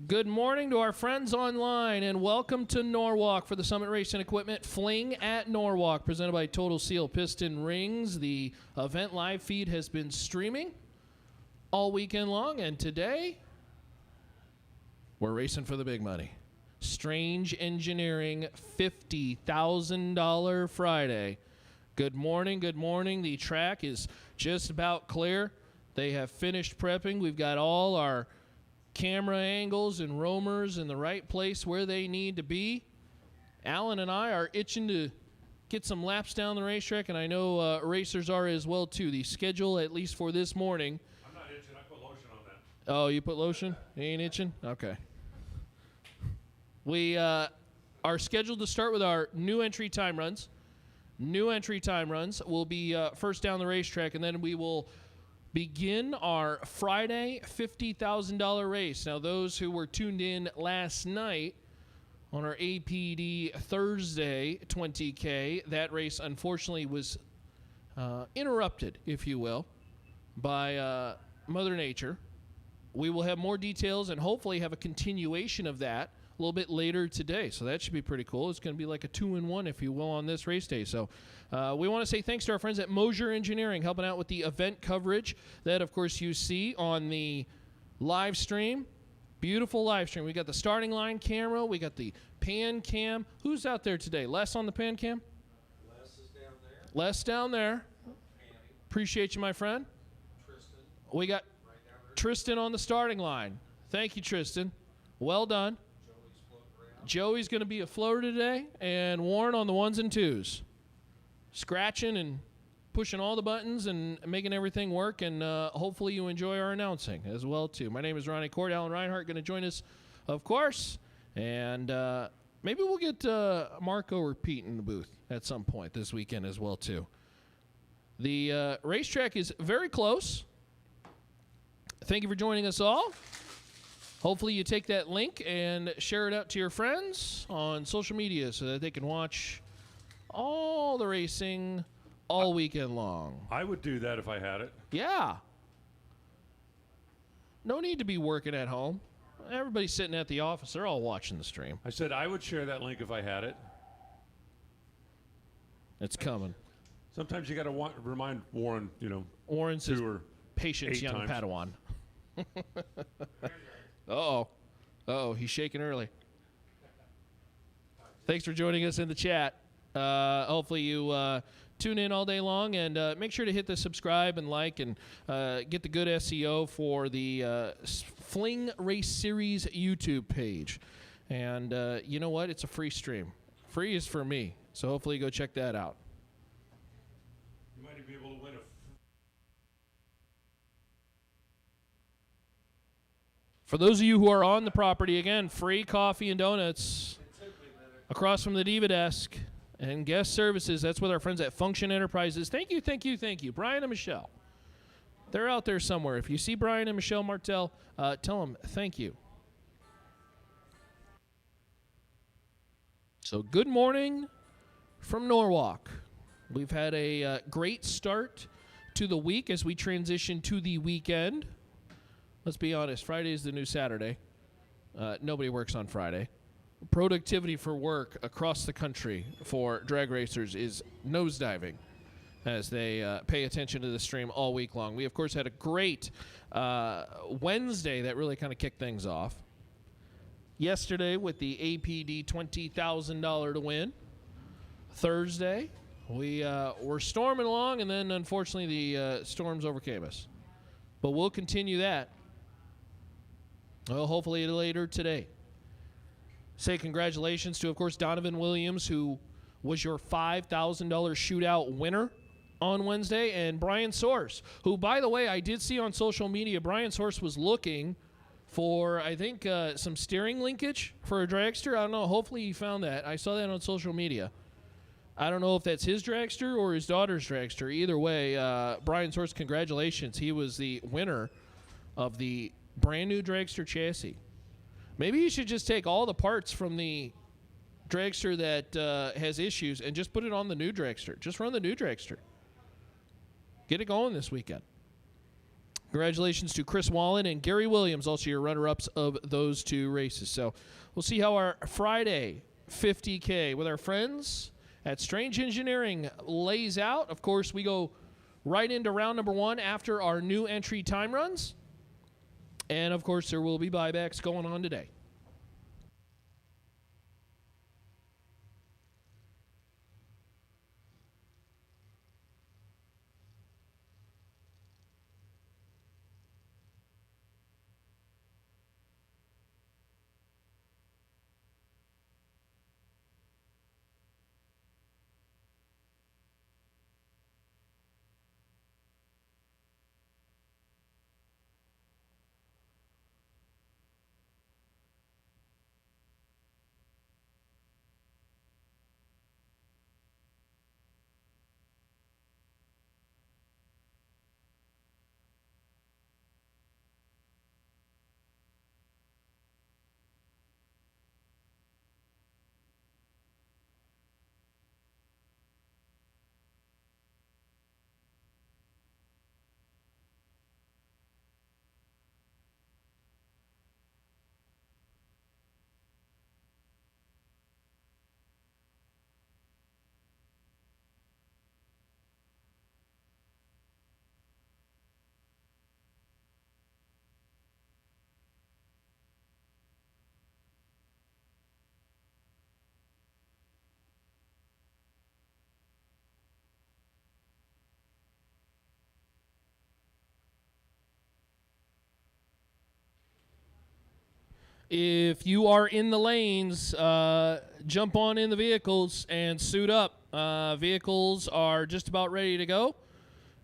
Good morning to our friends online, and welcome to Norwalk for the Summit Racing Equipment Fling at Norwalk, presented by Total Seal Piston Rings. The event live feed has been streaming all weekend long, and today we're racing for the big money. Strange Engineering $50,000 Friday. Good morning, good morning. The track is just about clear. They have finished prepping. We've got all our camera angles and roamers in the right place where they need to be. Alan and I are itching to get some laps down the racetrack, and I know racers are as well too. The schedule, at least for this morning. I'm not itching. I put lotion on that. Oh, you put lotion? You ain't itching? Okay. We are scheduled to start with our new entry time runs. New entry time runs will be first down the racetrack, and then we will begin our Friday $50,000 race. Now, those who were tuned in last night on our APD Thursday 20K, that race unfortunately was interrupted, if you will, by Mother Nature. We will have more details and hopefully have a continuation of that a little bit later today, so that should be pretty cool. It's going to be like a 2-in-1, if you will, on this race day. So we want to say thanks to our friends at Mosier Engineering, helping out with the event coverage that, of course, you see on the live stream. Beautiful live stream. We got the starting line camera. We got the pan cam. Who's out there today? Les on the pan cam? Les is down there. Les down there. Annie. Appreciate you, my friend. Tristan. We got Right down there. Tristan on the starting line. Thank you, Tristan. Well done. Joey's floating around. Joey's going to be a floater today, and Warren on the ones and twos. Scratching and pushing all the buttons and making everything work, and hopefully you enjoy our announcing as well, too. My name is Ronnie Cord. Alan Reinhardt going to join us, of course, and maybe we'll get Marco or Pete in the booth at some point this weekend as well, too. The racetrack is very close. Thank you for joining us all. Hopefully you take that link and share it out to your friends on social media so that they can watch all the racing all weekend long. I would do that if I had it. Yeah. No need to be working at home. Everybody's sitting at the office. They're all watching the stream. I said I would share that link if I had it. It's coming. Sometimes you got to remind Warren, Warren's his 2 or patience 8 young times. Padawan. Uh-oh. Uh-oh, he's shaking early. Thanks for joining us in the chat. Hopefully you tune in all day long, and make sure to hit the subscribe and like and get the good SEO for the Fling Race Series YouTube page. And you know what? It's a free stream. Free is for me, so hopefully you go check that out. You might be able to win a... For those of you who are on the property, again, free coffee and donuts across from the Diva Desk and guest services. That's with our friends at Function Enterprises. Thank you, thank you, thank you. Brian and Michelle. They're out there somewhere. If you see Brian and Michelle Martell, tell them thank you. So good morning from Norwalk. We've had a great start to the week as we transition to the weekend. Let's be honest, Friday is the new Saturday. Nobody works on Friday. Productivity for work across the country for drag racers is nosediving as they pay attention to the stream all week long. We, of course, had a great Wednesday that really kind of kicked things off. Yesterday with the APD $20,000 to win. Thursday, we were storming along, and then, unfortunately, the storms overcame us. But we'll continue that. Well, hopefully later today. Say congratulations to, of course, Donovan Williams, who was your $5,000 shootout winner on Wednesday, and Brian Source, who, by the way, I did see on social media, Brian Source was looking for, I think, some steering linkage for a dragster. I don't know. Hopefully he found that. I saw that on social media. I don't know if that's his dragster or his daughter's dragster. Either way, Brian Source, congratulations. He was the winner of the brand new dragster chassis. Maybe you should just take all the parts from the dragster that has issues and just put it on the new dragster. Just run the new dragster. Get it going this weekend. Congratulations to Chris Wallen and Gary Williams, also your runner-ups of those two races. So we'll see how our Friday 50K with our friends at Strange Engineering lays out. Of course, we go right into round number 1 after our new entry time runs. And, of course, there will be buybacks going on today. If you are in the lanes, jump on in the vehicles and suit up. Vehicles are just about ready to go,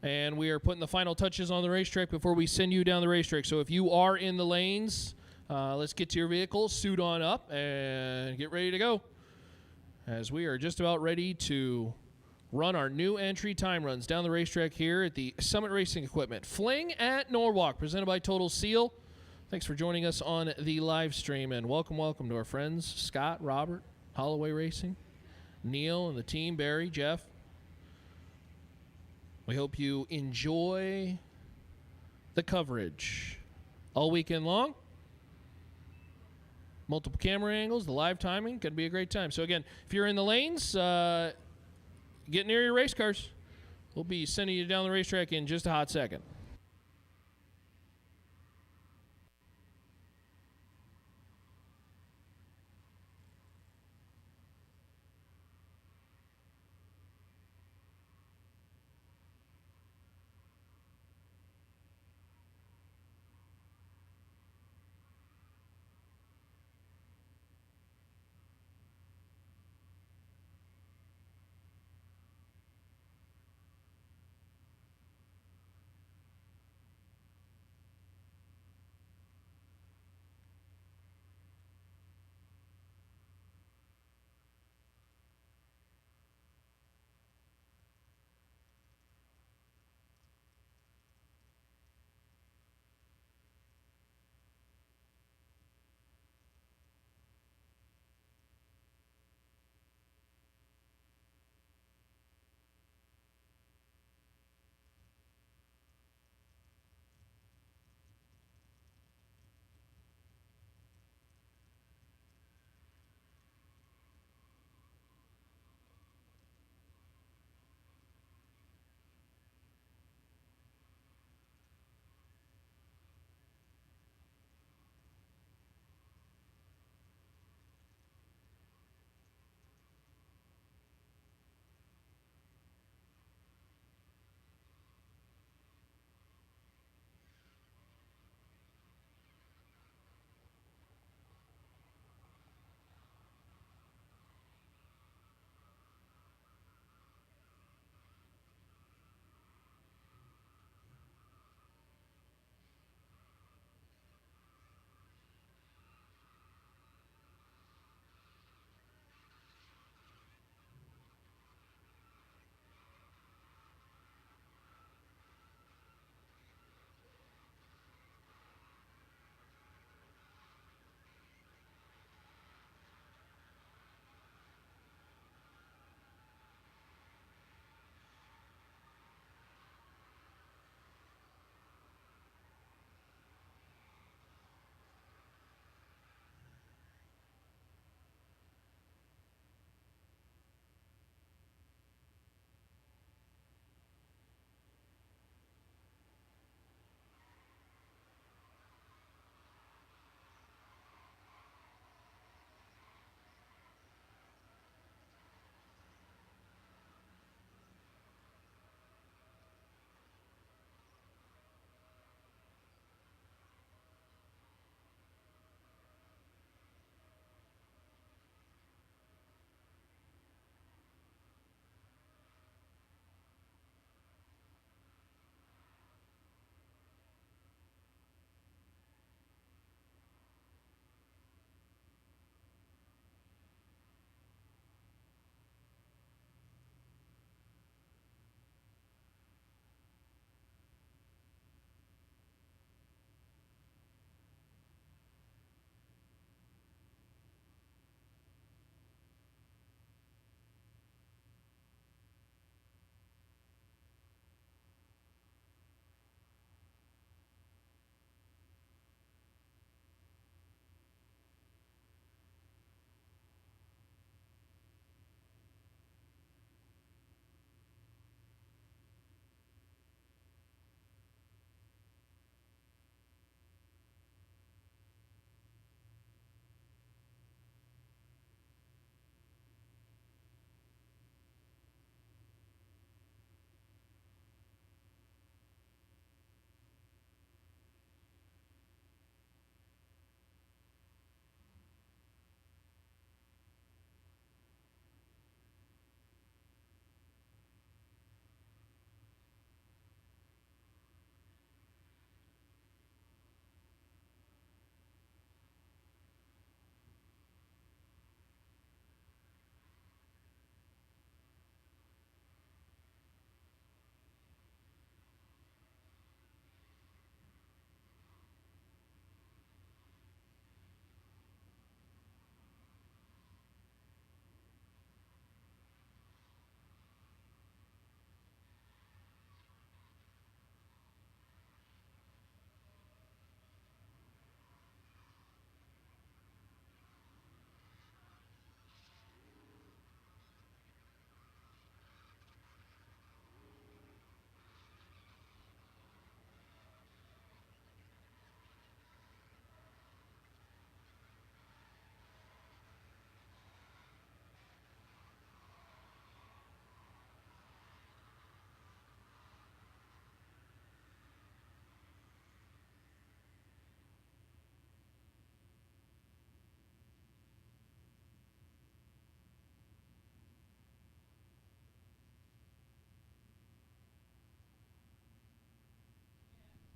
and we are putting the final touches on the racetrack before we send you down the racetrack. So if you are in the lanes, let's get to your vehicles, suit on up, and get ready to go, as we are just about ready to run our new entry time runs down the racetrack here at the Summit Racing Equipment. Fling at Norwalk, presented by Total Seal. Thanks for joining us on the live stream, and welcome to our friends, Scott, Robert, Holloway Racing, Neil, and the team, Barry, Jeff. We hope you enjoy the coverage all weekend long. Multiple camera angles, the live timing, going to be a great time. So again, if you're in the lanes, get near your race cars. We'll be sending you down the racetrack in just a hot second.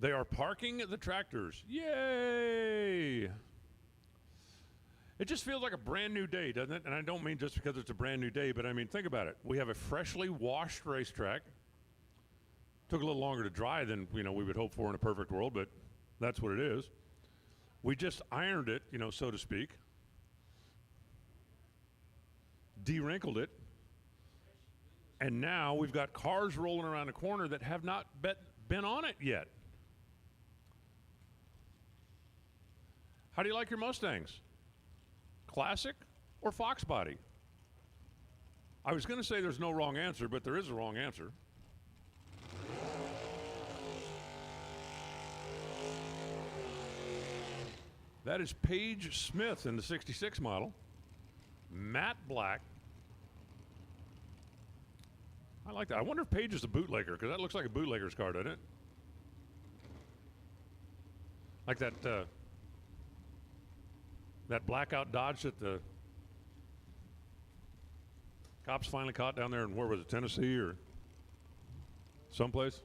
They are parking the tractors. Yay! It just feels like a brand new day, doesn't it? And I don't mean just because it's a brand new day, but I mean, think about it. We have a freshly washed racetrack. Took a little longer to dry than, we would hope for in a perfect world, but that's what it is. We just ironed it, so to speak. De-wrinkled it. And now we've got cars rolling around the corner that have not been on it yet. How do you like your Mustangs? Classic or Fox body? I was going to say there's no wrong answer, but there is a wrong answer. That is Paige Smith in the 66 model. Matte black. I like that. I wonder if Paige is a bootlegger, because that looks like a bootlegger's car, doesn't it? Like that blackout Dodge that the cops finally caught down there in, where was it, Tennessee or someplace?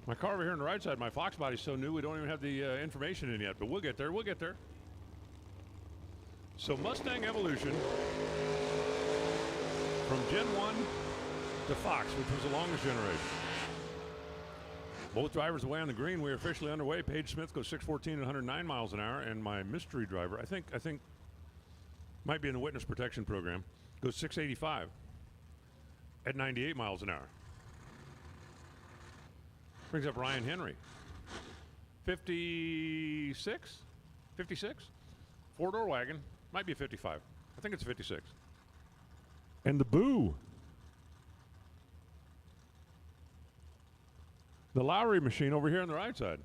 My car over here on the right side, my Fox body's so new we don't even have the information in yet, but we'll get there, So Mustang evolution from Gen 1 to Fox, which was the longest generation. Both drivers away on the green. We are officially underway. Paige Smith goes 614 and 109 miles an hour, and my mystery driver, I think might be in the witness protection program, goes 685 at 98 miles an hour. Brings up Ryan Henry. 56? 56? Four-door wagon. Might be a 55. I think it's a 56. And the Boo. The Lowry machine over here on the right side.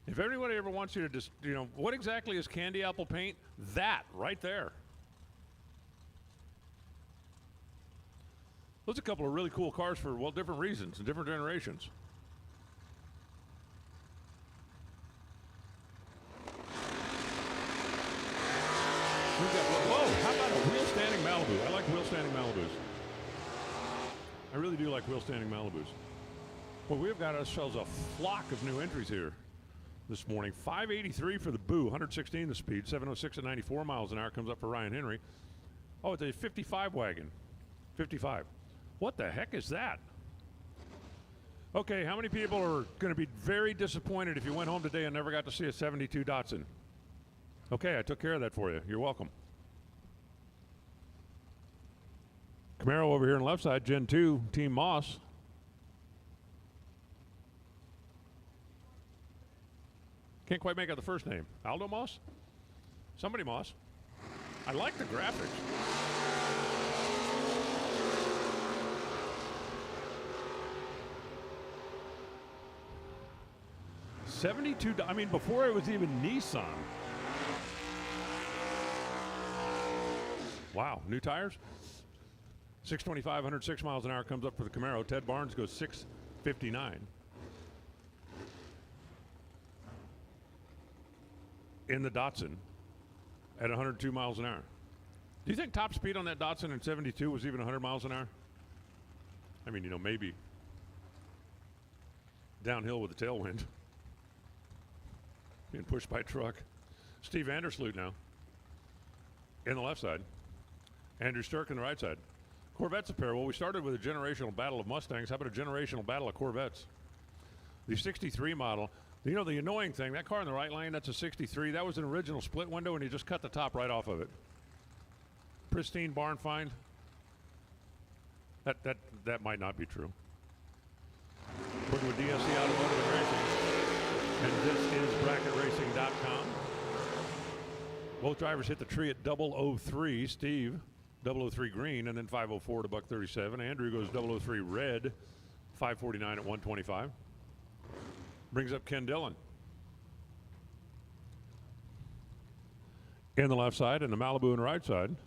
If anybody ever wants you to just, what exactly is candy apple paint? That right there. Those are a couple of really cool cars for, different reasons and different generations. We've got, whoa, how about a wheel standing Malibu? I like wheel standing Malibus. I really do like wheel standing Malibus. Well, we've got ourselves a flock of new entries here this morning. 583 for the Boo, 116 the speed, 706 at 94 miles an hour comes up for Ryan Henry. Oh, it's a 55 wagon. 55. What the heck is that? Okay, how many people are going to be very disappointed if you went home today and never got to see a 72 Datsun? Okay, I took care of that for you. You're welcome. Camaro over here on the left side, Gen 2, Team Moss. Can't quite make out the first name. Aldo Moss? Somebody Moss. I like the graphics. $72, I mean, before it was even Nissan. Wow, new tires? 625, 106 miles an hour comes up for the Camaro. Ted Barnes goes 659. In the Datsun at 102 miles an hour. Do you think top speed on that Datsun in 72 was even 100 miles an hour? I mean, maybe downhill with the tailwind. Being pushed by a truck. Steve Vandersloot now. In the left side. Andrew Sturck in the right side. Corvettes a pair. Well, we started with a generational battle of Mustangs. How about a generational battle of Corvettes? The 63 model. The annoying thing, that car in the right lane, that's a 63. That was an original split window, and he just cut the top right off of it. Pristine barn find. That might not be true. Working with DSC Automotive and Racing. And this is BracketRacing.com. Both drivers hit the tree at 003. Steve, 003 green, and then 504 to $137. Andrew goes 003 red, 549 at 125. Brings up Ken Dillon. In the left side and the Malibu in the right side. Is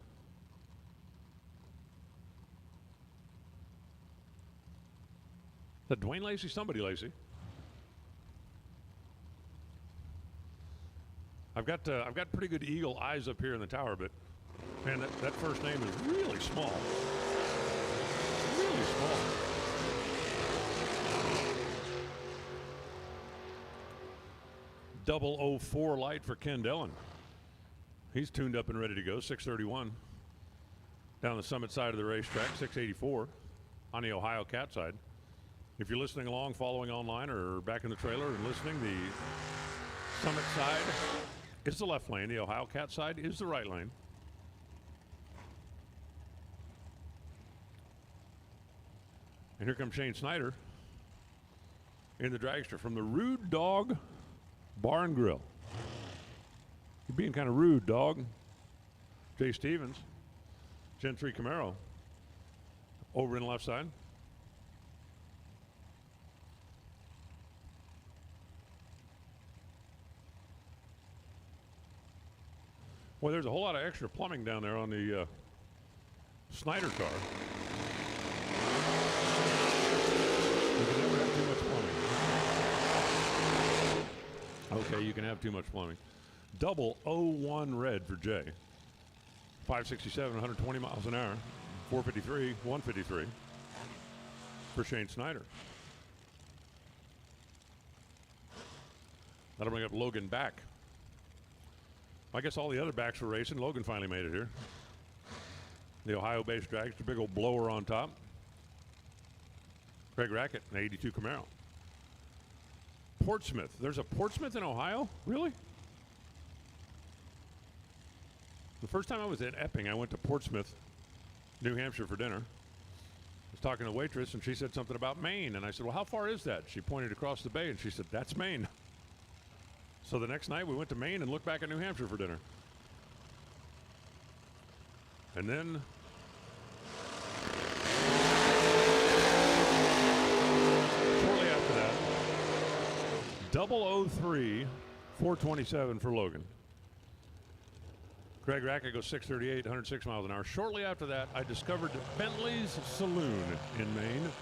that Dwayne Lacey? Somebody Lacey. I've got pretty good eagle eyes up here in the tower, but man, that first name is really small. really small. Double 04 light for Ken Dillon. He's tuned up and ready to go. 631 down the Summit side of the racetrack. 684 on the Ohio Cat side. If you're listening along, following online, or back in the trailer and listening, the Summit side is the left lane. The Ohio Cat side is the right lane. And here comes Shane Snyder in the dragster from the Rude Dog Bar and Grill. You're being kind of rude, dog. Jay Stevens, Gen 3 Camaro, over in the left side. Well, there's a whole lot of extra plumbing down there on the Snyder car. You can never have too much plumbing. Okay, you can have too much plumbing. Double 01 red for Jay. 567, 120 miles an hour. 453, 153 for Shane Snyder. That'll bring up Logan back. I guess all the other backs were racing. Logan finally made it here. The Ohio-based dragster, big old blower on top. Craig Rackett, an 82 Camaro. Portsmouth. There's a Portsmouth in Ohio? Really? The first time I was in Epping, I went to Portsmouth, New Hampshire for dinner. I was talking to a waitress, and she said something about Maine. And I said, well, how far is that? She pointed across the bay, and she said, that's Maine. So the next night, we went to Maine and looked back at New Hampshire for dinner. And then shortly after that, 003, 427 for Logan. Craig Rackett goes 638, 106 miles an hour. Shortly after that, I discovered Bentley's Saloon in Maine.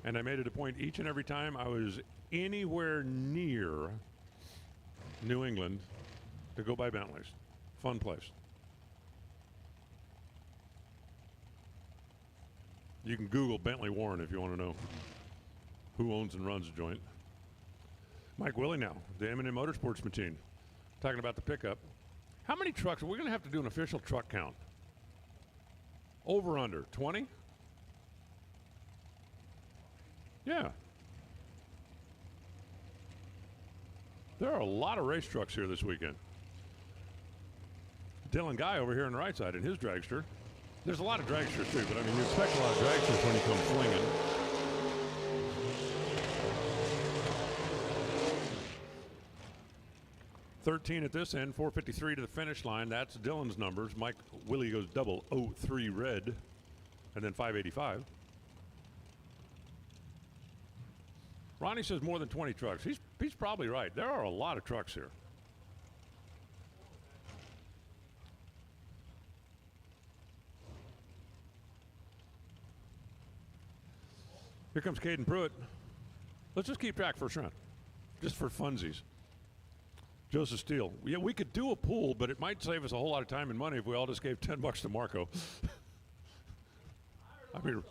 And I made it a point each and every time I was anywhere near New England to go by Bentley's. Fun place. You can Google Bentley Warren if you want to know who owns and runs the joint. Mike Willie now, the M&M Motorsports machine, talking about the pickup. How many trucks? We're going to have to do an official truck count. Over, under, 20? Yeah. There are a lot of race trucks here this weekend. Dylan Guy over here on the right side in his dragster. There's a lot of dragsters too, but I mean, you expect a lot of dragsters when you come flinging. $13 at this end, 453 to the finish line. That's Dylan's numbers. Mike Willie goes 003 red, and then 585. Ronnie says more than 20 trucks. He's probably right. There are a lot of trucks here. Here comes Caden Pruitt. Let's just keep track first round, just for funsies. Joseph Steele. Yeah, we could do a pool, but it might save us a whole lot of time and money if we all just gave $10 to Marco. I mean,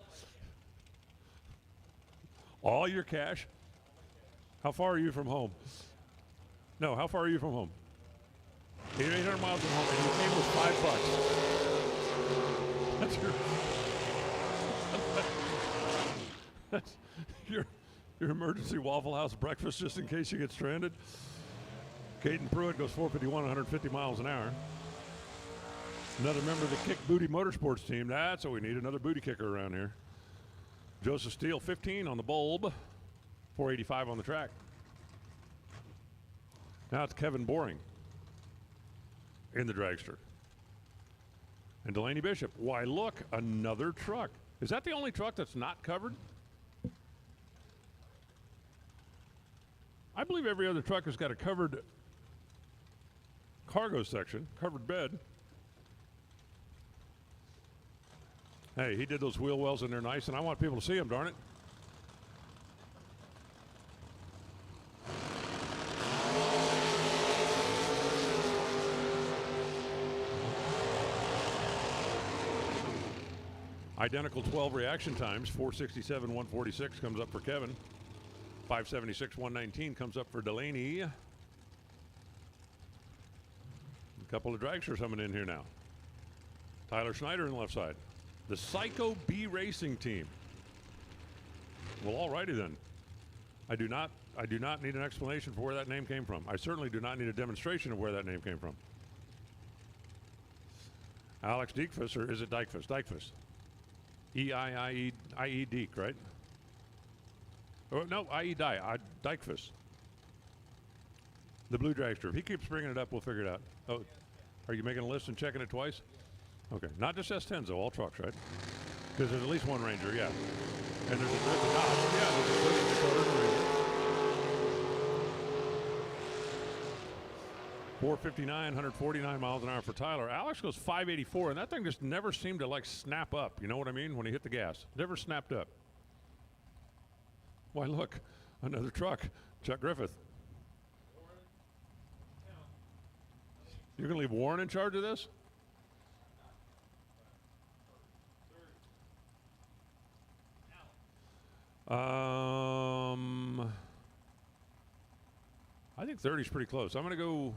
all your cash? How far are you from home? No, how far are you from home? 800 miles from home, and you came with $5. That's your emergency Waffle House breakfast just in case you get stranded. Caden Pruitt goes 451, 150 miles an hour. Another member of the Kick Booty Motorsports team. That's what we need, another booty kicker around here. Joseph Steele, 15 on the bulb, 485 on the track. Now it's Kevin Boring in the dragster. And Delaney Bishop. Why, look, another truck. Is that the only truck that's not covered? I believe every other truck has got a covered cargo section, covered bed. Hey, he did those wheel wells in there nice, and I want people to see them, darn it. Identical 12 reaction times. 467, 146 comes up for Kevin. 576, 119 comes up for Delaney. A couple of dragsters coming in here now. Tyler Schneider in the left side. The Psycho B Racing team. Well, alrighty then. I do not need an explanation for where that name came from. I certainly do not need a demonstration of where that name came from. Alex Dijkfuss, or is it Dijkfuss? Dijkfuss. E-I-I-E Deke, right? Oh, no, I-E Dijkfuss. The blue dragster. If he keeps bringing it up, we'll figure it out. Oh, are you making a list and checking it twice? Okay, not just S10s though, all trucks, right? Because there's at least one Ranger, yeah. And there's a Dodge, yeah, there's a Dakota Ranger. 459, 149 miles an hour for Tyler. Alex goes 584, and that thing just never seemed to like snap up. You know what I mean? When he hit the gas, never snapped up. Why, look, another truck. Chuck Griffith. You're going to leave Warren in charge of this? I think 30 is pretty close. I'm going to go.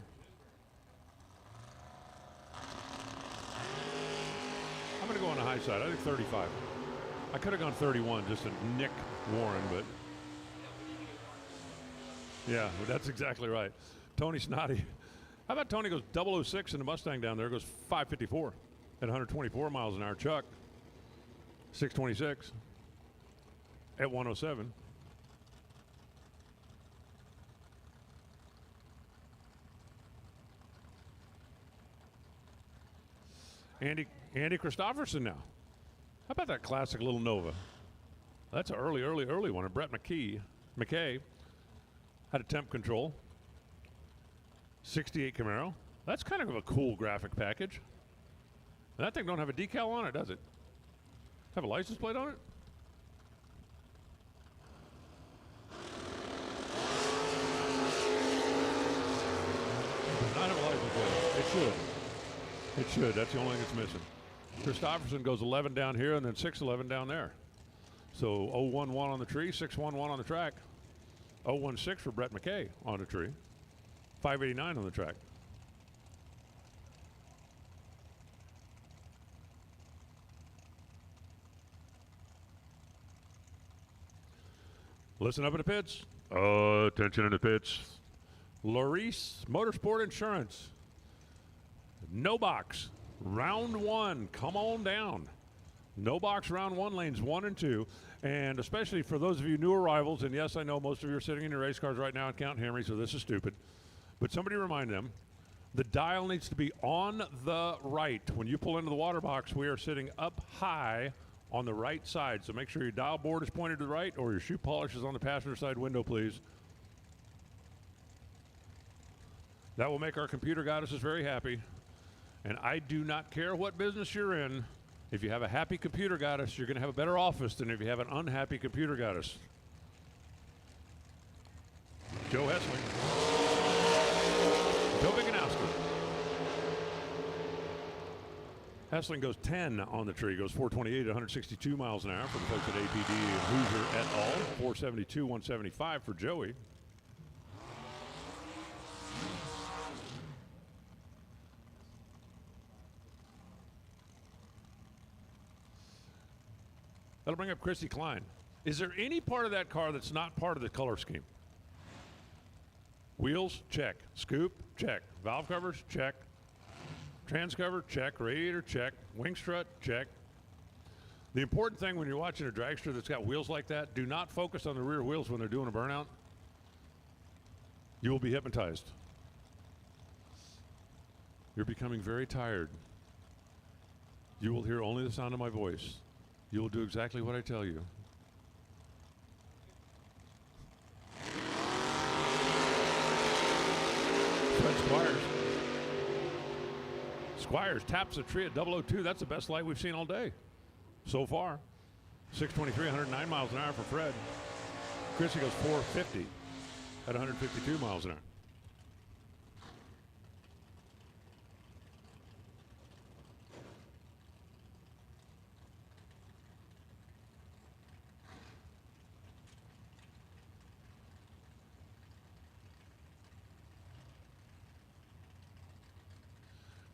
I'm going to go on the high side. I think 35. I could have gone 31 just to nick Warren, but yeah, that's exactly right. Tony Snotty. How about Tony goes 006 in the Mustang down there, goes 554 at 124 miles an hour. Chuck, 626 at 107. Andy Christofferson now. How about that classic little Nova? That's an early one. And Brett McKay had a temp control. 68 Camaro. That's kind of a cool graphic package. And that thing don't have a decal on it, does it? Have a license plate on it? It does not have a license plate. It should. It should. That's the only thing it's missing. Christofferson goes 11 down here and then 611 down there. So 011 on the tree, 611 on the track. 016 for Brett McKay on the tree. 589 on the track. Listen up in the pits. Attention in the pits. Larice Motorsport Insurance. No box. Round one. Come on down. No box round one, lanes 1 and 2. And especially for those of you new arrivals, and yes, I know most of you are sitting in your race cars right now and counting Henry, so this is stupid. But somebody remind them, the dial needs to be on the right. When you pull into the water box, we are sitting up high on the right side. So make sure your dial board is pointed to the right or your shoe polish is on the passenger side window, please. That will make our computer goddesses very happy. And I do not care what business you're in. If you have a happy computer goddess, you're going to have a better office than if you have an unhappy computer goddess. Joe Hessling. Joe Biganowski. Hessling goes 10 on the tree, goes 428 at 162 miles an hour for the folks at APD and Hoosier et al. 472, 175 for Joey. That'll bring up Chrissy Klein. Is there any part of that car that's not part of the color scheme? Wheels, check. Scoop, check. Valve covers, check. Trans cover, check. Radiator, check. Wing strut, check. The important thing when you're watching a dragster that's got wheels like that, do not focus on the rear wheels when they're doing a burnout. You will be hypnotized. You're becoming very tired. You will hear only the sound of my voice. You will do exactly what I tell you. Fred Squires. Squires taps the tree at 002. That's the best light we've seen all day so far. 623, 109 miles an hour for Fred. Chrissy goes 450 at 152 miles an hour.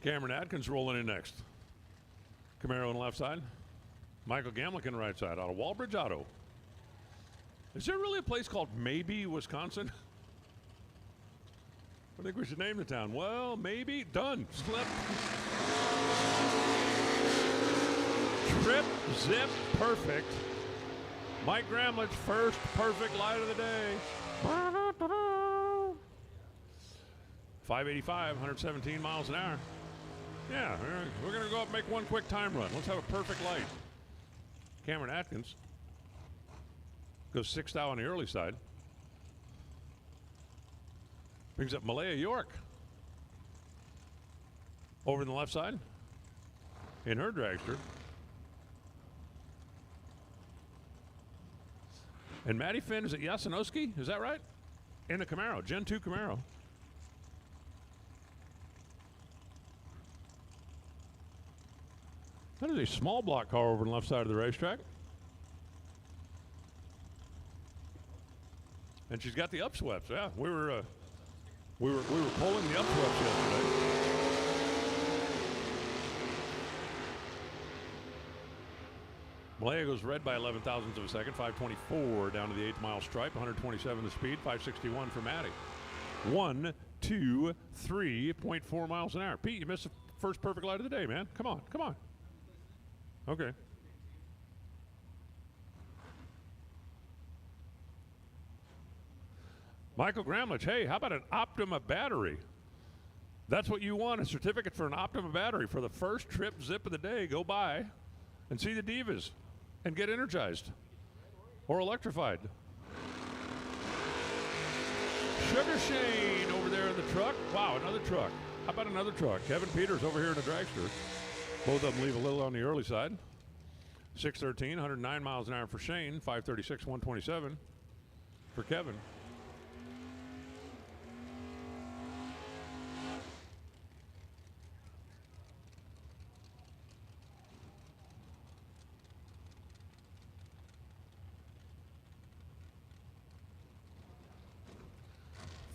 Cameron Atkins rolling in next. Camaro on the left side. Michael Gamlick on the right side out of Walbridge Auto. Is there really a place called Maybe, Wisconsin? I think we should name the town. Well, maybe. Done. Slip. Trip, zip, perfect. Mike Gramlich's first perfect light of the day. 585, 117 miles an hour. Yeah, we're going to go up and make one quick time run. Let's have a perfect light. Cameron Atkins goes 6th out on the early side. Brings up Malaya York over in the left side in her dragster. And Maddie Finn is at Yasanowski, is that right? In a Camaro, Gen 2 Camaro. That is a small block car over on the left side of the racetrack. And she's got the upsweeps. Yeah, we were pulling the upsweeps yesterday. Malaya goes red by 11 thousandths of a second, 524 down to the 8th mile stripe, 127 the speed, 561 for Maddie. 1, 2, 3.4 miles an hour. Pete, you missed the first perfect light of the day, man. Come on, come on. Okay. Michael Gramlich, hey, how about an Optima battery? That's what you want, a certificate for an Optima battery for the first trip zip of the day. Go by and see the Divas and get energized or electrified. Sugar Shane over there in the truck. Wow, another truck. How about another truck? Kevin Peters over here in the dragster. Both of them leave a little on the early side. 613, 109 miles an hour for Shane. 536, 127 for Kevin.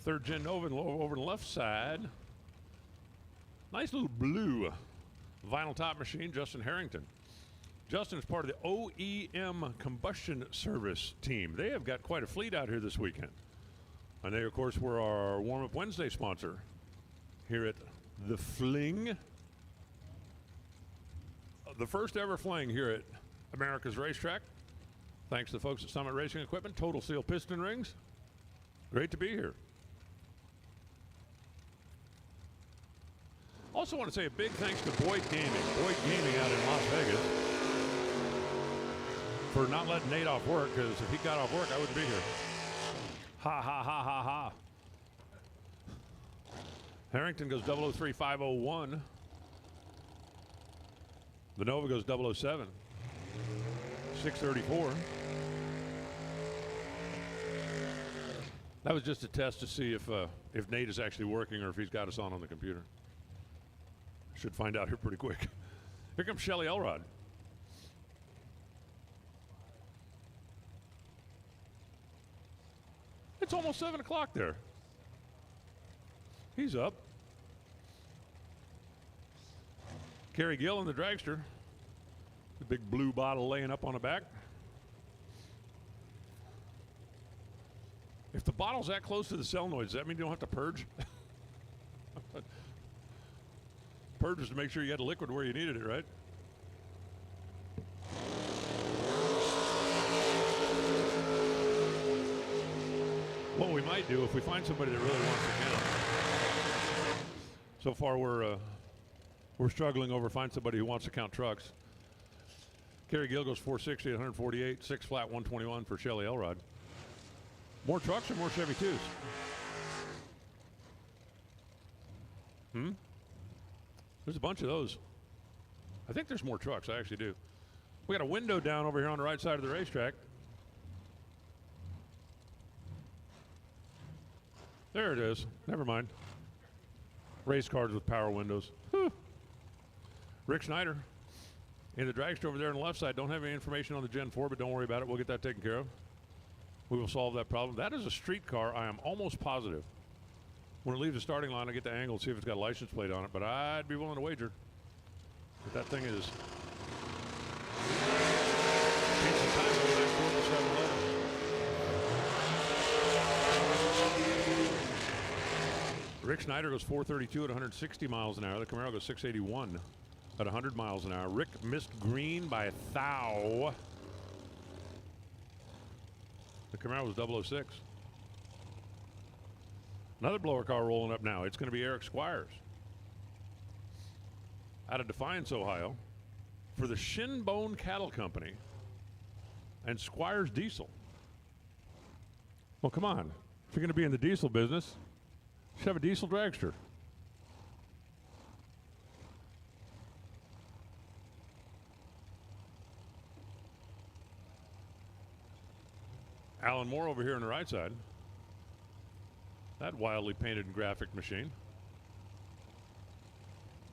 Third Gen Nova over the left side. Nice little blue vinyl top machine, Justin Harrington. Justin is part of the OEM combustion service team. They have got quite a fleet out here this weekend. And they, of course, were our Warm-Up Wednesday sponsor here at the Fling. The first ever Fling here at America's Racetrack. Thanks to the folks at Summit Racing Equipment, Total Seal Piston Rings. Great to be here. Also want to say a big thanks to Boyd Gaming. Boyd Gaming out in Las Vegas for not letting Nate off work, because if he got off work, I wouldn't be here. Ha, ha, ha, ha, ha. Harrington goes 003-501. The Nova goes 007. 634. That was just a test to see if Nate is actually working or if he's got us on the computer. Should find out here pretty quick. Here comes Shelly Elrod. It's almost 7 o'clock there. He's up. Kerry Gill in the dragster. The big blue bottle laying up on the back. If the bottle's that close to the solenoid, does that mean you don't have to purge? Purge is to make sure you had the liquid where you needed it, right? What we might do if we find somebody that really wants to count. So far we're struggling over find somebody who wants to count trucks. Kerry Gill goes 460 at 148, 6 flat 121 for Shelly Elrod. More trucks or more Chevy 2s? There's a bunch of those. I think there's more trucks, I actually do. We got a window down over here on the right side of the racetrack. There it is. Never mind. Race cars with power windows. Whew. Rick Schneider in the dragster over there on the left side. Don't have any information on the Gen 4, but don't worry about it. We'll get that taken care of. We will solve that problem. That is a street car, I am almost positive. When it leaves the starting line, I get the angle, see if it's got a license plate on it. But I'd be willing to wager that that thing is. Rick Schneider goes 432 at 160 miles an hour. The Camaro goes 681 at 100 miles an hour. Rick missed green by a thou. The Camaro was 006. Another blower car rolling up now. It's going to be Eric Squires out of Defiance, Ohio, for the Shinbone Cattle Company and Squires Diesel. Well, come on. If you're going to be in the diesel business, you should have a diesel dragster. Alan Moore over here on the right side. That wildly painted and graphic machine.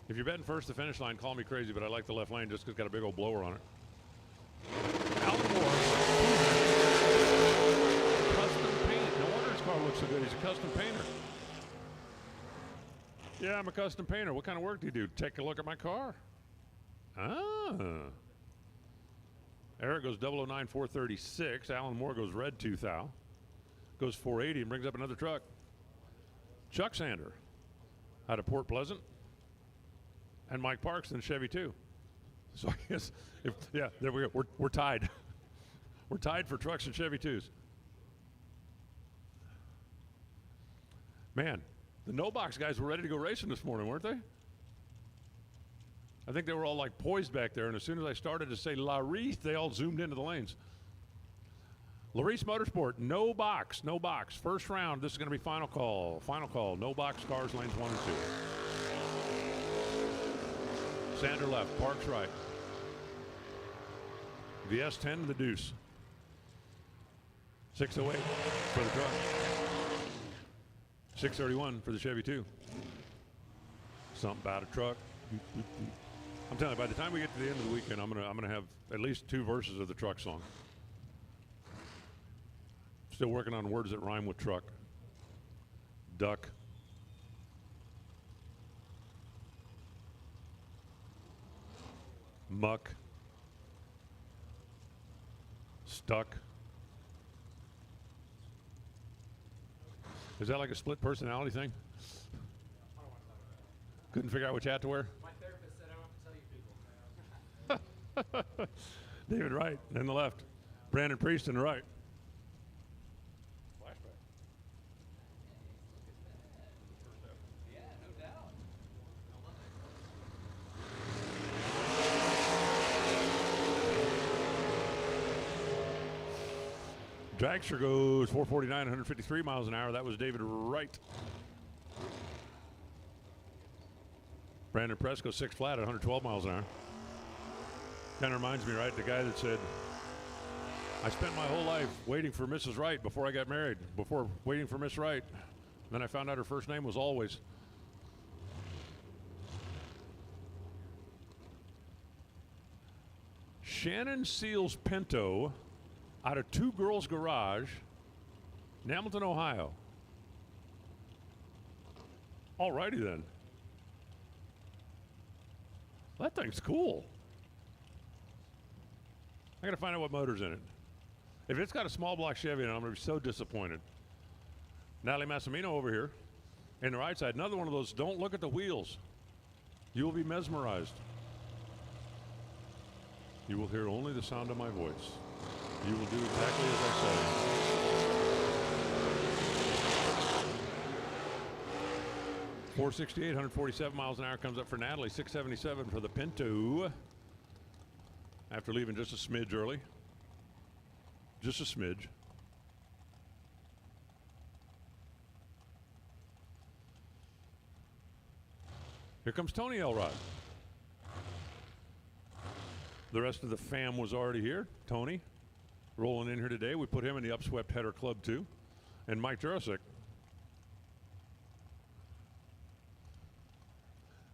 If you're betting first to finish line, call me crazy, but I like the left lane just because it's got a big old blower on it. Alan Moore. Custom paint. No wonder his car looks so good. He's a custom painter. Yeah, I'm a custom painter. What kind of work do you do? Take a look at my car. Ah. Eric goes 009 436. Alan Moore goes red 2000. Goes 480 and brings up another truck. Chuck Sander out of Port Pleasant. And Mike Parks in Chevy 2. So I guess, there we go. We're tied. We're tied for trucks and Chevy 2s. Man, the no-box guys were ready to go racing this morning, weren't they? I think they were all like poised back there, and as soon as I started to say La Reese, they all zoomed into the lanes. Larice Motorsport, no box. First round, this is going to be final call. No box cars, lanes 1 and 2. Sander left, Parks right. The S10 to the deuce. 608 for the truck. 631 for the Chevy 2. Something about a truck. I'm telling you, by the time we get to the end of the weekend, I'm gonna have at least 2 verses of the truck song. Still working on words that rhyme with truck. Duck. Muck. Stuck. Is that like a split personality thing? Couldn't figure out which hat to wear? My therapist said I don't have to tell you people. David Wright in the left. Brandon Priest in the right. Flashback. Yeah, no doubt. Dragster goes 449, 153 miles an hour. That was David Wright. Brandon Press goes 6 flat at 112 miles an hour. Kind of reminds me, right? The guy that said, I spent my whole life waiting for Mrs. Wright before I got married, before waiting for Miss Wright. Then I found out her first name was Always. Shannon Seals Pinto out of Two Girls Garage in Hamilton, Ohio. All righty then. That thing's cool. I gotta find out what motor's in it. If it's got a small block Chevy in it, I'm gonna be so disappointed. Natalie Massimino over here, in the right side, another one of those, don't look at the wheels. You will be mesmerized. You will hear only the sound of my voice. You will do exactly as I say. 468, 147 miles an hour comes up for Natalie. 677 for the Pinto. After leaving just a smidge early. Just a smidge. Here comes Tony Elrod. The rest of the fam was already here. Tony rolling in here today. We put him in the Upswept Header Club too. And Mike Jurasik.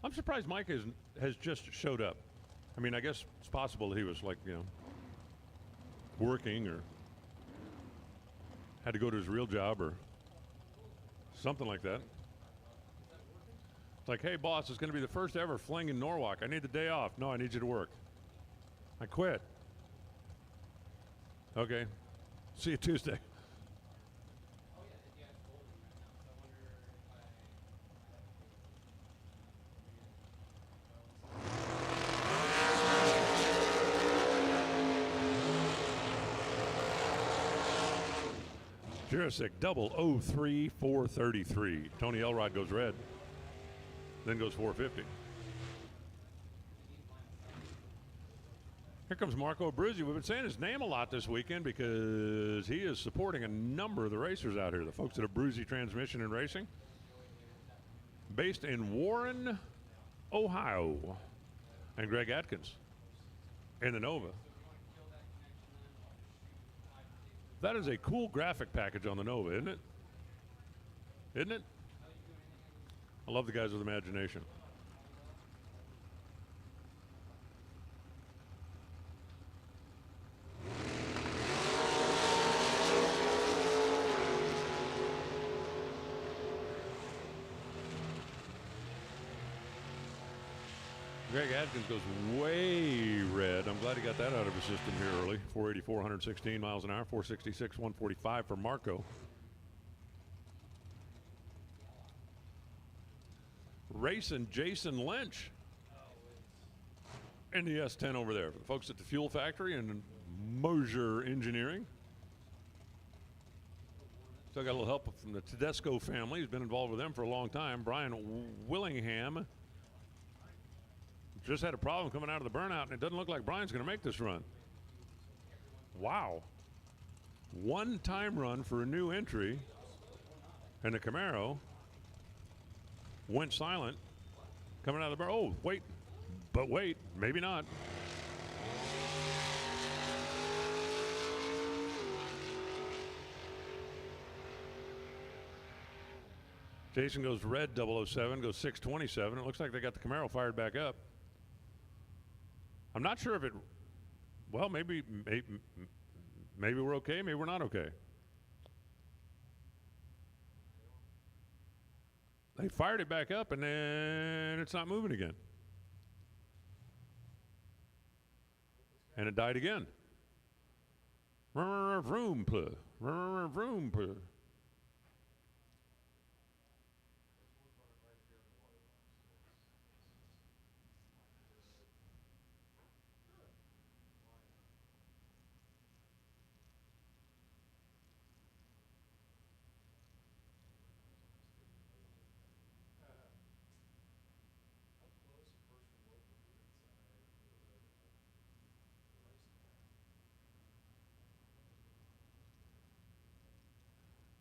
I'm surprised Mike has just showed up. I mean, I guess it's possible that he was like, working or had to go to his real job or something like that. It's like, hey, boss, it's going to be the first ever Fling in Norwalk. I need the day off. No, I need you to work. I quit. Okay. See you Tuesday. Oh yeah, you guys holding right now. So I wonder if Jurassic 003433. Tony Elrod goes red. Then goes 450. Here comes Marco Abruzzi. We've been saying his name a lot this weekend because he is supporting a number of the racers out here. The folks at Abruzzi Transmission and Racing. Based in Warren, Ohio. And Greg Atkins in the Nova. That is a cool graphic package on the Nova, isn't it? Isn't it? I love the guys with imagination. Greg Atkins goes way red. I'm glad he got that out of his system here early. 484, 116 miles an hour, 466, 145 for Marco. Racing Jason Lynch in the S10 over there. For the folks at the Fuel Factory and Mosier Engineering. Still got a little help from the Tedesco family. He's been involved with them for a long time. Brian Willingham just had a problem coming out of the burnout, and it doesn't look like Brian's going to make this run. Wow. One time run for a new entry, and the Camaro went silent coming out of the burn. Oh, wait. But wait, maybe not. Jason goes red 007, goes 627. It looks like they got the Camaro fired back up. I'm not sure if it, well, maybe we're okay, maybe we're not okay. They fired it back up and then it's not moving again. And it died again. Vroom, vroom, vroom.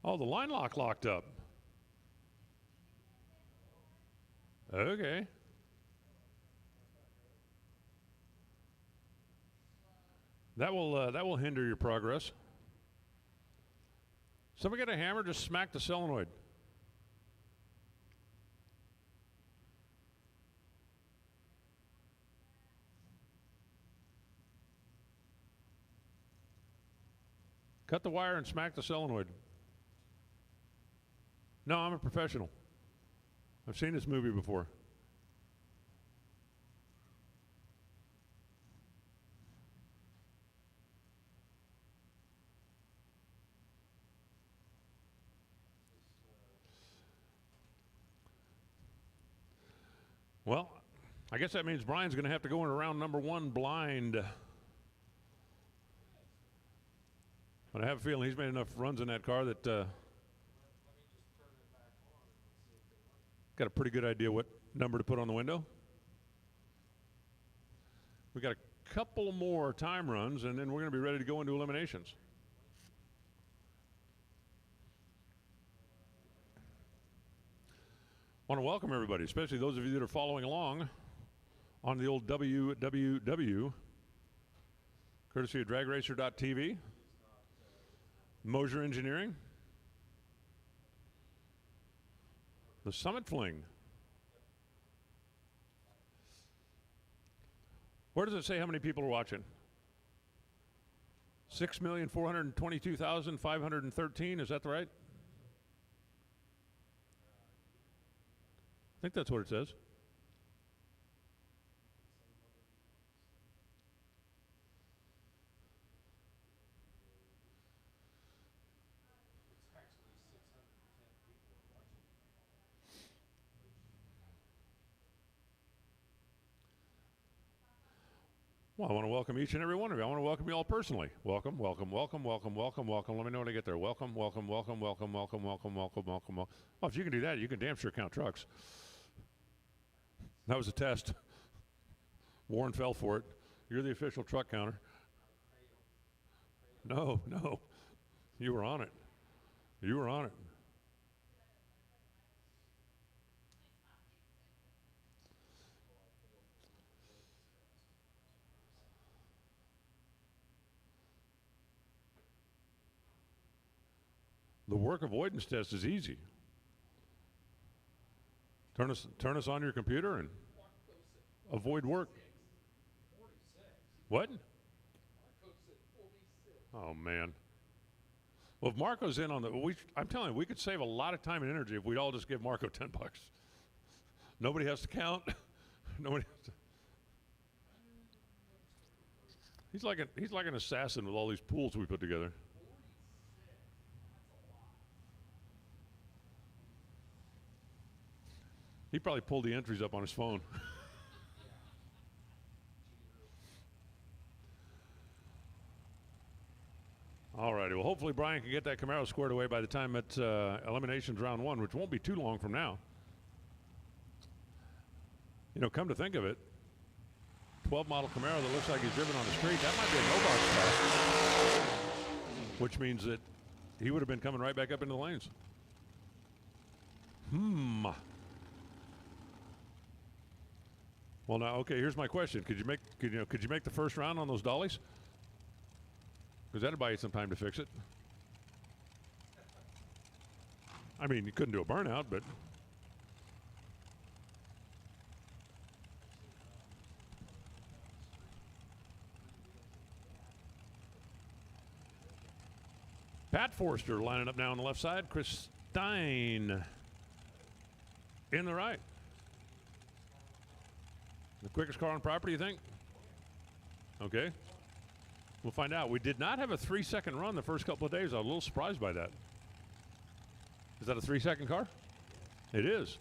Oh, the line lock locked up. Okay. That will hinder your progress. Somebody get a hammer, just smack the solenoid. Cut the wire and smack the solenoid. No, I'm a professional. I've seen this movie before. Well, I guess that means Brian's going to have to go into round number one blind. But I have a feeling he's made enough runs in that car that got a pretty good idea what number to put on the window. We got a couple more time runs, and then we're going to be ready to go into eliminations. I want to welcome everybody, especially those of you that are following along on the old www, courtesy of dragracer.tv, Mosier Engineering, the Summit Fling. Where does it say how many people are watching? 6,422,513, is that right? think that's what it says. Well, I want to welcome each and every one of you. I want to welcome you all personally. Welcome, welcome, welcome, welcome, welcome, welcome. Let me know when I get there. Welcome, welcome, welcome, welcome, welcome, welcome, welcome, welcome. Well, if you can do that, you can damn sure count trucks. That was a test. Warren fell for it. You're the official truck counter. No. You were on it. You were on it. The work avoidance test is easy. Turn us on your computer and avoid work. What? Oh man. Well, if Marco's in on I'm telling you, we could save a lot of time and energy if we'd all just give Marco $10. Nobody has to count. Nobody has to. He's like an assassin with all these pools we put together. He probably pulled the entries up on his phone. All righty. Well, hopefully Brian can get that Camaro squared away by the time it's Eliminations round 1, which won't be too long from now. You know, come to think of it, 12 model Camaro that looks like he's driven on the street, that might be a no-box car, which means that he would have been coming right back up into the lanes. Well, now, okay, here's my question. Could you make the first round on those dollies? Because that'd buy you some time to fix it. I mean, you couldn't do a burnout, but... Pat Forster lining up now on the left side. Chris Stein in the right. The quickest car on property, you think? Okay. We'll find out. We did not have a 3-second run the first couple of days. I was a little surprised by that. Is that a 3-second car? It is.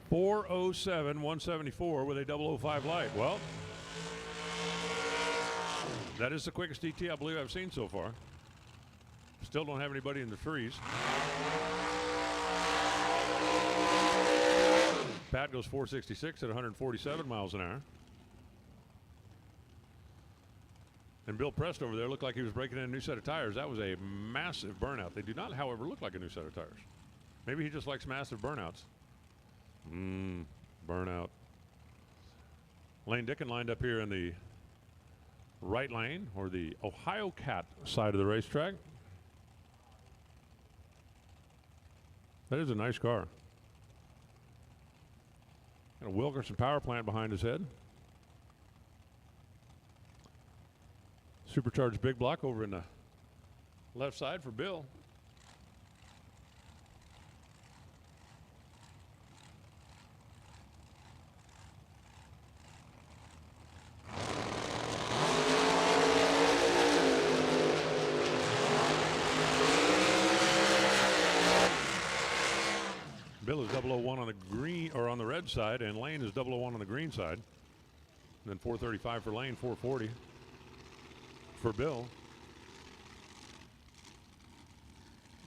.407.174 with a 005 light. Well, that is the quickest DT I believe I've seen so far. Still don't have anybody in the threes. Pat goes 466 at 147 miles an hour. And Bill Prest over there looked like he was breaking in a new set of tires. That was a massive burnout. They do not, however, look like a new set of tires. Maybe he just likes massive burnouts. Burnout. Lane Dickin lined up here in the right lane, or the Ohio Cat side of the racetrack. That is a nice car. Got a Wilkerson power plant behind his head. Supercharged big block over in the left side for Bill. Bill is 001 on the green, or on the red side, and Lane is 001 on the green side. And then 435 for Lane, 440 for Bill.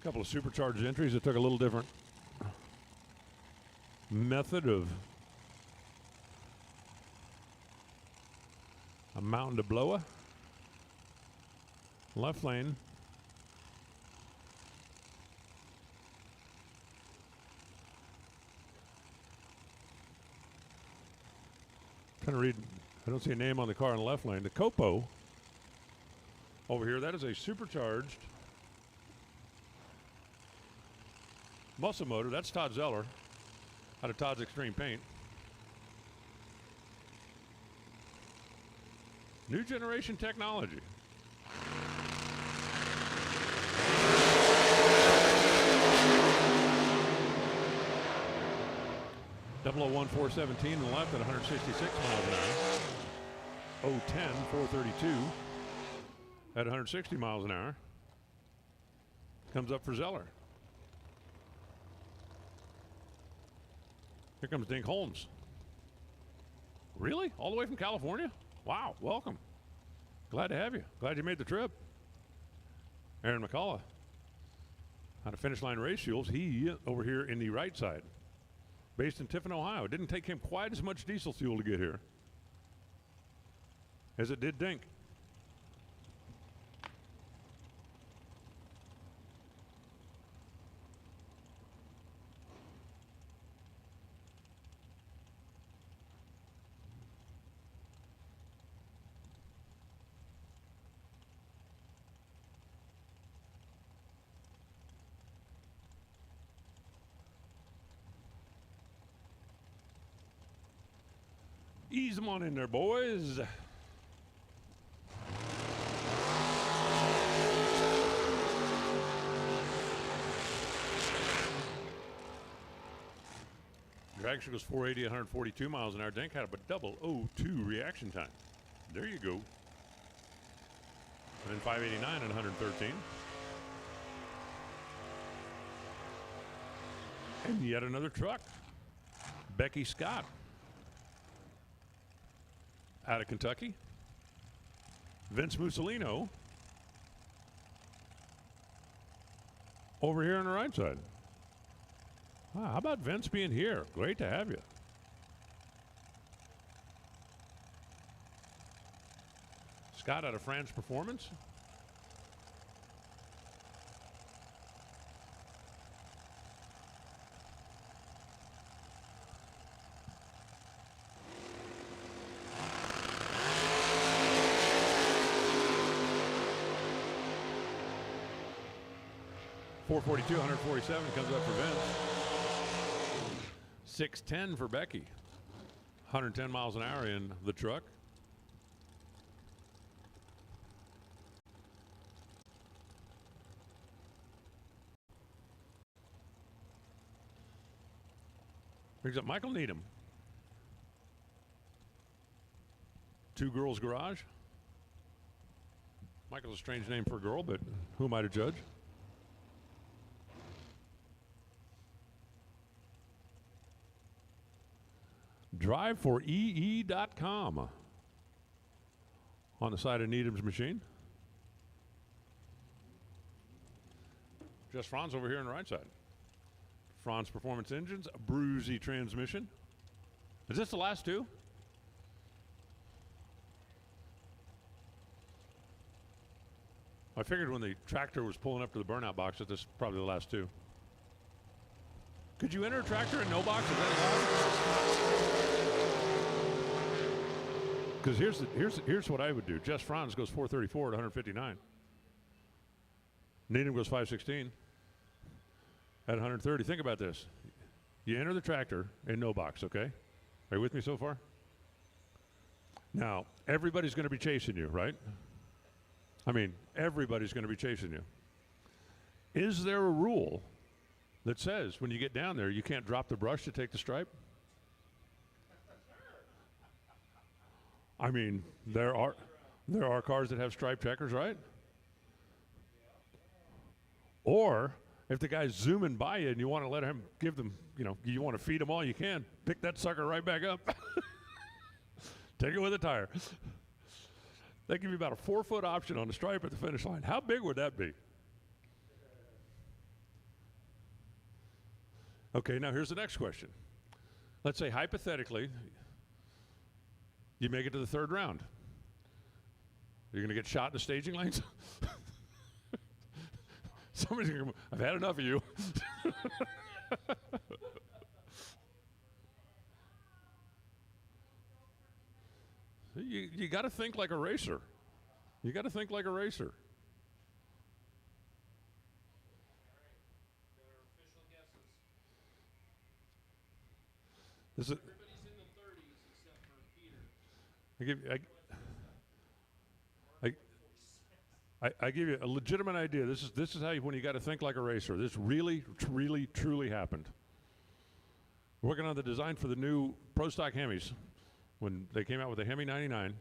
A couple of supercharged entries that took a little different method of a mountain to blower. Left lane. Trying to read, I don't see a name on the car in the left lane. The Copo over here, that is a supercharged muscle motor. That's Todd Zeller out of Todd's Extreme Paint. New generation technology. Double 01417 on the left at 166 miles an hour. 010 432 at 160 miles an hour. Comes up for Zeller. Here comes Dink Holmes. Really? All the way from California? Wow, welcome. Glad to have you. Glad you made the trip. Aaron McCullough out of Finish Line Race Fuels. He over here in the right side. Based in Tiffin, Ohio. It didn't take him quite as much diesel fuel to get here as it did Dink. Ease them on in there, boys. Dragster goes 480, 142 miles an hour. Dink had a double 02 reaction time. There you go. And then 589 at 113. And yet another truck. Becky Scott. Out of Kentucky. Vince Mussolino. Over here on the right side. Wow, how about Vince being here? Great to have you. Scott out of France Performance. .442, 147 comes up for Vince. 610 for Becky. 110 miles an hour in the truck. Brings up Michael Needham. Two Girls Garage. Michael's a strange name for a girl, but who am I to judge? Drive4EE.com on the side of Needham's machine. Just Franz over here on the right side. Franz Performance Engines, a Bruzy transmission. Is this the last two? I figured when the tractor was pulling up to the burnout box that this is probably the last two. Could you enter a tractor in no box? Is that allowed? Because here's what I would do. Jess Franz goes 434 at 159. Needham goes 516 at 130. Think about this. You enter the tractor in no box, okay? Are you with me so far? Now, everybody's going to be chasing you, right? I mean, everybody's going to be chasing you. Is there a rule that says when you get down there, you can't drop the brush to take the stripe? I mean, there are cars that have stripe checkers, right? Or if the guy's zooming by you and you want to let him give them, you want to feed them all you can, pick that sucker right back up. Take it with a tire. They give you about a 4-foot option on the stripe at the finish line. How big would that be? Okay, now here's the next question. Let's say hypothetically, you make it to the third round. You're going to get shot in the staging lanes? Somebody's going to go, I've had enough of you. You got to think like a racer. You got to think like a racer. This is, everybody's in the 30s except for Peter. I give you a legitimate idea. This is how when you got to think like a racer. This really, really, truly happened. Working on the design for the new Pro Stock Hemis when they came out with the Hemi 99,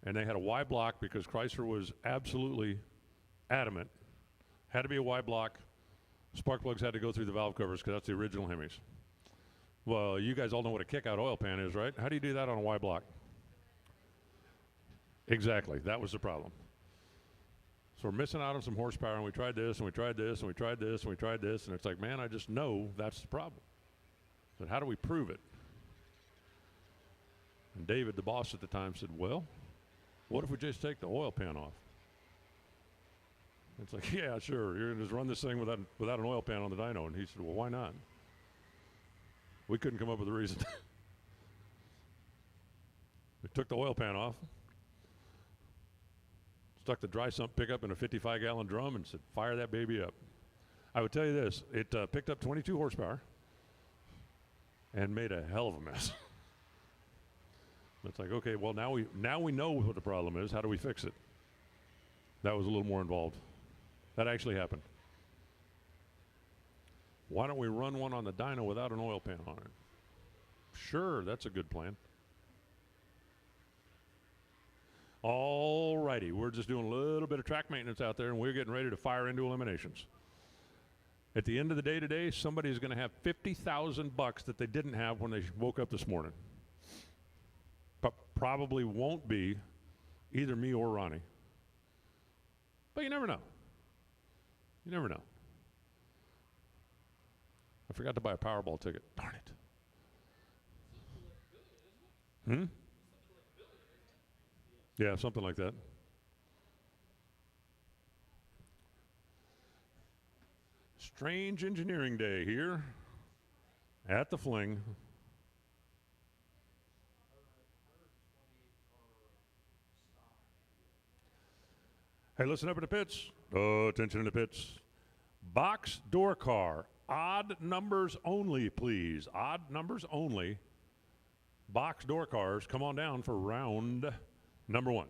and they had a Y block because Chrysler was absolutely adamant. Had to be a Y block. Spark plugs had to go through the valve covers because that's the original Hemis. Well, you guys all know what a kick-out oil pan is, right? How do you do that on a Y block? Exactly. That was the problem. So we're missing out on some horsepower, and we tried this, and we tried this, and we tried this, and we tried this, and it's like, man, I just know that's the problem. But how do we prove it? And David, the boss at the time, said, well, what if we just take the oil pan off? It's like, yeah, sure. You're going to just run this thing without an oil pan on the dyno. And he said, well, why not? We couldn't come up with a reason. We took the oil pan off, stuck the dry sump pickup in a 55-gallon drum and said, fire that baby up. I would tell you this. It picked up 22 horsepower and made a hell of a mess. It's like, okay, well, now we know what the problem is. How do we fix it? That was a little more involved. That actually happened. Why don't we run one on the dyno without an oil pan on it? Sure, that's a good plan. All righty, we're just doing a little bit of track maintenance out there, and we're getting ready to fire into Eliminations. At the end of the day today, somebody's going to have $50,000 that they didn't have when they woke up this morning. But probably won't be either me or Ronnie. But you never know. You never know. I forgot to buy a Powerball ticket. Darn it. Yeah, something like that. Strange engineering day here at the Fling. Hey, listen up in the pits. Attention in the pits. Box door car. Odd numbers only, please. Odd numbers only. Box door cars. Come on down for round number 1.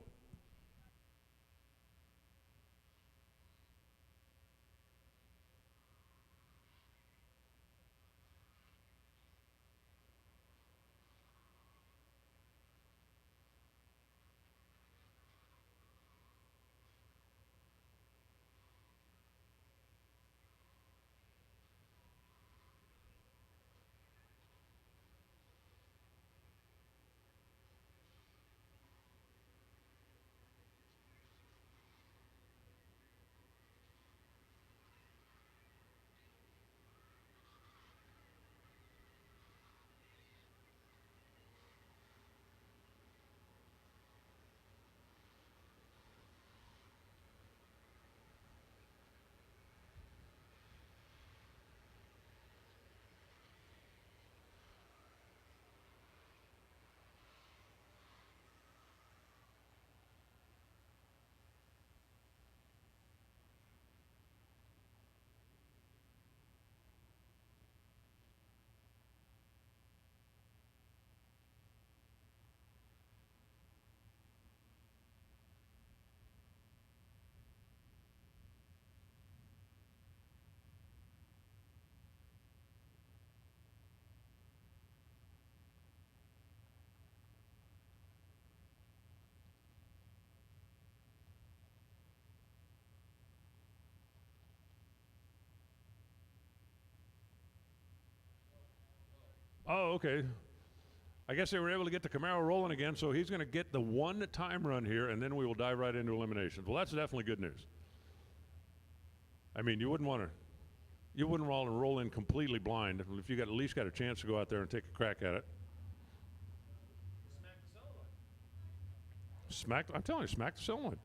Oh, okay. I guess they were able to get the Camaro rolling again, so he's going to get the one time run here, and then we will dive right into Eliminations. Well, that's definitely good news. I mean, you wouldn't want to roll in completely blind if you got at least got a chance to go out there and take a crack at it. I'm telling you, smack the solenoid.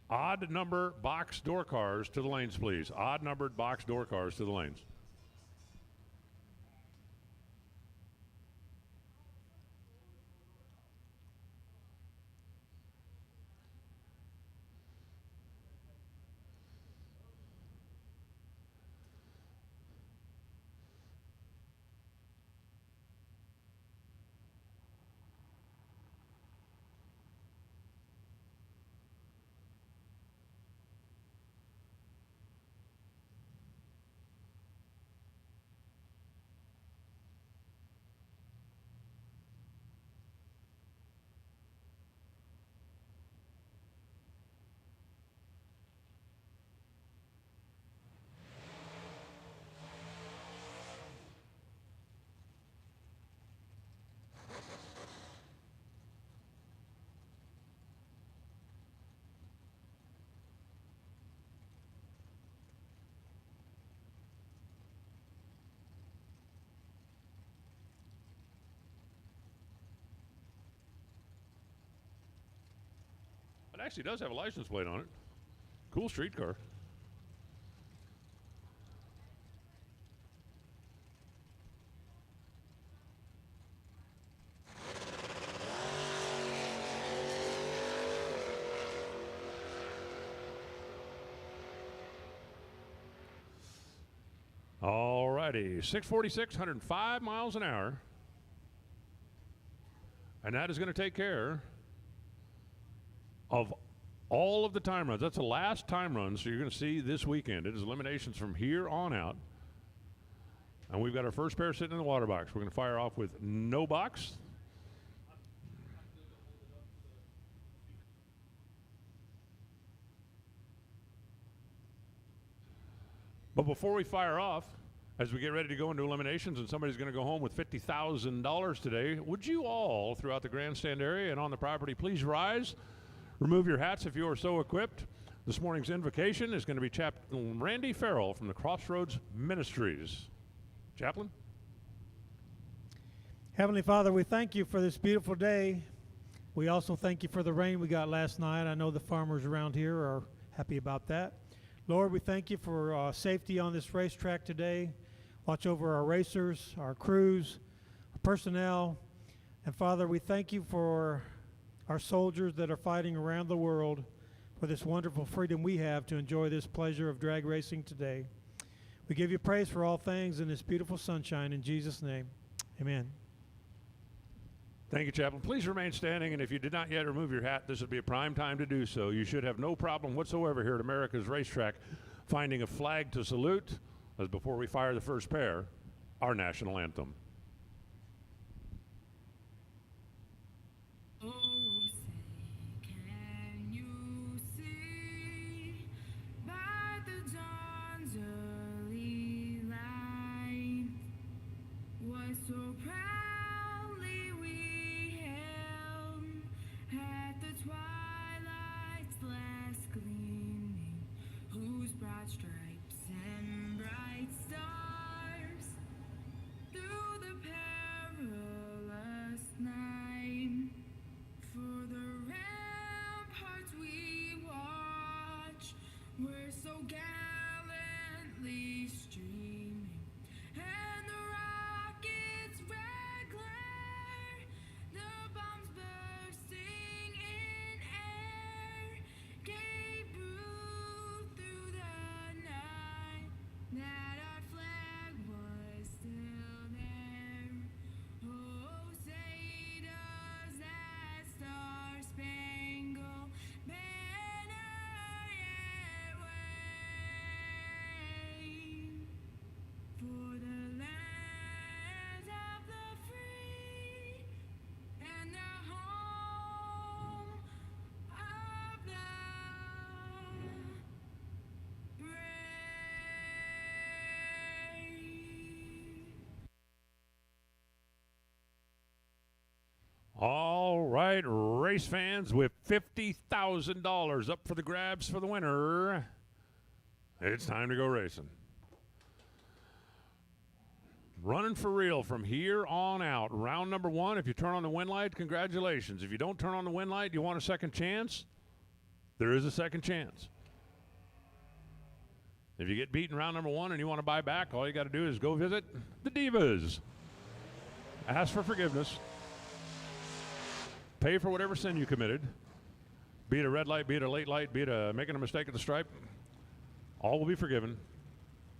Odd number box door cars to the lanes, please. Odd numbered box door cars to the lanes. actually does have a license plate on it. Cool street car. All righty, 646, 105 miles an hour. And that is going to take care of all of the time runs. That's the last time run, so you're going to see this weekend. It is eliminations from here on out. And we've got our first pair sitting in the water box. We're going to fire off with no box. But before we fire off, as we get ready to go into eliminations and somebody's going to go home with $50,000 today, would you all throughout the grandstand area and on the property please rise, remove your hats if you are so equipped. This morning's invocation is going to be Chaplain Randy Farrell from the Crossroads Ministries. Chaplain? Heavenly Father, we thank you for this beautiful day. We also thank you for the rain we got last night. I know the farmers around here are happy about that. Lord, we thank you for safety on this racetrack today. Watch over our racers, our crews, our personnel. And Father, we thank you for our soldiers that are fighting around the world for this wonderful freedom we have to enjoy this pleasure of drag racing today. We give you praise for all things in this beautiful sunshine. In Jesus' name, amen. Thank you, Chaplain. Please remain standing, and if you did not yet remove your hat, this would be a prime time to do so. You should have no problem whatsoever here at America's Racetrack finding a flag to salute, as before we fire the first pair, our national anthem. Oh, say, can you see by the dawn's early light what so proudly we hailed at the twilight's last gleaming, whose broad stripes and bright stars through the perilous night for the ramparts we watch were so gallantly streaming, and the rockets' red glare, the bombs bursting in air, gave proof through the night that our flag was still there. Oh, say does that star-spangled banner yet wave for the land of the free and the home of the brave. All right, race fans, with $50,000 up for the grabs for the winner, it's time to go racing. Running for real from here on out. Round number one, if you turn on the win light, congratulations. If you don't turn on the win light, you want a second chance? There is a second chance. If you get beaten round number one and you want to buy back, all you got to do is go visit the Divas. Ask for forgiveness. Pay for whatever sin you committed. Be it a red light, be it a late light, be it making a mistake at the stripe. All will be forgiven,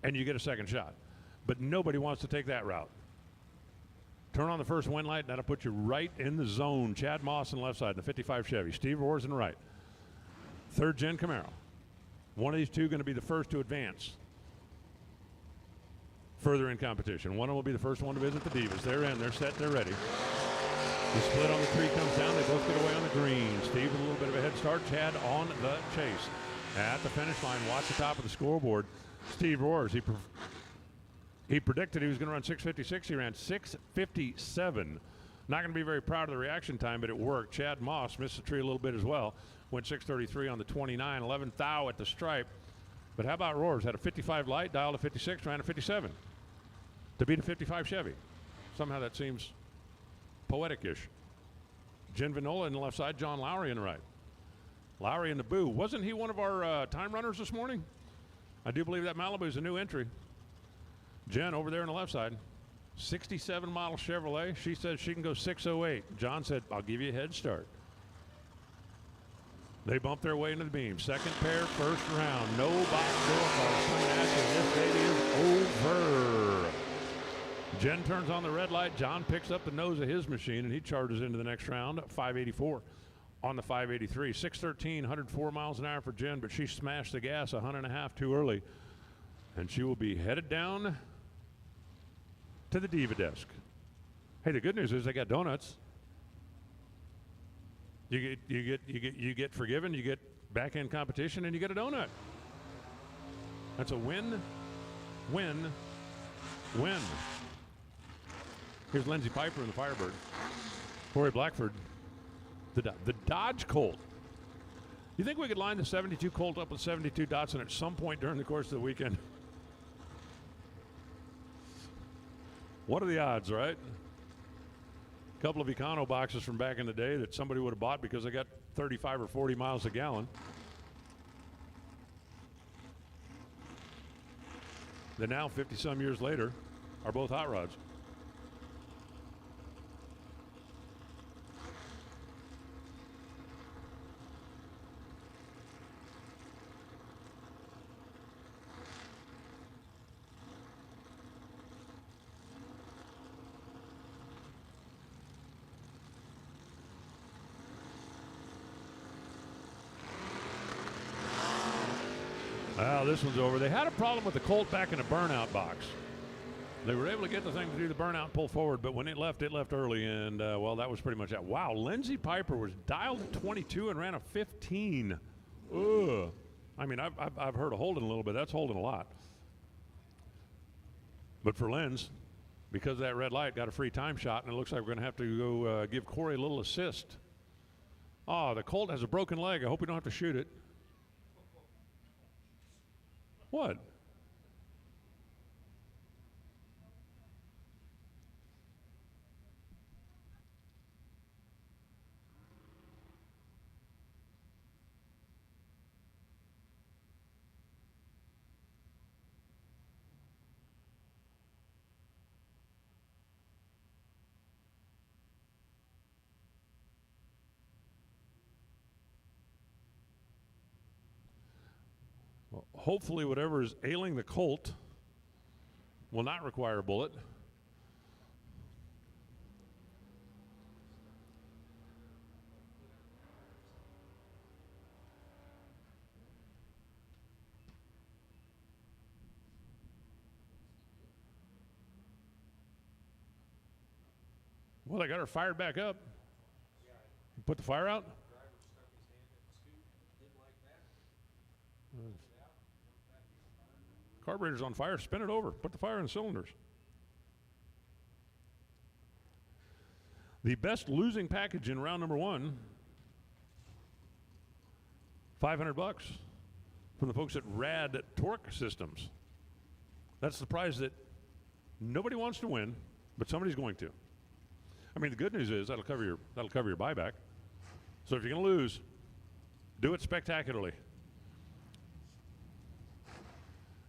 and you get a second shot. But nobody wants to take that route. Turn on the first win light, and that'll put you right in the zone. Chad Moss on the left side in the 55 Chevy. Steve Roars in the right. Third gen Camaro. One of these two going to be the first to advance further in competition. One of them will be the first one to visit the Divas. They're in, they're set, they're ready. The split on the tree comes down. They both get away on the green. Steve with a little bit of a head start. Chad on the chase. At the finish line, watch the top of the scoreboard. Steve Roars. He predicted he was going to run 6:56. He ran 6:57. Not going to be very proud of the reaction time, but it worked. Chad Moss missed the tree a little bit as well. Went 6:33 on the 29. 11 thou at the stripe. But how about Roars? Had a 55 light, dialed a 56, ran a 57 to beat a 55 Chevy. Somehow that seems poetic-ish. Jen Vinola in the left side, John Lowry in the right. Lowry and the Boo. Wasn't he one of our time runners this morning? I do believe that Malibu is a new entry. Jen over there on the left side. 67 model Chevrolet. She says she can go 608. John said, I'll give you a head start. They bump their way into the beam. Second pair, first round. No box door cars coming at you. This day is over. Jen turns on the red light. John picks up the nose of his machine, and he charges into the next round at 584 on the 583. 613, 104 miles an hour for Jen, but she smashed the gas 100.5 too early. And she will be headed down to the diva desk. Hey, the good news is they got donuts. You get forgiven, you get back end competition, and you get a donut. That's a win, win, win. Here's Lindsey Piper and the Firebird. Corey Blackford, the Dodge Colt. You think we could line the 72 Colt up with 72 Datsun at some point during the course of the weekend? What are the odds, right? A couple of Econo boxes from back in the day that somebody would have bought because they got 35 or 40 miles a gallon. That now, 50-some years later, are both hot rods. Well, this one's over. They had a problem with the Colt back in the burnout box. They were able to get the thing to do the burnout pull forward, but when it left early, and, well, that was pretty much that. Wow, Lindsey Piper was dialed at 22 and ran a 15. Ugh. I mean, I've heard of holding a little bit. That's holding a lot. But for Linz, because of that red light, got a free time shot, and it looks like we're going to have to go give Corey a little assist. Oh, the Colt has a broken leg. I hope we don't have to shoot it. What? Well, hopefully whatever is ailing the Colt will not require a bullet. Well, they got her fired back up. Put the fire out? Driver stuck his hand in the scoop, didn't like that. Pulled it out, went back in. Carburetor's on fire. Spin it over. Put the fire in the cylinders. The best losing package in round number one, $500 from the folks at Rad Torque Systems. That's the prize that nobody wants to win, but somebody's going to. I mean, the good news is that'll cover your buyback. So if you're going to lose, do it spectacularly.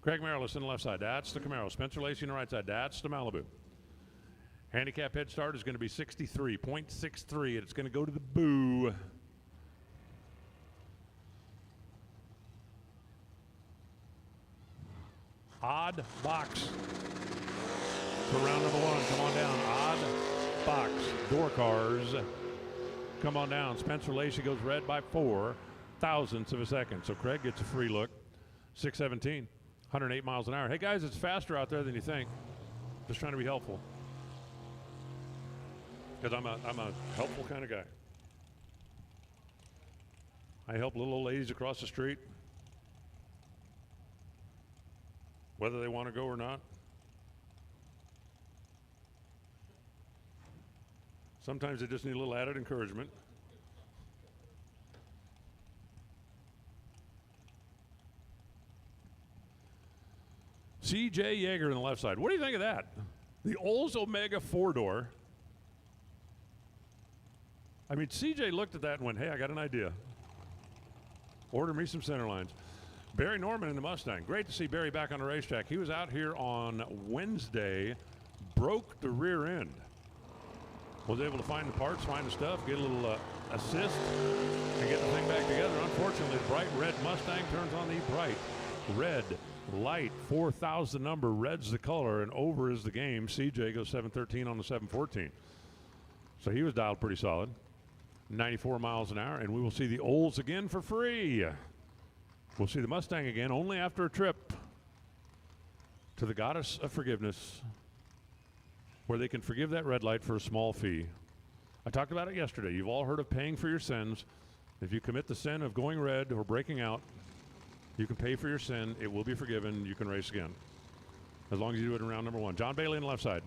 Craig Merrillis on the left side. That's the Camaro. Spencer Lacey on the right side. That's the Malibu. Handicap head start is going to be 63.63. It's going to go to the Boo. Odd box for round number one. Come on down. Odd box. Door cars. Come on down. Spencer Lacey goes red by 4 thousandths of a second. So Craig gets a free look. 617. 108 miles an hour. Hey guys, it's faster out there than you think. Just trying to be helpful. Because I'm a helpful kind of guy. I help little old ladies across the street, whether they want to go or not. Sometimes they just need a little added encouragement. C.J. Yeager on the left side. What do you think of that? The Olds Omega 4-door. I mean, C.J. looked at that and went, hey, I got an idea. Order me some center lines. Barry Norman in the Mustang. Great to see Barry back on the racetrack. He was out here on Wednesday, broke the rear end. Was able to find the parts, find the stuff, get a little assist, and get the thing back together. Unfortunately, the bright red Mustang turns on the bright red light. 4,000 number, red's the color, and over is the game. CJ goes 713 on the 714. So he was dialed pretty solid. 94 miles an hour, and we will see the Olds again for free. We'll see the Mustang again only after a trip to the Goddess of Forgiveness, where they can forgive that red light for a small fee. I talked about it yesterday. You've all heard of paying for your sins. If you commit the sin of going red or breaking out, you can pay for your sin. It will be forgiven. You can race again, as long as you do it in round number 1. John Bailey on the left side.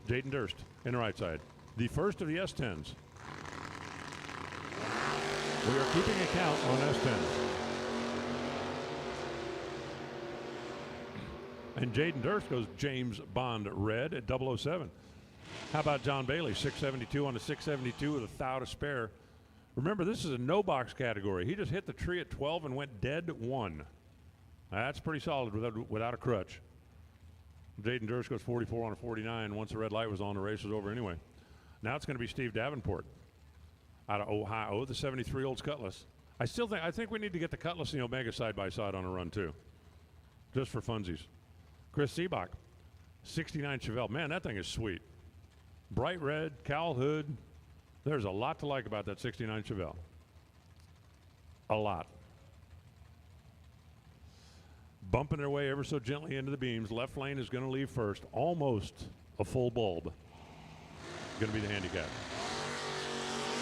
Jaden Durst in the right side. The first of the S10s. We are keeping a count on S10s. And Jaden Durst goes James Bond red at 007. How about John Bailey, 672 on the 672 with a thou to spare. Remember, this is a no-box category. He just hit the tree at 12 and went dead 1. That's pretty solid without a crutch. Jaden Durst goes 44 on a 49. Once the red light was on, the race was over anyway. Now it's going to be Steve Davenport out of Ohio, the 73 Olds Cutlass. I think we need to get the Cutlass and the Omega side by side on a run too, just for funsies. Chris Seabach, 69 Chevelle. Man, that thing is sweet. Bright red, cowl hood. There's a lot to like about that 69 Chevelle. A lot. Bumping their way ever so gently into the beams. Left lane is going to leave first. Almost a full bulb. Going to be the handicap.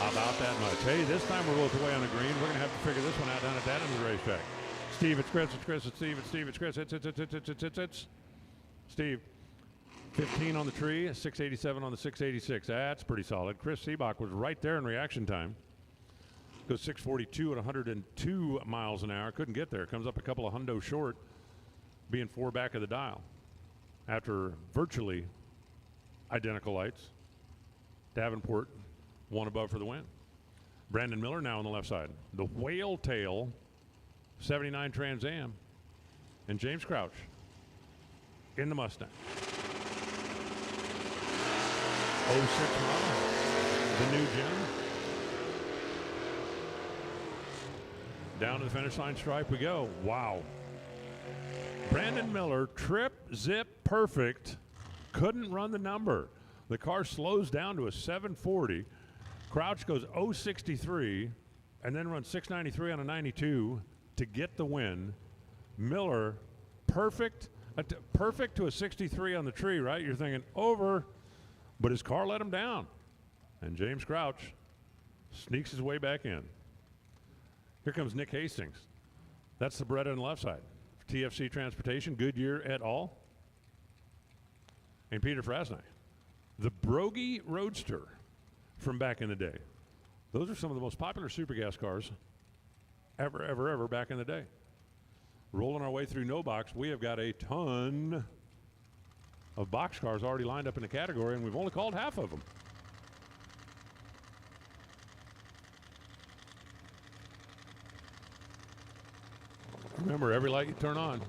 How about that much? Hey, this time we're both away on the green. We're going to have to figure this one out down at that end of the racetrack. Steve, it's Chris, it's Chris, it's Steve, it's Steve, it's Chris, it's Steve, 15 on the tree, 687 on the 686. That's pretty solid. Chris Seabach was right there in reaction time. Goes 642 at 102 miles an hour. Couldn't get there. Comes up a couple of hundo short, being 4 back of the dial. After virtually identical lights, Davenport 1 above for the win. Brandon Miller now on the left side. The Whale Tail 79 Trans Am, and James Crouch in the Mustang. 06 model, the new gem. Down to the finish line stripe we go. Wow. Brandon Miller, trip, zip, perfect. Couldn't run the number. The car slows down to a 740. Crouch goes 063 and then runs 693 on a 92 to get the win. Miller, perfect to a 63 on the tree, right? You're thinking over, but his car let him down. And James Crouch sneaks his way back in. Here comes Nick Hastings. That's the Beretta on the left side. TFC Transportation, Goodyear et al. And Peter Frasney. The Brogy Roadster from back in the day. Those are some of the most popular super gas cars ever back in the day. Rolling our way through no box, we have got a ton of box cars already lined up in the category, and we've only called half of them. Remember, every light you turn on,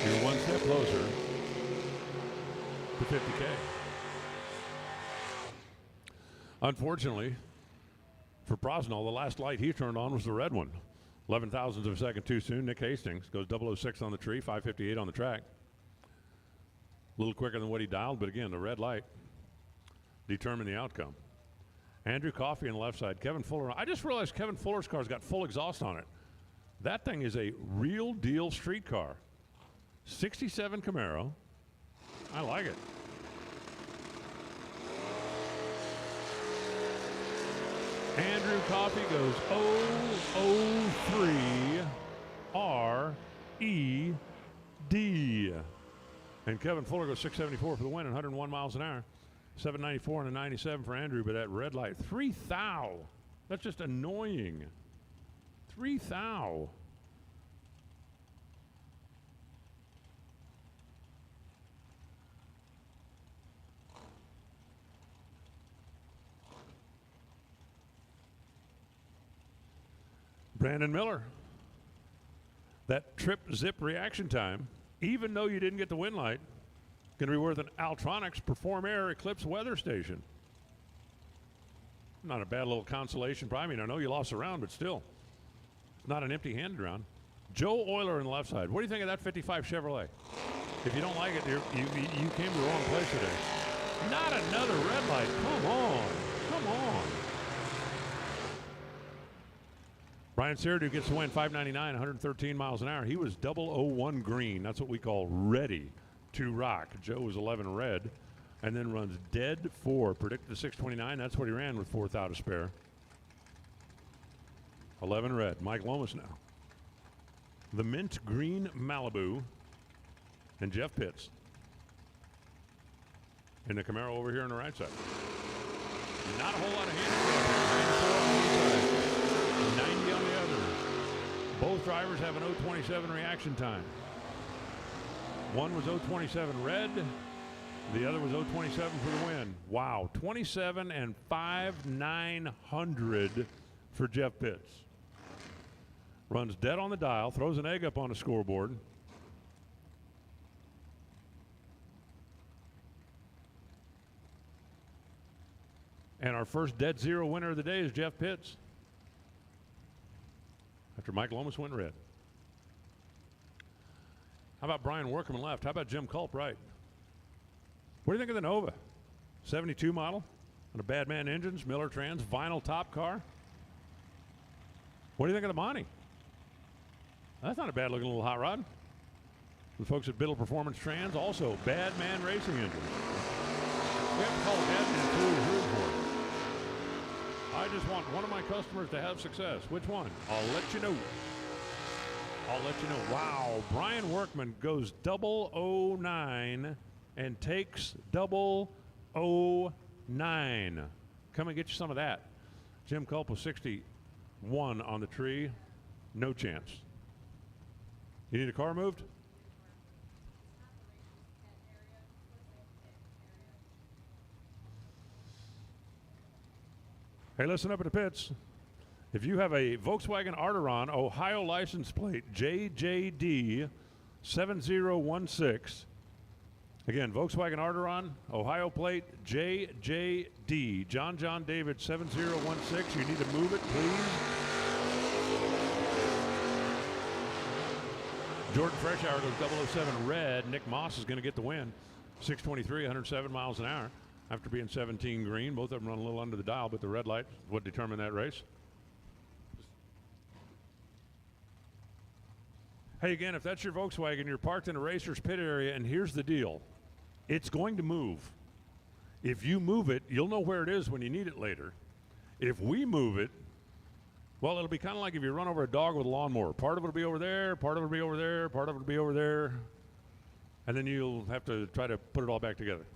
you're one step closer to 50K. Unfortunately, for Prosnell, the last light he turned on was the red one. 11 thousandths of a second too soon. Nick Hastings goes 006 on the tree, 558 on the track. A little quicker than what he dialed, but again, the red light determined the outcome. Andrew Coffey on the left side. Kevin Fuller. I just realized Kevin Fuller's car's got full exhaust on it. That thing is a real deal street car. 67 Camaro. I like it. Andrew Coffey goes 003 R-E-D. And Kevin Fuller goes 674 for the win and 101 miles an hour. 794 and a 97 for Andrew, but that red light. 3 thou. That's just annoying. 3 thou. Brandon Miller. That trip zip reaction time, even though you didn't get the win light, going to be worth an Altronics Perform Air Eclipse weather station. Not a bad little consolation prize. I mean, I know you lost a round, but still, it's not an empty-handed round. Joe Euler on the left side. What do you think of that 55 Chevrolet? If you don't like it, you came to the wrong place today. Not another red light. Come on. Come on. Brian Sirdu gets the win, 599, 113 miles an hour. He was 001 green. That's what we call ready to rock. Joe was 11 red and then runs dead 4. Predicted to 629. That's what he ran with 4th out of spare. 11 red. Mike Lomas now. The mint green Malibu and Jeff Pitts. And the Camaro over here on the right side. Not a whole lot of hands. 90 on the other. Both drivers have an 027 reaction time. One was 027 red. The other was 027 for the win. Wow, 27 and 5,900 for Jeff Pitts. Runs dead on the dial, throws an egg up on the scoreboard. And our first dead zero winner of the day is Jeff Pitts. After Mike Lomas went red. How about Brian Workman left? How about Jim Culp right? What do you think of the Nova? 72 model on a Badman engines, Miller Trans, vinyl top car. What do you think of the Monty? That's not a bad looking little hot rod. The folks at Biddle Performance Trans, also Badman racing engines. We have to call Badman too. Root for it. I just want one of my customers to have success. Which one? I'll let you know. I'll let you know. Wow, Brian Workman goes 009 and takes 009. Come and get you some of that. Jim Culp was 61 on the tree. No chance. You need a car moved? Hey, listen up at the pits. If you have a Volkswagen Arteron Ohio license plate JJD 7016, again, Volkswagen Arteron Ohio plate JJD, John David 7016, you need to move it, please. Jordan Freshour goes 007 red. Nick Moss is going to get the win. 623, 107 miles an hour. After being 17 green, both of them run a little under the dial, but the red light would determine that race. Hey, again, if that's your Volkswagen, you're parked in a racer's pit area, and here's the deal. It's going to move. If you move it, you'll know where it is when you need it later. If we move it, well, it'll be kind of like if you run over a dog with a lawnmower. Part of it will be over there, part of it will be over there, part of it will be over there, and then you'll have to try to put it all back together.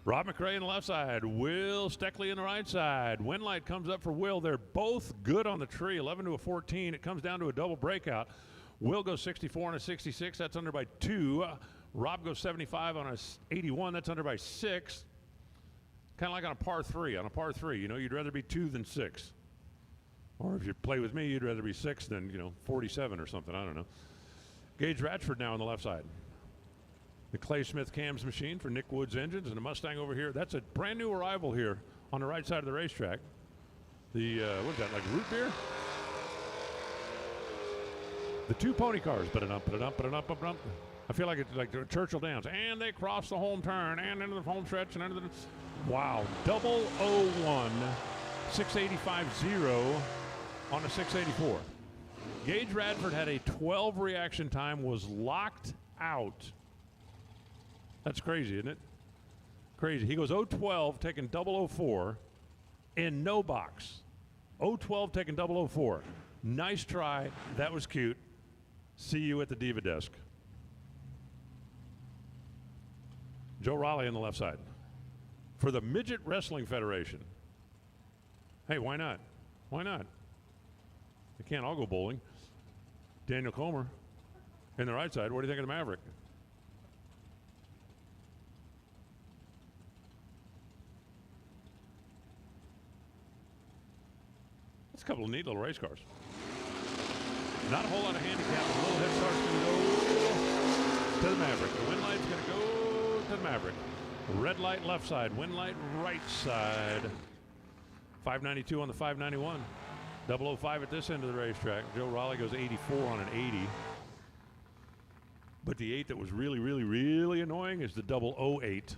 Rob McRae on the left side, Will Steckley on the right side. Win light comes up for Will. They're both good on the tree, 11 to a 14. It comes down to a double breakout. Will goes 64 on a 66. That's under by 2. Rob goes 75 on a 81. That's under by 6. Kind of like on a par 3. On a par 3, you know, you'd rather be 2 than 6. Or if you play with me, you'd rather be 6 than, 47 or something. I don't know. Gage Ratchford now on the left side. The Clay Smith cams machine for Nick Woods engines, and a Mustang over here. That's a brand new arrival here on the right side of the racetrack. The, what is that, like root beer? The 2 pony cars, but I feel like it's like the Churchill Downs. And they cross the home turn and into the home stretch and into the, wow, 001, 685.0 on a 684. Gage Radford had a 12 reaction time, was locked out. That's crazy, isn't it? Crazy. He goes 012, taking 004 in no box. 012, taking 004. Nice try. That was cute. See you at the Diva desk. Joe Raleigh on the left side. For the Midget Wrestling Federation. Hey, why not? Why not? They can't all go bowling. Daniel Comer in the right side. What do you think of the Maverick? That's a couple of neat little race cars. Not a whole lot of handicap. A little head start's going to go to the Maverick. The wind light's going to go to the Maverick. Red light left side. Wind light right side. 592 on the 591. 005 at this end of the racetrack. Joe Raleigh goes 84 on an 80. But the 8 that was really, really, really annoying is the 008.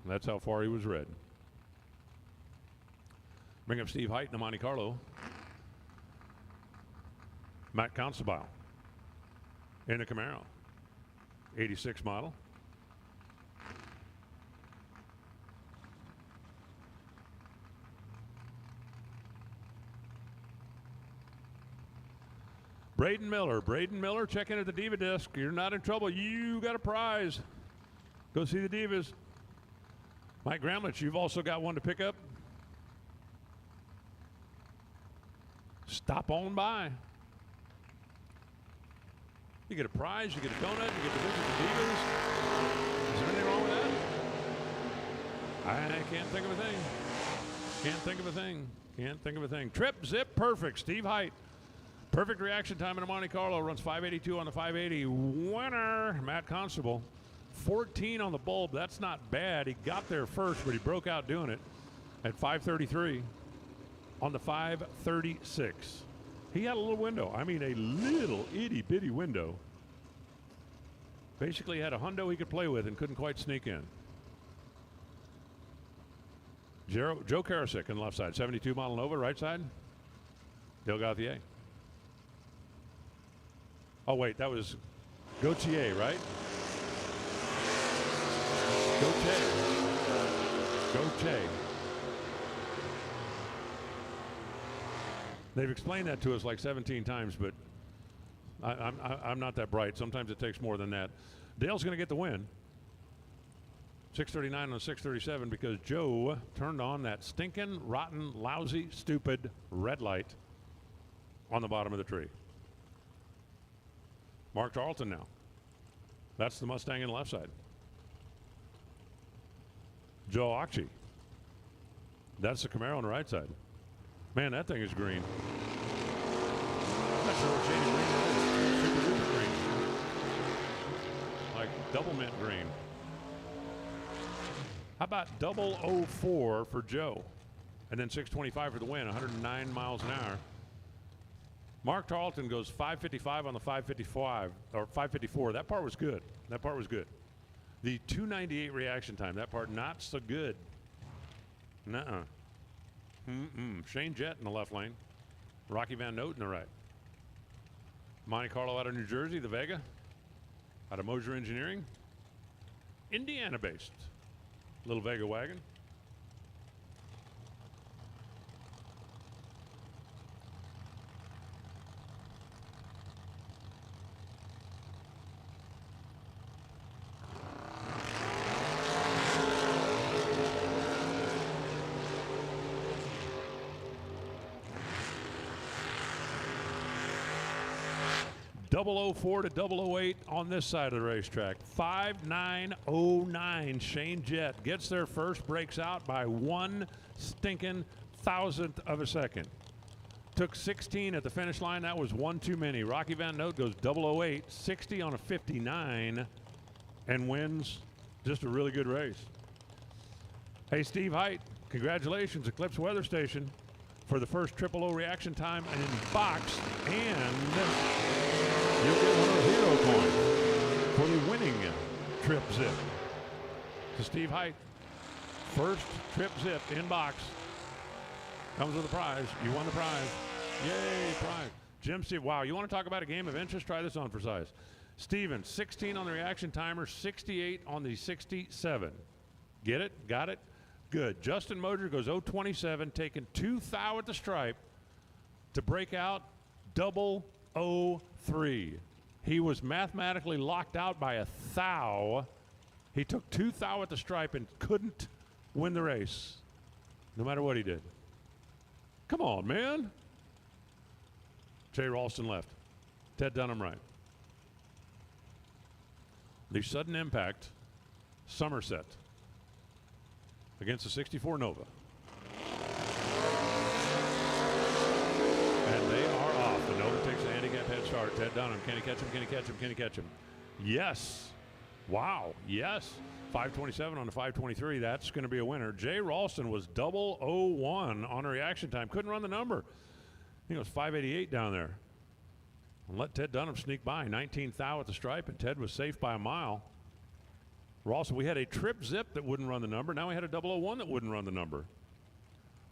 That's how far he was red. Bring up Steve Height in the Monte Carlo. Matt Constable in the Camaro. 86 model. Braden Miller, check in at the Diva desk. You're not in trouble. You got a prize. Go see the Divas. Mike Gramlich, you've also got one to pick up. Stop on by. You get a prize, you get a donut, you get to visit the Divas. Is there anything wrong with that? I can't think of a thing. Can't think of a thing. Trip, zip, perfect. Steve Height. Perfect reaction time in a Monte Carlo. Runs 582 on the 580. Winner, Matt Constable. 14 on the bulb. That's not bad. He got there first, but he broke out doing it at 533 on the 536. He had a little window. I mean, a little itty-bitty window. Basically had a hundo he could play with and couldn't quite sneak in. Joe Karasik on the left side. 72 model Nova, right side. Dale Gauthier. Oh, wait, that was Gautier, right? Gautier. They've explained that to us like 17 times, but I'm not that bright. Sometimes it takes more than that. Dale's going to get the win. 639 on 637 because Joe turned on that stinking, rotten, lousy, stupid red light on the bottom of the tree. Mark Tarleton now. That's the Mustang in the left side. Joe Occhi. That's the Camaro on the right side. Man, that thing is green. I'm not sure what shade of green it is. Super duper green. Like double mint green. How about 004 for Joe? And then 625 for the win, 109 miles an hour. Mark Tarleton goes 555 on the 555, or 554. That part was good. The 298 reaction time, that part not so good. Nuh-uh. Shane Jett in the left lane. Rocky Van Note in the right. Monte Carlo out of New Jersey, the Vega. Out of Mosier Engineering. Indiana-based. Little Vega wagon. .004 to 008 on this side of the racetrack. 5909. Shane Jett gets there first, breaks out by 1 stinking thousandth of a second. Took 16 at the finish line. That was one too many. Rocky Van Note goes 008, 60 on a 59, and wins just a really good race. Hey, Steve Height, congratulations, Eclipse Weather Station, for the first 000 reaction time in box, and you'll get one of those hero coins for the winning Trip Zip. To Steve Height, first Trip Zip in box. Comes with a prize. You won the prize. Yay, prize. Jim Steve, wow, you want to talk about a game of interest? Try this on for size. Steven, 16 on the reaction timer, 68 on the 67. Get it? Got it? Good. Justin Moser goes 027, taking 2 thou at the stripe. to break out 003. He was mathematically locked out by a thou. He took 2 thou at the stripe and couldn't win the race, no matter what he did. Come on, man. Jay Ralston left. Ted Dunham right. The sudden impact, Somerset against the 64 Nova. And they are off. The Nova takes a handicap head start. Ted Dunham, can he catch him, can he catch him, can he catch him? Yes. Wow, yes. 5:27 on the 5:23. That's going to be a winner. Jay Ralston was 001 on a reaction time. Couldn't run the number. I think it was 5:88 down there. And let Ted Dunham sneak by. 19 thou at the stripe, and Ted was safe by a mile. Ralston, we had a trip zip that wouldn't run the number. Now we had a 001 that wouldn't run the number.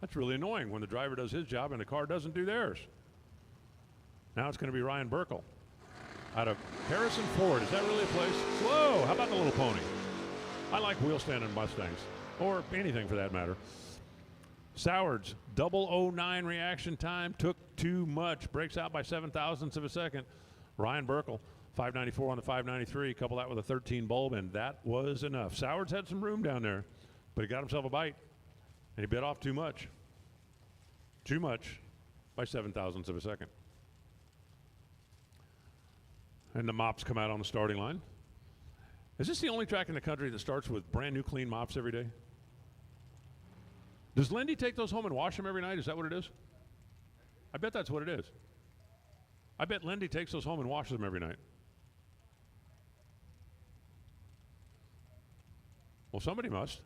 That's really annoying when the driver does his job and the car doesn't do theirs. Now it's going to be Ryan Burkle out of Harrison Ford. Is that really a place? Whoa, how about the little pony? I like wheel standing Mustangs, or anything for that matter. Sowards, 009 reaction time, took too much. Breaks out by 7 thousandths of a second. Ryan Burkle, 594 on the 593. Couple that with a 13 bulb, and that was enough. Sowards had some room down there, but he got himself a bite, and he bit off too much. Too much by 7 thousandths of a second. And the mops come out on the starting line. Is this the only track in the country that starts with brand new clean mops every day? Does Lindy take those home and wash them every night? Is that what it is? I bet that's what it is. I bet Lindy takes those home and washes them every night. Well, somebody must.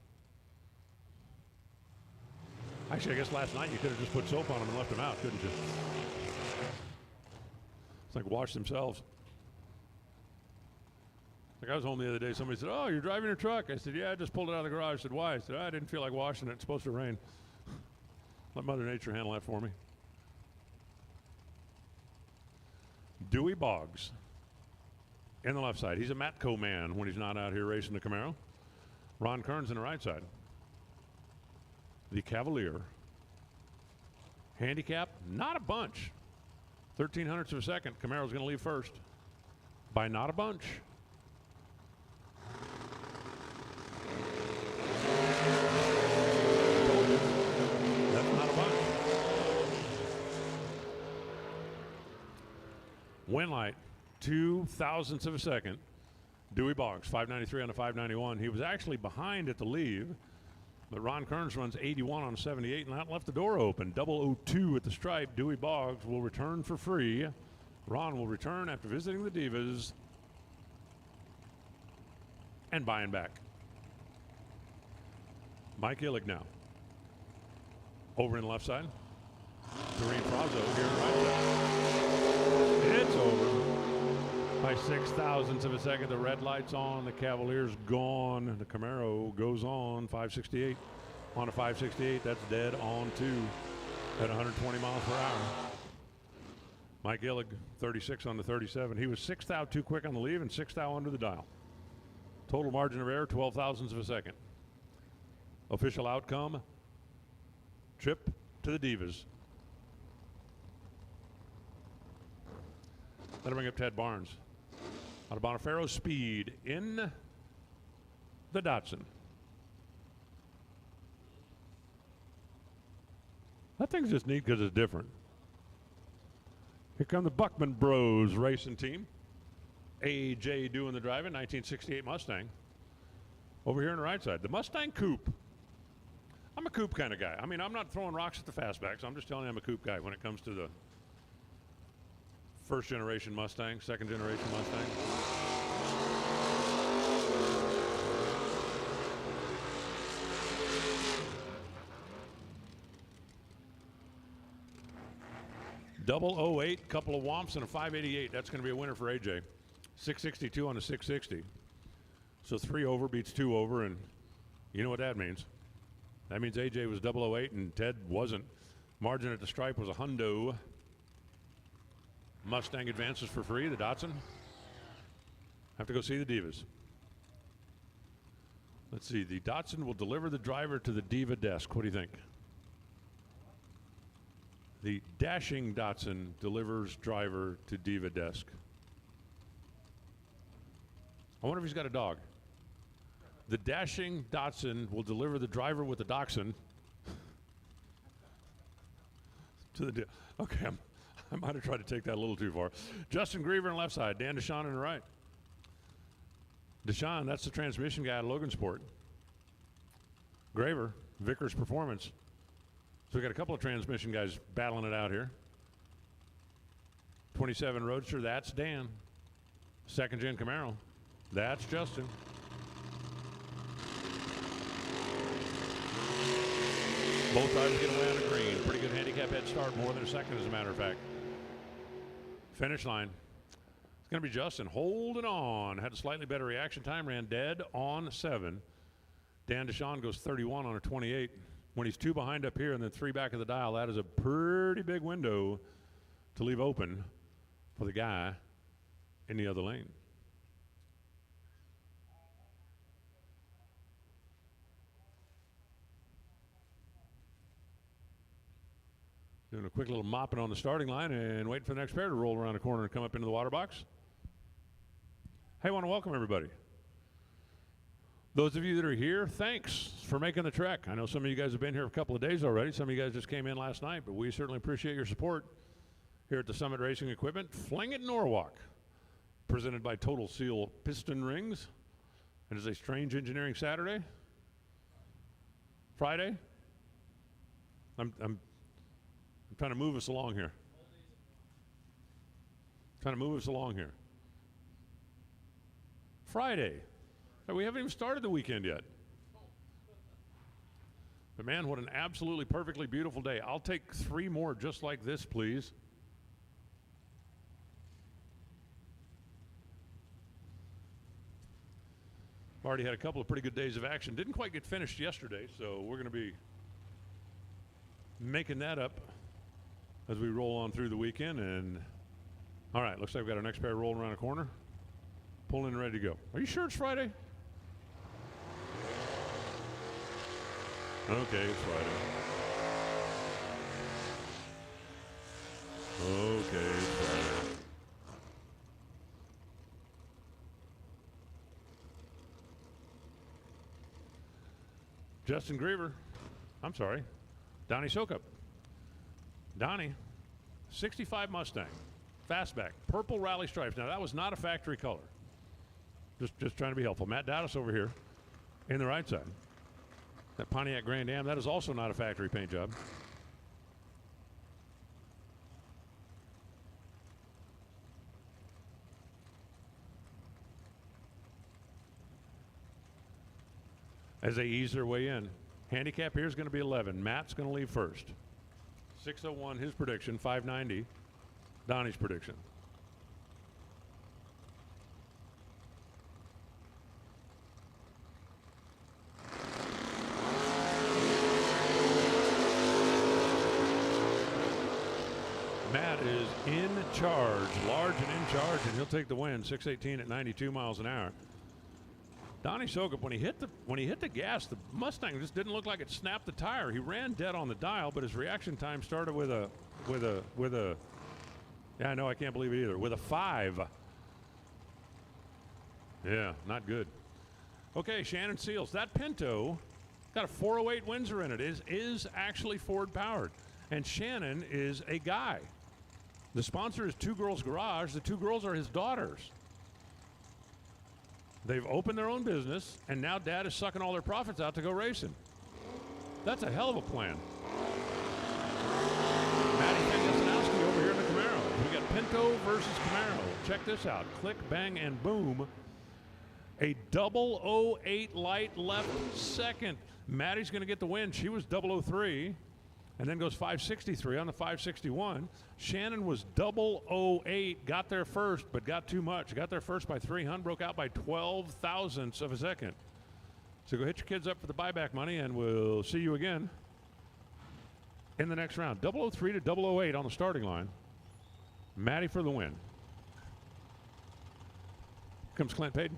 Actually, I guess last night you could have just put soap on them and left them out, couldn't you? It's like wash themselves. Like I was home the other day, somebody said, "Oh, you're driving your truck." I said, "Yeah, I just pulled it out of the garage." I said, "Why?" I said, "I didn't feel like washing it. It's supposed to rain." Let Mother Nature handle that for me. Dewey Boggs in the left side. He's a Matco man when he's not out here racing the Camaro. Ron Kearns in the right side. The Cavalier. Handicap, not a bunch. 1300ths of a second. Camaro's going to leave first by not a bunch. That's not a bunch. Win light, 2 thousandths of a second. Dewey Boggs, 593 on the 591. He was actually behind at the leave, but Ron Kearns runs 81 on 78, and that left the door open. 002 at the stripe. Dewey Boggs will return for free. Ron will return after visiting the Divas and buying back. Mike Illig now. Over in the left side. Doreen Frazo here in the right side. It's over by 6 thousandths of a second. The red light's on. The Cavalier's gone. The Camaro goes on 568. On a 568, that's dead on 2 at 120 miles per hour. Mike Illig, 36 on the 37. He was 6 thou too quick on the leave and 6 thou under the dial. Total margin of error, 12 thousandths of a second. Official outcome, trip to the Divas. That'll bring up Ted Barnes. Out of Bonifaro's Speed in the Datsun. That thing's just neat because it's different. Here come the Buckman Bros racing team. A.J. doing the driving, 1968 Mustang. Over here on the right side, the Mustang Coupe. I'm a coupe kind of guy. I mean, I'm not throwing rocks at the fastbacks. I'm just telling you I'm a coupe guy when it comes to the first generation Mustang, second generation Mustang. Double 08, couple of womps and a 588. That's going to be a winner for AJ. 662 on a 660. So 3 over beats 2 over, and you know what that means. That means AJ was 008 and Ted wasn't. Margin at the stripe was a hundo. Mustang advances for free, the Datsun. Have to go see the Divas. Let's see, the Datsun will deliver the driver to the Diva desk. What do you think? The dashing Datsun delivers driver to Diva desk. I wonder if he's got a dog. The dashing Datsun will deliver the driver with the dachshund to the okay, I might have tried to take that a little too far. Justin Griever on the left side, Dan Deshawn on the right. Deshawn, that's the transmission guy at Logansport. Graver, Vickers Performance. So we got a couple of transmission guys battling it out here. 27 Roadster, that's Dan. Second gen Camaro, that's Justin. Both drivers get away on the green. Pretty good handicap head start, more than a second as a matter of fact. Finish line. It's going to be Justin holding on. Had a slightly better reaction time, ran dead on 7. Dan Deshawn goes 31 on a 28. When he's 2 behind up here and then 3 back of the dial, that is a pretty big window to leave open for the guy in the other lane. Doing a quick little mopping on the starting line and waiting for the next pair to roll around the corner and come up into the water box. Hey, I want to welcome everybody. Those of you that are here, thanks for making the trek. I know some of you guys have been here for a couple of days already. Some of you guys just came in last night, but we certainly appreciate your support here at the Summit Racing Equipment. Fling at Norwalk, presented by Total Seal Piston Rings. It is a strange engineering Saturday. Friday. I'm trying to move us along here. Friday. We haven't even started the weekend yet. But man, what an absolutely perfectly beautiful day. I'll take 3 more just like this, please. I've already had a couple of pretty good days of action. Didn't quite get finished yesterday, so we're going to be making that up as we roll on through the weekend. And all right, looks like we've got our next pair rolling around the corner. Pulling and ready to go. Are you sure it's Friday? Okay, it's Friday. Okay, it's Friday. Justin Griever. I'm sorry. Donnie Sokup. Donnie, 65 Mustang, fastback, purple rally stripes. Now that was not a factory color. Just trying to be helpful. Matt Dowdis over here in the right side. That Pontiac Grand Am, that is also not a factory paint job. As they ease their way in. Handicap here is going to be 11. Matt's going to leave first. 601 his prediction, 590 Donnie's prediction. Matt is in charge, large and in charge, and he'll take the win. 618 at 92 miles an hour. Donnie Sokup, when he hit the gas, the Mustang just didn't look like it snapped the tire. He ran dead on the dial, but his reaction time started with a yeah, I know, I can't believe it either. With a 5. Yeah, not good. Okay, Shannon Seals. That Pinto got a 408 Windsor in it. Is actually Ford powered, and Shannon is a guy. The sponsor is Two Girls Garage. The 2 girls are his daughters. They've opened their own business, and now Dad is sucking all their profits out to go racing. That's a hell of a plan. Matty Kendesanowski over here in the Camaro. We got Pinto versus Camaro. Check this out. Click, bang, and boom. A 008 light left second. Matty's going to get the win. She was 003. And then goes 563 on the 561. Shannon was 008, got there first, but got too much. Got there first by 300, broke out by 12 thousandths of a second. So go hit your kids up for the buyback money, and we'll see you again in the next round. 003 to 008 on the starting line. Matty for the win. Comes Clint Payton.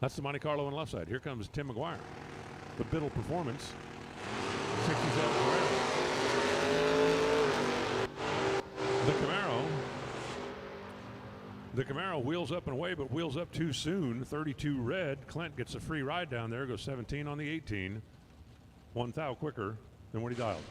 That's the Monte Carlo on the left side. Here comes Tim McGuire. The Biddle Performance. 67 round. The Camaro wheels up and away, but wheels up too soon. 32 red. Clint gets a free ride down there. Goes 17 on the 18. 1 thou quicker than what he dialed.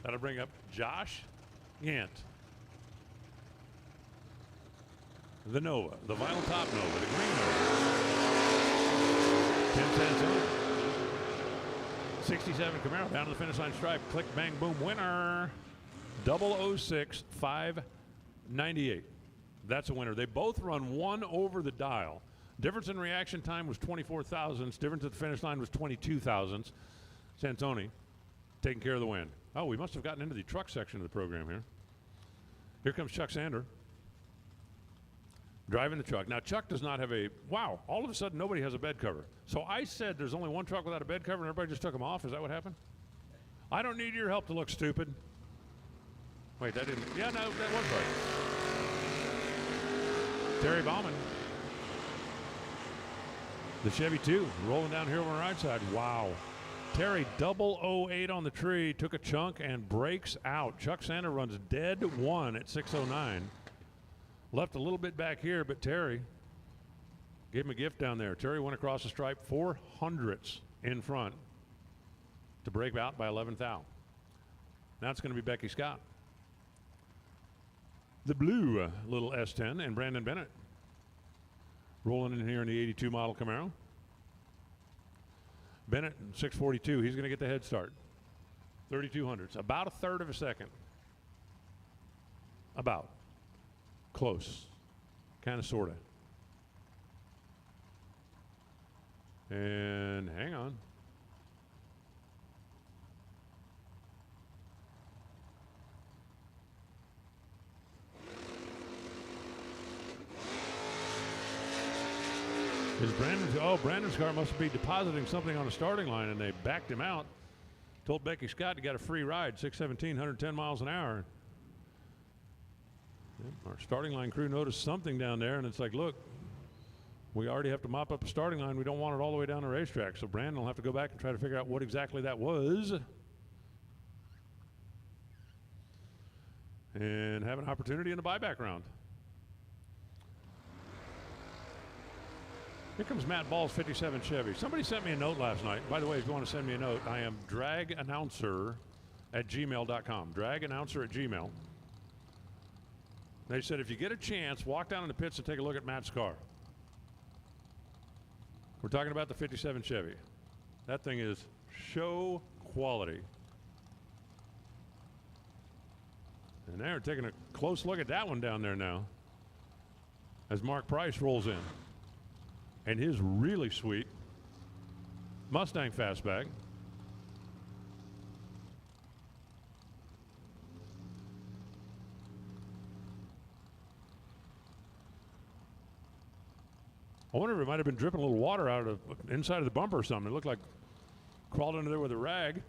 That'll bring up Josh Yant. The Nova, the vinyl top Nova, the green Nova. 10 cents on. 67 Camaro down to the finish line stripe. Click, bang, boom, winner. 006 598. That's a winner. They both run 1 over the dial. Difference in reaction time was 24 thousandths. Difference at the finish line was 22 thousandths. Santoni taking care of the win. Oh, we must have gotten into the truck section of the program here. Here comes Chuck Sander. Driving the truck. Now, Chuck does not have a, wow, all of a sudden nobody has a bed cover. So I said there's only one truck without a bed cover and everybody just took them off. Is that what happened? I don't need your help to look stupid. Wait, that didn't, yeah, no, that was right. Terry Bauman. The Chevy 2 rolling down here over on the right side. Wow. Terry 008 on the tree, took a chunk and breaks out. Chuck Sander runs dead 1 at 6:09. Left a little bit back here, but Terry gave him a gift down there. Terry went across the stripe 400ths in front to break out by 11 thou. Now it's going to be Becky Scott. The blue little S10 and Brandon Bennett rolling in here in the 82 model Camaro. Bennett, 642, he's going to get the head start. 3200s, about a third of a second. About. Close. Kind of, sort of. And hang on. Is Brandon's car must be depositing something on the starting line, and they backed him out. Told Becky Scott to get a free ride, 617, 110 miles an hour. Yep, our starting line crew noticed something down there, and it's like, look, we already have to mop up the starting line. We don't want it all the way down the racetrack. So Brandon will have to go back and try to figure out what exactly that was. And have an opportunity in the buyback round. Here comes Matt Ball's 57 Chevy. Somebody sent me a note last night. By the way, if you want to send me a note, I am dragannouncer@gmail.com. Dragannouncer@gmail. They said if you get a chance, walk down in the pits and take a look at Matt's car. We're talking about the 57 Chevy. That thing is show quality. And they're taking a close look at that one down there now as Mark Price rolls in. And his really sweet Mustang Fastback. I wonder if it might have been dripping a little water out of the inside of the bumper or something. It looked like crawled under there with a rag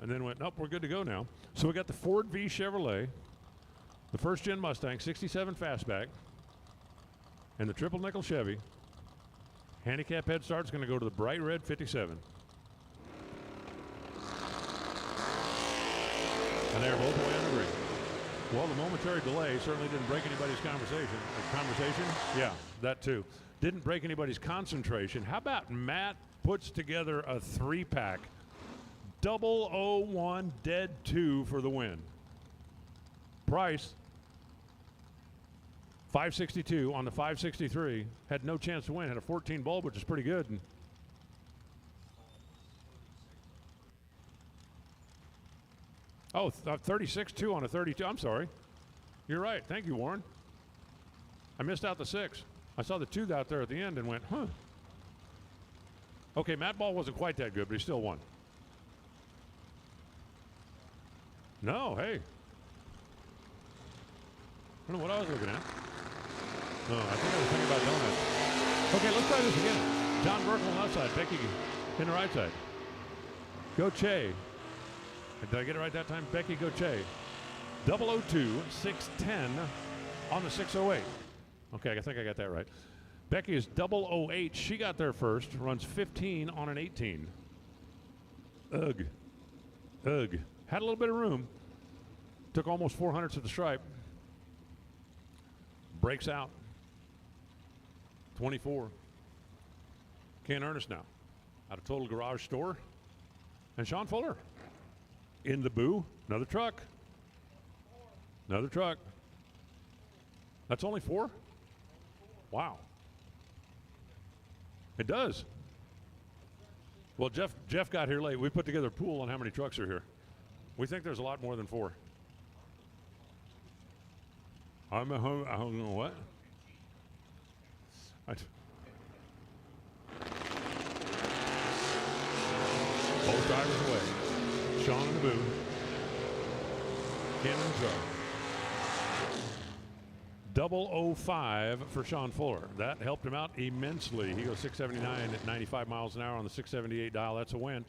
and then went, nope, we're good to go now. So we got the Ford V Chevrolet, the first gen Mustang, 67 Fastback, and the triple nickel Chevy. Handicap head start's going to go to the bright red 57. And they're both away on the green. Well, the momentary delay certainly didn't break anybody's conversation. Conversation? Yeah, that too. Didn't break anybody's concentration. How about Matt puts together a 3-pack? 001 dead 2 for the win. Price 562 on the 563. Had no chance to win. Had a 14 bulb, which is pretty good. And oh, 36-2 on a 32. I'm sorry. You're right. Thank you, Warren. I missed out the 6. I saw the 2 out there at the end and went, huh. Okay, Matt Ball wasn't quite that good, but he still won. No, hey. I don't know what I was looking at. No, I think I was thinking about donuts. Okay, let's try this again. John Burke on the left side. Becky in the right side. Gauthier. Did I get it right that time? Becky Gauthier. 002, 610 on the 608. Okay, I think I got that right. Becky is 008. She got there first. Runs 15 on an 18. Ugh. Ugh. Had a little bit of room. Took almost 400 at the stripe. Breaks out. 24. Ken Ernest now. Out of Total Garage Store. And Sean Fuller. In the boo. Another truck. Another truck. That's only 4? Wow. It does. Well, Jeff got here late. We put together a pool on how many trucks are here. We think there's a lot more than 4. I don't know what? Both drivers away. Sean in the booth. Ken in the truck. 005 for Sean Fuller. That helped him out immensely. He goes 679 at 95 miles an hour on the 678 dial. That's a win.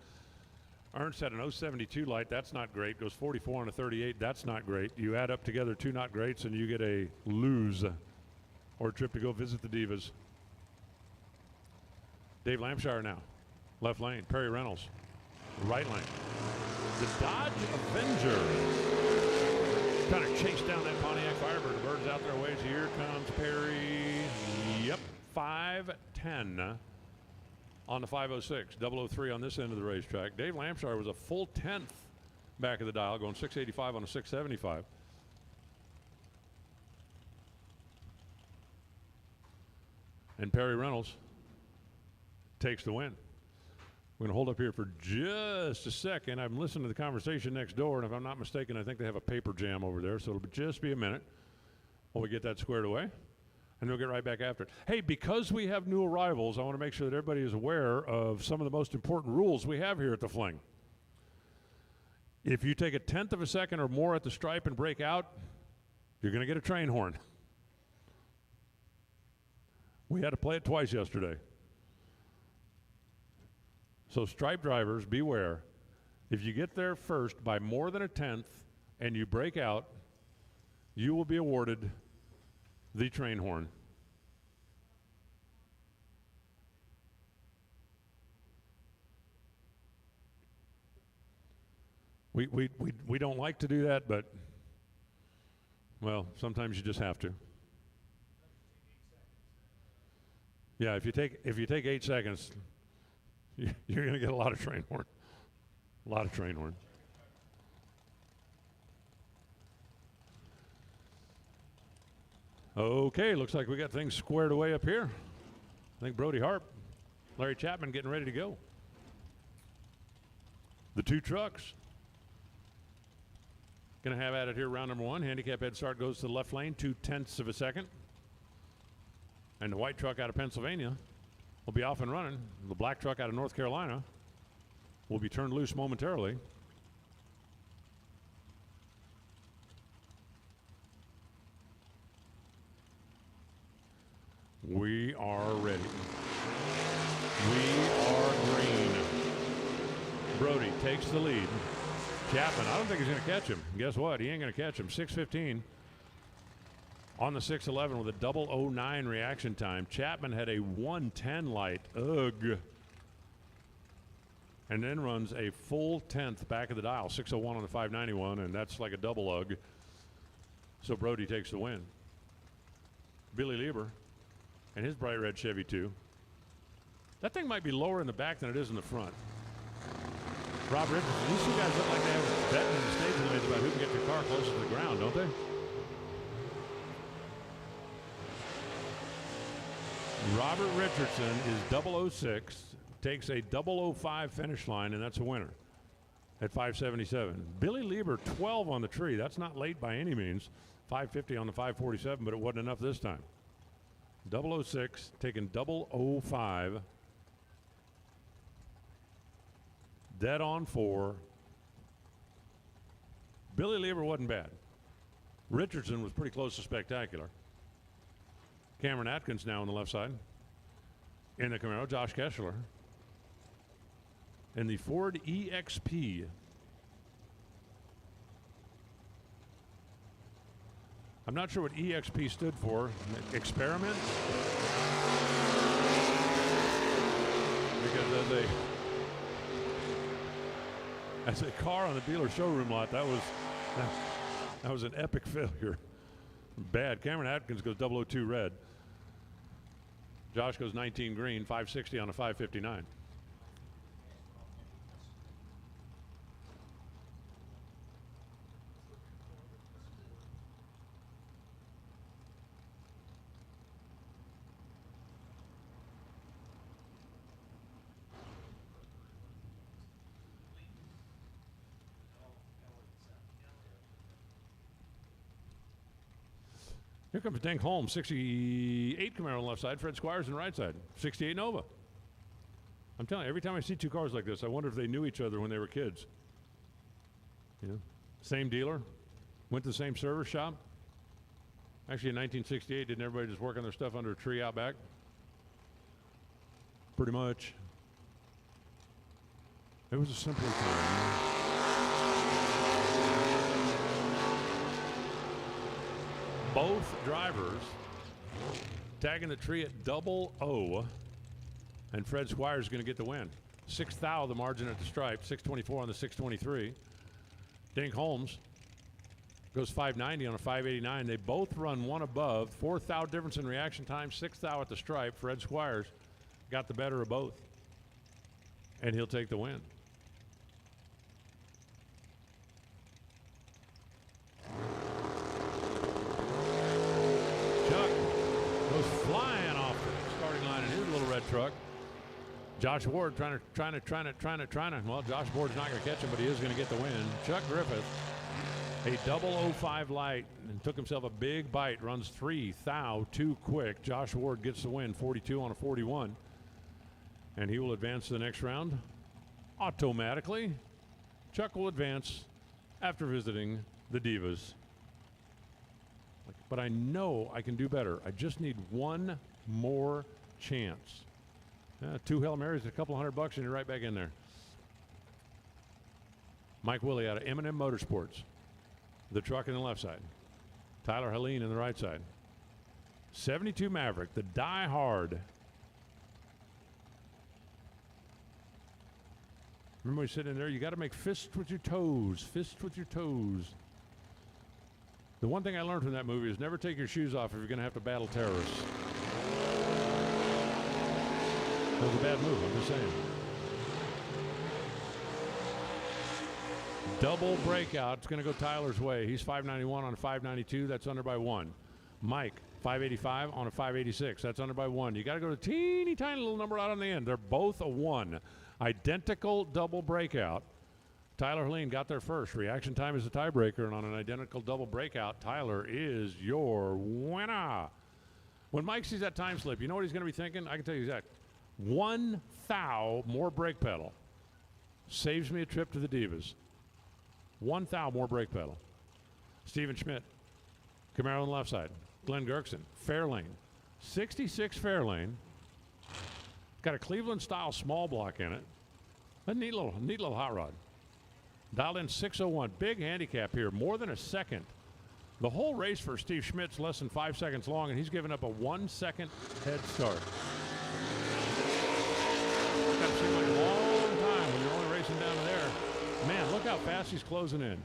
Ernst had an 072 light. That's not great. Goes 44 on a 38. That's not great. You add up together 2 not greats and you get a lose or a trip to go visit the Divas. Dave Lampshire now. Left lane. Perry Reynolds. Right lane. The Dodge Avenger. Kind of chased down that Pontiac Firebird. The bird's out there a ways. Here comes Perry. Yep. 510 on the 506. 003 on this end of the racetrack. Dave Lampshire was a full 10th back of the dial, going 685 on a 675. And Perry Reynolds takes the win. We're going to hold up here for just a second. I'm listening to the conversation next door, and if I'm not mistaken, I think they have a paper jam over there, so it'll just be a minute while we get that squared away, and we'll get right back after it. Hey, because we have new arrivals, I want to make sure that everybody is aware of some of the most important rules we have here at the Fling. If you take a 1/10 of a second or more at the stripe and break out, you're going to get a train horn. We had to play it twice yesterday. So stripe drivers, beware. If you get there first by more than a 1/10 and you break out, you will be awarded the train horn. We don't like to do that, but, well, sometimes you just have to. Yeah, if you take 8 seconds, you're going to get a lot of train horn. A lot of train horn. Okay, looks like we got things squared away up here. I think Brody Harp, Larry Chapman getting ready to go. The 2 trucks. Going to have at it here round number 1. Handicap head start goes to the left lane, 0.2 of a second. And the white truck out of Pennsylvania will be off and running. The black truck out of North Carolina will be turned loose momentarily. We are ready. We are green. Brody takes the lead. Chapman, I don't think he's going to catch him. Guess what? He ain't going to catch him. 6:15 on the 611 with a 009 reaction time. Chapman had a 1:10 light. Ugh. And then runs a full 10th back of the dial. 6:01 on the 591, and that's like a double ugh. So Brody takes the win. Billy Lieber and his bright red Chevy 2. That thing might be lower in the back than it is in the front. Rob Richardson, these 2 guys look like they have a betting in the staging lanes about who can get their car closer to the ground, don't they? Robert Richardson is 006, takes a 005 finish line, and that's a winner at 577. Billy Lieber, 12 on the tree. That's not late by any means. 550 on the 547, but it wasn't enough this time. 006, taking 005. Dead on 4. Billy Lieber wasn't bad. Richardson was pretty close to spectacular. Cameron Atkins now on the left side. In the Camaro, Josh Kessler. In the Ford EXP. I'm not sure what EXP stood for. Experiment? Because as a car on the dealer showroom lot, that was an epic failure. Bad. Cameron Atkins goes 002 red. Josh goes 19 green, 560 on a 559. Here comes Dink Holmes, 68 Camaro on the left side, Fred Squires on the right side, 68 Nova. I'm telling you, every time I see two cars like this, I wonder if they knew each other when they were kids. You know, same dealer, went to the same service shop. Actually, in 1968, didn't everybody just work on their stuff under a tree out back? Pretty much. It was a simpler time. Both drivers tagging the tree at 00, and Fred Squires is going to get the win. 6th thou the margin at the stripe, 624 on the 623. Dink Holmes goes 590 on a 589. They both run one above. 4th thou difference in reaction time, 6th thou at the stripe. Fred Squires got the better of both, and he'll take the win. Flying off the starting line in his little red truck. Josh Ward trying to. Well, Josh Ward's not going to catch him, but he is going to get the win. Chuck Griffith, a 005 light, and took himself a big bite. Runs 3 thou too quick. Josh Ward gets the win, 42 on a 41, and he will advance to the next round automatically. Chuck will advance after visiting the Divas. But I know I can do better. I just need one more chance. 2 Hail Marys, a couple $100, and you're right back in there. Mike Willie out of M&M Motorsports. The truck in the left side. Tyler Helene in the right side. 72 Maverick, the die-hard. Remember when you sit in there, you got to make fists with your toes. Fists with your toes. The one thing I learned from that movie is never take your shoes off if you're going to have to battle terrorists. That was a bad move, I'm just saying. Double breakout. It's going to go Tyler's way. He's 591 on a 592. That's under by 1. Mike, 585 on a 586. That's under by 1. You got to go to teeny tiny little number out on the end. They're both a 1. Identical double breakout. Tyler Helene got there first. Reaction time is the tiebreaker, and on an identical double breakout, Tyler is your winner. When Mike sees that time slip, you know what he's going to be thinking? I can tell you exact. 1 thou more brake pedal saves me a trip to the Divas. 1 thou more brake pedal. Steven Schmidt, Camaro on the left side. Glenn Gerksen, Fairlane. 66 Fairlane. Got a Cleveland-style small block in it. A neat little hot rod. Dialed in 601. Big handicap here. More than a second. The whole race for Steve Schmidt's less than 5 seconds long, and he's given up a 1 second head start. That seems like a long time when you're only racing down to there. Man, look how fast he's closing in.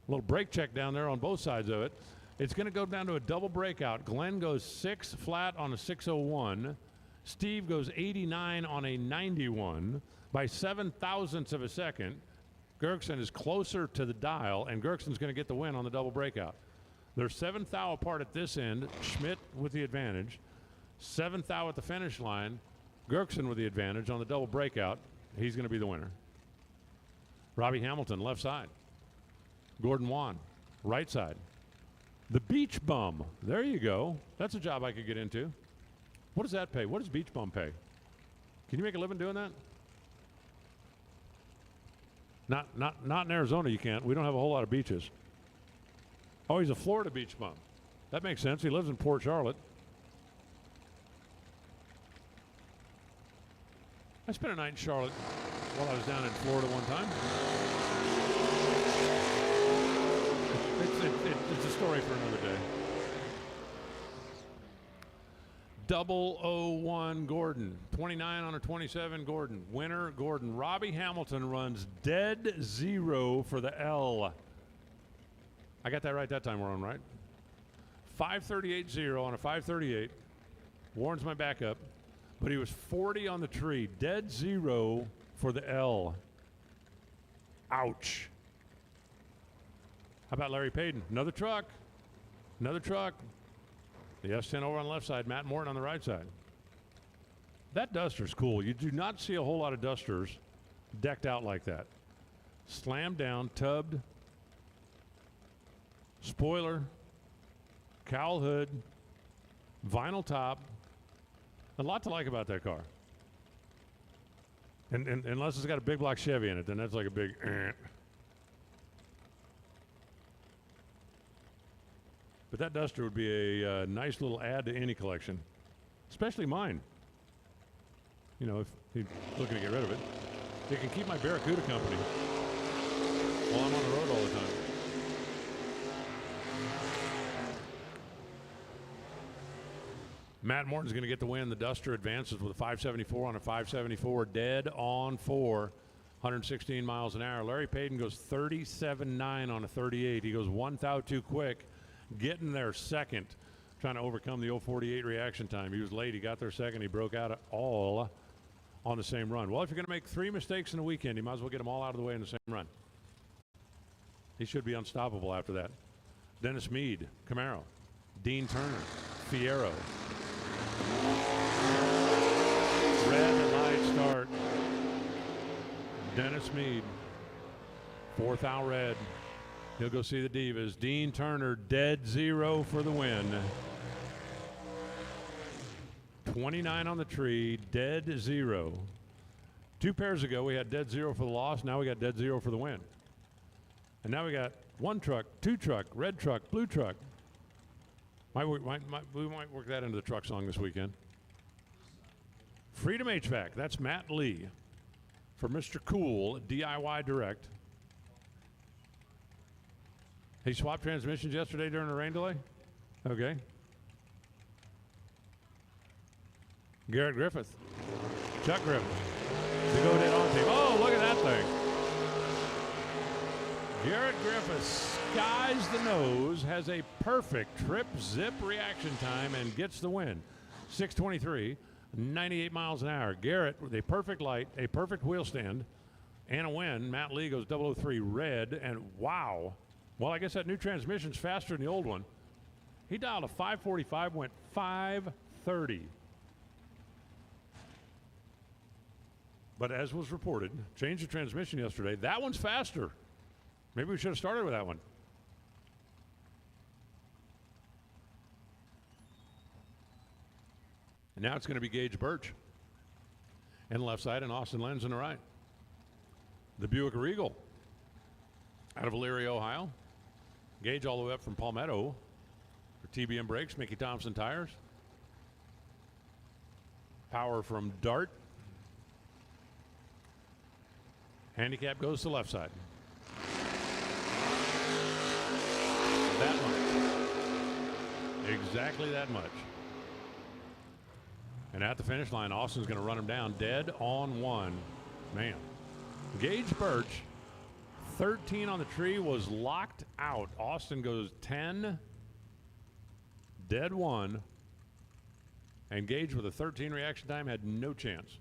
A little brake check down there on both sides of it. It's going to go down to a double breakout. Glenn goes 6 flat on a 601. Steve goes 89 on a 91 by 7 thousandths of a second. Gerksen is closer to the dial, and Gerksen's going to get the win on the double breakout. They're 7 thou apart at this end. Schmidt with the advantage. 7 thou at the finish line. Gerksen with the advantage on the double breakout. He's going to be the winner. Robbie Hamilton, left side. Gordon Wan, right side. The Beach Bum. There you go. That's a job I could get into. What does that pay? What does Beach Bum pay? Can you make a living doing that? Not in Arizona you can't. We don't have a whole lot of beaches. Oh, he's a Florida Beach Bum. That makes sense. He lives in Port Charlotte. I spent a night in Charlotte while I was down in Florida one time. It's a story for another day. 001 Gordon. 29 on a 27 Gordon. Winner Gordon. Robbie Hamilton runs dead zero for the L. I got that right that time, Warren, right? 538.0 on a 538. Warren's my backup. But he was 40 on the tree. Dead zero for the L. Ouch. How about Larry Payton? Another truck. Another truck. The S10 over on the left side. Matt Morton on the right side. That Duster's cool. You do not see a whole lot of Dusters decked out like that. Slammed down, tubbed, spoiler, cowl hood, vinyl top. A lot to like about that car. And unless it's got a big block Chevy in it, then that's like a big But that Duster would be a nice little add to any collection, especially mine. You know, if he's looking to get rid of it. It can keep my Barracuda company while I'm on the road all the time. Matt Morton's going to get the win. The Duster advances with a 574 on a 574, dead on 4, 116 miles an hour. Larry Payton goes 37.9 on a 38. He goes 1 thou too quick, getting there second, trying to overcome the 048 reaction time. He was late. He got there second. He broke out all on the same run. Well, if you're going to make 3 mistakes in a weekend, you might as well get them all out of the way in the same run. He should be unstoppable after that. Dennis Meade, Camaro. Dean Turner, Fierro. Red light start. Dennis Meade, 4th thou red. He'll go see the Divas. Dean Turner, dead zero for the win. 29 on the tree, dead zero. 2 pairs ago, we had dead zero for the loss. Now we got dead zero for the win. And now we got 1 truck, 2 truck, red truck, blue truck. We might work that into the truck song this weekend. Freedom HVAC, that's Matt Lee for Mr. Cool DIY Direct. He swapped transmissions yesterday during a rain delay? Okay. Garrett Griffith, Chuck Griffith, to go dead on team. Oh, look at that thing. Garrett Griffith skies the nose, has a perfect trip zip reaction time, and gets the win. 623, 98 miles an hour. Garrett with a perfect light, a perfect wheel stand, and a win. Matt Lee goes 003 red, and wow. Well, I guess that new transmission's faster than the old one. He dialed a 545, went 530. But as was reported, changed the transmission yesterday. That one's faster. Maybe we should have started with that one. And now it's going to be Gage Birch in the left side and Austin Lenz in the right. The Buick Regal out of Elyria, Ohio. Gage all the way up from Palmetto for TBM brakes, Mickey Thompson tires. Power from Dart. Handicap goes to the left side. That much. Exactly that much. And at the finish line, Austin's going to run him down dead on 1. Man. Gage Birch, 13 on the tree, was locked out. Austin goes 10, dead 1. And Gage with a 13 reaction time had no chance.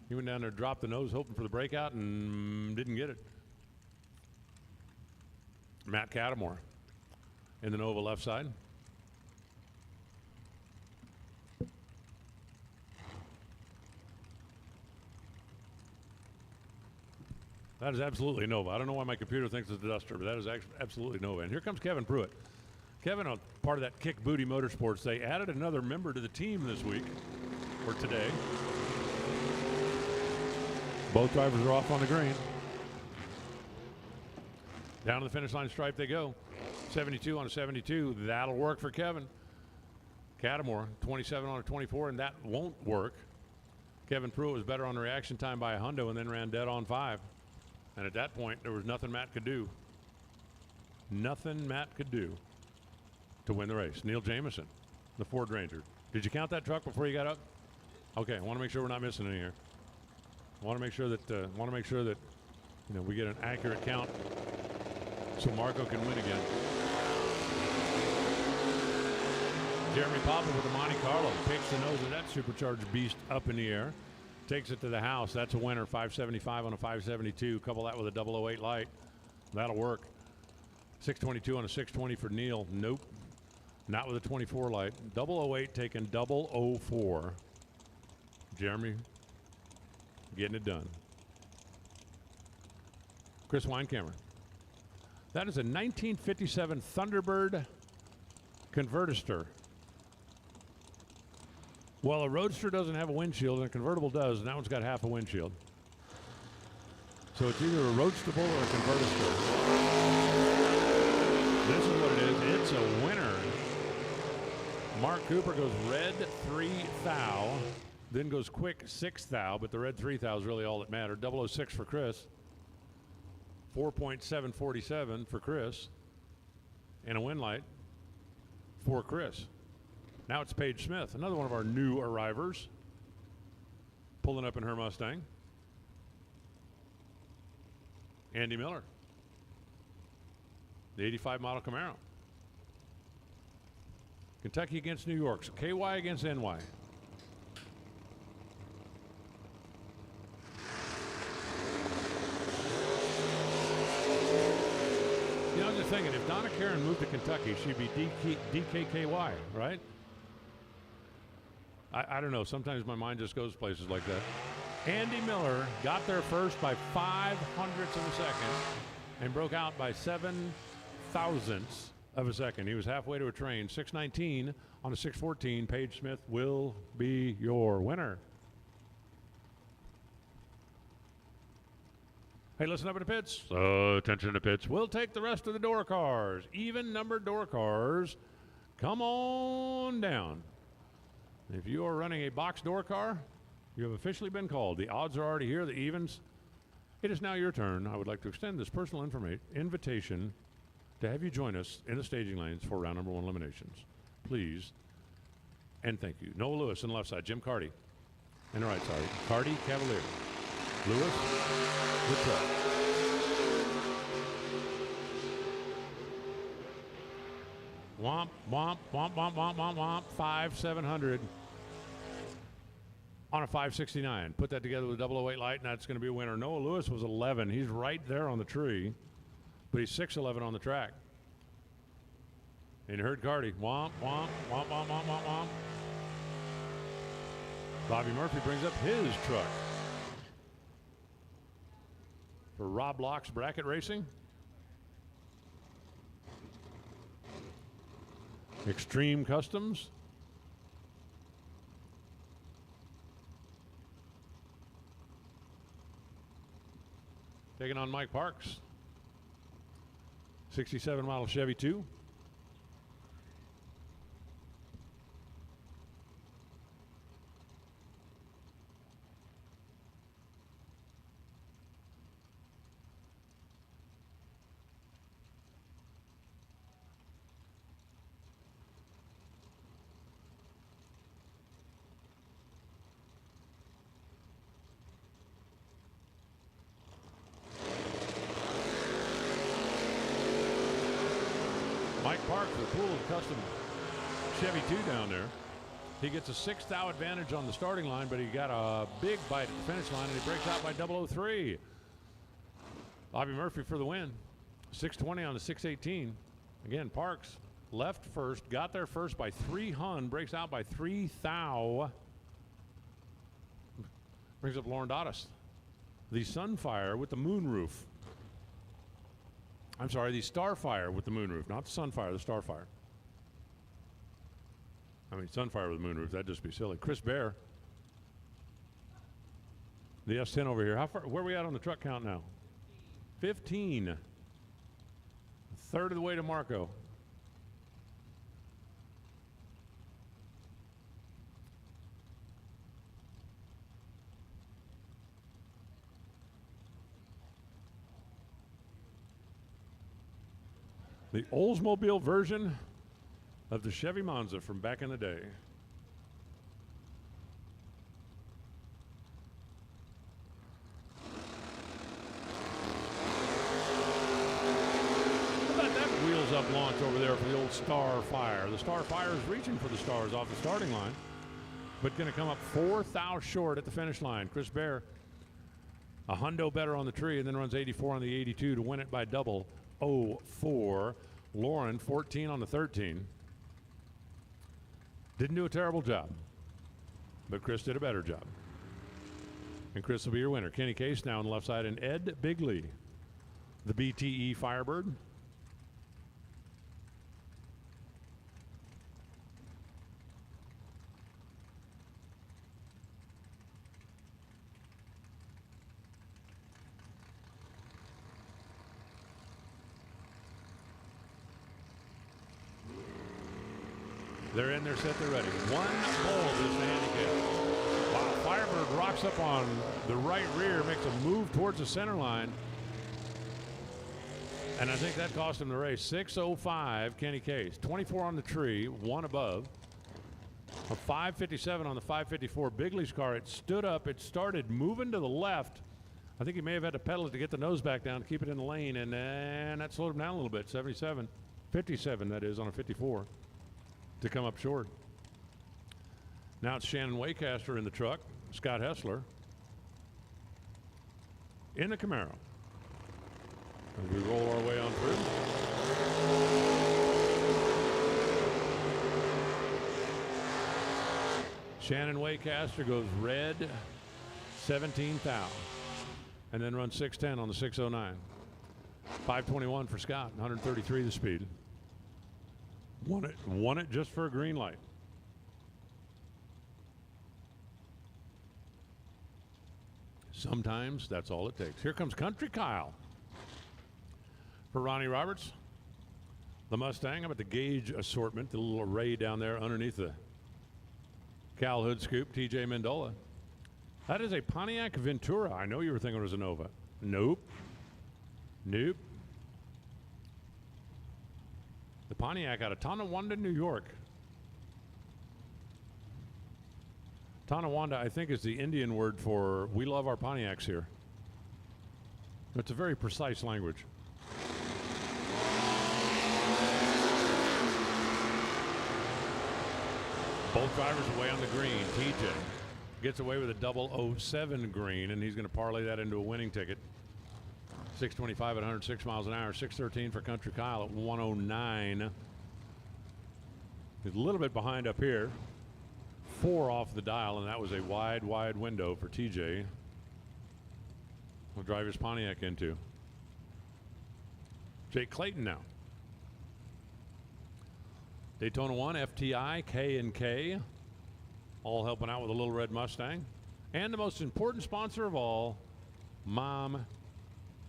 He went down there, dropped the nose, hoping for the breakout, and didn't get it. Matt Cattermore in the Nova left side. That is absolutely Nova. I don't know why my computer thinks it's a Duster, but that is absolutely Nova. And here comes Kevin Pruitt. Kevin, a part of that Kick Booty Motorsports, they added another member to the team this week, or today. Both drivers are off on the green. Down to the finish line stripe they go. 72 on a 72. That'll work for Kevin. Cattamore, 27 on a 24, and that won't work. Kevin Pruitt was better on the reaction time by a hundo and then ran dead on 5. And at that point, there was nothing Matt could do. Nothing Matt could do to win the race. Neil Jameson, the Ford Ranger. Did you count that truck before you got up? Okay, I want to make sure we're not missing any here. I want to make sure that we get an accurate count so Marco can win again. Jeremy Popple with the Monte Carlo takes the nose of that supercharged beast up in the air, takes it to the house. That's a winner. 575 on a 572. Couple that with a 008 light. That'll work. 622 on a 620 for Neil. Nope. Not with a 24 light. 008 taking 004. Jeremy getting it done. Chris Weinkammer. That is a 1957 Thunderbird Convertister. Well, a Roadster doesn't have a windshield, and a convertible does, and that one's got half a windshield. So it's either a Roadstable or a Convertister. This is what it is. It's a winner. Mark Cooper goes red 3 thou, then goes quick 6 thou, but the red 3 thou is really all that mattered. 006 for Chris. 4.747 for Chris. And a win light for Chris. Now it's Paige Smith, another one of our new arrivers, pulling up in her Mustang. Andy Miller, the 85 model Camaro. Kentucky against New York, so KY against NY. You know, I was just thinking, if Donna Karen moved to Kentucky, she'd be DKKY, right? I don't know. Sometimes my mind just goes places like that. Andy Miller got there first by 5 hundredths of a second and broke out by 7 thousandths of a second. He was halfway to a train. 619 on a 614. Paige Smith will be your winner. Hey, listen up in the pits. Attention in the pits. We'll take the rest of the door cars. Even numbered door cars. Come on down. If you are running a box door car, you have officially been called. The odds are already here, the evens. It is now your turn. I would like to extend this personal invitation to have you join us in the staging lanes for round number 1 eliminations. Please and thank you. Noah Lewis on the left side, Jim Carty. And the right side, Carty Cavalier. Lewis, the truck. Womp, womp, womp, womp, womp, womp, womp. 5,700 on a 569. Put that together with a 008 light, and that's going to be a winner. Noah Lewis was 11. He's right there on the tree, but he's 6'11 on the track. And you heard Carty. Womp, womp, womp, womp, womp, womp, womp. Bobby Murphy brings up his truck. For Rob Locke's Bracket Racing. Extreme Customs. Taking on Mike Parks. 67 model Chevy 2. Mike Parks, the pool of custom Chevy 2 down there. He gets a 6 thou advantage on the starting line, but he got a big bite at the finish line, and he breaks out by 003. Bobby Murphy for the win. 620 on the 618. Again, Parks left first, got there first by 3 hun, breaks out by 3 thou. Brings up Lauren Dottis. The Sunfire with the moonroof. I'm sorry, the Starfire with the moonroof, not the Sunfire, the Starfire. I mean, Sunfire with the moonroof, that'd just be silly. Chris Bear. The S10 over here. How far, where are we at on the truck count now? 15. A third of the way to Marco. The Oldsmobile version of the Chevy Monza from back in the day. How about that wheels up launch over there for the old Starfire? The Starfire is reaching for the stars off the starting line, but going to come up 4 thou short at the finish line. Chris Bear, a hundo better on the tree, and then runs 84 on the 82 to win it by double 04. Lauren, 14 on the 13. Didn't do a terrible job, but Chris did a better job. And Chris will be your winner. Kenny Case now on the left side, and Ed Bigley, the BTE Firebird. They're in, they're set, they're ready. One pole is the handicap. Wow, Firebird rocks up on the right rear, makes a move towards the center line. And I think that cost him the race. 6:05, Kenny Case. 24 on the tree, 1 above. A 5:57 on the 5:54 Bigley's car. It stood up, it started moving to the left. I think he may have had to pedal it to get the nose back down to keep it in the lane, and then that slowed him down a little bit. 77, 57 that is on a 54. To come up short. Now it's Shannon Waycaster in the truck, Scott Hessler in the Camaro. As we roll our way on through. Shannon Waycaster goes red 17 thou, and then runs 6:10 on the 6:09. 5:21 for Scott, 133 the speed. Won it just for a green light. Sometimes that's all it takes. Here comes Country Kyle for Ronnie Roberts. The Mustang. I'm at the gauge assortment, the little array down there underneath the Cal hood scoop. TJ Mendola. That is a Pontiac Ventura. I know you were thinking it was a Nova. Nope. Nope. The Pontiac out of Tonawanda, New York. Tonawanda, I think, is the Indian word for we love our Pontiacs here. It's a very precise language. Both drivers away on the green. TJ gets away with a 007 green, and he's going to parlay that into a winning ticket. 625 at 106 miles an hour. 613 for Country Kyle at 109. He's a little bit behind up here. 4 off the dial, and that was a wide window for TJ. We'll drive his Pontiac into. Jake Clayton now. Daytona 1, FTI, K&K. All helping out with a little red Mustang. And the most important sponsor of all, Mom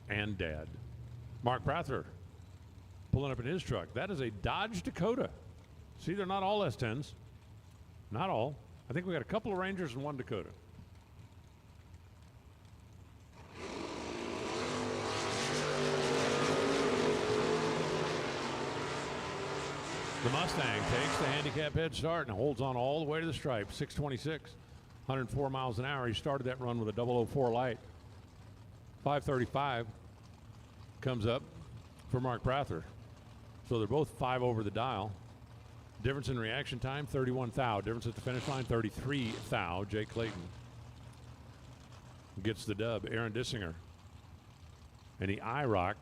and Dad. Mark Prather pulling up in his truck. That is a Dodge Dakota. See, they're not all S10s. Not all. I think we got a couple of Rangers and 1 Dakota. The Mustang takes the handicap head start and holds on all the way to the stripe. 626, 104 miles an hour. He started that run with a 004 light. 535 comes up for Mark Prather. So they're both 5 over the dial. Difference in reaction time, 31 thou. Difference at the finish line, 33 thou. Jake Clayton gets the dub. Aaron Dissinger and the IROC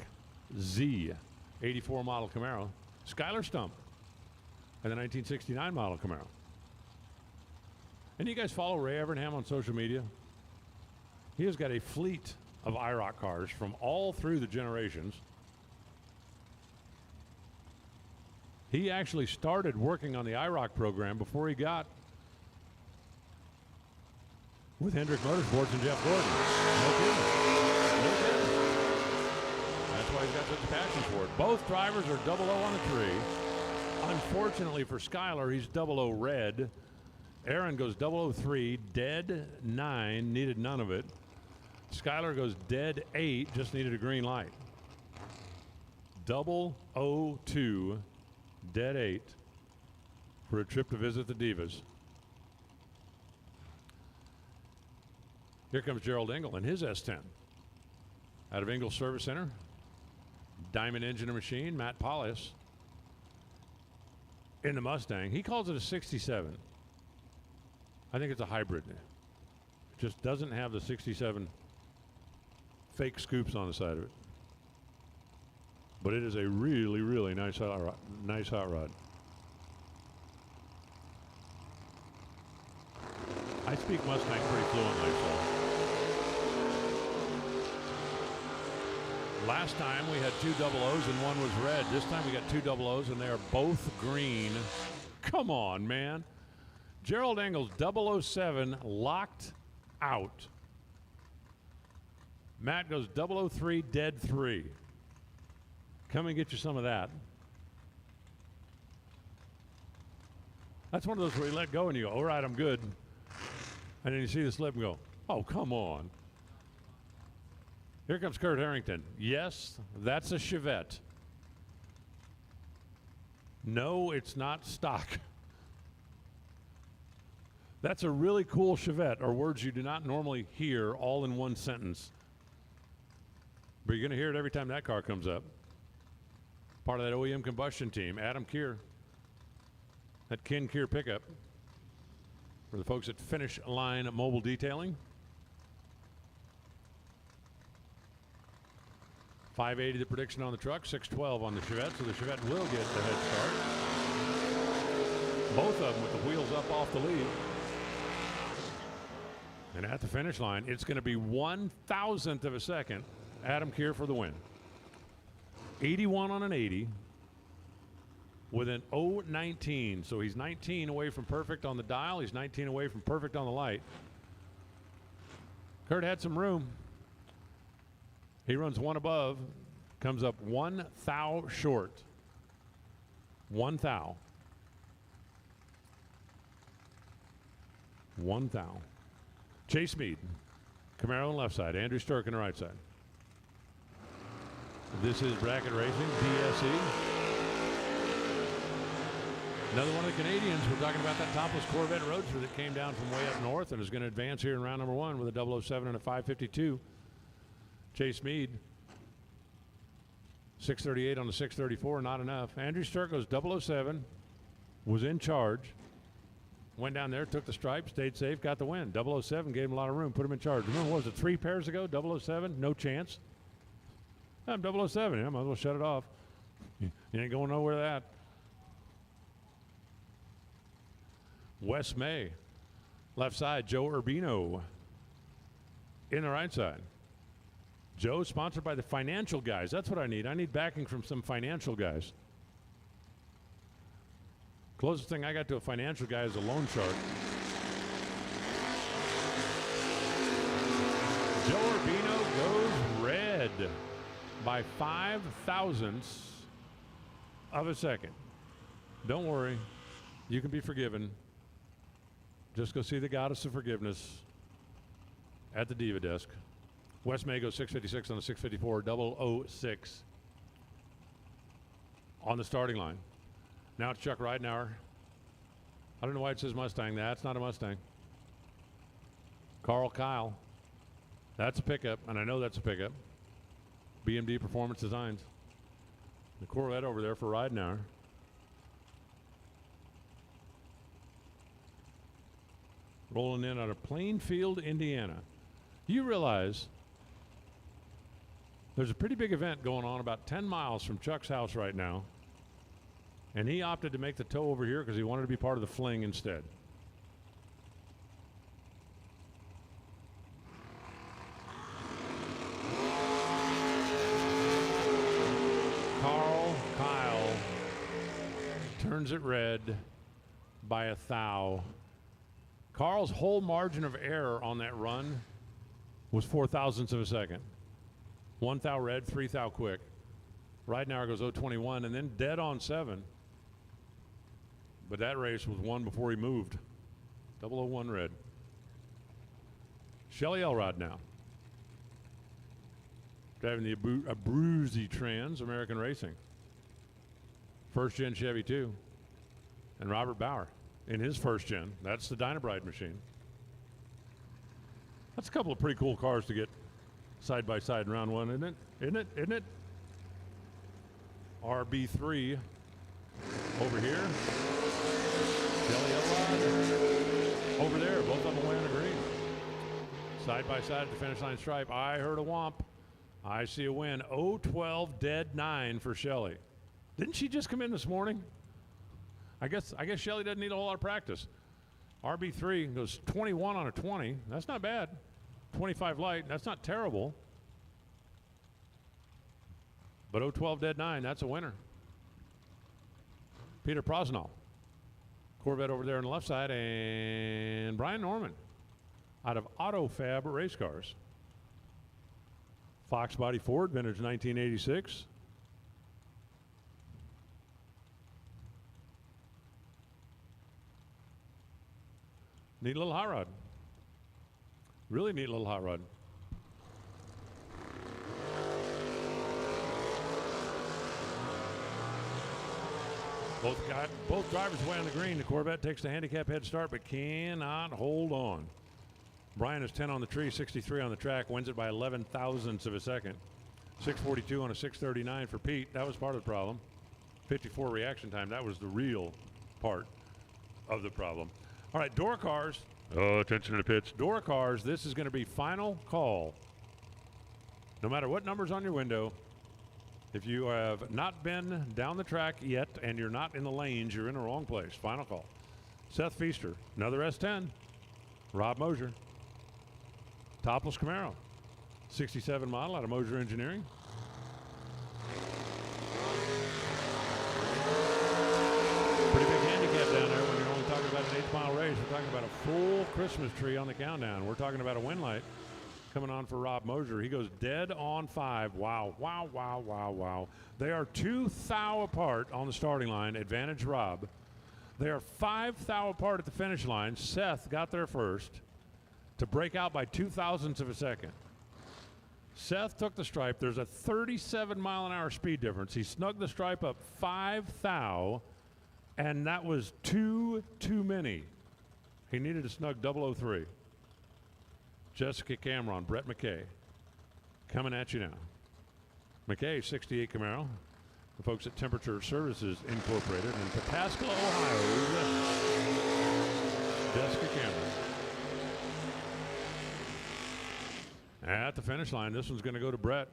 Z 84 model Camaro. Skylar Stump and the 1969 model Camaro. And you guys follow Ray Evernham on social media? He has got a fleet of IROC cars from all through the generations. He actually started working on the IROC program before he got with Hendrick Motorsports and Jeff Gordon. No kidding. No kidding. That's why he's got such a passion for it. Both drivers are 00 on the tree. Unfortunately for Skylar, he's 00 red. Aaron goes 003, dead 9, needed none of it. Skylar goes dead 8, just needed a green light. 002 dead 8 for a trip to visit the Divas. Here comes Gerald Engel in his S10. Out of Engel Service Center. Diamond Engine and Machine, Matt Polius. In the Mustang. He calls it a 67. I think it's a hybrid. It just doesn't have the 67 fake scoops on the side of it. But it is a really, really nice hot rod. Nice hot rod. I speak Mustang pretty fluently, so. Last time we had 2 double O's and one was red. This time we got 2 double O's and they are both green. Come on, man. Gerald Engel's 007 locked out. Matt goes 003 dead 3. Come and get you some of that. That's one of those where you let go and you go, all right, I'm good. And then you see the slip and go, oh, come on. Here comes Kurt Harrington. Yes, that's a Chevette. No, it's not stock. That's a really cool Chevette, or words you do not normally hear all in one sentence. But you're going to hear it every time that car comes up. Part of that OEM combustion team, Adam Keir. That Ken Keir pickup. For the folks at Finish Line Mobile Detailing. 580 the prediction on the truck, 612 on the Chevette, so the Chevette will get the head start. Both of them with the wheels up off the lead. And at the finish line, it's going to be 1,000th of a second. Adam Keir for the win. 81 on an 80 with an 019. So he's 19 away from perfect on the dial. He's 19 away from perfect on the light. Kurt had some room. He runs one above, comes up 1 thou short. 1 thou. 1 thou. Chase Mead, Camaro on the left side, Andrew Sturck on the right side. This is Bracket Racing, DSE. Another one of the Canadians. We're talking about that topless Corvette Roadster that came down from way up north and is going to advance here in round number 1 with a 007 and a 552. Chase Mead, 638 on the 634, not enough. Andrew Sturck goes 007, was in charge, went down there, took the stripe, stayed safe, got the win. 007 gave him a lot of room, put him in charge. Remember, what was it, 3 pairs ago? 007, no chance. I'm 007, yeah, might as well shut it off. You ain't going nowhere with that. Wes May, left side, Joe Urbino. In the right side. Joe, sponsored by the financial guys. That's what I need. I need backing from some financial guys. Closest thing I got to a financial guy is a loan shark. Joe Urbino goes red by 0.005 of a second. Don't worry. You can be forgiven. Just go see the goddess of forgiveness at the Diva desk. Wes May goes 656 on the 654, 006 on the starting line. Now it's Chuck Ridenauer. I don't know why it says Mustang. That's not a Mustang. Carl Kyle. That's a pickup, and I know that's a pickup. BMD Performance Designs. The Corvette over there for Ridenauer. Rolling in out of Plainfield, Indiana. You realize there's a pretty big event going on about 10 miles from Chuck's house right now. And he opted to make the tow over here because he wanted to be part of the Fling instead. Carl Kyle turns it red by 1 thou. Carl's whole margin of error on that run was 0.004 of a second. 1 thou red, 3 thou quick. Ridenauer goes 021 and then dead on 7. But that race was won before he moved. 001 red. Shelly Elrod now. Driving the Abruzzi Trans American Racing. First gen Chevy too. And Robert Bauer in his first gen. That's the Dynabride machine. That's a couple of pretty cool cars to get side by side in round one, isn't it? Isn't it? Isn't it? RB3 over here. Kelly Elrod over there. Both of them wearing a green. Side by side at the finish line stripe. I heard a whomp. I see a win. 0-12 dead 9 for Shelly. Didn't she just come in this morning? I guess Shelly doesn't need a whole lot of practice. RB3 goes 21 on a 20. That's not bad. 25 light. That's not terrible. But 0-12 dead 9. That's a winner. Peter Prosnall. Corvette over there on the left side. And Brian Norman out of AutoFab Race Cars. Fox Body Ford, vintage 1986. Neat little hot rod. Really neat little hot rod. Both drivers away on the green. The Corvette takes the handicap head start but cannot hold on. Brian is 10 on the tree, 63 on the track, wins it by 11 thousandths of a second. 6:42 on a 6:39 for Pete. That was part of the problem. 54 reaction time. That was the real part of the problem. All right, door cars. Oh, attention to the pits. Door cars, this is going to be final call. No matter what number's on your window, if you have not been down the track yet and you're not in the lanes, you're in the wrong place. Final call. Seth Feaster, another S10. Rob Mosier. Topless Camaro. 67 model out of Mosier Engineering. Pretty big handicap down there when you're only talking about an 8-mile race. We're talking about a full Christmas tree on the countdown. We're talking about a win light coming on for Rob Mosier. He goes dead on 5. Wow, wow, wow, wow, wow. They are 2 thou apart on the starting line. Advantage Rob. They are 5 thou apart at the finish line. Seth got there first to break out by 2 thousandths of a second. Seth took the stripe. There's a 37-mile-an-hour speed difference. He snugged the stripe up 5 thou, and that was too many. He needed to snug 003. Jessica Cameron, Brett McKay, coming at you now. McKay, 68 Camaro. The folks at Temperature Services Incorporated in Pataskala, Ohio. Jessica Cameron. At the finish line, this one's going to go to Brett.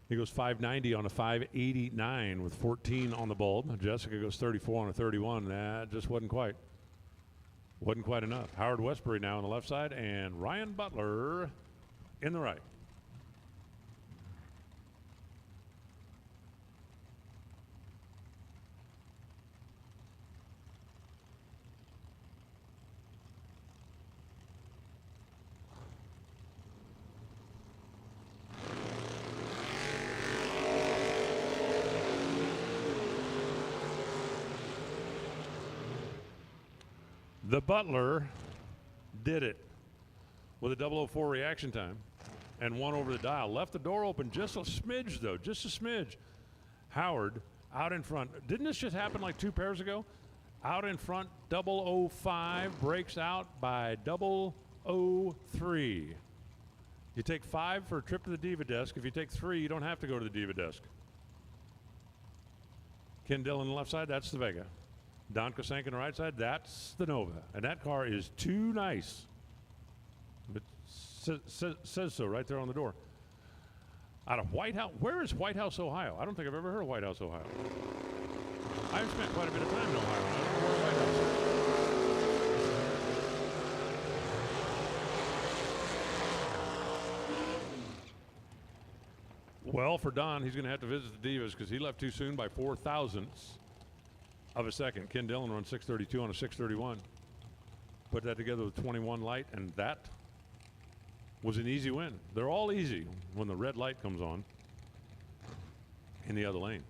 He goes 590 on a 589 with 14 on the bulb. Jessica goes 34 on a 31. That just wasn't quite enough. Howard Westbury now on the left side and Ryan Butler in the right. The Butler did it with a 004 reaction time and one over the dial. Left the door open just a smidge, though, just a smidge. Howard out in front. Didn't this just happen like 2 pairs ago? Out in front, 005, breaks out by 003. You take 5 for a trip to the Diva desk. If you take 3, you don't have to go to the Diva desk. Ken Dillon on the left side, that's the Vega. Don Kosank on the right side, that's the Nova. And that car is too nice. It says so right there on the door. Out of White House. Where is White House, Ohio? I don't think I've ever heard of White House, Ohio. I've spent quite a bit of time in Ohio. I don't know where White House is. Well, for Don, he's going to have to visit the Divas because he left too soon by 4 thousandths of a second. Ken Dillon runs 632 on a 631. Put that together with 21 light, and that was an easy win. They're all easy when the red light comes on in the other lane.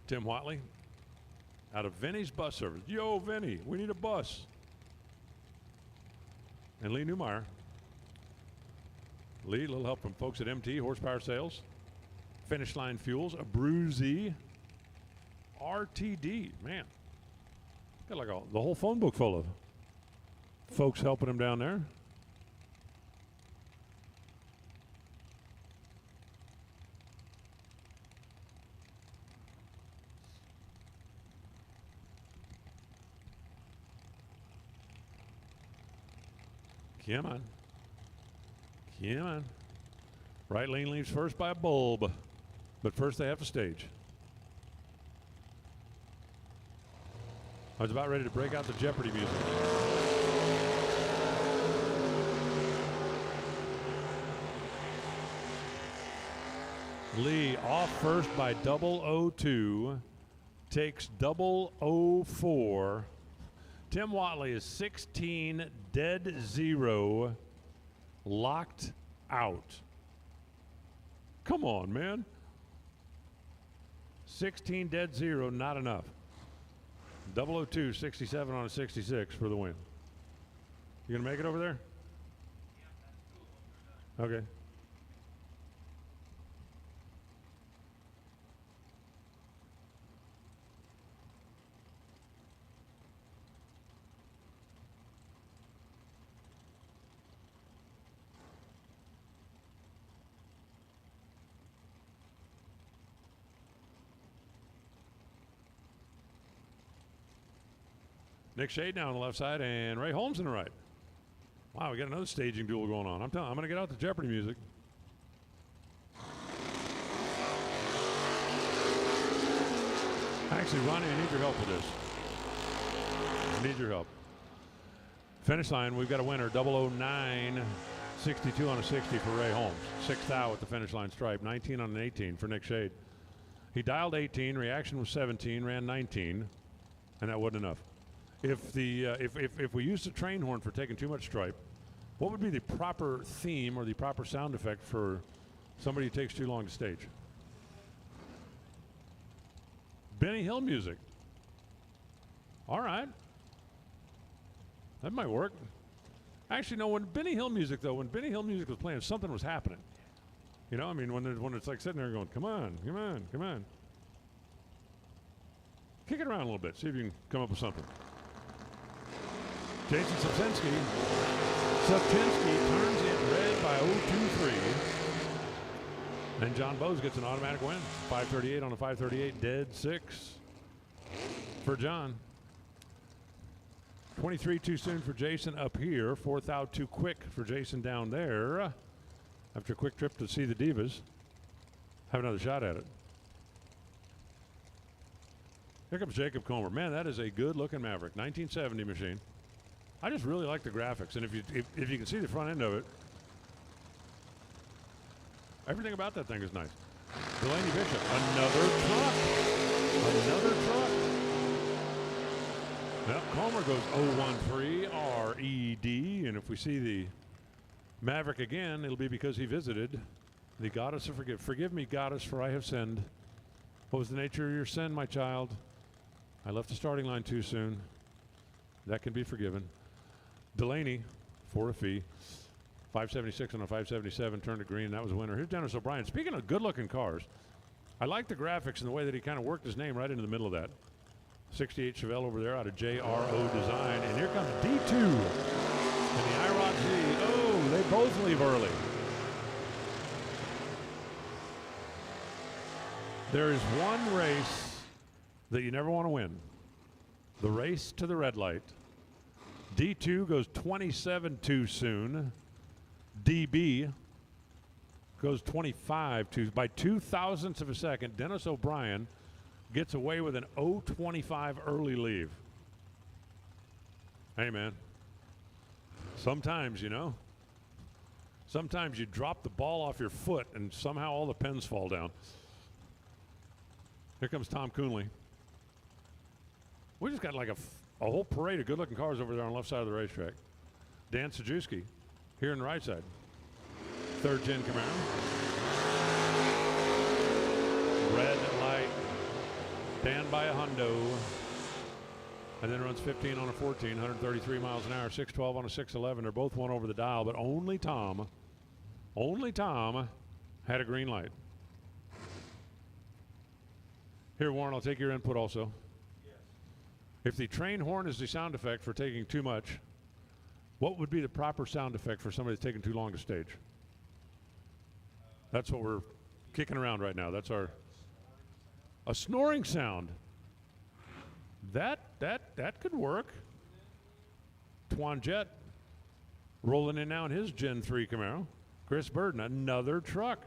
Tim Watley out of Vinny's Bus Service. Yo, Vinny, we need a bus. And Lee Newmeyer Lee, a little help from folks at MT, Horsepower Sales. Finish Line Fuels, a Bruzy, RTD. Man, got like the whole phone book full of folks helping him down there. Come on. Come on. Right lane leaves first by a bulb. But first they have to stage. I was about ready to break out the Jeopardy music. Lee off first by 002. Takes 004. Tim Watley is 16 dead 0. Locked out. Come on, man. 16 dead 0, not enough. 002, 67 on a 66 for the win. You gonna make it over there? Okay. Nick Shade down on the left side and Ray Holmes in the right. Wow, we got another staging duel going on. I'm going to get out the Jeopardy music. Actually, Ronnie, I need your help with this. I need your help. Finish line, we've got a winner, 009, 62 on a 60 for Ray Holmes. 6th out with the finish line stripe, 19 on an 18 for Nick Shade. He dialed 18, reaction was 17, ran 19, and that wasn't enough. If we used the train horn for taking too much stripe, what would be the proper theme or the proper sound effect for somebody who takes too long to stage? Benny Hill music. All right. That might work. Actually, no, when Benny Hill music was playing, something was happening. You know, I mean, when it's like sitting there going, come on, come on, come on. Kick it around a little bit, see if you can come up with something. Jason Sapczynski turns it red by 023. And John Bowes gets an automatic win. 538 on a 538, dead 6 for John. 23 too soon for Jason up here. 4th out too quick for Jason down there. After a quick trip to see the Divas. Have another shot at it. Here comes Jacob Comer. Man, that is a good-looking Maverick. 1970 machine. I just really like the graphics, and if you can see the front end of it, everything about that thing is nice. Delaney Bishop, another truck. Well, Comer goes 013 RED, and if we see the Maverick again, it'll be because he visited the goddess of forgive. Forgive me, goddess, for I have sinned. What was the nature of your sin, my child? I left the starting line too soon. That can be forgiven. Delaney for a fee. 576 on a 577, turned to green. That was a winner. Here's Dennis O'Brien. Speaking of good-looking cars, I like the graphics and the way that he kind of worked his name right into the middle of that. 68 Chevelle over there out of JRO Design. And here comes D2 and the IROC Z. Oh, they both leave early. There is one race that you never want to win. The race to the red light. D2 goes 27 too soon. DB goes 25 by 2 thousandths of a second. Dennis O'Brien gets away with an 025 early leave. Hey, man. Sometimes, you know, sometimes you drop the ball off your foot and somehow all the pins fall down. Here comes Tom Coonley. We just got like a whole parade of good-looking cars over there on the left side of the racetrack. Dan Sajewski here on the right side. 3rd gen Camaro. Red light. Dan by a hundo. And then runs 15 on a 14, 133 miles an hour, 612 on a 611. They're both one over the dial, but only Tom Only Tom had a green light. Here, Warren, I'll take your input also. Yes. If the train horn is the sound effect for taking too much, what would be the proper sound effect for somebody that's taking too long to stage? That's what we're kicking around right now. That's a snoring sound. That could work. Twan Jett rolling in now in his Gen 3 Camaro. Chris Burden, another truck.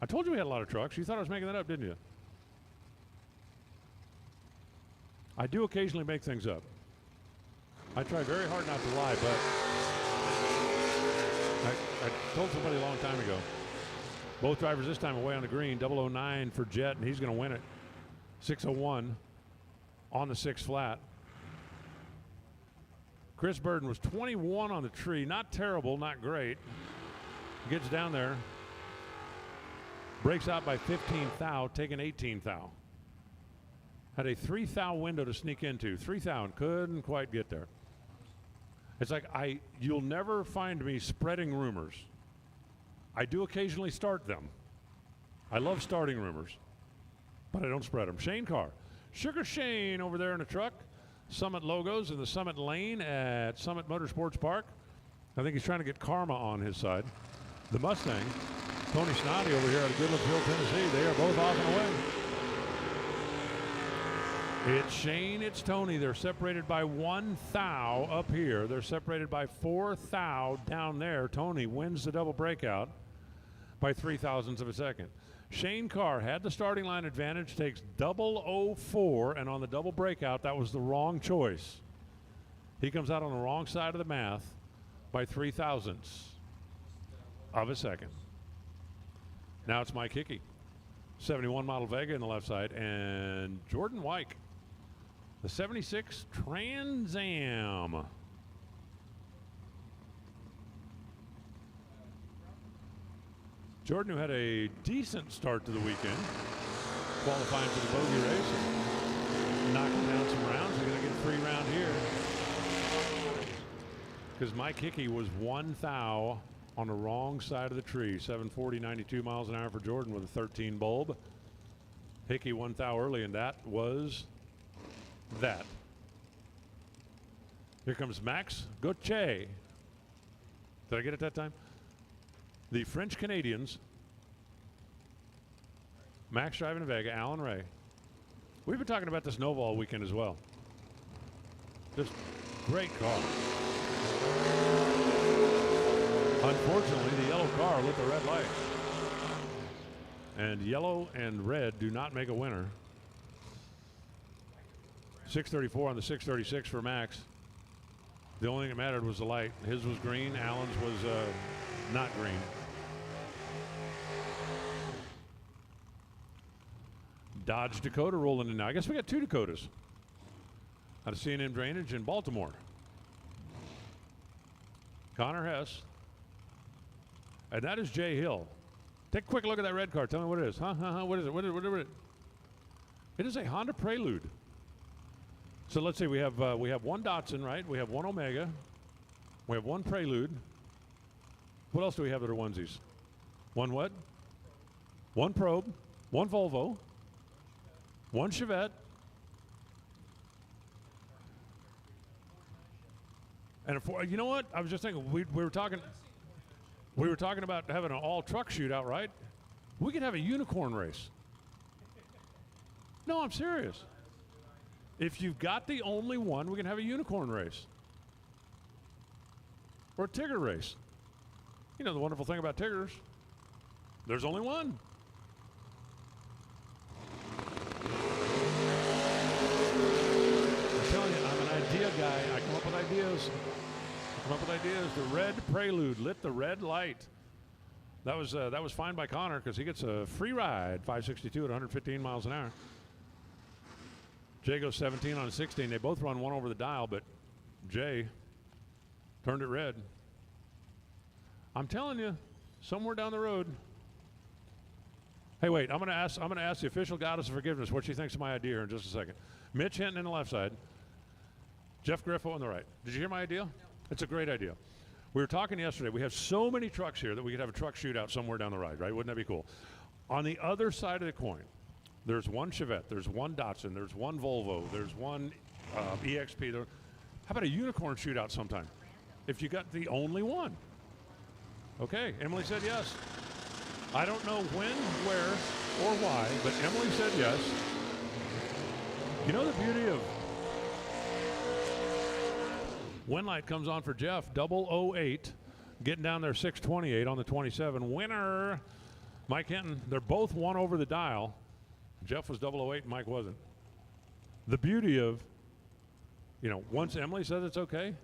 I told you we had a lot of trucks. You thought I was making that up, didn't you? I do occasionally make things up. I try very hard not to lie, but I told somebody a long time ago. Both drivers this time away on the green, 009 for Jett, and he's going to win it. 601 on the 6 flat. Chris Burden was 21 on the tree. Not terrible, not great. Gets down there. Breaks out by 15 thou, taking 18 thou. Had a 3 thou window to sneak into. 3 thou and couldn't quite get there. It's like you'll never find me spreading rumors. I do occasionally start them. I love starting rumors, but I don't spread them. Shane Carr. Sugar Shane over there in the truck. Summit logos in the Summit lane at Summit Motorsports Park. I think he's trying to get karma on his side. The Mustang, Tony Snoddy over here out of Goodlettsville, Tennessee. They are both off and away. It's Shane, it's Tony. They're separated by 1 thou up here. They're separated by 4 thou down there. Tony wins the double breakout by 0.03 of a second. Shane Carr had the starting line advantage, takes 004, and on the double breakout, that was the wrong choice. He comes out on the wrong side of the math by 0.03 of a second. Now it's Mike Hickey. 71 model Vega in the left side, and Jordan Wyke, the 76 Trans Am. Jordan, who had a decent start to the weekend, qualifying for the bogey race, and knocking down some rounds. We're going to get a free round here because Mike Hickey was 1 thou on the wrong side of the tree. 740, 92 miles an hour for Jordan with a 13 bulb. Hickey 1 thou early, and that was that. Here comes Max Gauthier. Did I get it that time? The French Canadians. Max driving a Vega, Alan Ray. We've been talking about this Nova all weekend as well. Just great car. Unfortunately, the yellow car lit the red light. And yellow and red do not make a winner. 634 on the 636 for Max. The only thing that mattered was the light. His was green, Alan's was not green. Dodge Dakota rolling in now. I guess we got 2 Dakotas out of C&M Drainage in Baltimore. Connor Hess. And that is Jay Hill. Take a quick look at that red car. Tell me what it is. What is it? What is it? It is a Honda Prelude. So let's see. We have 1 Datsun, right? We have 1 Omega. We have 1 Prelude. What else do we have that are onesies? 1 what? 1 Probe. 1 Volvo. 1 Chevette. And you know what? I was just thinking we were talking about having an all truck shootout, right? We could have a unicorn race. No, I'm serious. If you've got the only one, we can have a unicorn race. Or a Tigger race. You know the wonderful thing about Tiggers, there's only one. I'm telling you, I'm an idea guy. I come up with ideas. The red Prelude lit the red light. That was fine by Connor because he gets a free ride, 562 at 115 miles an hour. Jay goes 17 on a 16. They both run 1 over the dial, but Jay turned it red. I'm telling you, somewhere down the road. Hey, wait! I'm gonna ask the official goddess of forgiveness what she thinks of my idea here in just a second. Mitch Hinton in the left side. Jeff Griffo on the right. Did you hear my idea? No. It's a great idea. We were talking yesterday. We have so many trucks here that we could have a truck shootout somewhere down the ride, right? Wouldn't that be cool? On the other side of the coin, there's one Chevette, there's one Datsun, there's one Volvo, there's one EXP. How about a unicorn shootout sometime? If you got the only one. Okay, Emily said yes. I don't know when, where, or why, but Emily said yes. You know the beauty of when light comes on for Jeff, 008, getting down there 628 on the 27. Winner, Mike Hinton. They're both one over the dial. Jeff was 008, Mike wasn't. The beauty of, you know, once Emily says it's okay,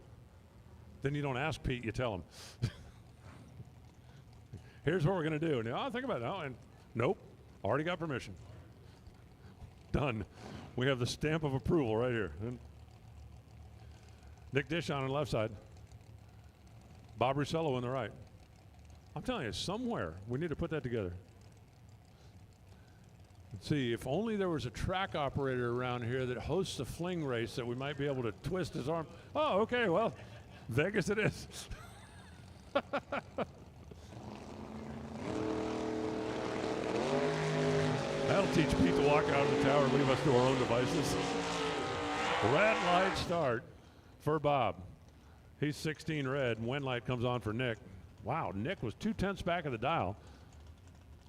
then you don't ask Pete, you tell him. Here's what we're going to do. And I'll think about it now. And nope, already got permission. Done. We have the stamp of approval right here. And Nick Dishon on the left side. Bob Russello on the right. I'm telling you, somewhere we need to put that together. Let's see, if only there was a track operator around here that hosts a fling race that we might be able to twist his arm. Oh, okay, well, Vegas it is. That'll teach Pete to walk out of the tower and leave us to our own devices. Red light start for Bob. He's 16 red, and when light comes on for Nick. Wow, Nick was 2/10 back of the dial.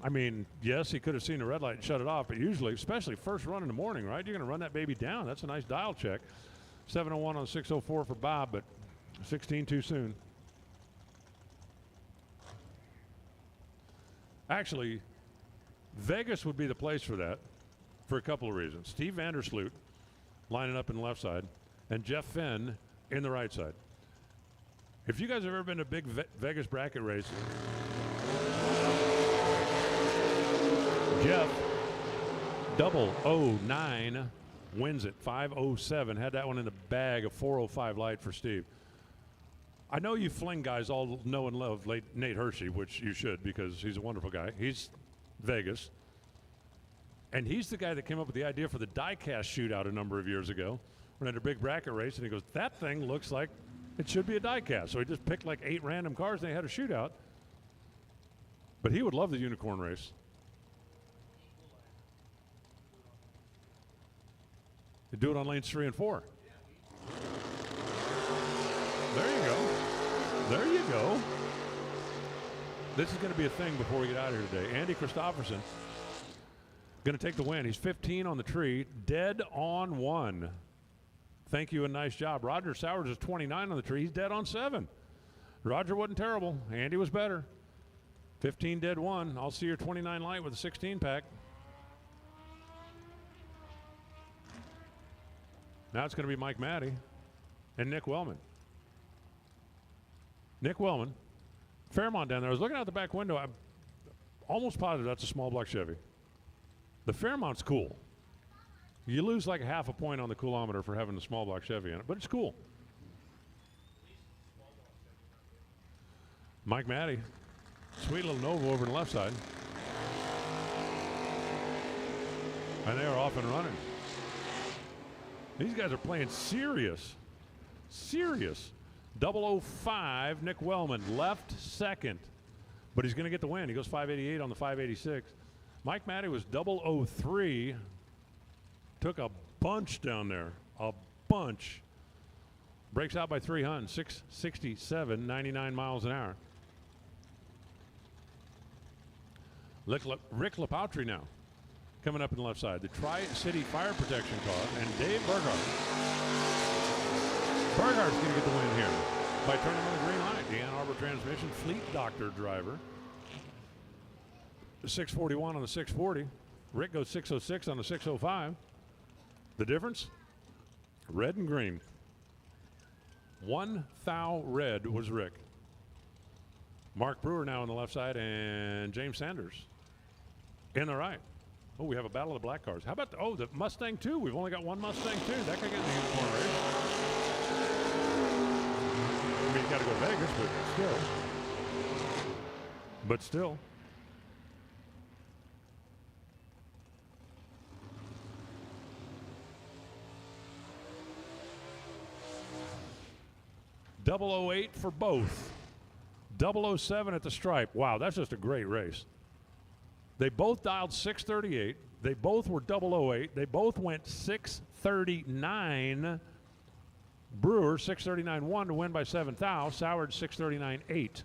I mean, yes, he could have seen the red light and shut it off, but usually, especially first run in the morning, right? You're going to run that baby down. That's a nice dial check. 701 on 604 for Bob, but 16 too soon. Actually, Vegas would be the place for that for a couple of reasons. Steve Vandersloot lining up in the left side and Jeff Finn in the right side. If you guys have ever been to a big Vegas bracket race, Jeff 009 wins it. 507. Had that one in the bag, a 405 light for Steve. I know you Fling guys all know and love Nate Hershey, which you should because he's a wonderful guy. He's Vegas. And he's the guy that came up with the idea for the die-cast shootout a number of years ago. We had a big bracket race, and he goes, that thing looks like it should be a die-cast. So he just picked like 8 random cars, and they had a shootout. But he would love the unicorn race. They do it on lanes 3 and 4. There you go. There you go. This is going to be a thing before we get out of here today. Andy Christopherson going to take the win. He's 15 on the tree, dead on 1. Thank you and nice job. Roger Sowers is 29 on the tree. He's dead on 7. Roger wasn't terrible. Andy was better. 15 dead 1. I'll see your 29 light with a 16 pack. Now it's going to be Mike Matty and Nick Wellman. Nick Wellman, Fairmont down there. I was looking out the back window. I'm almost positive that's a small block Chevy. The Fairmont's cool. You lose like a half a point on the coulometer for having the small block Chevy in it, but it's cool. Mike Matty, sweet little Nova over on the left side. And they are off and running. These guys are playing serious. Serious. 005, Nick Wellman, left second. But he's going to get the win. He goes 588 on the 586. Mike Matty was 003. Took a bunch down there. A bunch. Breaks out by 300. 667, 99 miles an hour. Rick Lepowtry now. Coming up in the left side. The Tri-City Fire Protection car. And Dave Burghardt. Burghardt's going to get the win here by turning on the green light. The Ann Arbor Transmission Fleet Doctor driver. 641 on the 640. Rick goes 606 on the 605. The difference? Red and green. 1 thou red was Rick. Mark Brewer now on the left side and James Sanders in the right. Oh, we have a battle of the black cars. How about the Mustang 2? We've only got one Mustang 2. That could get in the unicorn race. I mean, you got to go to Vegas, but still. 008 for both. 007 at the stripe. Wow, that's just a great race. They both dialed 638. They both were 008. They both went 639. Brewer 639.1 to win by 7 thou. Soward 639.8.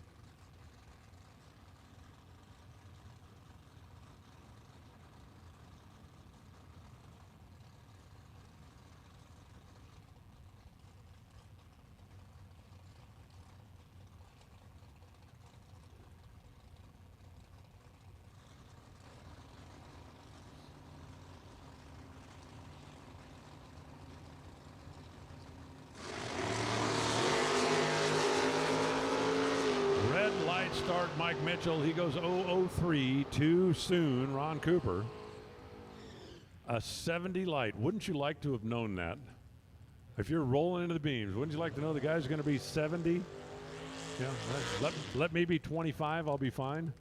Start Mike Mitchell. He goes 003 too soon. Ron Cooper. A 70 light. Wouldn't you like to have known that? If you're rolling into the beams, wouldn't you like to know the guy's going to be 70? Yeah, let me be 25. I'll be fine.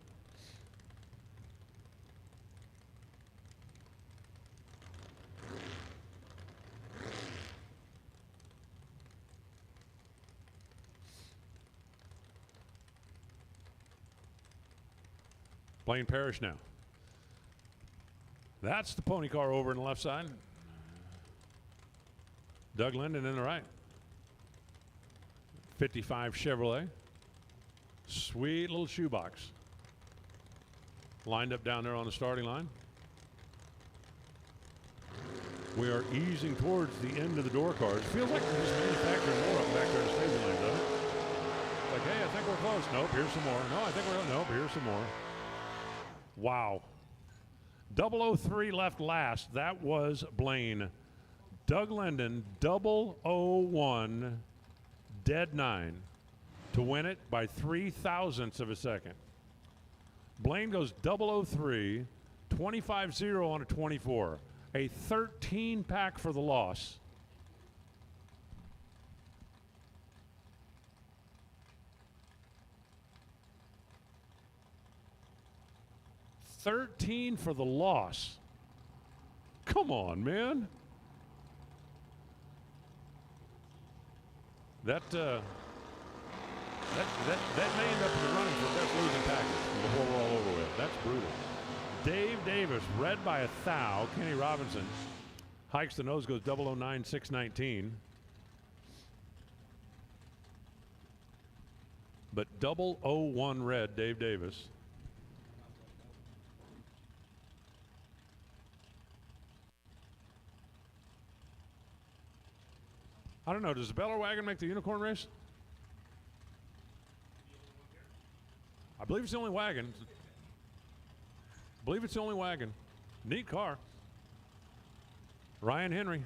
Blaine Parrish now. That's the pony car over on the left side. Doug Linden in the right. 55 Chevrolet. Sweet little shoebox. Lined up down there on the starting line. We are easing towards the end of the door cars. Feels like we're just manufacturing more up back there in the staging lane, doesn't it? Like, hey, I think we're close. Nope, here's some more. No, I think we're, nope, here's some more. Wow. 003 left last. That was Blaine. Doug Linden, 001, dead 9 to win it by 0.003 of a second. Blaine goes 003, 25-0 on a 24. A 13 pack for the loss. $13 for the loss. Come on, man. That may end up in the running for best losing package before we're all over with. That's brutal. Dave Davis, red by 1 thou. Kenny Robinson hikes the nose, goes 009, 619. But 001 red, Dave Davis. I don't know. Does the Beller wagon make the unicorn race? I believe it's the only wagon. Neat car. Ryan Henry.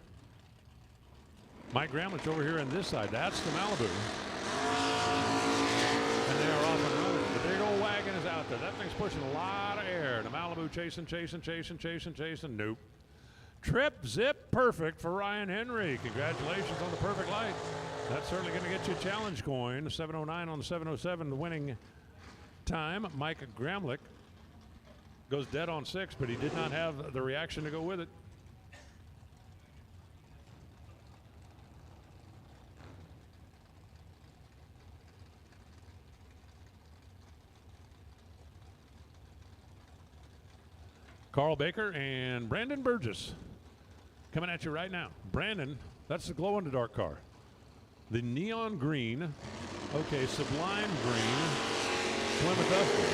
Mike Gramlich over here on this side. That's the Malibu. And they are off and running. The big old wagon is out there. That thing's pushing a lot of air. The Malibu chasing. Nope. Trip zip perfect for Ryan Henry. Congratulations on the perfect light. That's certainly going to get you a challenge coin. The 709 on the 707, the winning time. Mike Gramlich goes dead on 6, but he did not have the reaction to go with it. Carl Baker and Brandon Burgess coming at you right now. Brandon, that's the glow-in-the-dark car. The neon green, okay, sublime green, Plymouth Duster.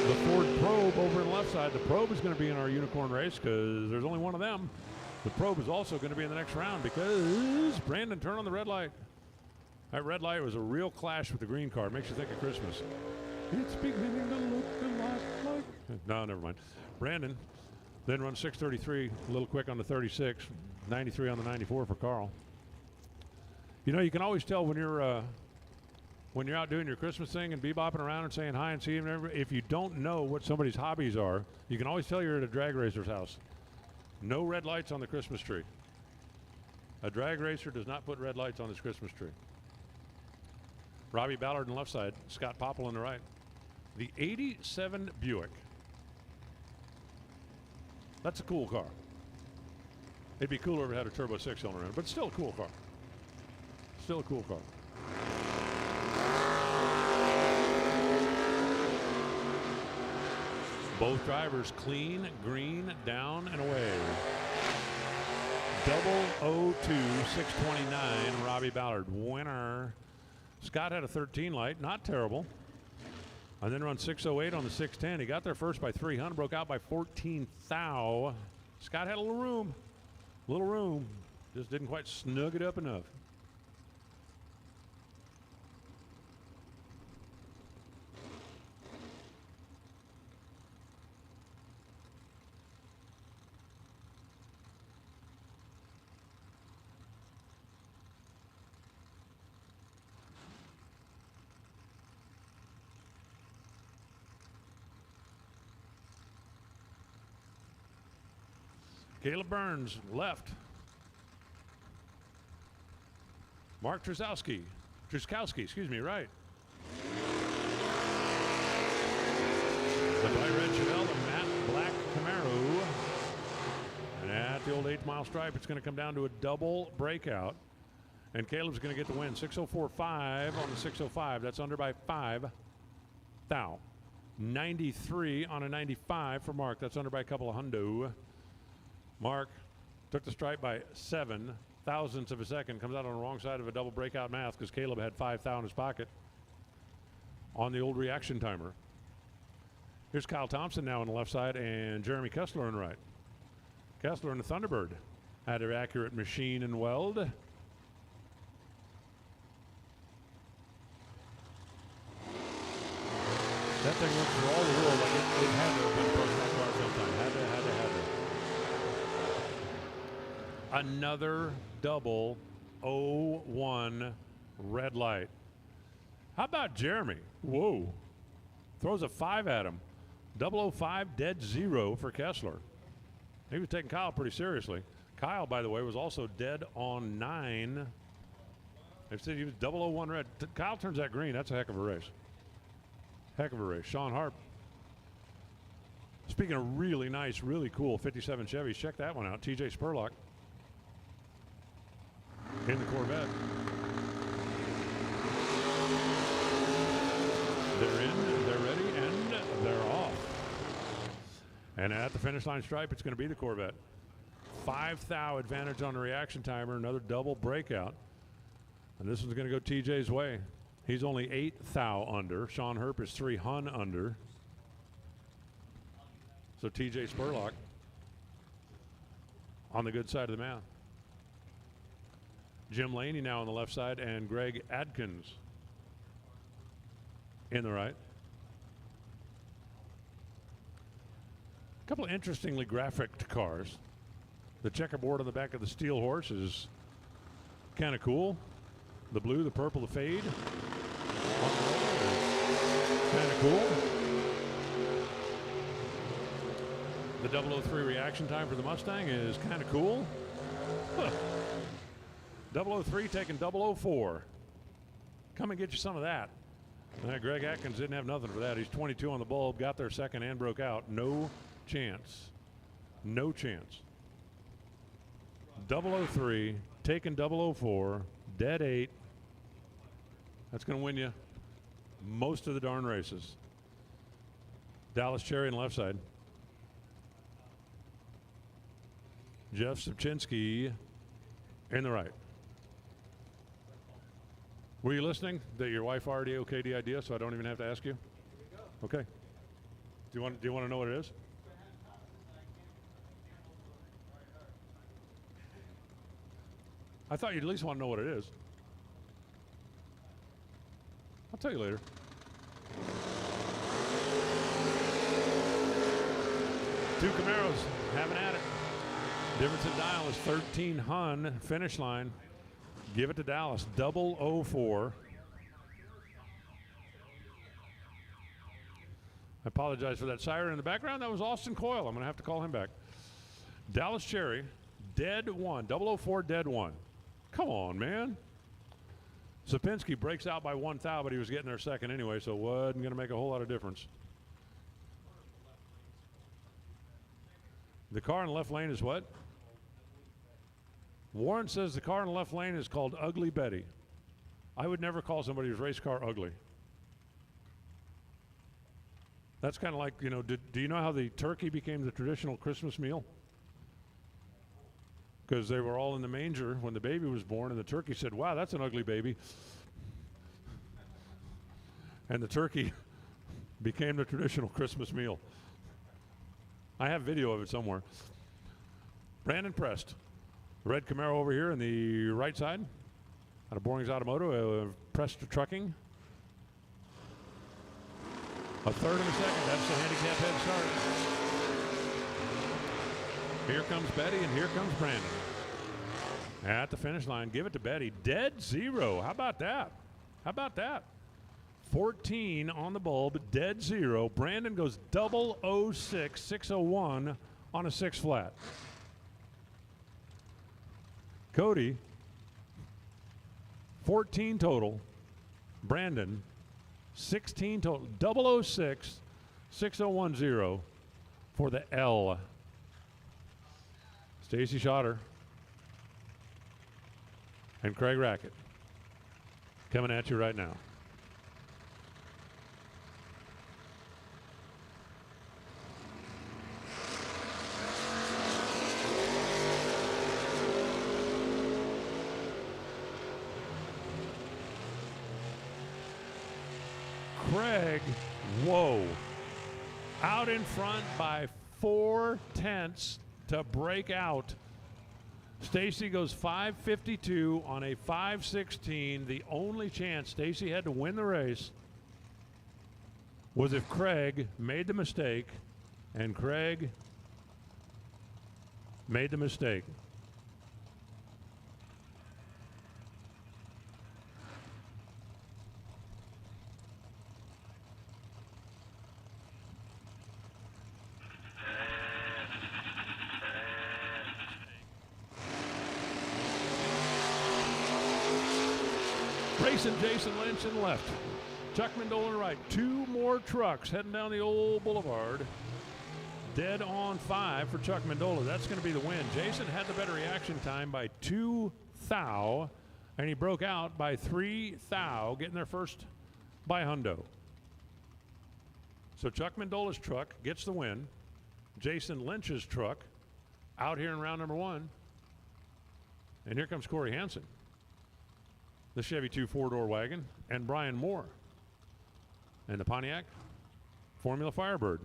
The Ford Probe over on the left side. The Probe is going to be in our unicorn race because there's only one of them. The Probe is also going to be in the next round because Brandon turned on the red light. That red light was a real clash with the green car. Makes you think of Christmas. It's beginning to look a lot like... No, never mind. Brandon then runs 633, a little quick on the 36, 93 on the 94 for Carl. You know, you can always tell when you're out doing your Christmas thing and bebopping around and saying hi and seeing everybody. If you don't know what somebody's hobbies are, you can always tell you're at a drag racer's house. No red lights on the Christmas tree. A drag racer does not put red lights on his Christmas tree. Robbie Ballard on the left side, Scott Popple on the right. The 87 Buick. That's a cool car. It'd be cooler if it had a turbo 6-cylinder in it, but still a cool car. Still a cool car. Both drivers clean, green, down, and away. 002-629, Robbie Ballard, winner. Scott had a 13 light, not terrible. And then run 608 on the 610. He got there first by 300, broke out by 14 thou. Scott had a little room. Just didn't quite snug it up enough. Caleb Burns, left. Mark Truskowski, right. The bright red Chevelle, the matte black Camaro. And at the old 8-mile stripe, it's going to come down to a double breakout. And Caleb's going to get the win. 604.5 on the 605. That's under by 5 thou. 93 on a 95 for Mark. That's under by a couple of hundo. Mark took the stripe by 7 thousandths of a second. Comes out on the wrong side of a double breakout math because Caleb had 5 thou in his pocket on the old reaction timer. Here's Kyle Thompson now on the left side and Jeremy Kessler on the right. Kessler in the Thunderbird had an accurate machine and weld. That thing looks for all the world like it had to have been broken up car sometime. Had to. Another double 01 red light. How about Jeremy? Whoa. Throws a 5 at him. 005 dead 0 for Kessler. He was taking Kyle pretty seriously. Kyle, by the way, was also dead on 9. They said he was 001 red. Kyle turns that green. That's a heck of a race. Sean Harp. Speaking of really nice, really cool 57 Chevys, check that one out. TJ Spurlock in the Corvette. They're in, they're ready, and they're off. And at the finish line stripe, it's going to be the Corvette. 5 thou advantage on the reaction timer, another double breakout. And this one's going to go TJ's way. He's only 8 thou under. Sean Herp is 3 hun under. So TJ Spurlock on the good side of the math. Jim Laney now on the left side and Greg Adkins in the right. A couple of interestingly graphicked cars. The checkerboard on the back of the Steel Horse is kind of cool. The blue, the purple, the fade. Kind of cool. The 003 reaction time for the Mustang is kind of cool. Huh. 003 taking 004. Come and get you some of that. Greg Atkins didn't have nothing for that. He's 22 on the bulb, got there second and broke out. No chance. No chance. 003 taking 004, dead 8. That's going to win you most of the darn races. Dallas Cherry on the left side. Jeff Sapchinski in the right. Were you listening that your wife already okayed the idea, so I don't even have to ask you? Okay. Do you want to know what it is? I thought you'd at least want to know what it is. I'll tell you later. Two Camaros having at it. Difference in dial is 13 hun. Finish line. Give it to Dallas. 004. I apologize for that siren in the background. That was Austin Coyle. I'm going to have to call him back. Dallas Cherry, dead 1. 004, dead 1. Come on, man. Sapinski breaks out by 1 thou, but he was getting there second anyway, so it wasn't going to make a whole lot of difference. The car in the left lane is what? Warren says the car in the left lane is called Ugly Betty. I would never call somebody's race car ugly. That's kind of like, you know, do you know how the turkey became the traditional Christmas meal? Because they were all in the manger when the baby was born, and the turkey said, "Wow, that's an ugly baby." And the turkey became the traditional Christmas meal. I have video of it somewhere. Brandon Prest, red Camaro over here on the right side, out of Boring's Automotive, Prest Trucking. A third and a second, that's the handicap head start. Here comes Betty and here comes Brandon. At the finish line, give it to Betty. Dead zero, how about that? How about that? 14 on the bulb, dead zero. Brandon goes 006, 601 on a 6 flat. Cody, 14 total. Brandon, 16 total. 006, 6010 for the L. Stacy Schotter and Craig Rackett coming at you right now. Craig, whoa, out in front by 4/10 to break out. Stacy goes 5:52 on a 5:16. The only chance Stacy had to win the race was if Craig made the mistake, and Craig made the mistake. Racing Jason Lynch in left. Chuck Mandola right. Two more trucks heading down the old boulevard. Dead on 5 for Chuck Mandola. That's going to be the win. Jason had the better reaction time by 2 thou, and he broke out by 3 thou, getting there first by hundo. So Chuck Mandola's truck gets the win. Jason Lynch's truck out here in round number 1. And here comes Corey Hansen, the Chevy 2 4-door wagon, and Brian Moore, and the Pontiac Formula Firebird.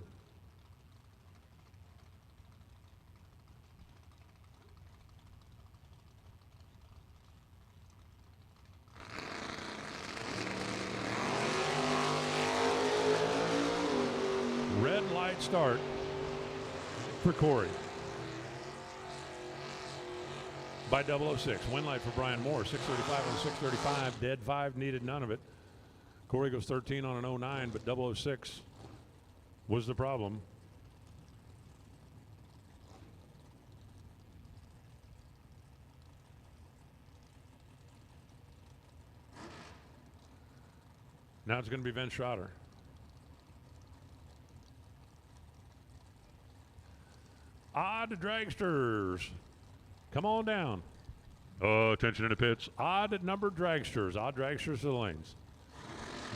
Red light start for Corey by 006. Win light for Brian Moore, 635 on 635. Dead 5, needed none of it. Corey goes 13 on an 09, but 006 was the problem. Now it's going to be Vince Schroeder. Odd dragsters. Come on down. Oh, attention in the pits. Odd numbered dragsters. Odd dragsters to the lanes.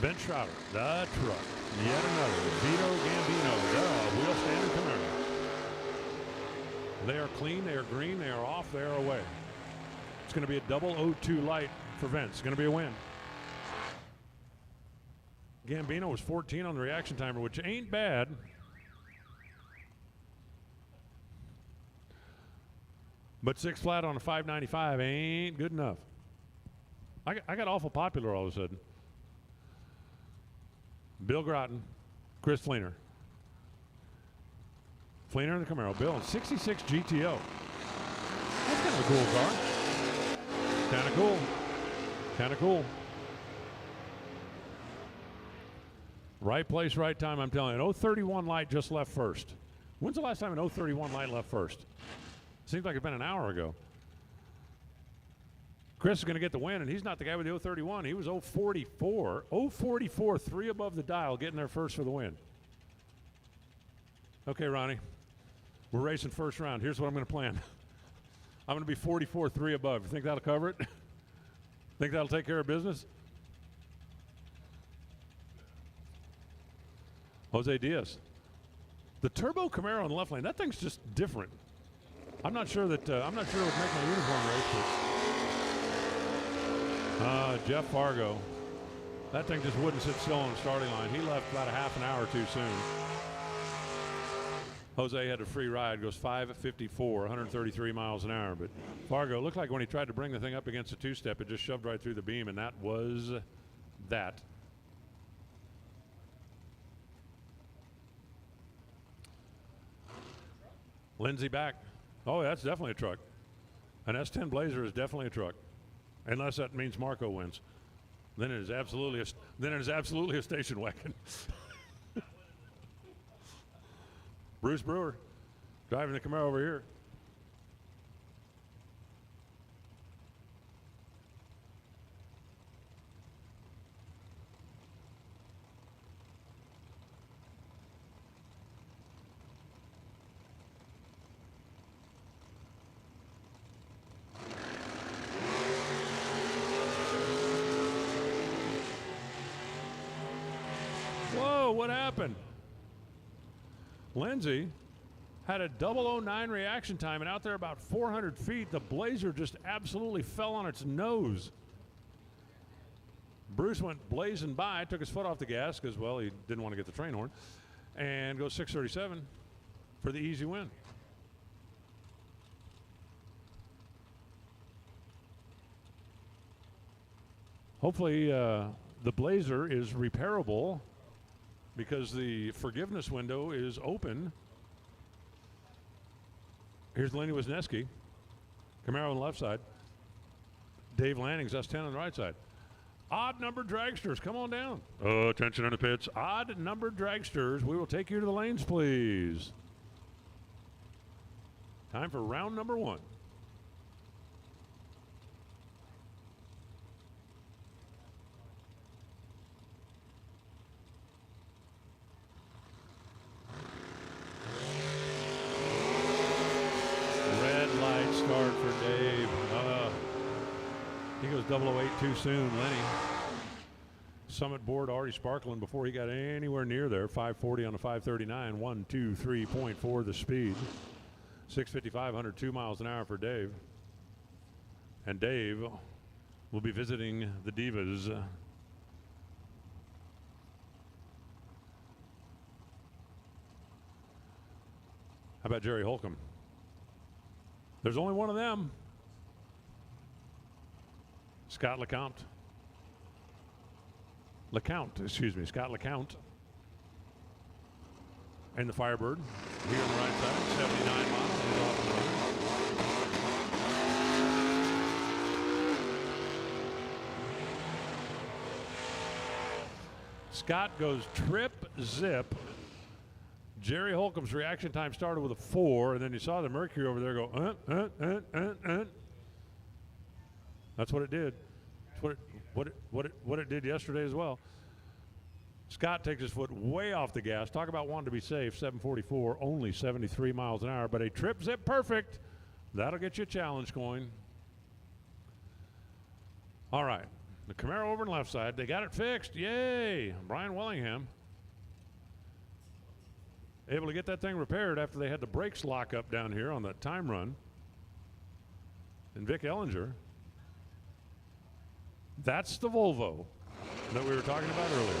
Ben Schroeder, the truck. Yet another. Vito Gambino, the wheel standard Camaro. They are clean, they are green, they are off, they are away. It's going to be a 002 light for Vince. It's going to be a win. Gambino was 14 on the reaction timer, which ain't bad. But 6 flat on a 595 ain't good enough. I got awful popular all of a sudden. Bill Groton, Chris Fleener. Fleener in the Camaro. Bill in 66 GTO. That's kind of a cool car. Kind of cool. Kind of cool. Right place, right time, I'm telling you. An 031 light just left first. When's the last time an 031 light left first? Seems like it's been an hour ago. Chris is going to get the win, and he's not the guy with the 031. He was 044. 044, 3 above the dial, getting there first for the win. Okay, Ronnie. We're racing first round. Here's what I'm going to plan. I'm going to be 44, 3 above. You think that'll cover it? Think that'll take care of business? Jose Diaz. The turbo Camaro in the left lane, that thing's just different. I'm not sure that, I'm not sure it would make my uniform race, but Jeff Fargo. That thing just wouldn't sit still on the starting line. He left about a half an hour too soon. Jose had a free ride, goes 5:54, 133 miles an hour. But Fargo looked like when he tried to bring the thing up against a two-step, it just shoved right through the beam, and that was that. Lindsey back. Oh, that's definitely a truck. An S10 Blazer is definitely a truck, unless that means Marco wins. Then it is absolutely a station wagon. Bruce Brewer driving the Camaro over here. Whoa, what happened? Lindsay had a 009 reaction time, and out there about 400 feet, the Blazer just absolutely fell on its nose. Bruce went blazing by, took his foot off the gas because, well, he didn't want to get the train horn, and goes 637 for the easy win. Hopefully the Blazer is repairable because the forgiveness window is open. Here's Lenny Wisniewski. Camaro on the left side. Dave Lanning's S10 on the right side. Odd numbered dragsters, come on down. Attention in the pits. Odd numbered dragsters. We will take you to the lanes, please. Time for round number 1. Start for Dave. He goes 008 too soon, Lenny. Summit board already sparkling before he got anywhere near there. 540 on the 539. 1, 2, 3.4 the speed. 655, 102 miles an hour for Dave. And Dave will be visiting the Divas. How about Jerry Holcomb? There's only one of them. Scott LeCount. Scott LeCount. And the Firebird here on the right side, 79 miles. He's off and running. Scott goes trip zip. Jerry Holcomb's reaction time started with a 4, and then you saw the Mercury over there go, That's what it did. That's what it did yesterday as well. Scott takes his foot way off the gas. Talk about wanting to be safe. 744, only 73 miles an hour, but a trip zip perfect. That'll get you a challenge coin. All right, the Camaro over on the left side. They got it fixed. Yay! Brian Wellingham. Able to get that thing repaired after they had the brakes lock up down here on that time run. And Vic Ellinger. That's the Volvo that we were talking about earlier.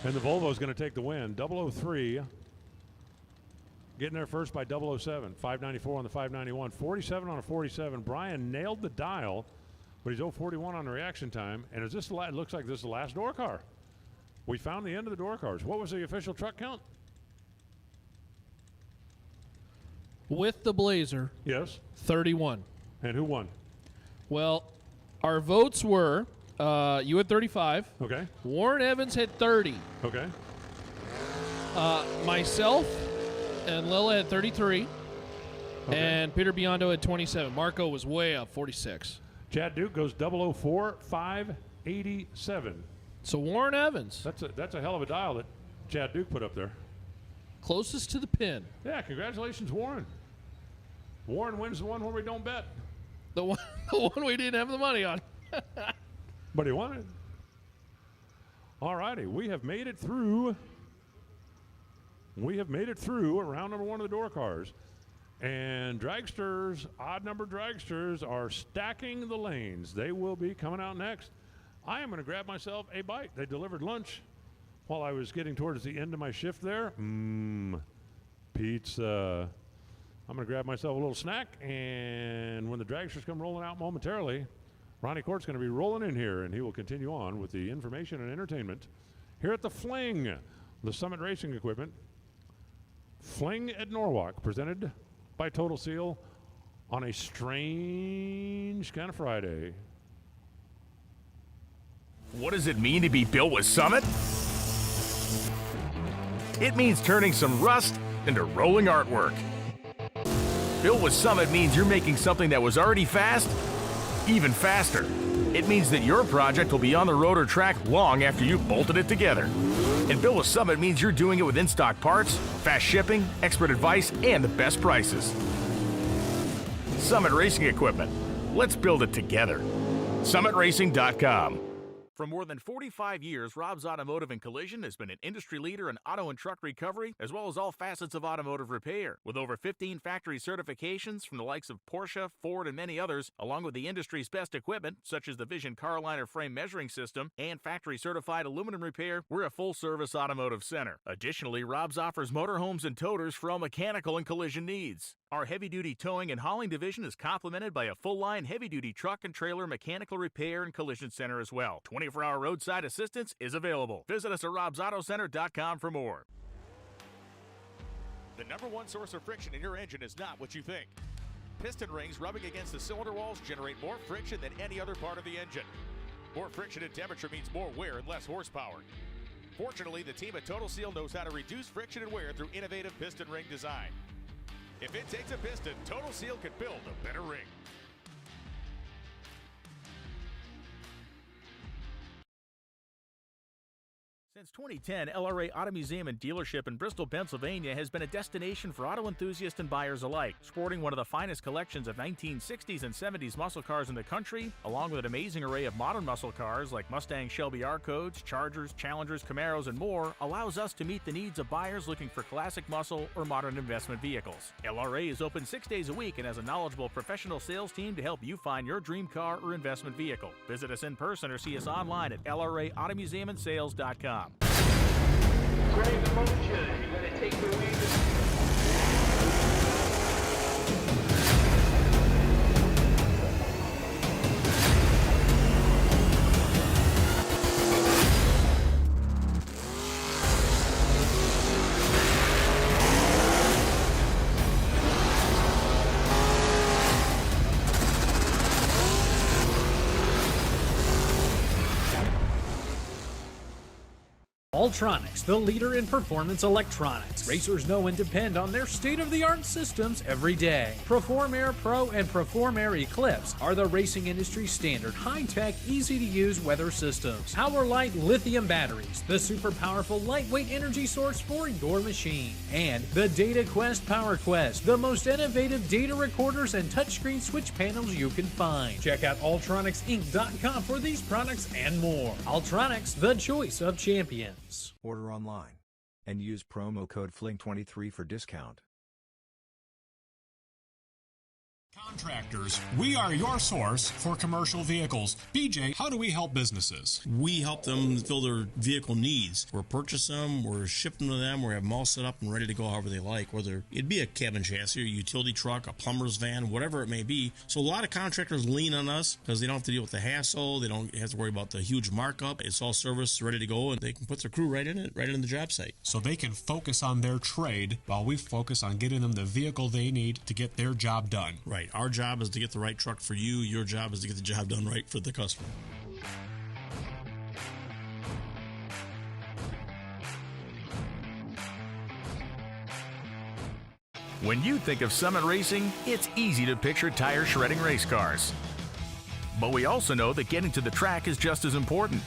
And the Volvo is going to take the win. 003 getting there first by 007. 594 on the 591. 47 on a 47. Brian nailed the dial. But he's 041 on the reaction time, and is this it looks like this is the last door car. We found the end of the door cars. What was the official truck count? With the Blazer, Yes. 31. And who won? Well, our votes were you had 35. Okay. Warren Evans had 30. Okay. Myself and Lila had 33. Okay. And Peter Biondo had 27. Marco was way up, 46. Chad Duke goes 004, 587. So Warren Evans, That's a hell of a dial that Chad Duke put up there. closest to the pin. Yeah, congratulations, Warren. Warren wins the one where we don't bet. The one, the one we didn't have the money on. But he won it. All righty, we have made it through. We have made it through round number 1 of the door cars. And dragsters, odd number dragsters, are stacking the lanes. They will be coming out next. I am going to grab myself a bite. They delivered lunch while I was getting towards the end of my shift there. Pizza. I'm going to grab myself a little snack, and when the dragsters come rolling out momentarily, Ronnie Court's going to be rolling in here, and he will continue on with the information and entertainment here at the Fling, the Summit Racing Equipment. Fling at Norwalk, presented by Total Seal on a strange kind of Friday. What does it mean to be built with Summit? It means turning some rust into rolling artwork. Built with Summit means you're making something that was already fast, even faster. It means that your project will be on the road or track long after you've bolted it together. And Built with Summit means you're doing it with in-stock parts, fast shipping, expert advice, and the best prices. Summit Racing Equipment. Let's build it together. SummitRacing.com. For more than 45 years, Rob's Automotive and Collision has been an industry leader in auto and truck recovery, as well as all facets of automotive repair. With over 15 factory certifications from the likes of Porsche, Ford, and many others, along with the industry's best equipment, such as the Vision Carliner frame measuring system and factory-certified aluminum repair, we're a full-service automotive center. Additionally, Rob's offers motorhomes and toters for all mechanical and collision needs. Our heavy-duty towing and hauling division is complemented by a full-line heavy-duty truck and trailer mechanical repair and collision center as well. 24-hour roadside assistance is available. Visit us at robsautocenter.com for more. The number one source of friction in your engine is not what you think. Piston rings rubbing against the cylinder walls generate more friction than any other part of the engine. More friction and temperature means more wear and less horsepower. Fortunately, the team at Total Seal knows how to reduce friction and wear through innovative piston ring design. If it takes a piston, Total Seal can build a better ring. Since 2010, LRA Auto Museum and Dealership in Bristol, Pennsylvania has been a destination for auto enthusiasts and buyers alike, sporting one of the finest collections of 1960s and 70s muscle cars in the country, along with an amazing array of modern muscle cars like Mustang Shelby R-Codes, Chargers, Challengers, Camaros, and more, allows us to meet the needs of buyers looking for classic muscle or modern investment vehicles. LRA is open 6 days a week and has a knowledgeable professional sales team to help you find your dream car or investment vehicle. Visit us in person or see us online at lraautomuseumandsales.com. Turning the motion, you're going to take the lead. Ultronics, the leader in performance electronics. Racers know and depend on their state-of-the-art systems every day. Perform Air Pro and Perform Air Eclipse are the racing industry's standard high-tech, easy-to-use weather systems. Power-Light lithium batteries, the super powerful lightweight energy source for your machine. And the Data Quest Power Quest, the most innovative data recorders and touchscreen switch panels you can find. Check out ultronicsinc.com for these products and more. Ultronics, the choice of champions. Order online and use promo code FLING23 for discount. Contractors, we are your source for commercial vehicles. BJ, how do we help businesses? We help them fill their vehicle needs. We're purchase them, we're shipping them to them, we have them all set up and ready to go however they like, whether it be a cabin chassis, a utility truck, a plumber's van, whatever it may be. So a lot of contractors lean on us because they don't have to deal with the hassle, they don't have to worry about the huge markup. It's all service ready to go, and they can put their crew right in it, right in the job site. So they can focus on their trade while we focus on getting them the vehicle they need to get their job done. Right. Our job is to get the right truck for you. Your job is to get the job done right for the customer. When you think of Summit Racing, it's easy to picture tire shredding race cars. But we also know that getting to the track is just as important.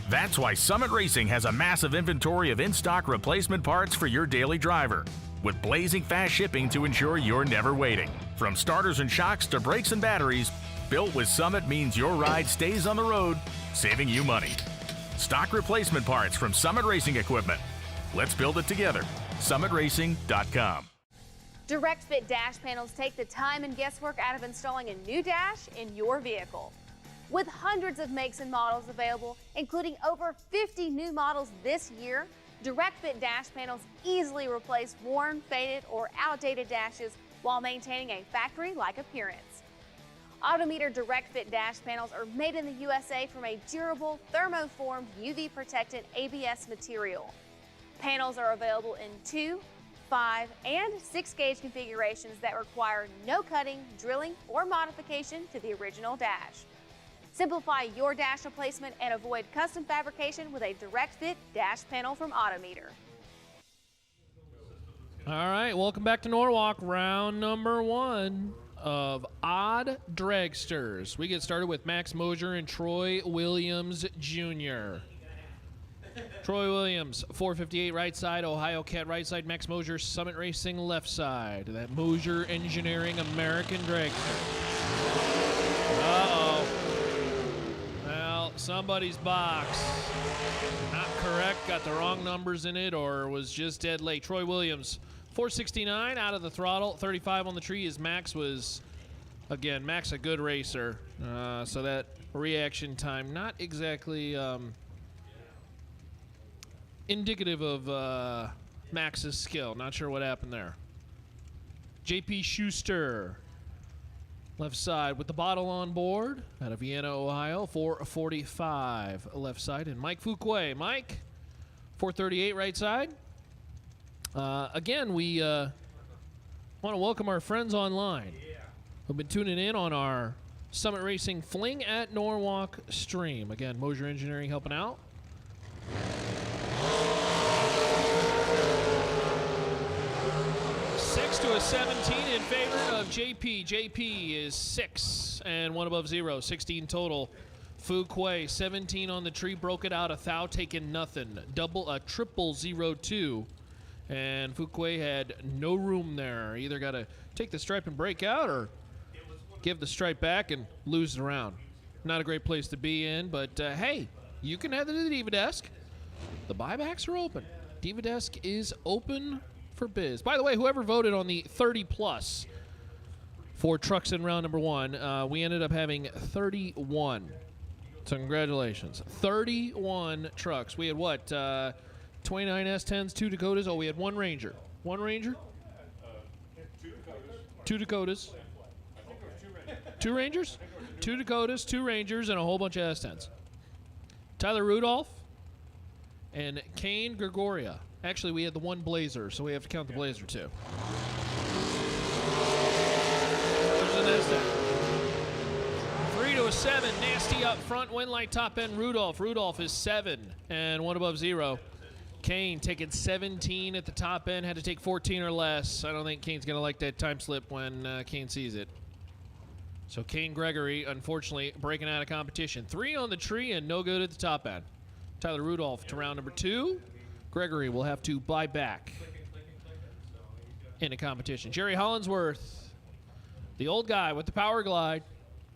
That's why Summit Racing has a massive inventory of in-stock replacement parts for your daily driver, with blazing fast shipping to ensure you're never waiting. From starters and shocks to brakes and batteries, built with Summit means your ride stays on the road, saving you money. Stock replacement parts from Summit Racing Equipment. Let's build it together. SummitRacing.com. Direct Fit dash panels take the time and guesswork out of installing a new dash in your vehicle. With hundreds of makes and models available, including over 50 new models this year, Direct Fit dash panels easily replace worn, faded, or outdated dashes while maintaining a factory-like appearance. Autometer Direct Fit dash panels are made in the USA from a durable, thermoformed, UV-protected ABS material. Panels are available in 2, 5, and 6-gauge configurations that require no cutting, drilling, or modification to the original dash. Simplify your dash replacement and avoid custom fabrication with a Direct Fit dash panel from Autometer. All right, welcome back to Norwalk, round number 1 of Odd Dragsters. We get started with Max Mosier and Troy Williams Jr. Troy Williams, 458 right side, Ohio Cat right side, Max Mosier, Summit Racing left side. That Mosier Engineering American Dragster. Uh-oh. Well, somebody's box. Not correct, got the wrong numbers in it, or was just dead late. Troy Williams, 469 out of the throttle, 35 on the tree. As Max was, again, Max a good racer. So that reaction time, not exactly indicative of Max's skill. Not sure what happened there. JP Schuster, left side with the bottle on board out of Vienna, Ohio, 445 left side. And Mike Fuquay. Mike, 438 right side. Again, we want to welcome our friends online who've been tuning in on our Summit Racing Fling at Norwalk stream. Again, Mosier Engineering helping out. 6 to a 17 in favor of JP. JP is 6 and 1 above 0, 16 total. Fuquay, 17 on the tree, broke it out. A thou taking nothing. Triple 0-2. And Fuquay had no room there. Either got to take the stripe and break out or give the stripe back and lose the round. Not a great place to be in, but hey, you can head to the Diva Desk. The buybacks are open. Diva Desk is open for biz. By the way, whoever voted on the 30-plus for trucks in round number 1, we ended up having 31. So congratulations. 31 trucks. We had what? 29 S10s, 2 Dakotas. Oh, we had 1 Ranger. 1 Ranger? 2 Dakotas. 2 Rangers? 2 Dakotas, 2 Rangers, and a whole bunch of S10s. Tyler Rudolph and Kane Gregoria. Actually, we had the 1 Blazer, so we have to count the Blazer too. There's an S10. 3 to a 7. Nasty up front. Win light top end. Rudolph. Rudolph is 7 and 1 above 0. Kane taking 17 at the top end. Had to take 14 or less. I don't think Kane's going to like that time slip when Kane sees it. So Kane Gregory, unfortunately, breaking out of competition. 3 on the tree and no good at the top end. Tyler Rudolph to round number 2. Gregory will have to buy back in a competition. Jerry Hollinsworth, the old guy with the power glide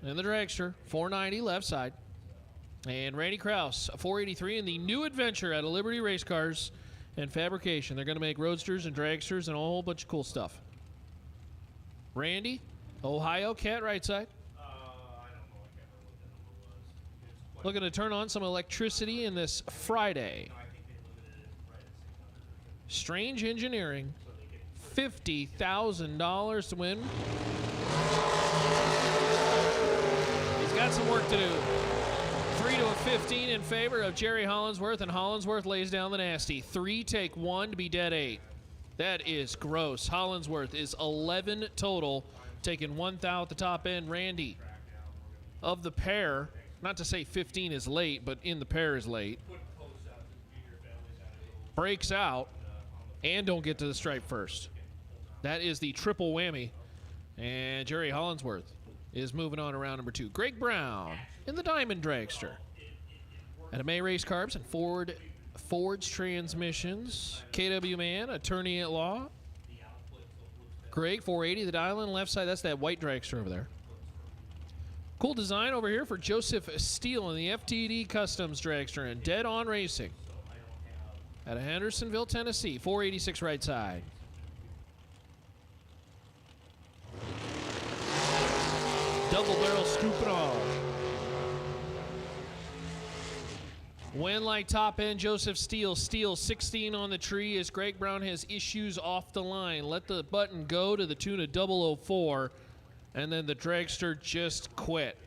and the dragster, 490 left side. And Randy Krause, 483 in the new adventure out of Liberty Race Cars and Fabrication. They're going to make roadsters and dragsters and a whole bunch of cool stuff. Randy, Ohio Cat right side. Looking to turn on some electricity in this Friday. Strange Engineering, $50,000 to win. He's got some work to do. 3 to a 15 in favor of Jerry Hollinsworth, and Hollinsworth lays down the nasty. 3 take 1 to be dead 8. That is gross. Hollinsworth is 11 total, taking 1 thou at the top end. Randy, of the pair, not to say 15 is late, but in the pair is late, breaks out and don't get to the stripe first. That is the triple whammy. And Jerry Hollinsworth is moving on to round number 2. Greg Brown in the Diamond Dragster. At May Race Carbs and Ford's Transmissions. KW Man, attorney at law. Greg, 480, the dial in left side. That's that white dragster over there. Cool design over here for Joseph Steele in the FTD Customs dragster and Dead On Racing out of Hendersonville, Tennessee. 486 right side. Double barrel scooping on. When like top end, Joseph Steele. Steele 16 on the tree as Greg Brown has issues off the line. Let the button go to the tune of 004. And then the dragster just quit.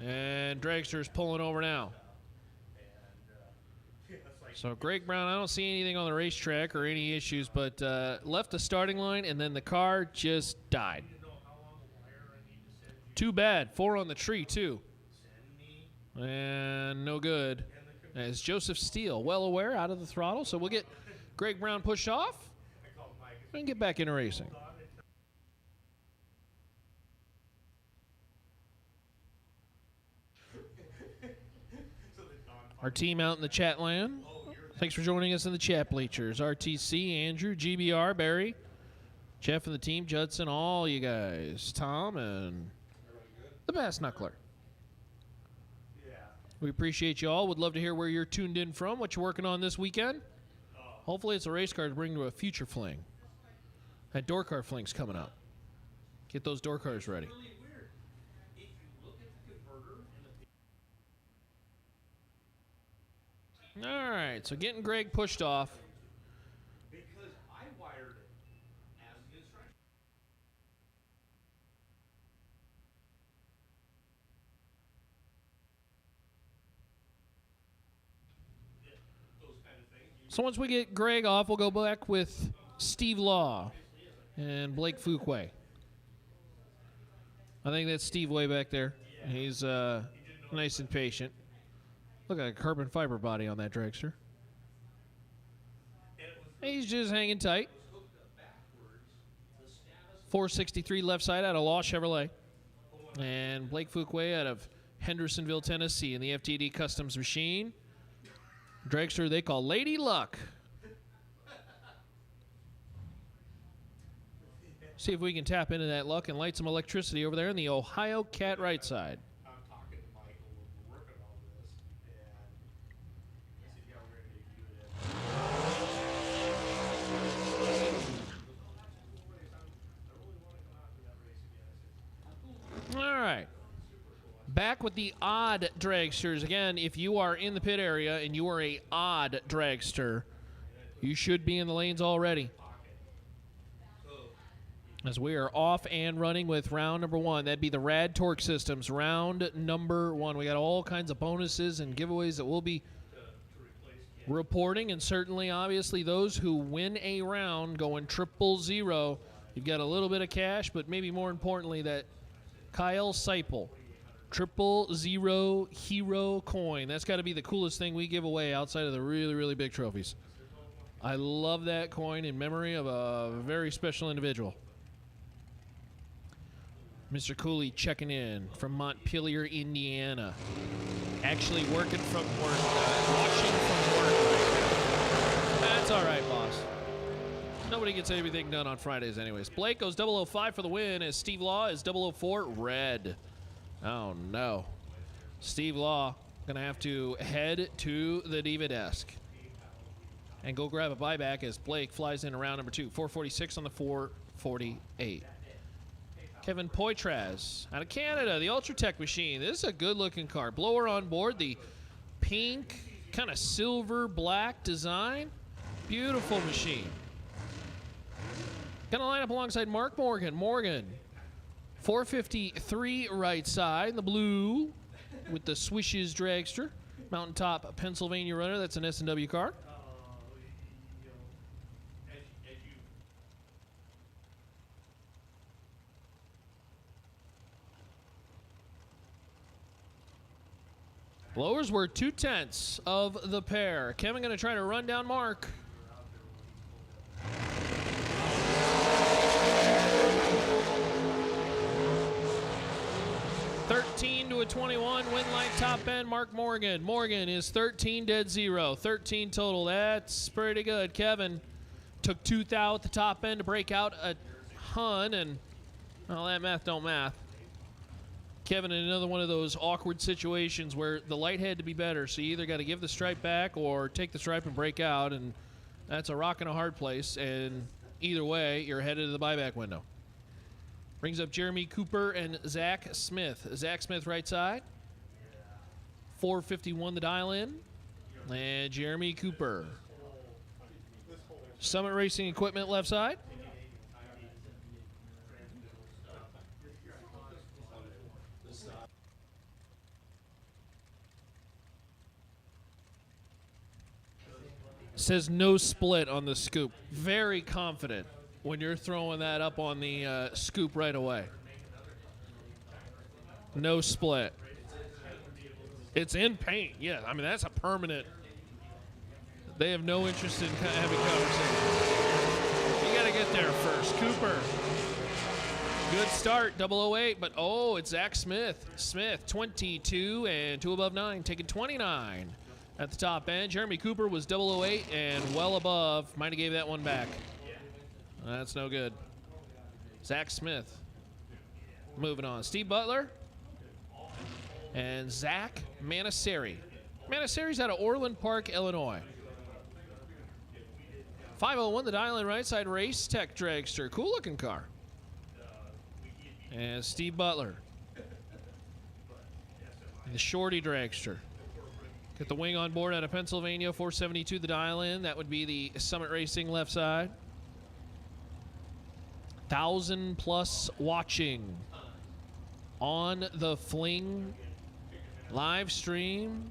And dragster's pulling over now. So Greg Brown, I don't see anything on the racetrack or any issues, but left the starting line and then the car just died. Too bad. 4 on the tree, too. And no good. As Joseph Steele, well aware, out of the throttle. So we'll get Greg Brown pushed off and get back into racing. Our team out in the chat land. Thanks for joining us in the chat bleachers. RTC, Andrew, GBR, Barry, Jeff and the team, Judson, all you guys. Tom and the Bass Knuckler. We appreciate you all. Would love to hear where you're tuned in from, what you're working on this weekend. Hopefully it's a race car to bring to a future fling. That door car fling's coming up. Get those door cars ready. All right, so getting Greg pushed off. Because I wired it as the instruction. Those kind of things. So once we get Greg off, we'll go back with Steve Law and Blake Fuquay. I think that's Steve way back there. He's nice and patient. Look at a carbon fiber body on that dragster. He's just hanging tight. 463 left side out of Law Chevrolet. And Blake Fuquay out of Hendersonville, Tennessee in the FTD Customs machine. Dragster they call Lady Luck. See if we can tap into that luck and light some electricity over there in the Ohio Cat right side. I'm talking to Michael. We're working on this, and I said, "Yeah, we're going to do All right. Back with the odd dragsters. Again, if you are in the pit area and you are a odd dragster, you should be in the lanes already. As we are off and running with round number 1. That'd be the Rad Torque Systems, round number 1. We got all kinds of bonuses and giveaways that we'll be reporting, and certainly, obviously, those who win a round going 000. You've got a little bit of cash, but maybe more importantly, that Kyle Seipel 000 Hero coin. That's got to be the coolest thing we give away outside of the really, really big trophies. I love that coin in memory of a very special individual. Mr. Cooley checking in from Montpelier, Indiana. Actually working from work, watching from work right now. That's all right, boss. Nobody gets anything done on Fridays anyways. Blake goes 005 for the win as Steve Law is 004 red. Oh, no. Steve Law going to have to head to the Diva desk and go grab a buyback as Blake flies in round number 2. 446 on the 448. Kevin Poitras out of Canada, the Ultratech machine. This is a good-looking car. Blower on board, the pink, kind of silver black design. Beautiful machine. Going to line up alongside Mark Morgan. Morgan, 453 right side, the blue with the Swishes dragster. Mountaintop Pennsylvania runner. That's an S&W car. Blowers were 2/10 of the pair. Kevin going to try to run down Mark. To a 21, win line top end, Mark Morgan. Morgan is 13 dead 0, 13 total. That's pretty good. Kevin took 2 thou at the top end to break out a ton, and, well, that math don't math. Kevin in another one of those awkward situations where the light had to be better, so you either got to give the stripe back or take the stripe and break out, and that's a rock and a hard place, and either way, you're headed to the buyback window. Brings up Jeremy Cooper and Zach Smith. Zach Smith right side. 451 the dial in. And Jeremy Cooper. Summit Racing Equipment left side. Says no split on the scoop. Very confident when you're throwing that up on the scoop right away. No split. It's in paint. Yeah, I mean, that's a permanent. They have no interest in having conversation. You got to get there first. Cooper. Good start, 008, but it's Zach Smith. Smith, 22 and 2 above 9, taking 29 at the top end. Jeremy Cooper was 008 and well above. Might have gave that one back. That's no good. Zach Smith. Moving on. Steve Butler and Zach Manasseri. Manasseri's out of Orland Park, Illinois. 501 the dial in right side. Race Tech Dragster. Cool looking car. And Steve Butler. And the Shorty Dragster. Get the wing on board out of Pennsylvania. 472 the dial in. That would be the Summit Racing left side. 1,000+ watching on the Fling live stream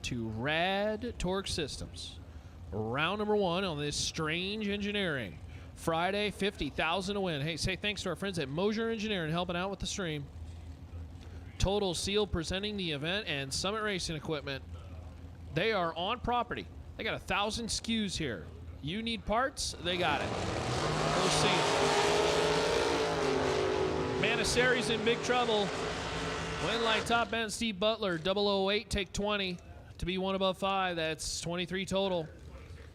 to Rad Torque Systems. Round number 1 on this Strange Engineering. Friday, 50,000 to win. Hey, say thanks to our friends at Mosier Engineering helping out with the stream. Total Seal presenting the event, and Summit Racing Equipment. They are on property. They got 1,000 SKUs here. You need parts, they got it. We'll see it. Manasseri's in big trouble. Win light top end, Steve Butler, 008, take 20. To be 1 above 5, that's 23 total.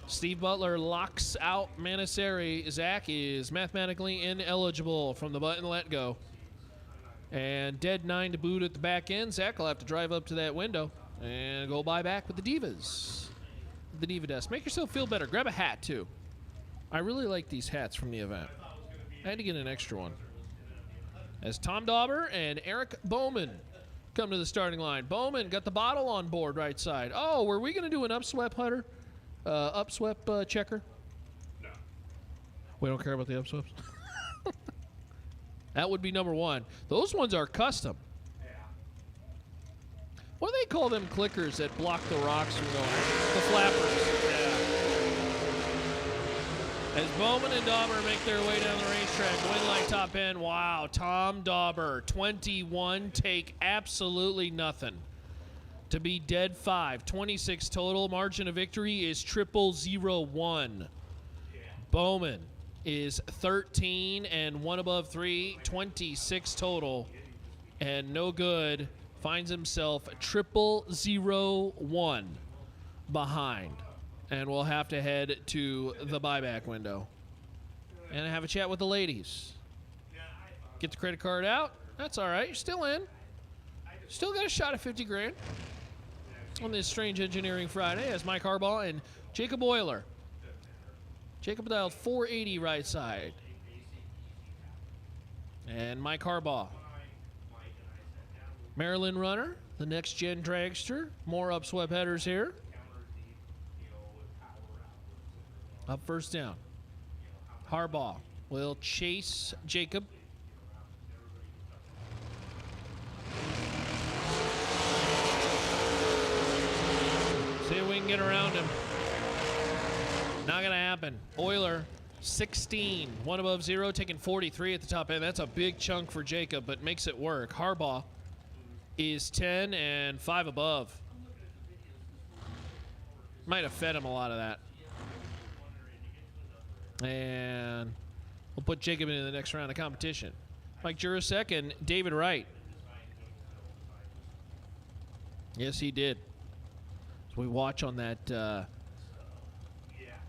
Steve Butler locks out Manasseri. Zach is mathematically ineligible from the button let go. And dead 9 to boot at the back end. Zach will have to drive up to that window and go buy back with the Divas. The Diva desk. Make yourself feel better. Grab a hat, too. I really like these hats from the event. I had to get an extra one. As Tom Dauber and Eric Bowman come to the starting line. Bowman got the bottle on board right side. Oh, were we going to do an upswept putter? Upswept checker? No. We don't care about the upsweps? That would be number 1. Those ones are custom. Yeah. What do they call them clickers that block the rocks from going? The flappers. Yeah. As Bowman and Dauber make their way down the racetrack, win light top end. Wow, Tom Dauber, 21, take absolutely nothing. To be dead 5, 26 total. Margin of victory is 001. Bowman is 13 and 1 above 3, 26 total, and no good. Finds himself 001 behind, and we'll have to head to the buyback window and have a chat with the ladies. Get the credit card out. That's all right. You're still in. Still got a shot at 50 grand on this Strange Engineering Friday as Mike Harbaugh and Jacob Euler. Jacob dialed 480 right side. And Mike Harbaugh. Maryland Runner, the next gen dragster. More upswept headers here. Up first down. Harbaugh will chase Jacob. See if we can get around him. Not going to happen. Euler, 16. 1 above 0, taking 43 at the top end. That's a big chunk for Jacob, but makes it work. Harbaugh is 10 and 5 above. Might have fed him a lot of that. And we'll put Jacob into the next round of competition. Mike Jurasek and David Wright. Yes, he did. So we watch on that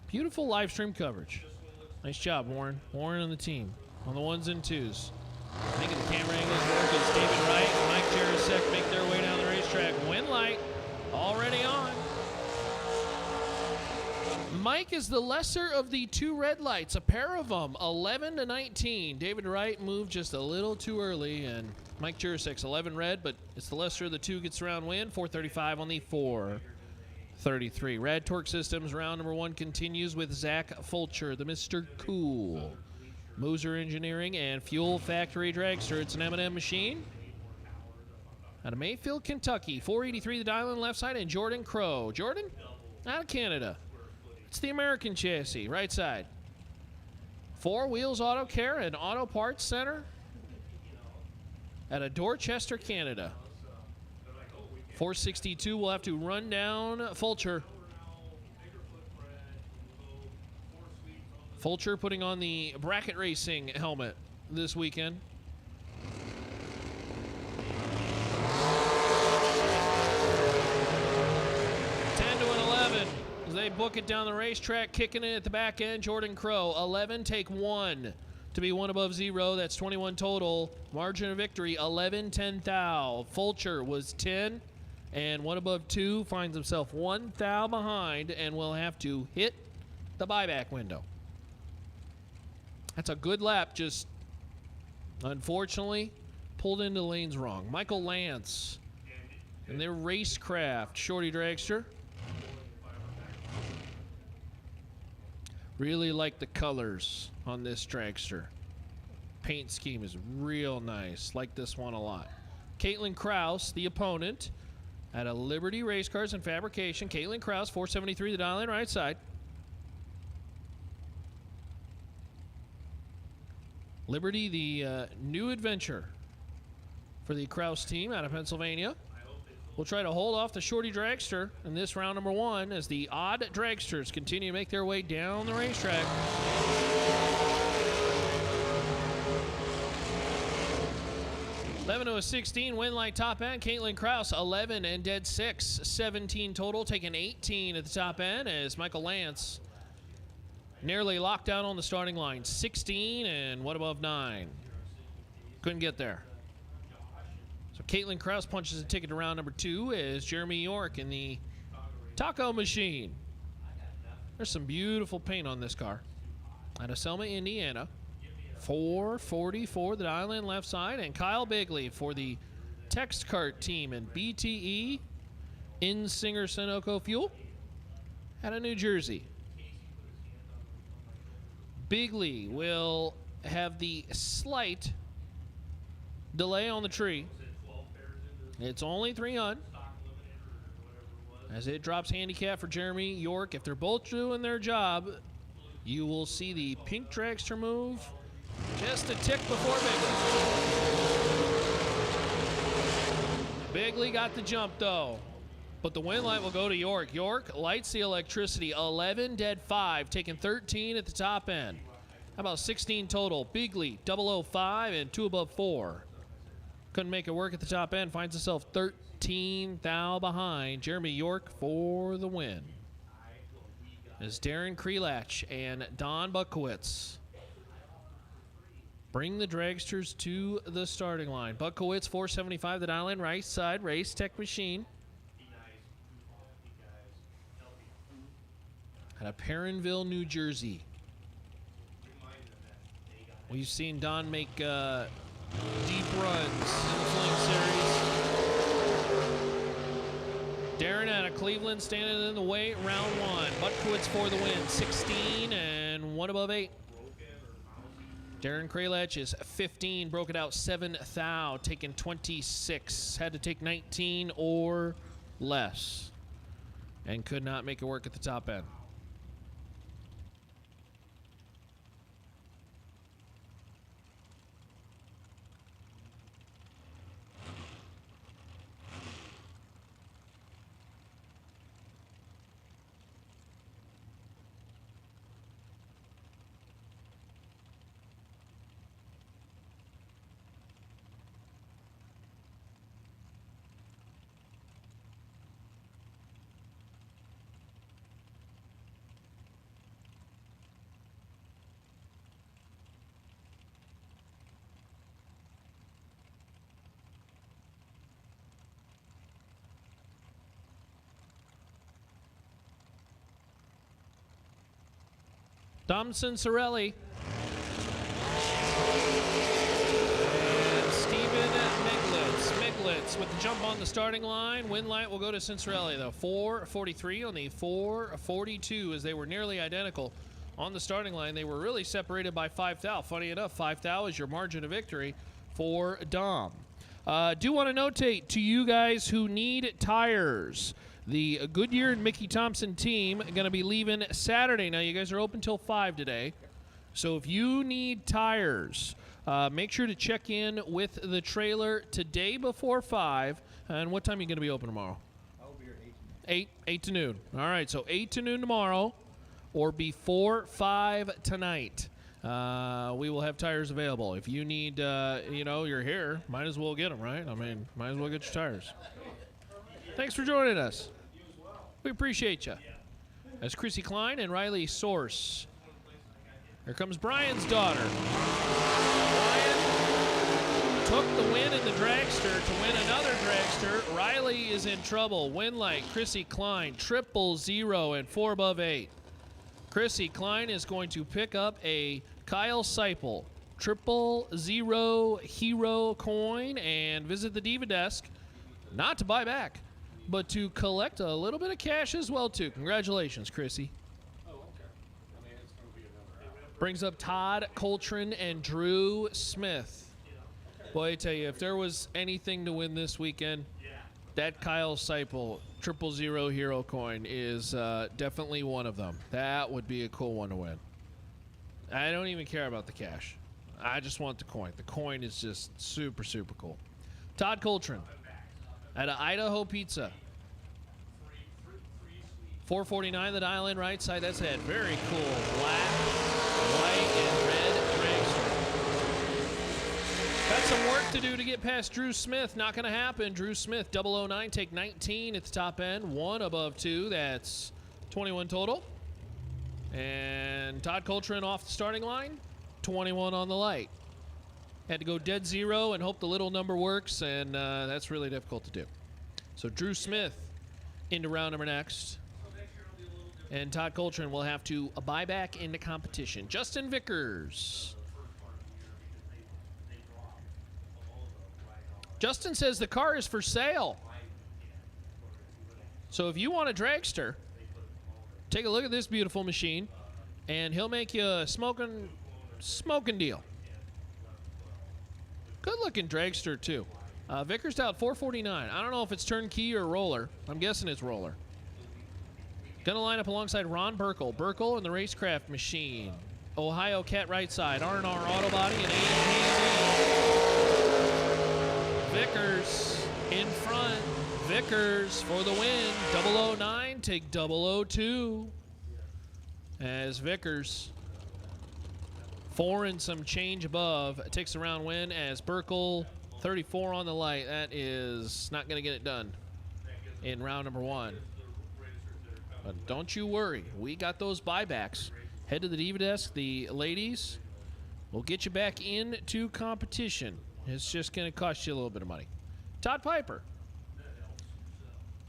beautiful live stream coverage. Nice job, Warren. Warren and the team. on the ones and twos. I think the camera angle is working. It's David Wright and Mike Jarosek make their way down the racetrack. Win light already on. Mike is the lesser of the two red lights, a pair of them, 11 to 19. David Wright moved just a little too early, and Mike Jurasek's 11 red, but it's the lesser of the two gets around win. 435 on the 433. Rad Torque Systems round number 1 continues with Zach Fulcher, the Mr. Cool. Moser Engineering and Fuel Factory Dragster. It's an M&M machine. Out of Mayfield, Kentucky. 483 the dial on the left side, and Jordan Crow. Jordan, out of Canada. It's the American chassis, right side. 4 Wheels Auto Care and Auto Parts Center out of Dorchester, Canada. 462 will have to run down Fulcher. Fulcher putting on the bracket racing helmet this weekend. 10 to an 11 as they book it down the racetrack, kicking it at the back end. Jordan Crow, 11, take 1 to be 1 above 0. That's 21 total. Margin of victory, 11, 10 thou. Fulcher was 10 and 1 above 2. Finds himself 1 thou behind and will have to hit the buyback window. That's a good lap, just unfortunately pulled into lanes wrong. Michael Lance and their Racecraft Shorty Dragster. Really like the colors on this dragster. Paint scheme is real nice. Like this one a lot. Caitlin Kraus, the opponent, at a Liberty Race Cars and Fabrication. Caitlin Kraus, 473 the dial in right side. Liberty, the new adventure for the Kraus team out of Pennsylvania. We'll try to hold off the Shorty Dragster in this round number 1 as the odd dragsters continue to make their way down the racetrack. to a 16 win light top end. Caitlin Kraus 11 and dead 6, 17 total, taking 18 at the top end as Michael Lance nearly locked out on the starting line. 16 and 1 above 9. Couldn't get there. So Caitlin Kraus punches a ticket to round number 2 as Jeremy York in the Taco Machine. There's some beautiful paint on this car. Out of Selma, Indiana. 444 the dial in left side, and Kyle Bigley for the Text Cart team in BTE in Singer Sunoco Fuel out of New Jersey. Bigley will have the slight delay on the tree. It's only 3 on. As it drops handicap for Jeremy York. If they're both doing their job, you will see the pink dragster move just a tick before Bigley. Bigley got the jump though, but the win light will go to York. York lights the electricity, 11 dead 5, taking 13 at the top end. How about 16 total? Bigley 005 and 2 above 4. Couldn't make it work at the top end. Finds himself 13 thou behind. Jeremy York for the win. As Darren Krelach and Don Buckowitz bring the dragsters to the starting line. Buckowitz 475 the dial in right side. Race Tech Machine. Out of Perrineville, New Jersey. We've seen Don make deep runs in the Fling series. Darren out of Cleveland standing in the way, round 1. Buckowitz for the win, 16 and 1 above 8. Darren Krelach is 15, broke it out 7 thou, taking 26. Had to take 19 or less and could not make it work at the top end. Dom Cincerelli. And Steven Miglitz with the jump on the starting line. Win light will go to Cincerelli, though. 4:43 on the 4:42 as they were nearly identical on the starting line. They were really separated by 5 thou. Funny enough, 5 thou is your margin of victory for Dom. Do want to notate to you guys who need tires, the Goodyear and Mickey Thompson team going to be leaving Saturday. Now, you guys are open till 5 today. So if you need tires, make sure to check in with the trailer today before 5. And what time are you going to be open tomorrow? I'll be here 8 to noon. All right, so 8 to noon tomorrow or before 5 tonight. We will have tires available. If you need, you're here, might as well get them, right? I mean, might as well get your tires. Thanks for joining us. We appreciate you. As Chrissy Klein and Riley Source. Here comes Brian's daughter. Brian took the win in the Dragster to win another Dragster. Riley is in trouble. Win light, Chrissy Klein, 000 and 4 above 8. Chrissy Klein is going to pick up a Kyle Seipel 000 hero coin and visit the Diva desk, not to buy back, but to collect a little bit of cash as well, too. Congratulations, Chrissy. Oh, okay. I mean, it's going to be another hour. Brings up Todd Coltrane and Drew Smith. Boy, I tell you, if there was anything to win this weekend, that Kyle Seipel 000 hero coin is definitely one of them. That would be a cool one to win. I don't even care about the cash. I just want the coin. The coin is just super, super cool. Todd Coltrane at an Idaho Pizza. 449 the dial in right side. That's that very cool black, white, and red Dragster. Got some work to do to get past Drew Smith. Not going to happen. Drew Smith, 009, take 19 at the top end. 1 above 2. That's 21 total. And Todd Coltrane off the starting line. 21 on the light. Had to go dead zero and hope the little number works, and that's really difficult to do. So Drew Smith into round number next. And Todd Coltrane will have to buy back into competition. Justin Vickers. Justin says the car is for sale. So if you want a Dragster, take a look at this beautiful machine, and he'll make you a smoking deal. Good-looking Dragster, too. Vickers out 449. I don't know if it's turnkey or roller. I'm guessing it's roller. Going to line up alongside Ron Burkle. Burkle and the Racecraft Machine. Ohio Cat right side. R&R Auto Body and AMPZ. Vickers in front. Vickers for the win. 009, take 002. As Vickers, 4 and some change above, takes the round win as Burkle, 34 on the light. That is not going to get it done in round number 1. But don't you worry. We got those buybacks. Head to the Diva desk. The ladies will get you back into competition. It's just going to cost you a little bit of money. Todd Piper.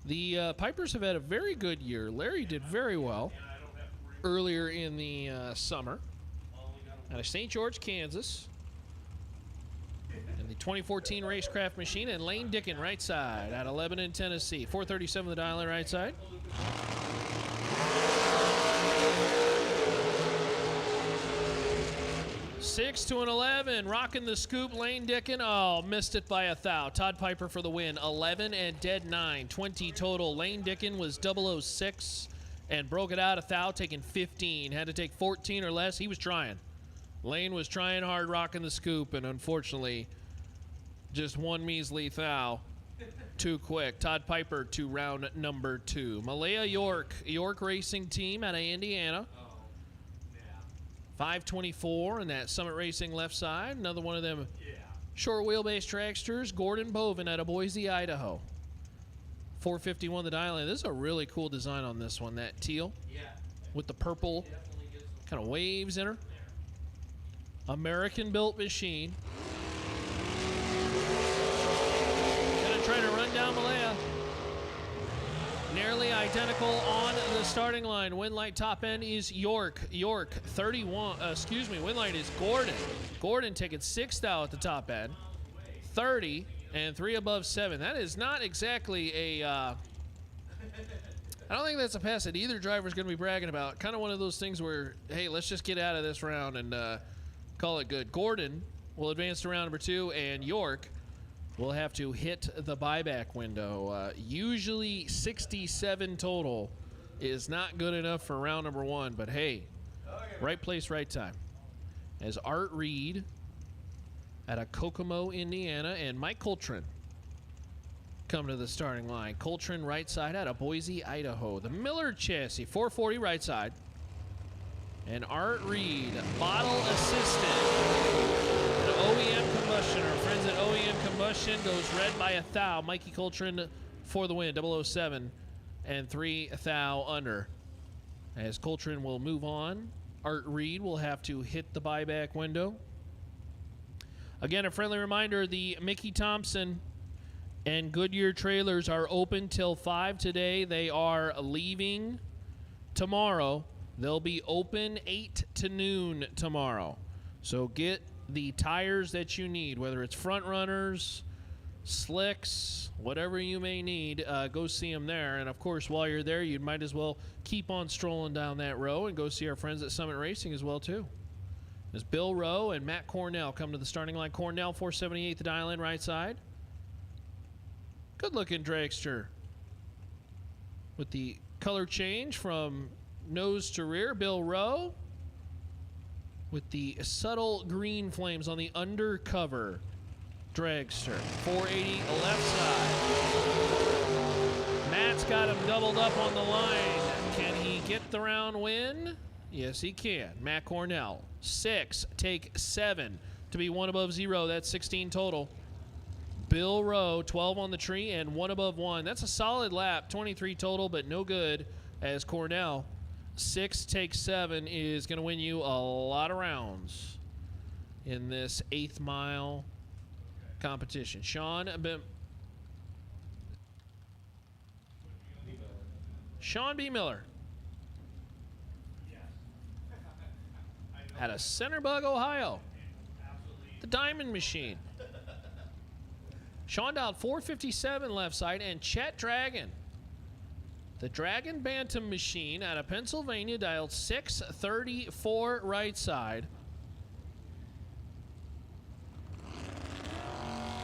The Pipers have had a very good year. Larry did very well earlier in the summer out of St. George, Kansas. And the 2014 Racecraft Machine and Lane Dickin right side out of Lebanon, Tennessee. 437 the dial in right side. Six to an 11, rocking the scoop, Lane Dickin. Oh, missed it by a thou. Todd Piper for the win, 11 and dead 9, 20 total. Lane Dickin was 006 and broke it out a thou, taking 15. Had to take 14 or less. He was trying. Lane was trying hard, rocking the scoop, and unfortunately, just one measly thou. Too quick. Todd Piper to round number 2. Malaya York Racing Team out of Indiana. 524 in that Summit Racing left side. Another one of them short wheelbase dragsters. Gordon Boven out of Boise, Idaho. 451 the dial in. This is a really cool design on this one. That teal with the purple kind of waves in her. American built machine. Gonna try to run down Malaya. Nearly identical on the starting line. Win light top end is York. York 31. Win light is Gordon. Gordon taking 6th out at the top end. 30 and 3 above 7. That is not exactly a. I don't think that's a pass that either driver is going to be bragging about. Kind of one of those things where, hey, let's just get out of this round and call it good. Gordon will advance to round number 2, and York will have to hit the buyback window. Usually 67 total is not good enough for round number 1, but hey, right place, right time. As Art Reed out of Kokomo, Indiana, and Mike Coltrane come to the starting line. Coltrane right side out of Boise, Idaho. The Miller chassis, 440 right side. And Art Reed, bottle assisted. OEM Combustion, our friends at OEM Combustion, goes red by 1 thou. Mikey Coltrane for the win, 007 and 3 thou under. As Coltrane will move on, Art Reed will have to hit the buyback window. Again, a friendly reminder, the Mickey Thompson and Goodyear trailers are open till 5 today. They are leaving tomorrow. They'll be open 8 to noon tomorrow. So get the tires that you need, whether it's front runners, slicks, whatever you may need, go see them there. And of course, while you're there, you might as well keep on strolling down that row and go see our friends at Summit Racing as well too. As Bill Rowe and Matt Cornell come to the starting line. Cornell 478 the dial in right side. Good looking dragster with the color change from nose to rear. Bill Rowe with the subtle green flames on the undercover dragster. 480 left side. Matt's got him doubled up on the line. Can he get the round win? Yes, he can. Matt Cornell, 6, take 7 to be 1 above 0. That's 16 total. Bill Rowe, 12 on the tree and 1 above 1. That's a solid lap, 23 total, but no good as Cornell, 6 take 7 is going to win you a lot of rounds in this 8th mile competition. Sean B. Miller out of Centerbug, Ohio. The Diamond Machine. Sean dialed 457 left side, and Chet Dragon, the Dragon Bantam Machine out of Pennsylvania, dialed 634 right side.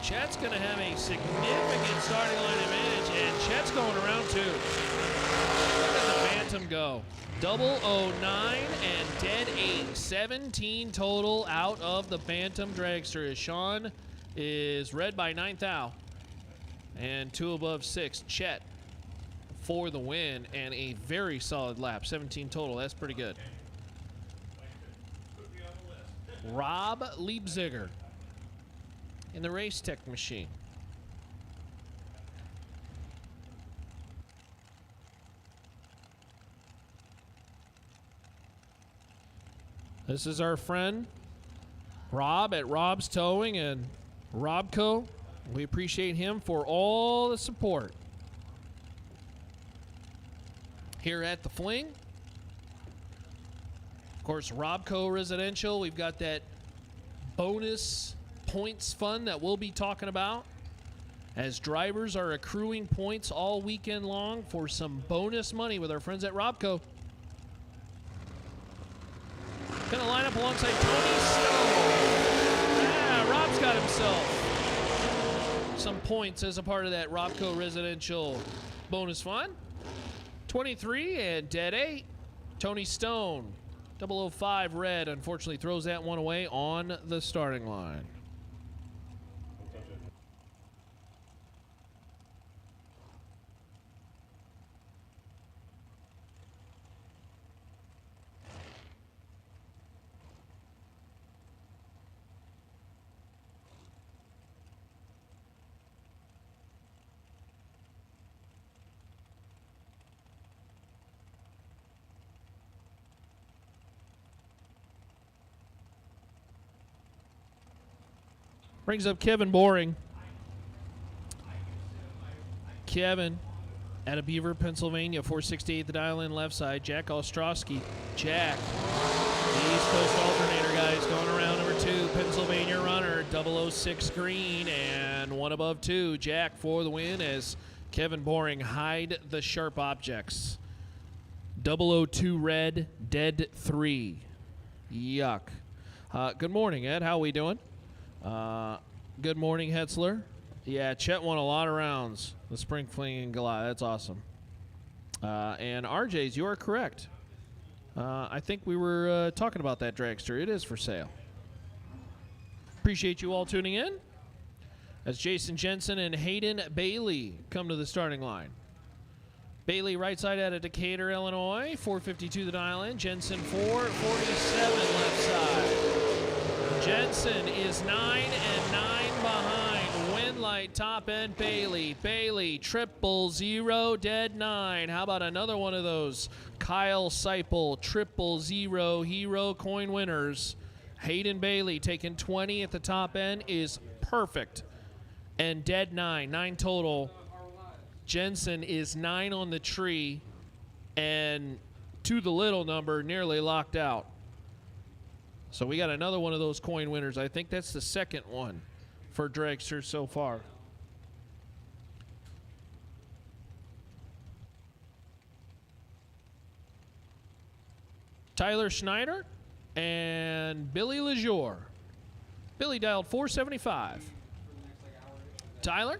Chet's going to have a significant starting line advantage, and Chet's going around 2. Look at the Bantam go. 009 and dead 8. 17 total out of the Bantam Dragster as Sean is red by 9 thou. And 2 above 6. Chet for the win and a very solid lap. 17 total. That's pretty good. Rob Liebziger in the Race Tech Machine. This is our friend Rob at Rob's Towing and Robco. We appreciate him for all the support here at the Fling. Of course, Robco Residential, we've got that bonus points fund that we'll be talking about as drivers are accruing points all weekend long for some bonus money with our friends at Robco. Going to line up alongside Tony Stone. Yeah, Rob's got himself some points as a part of that Robco Residential bonus fund. 23 and dead 8. Tony Stone, 005 red, unfortunately throws that one away on the starting line. Brings up Kevin Boring. Kevin Out of Beaver, Pennsylvania, 468 the dial in left side. Jack Ostrowski. Jack. The East Coast alternator guys going around number 2. Pennsylvania runner, 006 green, and one above 2. Jack for the win as Kevin Boring hide the sharp objects. 002 red, dead 3. Yuck. Good morning, Ed. How we doing? Good morning, Hetzler. Yeah, Chet won a lot of rounds. The Spring Fling and Goliath. That's awesome. And RJ's, you are correct. I think we were talking about that dragster. It is for sale. Appreciate you all tuning in as Jason Jensen and Hayden Bailey come to the starting line. Bailey right side out of Decatur, Illinois, 452 the dial in. Jensen 447 left side. Jensen is 9 and 9 behind. Light top end Bailey. Bailey 000 dead 9. How about another one of those Kyle Seipel 000 hero coin winners? Hayden Bailey taking 20 at the top end is perfect. And dead 9. 9 total. Jensen is 9 on the tree and to the little number nearly locked out. So we got another one of those coin winners. I think that's the second one for Dragster so far. Tyler Schneider and Billy Lejour. Billy dialed 475. Tyler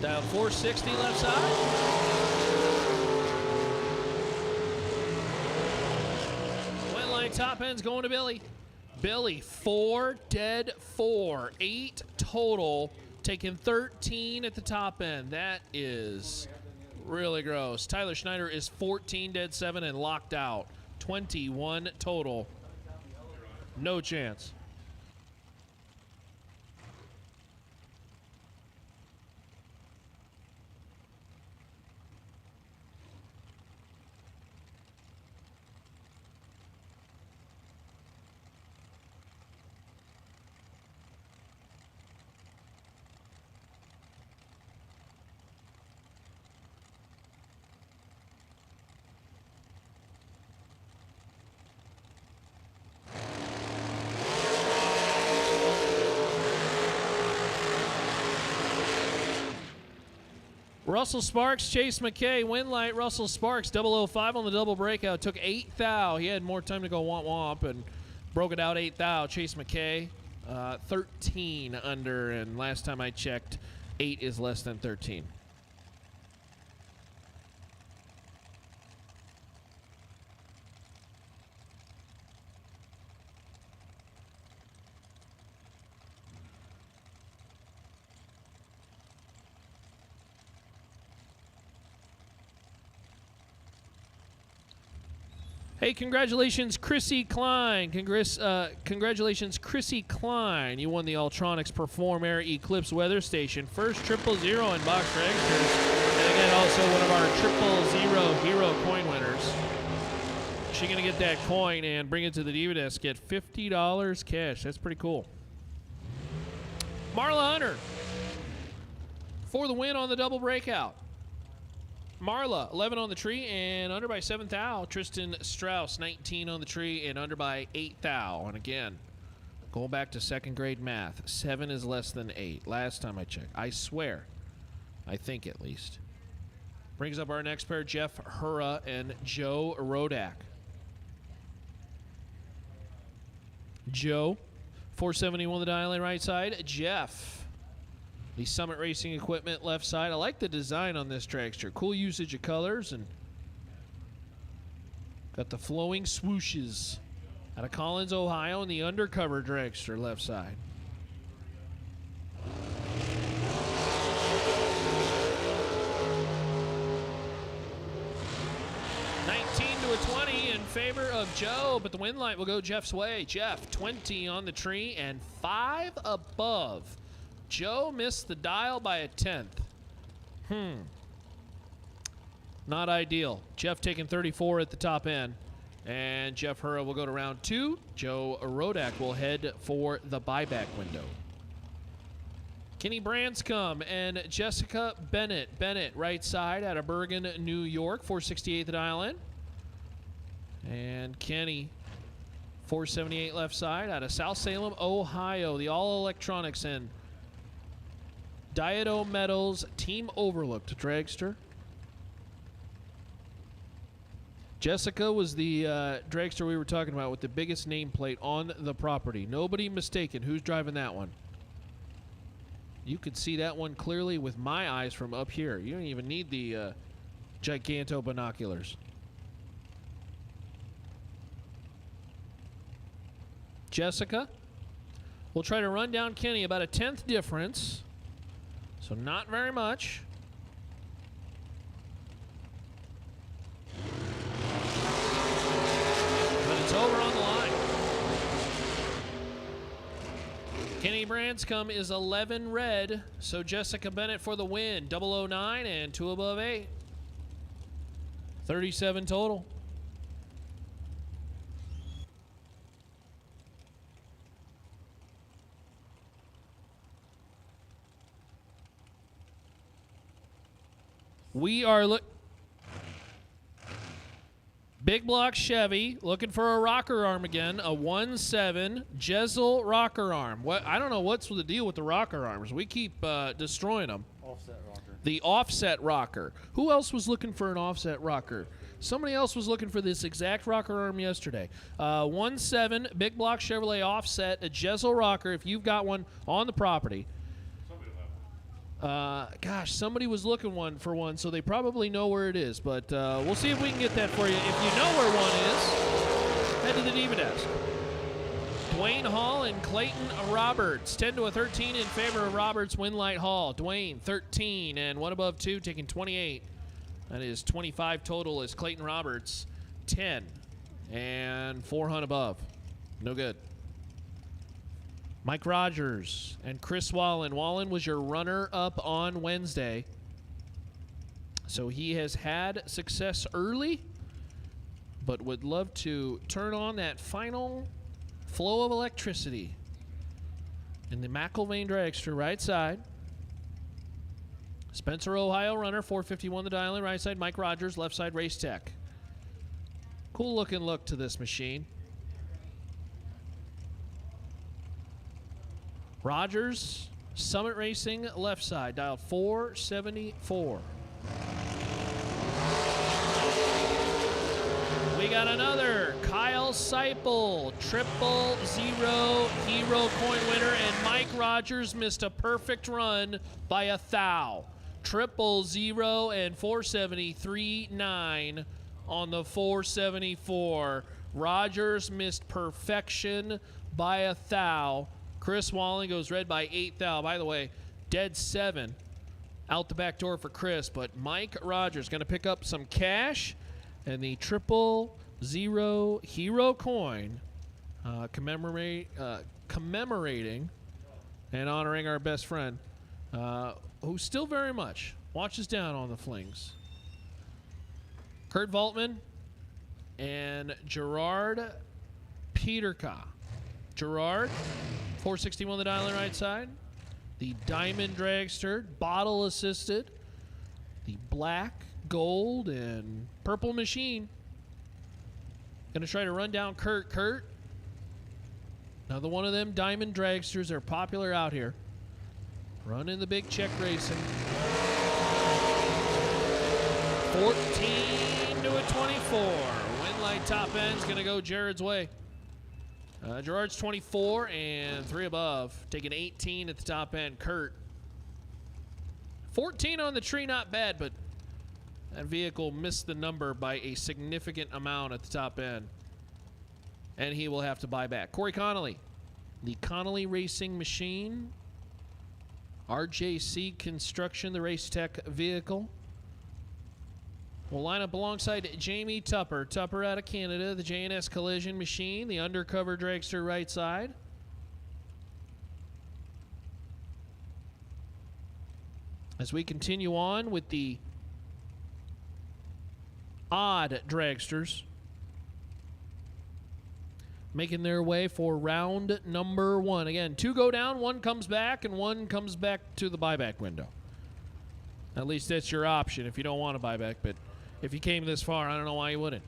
dialed 460 left side. Went line top end's going to Billy. Billy 4 dead 4. 8 total, taking 13 at the top end. That is really gross. Tyler Schneider is 14 dead 7 and locked out. 21 total. No chance. Russell Sparks, Chase McKay, Winlight, Russell Sparks, 005 on the double breakout. Took 8 thou. He had more time to go womp womp and broke it out 8 thou. Chase McKay, 13 under, and last time I checked, 8 is less than 13. Hey, congratulations, Chrissy Klein. Congratulations, Chrissy Klein. You won the Ultronics Perform Air Eclipse Weather Station. First 000 in box dragsters. And again, also one of our 000 hero coin winners. She's going to get that coin and bring it to the Diva Desk. Get $50 cash. That's pretty cool. Marla Hunter for the win on the double breakout. Marla, 11 on the tree and under by 7 thou. Tristan Strauss, 19 on the tree and under by 8 thou. And again, going back to second grade math, 7 is less than 8. Last time I checked. I swear. I think at least. Brings up our next pair, Jeff Hura and Joe Rodak. Joe, 471 the dial in right side. Jeff. The Summit Racing Equipment left side. I like the design on this dragster. Cool usage of colors and got the flowing swooshes out of Collins, Ohio, and the undercover dragster left side. To a 20 in favor of Joe, but the win light will go Jeff's way. Jeff, 20 on the tree and 5 above. Joe missed the dial by a 10th. Not ideal. Jeff taking 34 at the top end. And Jeff Hura will go to round 2. Joe Rodak will head for the buyback window. Kenny Branscombe and Jessica Bennett. Bennett, right side out of Bergen, New York. 468 the dial in. And Kenny, 478 left side out of South Salem, Ohio. The all electronics and Diodo Metals Team Overlooked Dragster. Jessica was the dragster we were talking about with the biggest nameplate on the property. Nobody mistaken who's driving that one. You could see that one clearly with my eyes from up here. You don't even need the giganto binoculars. Jessica will try to run down Kenny about a 10th difference. So not very much. But it's over on the line. Kenny Branscombe is 11 red, so Jessica Bennett for the win. 009 and 2 above 8. 37 total. We are Big block Chevy looking for a rocker arm again. A 1.7 Jezel rocker arm. What, I don't know what's the deal with the rocker arms. We keep destroying them. Offset rocker. The offset rocker. Who else was looking for an offset rocker? Somebody else was looking for this exact rocker arm yesterday. 1.7 big block Chevrolet offset, a Jezel rocker. If you've got one on the property. Gosh, somebody was looking for one, so they probably know where it is. But we'll see if we can get that for you. If you know where one is, head to the Diva Desk. Dwayne Hall and Clayton Roberts. 10 to a 13 in favor of Roberts. Winlight Hall. Dwayne, 13, and 1 above 2, taking 28. That is 25 total as Clayton Roberts, 10, and 400 above. No good. Mike Rogers and Chris Wallen. Wallen was your runner-up on Wednesday. So he has had success early, but would love to turn on that final flow of electricity. In the McIlvain Dragster, right side. Spencer, Ohio runner, 451 the dial in, right side. Mike Rogers, left side, Race Tech. Cool looking look to this machine. Rogers, Summit Racing, left side, dialed 474. We got another Kyle Seipel, 000 Hero Coin winner, and Mike Rogers missed a perfect run by 1,000. 000 and 473.9 on the 474. Rogers missed perfection by 1,000. Chris Walling goes red by 8,000. By the way, dead 7 out the back door for Chris, but Mike Rogers going to pick up some cash and the 000 Hero Coin commemorating and honoring our best friend, who still very much watches down on the Flings. Kurt Voltman and Gerard Peterka. Gerard, 461 the dial in right side. The Diamond Dragster, bottle assisted. The black, gold, and purple machine. Gonna try to run down Kurt. Kurt, another one of them Diamond Dragsters. They're popular out here. Running the big check racing. 14 to a 24. Winlight top end's gonna go Jared's way. Gerard's 24 and 3 above, taking 18 at the top end. Kurt, 14 on the tree, not bad, but that vehicle missed the number by a significant amount at the top end, and he will have to buy back. Corey Connolly, the Connolly Racing Machine, RJC Construction, the Race Tech vehicle. We'll line up alongside Jamie Tupper. Tupper out of Canada, the J&S Collision Machine, the undercover dragster right side. As we continue on with the odd dragsters. making their way for round number 1. Again, 2 go down, 1 comes back, and 1 comes back to the buyback window. At least that's your option if you don't want to buyback, but if you came this far, I don't know why you wouldn't.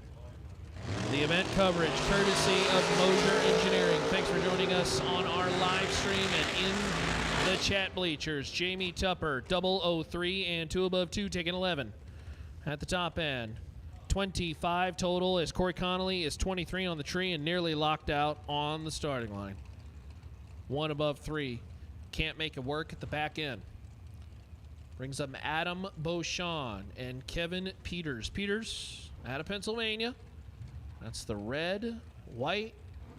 The event coverage, courtesy of Moser Engineering. Thanks for joining us on our live stream and in the chat bleachers. Jamie Tupper, 003, and 2 above 2, taking 11. At the top end, 25 total as Corey Connolly is 23 on the tree and nearly locked out on the starting line. 1 above 3. Can't make it work at the back end. Brings up Adam Beauchamp and Kevin Peters. Peters out of Pennsylvania. That's the red, white,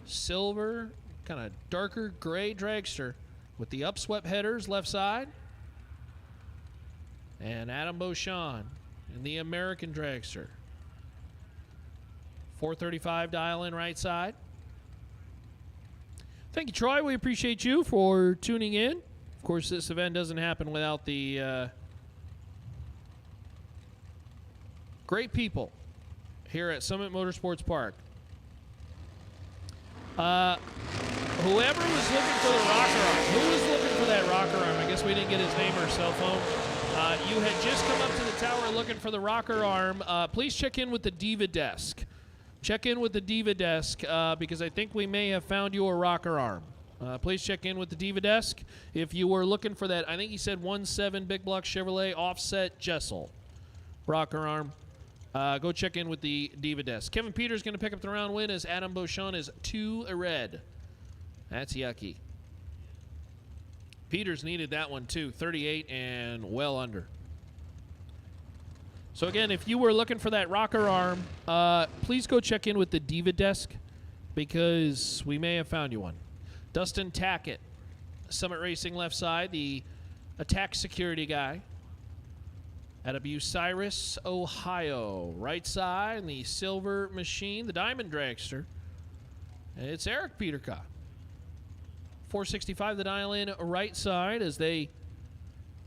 silver, kind of darker gray dragster with the upswept headers left side. And Adam Beauchamp in the American dragster. 435 dial in right side. Thank you, Troy. We appreciate you for tuning in. Of course, this event doesn't happen without the great people here at Summit Motorsports Park. Whoever was looking for the rocker arm, who was looking for that rocker arm? I guess we didn't get his name or cell phone. You had just come up to the tower looking for the rocker arm. Please check in with the Diva Desk. Check in with the Diva Desk because I think we may have found you a rocker arm. Please check in with the Diva Desk if you were looking for that. I think he said 1.7 Big Block Chevrolet offset Jessel rocker arm. Go check in with the Diva Desk. Kevin Peters going to pick up the round win as Adam Beauchamp is 2 red. That's yucky. Peters needed that one too, 38 and well under. So again, if you were looking for that rocker arm, please go check in with the Diva Desk because we may have found you one. Dustin Tackett, Summit Racing left side, the attack security guy. Out of Bucyrus, Ohio. Right side, and the silver machine, the diamond dragster. And it's Eric Peterka. 465 the dial in right side as they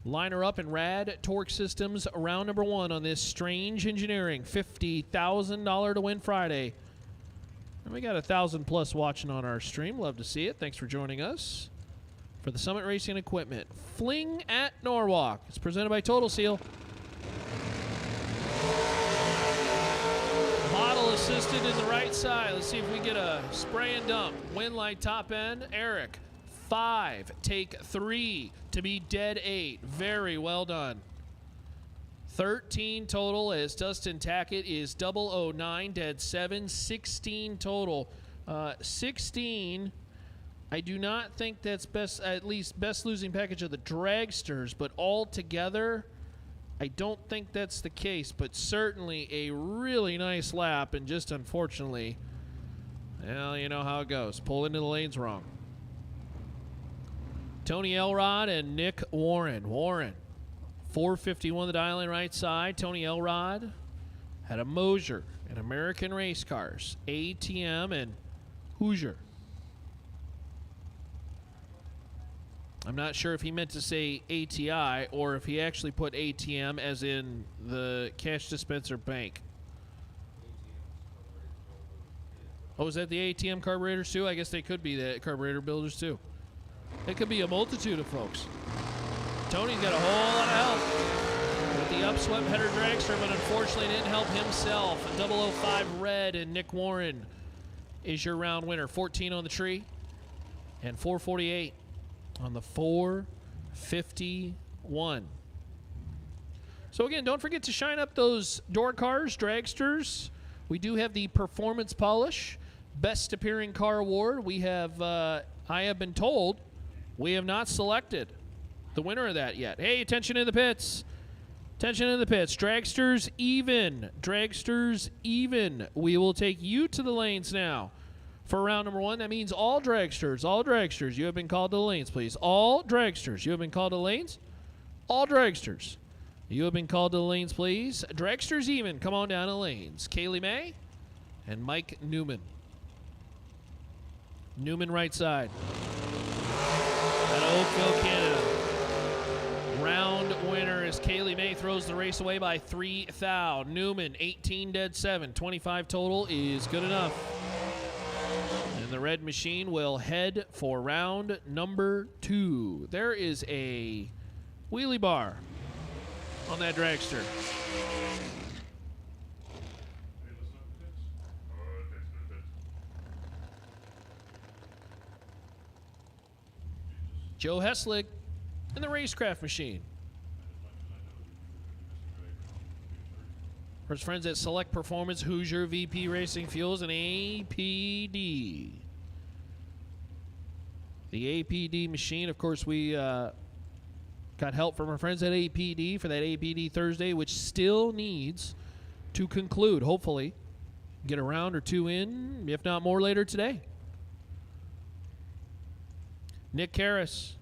line her up in rad torque systems. Round number 1 on this Strange Engineering $50,000 to win Friday. And we got 1,000 plus watching on our stream. Love to see it. Thanks for joining us for the Summit Racing Equipment Fling at Norwalk. It's presented by Total Seal. Model assisted in the right side. Let's see if we get a spray and dump. Win light top end. Eric, 5. Take 3 to be dead 8. Very well done. 13 total as Dustin Tackett is 009, dead 7. 16 total. 16. I do not think that's best, at least best losing package of the dragsters, but all together, I don't think that's the case, but certainly a really nice lap, and just unfortunately, well, you know how it goes. Pull into the lanes wrong. Tony Elrod and Nick Warren. Warren, 451 the dial in right side. Tony Elrod had a Moser and American Race Cars, ATM and Hoosier. I'm not sure if he meant to say ATI or if he actually put ATM as in the cash dispenser bank. Oh, is that the ATM carburetors too? I guess they could be the carburetor builders too. It could be a multitude of folks. Tony's got a whole lot of help with the upswept header dragster, but unfortunately didn't help himself. 005 red, and Nick Warren is your round winner. 14 on the tree and 448 on the 451. So again, don't forget to shine up those door cars, dragsters. We do have the performance polish, best appearing car award. We have, I have been told, we have not selected the winner of that yet. Hey, attention in the pits. Attention in the pits. Dragsters even. Dragsters even. We will take you to the lanes now. For round number 1, that means all dragsters, you have been called to the lanes, please. All dragsters, you have been called to the lanes. All dragsters, you have been called to the lanes, please. Dragsters even, come on down the lanes. Kaylee May and Mike Newman. Newman right side. Out of Oakville, Canada. Round winner is Kaylee May, throws the race away by 3 thou. Newman, 18 dead 7. 25 total is good enough. And the red machine will head for round number 2. There is a wheelie bar on that dragster. Joe Hesslick and the racecraft machine. For his friends at Select Performance, Hoosier, VP Racing Fuels, and APD. The APD machine, of course, we got help from our friends at APD for that APD Thursday, which still needs to conclude. Hopefully, get a round or 2 in, if not more, later today. Nick Karras.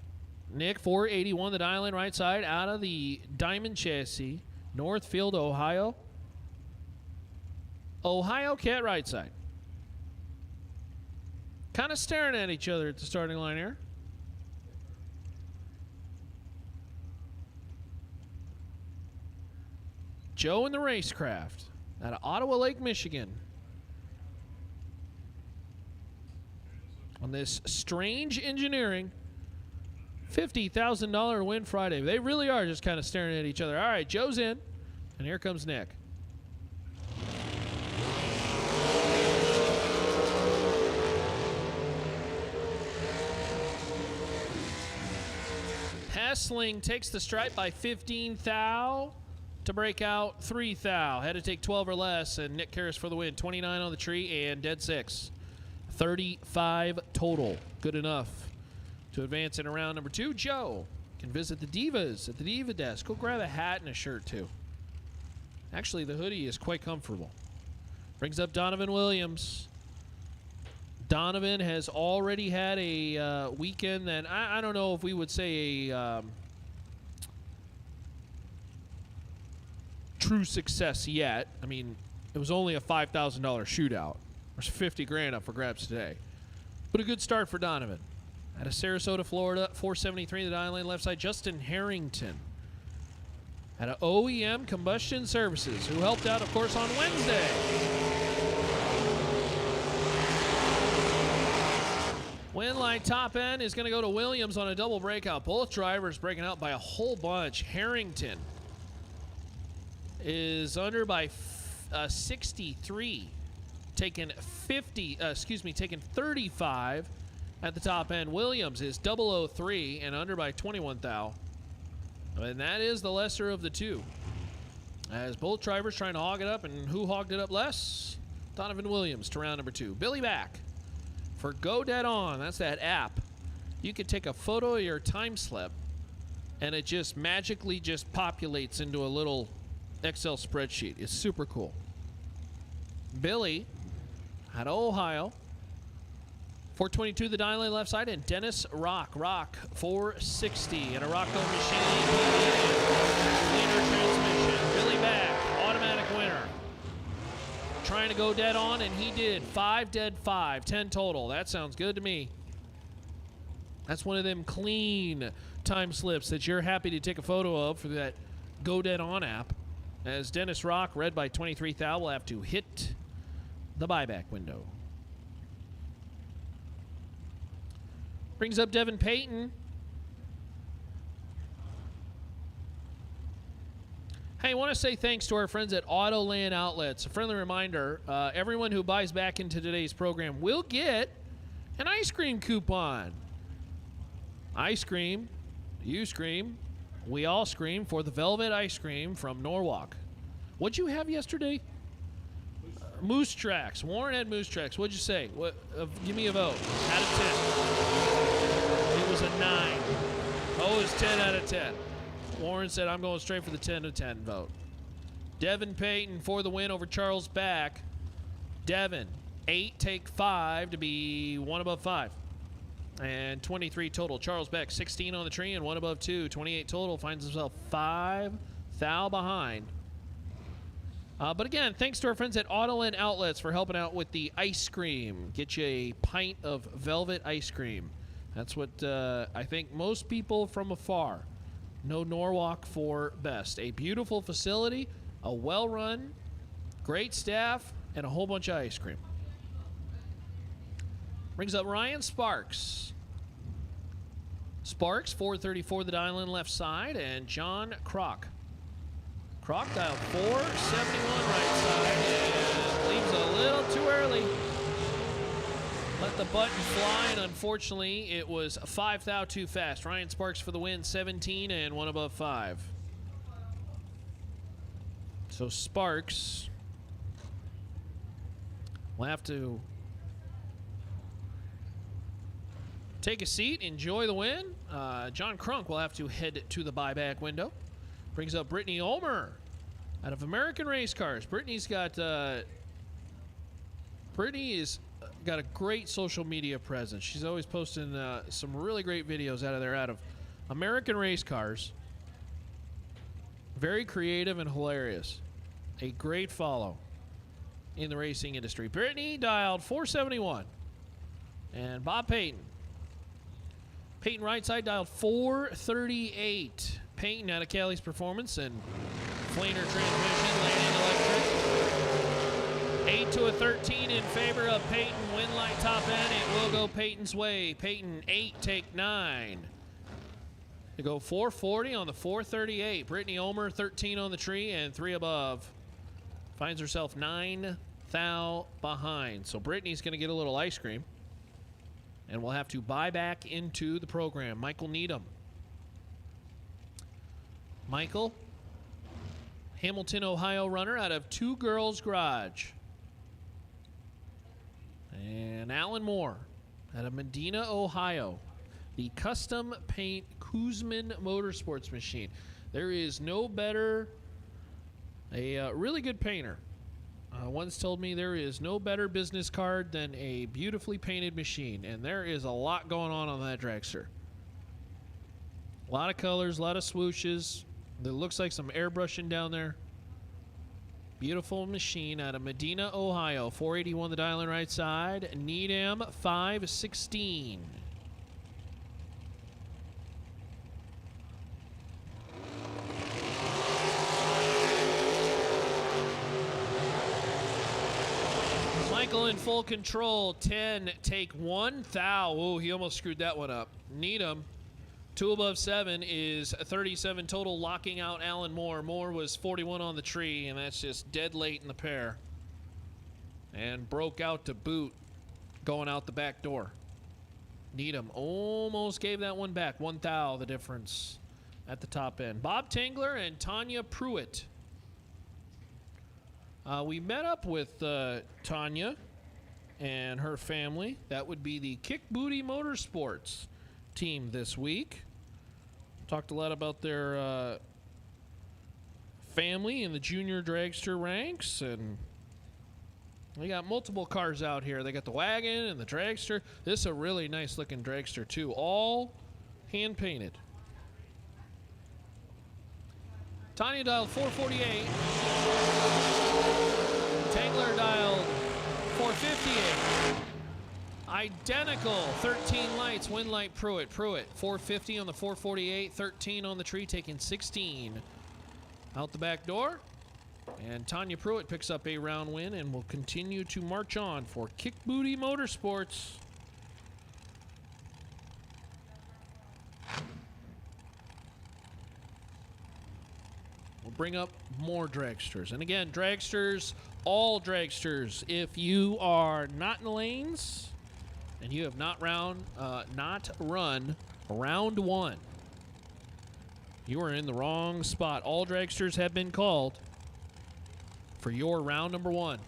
Nick, 481, the dial in right side, out of the Diamond Chassis, Northfield, Ohio. Ohio Cat right side. Kind of staring at each other at the starting line here. Joe and the Racecraft out of Ottawa Lake, Michigan. On this Strange Engineering $50,000 win Friday. They really are just kind of staring at each other. All right, Joe's in, and here comes Nick. Fling takes the stripe by 15 thou to break out 3 thou. Had to take 12 or less, and Nick Karras for the win. 29 on the tree and dead 6. 35 total. Good enough to advance in round number 2. Joe can visit the Divas at the Diva desk. Go grab a hat and a shirt, too. Actually, the hoodie is quite comfortable. Brings up Donovan Williams. Donovan has already had a weekend that I don't know if we would say a true success yet. I mean, it was only a $5,000 shootout. There's 50 grand up for grabs today. But a good start for Donovan. Out of Sarasota, Florida, 473 the dial lane left side. Justin Harrington. Out of OEM Combustion Services, who helped out, of course, on Wednesday. Winlight top end is going to go to Williams on a double breakout. Both drivers breaking out by a whole bunch. Harrington is under by 63, taking 35 at the top end. Williams is 003 and under by 21 thou. And that is the lesser of the two. As both drivers trying to hog it up, and who hogged it up less? Donovan Williams to round number 2. Billy back. For Go Dead On, that's that app. You can take a photo of your time slip, and it just magically just populates into a little Excel spreadsheet. It's super cool. Billy out of Ohio, 422 the dial lane left side, and Dennis Rock 460 and a Rocco machine. Cleaner transmission. Billy back, automatic winner. Trying to go dead on, and he did. 5 dead 5, 10 total. That sounds good to me. That's one of them clean time slips that you're happy to take a photo of for that Go Dead On app. As Dennis Rock, red by 23 thou, will have to hit the buyback window. Brings up Devin Payton. Hey, I want to say thanks to our friends at Autoland Outlets. A friendly reminder, everyone who buys back into today's program will get an ice cream coupon. I scream, you scream, we all scream for the Velvet Ice Cream from Norwalk. What'd you have yesterday? Moose Tracks. Warren had Moose Tracks. What'd you say? Give me a vote. Out of 10. It was a 9. Oh, it was 10 out of 10. Warren said, I'm going straight for the 10 to 10 vote. Devin Payton for the win over Charles Back. Devin, 8, take 5 to be 1 above 5. And 23 total. Charles Beck, 16 on the tree and 1 above 2. 28 total. Finds himself 5 thou behind. But again, thanks to our friends at Autoland Outlets for helping out with the ice cream. Get you a pint of Velvet ice cream. That's what I think most people from afar know Norwalk for best. A beautiful facility, a well-run, great staff, and a whole bunch of ice cream. Brings up Ryan Sparks. Sparks, 434 the dial in left side, and John Kroc. Kroc dialed 471 right side, and leaves a little too early. Let the button fly, and unfortunately, it was 5 thou too fast. Ryan Sparks for the win, 17 and 1 above 5. So Sparks will have to take a seat, enjoy the win. John Crunk will have to head to the buyback window. Brings up Brittany Ulmer out of American Race Cars. Brittany's got got a great social media presence. She's always posting some really great videos out of American Race Cars. Very creative and hilarious. A great follow in the racing industry. Brittany dialed 471. And Bob Payton. Peyton right side dialed 438. Peyton out of Cali's Performance and Flaner transmission, landing electric. 8 to a 13 in favor of Peyton. Win light top end. It will go Peyton's way. Peyton 8, take 9. To go 440 on the 438. Brittany Ulmer 13 on the tree and 3 above. Finds herself 9 thou behind. So Brittany's going to get a little ice cream. And we'll have to buy back into the program. Michael Needham. Michael, Hamilton, Ohio runner out of Two Girls Garage. And Alan Moore out of Medina, Ohio. The custom paint Kuzman Motorsports machine. There is no better, a really good painter. Once told me there is no better business card than a beautifully painted machine. And there is a lot going on that dragster. A lot of colors, a lot of swooshes. There looks like some airbrushing down there. Beautiful machine out of Medina, Ohio. 481 the dial in right side. Needham 516. Michael in full control. 10, take 1 thou. Oh, he almost screwed that one up. Needham. 2 above 7 is 37 total, locking out Alan Moore. Moore was 41 on the tree, and that's just dead late in the pair. And broke out to boot, going out the back door. Needham almost gave that one back. 1 thou, the difference at the top end. Bob Tangler and Tanya Pruitt. We met up with Tanya and her family. That would be the Kick Booty Motorsports team this week. Talked a lot about their family in the junior dragster ranks, and they got multiple cars out here. They got the wagon and the dragster. This is a really nice looking dragster too, all hand painted. Tanya dialed 448. Tangler dialed 458. Identical 13 lights, win light Pruitt. 450 on the 448, 13 on the tree, taking 16 out the back door. And Tanya Pruitt picks up a round win and will continue to march on for Kick Booty Motorsports. We'll bring up more dragsters. And again, dragsters, all dragsters, if you are not in the lanes and you have not run round 1, you are in the wrong spot. All dragsters have been called for your round number 1.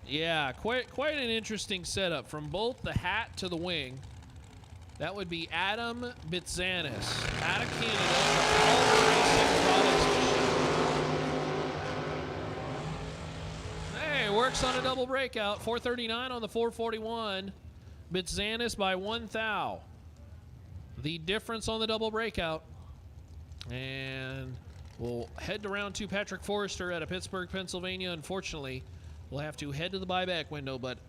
Yeah, quite an interesting setup from both the hat to the wing. That would be Adam Bitzanis out of Canada. Hey, works on a double breakout. 439 on the 441. Bitzanis by 1 thou. The difference on the double breakout. And we'll head to round 2. Patrick Forrester out of Pittsburgh, Pennsylvania. Unfortunately, we'll have to head to the buyback window, but,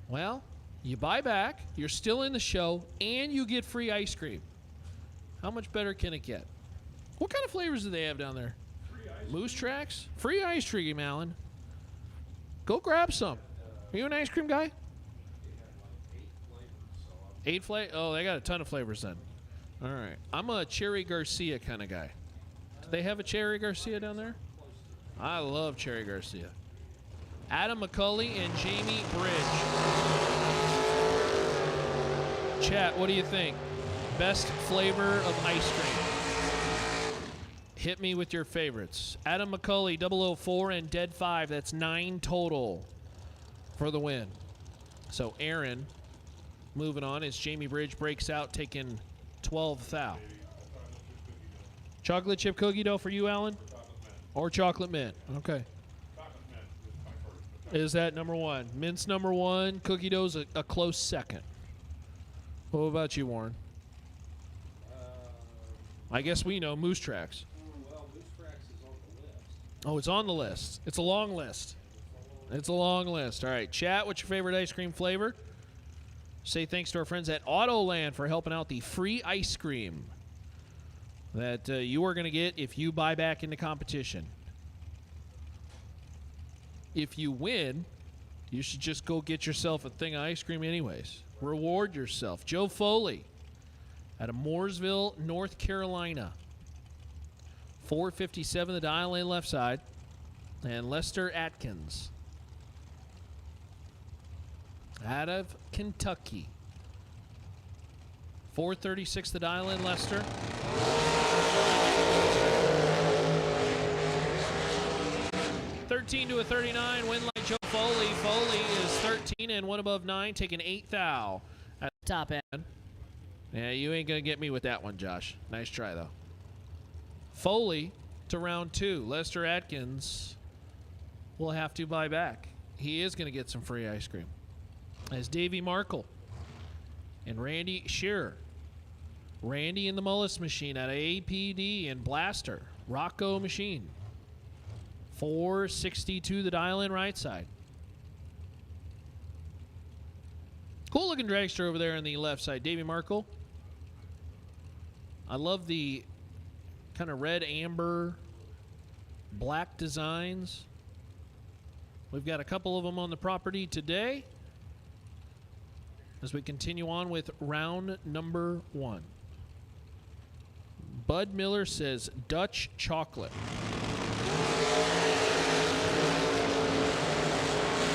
well, you buy back, you're still in the show, and you get free ice cream. How much better can it get? What kind of flavors do they have down there? Moose Tracks? Free ice cream, Alan. Go grab some. Are you an ice cream guy? They had like 8 flavors, so I'm 8 flavors? Oh, they got a ton of flavors then. All right. I'm a Cherry Garcia kind of guy. Do they have a Cherry Garcia down there? I love Cherry Garcia. Adam McCulley and Jamie Bridge. Chat, what do you think? Best flavor of ice cream. Hit me with your favorites. Adam McCulley, 004 and Dead 5. That's 9 total for the win. So Aaron moving on as Jamie Bridge breaks out, taking 12 thou. Chocolate chip cookie dough for you, Alan? Or chocolate mint? Okay. Is that number 1? Mint's number 1. Cookie dough's a close second. What about you, Warren? I guess we know Moose Tracks. well, Moose Tracks is on the list. Oh, it's on the list. It's a long list. It's a long list. All right, chat, what's your favorite ice cream flavor? Say thanks to our friends at Autoland for helping out the free ice cream that you are going to get if you buy back into competition. If you win, you should just go get yourself a thing of ice cream anyways. Reward yourself. Joe Foley out of Mooresville, North Carolina. 457 the dial in left side. And Lester Atkins out of Kentucky. 436 the dial in Lester. $13 to a 39. Win like Joe Foley. Foley is 13 and 1 above 9, taking 8 thou at the top end. Yeah, you ain't going to get me with that one, Josh. Nice try, though. Foley to round 2. Lester Atkins will have to buy back. He is going to get some free ice cream. As Davey Markle and Randy Shearer. Randy in the Mullis Machine out of APD and Blaster. Rocco Machine. 462 the dial in right side. Cool looking dragster over there on the left side. Davey Markle. I love the kind of red, amber, black designs. We've got a couple of them on the property today as we continue on with round number 1. Bud Miller says Dutch chocolate.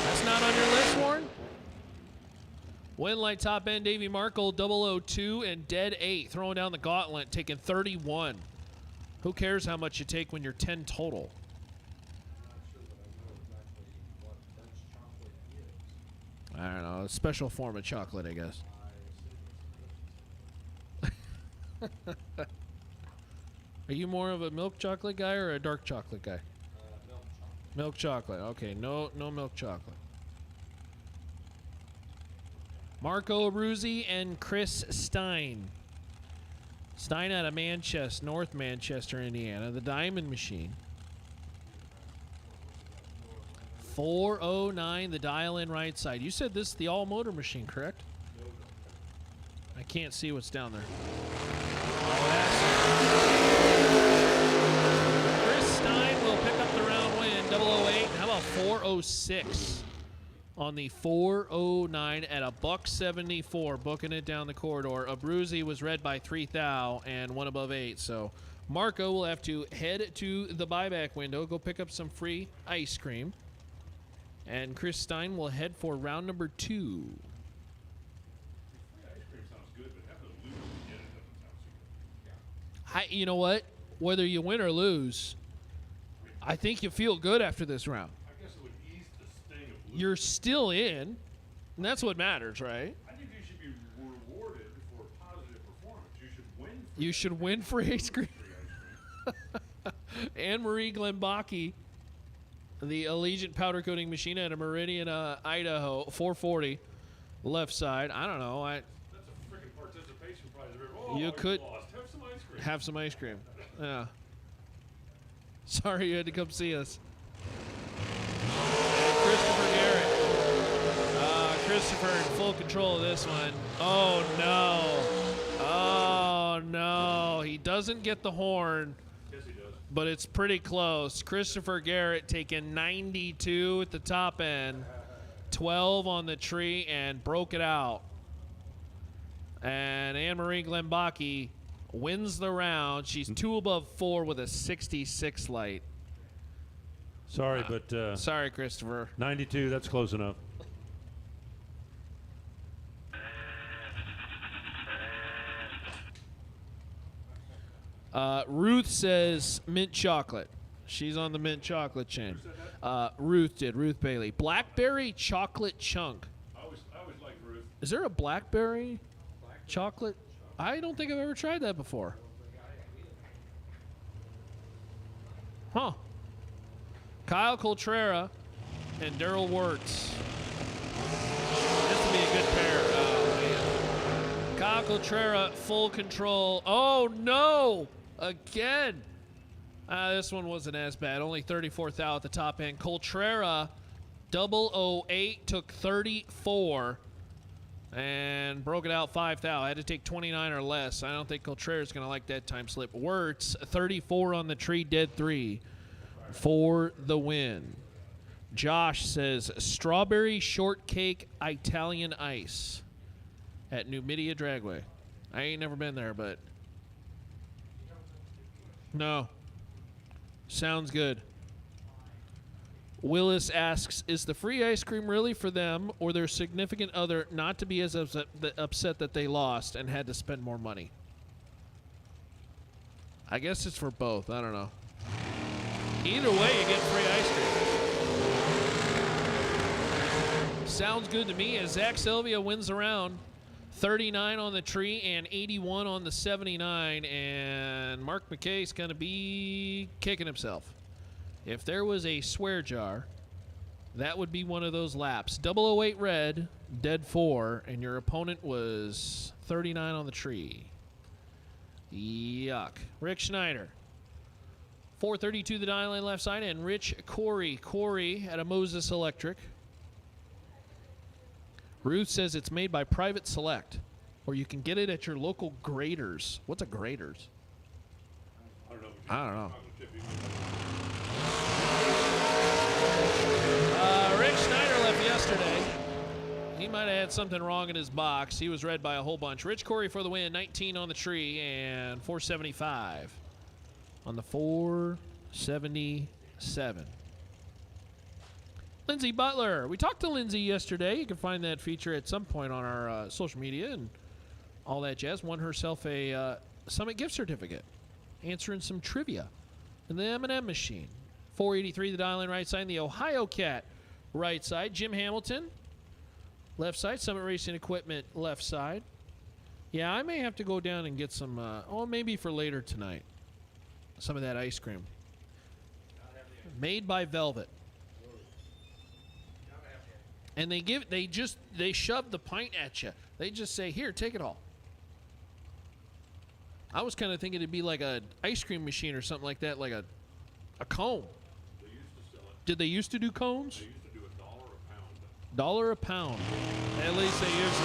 That's not on your list, Warren? Winlight top end, Davey Markle, 002 and Dead 8. Throwing down the gauntlet, taking 31. Who cares how much you take when you're 10 total? I don't know. A special form of chocolate, I guess. Are you more of a milk chocolate guy or a dark chocolate guy? Milk chocolate. Okay, no milk chocolate. Marco Abruzzi and Chris Stein. Stein out of Manchester, North Manchester, Indiana. The Diamond Machine. 409, the dial in right side. You said this is the all motor machine, correct? I can't see what's down there. Oh, that's Chris Stein will pick up the round win, 008. How about 406 on the 409 at $1.74, booking it down the corridor. Abruzzi was read by 3 thou and 1 above 8. So Marco will have to head to the buyback window, go pick up some free ice cream. And Chris Stein will head for round number 2. Free ice cream sounds good, but having to lose to get it doesn't sound super good. You know what? Whether you win or lose, I think you feel good after this round. I guess it would ease the sting of losing. You're still in, and that's what matters, right? I think you should be rewarded for positive performance. You should win. You should win free ice cream. Anne-Marie Glenbach, the Allegiant powder coating machine out of Meridian, Idaho, 440, left side. I don't know. That's a freaking participation prize. Oh, You could lost. Have some ice cream. have some ice cream. Yeah. Sorry you had to come see us. And Christopher Garrett. Christopher in full control of this one. Oh, no. Oh, no. He doesn't get the horn. Yes, he does. but it's pretty close. Christopher Garrett taking 92 at the top end, 12 on the tree, and broke it out. And Anne-Marie Glenbach wins the round. She's 2 above 4 with a 66 light. Sorry, but sorry, Christopher. 92, that's close enough. Ruth says mint chocolate. She's on the mint chocolate chain. Ruth did. Ruth Bailey. Blackberry chocolate chunk. I always like Ruth. Is there a blackberry chocolate? I don't think I've ever tried that before. Huh. Kyle Coltrera and Daryl Wirtz. This would be a good pair. Oh, man. Kyle Coltrera, full control. Oh, no. Again. This one wasn't as bad. Only 34th out at the top end. Coltrera, 008, took 34 and broke it out 5 thou. Had to take 29 or less. I don't think Coltrera's going to like that time slip. Wirtz, 34 on the tree, dead 3 for the win. Josh says strawberry shortcake Italian ice at Numidia Dragway. I ain't never been there, but no. Sounds good. Willis asks, is the free ice cream really for them or their significant other not to be as upset that they lost and had to spend more money? I guess it's for both. I don't know. Either way, you get free ice cream. Sounds good to me as Zach Sylvia wins the round. 39 on the tree and 81 on the 79, and Mark McKay's going to be kicking himself. If there was a swear jar, that would be one of those laps. 008 red, dead 4, and your opponent was 39 on the tree. Yuck. Rick Schneider. 432 the dial line left side, and Rich Corey. Corey at a Moses Electric. Ruth says it's made by Private Select, or you can get it at your local graders. What's a graders? I don't know. Rick Schneider left yesterday. He might have had something wrong in his box. He was read by a whole bunch. Rich Corey for the win, 19 on the tree and 475 on the 477. Lindsay Butler. We talked to Lindsay yesterday. You can find that feature at some point on our social media and all that jazz. Won herself a Summit gift certificate. Answering some trivia in the M&M machine. 483 the dial in right side. The Ohio Cat right side. Jim Hamilton left side. Summit Racing Equipment left side. Yeah, I may have to go down and get some, maybe for later tonight, some of that ice cream. Made by Velvet. And they shove the pint at you. They just say, here, take it all. I was kind of thinking it'd be like a ice cream machine or something like that, like a cone. They used to sell it. Did they used to do cones? They used to do $1 a pound. At least they used to.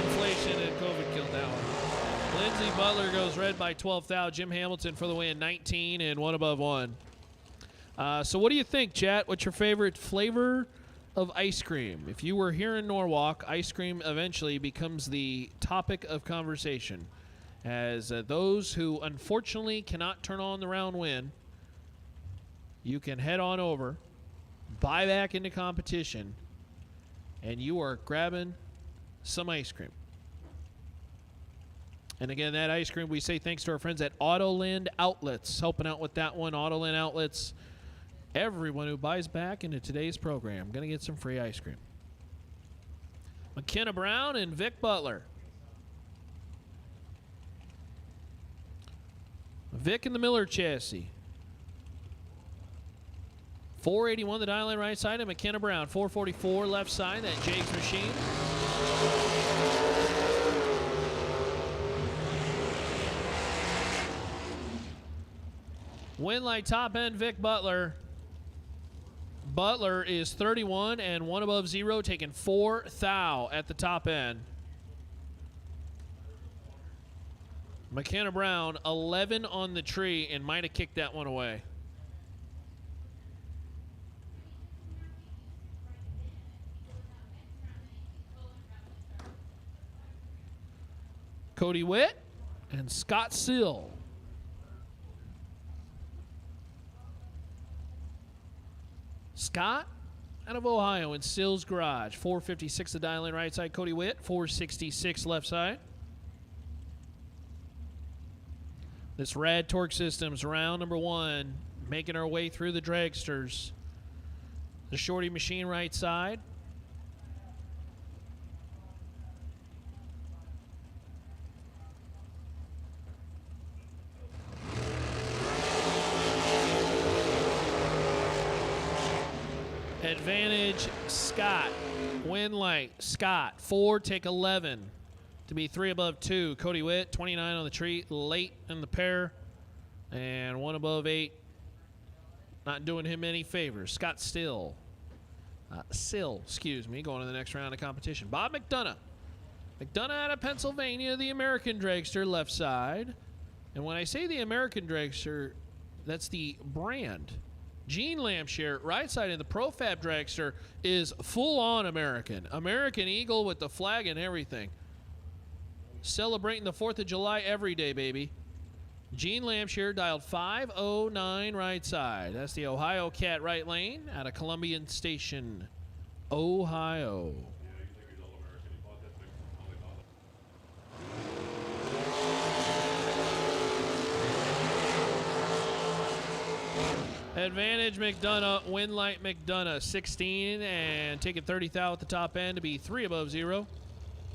Inflation and COVID killed that one. Lindsey Butler goes red by 12 thou. Jim Hamilton for the win, 19 and 1 above 1. So what do you think, chat? What's your favorite flavor of ice cream? If you were here in Norwalk, ice cream eventually becomes the topic of conversation. As those who unfortunately cannot turn on the round win, you can head on over, buy back into competition, and you are grabbing some ice cream. And again, that ice cream, we say thanks to our friends at Autoland Outlets, helping out with that one. Autoland Outlets. Everyone who buys back into today's program going to get some free ice cream. McKenna Brown and Vic Butler. Vic in the Miller chassis. 481 the dial in right side, and McKenna Brown. 444 left side, that Jake's machine. Winlight top end, Vic Butler. Butler is 31 and 1 above 0, taking 4 thou at the top end. McKenna Brown, 11 on the tree, and might have kicked that one away. Cody Witt and Scott Sill. Scott out of Ohio in Sill's garage. 456 the dial in right side. Cody Witt, 466 left side. This Rad Torque Systems round number 1, making our way through the dragsters. The shorty machine right side. Advantage Scott. Win light Scott. 4, take 11. To be 3 above 2. Cody Witt, 29 on the tree, late in the pair. And 1 above 8. Not doing him any favors. Scott Sill, excuse me, going to the next round of competition. Bob McDonough. McDonough out of Pennsylvania, the American dragster, left side. And when I say the American dragster, that's the brand. Gene Lampshire, right side in the Profab dragster, is full-on American. American Eagle with the flag and everything. Celebrating the 4th of July every day, baby. Gene Lampshire dialed 509 right side. That's the Ohio Cat right lane out of Columbian Station, Ohio. Advantage McDonough, win light McDonough, 16 and taking 30 thou at the top end to be 3 above 0.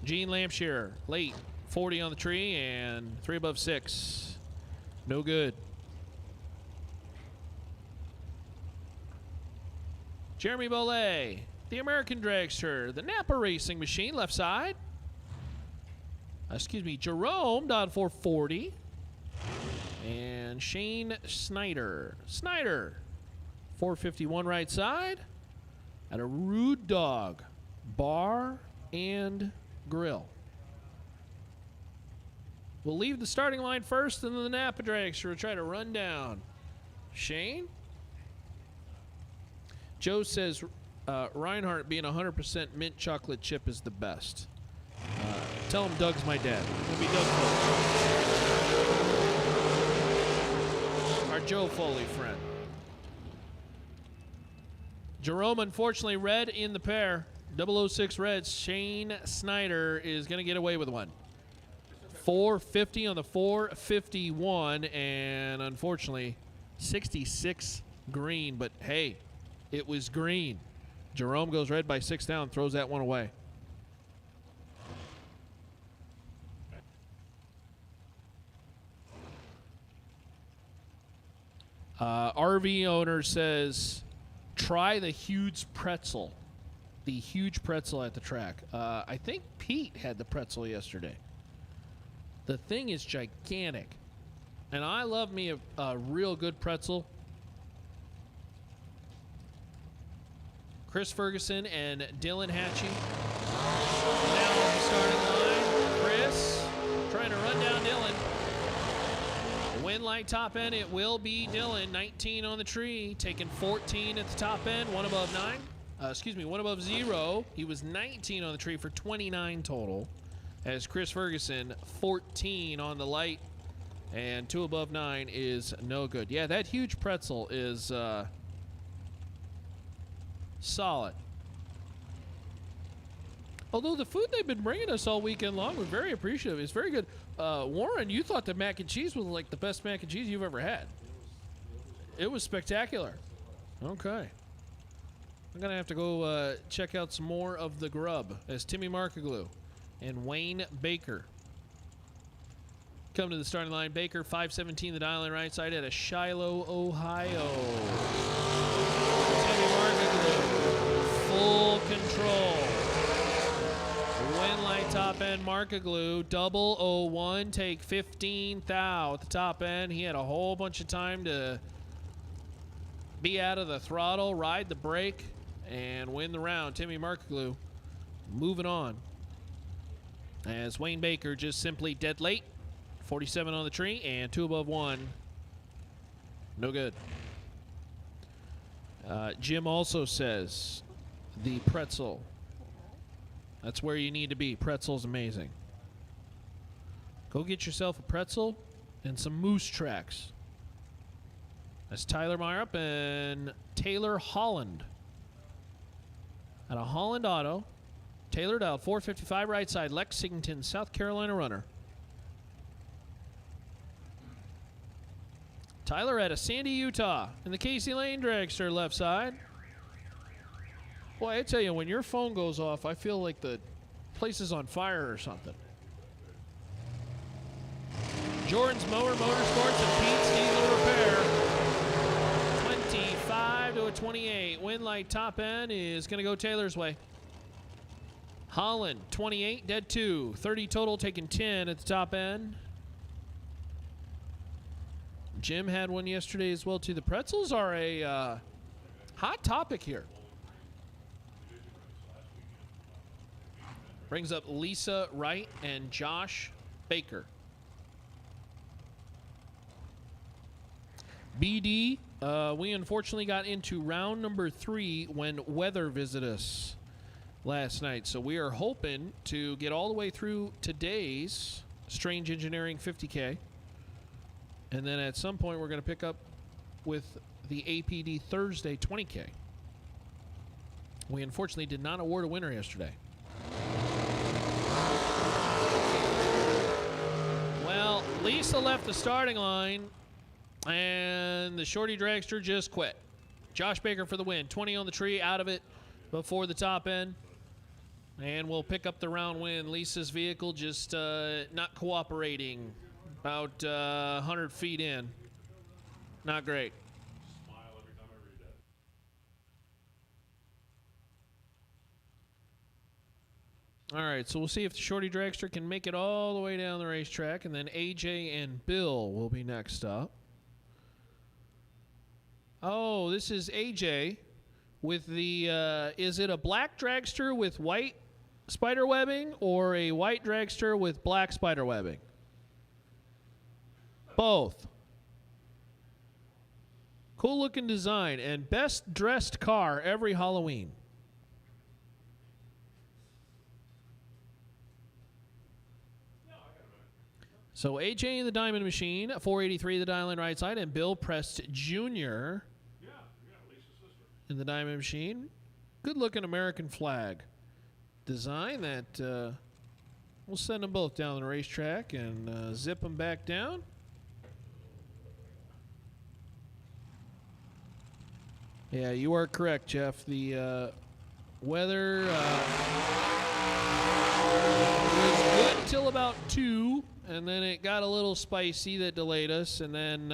Gene Lampshire, late, 40 on the tree and 3 above 6. No good. Jeremy Bollet, the American dragster, the Napa racing machine, left side. Excuse me, Jerome, dialed 440. And Shane Snyder. 451 right side. At a Rude Dog Bar and Grill. We'll leave the starting line first, and then the Napa dragster will try to run down. Shane? Joe says Reinhardt being 100% mint chocolate chip is the best. Tell him Doug's my dad. It'll be Doug Foley. Our Joe Foley friend. Jerome, unfortunately, red in the pair. 006 Reds. Shane Snyder is going to get away with one. 450 on the 451, and unfortunately, 66 green. But hey, it was green. Jerome goes red by 6 down, throws that one away. RV owner says, try the huge pretzel. The huge pretzel at the track. I think Pete had the pretzel yesterday. The thing is gigantic. And I love me a real good pretzel. Chris Ferguson and Dylan Hatchie. Now on the starting line. Chris trying to run down Dylan. Win light top end, it will be Dylan. 19 on the tree, taking 14 at the top end, 1 above 9. 1 above 0. He was 19 on the tree for 29 total. As Chris Ferguson, 14 on the light, and 2 above 9 is no good. Yeah, that huge pretzel is solid. Although the food they've been bringing us all weekend long, we're very appreciative. It's very good. Warren, you thought the mac and cheese was like the best mac and cheese you've ever had. It was spectacular. Okay. I'm going to have to go check out some more of the grub as Timmy Markaglu and Wayne Baker come to the starting line. Baker, 517 the dial in right side at a Shiloh, Ohio. Timmy Markaglu, full control. Win light top end, Markaglu, 001, take 15 thou at the top end. He had a whole bunch of time to be out of the throttle, ride the brake, and win the round. Timmy Markaglu moving on. As Wayne Baker just simply dead late, 47 on the tree and 2 above 1. No good. Jim also says the pretzel. That's where you need to be. Pretzel's amazing. Go get yourself a pretzel and some moose tracks. That's Tyler Meyer and Taylor Holland. At a Holland Auto. Taylor Dowd, 455 right side, Lexington, South Carolina runner. Tyler at a Sandy, Utah, in the Casey Lane Dragster left side. Boy, I tell you, when your phone goes off, I feel like the place is on fire or something. Jordan's Mower Motorsports and Pete's Diesel Repair. 25 to a 28. Win light top end is going to go Taylor's way. Holland, 28, dead 2. 30 total, taking 10 at the top end. Jim had one yesterday as well, too. The pretzels are a hot topic here. Brings up Lisa Wright and Josh Baker. BD, we unfortunately got into round number 3 when weather visited us last night. So we are hoping to get all the way through today's Strange Engineering 50K. And then at some point we're going to pick up with the APD Thursday 20K. We unfortunately did not award a winner yesterday. Well, Lisa left the starting line and the Shorty Dragster just quit. Josh Baker for the win. 20 on the tree, out of it before the top end. And we'll pick up the round win. Lisa's vehicle just not cooperating. About 100 feet in. Not great. Smile every time I read that. All right, so we'll see if the Shorty Dragster can make it all the way down the racetrack. And then AJ and Bill will be next up. Oh, this is AJ with the, is it a black dragster with white spider webbing or a white dragster with black spider webbing? Both. Cool looking design and best dressed car every Halloween. So AJ in the Diamond Machine, 483 the dial in right side, and Bill Prest Jr. in the Diamond Machine. Good looking American flag design that we'll send them both down the racetrack and zip them back down. Yeah, you are correct, Jeff. The weather was good until about 2, and then it got a little spicy. That delayed us, and then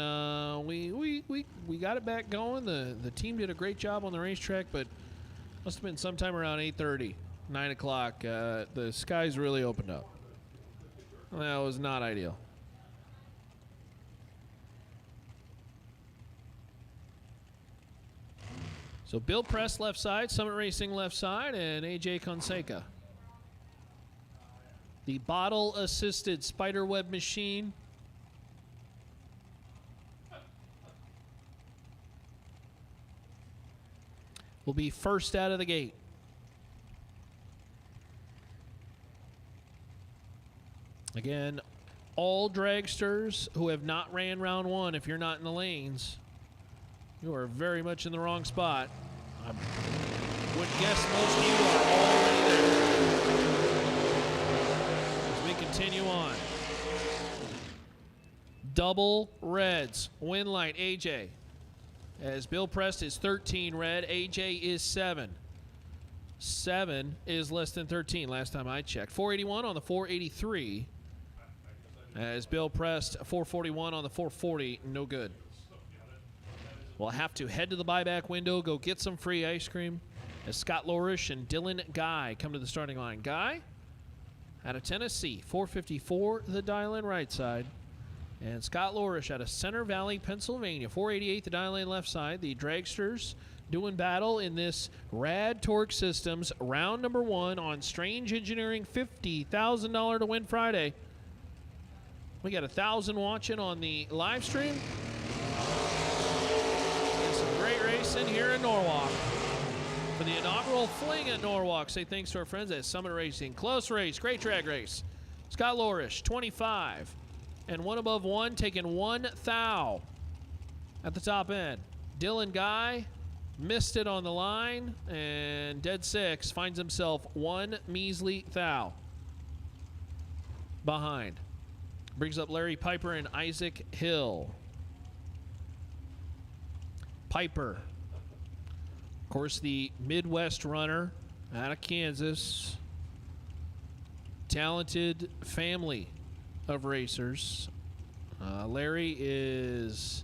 we got it back going. The team did a great job on the racetrack, but must have been sometime around 8:30, 9 o'clock. The skies really opened up. That was not ideal. So Bill Press left side, Summit Racing left side, and AJ Conseca. The bottle-assisted spiderweb machine. Will be first out of the gate. Again, all dragsters who have not ran round 1, if you're not in the lanes, you are very much in the wrong spot. I would guess most of you are already there. As we continue on. Double reds. Win light, AJ. As Bill Prest is 13 red, AJ is 7. 7 is less than 13 last time I checked. 481 on the 483. As Bill Prest, 441 on the 440. No good. We'll have to head to the buyback window, go get some free ice cream as Scott Lorish and Dylan Guy come to the starting line. Guy out of Tennessee, 454 the dial-in right side. And Scott Lorish out of Center Valley, Pennsylvania, 488 the dial-in left side. The dragsters doing battle in this Rad Torque Systems round number 1 on Strange Engineering $50,000 to win Friday. We got 1,000 watching on the live stream. And some great racing here in Norwalk. For the inaugural Fling at Norwalk, say thanks to our friends at Summit Racing. Close race, great drag race. Scott Lorish, 25. And one above one, taking 1 thou at the top end. Dylan Guy missed it on the line, and dead six finds himself 1 measly thou behind. Brings up Larry Piper and Isaac Hill. Piper, of course, the Midwest runner out of Kansas. Talented family of racers. Larry is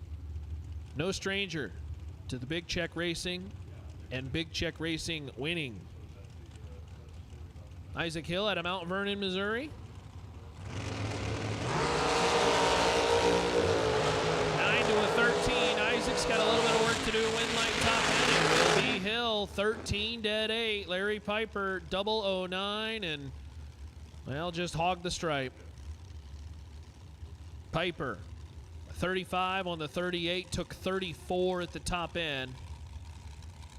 no stranger to the Big Check Racing and Big Check Racing winning. Isaac Hill out of Mount Vernon, Missouri. 9 to a 13. Isaac's got a little bit of work to do. Win like top end. It will be Hill. 13 dead 8. Larry Piper 009 and, well, just hog the stripe. Piper 35 on the 38. Took 34 at the top end.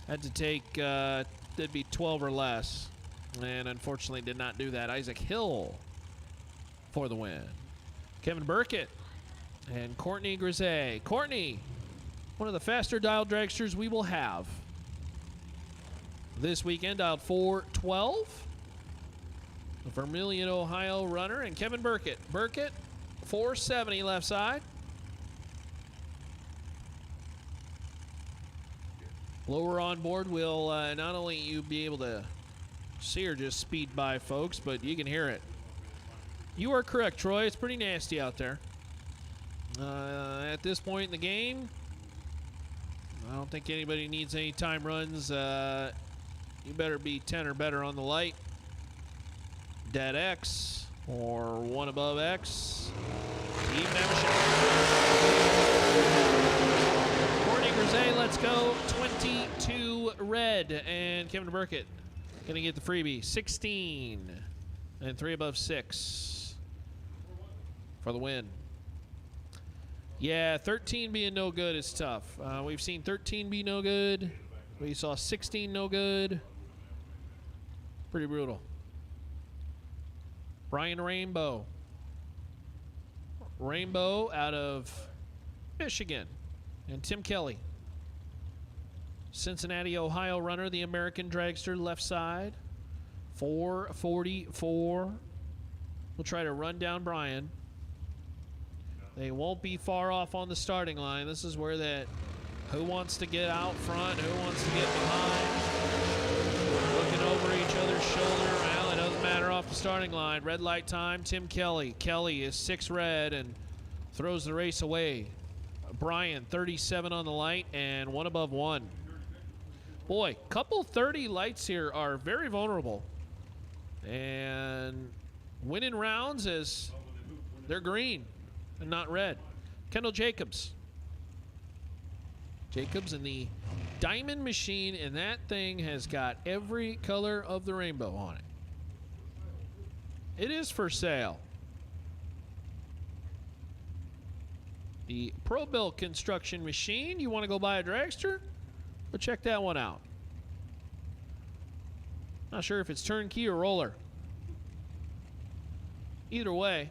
Had to take, that'd be 12 or less. And unfortunately did not do that. Isaac Hill for the win. Kevin Burkett and Courtney Grisey. Courtney, one of the faster dialed dragsters we will have this weekend, dialed 412. The Vermilion, Ohio runner, and Kevin Burkett. Burkett, 470 left side. Lower on board will not only you be able to see or just speed by folks, but you can hear it. You are correct, Troy. It's pretty nasty out there. At this point in the game, I don't think anybody needs any time runs. You better be 10 or better on the light. Dead X or one above X. Even have a shot. Courtney Grisey, let's go. 22 red. And Kevin Burkett going to get the freebie. 16 and 3 above 6 for the win. Yeah, 13 being no good is tough. We've seen 13 be no good. We saw 16 no good. Pretty brutal. Brian Rainbow. Rainbow out of Michigan. And Tim Kelly. Cincinnati, Ohio runner, the American dragster, left side. 444. We'll try to run down Brian. They won't be far off on the starting line. This is where that who wants to get out front, who wants to get behind. Looking over each other's shoulder. Well, it doesn't matter off the starting line. Red light time, Tim Kelly. Kelly is 6 red and throws the race away. Brian, 37 on the light and 1 above 1. Boy, couple 30 lights here are very vulnerable. And winning rounds as they're green and not red. Kendall Jacobs. Jacobs in the Diamond Machine, and that thing has got every color of the rainbow on it. It is for sale. The Pro Built Construction Machine. You want to go buy a dragster? But check that one out. Not sure if it's turnkey or roller. Either way,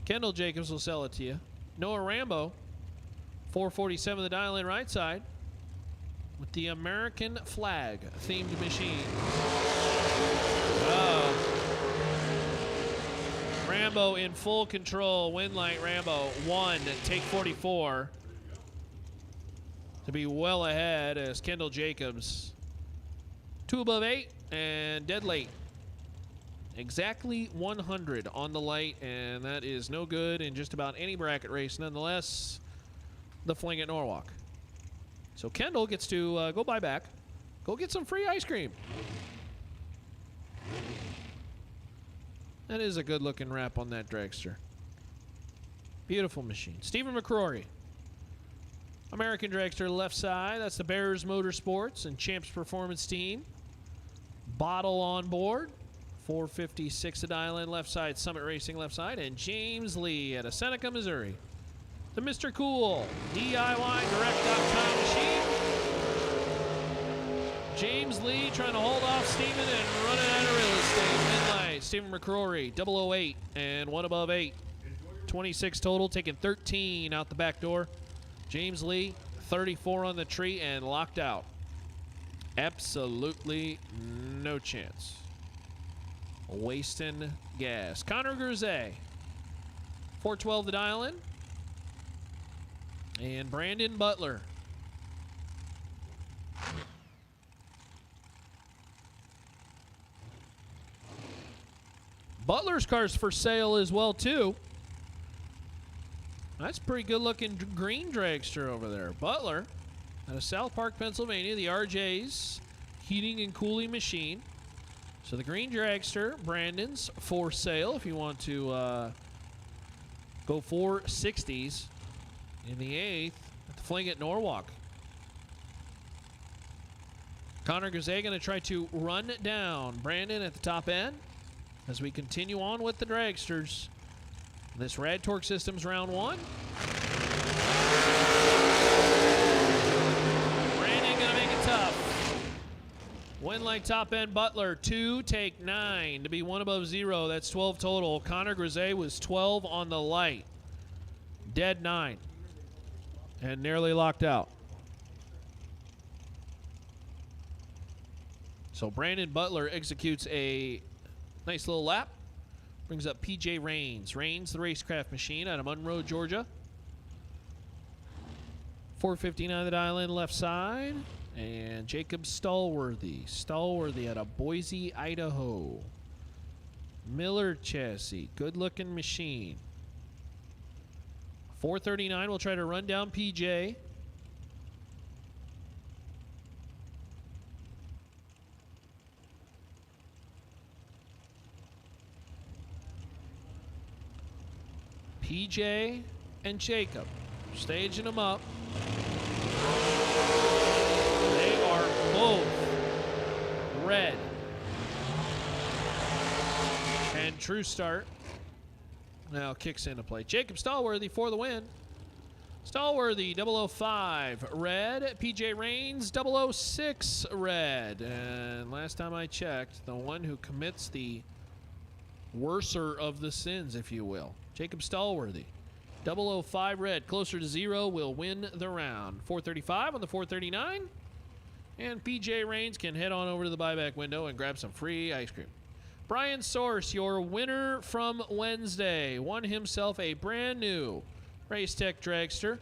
Kendall Jacobs will sell it to you. Noah Rambo, 447 the dial in right side with the American flag themed machine. Rambo in full control. Win light Rambo 1, take 44. To be well ahead as Kendall Jacobs. 2 above 8 and dead late. Exactly 100 on the light, and that is no good in just about any bracket race. Nonetheless, the Fling at Norwalk. So Kendall gets to go buy back. Go get some free ice cream. That is a good-looking wrap on that dragster. Beautiful machine. Stephen McCrory. American dragster left side. That's the Bears Motorsports and Champs Performance team. Bottle on board. 456 at Island, left side, Summit Racing, left side, and James Lee out of Seneca, Missouri. The Mr. Cool DIYdirect.com machine. James Lee trying to hold off Steven and run it out of real estate. Midlight, Stephen McCrory, 008 and one above 8. 26 total, taking 13 out the back door. James Lee, 34 on the tree and locked out. Absolutely no chance. Wasting gas. Connor Grisey, 412 to dial in. And Brandon Butler. Butler's car's for sale as well, too. That's a pretty good-looking green dragster over there. Butler out of South Park, Pennsylvania, the RJ's heating and cooling machine. So the green dragster, Brandon's, for sale if you want to go 460s in the 8th at the Fling at Norwalk. Connor Grisey going to try to run down Brandon at the top end as we continue on with the dragsters. This Rad Torque Systems round 1. Brandon going to make it tough. Win like top end Butler, 2, take 9 to be 1 above 0. That's 12 total. Connor Grisey was 12 on the light. Dead 9. And nearly locked out. So Brandon Butler executes a nice little lap. Brings up PJ Rains. Rains, the racecraft machine out of Monroe, Georgia. 459 the dial in left side. And Jacob Stallworthy. Stallworthy out of Boise, Idaho. Miller chassis. Good looking machine. 439 will try to run down PJ. PJ and Jacob staging them up. They are both red. And true start. Now kicks into play. Jacob Stallworthy for the win. Stallworthy, 005 red. PJ Rains, 006 red. And last time I checked, the one who commits the worser of the sins, if you will. Jacob Stallworthy, 005 red, closer to 0, will win the round. 435 on the 439. And PJ Rains can head on over to the buyback window and grab some free ice cream. Brian Source, your winner from Wednesday, won himself a brand new Race Tech Dragster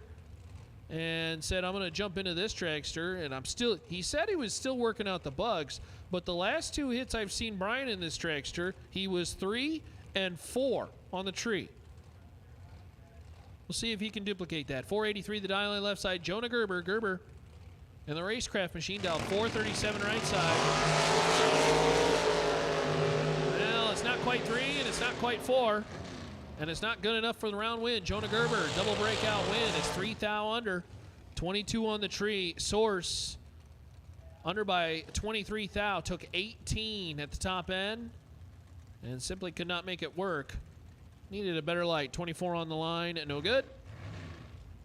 and said, I'm going to jump into this dragster. And he said he was still working out the bugs, but the last 2 hits I've seen Brian in this dragster, he was 3 and 4 on the tree. We'll see if he can duplicate that. 483 the dial in left side. Jonah Gerber. Gerber in the racecraft machine dial 437 right side. Well, it's not quite 3 and it's not quite 4. And it's not good enough for the round win. Jonah Gerber, double breakout win. It's 3 thou under. 22 on the tree. Source under by 23 thou. Took 18 at the top end. And simply could not make it work. Needed a better light. 24 on the line, no good.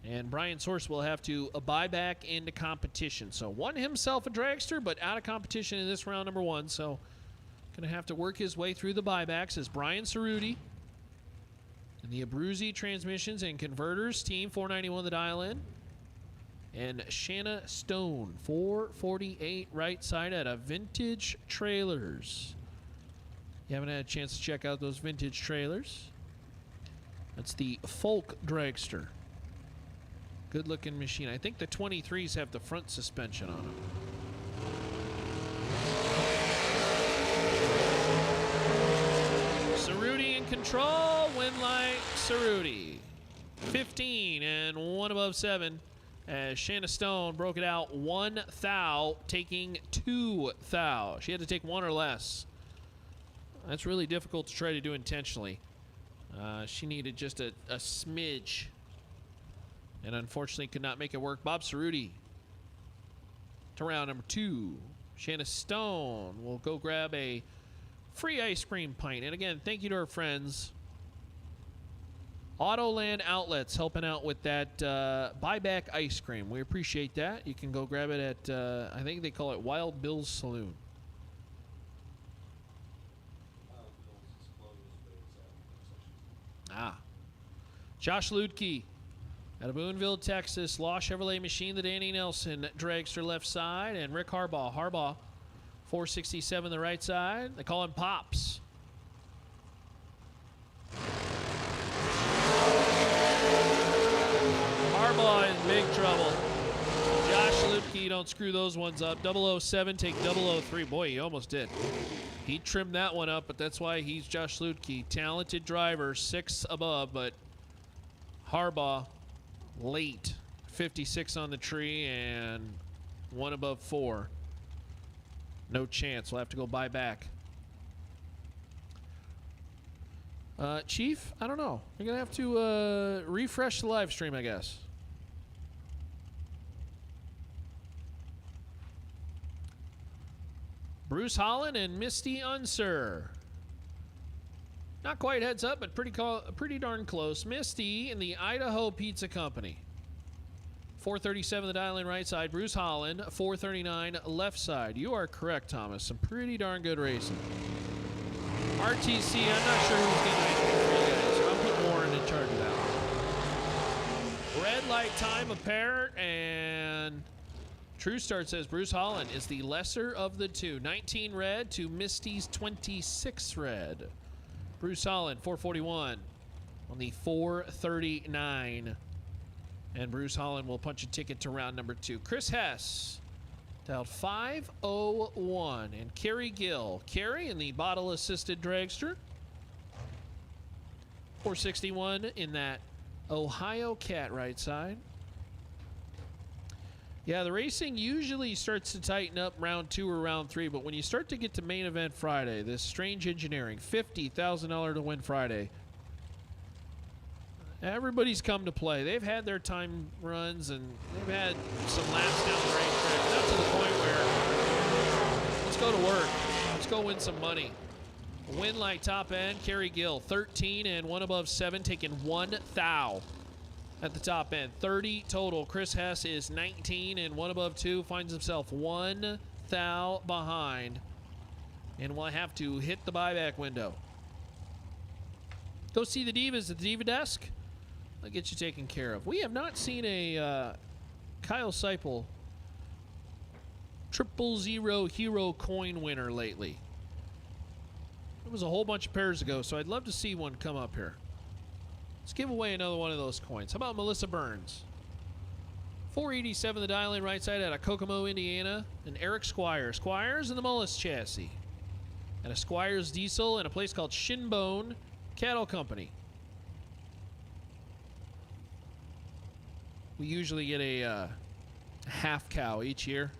And Brian Source will have to buy back into competition. So won himself a dragster, but out of competition in this round number 1. So going to have to work his way through the buybacks as Brian Cerruti and the Abruzzi Transmissions and Converters team, 491 the dial in. And Shanna Stone, 448 right side out of Vintage Trailers. You haven't had a chance to check out those vintage trailers. That's the Folk Dragster. Good looking machine. I think the 23s have the front suspension on them. Cerruti in control. Winlight Cerruti. 15 and 1 above 7. As Shanna Stone broke it out 1 thou, taking 2 thou. She had to take 1 or less. That's really difficult to try to do intentionally. She needed just a smidge. And unfortunately could not make it work. Bob Cerruti to round number 2. Shanna Stone will go grab a free ice cream pint. And again, thank you to our friends, Autoland Outlets, helping out with that buyback ice cream. We appreciate that. You can go grab it at, I think they call it Wild Bill's Saloon. Josh Ludke out of Boonville, Texas. Law Chevrolet Machine, the Danny Nelson dragster left side, and Rick Harbaugh. Harbaugh, 467 the right side. They call him Pops. Harbaugh in big trouble. Josh Ludke, don't screw those ones up. 007, take 003. Boy, he almost did. He trimmed that one up, but that's why he's Josh Ludke. Talented driver, 6 above, but Harbaugh late. 56 on the tree and 1 above 4. No chance. We'll have to go buy back. Chief, I don't know. We're going to have to refresh the live stream, I guess. Bruce Holland and Misty Unser. Not quite heads up, but pretty darn close. Misty in the Idaho Pizza Company. 437 the dial in right side. Bruce Holland, 439 left side. You are correct, Thomas. Some pretty darn good racing. RTC, I'm not sure who's going to make it for you guys, so I'll put Warren in charge of that one. Red light time apparent, and True Start says Bruce Holland is the lesser of the two. 19 red to Misty's 26 red. Bruce Holland, 441 on the 439. And Bruce Holland will punch a ticket to round number 2. Chris Hess dialed 501. And Kerry Gill. Kerry in the bottle-assisted dragster. 461 in that Ohio Cat right side. Yeah, the racing usually starts to tighten up round 2 or round 3, but when you start to get to main event Friday, this Strange Engineering, $50,000 to win Friday, everybody's come to play. They've had their time runs, and they've had some laps down the racetrack. Not to the point where, let's go to work. Let's go win some money. Win like top end, Kerry Gill, 13 and 1 above 7, taking 1 thou. At the top end, 30 total. Chris Hess is 19 and 1 above 2. Finds himself 1 thou behind. And will have to hit the buyback window. Go see the Divas at the Diva Desk. I'll get you taken care of. We have not seen a Kyle Seipel 000 Hero coin winner lately. It was a whole bunch of pairs ago, so I'd love to see one come up here. Let's give away another one of those coins. How about Melissa Burns? 487 the dial in right side out of Kokomo, Indiana. And Eric Squires. Squires in the Mullis chassis. And a Squires diesel in a place called Shinbone Cattle Company. We usually get a half cow each year.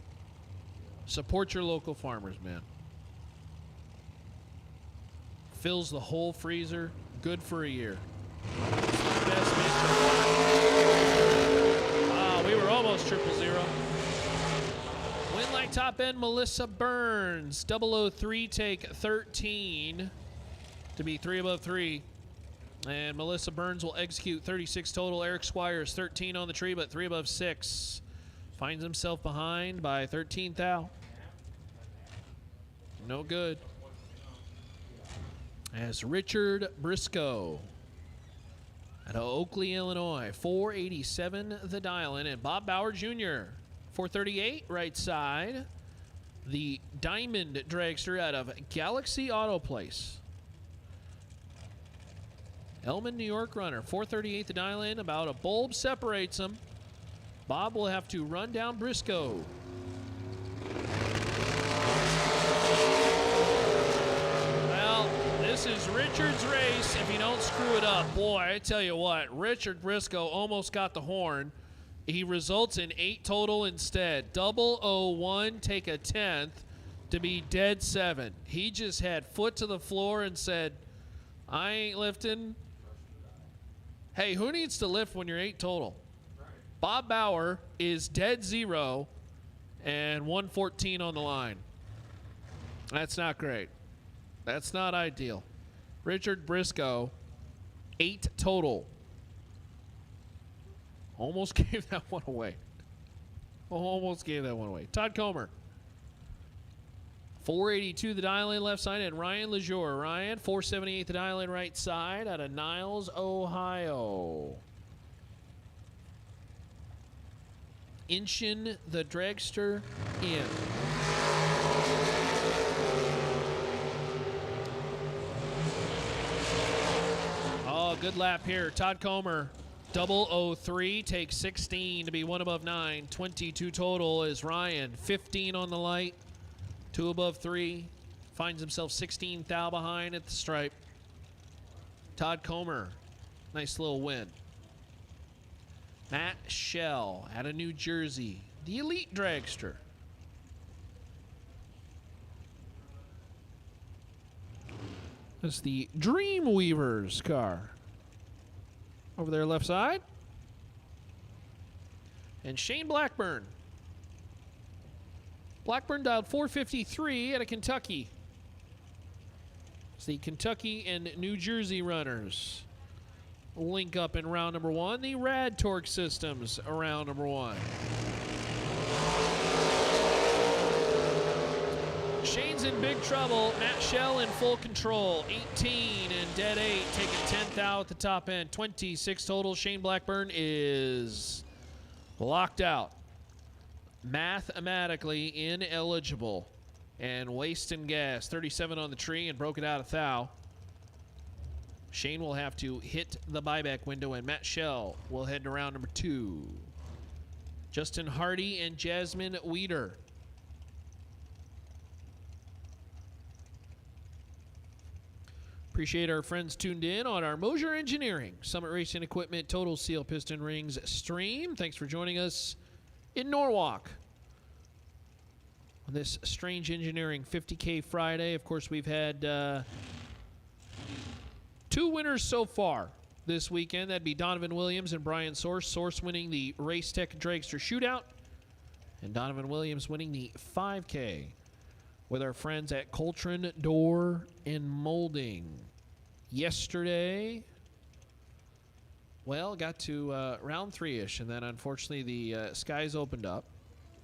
Support your local farmers, man. Fills the whole freezer. Good for a year. We were almost 000. Win like top end, Melissa Burns. 003 take 13 to be 3 above 3. And Melissa Burns will execute 36 total. Eric Squires, 13 on the tree, but 3 above 6. Finds himself behind by 13 thou. No good. As Richard Briscoe out of Oakley, Illinois, 487 the dial in, and Bob Bauer Jr., 438 right side, the Diamond Dragster out of Galaxy Auto Place. Elman, New York runner, 438 the dial in, about a bulb separates them. Bob will have to run down Briscoe. This is Richard's race if you don't screw it up. Boy, I tell you what, Richard Briscoe almost got the horn. He results in 8 total instead. 001, take a 10th to be dead 7. He just had foot to the floor and said, I ain't lifting. Hey, who needs to lift when you're 8 total? Bob Bauer is dead 0 and 114 on the line. That's not great. That's not ideal. Richard Briscoe, 8 total. Almost gave that one away. Almost gave that one away. Todd Comer, 482 the dial in left side, and Ryan Lejour. Ryan, 478 the dial in right side out of Niles, Ohio. Inching the dragster in. Oh, good lap here. Todd Comer, 003, takes 16 to be 1 above 9. 22 total is Ryan. 15 on the light, 2 above 3. Finds himself 16 thou behind at the stripe. Todd Comer, nice little win. Matt Shell out of New Jersey, the Elite Dragster. That's the Dreamweaver's car. Over there left side. And Shane Blackburn. Blackburn dialed 453 out of Kentucky. It's the Kentucky and New Jersey runners. Link up in round number 1. The Rad Torque Systems around number 1. Shane's in big trouble. Matt Shell in full control. 18 and dead 8, taking 10th out at the top end. 26 total. Shane Blackburn is locked out. Mathematically ineligible. And wasting gas. 37 on the tree and broke it out of thou. Shane will have to hit the buyback window, and Matt Shell will head to round number 2. Justin Hardy and Jasmine Weeder. Appreciate our friends tuned in on our Mosier Engineering Summit Racing Equipment Total Seal Piston Rings stream. Thanks for joining us in Norwalk on this Strange Engineering 50K Friday. Of course, we've had 2 winners so far this weekend. That'd be Donovan Williams and Brian Source. Source winning the Race Tech Dragster Shootout, and Donovan Williams winning the 5K with our friends at Coltrane Door and Molding. Yesterday, well, got to round 3-ish, and then unfortunately the skies opened up.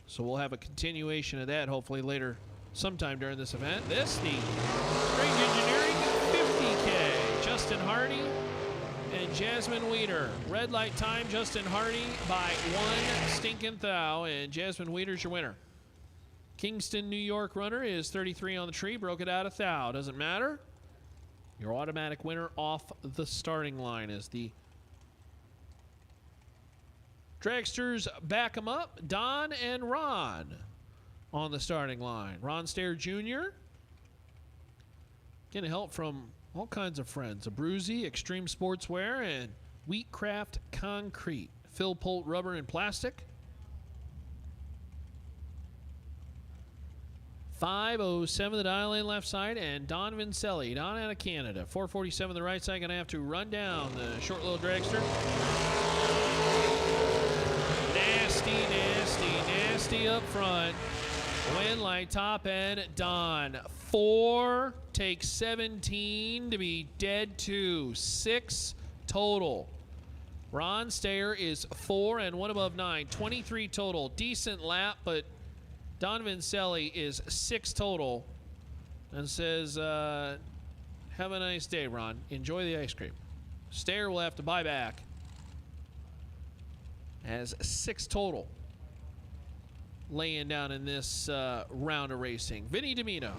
So we'll have a continuation of that hopefully later sometime during this event. This, the Strange Engineering 50K. Justin Hardy and Jasmine Weeder. Red light time, Justin Hardy by 1 stinking thou, and Jasmine Weeder's your winner. Kingston, New York runner is 33 on the tree, broke it out of thou. Doesn't matter. Your automatic winner off the starting line as the Dragsters back them up. Don and Ron on the starting line. Ron Stair Jr. getting help from all kinds of friends. Abruzzi, Extreme Sportswear, and Wheatcraft Concrete. Phil Polt Rubber and Plastic. 507 the dial in left side, and Don Vincelli, Don out of Canada. 447 the right side, gonna have to run down the short little dragster. Nasty, nasty, nasty up front. Wind light top end, Don. 4 takes 17 to be dead 2. 6 total. Ron Stayer is 4 and 1 above 9. 23 total. Decent lap, but Don Vincelli is 6 total and says, have a nice day, Ron. Enjoy the ice cream. Stayer will have to buy back as 6 total. Laying down in this round of racing. Vinny Domino.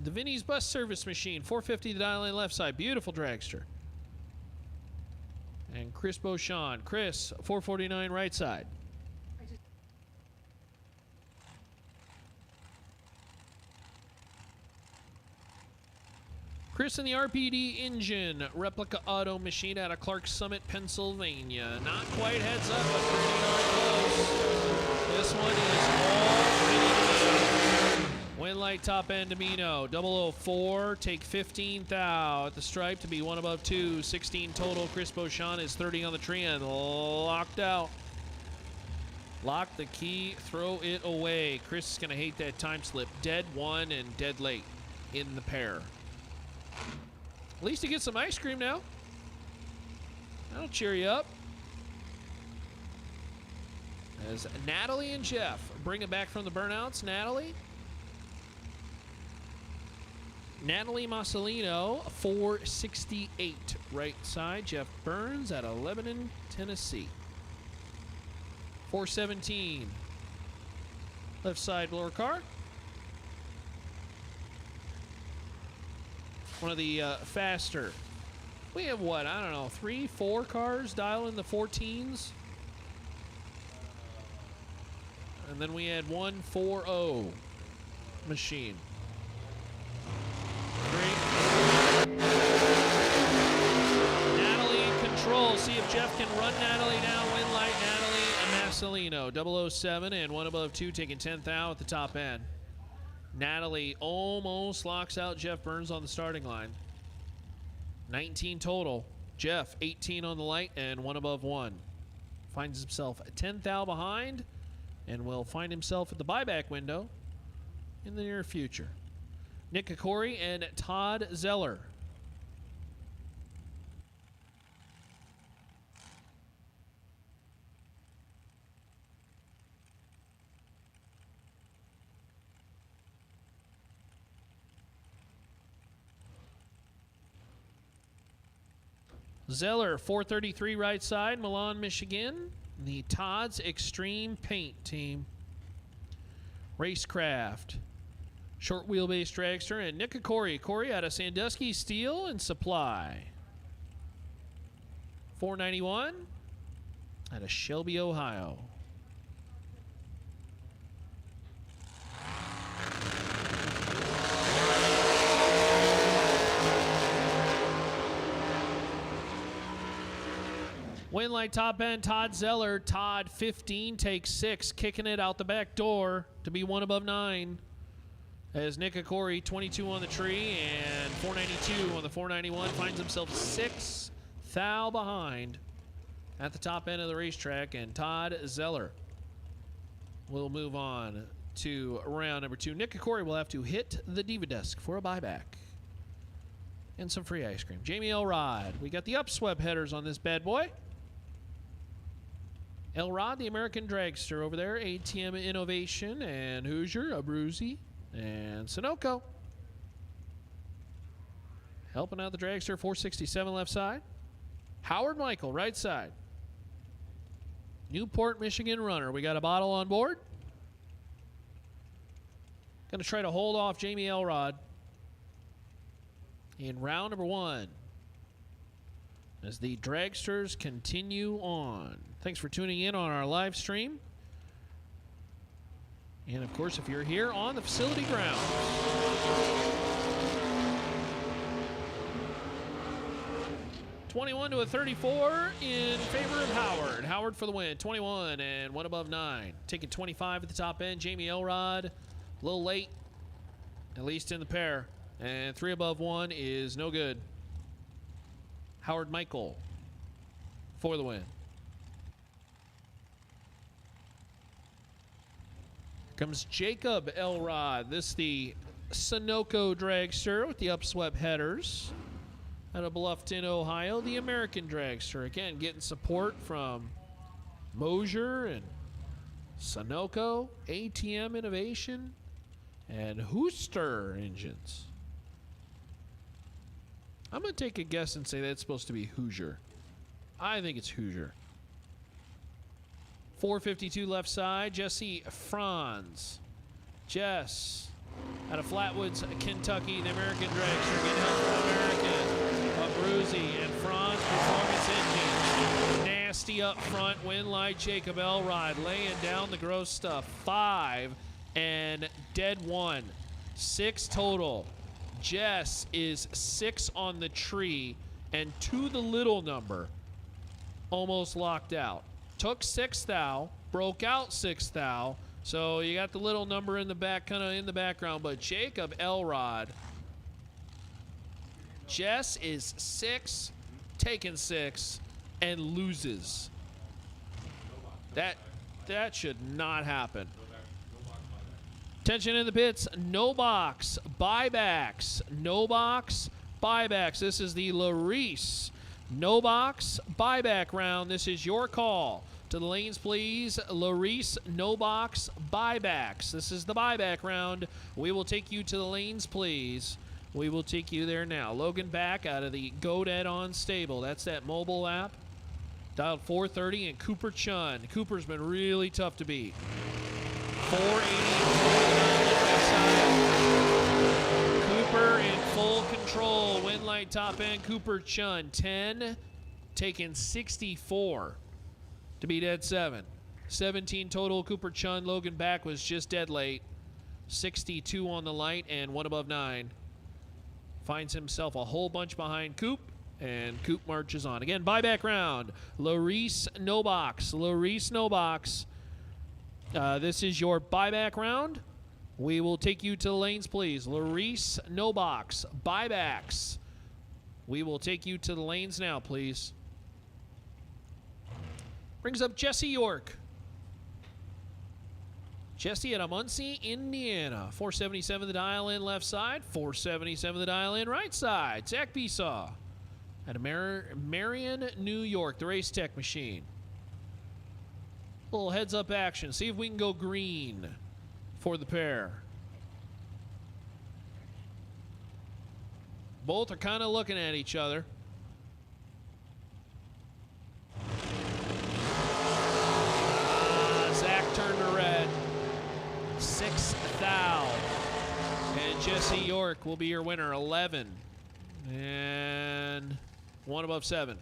The Vinny's Bus Service Machine. 450 the dial in left side. Beautiful dragster. And Chris Beauchamp. Chris, 449 right side. Chris in the RPD Engine replica auto machine out of Clark Summit, Pennsylvania. Not quite heads up, but pretty darn close. This one is all Vinny. Wind light top end Domino. 004, take 15 thou at the stripe to be 1 above 2. 16 total. Chris Beauchamp is 30 on the tree and locked out. Lock the key, throw it away. Chris is going to hate that time slip. Dead 1 and dead late. in the pair. At least you get some ice cream now. That'll cheer you up. As Natalie and Jeff bring it back from the burnouts. Natalie Massolino, 468 right side. Jeff Burns out of Lebanon, Tennessee. 417 left side blower car. One of the faster. We have what? I don't know, 3, 4 cars dialing the 14s. And then we had 140 machine. Natalie in control. See if Jeff can run Natalie down. Win light Natalie Massolino. 007 and 1 above 2 taking 10th out at the top end. Natalie almost locks out Jeff Burns on the starting line. 19 total. Jeff 18 on the light and 1 above 1. Finds himself 10th thou behind and will find himself at the buyback window in the near future. Nick Kokori and Todd Zeller. Zeller, 433 right side, Milan, Michigan. The Todd's Extreme Paint team. Racecraft. Short wheelbase dragster, and Nick Kokori. Corey out of Sandusky Steel and Supply. 491 out of Shelby, Ohio. Winlight top end, Todd Zeller. Todd 15 takes 6, kicking it out the back door to be 1 above 9. As Nick Kokori, 22 on the tree and 492 on the 491, finds himself 6 thou behind at the top end of the racetrack. And Todd Zeller will move on to round number 2. Nick Kokori will have to hit the Diva desk for a buyback and some free ice cream. Jamie Elrod, we got the upswept headers on this bad boy. Elrod, the American Dragster over there. ATM Innovation and Hoosier, Abruzzi, and Sunoco. Helping out the Dragster, 467 left side. Howard Michael, right side. Newport, Michigan runner. We got a bottle on board. Going to try to hold off Jamie Elrod in round number 1 as the Dragsters continue on. Thanks for tuning in on our live stream. And of course, if you're here on the facility grounds. 21 to a 34 in favor of Howard. Howard for the win. 21 and 1 above 9. Taking 25 at the top end. Jamie Elrod, a little late, at least in the pair. And 3 above 1 is no good. Howard Michael for the win. Comes Jacob Elrod. This the Sunoco Dragster with the upswept headers. Out of Bluffton, Ohio, the American Dragster. Again, getting support from Mosier and Sunoco, ATM Innovation, and Hooster engines. I'm going to take a guess and say that's supposed to be Hoosier. I think it's Hoosier. 452 left side, Jesse Franz. Jess, out of Flatwoods, Kentucky, the American Dragster. Getting help from American, Abruzzi, and Franz Performance Engines. Nasty up front, Winlight, Jacob Elrod laying down the gross stuff. 5 and dead 1. 6 total. Jess is 6 on the tree and to the little number. Almost locked out. Took 6 thou, broke out 6 thou. So you got the little number in the back, kind of in the background. But Jacob Elrod, Jess is 6, taking 6, and loses. That should not happen. Attention in the pits, no box, buybacks, no box, buybacks. This is the Larice no box buyback round. This is your call. To the lanes, please. Larice no box buybacks. This is the buyback round. We will take you to the lanes, please. We will take you there now. Logan back out of the Godad on stable. That's that mobile app. Dialed 430 and Cooper Chun. Cooper's been really tough to beat. 480. Cooper in full control. Wind light top end. Cooper Chun 10, taking 64 to be dead 7. 17 total. Cooper Chun. Logan back was just dead late. 62 on the light and 1 above 9. Finds himself a whole bunch behind Coop. And Coop marches on. Again, buyback round. Larice no box. Larice no box. This is your buyback round. We will take you to the lanes, please. Larice no box. Buybacks. We will take you to the lanes now, please. Brings up Jesse York. Jesse out of Muncie, Indiana. 477 the dial in left side. 477 the dial in right side. Zach Besaw. At Marion, New York, the Race Tech machine. Little heads up action. See if we can go green for the pair. Both are kind of looking at each other. Zach turned to red. 6th thou. And Jesse York will be your winner. 11. And 1 above 7.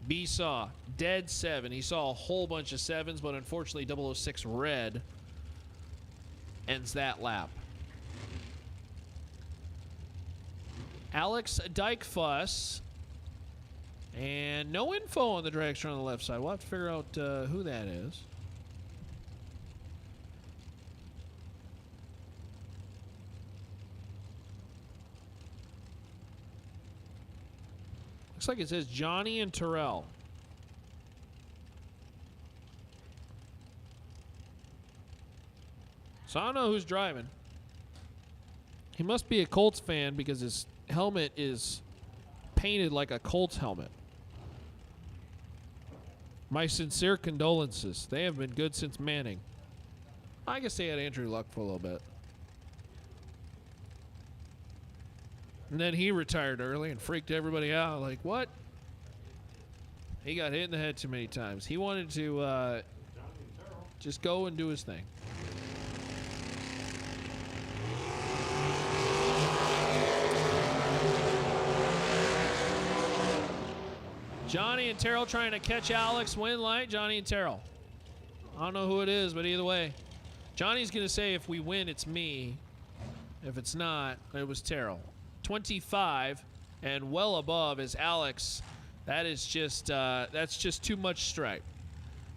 Besaw, dead 7. He saw a whole bunch of 7s, but unfortunately 006 red ends that lap. Alex Dykefuss. And no info on the dragster on the left side. We'll have to figure out who that is. Looks like it says Johnny and Terrell. So I don't know who's driving. He must be a Colts fan because his helmet is painted like a Colts helmet. My sincere condolences. They have been good since Manning. I guess they had Andrew Luck for a little bit. And then he retired early and freaked everybody out. Like, what? He got hit in the head too many times. He wanted to just go and do his thing. Johnny and Terrell trying to catch Alex. Win light, Johnny and Terrell. I don't know who it is, but either way. Johnny's going to say if we win, it's me. If it's not, it was Terrell. 25 and well above is Alex. That is just that's just too much stripe.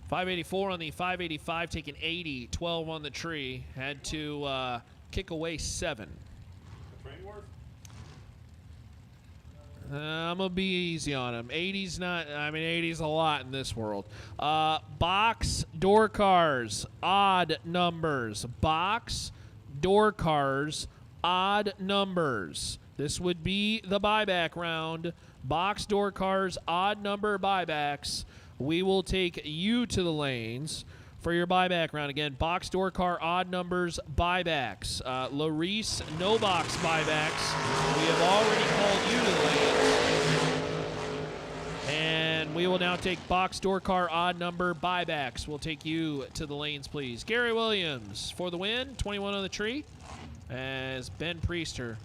584 on the 585, taking 80, 12 on the tree. Had to kick away 7. I'm gonna be easy on him. 80's not. I mean, 80's a lot in this world. Box door cars, odd numbers. Box door cars, odd numbers. This would be the buyback round. Box door cars, odd number buybacks. We will take you to the lanes for your buyback round. Again, box door car, odd numbers, buybacks. Larice, no box buybacks. We have already called you to the lanes. And we will now take box door car, odd number, buybacks. We'll take you to the lanes, please. Gary Williams for the win, 21 on the tree. As Ben Priester,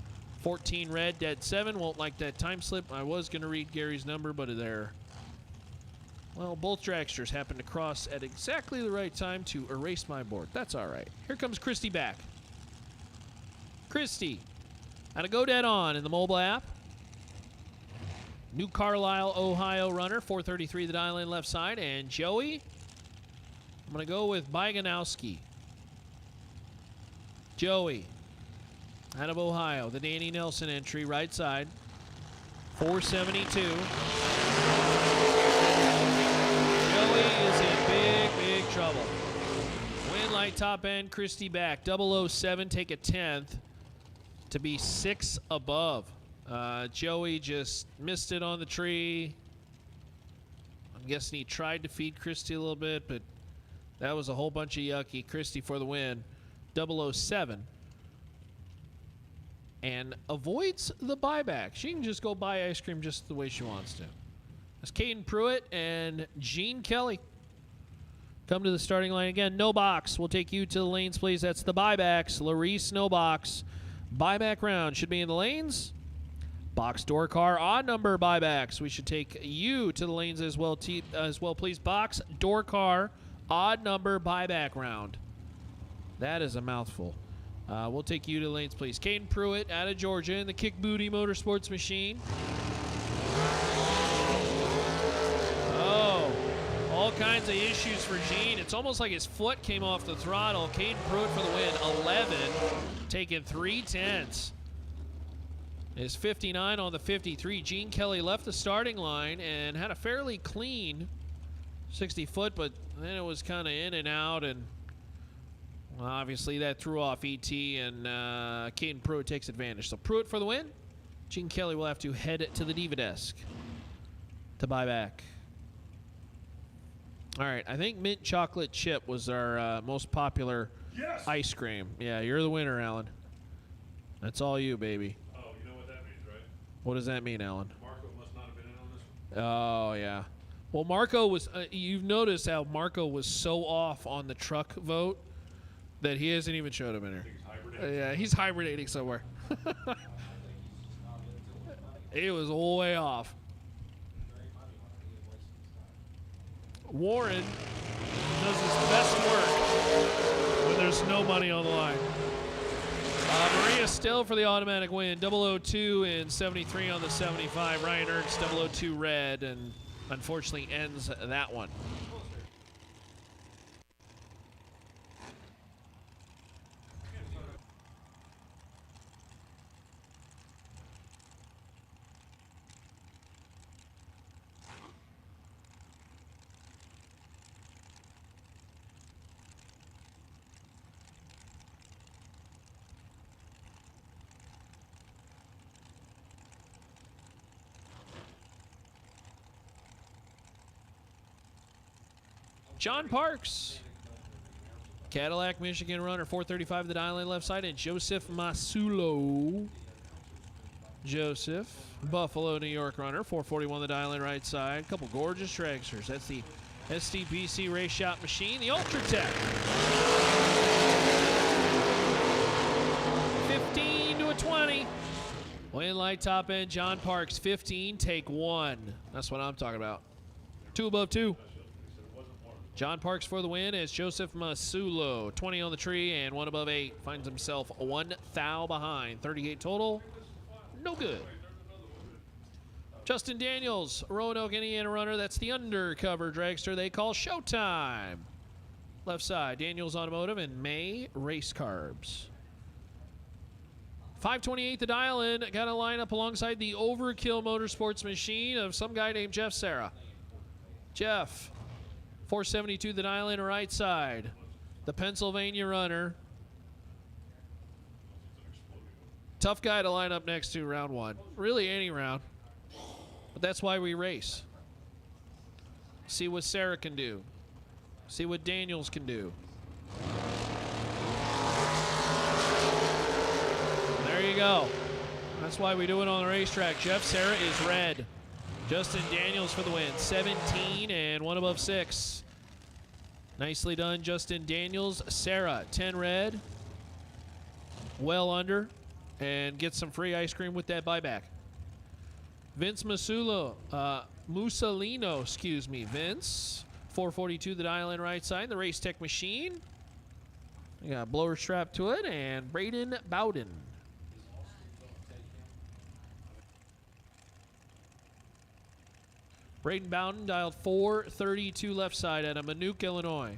14 red, dead 7. Won't like that time slip. I was going to read Gary's number, but there. Well, both dragsters happened to cross at exactly the right time to erase my board. That's all right. Here comes Christy back. Christy, out of Go Dead On in the mobile app. New Carlisle, Ohio runner, 433 the dial in left side. And Joey, I'm going to go with Byganowski. Joey, out of Ohio, the Danny Nelson entry, right side. 472. Joey is in big, big trouble. Win light top end, Christie back. 007, take a 10th to be 6 above. Joey just missed it on the tree. I'm guessing he tried to feed Christie a little bit, but that was a whole bunch of yucky. Christie for the win. 007. And avoids the buyback. She can just go buy ice cream just the way she wants to. As Caden Pruitt and Gene Kelly come to the starting line again. No box. We'll take you to the lanes, please. That's the buybacks. Larice, no box. Buyback round should be in the lanes. Box door car odd number buybacks. We should take you to the lanes as well, please. Box door car odd number buyback round. That is a mouthful. We'll take you to the lanes, please. Caden Pruitt out of Georgia in the Kick Booty Motorsports machine. Oh, all kinds of issues for Gene. It's almost like his foot came off the throttle. Caden Pruitt for the win. 11, taking 3/10. Is 59 on the 53. Gene Kelly left the starting line and had a fairly clean 60 foot, but then it was kind of in and out, and well, obviously that threw off ET, and Caden Pruitt takes advantage. So Pruitt for the win. Gene Kelly will have to head to the Diva desk to buy back. All right, I think mint chocolate chip was our most popular ice cream. Yeah, you're the winner, Alan. That's all you, baby. Oh, you know what that means, right? What does that mean, Alan? Marco must not have been in on this one. Oh, yeah. Well, Marco was, you've noticed how Marco was so off on the truck vote that he hasn't even showed up in here. He's hibernating. Yeah, he's hibernating somewhere. He was way off. Warren does his best work when there's no money on the line. Maria Still for the automatic win. 002 and 73 on the 75. Ryan Ernst, 002 red, and unfortunately ends that one. John Parks, Cadillac, Michigan runner, 435 the dial in left side, and Joseph Masulo. Joseph, Buffalo, New York runner, 441 the dial in right side. Couple gorgeous dragsters. That's the SDPC Race Shop machine, the Ultra Tech. 15 to a 20. Win light top end, John Parks, 15, take 1. That's what I'm talking about. 2 above 2. John Parks for the win as Joseph Masulo, 20 on the tree and 1 above 8. Finds himself 1 thou behind. 38 total, no good. Justin Daniels, Roanoke, Indiana runner. That's the undercover dragster they call Showtime. Left side, Daniels Automotive and May Race Carbs. 528 the dial in. Got to line up alongside the Overkill Motorsports machine of some guy named Jeff Serra. Jeff. 472 the dial in right side. The Pennsylvania runner. Tough guy to line up next to round 1. Really any round. But that's why we race. See what Sarah can do. See what Daniels can do. There you go. That's why we do it on the racetrack. Jeff Serra is red. Justin Daniels for the win. 17 and 1 above 6. Nicely done, Justin Daniels. Sarah, 10 red. Well under. And get some free ice cream with that buyback. Vince Mussolino, Vince. 442 the dial in right side. The Race Tech machine. We got a blower strap to it. And Braden Bowden. Braden Bowden dialed 432 left side out of Minooka, Illinois.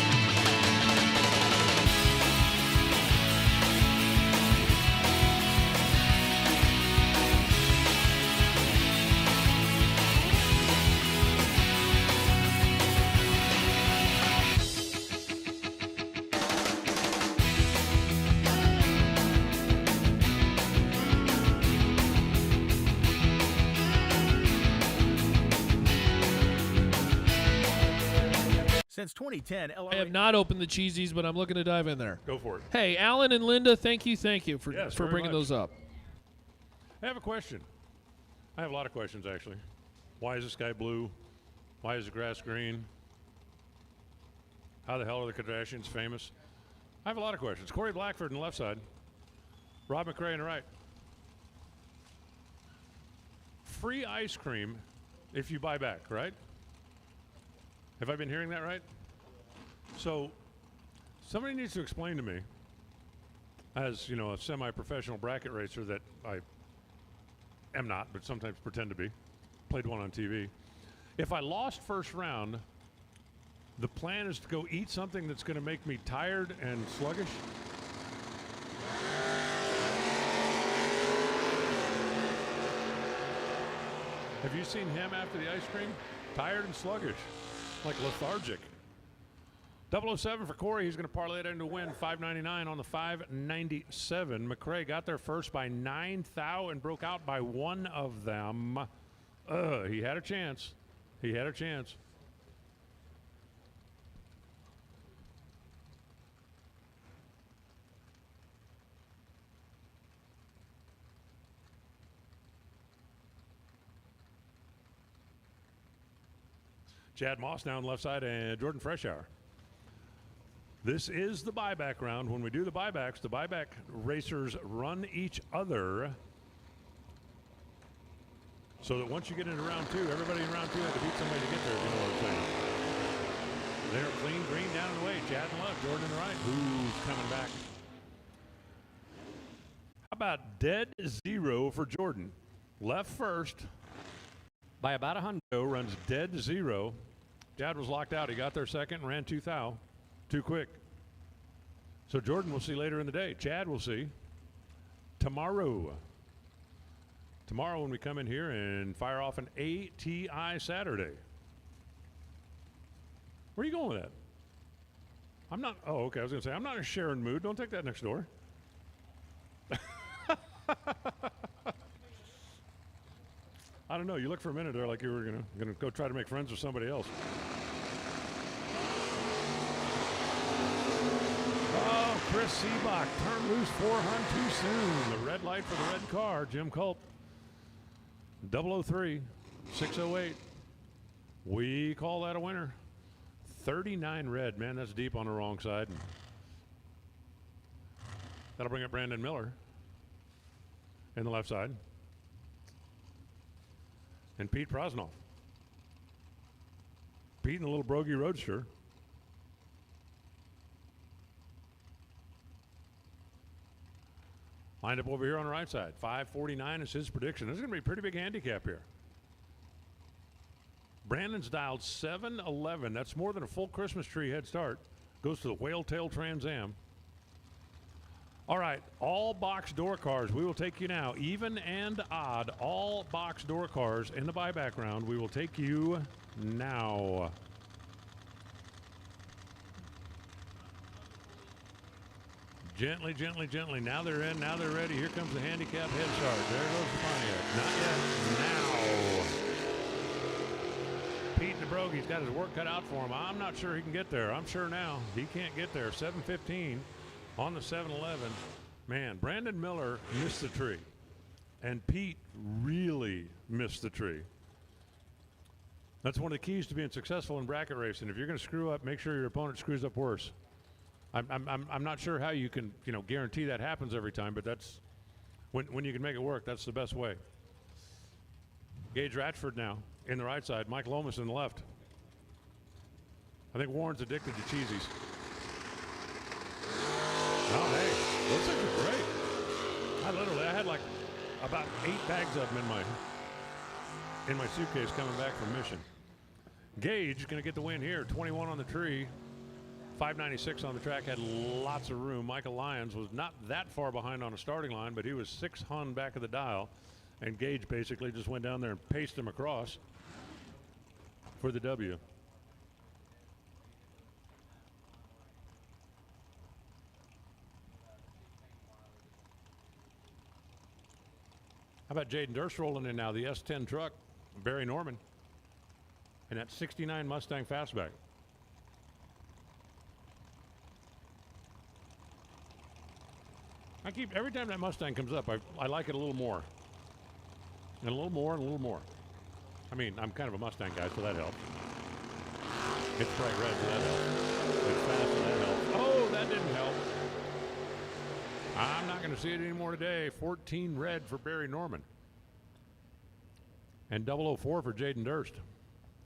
Since 2010, I have not opened the cheesies, but I'm looking to dive in there. Go for it. Hey, Alan and Linda, thank you for Yes, for very bringing much. those up. I have a question. I have a lot of questions, actually. Why is the sky blue? Why is the grass green? How the hell are the Kardashians famous? I have a lot of questions. Corey Blackford on the left side. Rob McRae on the right. Free ice cream if you buy back, right? Have I been hearing that right? So somebody needs to explain to me, as you know, a semi-professional bracket racer that I am not, but sometimes pretend to be. Played one on TV. If I lost first round, the plan is to go eat something that's going to make me tired and sluggish? Have you seen him after the ice cream? Tired and sluggish, like lethargic. 007 for Corey. He's going to parlay it into a win. $5.99 on the 5.97. McRae got there first by 9 thou and broke out by one of them. He had a chance. He had a chance. Chad Moss now on the left side and Jordan Freshour. This is the buyback round. When we do the buybacks, the buyback racers run each other so that once you get into round two, everybody in round two had to beat somebody to get there, if you know what I'm saying. They're clean green down and away. Chad in the left, Jordan in the right. Who's coming back? How about dead zero for Jordan? Left first by about a hundo, runs dead zero. Chad was locked out. He got there second and ran 2 thou. Too quick. So Jordan we'll see later in the day. Chad we'll see tomorrow. Tomorrow when we come in here and fire off an ATI Saturday. Where are you going with that? I'm not, oh, okay, I was going to say, I'm not in a sharing mood. Don't take that next door. I don't know. You look for a minute there like you were gonna go try to make friends with somebody else. Oh, Chris Seabach turned loose 400 too soon. The red light for the red car. Jim Culp. 003, 608. We call that a winner. 39 red. Man, that's deep on the wrong side. That'll bring up Brandon Miller in the left side. And Pete Prosnoff. Pete in the little Brogy Roadster. Lined up over here on the right side. 549 is his prediction. This is going to be a pretty big handicap here. Brandon's dialed 711. That's more than a full Christmas tree head start. Goes to the Whale Tail Trans Am. All right, all box door cars. We will take you now, even and odd, all box door cars in the buyback round. We will take you now. Gently, gently, gently. Now they're in, now they're ready. Here comes the handicap head start. There goes the Pontiac. Not yet, now. Pete DeBrogy's got his work cut out for him. I'm not sure he can get there. I'm sure now he can't get there. 7:15. On the 7-Eleven, man, Brandon Miller missed the tree. And Pete really missed the tree. That's one of the keys to being successful in bracket racing. If you're going to screw up, make sure your opponent screws up worse. I'm not sure how you can, guarantee that happens every time, but that's when you can make it work, that's the best way. Gage Ratchford now in the right side, Mike Lomas in the left. I think Warren's addicted to cheesies. Oh, hey, those things are great. I had like about 8 bags of them in my suitcase coming back from mission. Gage going to get the win here. 21 on the tree, 596 on the track. Had lots of room. Michael Lyons was not that far behind on a starting line, but he was 6 hun back of the dial, and Gage basically just went down there and paced him across for the W. How about Jaden Durst rolling in now, the S10 truck, Barry Norman, and that 69 Mustang Fastback. Every time that Mustang comes up, I like it a little more. And a little more and a little more. I mean, I'm kind of a Mustang guy, so that helps. It's bright red, so that helps. It's fast, so that helps. Oh, that didn't help. I'm not going to see it anymore today. 14 red for Barry Norman. And 004 for Jaden Durst.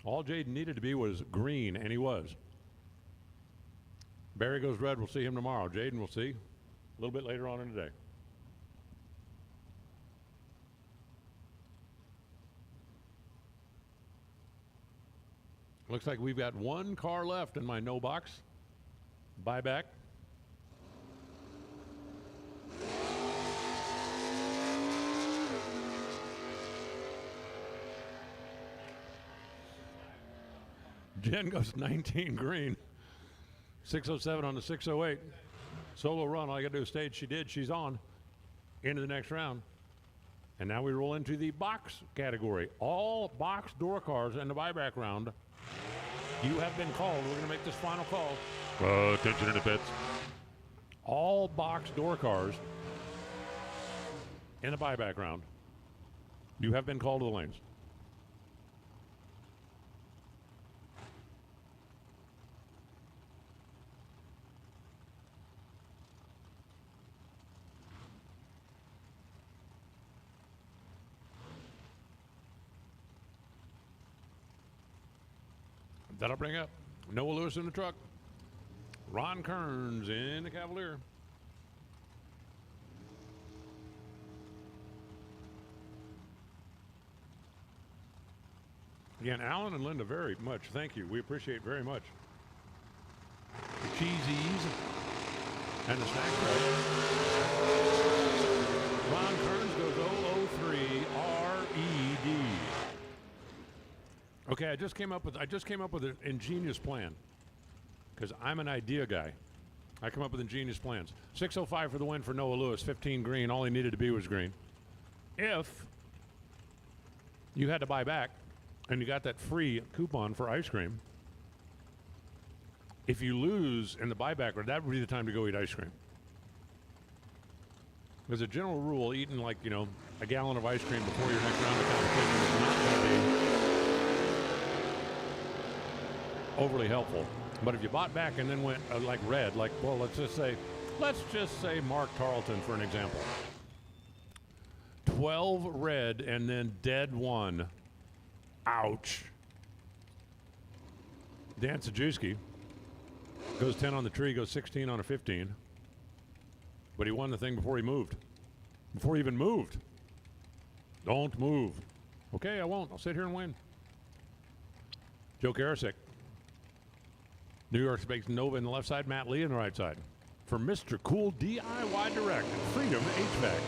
All Jaden needed to be was green, and he was. Barry goes red. We'll see him tomorrow. Jaden we'll see a little bit later on in the day. Looks like we've got one car left in my no box. Buyback. Jen goes 19 green. 607 on the 608. Solo run. All I got to do is stage. She did. She's on. Into the next round. And now we roll into the box category. All box door cars in the buyback round. You have been called. We're going to make this final call. Attention in the pits. All box door cars in the buyback round. You have been called to the lanes. That'll bring up Noah Lewis in the truck. Ron Kearns in the Cavalier. Again, Alan and Linda, very much. Thank you. We appreciate very much. The cheesies and the snack tray. Ron Kearns goes 003 RED. Okay, I just came up with an ingenious plan, because I'm an idea guy. I come up with ingenious plans. 605 for the win for Noah Lewis, 15 green. All he needed to be was green. If you had to buy back and you got that free coupon for ice cream, if you lose in the buyback, that would be the time to go eat ice cream. As a general rule, eating like, a gallon of ice cream before your next round of competition is not going to be overly helpful. But if you bought back and then went like red, let's just say Mark Tarleton for an example. 12 red and then dead one. Ouch. Dan Sajewski goes 10 on the tree, goes 16 on a 15. But he won the thing before he moved. Before he even moved. Don't move. Okay, I won't. I'll sit here and win. Joe Karasik. New York makes Nova in the left side, Matt Lee in the right side. For Mr. Cool DIY Direct and Freedom HVAC.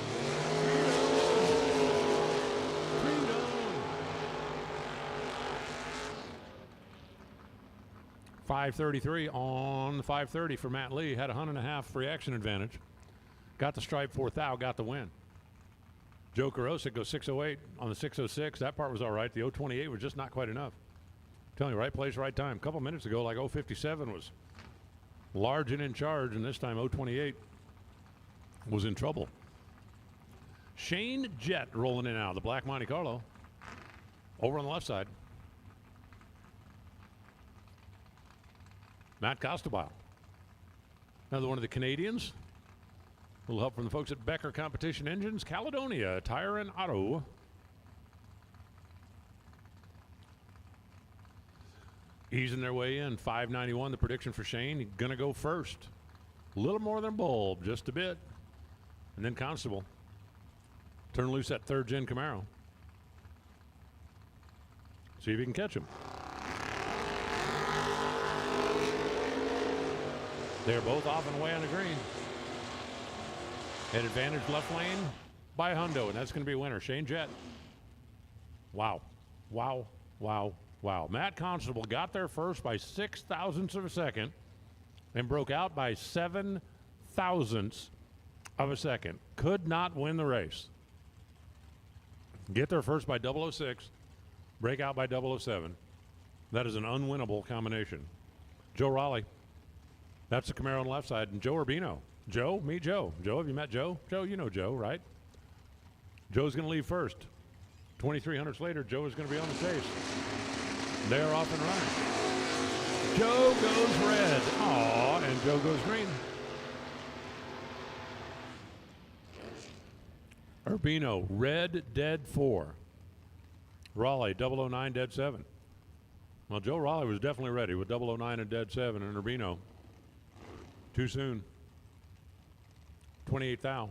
Freedom. 533 on the 530 for Matt Lee. Had a 100.5 free action advantage. Got the stripe 4,000, got the win. Joe Karosik goes 608 on the 606. That part was all right. The 028 was just not quite enough. Telling you, right place, right time. A couple minutes ago, like 057 was large and in charge, and this time 028 was in trouble. Shane Jett rolling in out of the black Monte Carlo. Over on the left side. Matt Costabile. Another one of the Canadians. A little help from the folks at Becker Competition Engines. Caledonia Tire and Auto. Easing their way in. 591, the prediction for Shane. He's going to go first. A little more than Bulb, just a bit. And then Constable. Turn loose that third gen Camaro. See if you can catch him. They're both off and away on the green. At advantage left lane by Hundo, and that's going to be a winner. Shane Jett. Wow. Wow. Wow. Wow. Matt Constable got there first by 6 thousandths of a second and broke out by 7 thousandths of a second. Could not win the race. Get there first by 006, break out by 007. That is an unwinnable combination. Joe Raleigh. That's the Camaro on the left side. And Joe Urbino. Joe, meet Joe. Joe, have you met Joe? Joe, you know Joe, right? Joe's going to leave first. 2,300s later, Joe is going to be on the chase. They're off and running. Joe goes red. Aw, and Joe goes green. Urbino, red, dead 4. Raleigh, 009, dead 7. Well, Joe Raleigh was definitely ready with 009 and dead 7, and Urbino, too soon. 28th thou.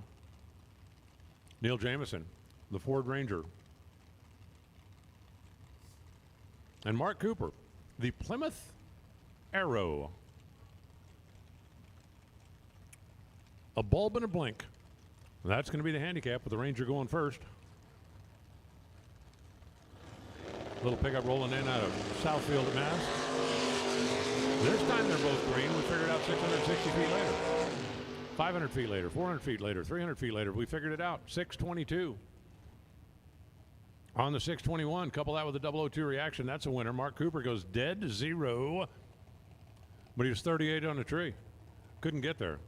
Neil Jameson, the Ford Ranger. And Mark Cooper, the Plymouth Arrow. A bulb and a blink. That's going to be the handicap with the Ranger going first. Little pickup rolling in out of Southfield at Mass. This time they're both green. We figured out 660 feet later. 500 feet later, 400 feet later, 300 feet later. We figured it out. 622. On the 621, couple that with a 002 reaction. That's a winner. Mark Cooper goes dead 0. But he was 38 on the tree. Couldn't get there.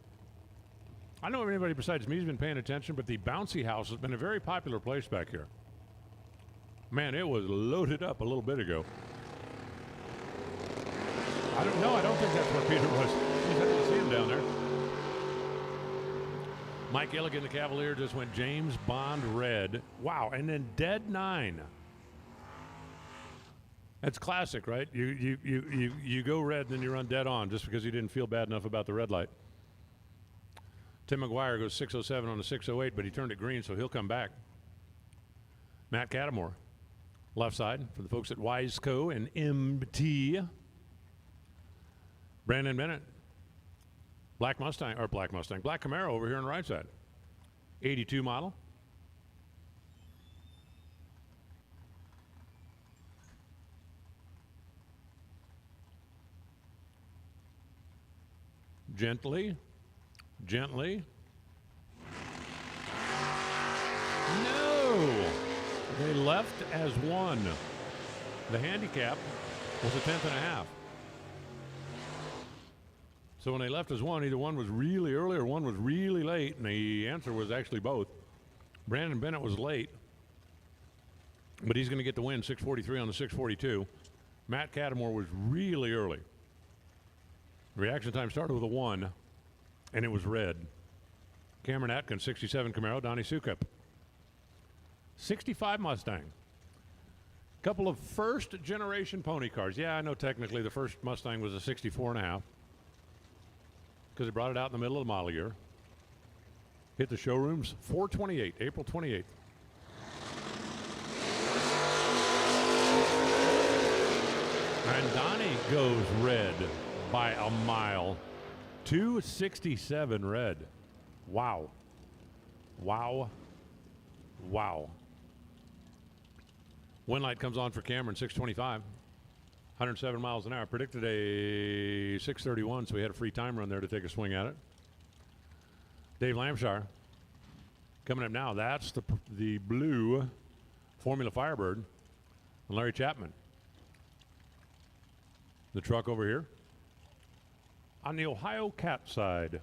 I don't know if anybody besides me has been paying attention, but the bouncy house has been a very popular place back here. Man, it was loaded up a little bit ago. I don't think that's where Peter was. I didn't see him down there. Mike Illigan, the Cavalier, just went James Bond red. Wow, and then dead 9. That's classic, right? You go red and then you run dead on just because you didn't feel bad enough about the red light. Tim McGuire goes 607 on the 608, but he turned it green, so he'll come back. Matt Cattamore, left side for the folks at Wiseco and MT. Brandon Bennett, Black Camaro over here on the right side. 82 model. Gently. No! They left as 1. The handicap was a 10th and a half. So when they left as 1, either one was really early or one was really late, and the answer was actually both. Brandon Bennett was late, but he's going to get the win, 643 on the 642. Matt Cattamore was really early. Reaction time started with a 1, and it was red. Cameron Atkins, 67 Camaro, Donnie Sukup. 65 Mustang. Couple of first-generation pony cars. Yeah, I know technically the first Mustang was a 64.5 because they brought it out in the middle of the model year. Hit the showrooms 4/28, April 28th. And Donnie goes red by a mile. 267 red. Wow. Wind light comes on for Cameron, 625. 107 miles an hour. Predicted a 631, so we had a free time run there to take a swing at it. Dave Lamshire coming up now. That's the blue Formula Firebird. And Larry Chapman. The truck over here. On the Ohio Cat side.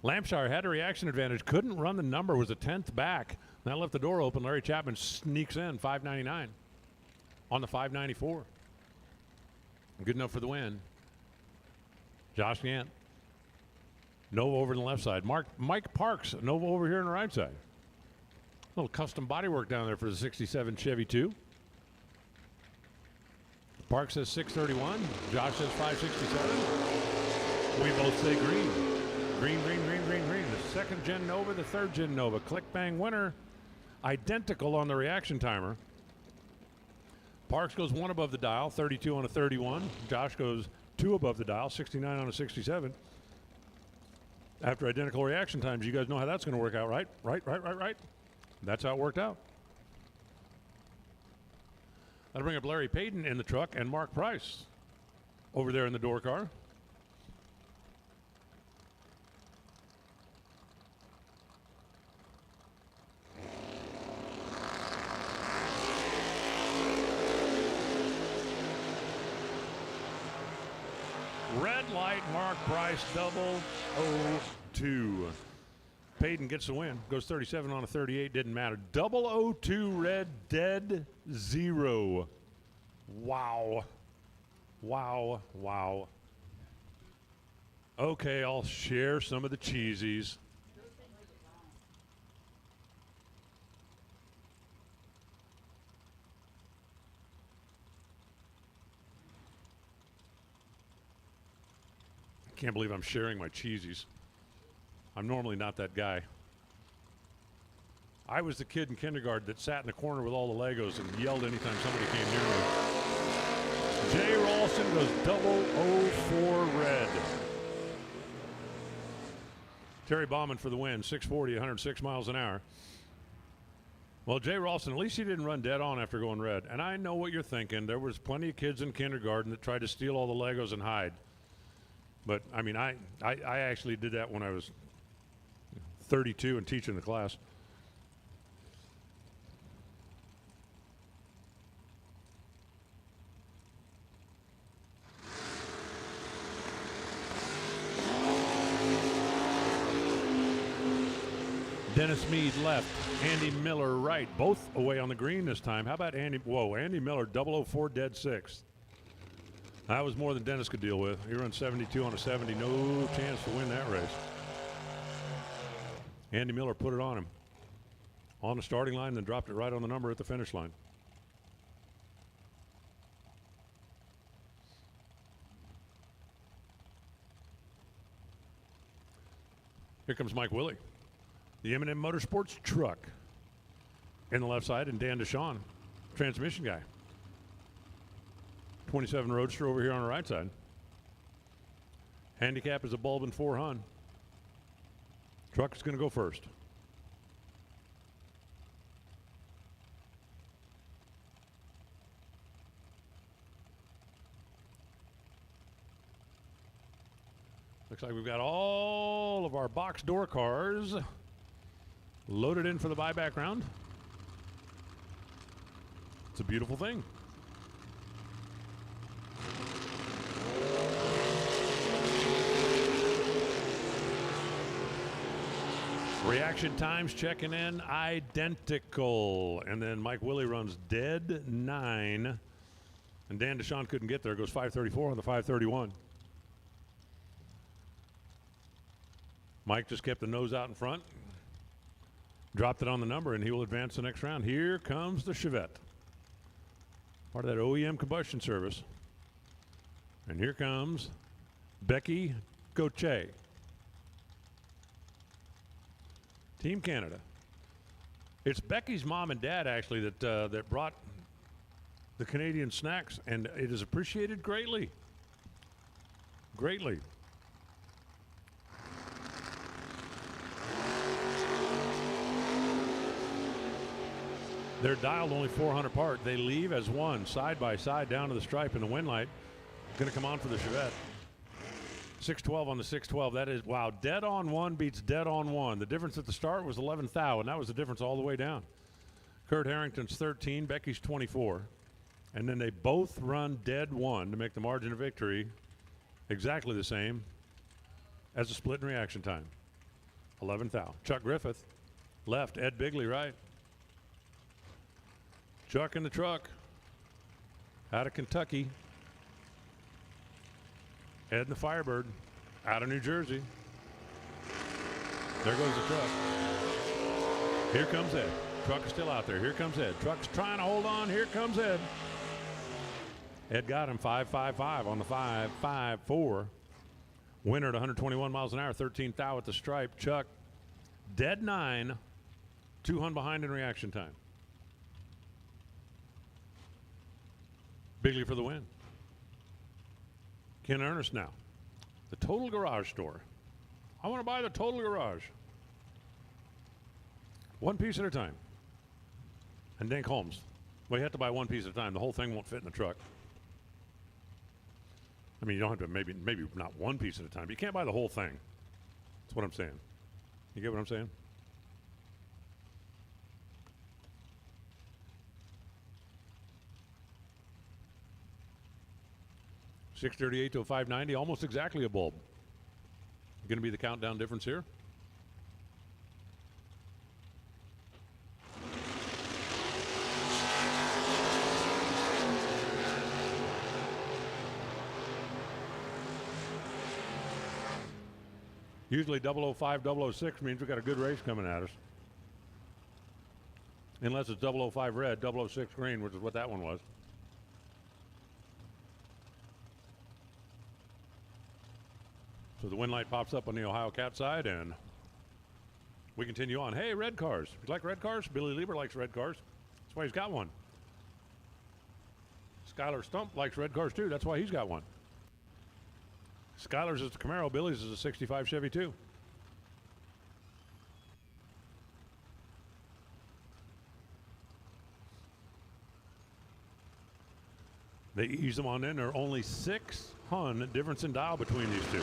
Lampshire had a reaction advantage, couldn't run the number, was a 10th back. That left the door open. Larry Chapman sneaks in, 599 on the 594. Good enough for the win. Josh Gant. Nova over to the left side. Mike Parks, Nova over here on the right side. A little custom bodywork down there for the 67 Chevy 2. Parks says 631. Josh says 567. We both say green. Green. The second gen Nova, the third gen Nova. Click bang winner. Identical on the reaction timer. Parks goes 1 above the dial, 32 on a 31. Josh goes 2 above the dial, 69 on a 67. After identical reaction times, you guys know how that's going to work out, right? Right. That's how it worked out. That'll bring up Larry Payton in the truck and Mark Price over there in the door car. Red light, Mark Price, 002. Payton gets the win. Goes 37 on a 38, didn't matter. 002 red, dead 0. Wow. Okay, I'll share some of the cheesies. I can't believe I'm sharing my cheesies. I'm normally not that guy. I was the kid in kindergarten that sat in the corner with all the Legos and yelled anytime somebody came near me. Jay Ralston goes 004 red. Terry Bauman for the win, 640, 106 miles an hour. Well, Jay Ralston, at least he didn't run dead on after going red. And I know what you're thinking. There was plenty of kids in kindergarten that tried to steal all the Legos and hide. But, I mean, I actually did that when I was 32 and teaching the class. Dennis Meade left, Andy Miller right, both away on the green this time. How about Andy? Whoa, Andy Miller, 004 dead 6th. That was more than Dennis could deal with. He ran 72 on a 70, no chance to win that race. Andy Miller put it on him on the starting line, then dropped it right on the number at the finish line. Here comes Mike Willey, the M&M Motorsports truck in the left side, and Dan Deshawn, transmission guy. 27 Roadster over here on the right side. Handicap is a bulb and 4 Hun. Truck is going to go first. Looks like we've got all of our box door cars loaded in for the buyback round. It's a beautiful thing. Reaction times checking in identical. And then Mike Willey runs dead 9. And Dan Deshawn couldn't get there. Goes 534 on the 531. Mike just kept the nose out in front. Dropped it on the number, and he will advance the next round. Here comes the Chevette. Part of that OEM combustion service. And here comes Becky Gauthier. Team Canada. It's Becky's mom and dad, actually, that brought the Canadian snacks, and it is appreciated greatly. Greatly. They're dialed only 400 apart. They leave as one, side by side, down to the stripe, and the wind light going to come on for the Chevette. 612 on the 612. That is, wow, dead on 1 beats dead on 1. The difference at the start was 11 thou, and that was the difference all the way down. Kurt Harrington's 13, Becky's 24. And then they both run dead 1 to make the margin of victory exactly the same as a split in reaction time. 11 thou. Chuck Griffith left, Ed Bigley right. Chuck in the truck out of Kentucky. Ed and the Firebird out of New Jersey. There goes the truck. Here comes Ed. Truck is still out there. Here comes Ed. Truck's trying to hold on. Here comes Ed. Ed got him 5.55 on the 5.54. Winner at 121 miles an hour, 13 thou at the stripe. Chuck, dead 9, 2 Hun behind in reaction time. Bigley for the win. Ken Ernest now. The Total Garage Store. I want to buy the Total Garage. One piece at a time. And Dink Holmes. Well, you have to buy one piece at a time. The whole thing won't fit in the truck. I mean, you don't have to, maybe not one piece at a time, but you can't buy the whole thing. That's what I'm saying. You get what I'm saying? $638 to a $590, almost exactly a bulb. Going to be the countdown difference here. Usually 005, 006 means we've got a good race coming at us. Unless it's 005 red, 006 green, which is what that one was. So the wind light pops up on the Ohio Cat side, and we continue on. Hey, red cars. You like red cars? Billy Lieber likes red cars. That's why he's got one. Skylar Stump likes red cars, too. That's why he's got one. Skylar's is the Camaro. Billy's is a 65 Chevy, too. They ease them on in. There are only 6 hun difference in dial between these two.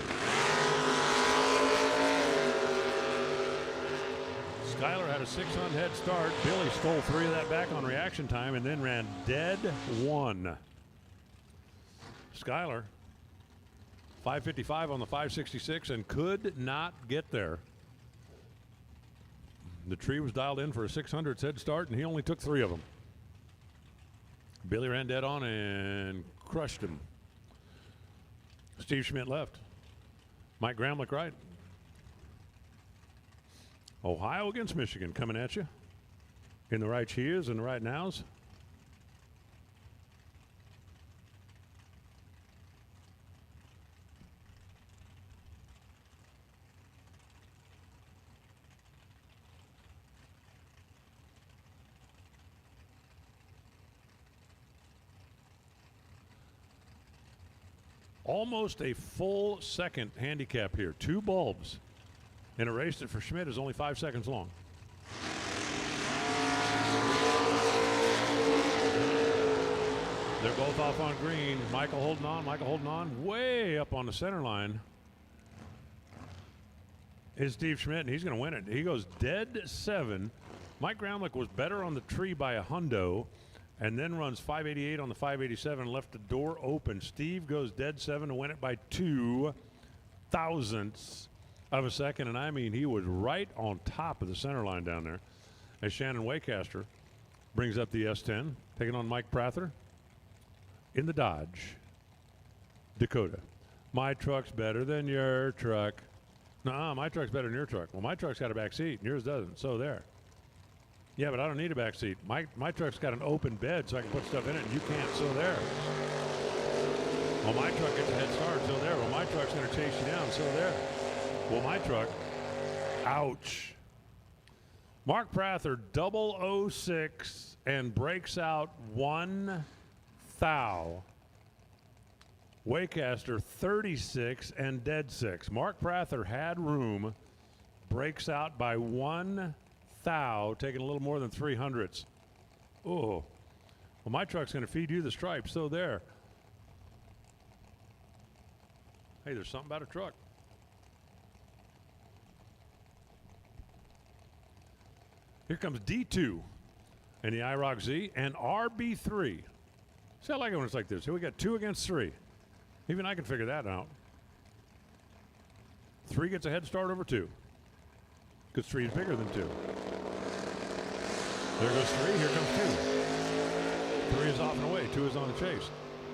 Skylar had a 6 hun head start. Billy stole 3 of that back on reaction time and then ran dead 1. Skylar, 555 on the 566 and could not get there. The tree was dialed in for a 600 head start, and he only took 3 of them. Billy ran dead on and crushed him. Steve Schmidt left. Mike Gramlich right. Ohio against Michigan coming at you. In the right cheers and the right nows. Almost a full second handicap here. 2 bulbs in a race that for Schmidt is only 5 seconds long. They're both off on green. Michael holding on. Way up on the center line is Steve Schmidt, and he's going to win it. He goes dead 7. Mike Gramlich was better on the tree by a hundo, and then runs 588 on the 587, left the door open. Steve goes dead 7 to win it by 2 thousandths of a second, and I mean he was right on top of the center line down there as Shannon Waycaster brings up the S10, taking on Mike Prather in the Dodge Dakota. My truck's better than your truck. Nuh-uh, my truck's better than your truck. Well, my truck's got a back seat, and yours doesn't, so there. Yeah, but I don't need a back seat. My truck's got an open bed so I can put stuff in it, and you can't, so there. Well, my truck gets a head start, so there. Well, my truck's going to chase you down, so there. Well, my truck, ouch. Mark Prather, 006, and breaks out 1 thou. Waycaster, 36, and dead 6. Mark Prather had room, breaks out by 1 thou, taking a little more than 300ths. Oh, well, my truck's going to feed you the stripes, so there. Hey, there's something about a truck. Here comes D2 and the IROC Z and RB3. See, I like it when it's like this. Here we got 2 against 3. Even I can figure that out. 3 gets a head start over 2. Because 3 is bigger than 2. There goes 3, here comes 2. 3 is off and away, 2 is on the chase.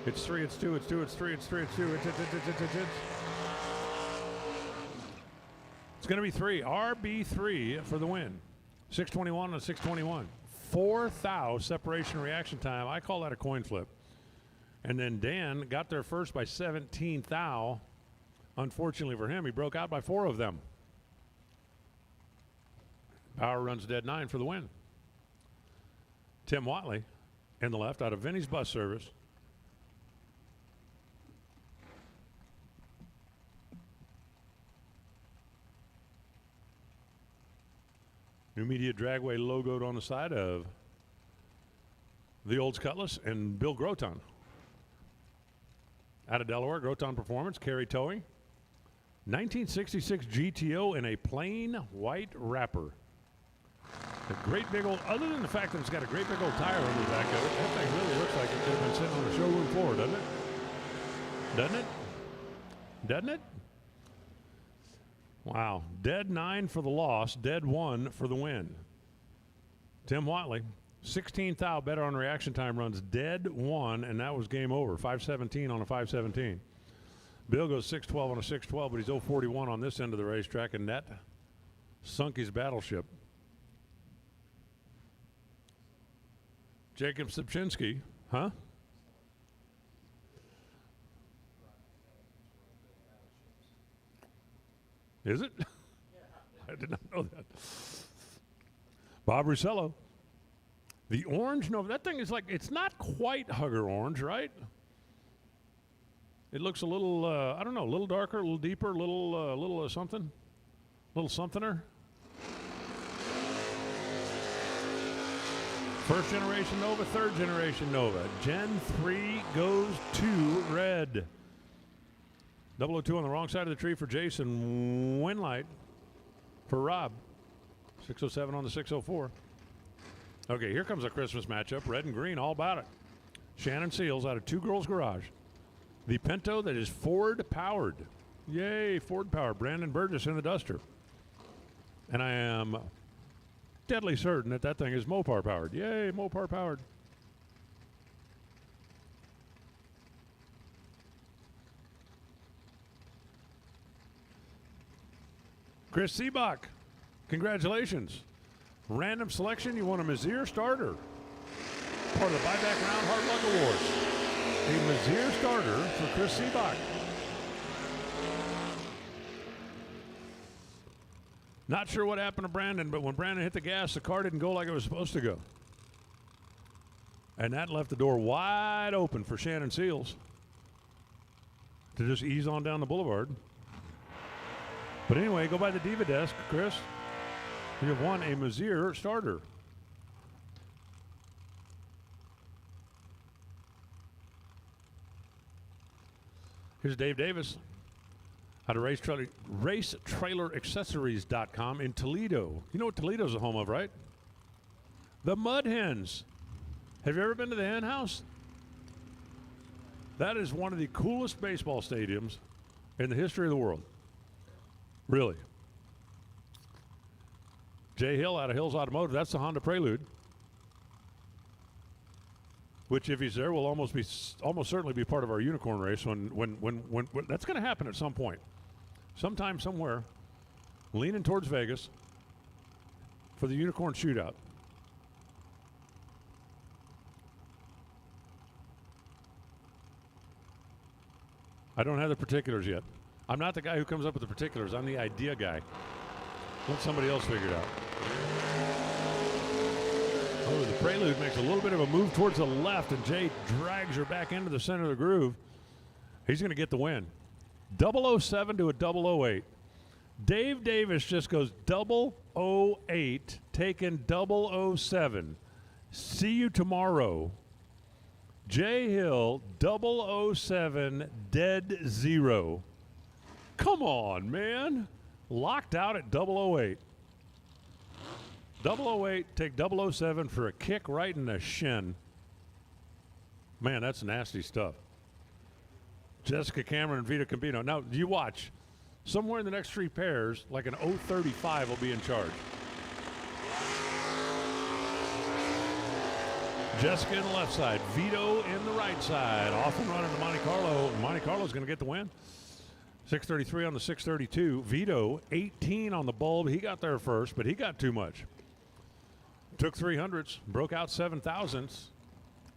It's 3, it's 2, it's 2, it's 3, it's 3, it's 2, it's going to be 3. RB3 for the win. 621 and 621. 4 thou separation reaction time. I call that a coin flip. And then Dan got there first by 17 thou. Unfortunately for him, he broke out by 4 of them. Power runs dead 9 for the win. Tim Watley in the left out of Vinny's Bus Service. New Media Dragway logoed on the side of the Olds Cutlass and Bill Groton. Out of Delaware, Groton Performance, Carry Towing. 1966 GTO in a plain white wrapper. A great big old, other than the fact that it's got a great big old tire on the back of it, that thing really looks like it could have been sitting on the showroom floor, doesn't it? Doesn't it? Doesn't it? Wow. Dead 9 for the loss, dead 1 for the win. Tim Watley, 16 thou better on reaction time runs, dead 1, and that was game over. 517 on a 517. Bill goes 612 on a 612, but he's 041 on this end of the racetrack, and that sunk his battleship. Jacob Sipchinski, huh? Is it? I did not know that. Bob Russello. The orange, no, that thing is like, it's not quite Hugger orange, right? It looks a little, I don't know, a little darker, a little deeper, a little something, a little somethinger. First generation Nova, third generation Nova. Gen 3 goes to red. 002 on the wrong side of the tree for Jason. Winlight for Rob. 607 on the 604. Okay, here comes a Christmas matchup. Red and green, all about it. Shannon Seals out of Two Girls Garage. The Pinto that is Ford powered. Yay, Ford powered. Brandon Burgess in the Duster. And I am deadly certain that that thing is Mopar powered. Yay, Mopar powered. Chris Seabach, congratulations. Random selection, you won a Mazier starter. Part of the Buyback Round Hard Luck Awards. A Mazier starter for Chris Seabach. Not sure what happened to Brandon, but when Brandon hit the gas, the car didn't go like it was supposed to go. And that left the door wide open for Shannon Seals to just ease on down the boulevard. But anyway, go by the Diva desk, Chris. You have won a Mazier starter. Here's Dave Davis out of racetraileraccessories.com in Toledo. You know what Toledo's the home of, right? The Mud Hens. Have you ever been to the Hen House? That is one of the coolest baseball stadiums in the history of the world. Really. Jay Hill out of Hills Automotive. That's the Honda Prelude, which, if he's there, will almost certainly be part of our unicorn race. When that's going to happen at some point, sometime, somewhere, leaning towards Vegas for the unicorn shootout. I don't have the particulars yet. I'm not the guy who comes up with the particulars. I'm the idea guy. Let somebody else figure it out. Oh, the Prelude makes a little bit of a move towards the left, and Jay drags her back into the center of the groove. He's going to get the win. 007 to a 008. Dave Davis just goes 008, taking 007. See you tomorrow. Jay Hill, 007, dead 0. Come on, man. Locked out at 008. 008, take 007 for a kick right in the shin. Man, that's nasty stuff. Jessica Cameron and Vita Campino. Now, you watch. Somewhere in the next three pairs, like an 035 will be in charge. Jessica in the left side. Vito in the right side. Off and running to Monte Carlo. Monte Carlo's going to get the win. 633 on the 632. Vito, 18 on the bulb. He got there first, but he got too much. Took 300s, broke out 7,000s.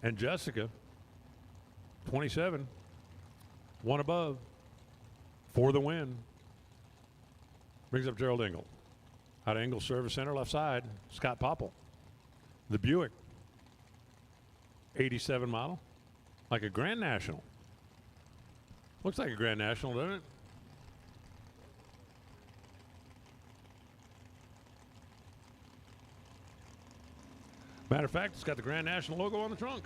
And Jessica, 27, one above for the win. Brings up Gerald Engel. Out of Engel Service Center, left side, Scott Popple. The Buick, 87 model, like a Grand National. Looks like a Grand National, doesn't it? Matter of fact, it's got the Grand National logo on the trunk.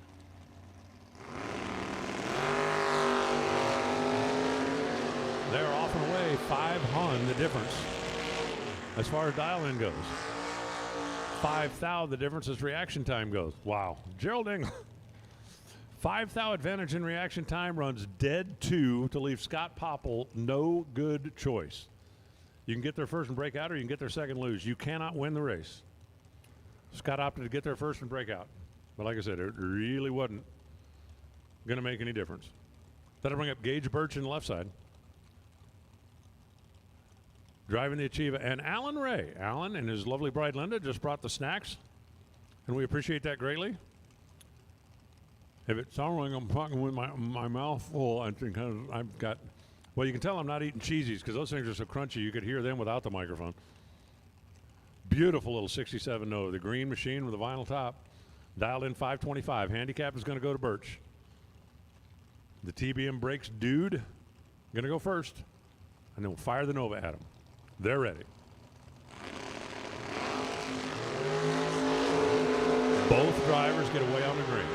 They're off and away 500 the difference as far as dial-in goes. 5,000 the difference as reaction time goes. Wow. Gerald Engel. 5,000 advantage in reaction time, runs dead 2 to leave Scott Popple no good choice. You can get there first and break out, or you can get there second and lose. You cannot win the race. Scott opted to get there first and break out. But like I said, it really wasn't going to make any difference. That'll bring up Gage Birch in the left side. Driving the Achieva. And Alan Ray. Alan and his lovely bride Linda just brought the snacks. And we appreciate that greatly. If it sounds like I'm talking with my mouth full, I think I've got... Well, you can tell I'm not eating cheesies because those things are so crunchy you could hear them without the microphone. Beautiful little 67 Nova. The green machine with the vinyl top. Dialed in 525. Handicap is going to go to Birch. The TBM Brakes dude going to go first. And then we'll fire the Nova at him. They're ready. Both drivers get away on the green.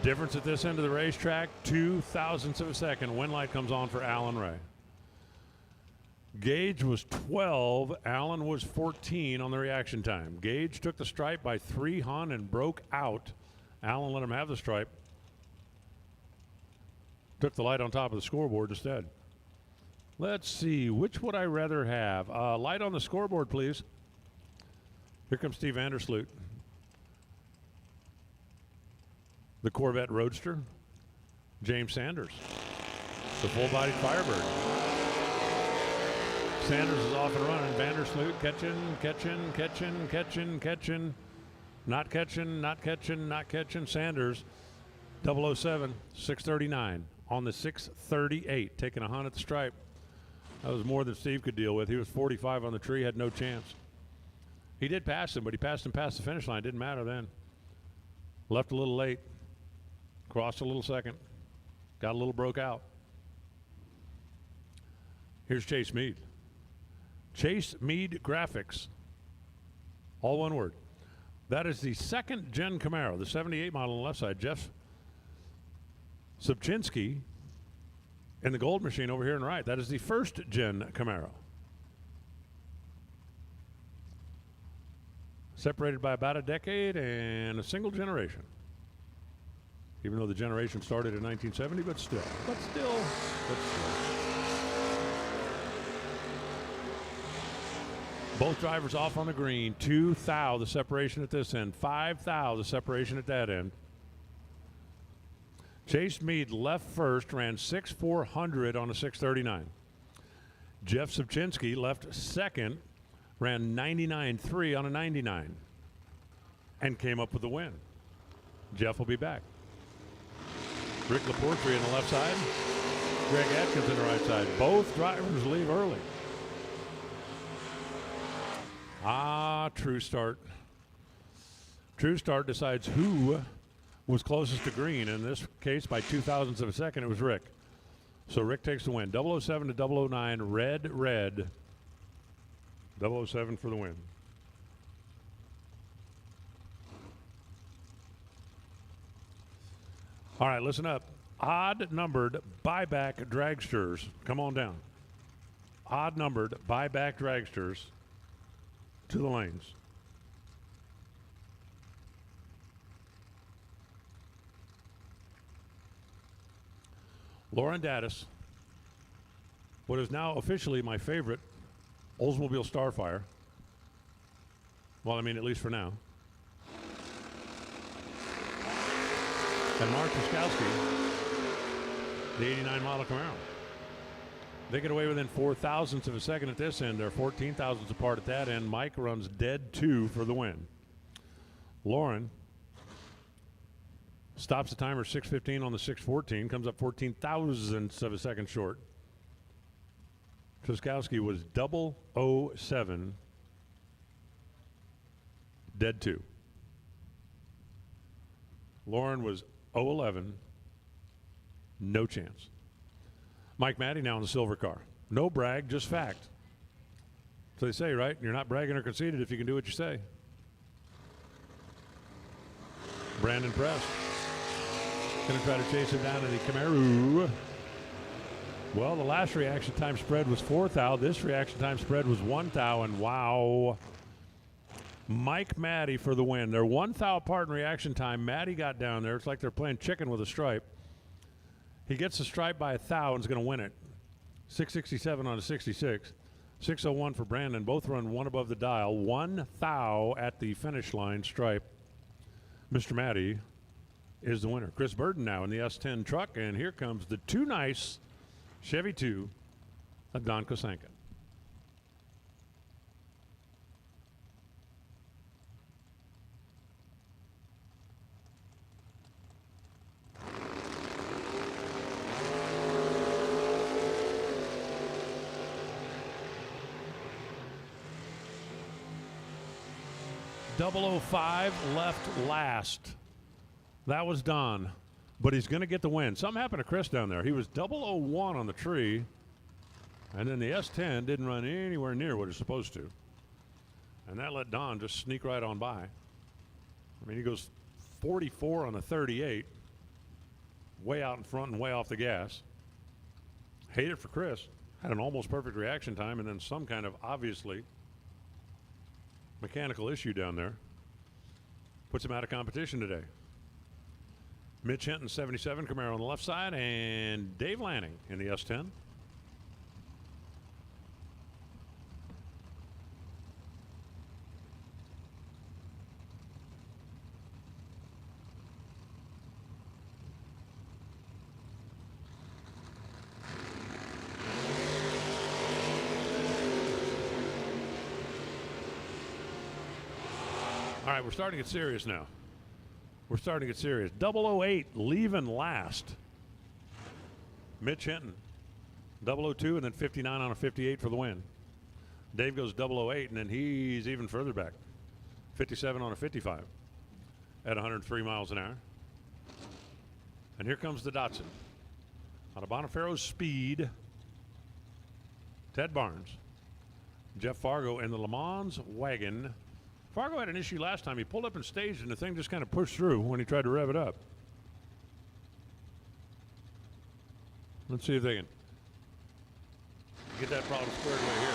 Difference at this end of the racetrack, 0.02 of a second. Wind light comes on for Alan Ray. Gage was 12. Alan was 14 on the reaction time. Gage took the stripe by 3 hun and broke out. Alan let him have the stripe. Took the light on top of the scoreboard instead. Let's see, which would I rather have? Light on the scoreboard, please. Here comes Steve Vandersloot. The Corvette Roadster, James Sanders, the full-bodied Firebird. Sanders is off and running. Vandersloot catching, not catching. Sanders, 007, 639 on the 638, taking a hun at the stripe. That was more than Steve could deal with. He was 45 on the tree, had no chance. He did pass him, but he passed him past the finish line. Didn't matter then. Left a little late. Crossed a little second. Got a little broke out. Here's Chase Meade. Chase Meade Graphics. All one word. That is the second gen Camaro, the 78 model on the left side. Jeff Subchinski in the gold machine over here on the right. That is the first gen Camaro. Separated by about a decade and a single generation. Even though the generation started in 1970, but still. Both drivers off on the green. 2,000 the separation at this end. 5,000 the separation at that end. Chase Meade left first, ran 6,400 on a 639. Jeff Subchinski left second, ran 99.3 on a 99, and came up with the win. Jeff will be back. Rick Laportry on the left side, Greg Atkins on the right side. Both drivers leave early. True Start. True Start decides who was closest to green. In this case, by 0.02 of a second, it was Rick. So Rick takes the win. 007 to 009, red. 007 for the win. All right, listen up. Odd-numbered Buyback Dragsters. Come on down. Odd-numbered Buyback Dragsters to the lanes. Lauren Daddis, what is now officially my favorite Oldsmobile Starfire. Well, I mean, at least for now. And Mark Truskowski, the 89 model Camaro. They get away within 0.04 of a second at this end. They're 14 thousandths apart at that end. Mike runs dead 2 for the win. Lauren stops the timer 6:15 on the 6:14, comes up 14 thousandths of a second short. Truskowski was 007, dead 2. Lauren was 011, no chance. Mike Matty now in the silver car. No brag, just fact. So they say, right? You're not bragging or conceited if you can do what you say. Brandon Prest. Going to try to chase him down in the Camaro. Well, the last reaction time spread was 4 thou. This reaction time spread was 1 thou, and wow. Mike Maddie for the win. They're 1 thou apart in reaction time. Maddie got down there. It's like they're playing chicken with a stripe. He gets the stripe by 1 thou and is going to win it. 667 on a 66. 601 for Brandon. Both run one above the dial. 1 thou at the finish line stripe. Mr. Maddie is the winner. Chris Burden now in the S10 truck, and here comes the too nice Chevy 2 of Don Kosanka. .005 left last. That was Don, but he's going to get the win. Something happened to Chris down there. He was 001 on the tree, and then the S10 didn't run anywhere near what it's supposed to. And that let Don just sneak right on by. I mean, he goes 44 on the 38, way out in front and way off the gas. Hate it for Chris. Had an almost perfect reaction time, and then some kind of obviously mechanical issue down there. Puts him out of competition today. Mitch Hinton, 77, Camaro on the left side, and Dave Lanning in the S10. All right, we're starting to get serious now. We're starting to get serious. 008 leaving last. Mitch Hinton. 002 and then 59 on a 58 for the win. Dave goes 008 and then he's even further back. 57 on a 55 at 103 miles an hour. And here comes the Datsun. Out of Bonifero's Speed. Ted Barnes. Jeff Fargo and the Le Mans wagon. Fargo had an issue last time. He pulled up and staged, and the thing just kind of pushed through when he tried to rev it up. Let's see if they can get that problem squared away here.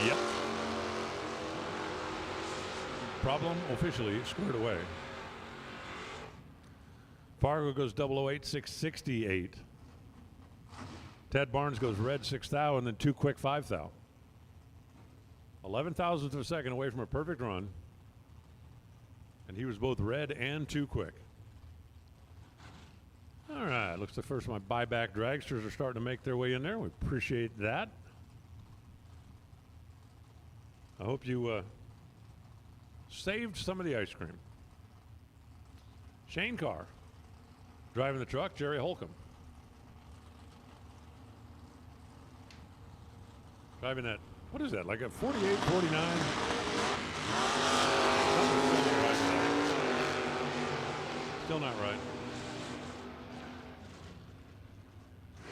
Yep. Problem officially squared away. Fargo goes 008, 668. Ted Barnes goes red 6 thou and then 2 quick 5 thou. 11 thousandths of a second away from a perfect run. And he was both red and 2 quick. All right, looks like first my buyback dragsters are starting to make their way in there. We appreciate that. I hope you saved some of the ice cream. Shane Carr driving the truck, Jerry Holcomb. Driving that. What is that, like a 48, 49? Still not right.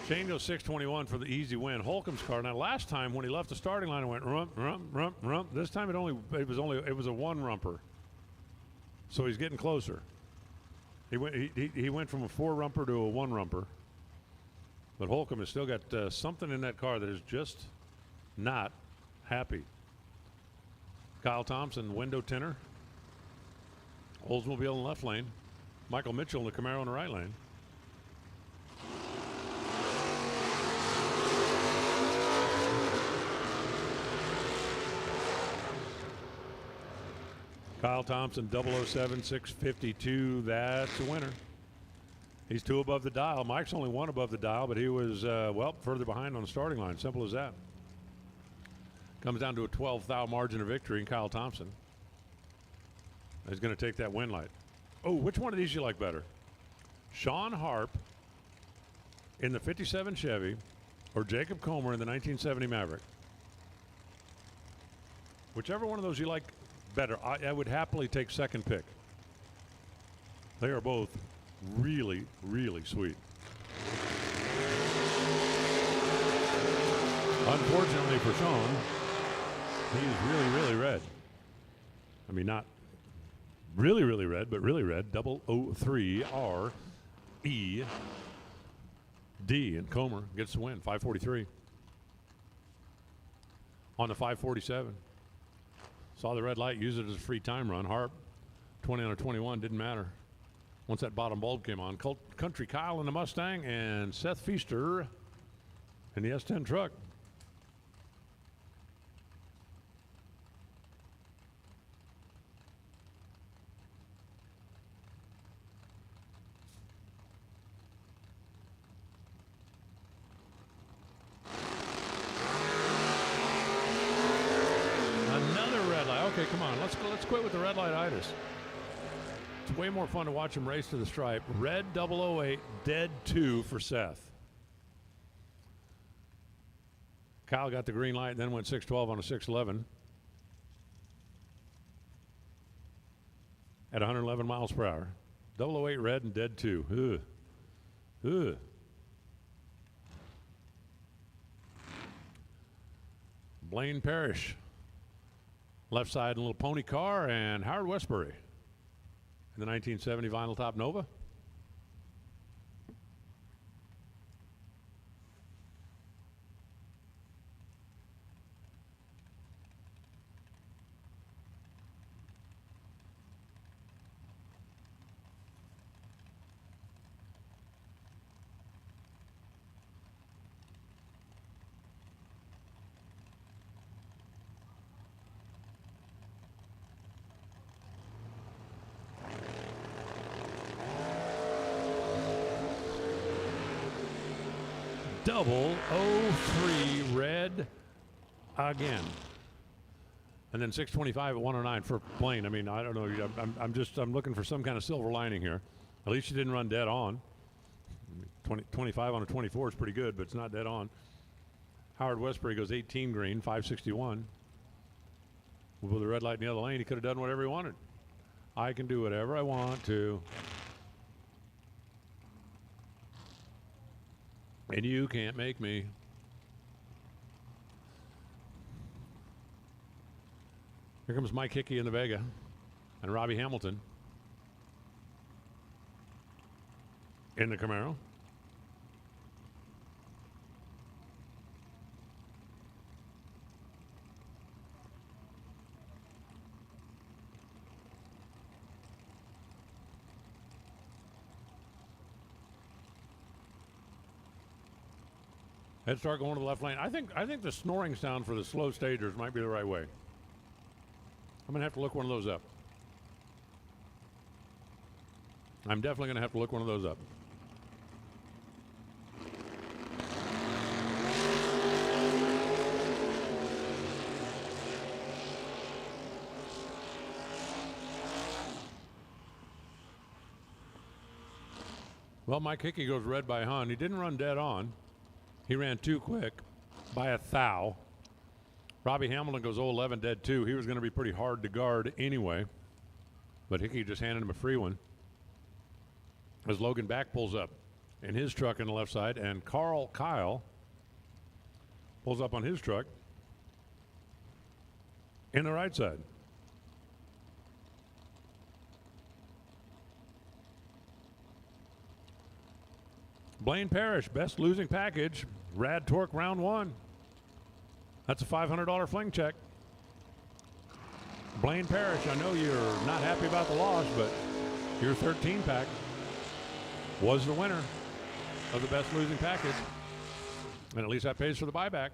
Shane goes 621 for the easy win. Holcomb's car. Now, last time when he left the starting line, it went rump, rump, rump, rump. This time it was a one rumper. So he's getting closer. He went from a 4 rumper to a 1 rumper. But Holcomb has still got something in that car that is just not happy. Kyle Thompson, window tinner. Oldsmobile in the left lane. Michael Mitchell in the Camaro in the right lane. Kyle Thompson, 007, 652. That's a winner. He's 2 above the dial. Mike's only 1 above the dial, but he was, further behind on the starting line. Simple as that. Comes down to a 12 thou margin of victory in Kyle Thompson. He's going to take that win light. Oh, which one of these you like better? Sean Harp in the 57 Chevy or Jacob Comer in the 1970 Maverick? Whichever one of those you like better, I would happily take second pick. They are both really, really sweet. Unfortunately for Sean, he's really, really red. I mean, not Really, really red, but really red. 003 R E D. And Comer gets the win. 543. On the 547. Saw the red light, used it as a free time run. Harp, 20 on a 21, didn't matter. Once that bottom bulb came on. Country Kyle in the Mustang and Seth Feaster in the S10 truck. Another red light. Okay, come on. Let's quit with the red light itis. It's way more fun to watch him race to the stripe. Red 008, dead 2 for Seth. Kyle got the green light, then went 612 on a 611 at 111 miles per hour. 008 red and dead 2. Ugh. Ugh. Blaine Parrish, left side in a little pony car, and Howard Westbury in the 1970 vinyl top Nova. Double 03 red again. And then 625 at 109 for Blaine. I mean, I don't know. I'm looking for some kind of silver lining here. At least you didn't run dead on. 25 on a 24 is pretty good, but it's not dead on. Howard Westbury goes 18 green, 561. With the red light in the other lane, he could have done whatever he wanted. I can do whatever I want to. And you can't make me. Here comes Mike Hickey in the Vega and Robbie Hamilton in the Camaro. Head start going to the left lane. I think the snoring sound for the slow stagers might be the right way. I'm going to have to look one of those up. I'm definitely going to have to look one of those up. Well, Mike Hickey goes red by Hun. He didn't run dead on. He ran too quick by a thou. Robbie Hamilton goes 011 dead 2. He was going to be pretty hard to guard anyway. But Hickey just handed him a free one. As Logan Back pulls up in his truck on the left side, and Carl Kyle pulls up on his truck in the right side. Blaine Parrish, best losing package, Rad Torque round 1. That's a $500 Fling check. Blaine Parrish, I know you're not happy about the loss, but your 13 pack was the winner of the best losing package. And at least that pays for the buyback.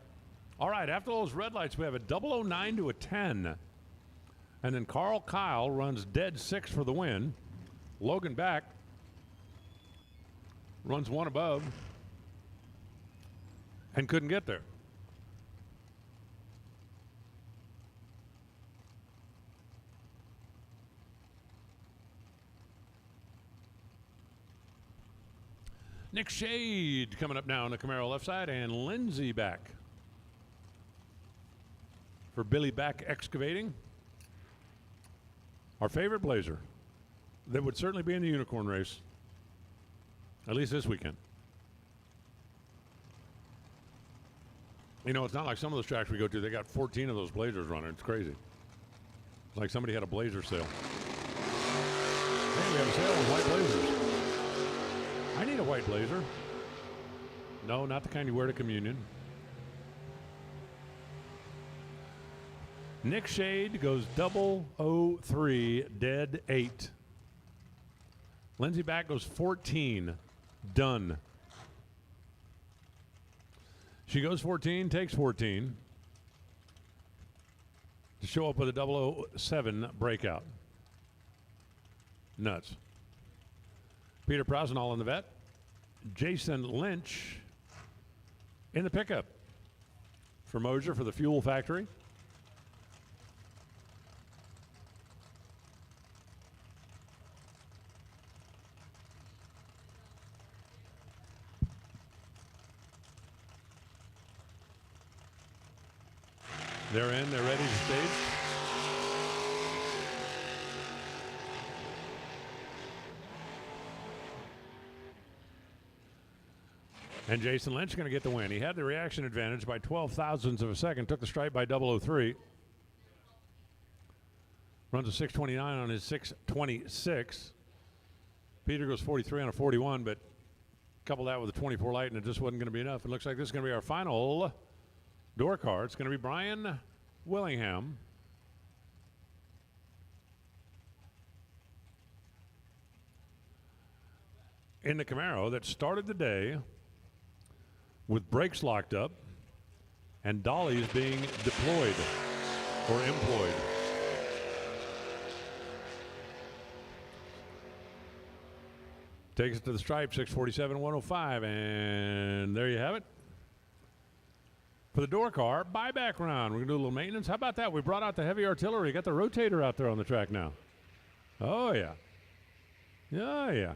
All right, after those red lights, we have a 009 to a 10. And then Carl Kyle runs dead 6 for the win. Logan Back runs 1 above and couldn't get there. Nick Shade coming up now on the Camaro left side, and Lindsey Back for Billy Back Excavating. Our favorite Blazer that would certainly be in the unicorn race, at least this weekend. You know, it's not like some of those tracks we go to, they got 14 of those Blazers running. It's crazy. It's like somebody had a Blazer sale. Hey, we have a sale on white blazers. I need a white blazer. No, not the kind you wear to communion. Nick Shade goes 003, dead 8. Lindsey Back goes 14, done. She goes 14, takes 14 to show up with a 007 breakout. Nuts. Peter Prosnall in the vet. Jason Lynch in the pickup for Mosier for the Fuel Factory. They're in. They're ready to stage. And Jason Lynch going to get the win. He had the reaction advantage by 12 thousandths of a second. Took the stripe by 003. Runs a 629 on his 626. Peter goes 43 on a 41, but couple that with a 24 light, and it just wasn't going to be enough. It looks like this is going to be our final door card. It's going to be Brian Willingham. In the Camaro that started the day with brakes locked up and dollies being deployed or employed. Takes it to the stripe, 647, 105, and there you have it. For the door car, buyback round. We're going to do a little maintenance. How about that? We brought out the heavy artillery. Got the rotator out there on the track now. Oh, yeah. Oh, yeah.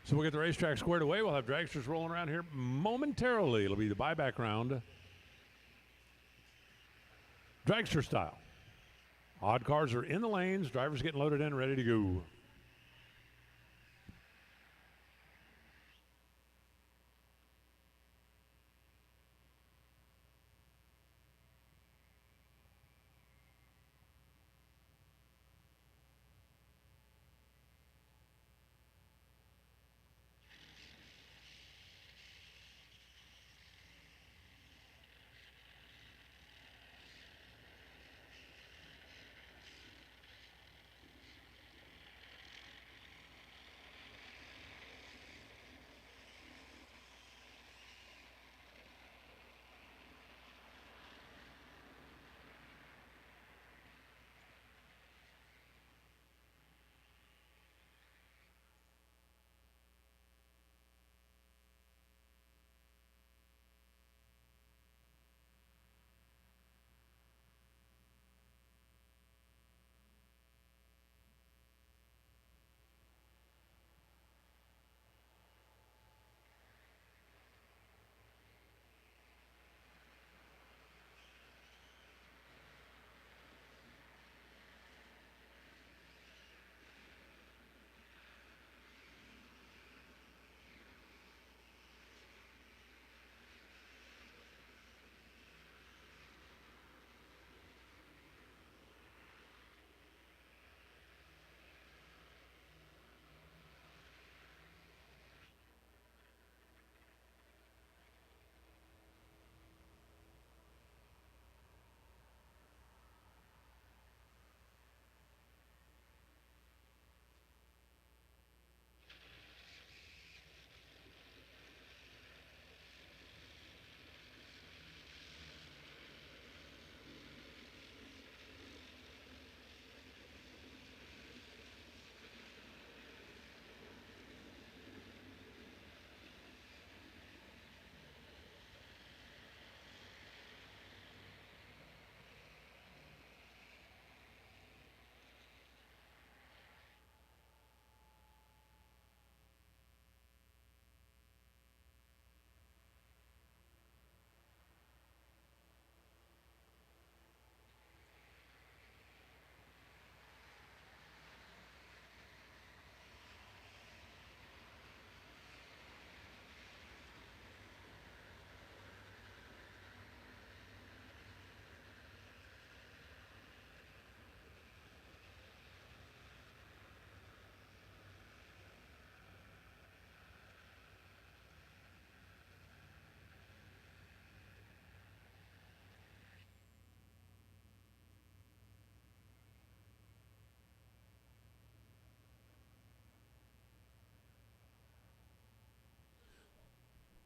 So we'll get the racetrack squared away. We'll have dragsters rolling around here momentarily. It'll be the buyback round. Dragster style. Odd cars are in the lanes. Drivers getting loaded in, ready to go.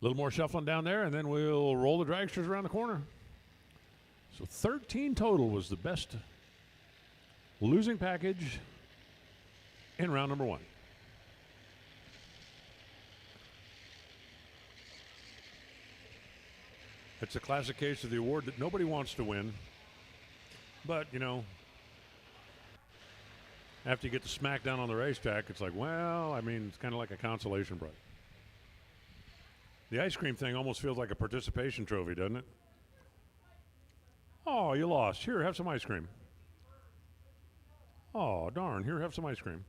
little more shuffling down there, and then we'll roll the dragsters around the corner. So 13 total was the best losing package in round number 1. It's a classic case of the award that nobody wants to win. But, you know, after you get the smackdown on the racetrack, it's like, well, I mean, it's kind of like a consolation prize. The ice cream thing almost feels like a participation trophy, doesn't it? Oh, you lost. Here, have some ice cream. Oh, darn. Here, have some ice cream.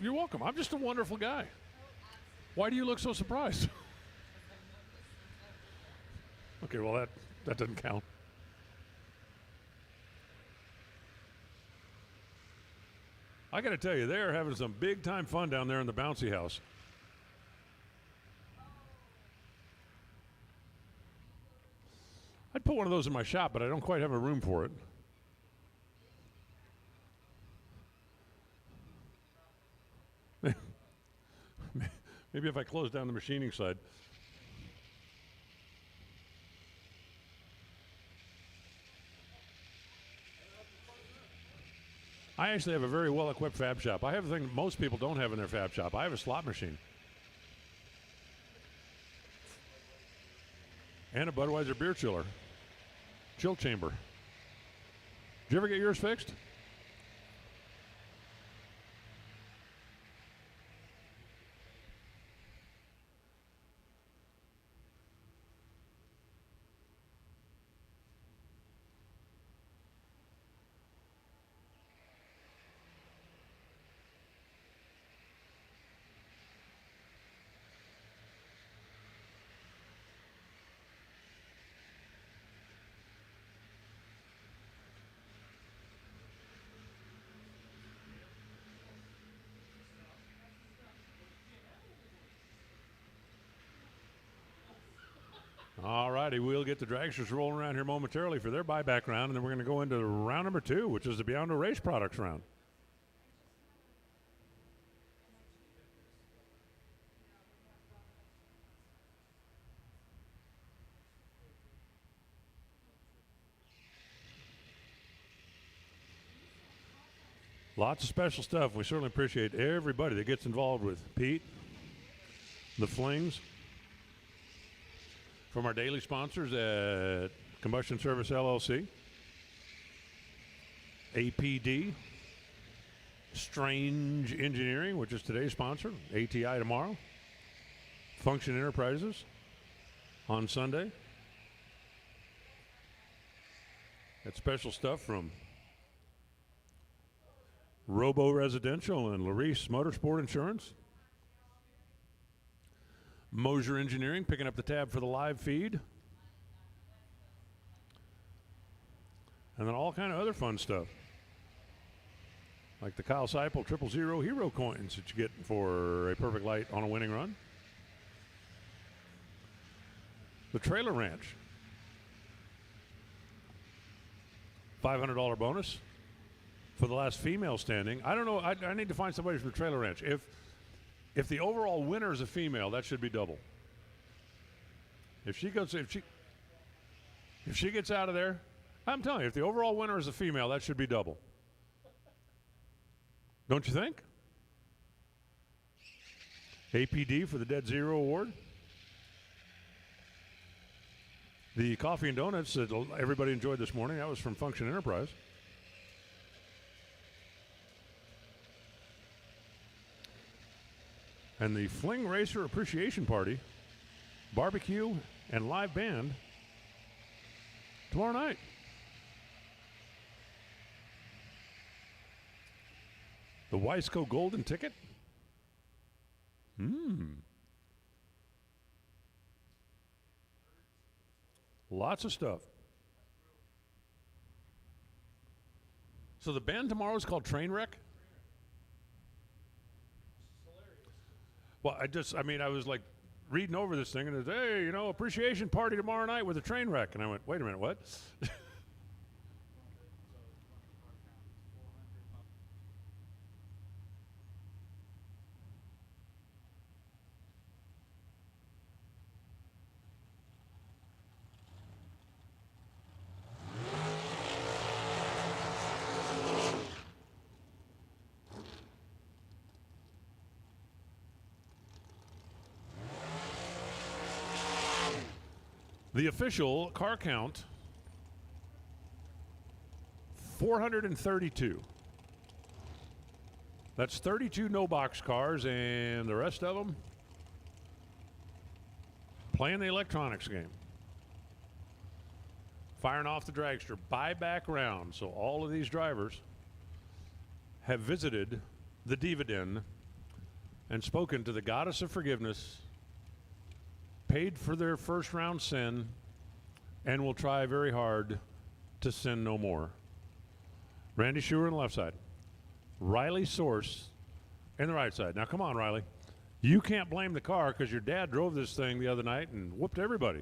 You're welcome. I'm just a wonderful guy. Why do you look so surprised? Okay, well, that doesn't count. I got to tell you, they're having some big-time fun down there in the bouncy house. I'd put one of those in my shop, but I don't quite have a room for it. Maybe if I close down the machining side. I actually have a very well-equipped fab shop. I have a thing that most people don't have in their fab shop. I have a slot machine. And a Budweiser beer chiller. Chill chamber. Did you ever get yours fixed? All righty, we'll get the dragsters rolling around here momentarily for their buyback round, and then we're going to go into round number 2, which is the Beyond the Race Products round. Lots of special stuff. We certainly appreciate everybody that gets involved with Pete, the Flings, from our daily sponsors at Combustion Service LLC, APD, Strange Engineering, which is today's sponsor, ATI tomorrow, Function Enterprises on Sunday. That special stuff from Robo Residential and Larice Motorsport Insurance. Mosier Engineering picking up the tab for the live feed. And then all kind of other fun stuff. Like the Kyle Seipel 000 Hero coins that you get for a perfect light on a winning run. The Trailer Ranch. $500 bonus for the last female standing. I don't know. I need to find somebody from the Trailer Ranch. If the overall winner is a female, that should be double. If she gets out of there, I'm telling you, if the overall winner is a female, that should be double. Don't you think? APD for the Dead Zero Award. The coffee and donuts that everybody enjoyed this morning, that was from Function Enterprise. And the Fling Racer Appreciation Party, barbecue and live band tomorrow night. The Weisco Golden Ticket. Lots of stuff. So the band tomorrow is called Trainwreck? Well, I was like reading over this thing, and it says, hey, you know, appreciation party tomorrow night with a train wreck. And I went, wait a minute, what? The official car count, 432. That's 32 no-box cars, and the rest of them playing the electronics game. Firing off the Dragster buyback round. So all of these drivers have visited the dividend and spoken to the goddess of forgiveness, paid for their first round sin, and will try very hard to sin no more. Randy Schuer on the left side. Riley Source in the right side. Now, come on, Riley. You can't blame the car because your dad drove this thing the other night and whooped everybody.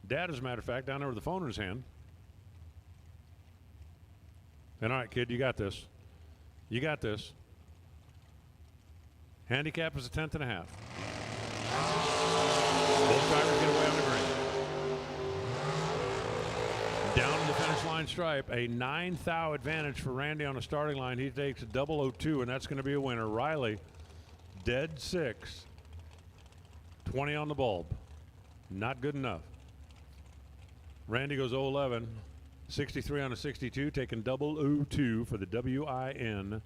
Dad, as a matter of fact, down there with the phone in his hand. And all right, kid, you got this. You got this. Handicap is a 10th and a half. Both drivers get away on the green. Down to the finish line stripe, a 9 thou advantage for Randy on the starting line. He takes a 002, and that's going to be a winner. Riley, dead 6. 20 on the bulb. Not good enough. Randy goes 011. 63 on a 62, taking 002 for the WIN.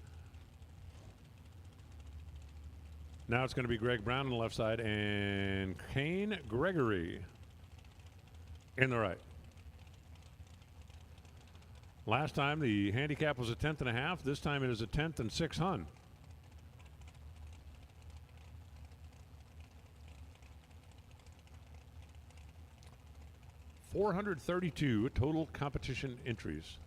Now it's going to be Greg Brown on the left side and Kane Gregory in the right. Last time the handicap was a 10th and a half. This time it is a 10th and 6 hun. $432 total competition entries.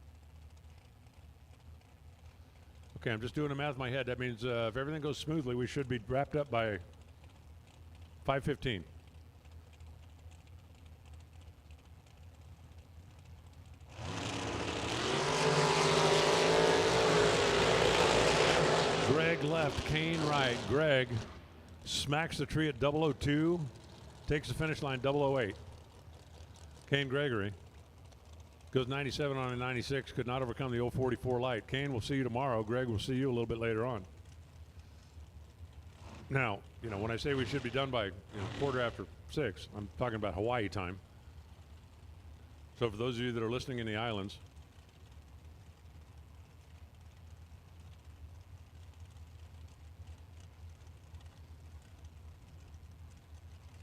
Okay, I'm just doing the math in my head. That means if everything goes smoothly, we should be wrapped up by 5:15. Greg left, Kane right. Greg smacks the tree at 002, takes the finish line 008. Kane Gregory goes 97 on a 96, could not overcome the 044 light. Kane, we'll see you tomorrow. Greg, we'll see you a little bit later on. Now, you know, when I say we should be done by quarter after 6, I'm talking about Hawaii time. So for those of you that are listening in the islands,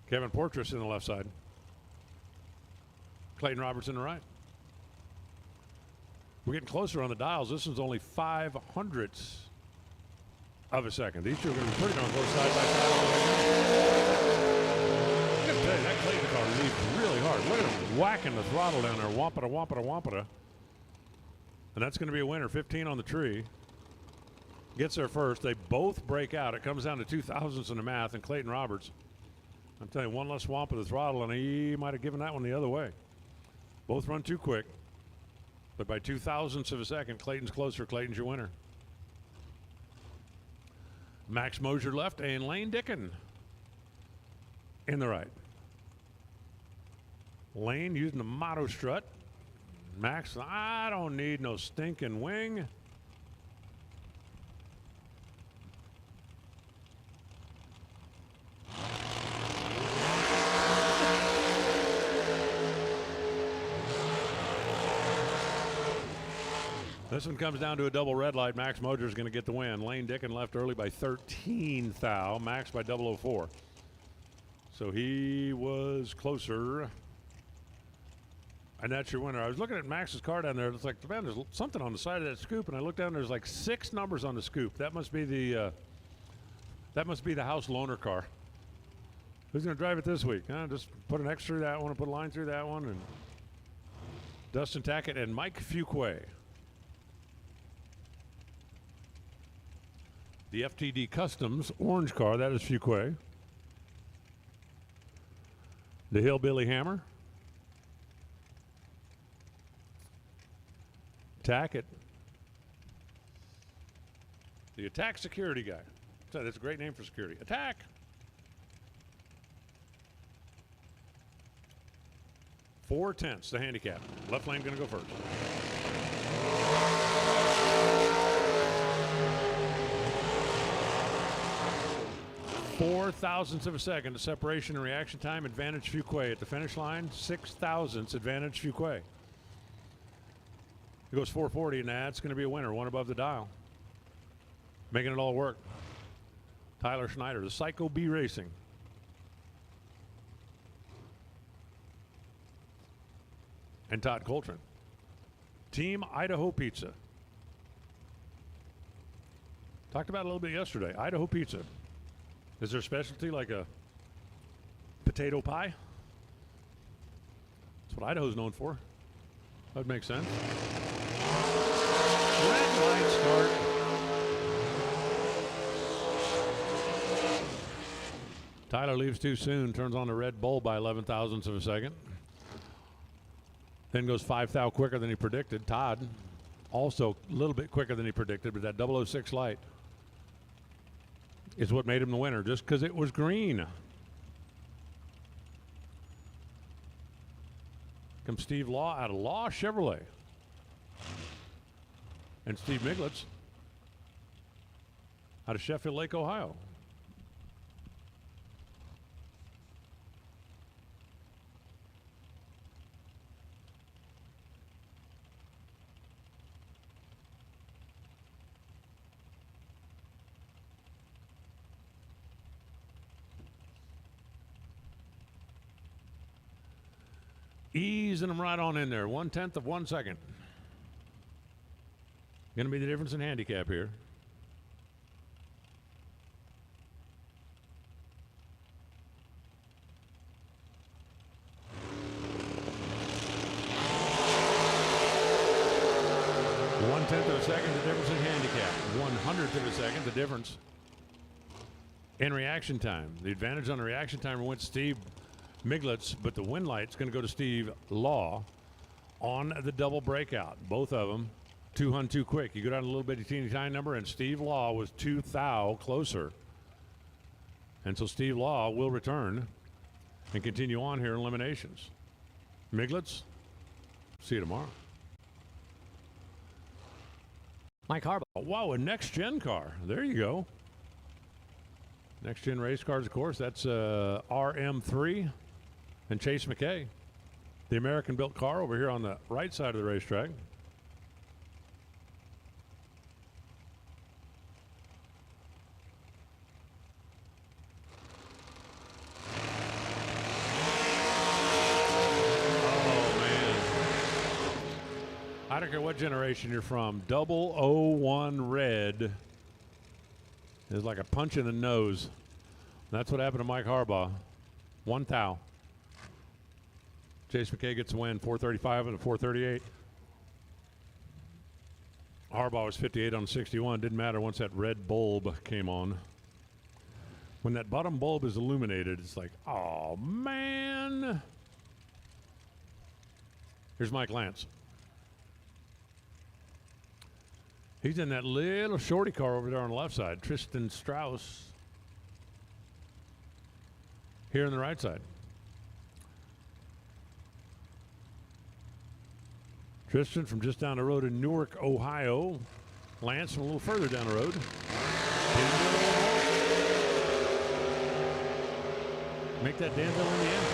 Kevin Portress in the left side. Clayton Roberts in the right. We're getting closer on the dials. This is only 0.05 of a second. These two are going to be pretty darn close side by side. I got to tell you, that Clayton car leads really hard. Look at him whacking the throttle down there. Wampata, wampata, wampata. And that's going to be a winner. 15 on the tree. Gets there first. They both break out. It comes down to 2,000ths in the math. And Clayton Roberts, I'm telling you, one less whomp of the throttle, and he might have given that one the other way. Both run too quick. But by 2,000ths of a second, Clayton's closer. Clayton's your winner. Max Mosier left and Lane Dickin in the right. Lane using the motto strut. Max, I don't need no stinking wing. This one comes down to a double red light. Max Mosier is going to get the win. Lane Dickin left early by 13 thou. Max by 004. So he was closer. And that's your winner. I was looking at Max's car down there. It's like, man, there's something on the side of that scoop. And I looked down, there's like 6 numbers on the scoop. That must be the house loaner car. Who's going to drive it this week? Just put an X through that one and put a line through that one. And Dustin Tackett and Mike Fuqua. The FTD Customs orange car, that is Fuqua. The Hillbilly Hammer. Attack it. The Attack Security Guy. So that's a great name for security. Attack! Four tenths, the handicap. Left lane going to go first. 4/1000ths of a second to separation and reaction time. Advantage Fuquay at the finish line. 6/1000ths advantage Fuquay. It goes 440, and that's going to be a winner. One above the dial. Making it all work. Tyler Schneider, the Psycho B Racing. And Todd Coltrane. Team Idaho Pizza. Talked about it a little bit yesterday. Idaho Pizza. Is their specialty like a potato pie? That's what Idaho's known for. That would make sense. Red light start. Tyler leaves too soon, turns on the red bulb by 11/1000ths of a second. Then goes 5 thou quicker than he predicted. Todd also a little bit quicker than he predicted, but that 006 light is what made him the winner, just because it was green. Comes Steve Law out of Law Chevrolet. And Steve Miglitz out of Sheffield Lake, Ohio. Easing them right on in there. 1/10 of 1 second. Going to be the difference in handicap here. One-tenth of a second, the difference in handicap. 1/100th of a second, the difference in reaction time. The advantage on the reaction timer went to Steve Miglitz, but the win light's going to go to Steve Law on the double breakout. Both of them 200 quick. You go down a little bitty teeny tiny number, and Steve Law was 2 thou closer. And so Steve Law will return and continue on here in eliminations. Miglitz, see you tomorrow. Mike Harbaugh. Wow, a next-gen car. There you go. Next-gen race cars, of course. That's RM3 and Chase McKay. The American-built car over here on the right side of the racetrack. I don't care what generation you're from. 001 red is like a punch in the nose. That's what happened to Mike Harbaugh. 1 thou. Chase McKay gets a win, 435 and a 438. Harbaugh was 58 on 61. Didn't matter once that red bulb came on. When that bottom bulb is illuminated, it's like, oh, man. Here's Mike Lance. He's in that little shorty car over there on the left side. Tristan Strauss here on the right side. Tristan from just down the road in Newark, Ohio. Lance from a little further down the road. Make that Danville, Indiana.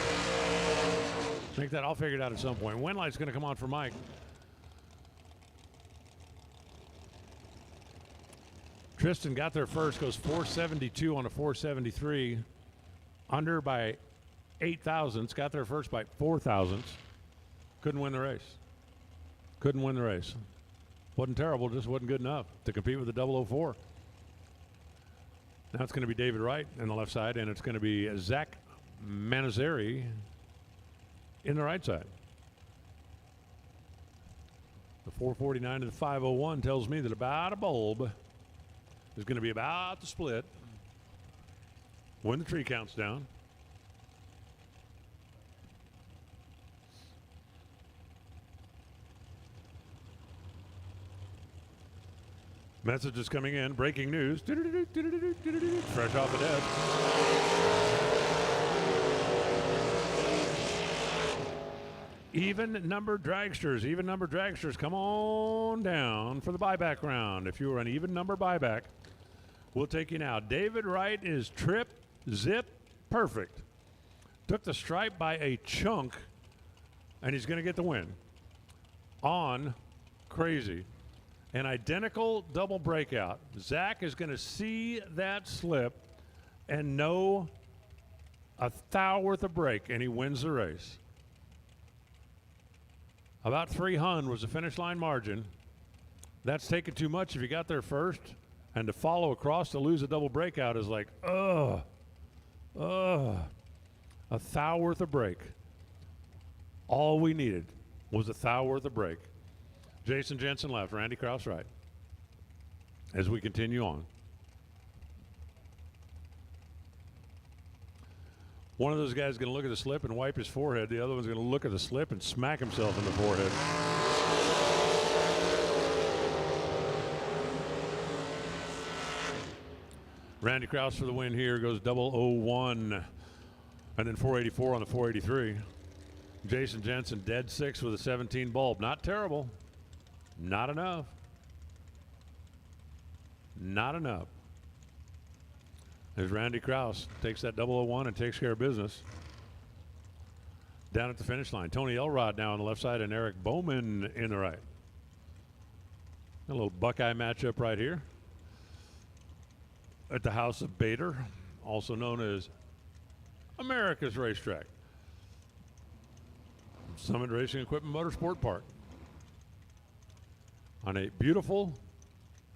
Make that all figured out at some point. Win light's going to come on for Mike. Tristan got there first, goes 472 on a 473. Under by 8/1000ths. Got there first by 4/1000ths. Couldn't win the race. Couldn't win the race. Wasn't terrible, just wasn't good enough to compete with the 004. Now it's going to be David Wright on the left side, and it's going to be Zach Manazari in the right side. The 449 to the 501 tells me that about a bulb is going to be about to split when the tree counts down. Message is coming in. Breaking news. Fresh off the desk. Even number dragsters, come on down for the buyback round. If you were an even number buyback, we'll take you now. David Wright is trip, zip, perfect. Took the stripe by a chunk, and he's going to get the win. On crazy. An identical double breakout. Zach is going to see that slip and know a thou worth of break, and he wins the race. About 300 was the finish line margin. That's taking too much if you got there first, and to follow across to lose a double breakout is like, a thou worth of break. All we needed was a thou worth of break. Jason Jensen left, Randy Krause right. As we continue on. One of those guys is going to look at the slip and wipe his forehead. The other one's going to look at the slip and smack himself in the forehead. Randy Krause for the win here, goes 001. And then 484 on the 483. Jason Jensen dead 6 with a 17 bulb. Not terrible. Not enough. Not enough. There's Randy Krause. Takes that 001 and takes care of business. Down at the finish line. Tony Elrod now on the left side and Eric Bowman in the right. A little Buckeye matchup right here. At the House of Bader, also known as America's Racetrack. Summit Racing Equipment Motorsport Park. On a beautiful,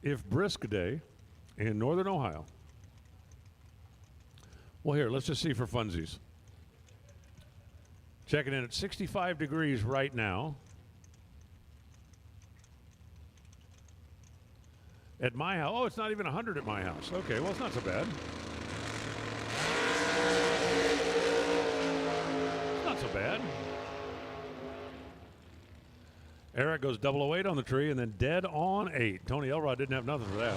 if brisk day in northern Ohio. Well, here, let's just see for funsies. Checking in at 65 degrees right now. At my house, oh, it's not even 100 at my house. Okay, well, it's not so bad. It's not so bad. Eric goes 008 on the tree and then dead on 8. Tony Elrod didn't have nothing for that.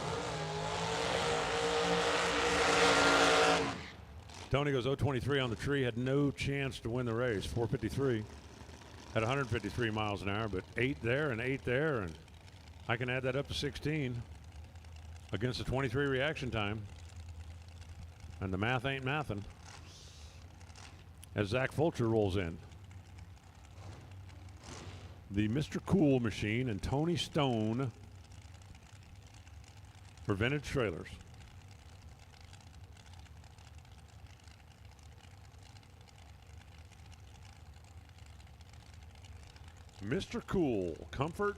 Tony goes 023 on the tree, had no chance to win the race. 453 at 153 miles an hour, but 8 there and 8 there, and I can add that up to 16 against the 23 reaction time. And the math ain't mathin'. As Zach Fulcher rolls in. The Mr. Cool machine and Tony Stone for Vintage Trailers. Mr. Cool, comfort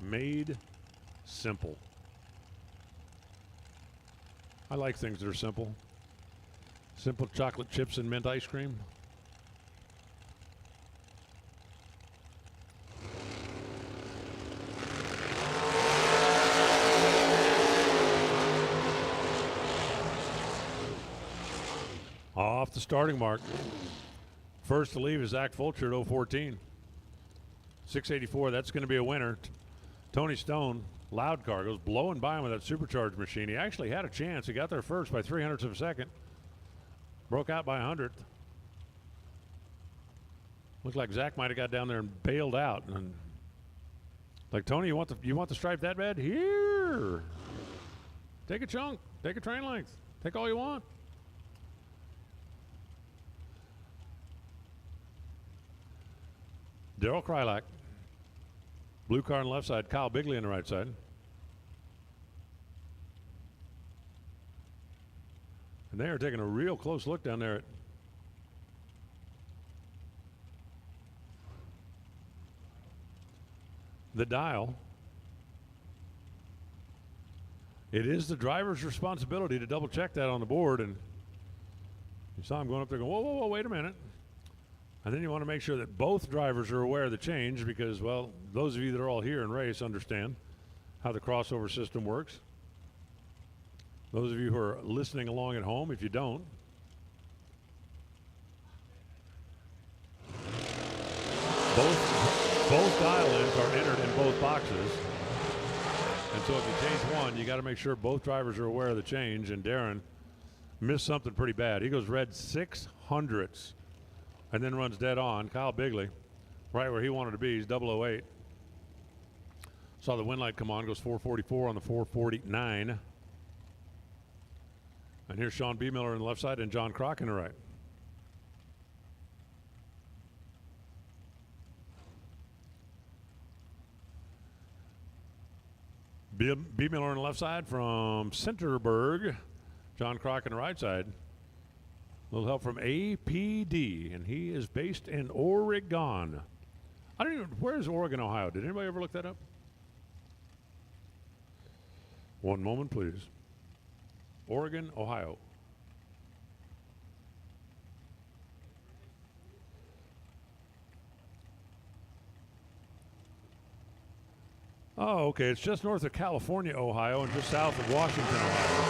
made simple. I like things that are simple. Simple chocolate chips and mint ice cream. Off the starting mark. First to leave is Zach Fulcher at 014. 684, that's going to be a winner. Tony Stone, loud car, goes blowing by him with that supercharged machine. He actually had a chance. He got there first by 300ths of a second. Broke out by 100th. Looked like Zach might have got down there and bailed out. And like, Tony, you want the stripe that bad? Here. Take a chunk. Take a train length. Take all you want. Daryl Krylak. Blue car on the left side. Kyle Bigley on the right side. And they are taking a real close look down there at the dial. It is the driver's responsibility to double check that on the board, and you saw him going up there going, whoa, whoa, whoa, wait a minute. And then you want to make sure that both drivers are aware of the change because, well, those of you that are all here in race understand how the crossover system works. Those of you who are listening along at home, if you don't, both dial-ins are entered in both boxes. And so if you change one, you got to make sure both drivers are aware of the change. And Darren missed something pretty bad. He goes red 600ths and then runs dead on. Kyle Bigley, right where he wanted to be. He's 008. Saw the wind light come on, goes 444 on the 449. And here's Sean B. Miller on the left side and John Crock in the right. B. Miller on the left side from Centerburg. John Crock on the right side. A little help from APD, and he is based in Oregon. I don't even, where is Oregon, Ohio? Did anybody ever look that up? One moment, please. Oregon, Ohio. Oh, okay. It's just north of California, Ohio, and just south of Washington, Ohio.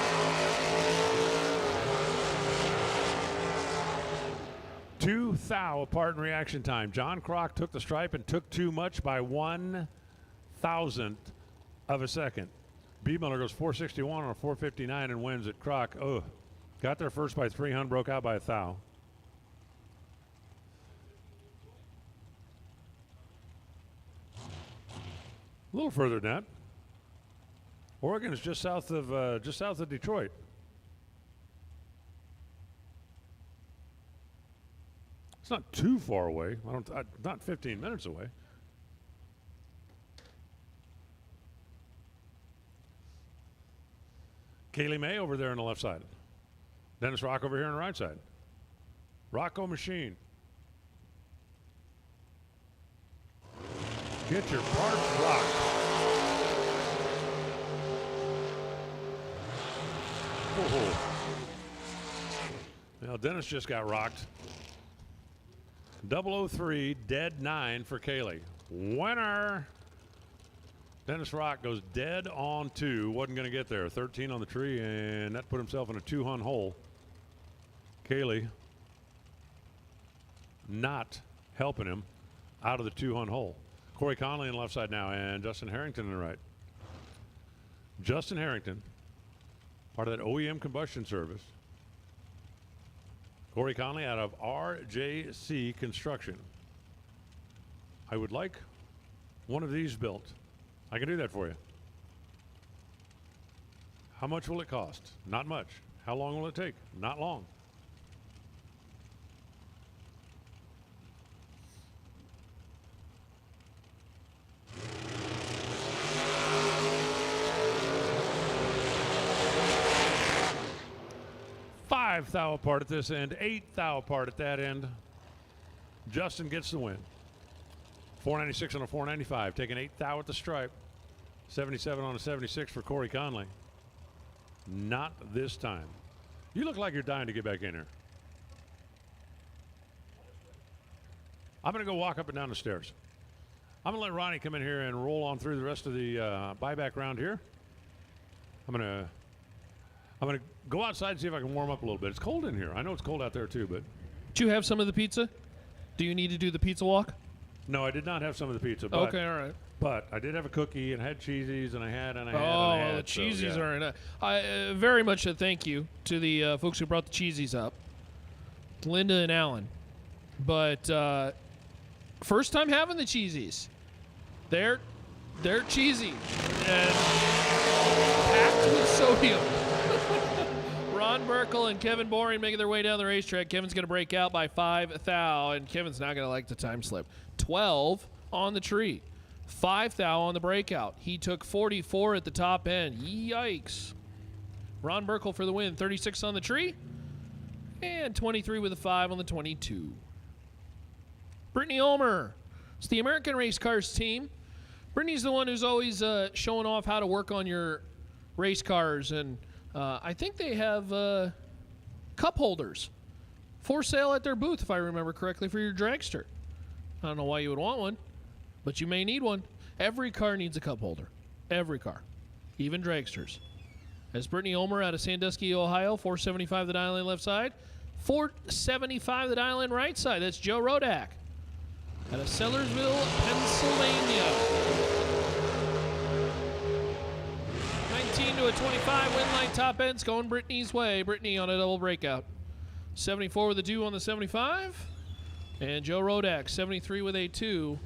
2 thou apart in reaction time. John Crock took the stripe and took too much by 1,000th of a second. B. Miller goes 461 on a 459 and wins at Crock. Oh, got there first by 300, broke out by 1 thou. A little further than that. Oregon is just south of Detroit. It's not too far away. Not 15 minutes away. Kaylee May over there on the left side. Dennis Rock over here on the right side. Rocco Machine. Get your parts rocked. Oh. Now Dennis just got rocked. 003, dead 9 for Kaylee. Winner. Dennis Rock goes dead on 2. Wasn't going to get there. 13 on the tree, and that put himself in a 2-hun hole. Kaylee not helping him out of the 2-hun hole. Corey Conley on the left side now, and Justin Harrington on the right. Justin Harrington, part of that OEM combustion service. Corey Conley out of RJC Construction. I would like one of these built. I can do that for you. How much will it cost? Not much. How long will it take? Not long. $5 thou apart at this end, $8 thou apart at that end. Justin gets the win. 496 on a 495, taking 8 thou at the stripe. 77 on a 76 for Corey Conley. Not this time. You look like you're dying to get back in here. I'm going to go walk up and down the stairs. I'm going to let Ronnie come in here and roll on through the rest of the buyback round here. I'm going to go outside and see if I can warm up a little bit. It's cold in here. I know it's cold out there too, but. Do you have some of the pizza? Do you need to do the pizza walk? No, I did not have some of the pizza. But, okay, all right. But I did have a cookie and had cheesies and I had. The cheesies so, yeah. are in it. I very much a thank you to the folks who brought the cheesies up, Linda and Alan. But first time having the cheesies. They're cheesy and packed with sodium. Ron Burkle and Kevin Boring making their way down the racetrack. Kevin's going to break out by 5 thou, and Kevin's not going to like the time slip. 12 on the tree. 5 thou on the breakout. He took 44 at the top end. Yikes. Ron Burkle for the win. 36 on the tree. And 23 with a 5 on the 22. Brittany Ulmer. It's the American Race Cars team. Brittany's the one who's always showing off how to work on your race cars, and I think they have cup holders for sale at their booth, if I remember correctly, for your dragster. I don't know why you would want one, but you may need one. Every car needs a cup holder. Every car. Even dragsters. As Brittany Ulmer out of Sandusky, Ohio, 475 the dial line left side. 475 the dial line right side. That's Joe Rodak out of Sellersville, Pennsylvania. 72 at 25. Win line top end's going Brittany's way. Brittany on a double breakout. 74 with a 2 on the 75. And Joe Rodak, 73 with a 2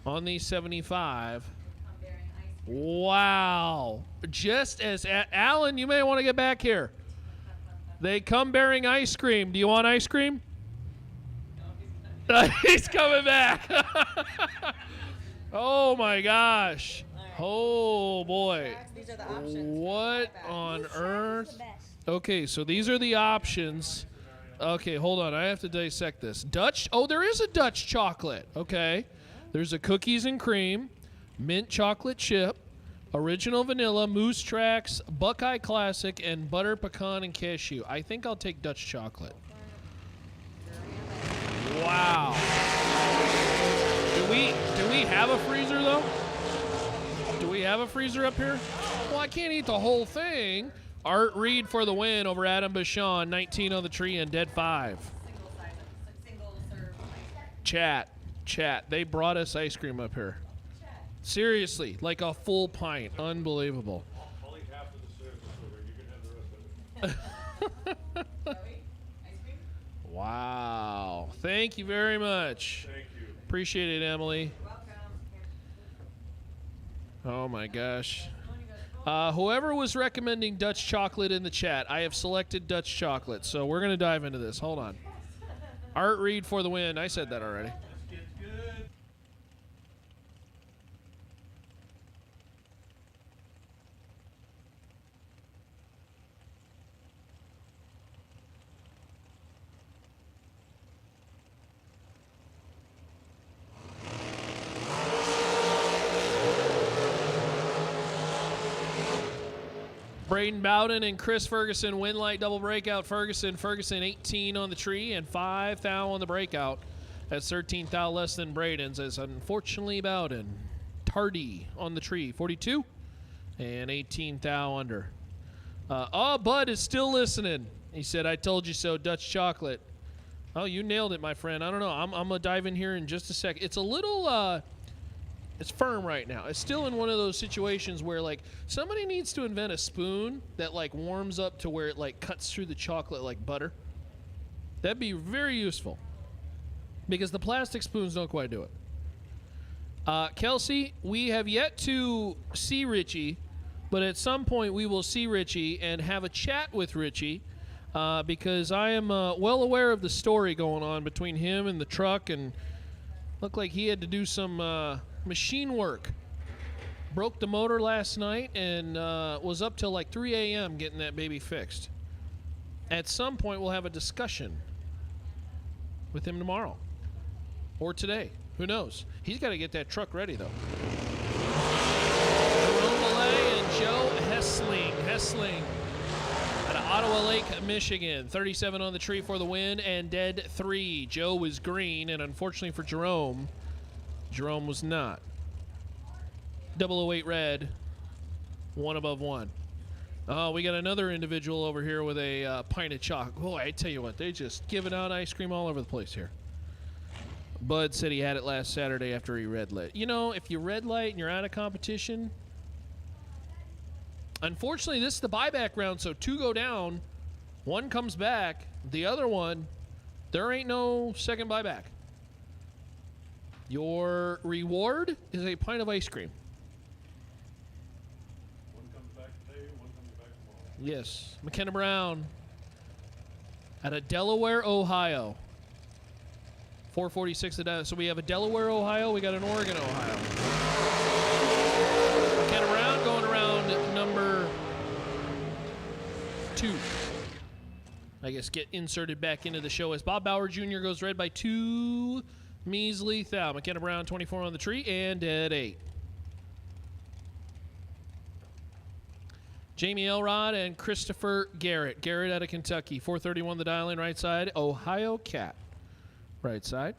on the 75. Wow. Just as Alan, you may want to get back here. They come bearing ice cream. Do you want ice cream? He's coming back. Oh my gosh. Oh boy. These are the options. What on earth? Okay, so these are the options. Okay, hold on. I have to dissect this. Dutch. Oh, there is a Dutch chocolate. Okay. There's a cookies and cream, mint chocolate chip, original vanilla, Moose Tracks, Buckeye Classic, and butter pecan and cashew. I think I'll take Dutch chocolate. Wow. Do we have a freezer though? Do we have a freezer up here? Well, I can't eat the whole thing. Art Reed for the win over Adam Bashan, 19 on the tree and dead 5. Chat. They brought us ice cream up here. Seriously, like a full pint. Unbelievable. I'll eat half of the service, so you can have the rest of it. Wow. Thank you very much. Thank you. Appreciate it, Emily. Oh my gosh. Whoever was recommending Dutch chocolate in the chat, I have selected Dutch chocolate, so we're going to dive into this. Hold on. Art Reed for the win. I said that already. Braden Bowden and Chris Ferguson win light double breakout. Ferguson 18 on the tree and 5 thou on the breakout. That's 13 thou less than Braden's, as unfortunately Bowden tardy on the tree, 42 and 18 thou under. Bud is still listening. He said, "I told you so, Dutch chocolate." Oh, you nailed it, my friend. I don't know. I'm gonna dive in here in just a sec. It's a little it's firm right now. It's still in one of those situations where, like, somebody needs to invent a spoon that, like, warms up to where it, like, cuts through the chocolate like butter. That'd be very useful because the plastic spoons don't quite do it. Kelsey, we have yet to see Richie, but at some point we will see Richie and have a chat with Richie because I am well aware of the story going on between him and the truck, and looked like he had to do some machine work. Broke the motor last night and was up till like 3 a.m. getting that baby fixed. At some point, we'll have a discussion with him tomorrow or today. Who knows? He's got to get that truck ready, though. Jerome Millay and Joe Hessling out of Ottawa Lake, Michigan. 37 on the tree for the win and dead 3. Joe was green, and unfortunately for Jerome was not. 008 red, 1 above 1. Oh, we got another individual over here with a pint of chocolate. Boy, I tell you what, they just giving out ice cream all over the place here. Bud said he had it last Saturday after he red lit. You know, if you red light and you're out of competition, unfortunately, this is the buyback round, so 2 go down, 1 comes back, the other one, there ain't no second buyback. Your reward is a pint of ice cream. One comes back today, one comes back tomorrow. Yes. McKenna Brown out of Delaware, Ohio. 446 a day. So we have a Delaware, Ohio. We got an Oregon, Ohio. McKenna Brown going around number 2. I guess get inserted back into the show as Bob Bauer Jr. goes red by 2 measly thou. McKenna Brown 24 on the tree and dead 8. Jamie Elrod and Christopher Garrett. Garrett out of Kentucky. 431 the dial in right side. Ohio Cat. Right side.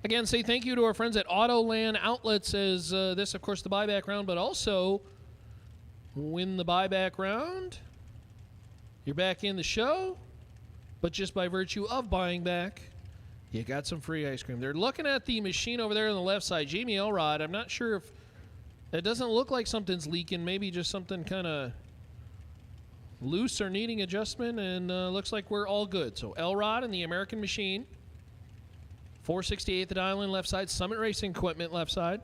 Again, say thank you to our friends at Autoland Outlets as this, of course, the buyback round, but also win the buyback round. You're back in the show, but just by virtue of buying back, you got some free ice cream. They're looking at the machine over there on the left side. Jamie Elrod, I'm not sure if It doesn't look like something's leaking. Maybe just something kind of loose or needing adjustment, and looks like we're all good. So Elrod and the American Machine. 468 the dial in left side. Summit Racing Equipment left side.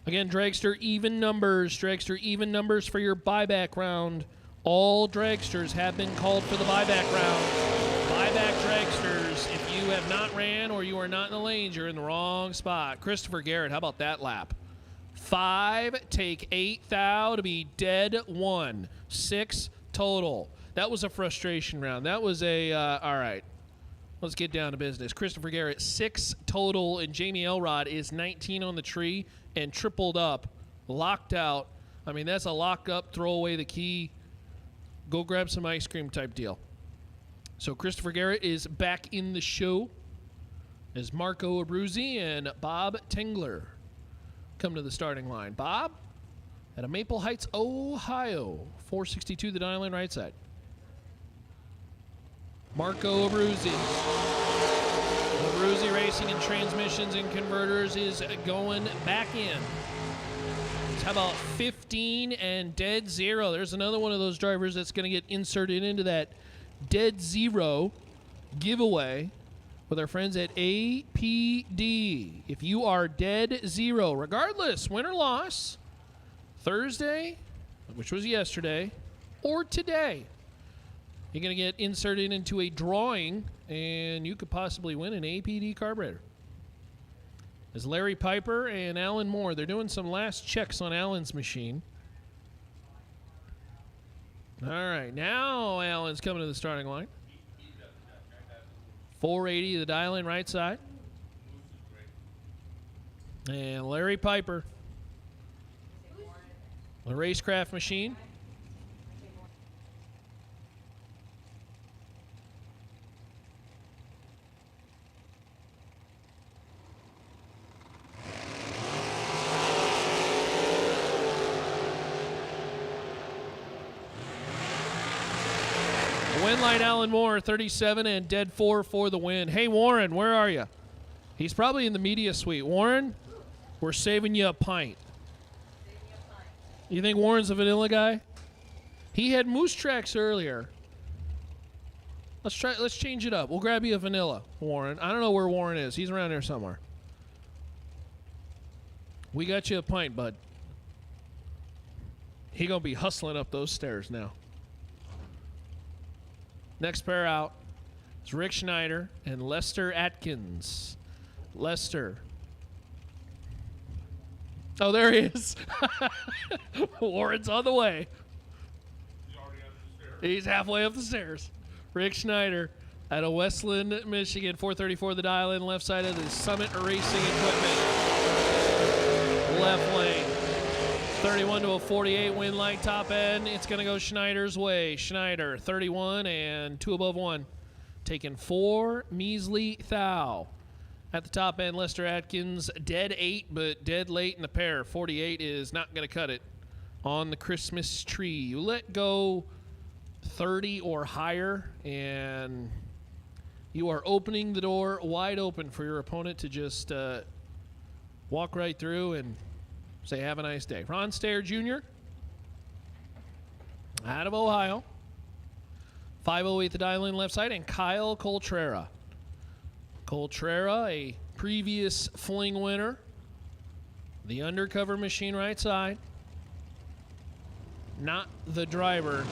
Again, Dragster even numbers. Dragster even numbers for your buyback round. All dragsters have been called for the buyback round. Buyback dragsters, if you have not ran or you are not in the lanes, you're in the wrong spot. Christopher Garrett, how about that lap? 5, take 8 thou to be dead 1. 6 total. That was a frustration round. That was a, all right, let's get down to business. Christopher Garrett, 6 total, and Jamie Elrod is 19 on the tree and tripled up, locked out. I mean, that's a lock up, throw away the key, go grab some ice cream type deal. So Christopher Garrett is back in the show as Marco Abruzzi and Bob Tengler come to the starting line. Bob out of Maple Heights, Ohio. 462 the dial in right side. Marco Abruzzi. Abruzzi Racing and Transmissions and Converters is going back in. How about 15 and dead 0? There's another one of those drivers that's going to get inserted into that dead 0 giveaway with our friends at APD. If you are dead 0, regardless, win or loss, Thursday, which was yesterday, or today, you're going to get inserted into a drawing, and you could possibly win an APD carburetor. As Larry Piper and Alan Moore, they're doing some last checks on Alan's machine. All right, now Alan's coming to the starting line. 480, the dial in right side. And Larry Piper, the Racecraft machine. Win line Alan Moore, 37 and dead 4 for the win. Hey, Warren, where are you? He's probably in the media suite. Warren, we're saving you a pint. You think Warren's a vanilla guy? He had moose tracks earlier. Let's change it up. We'll grab you a vanilla, Warren. I don't know where Warren is. He's around here somewhere. We got you a pint, bud. He gonna be hustling up those stairs now. Next pair out is Rick Schneider and Lester Atkins. Lester. Oh, there he is. Warren's on the way. He's already up the stairs. He's halfway up the stairs. Rick Schneider out of Westland, Michigan. 434 the dial in left side of the Summit Racing Equipment. Left lane. 31 to a 48 win line top end. It's going to go Schneider's way. Schneider 31 and 2 above 1. Taking 4 measly thou. At the top end, Lester Atkins dead 8, but dead late in the pair. 48 is not going to cut it on the Christmas tree. You let go 30 or higher, and you are opening the door wide open for your opponent to just walk right through and say, have a nice day. Ron Stair Jr. out of Ohio. 508 the dial in left side, and Kyle Coltrera. Coltrera, a previous Fling winner. The undercover machine right side. Not the driver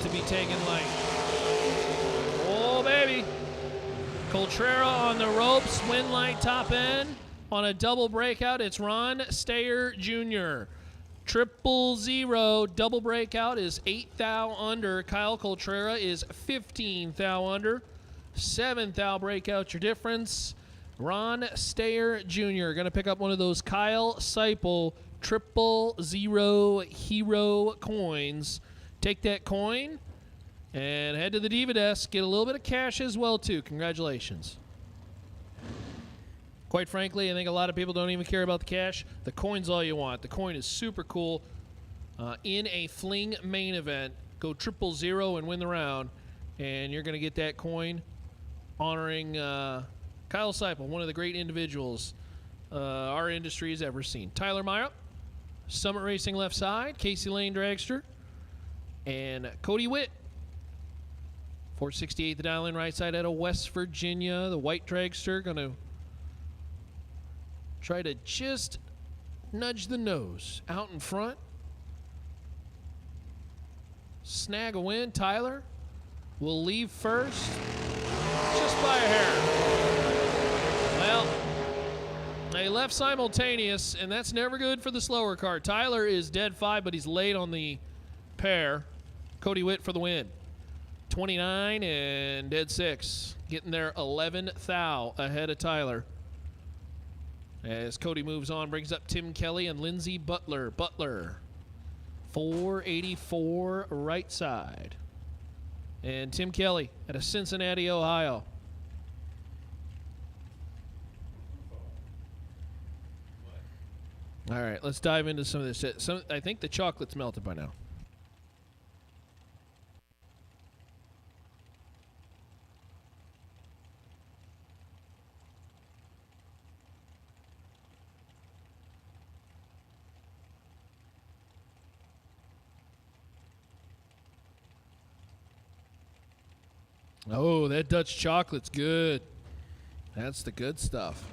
to be taken light. Oh, baby. Coltrera on the ropes, win light top end. On a double breakout, it's Ron Stayer Jr. 000 double breakout is 8 thou under. Kyle Coltrera is 15 thou under. 7 thou breakout, your difference. Ron Stayer Jr. going to pick up one of those Kyle Seipel 000 hero coins. Take that coin and head to the Diva desk. Get a little bit of cash as well, too. Congratulations. Quite frankly, I think a lot of people don't even care about the cash. The coin's all you want. The coin is super cool. In a Fling main event, go 000 and win the round, and you're going to get that coin honoring Kyle Seipel, one of the great individuals our industry has ever seen. Tyler Meyer, Summit Racing left side, Casey Lane Dragster, and Cody Witt. 468 the dial in right side out of West Virginia. The white Dragster going to try to just nudge the nose out in front. Snag a win. Tyler will leave first just by a hair. Well, they left simultaneous, and that's never good for the slower car. Tyler is dead 5, but he's late on the pair. Cody Witt for the win. 29 and dead 6. Getting there 11 thou ahead of Tyler. As Cody moves on, brings up Tim Kelly and Lindsey Butler. Butler, 484 right side. And Tim Kelly out of Cincinnati, Ohio. All right, let's dive into some of this. I think the chocolate's melted by now. Oh, that Dutch chocolate's good. That's the good stuff.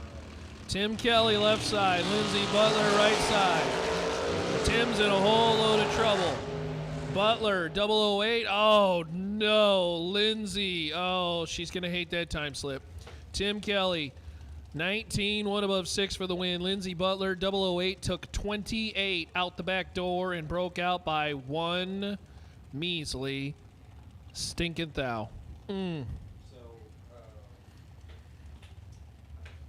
Tim Kelly left side, Lindsey Butler right side. Tim's in a whole load of trouble. Butler 008. Oh no, Lindsey. Oh, she's gonna hate that time slip. Tim Kelly 19, 1 above 6 for the win. Lindsey Butler 008 took 28 out the back door and broke out by 1 measly stinking thou.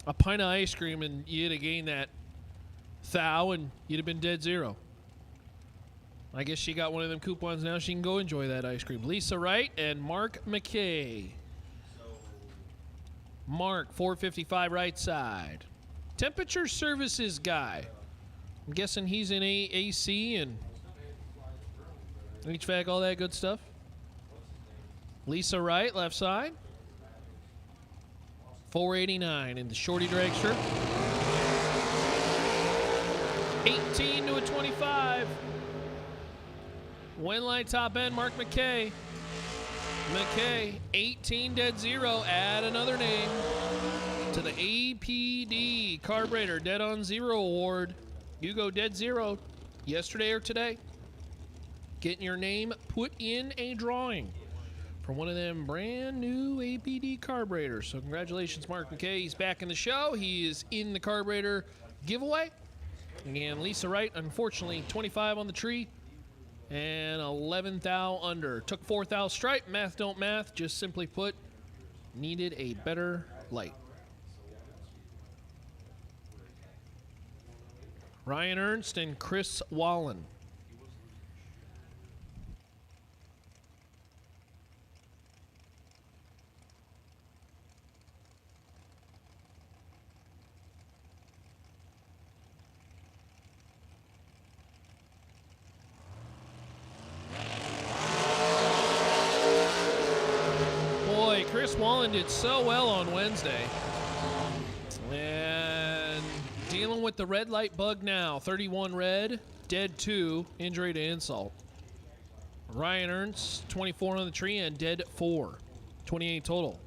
A pint of ice cream and you'd have gained that thou and you'd have been dead 0. I guess she got one of them coupons now. She can go enjoy that ice cream. Lisa Wright and Mark McKay. Mark, 455 right side. Temperature services guy. I'm guessing he's in AC and HVAC, all that good stuff. Lisa Wright, left side. 489 in the shorty dragster. 18 to a 25. Windline top end, Mark McKay. McKay, 18 dead 0. Add another name to the APD Carburetor Dead on 0 award. You go dead 0 yesterday or today. Getting your name put in a drawing for one of them brand new APD carburetors. So congratulations, Mark McKay. He's back in the show. He is in the carburetor giveaway. And Lisa Wright, unfortunately, 25 on the tree and 11 thou under. Took 4 thou stripe. Math don't math. Just simply put, needed a better light. Ryan Ernst and Chris Wallen. Chris Wallen did so well on Wednesday. And dealing with the red light bug now. 31 red, dead 2, injury to insult. Ryan Ernst, 24 on the tree and dead 4. 28 total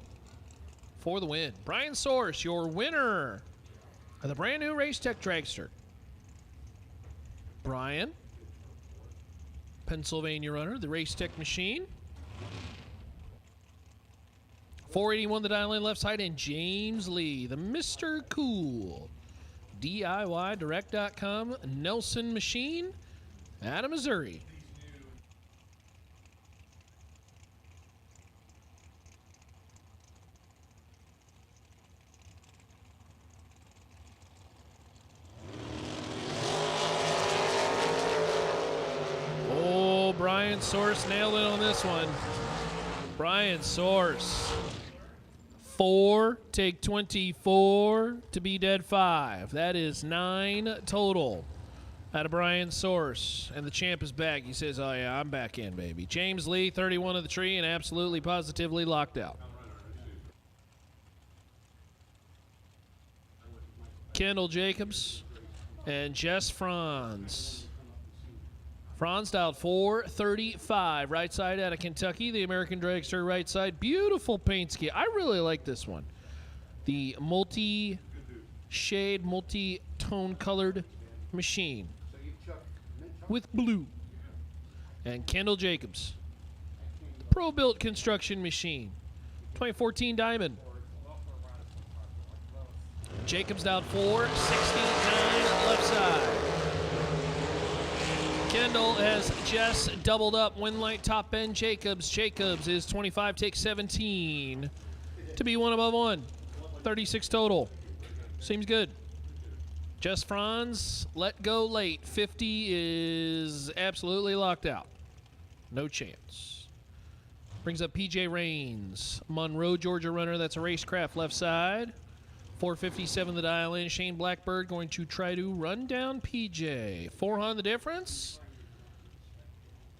for the win. Brian Source, your winner of the brand new Race Tech Dragster. Brian, Pennsylvania runner, the Race Tech machine. 481 the dial in left side, and James Lee, the Mr. Cool. DIYdirect.com, Nelson Machine, out of Missouri. Oh, Brian Source nailed it on this one. Brian Source. 4, take 24 to be dead 5. That is 9 total out of Brian Source. And the champ is back. He says, oh yeah, I'm back in, baby. James Lee, 31 of the tree and absolutely positively locked out. Kendall Jacobs, and Jess Franz. Franz dialed 435, right side out of Kentucky. The American Dragster right side. Beautiful paint scheme. I really like this one. The multi-shade, multi-tone colored machine with blue. And Kendall Jacobs, the pro-built construction machine, 2014 Diamond. Jacobs dialed 469 left side. Kendall has just doubled up Winlight top end Jacobs. Jacobs is 25, take 17 to be one above one. 36 total. Seems good. Jess Franz, let go late. 50 is absolutely locked out. No chance. Brings up PJ Rains. Monroe, Georgia runner. That's a racecraft left side. 457 the dial in. Shane Blackbird going to try to run down PJ. 400 the difference.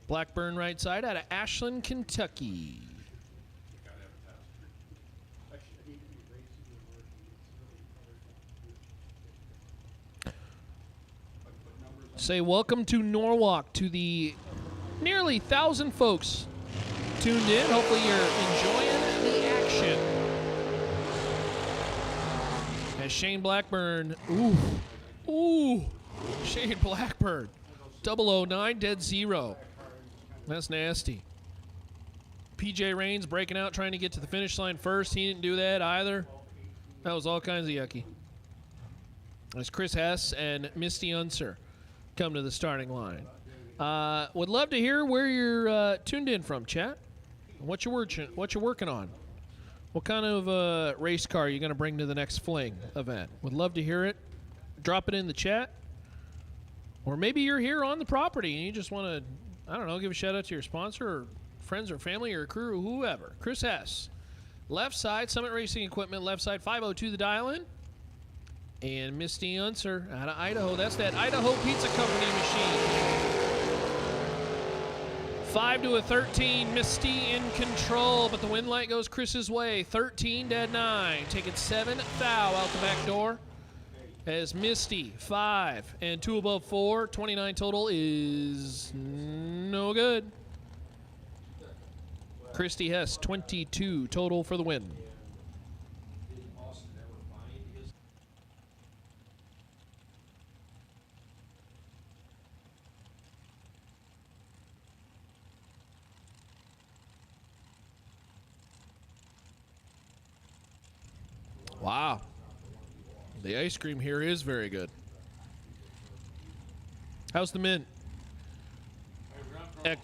Blackburn right side out of Ashland, Kentucky. Say welcome to Norwalk, to the nearly 1,000 folks tuned in. Hopefully you're enjoying the action. As Shane Blackburn, Shane Blackburn, 009, dead zero. That's nasty. PJ Rains breaking out, trying to get to the finish line first. He didn't do that either. That was all kinds of yucky. As Chris Hess and Misty Unser come to the starting line. Would love to hear where you're tuned in from, chat. What you're working on. What kind of race car are you going to bring to the next Fling event? Would love to hear it. Drop it in the chat. Or maybe you're here on the property and you just want to, I don't know, give a shout out to your sponsor or friends or family or crew or whoever. Chris Hess. Left side, Summit Racing Equipment. Left side, 502 the dial-in. And Misty Unser out of Idaho. That's that Idaho Pizza Company machine. 5 to a 13. Misty in control, but the win light goes Chris's way. 13 dead 9. Taking 7 thou out the back door. As Misty 5 and 2 above 4. 29 total is no good. Christy Hess 22 total for the win. Wow. The ice cream here is very good. How's the mint? Altman,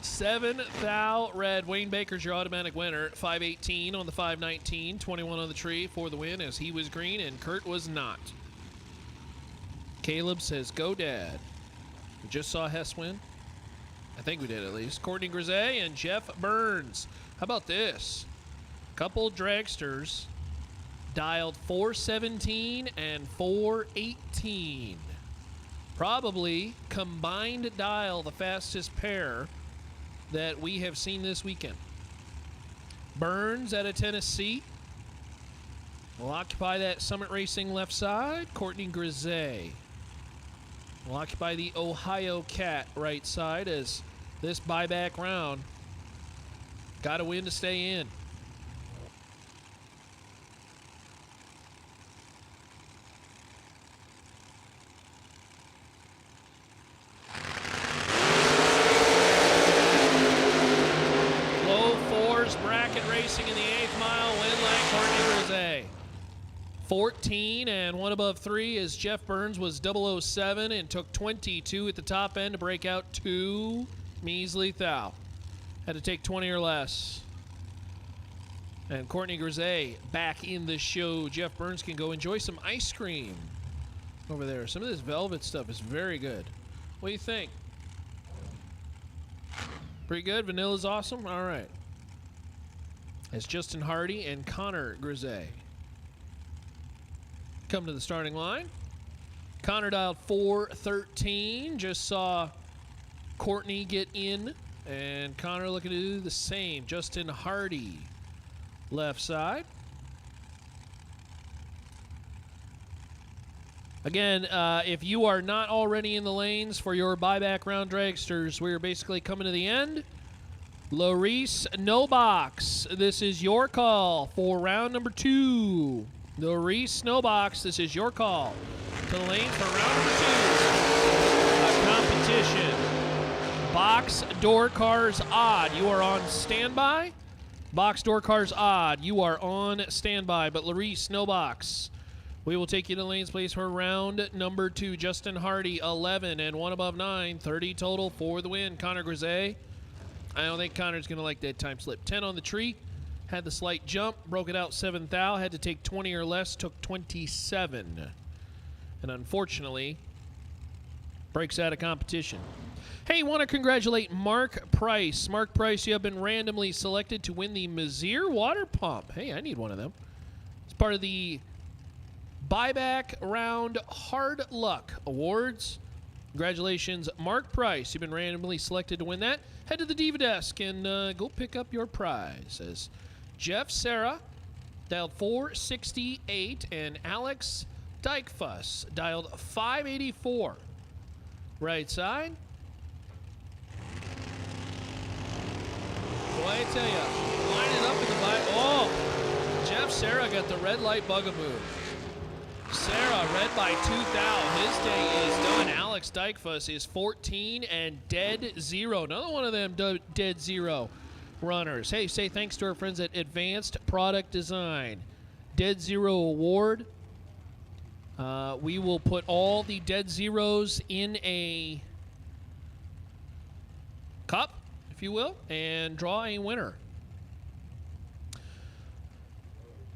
7 thou red. Wayne Baker's your automatic winner. 518 on the 519. 21 on the tree for the win, as he was green and Kurt was not. Caleb says, go dad. We just saw Hess win. I think we did at least. Courtney Grisey and Jeff Burns. How about this? Couple dragsters dialed 417 and 418. Probably combined dial the fastest pair that we have seen this weekend. Burns out of Tennessee will occupy that Summit Racing left side. Courtney Grisey will occupy the Ohio Cat right side, as this buyback round got to win to stay in. Low fours bracket racing in the 8th mile. Win like Courtney Grisey. 14 and 1 above 3 as Jeff Burns was 007 and took 22 at the top end to break out 2 measly thou. Had to take 20 or less. And Courtney Grisey back in the show. Jeff Burns can go enjoy some ice cream over there. Some of this velvet stuff is very good. What do you think? Pretty good? Vanilla's awesome? All right. As Justin Hardy and Connor Grisey come to the starting line. Connor dialed 413. Just saw Courtney get in, and Connor looking to do the same. Justin Hardy, left side. Again, if you are not already in the lanes for your buyback round dragsters, we're basically coming to the end. Larice, no box. This is your call for round number 2. Larice, no box. This is your call to the lane for round number 2. A competition. Box, door, cars, odd. You are on standby. Box, door, cars, odd. You are on standby. But Larice, no box. We will take you to lanes, please, for round number 2. Justin Hardy, 11 and 1 above 9. 30 total for the win. Connor Grisey. I don't think Connor's going to like that time slip. 10 on the tree. Had the slight jump. Broke it out 7 thou. Had to take 20 or less. Took 27. And unfortunately, breaks out of competition. Hey, want to congratulate Mark Price. Mark Price, you have been randomly selected to win the Mazir water pump. Hey, I need one of them. It's part of the Buyback Round Hard Luck Awards. Congratulations, Mark Price. You've been randomly selected to win that. Head to the Diva Desk and go pick up your prize. As Jeff Sarah dialed 468 and Alex Dykefuss dialed 584. Right side. Boy, I tell you, line it up in the buy. Oh, Jeff Sarah got the red light bugaboo. Sarah, red by 2 thou. His day is done. Alex Dykefuss is 14 and dead 0. Another one of them dead 0 runners. Hey, say thanks to our friends at Advanced Product Design. Dead 0 award. We will put all the dead zeros in a cup, if you will, and draw a winner.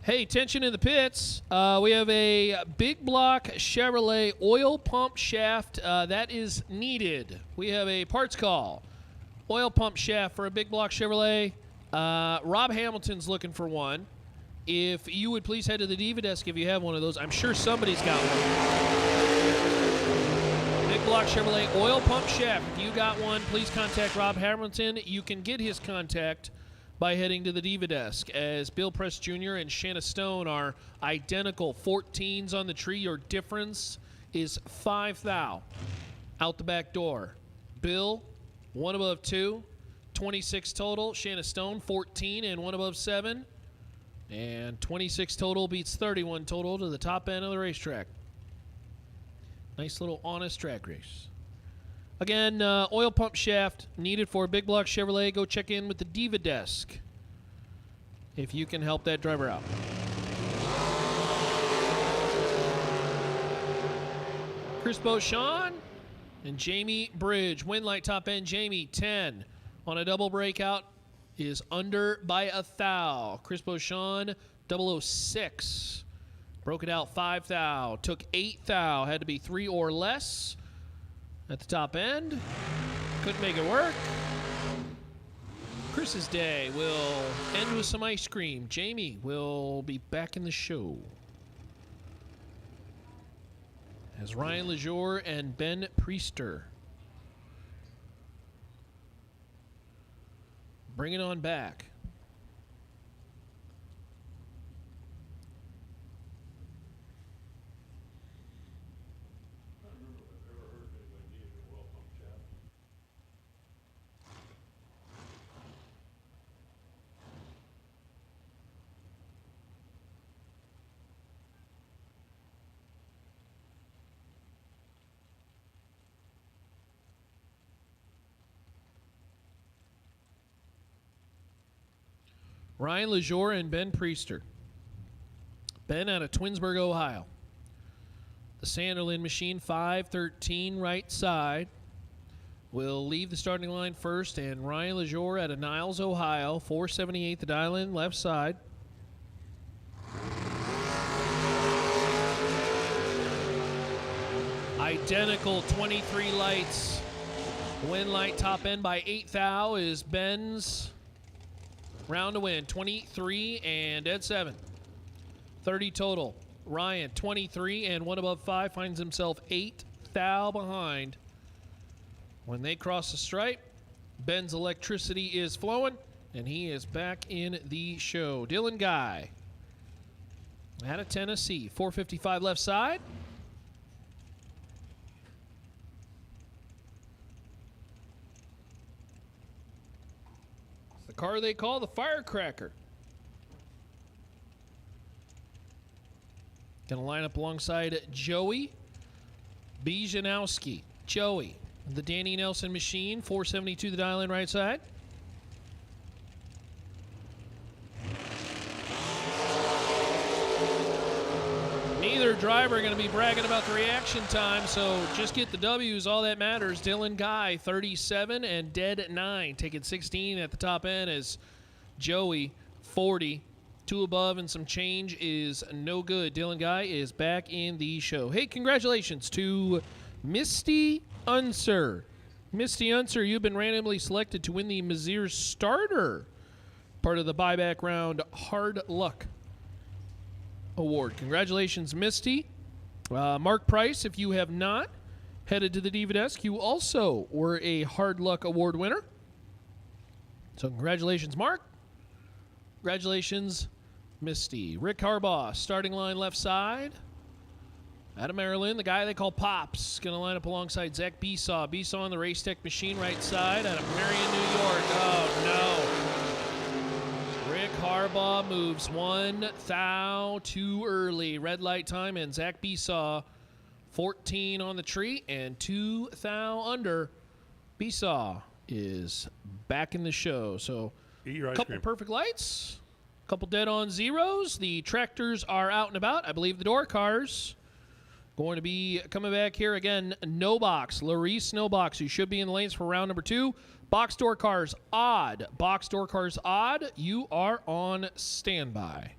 Hey, tension in the pits. We have a big block Chevrolet oil pump shaft that is needed. We have a parts call. Oil pump shaft for a big block Chevrolet. Rob Hamilton's looking for one. If you would please head to the Diva Desk if you have one of those. I'm sure somebody's got one. Big block Chevrolet oil pump shaft. If you got one, please contact Rob Hamilton. You can get his contact by heading to the Diva Desk, as Bill Press Jr. and Shanna Stone are identical 14s on the tree. Your difference is 5 thou out the back door. Bill, 1 above 2, 26 total. Shanna Stone, 14 and 1 above 7. And 26 total beats 31 total to the top end of the racetrack. Nice little honest track race. Again, oil pump shaft needed for a big block Chevrolet. Go check in with the Diva Desk if you can help that driver out. Chris Beauchamp and Jamie Bridge. Win light top end. Jamie, 10 on a double breakout, is under by 1 thou. Chris Beauchamp, 006. Broke it out 5 thou. Took 8 thou. Had to be 3 or less. At the top end, couldn't make it work. Chris's day will end with some ice cream. Jamie will be back in the show as Ryan Lejour and Ben Priester bring it on back. Ryan Lejour and Ben Priester. Ben out of Twinsburg, Ohio. The Sanderlin machine, 513 right side, will leave the starting line first, and Ryan Lejour out of Niles, Ohio, 478 the dial in left side. Identical 23 lights. Win light top end by 8 thou is Ben's round to win. 23 and dead 7. 30 total. Ryan, 23 and 1 above 5, finds himself 8 thou behind When they cross the stripe, Ben's electricity is flowing, and he is back in the show. Dylan Guy out of Tennessee, 455 left side. It's the car they call the Firecracker. Going to line up alongside Joey Bijanowski. Joey, the Danny Nelson machine, 472 the dial in right side. Neither driver are going to be bragging about the reaction time, so just get the W's, all that matters. Dylan Guy, 37 and dead at 9, taking 16 at the top end as Joey, 40. 2 above and some change is no good. Dylan Guy is back in the show. Hey, congratulations to Misty Unser. Misty Unser, you've been randomly selected to win the Mizzier Starter, part of the Buyback Round Hard Luck Award. Congratulations, Misty. Mark Price, if you have not headed to the Diva Desk, you also were a Hard Luck Award winner. So congratulations, Mark. Congratulations, Misty. Rick Harbaugh, starting line left side. Out of Maryland, the guy they call Pops, going to line up alongside Zach Besaw. Besaw on the Race Tech machine right side out of Marion, New York. Oh, no. Rick Harbaugh moves 1 thou too early. Red light time, and Zach Besaw, 14 on the tree and 2 thou under. Besaw is back in the show. So a couple perfect lights, a couple dead on zeros. The tractors are out and about. I believe the door cars going to be coming back here again. No box. Larice no box. You should be in the lanes for round number 2. Box door cars odd. Box door cars odd. You are on standby.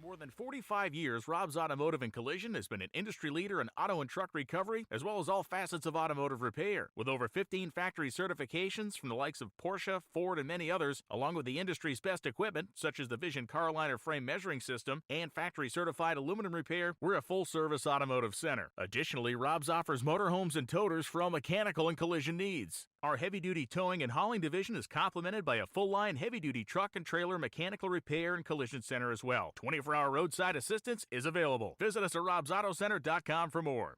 More than 45 years, Rob's Automotive and Collision has been an industry leader in auto and truck recovery, as well as all facets of automotive repair. With over 15 factory certifications from the likes of Porsche, Ford, and many others, along with the industry's best equipment, such as the Vision Carliner frame measuring system and factory-certified aluminum repair, we're a full-service automotive center. Additionally, Rob's offers motorhomes and toters for all mechanical and collision needs. Our heavy-duty towing and hauling division is complemented by a full-line heavy-duty truck and trailer mechanical repair and collision center as well. 24-hour roadside assistance is available. Visit us at robsautocenter.com for more.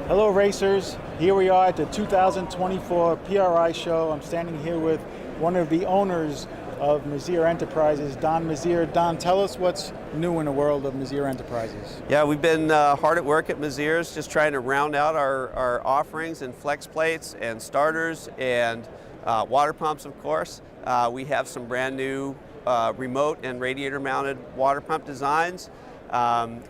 Hello racers, here we are at the 2024 PRI show. I'm standing here with one of the owners of Mizzier Enterprises, Don Mizzier. Don, tell us what's new in the world of Mizzier Enterprises. Yeah, we've been hard at work at Mizzier's, just trying to round out our offerings and flex plates and starters and water pumps, of course. We have some brand new remote and radiator mounted water pump designs.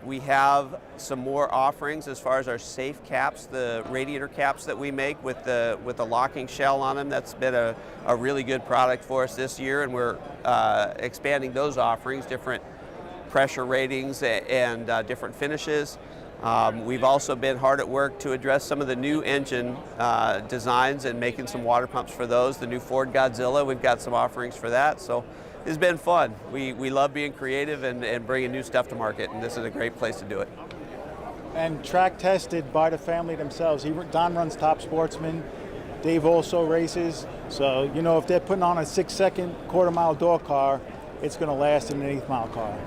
We have some more offerings as far as our safe caps, the radiator caps that we make with the locking shell on them. That's been a really good product for us this year, and we're expanding those offerings, different pressure ratings and different finishes. We've also been hard at work to address some of the new engine designs and making some water pumps for those. The new Ford Godzilla, we've got some offerings for that. So it's been fun. We love being creative and bringing new stuff to market, and this is a great place to do it. And track tested by the family themselves. Don runs Top Sportsman. Dave also races. So, you know, if they're putting on a 6-second quarter-mile door car, it's going to last in an 8th-mile car.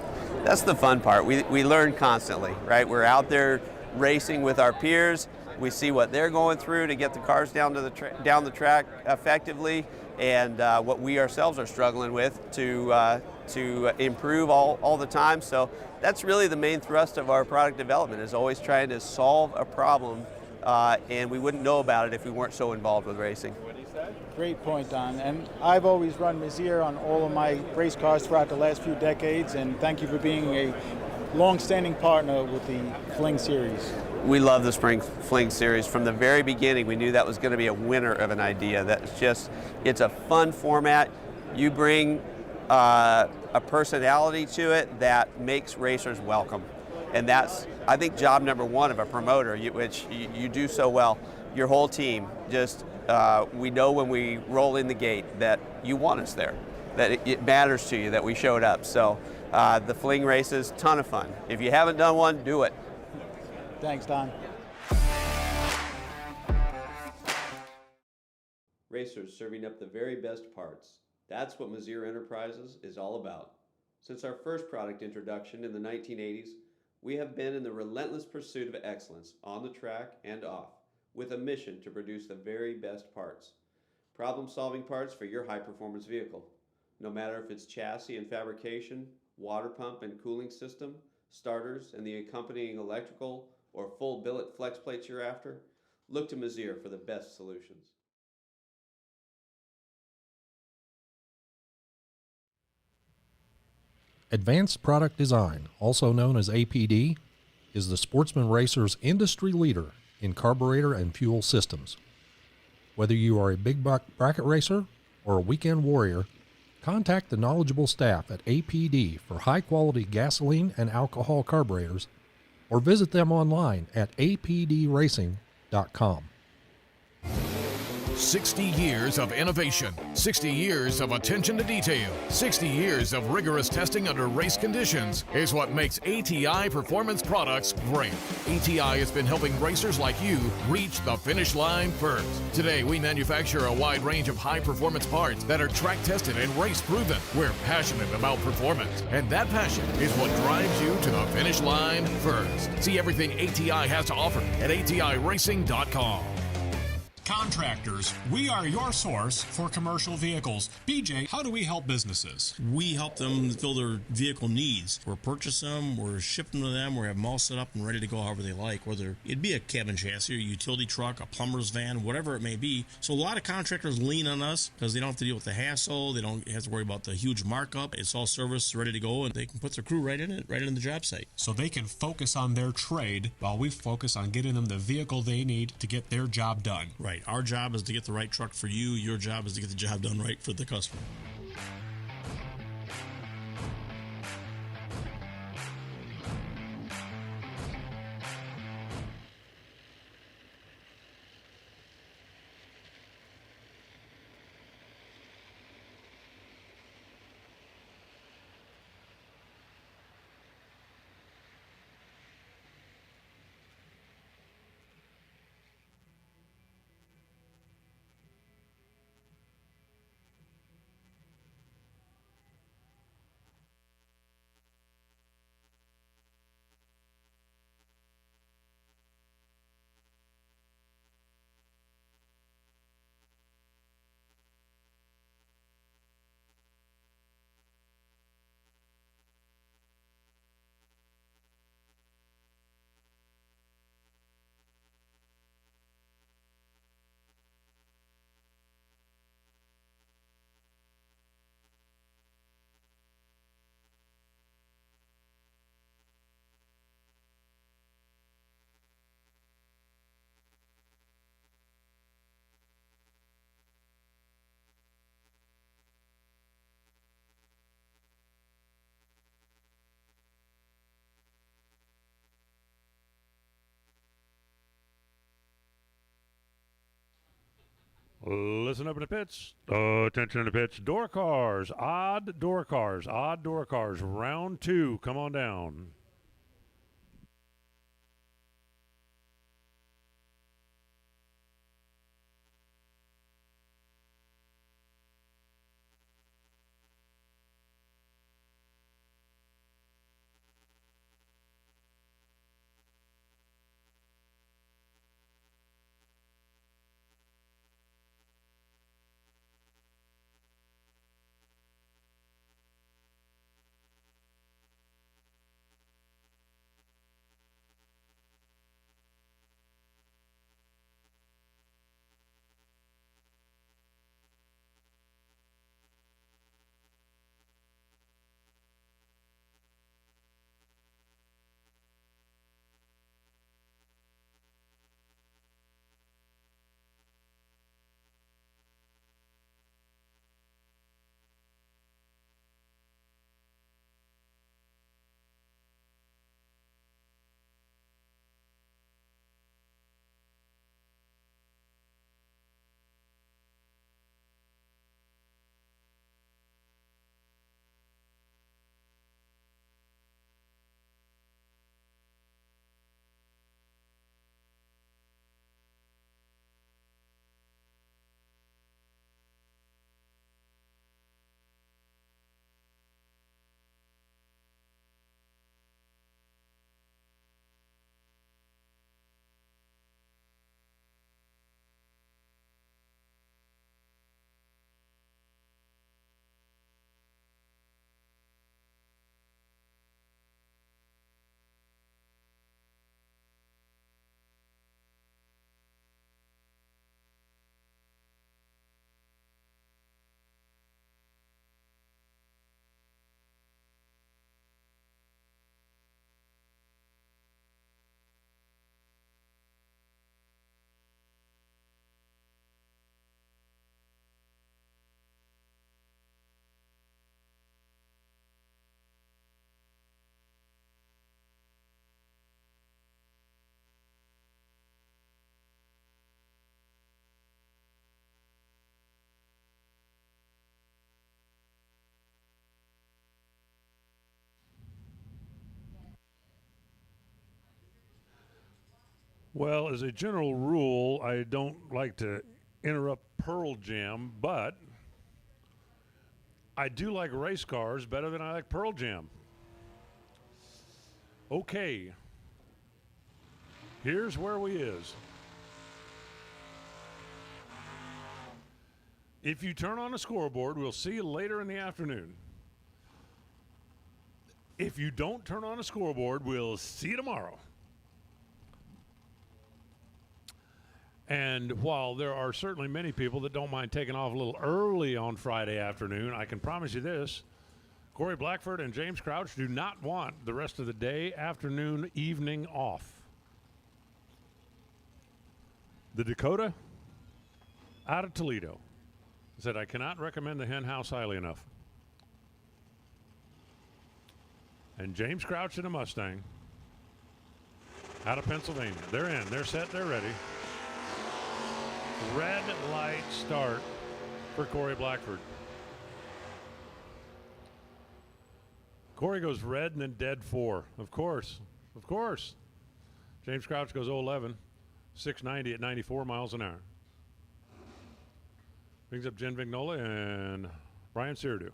That's the fun part. We learn constantly, right? We're out there racing with our peers. We see what they're going through to get the cars down the track effectively, and what we ourselves are struggling with to improve all the time. So that's really the main thrust of our product development, is always trying to solve a problem, and we wouldn't know about it if we weren't so involved with racing. Great point, Don. And I've always run Mizzier on all of my race cars throughout the last few decades, and thank you for being a long-standing partner with the Fling series. We love the Fling series. From the very beginning, we knew that was going to be a winner of an idea. It's a fun format. You bring a personality to it that makes racers welcome. And that's, I think, job number one of a promoter, which you do so well. your whole team. Just we know when we roll in the gate that you want us there, that it matters to you that we showed up. So the Fling races, ton of fun. If you haven't done one, do it. Thanks, Don. Racers serving up the very best parts. That's what Mazier Enterprises is all about. Since our first product introduction in the 1980s, we have been in the relentless pursuit of excellence on the track and off, with a mission to produce the very best parts. Problem-solving parts for your high-performance vehicle. No matter if it's chassis and fabrication, water pump and cooling system, starters and the accompanying electrical, or full billet flex plates you're after, look to Mazier for the best solutions. Advanced Product Design, also known as APD, is the Sportsman Racer's industry leader in carburetor and fuel systems. Whether you are a big bracket racer or a weekend warrior, contact the knowledgeable staff at APD for high-quality gasoline and alcohol carburetors, or visit them online at apdracing.com. 60 years of innovation, 60 years of attention to detail, 60 years of rigorous testing under race conditions is what makes ATI Performance Products great. ATI has been helping racers like you reach the finish line first. Today, we manufacture a wide range of high-performance parts that are track-tested and race-proven. We're passionate about performance, and that passion is what drives you to the finish line first. See everything ATI has to offer at ATIRacing.com. Contractors, we are your source for commercial vehicles. BJ, how do we help businesses? We help them fill their vehicle needs. We're purchase them, we're ship them to them, we have them all set up and ready to go however they like, whether it be a cabin chassis, or a utility truck, a plumber's van, whatever it may be. So a lot of contractors lean on us because they don't have to deal with the hassle, they don't have to worry about the huge markup. It's all serviced, ready to go, and they can put their crew right in it, right in the job site. So they can focus on their trade while we focus on getting them the vehicle they need to get their job done. Right. Our job is to get the right truck for you. Your job is to get the job done right for the customer. Listen up in the pits. Attention in the pits. Door cars. Odd door cars. Odd door cars. Round 2. Come on down. Well, as a general rule, I don't like to interrupt Pearl Jam, but I do like race cars better than I like Pearl Jam. Okay. Here's where we is. If you turn on the scoreboard, we'll see you later in the afternoon. If you don't turn on the scoreboard, we'll see you tomorrow. And while there are certainly many people that don't mind taking off a little early on Friday afternoon, I can promise you this. Corey Blackford and James Crouch do not want the rest of the day, afternoon, evening off. The Dakota out of Toledo said, I cannot recommend the hen house highly enough. And James Crouch in a Mustang out of Pennsylvania. They're in. They're set. They're ready. Red light start for Corey Blackford. Corey goes red and then dead 4. Of course. Of course. James Crouch goes 0-11. 690 at 94 miles an hour. Brings up Jen Vignola and Brian Sirdu.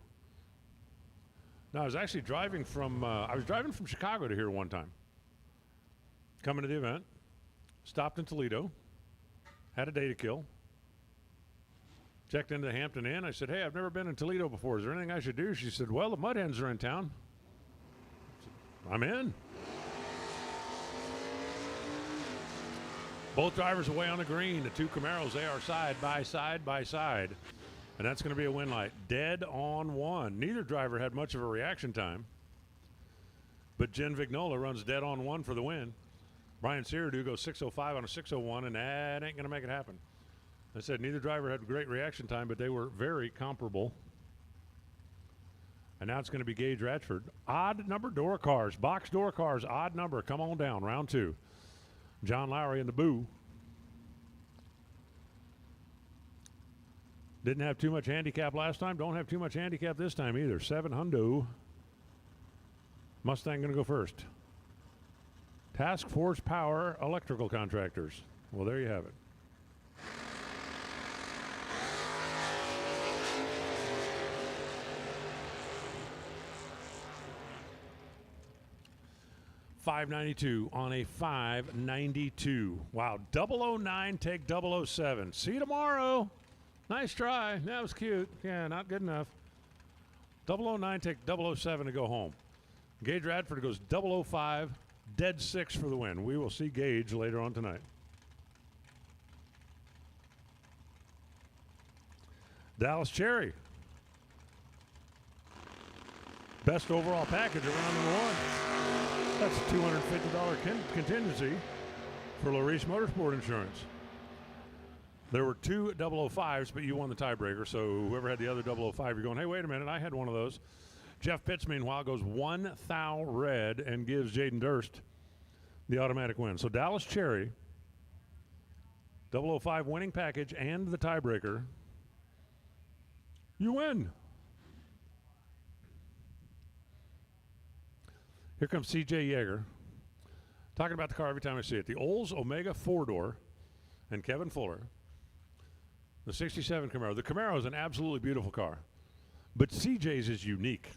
Now, I was actually driving from Chicago to here one time. Coming to the event. Stopped in Toledo. Had a day to kill. Checked into the Hampton Inn. I said, hey, I've never been in Toledo before. Is there anything I should do? She said, well, the Mud Hens are in town. I said, I'm in. Both drivers away on the green. The two Camaros, they are side by side by side. And that's going to be a win light. Dead on 1. Neither driver had much of a reaction time. But Jen Vignola runs dead on 1 for the win. Brian Sirdu goes 6:05 on a 6:01, and that ain't going to make it happen. I said neither driver had great reaction time, but they were very comparable. And now it's going to be Gage Ratchford. Odd number door cars, box door cars, odd number. Come on down, round 2. John Lowry in the boo. Didn't have too much handicap last time. Don't have too much handicap this time either. 7 hundo. Mustang going to go first. Task Force Power Electrical Contractors. Well, there you have it. $592 on a 592. Wow, 009 take 007. See you tomorrow. Nice try. That was cute. Yeah, not good enough. 009 take 007 to go home. Gage Radford goes 005, dead 6 for the win. We will see Gage later on tonight. Dallas Cherry. Best overall package around number 1. That's a $250 contingency for Larice Motorsport Insurance. There were 2 005s, but you won the tiebreaker, so whoever had the other 005, you're going, hey, wait a minute, I had one of those. Jeff Pitts, meanwhile, goes 1 thou red and gives Jaden Durst the automatic win. So Dallas Cherry, 005 winning package and the tiebreaker. You win. Here comes C.J. Yeager. Talking about the car every time I see it. The Olds Omega 4-door and Kevin Fuller. The 67 Camaro. The Camaro is an absolutely beautiful car. But C.J.'s is unique.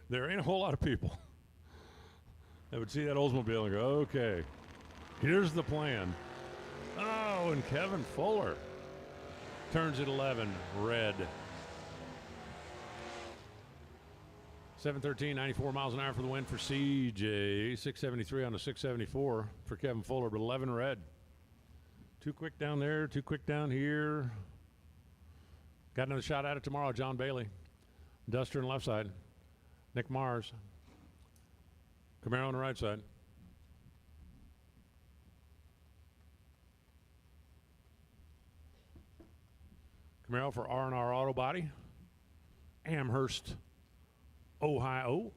There ain't a whole lot of people that would see that Oldsmobile and go, okay, here's the plan. Oh, and Kevin Fuller turns it 11, red. 713, 94 miles an hour for the win for CJ. 673 on the 674 for Kevin Fuller, but 11 red. Too quick down there, too quick down here. Got another shot at it tomorrow, John Bailey. Duster on the left side. Nick Mars. Camaro on the right side. Camaro for R&R Auto Body. Amherst, Ohio.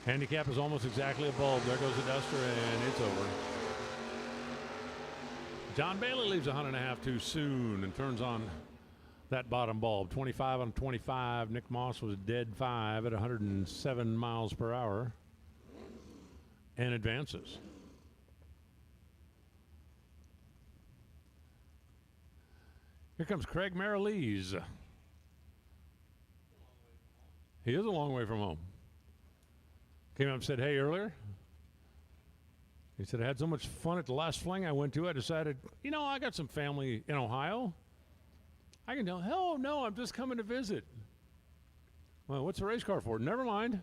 Handicap is almost exactly a bulb. There goes the Duster, and it's over. John Bailey leaves 100.5 too soon and turns on that bottom bulb. 25 on 25. Nick Moss was dead 5 at 107 miles per hour and advances. Here comes Craig Maralese. He is a long way from home. Came up and said, hey, earlier. He said, I had so much fun at the last fling I went to, I decided, I got some family in Ohio. I can tell, hell no, I'm just coming to visit. Well, what's the race car for? Never mind.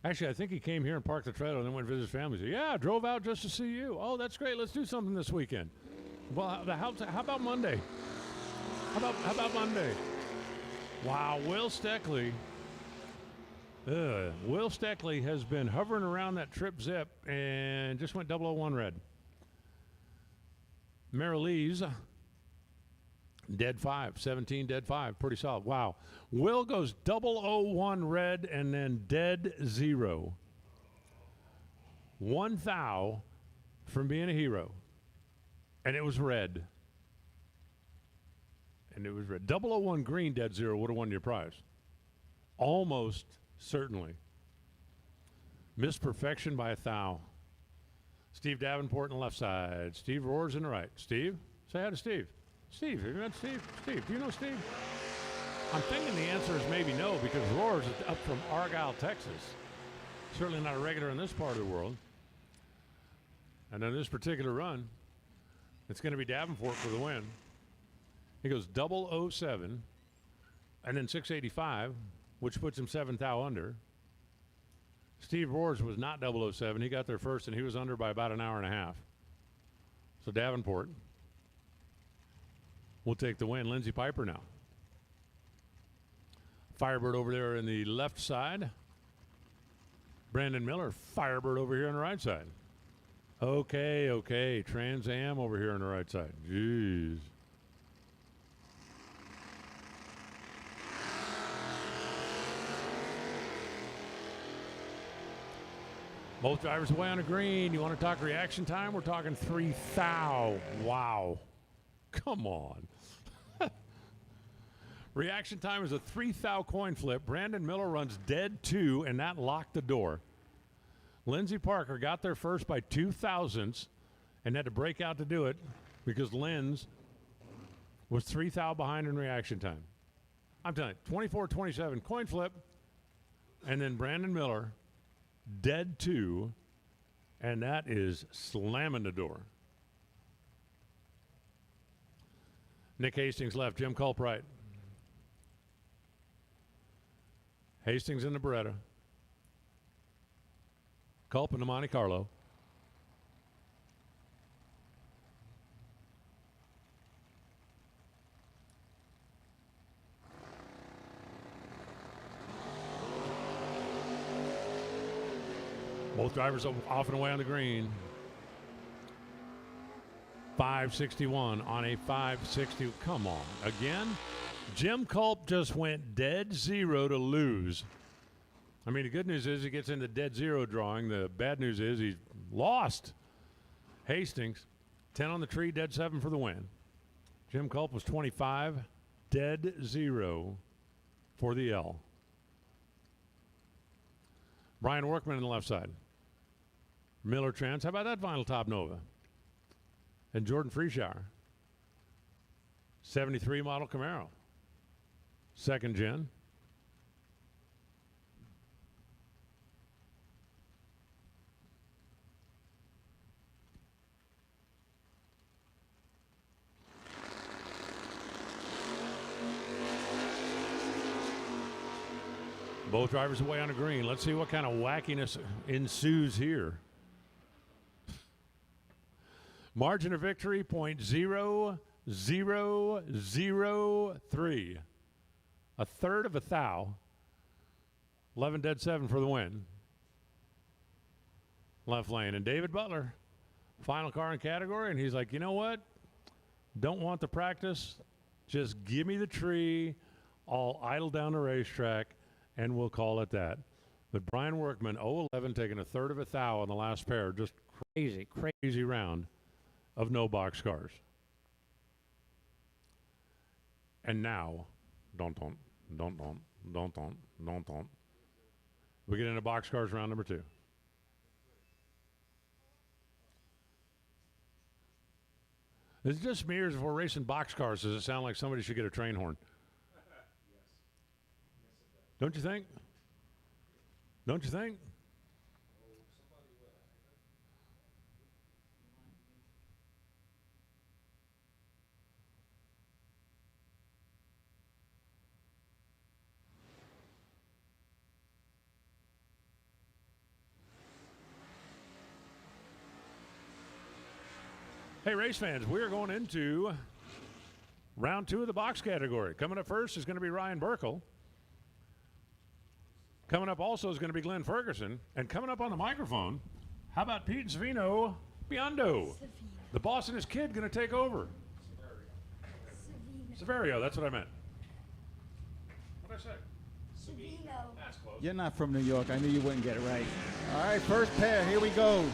Actually, I think he came here and parked the trailer and then went to visit his family. He said, yeah, I drove out just to see you. Oh, that's great. Let's do something this weekend. Well, how about Monday? How about Monday? Wow, Will Steckley. Will Steckley has been hovering around that trip zip and just went 001 red. Maralese, dead 5, 17 dead 5, pretty solid. Wow. Will goes 001 red and then dead 0. 1 thou from being a hero. And it was red. And it was red. 001 green dead 0 would have won your prize. Almost certainly. Missed perfection by 1 thou. Steve Davenport on the left side. Steve Roars in the right. Steve? Say hi to Steve. Steve, have you met Steve? Steve, do you know Steve? I'm thinking the answer is maybe no, because Roars is up from Argyle, Texas. Certainly not a regular in this part of the world. And on this particular run, it's going to be Davenport for the win. He goes 007 and then 685, which puts him 7 thou under. Steve Roars was not 007. He got there first, and he was under by about an hour and a half. So Davenport will take the win. Lindsey Piper now. Firebird over there in the left side. Brandon Miller, Firebird over here on the right side. Okay. Trans Am over here on the right side. Jeez. Both drivers away on a green. You want to talk reaction time? We're talking 3 thou. Wow. Come on. Reaction time is a 3 thou coin flip. Brandon Miller runs dead 2, and that locked the door. Lindsey Parker got there first by 2 thousandths and had to break out to do it because Linz was 3 thou behind in reaction time. I'm telling you, 24-27 coin flip, and then Brandon Miller dead 2, and that is slamming the door. Nick Hastings left, Jim Culp right. Hastings in the Beretta. Culp in the Monte Carlo. Both drivers off and away on the green. 561 on a 560. Come on. Again, Jim Culp just went dead 0 to lose. I mean, the good news is he gets into dead 0 drawing. The bad news is he lost. Hastings, 10 on the tree, dead 7 for the win. Jim Culp was 25, dead 0 for the L. Brian Workman on the left side. Miller Trans. How about that vinyl top Nova? And Jordan Freeshower. 73 model Camaro. Second gen. Both drivers away on a green. Let's see what kind of wackiness ensues here. Margin of victory, .0003. A third of a thou. 11 dead 7 for the win. Left lane. And David Butler, final car in category, and he's like, you know what? Don't want the practice. Just give me the tree. I'll idle down the racetrack, and we'll call it that. But Brian Workman, 0-11, taking a third of a thou on the last pair. Just crazy round. of no boxcars. And now, don't. We get into boxcars round number 2. Is it just me, or if we're racing boxcars, does it sound like somebody should get a train horn? Don't you think? Don't you think? Hey, race fans, we are going into round 2 of the box category. Coming up first is going to be Ryan Burkle. Coming up also is going to be Glenn Ferguson. And coming up on the microphone, how about Pete Savino Biondo? The boss and his kid going to take over. Severio, that's what I meant. What did I say? Savino. That's close. You're not from New York. I knew you wouldn't get it right. All right, first pair. Here we go.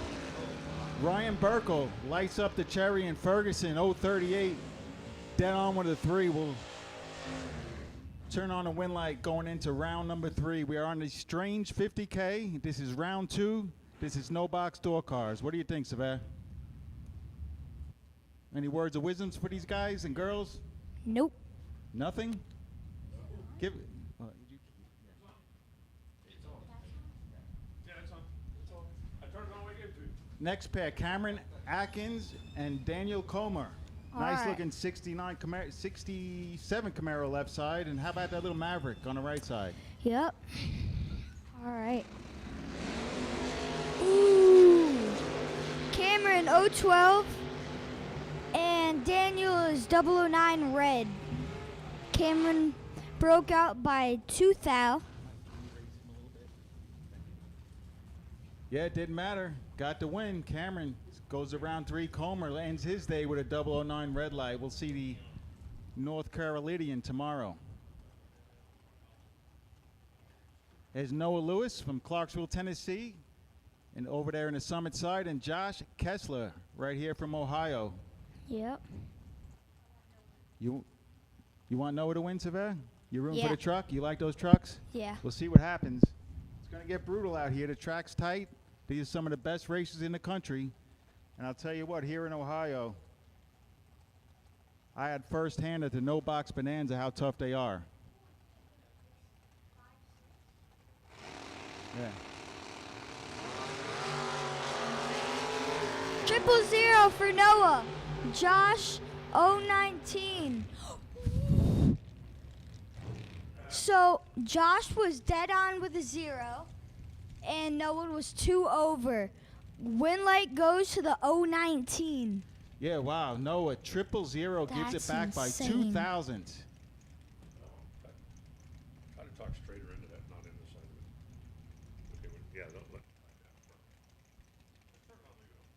Ryan Burkle lights up the cherry and Ferguson 038. Dead on with a 3. We'll turn on the win light going into round number 3. We are on the Strange 50K. This is round 2. This is no box door cars. What do you think, Sever? Any words of wisdoms for these guys and girls? Nope. Nothing? Give it. Next pair, Cameron Atkins and Daniel Comer. Nice looking 67 Camaro left side. And how about that little Maverick on the right side? Yep. All right. Ooh. Cameron 012 and Daniel is 009 red. Cameron broke out by 2 thou. Yeah, it didn't matter. Got the win. Cameron goes around 3. Comer ends his day with a 009 red light. We'll see the North Carolinian tomorrow. There's Noah Lewis from Clarksville, Tennessee. And over there in the Summit side. And Josh Kessler right here from Ohio. Yep. You want Noah to win, Sever? You rooting for Yeah. the truck? You like those trucks? Yeah. We'll see what happens. It's going to get brutal out here. The track's tight. These are some of the best races in the country. And I'll tell you what, here in Ohio, I had firsthand at the No Box Bonanza how tough they are. Yeah. 000 for Noah. Josh 019. So Josh was dead on with a 0. And Noah was 2 over. Win light goes to the 019. Yeah, wow. Noah, 000 gives it back insane. by 2,000. Try to talk straighter into that, not in the side of it. Okay, yeah, don't let.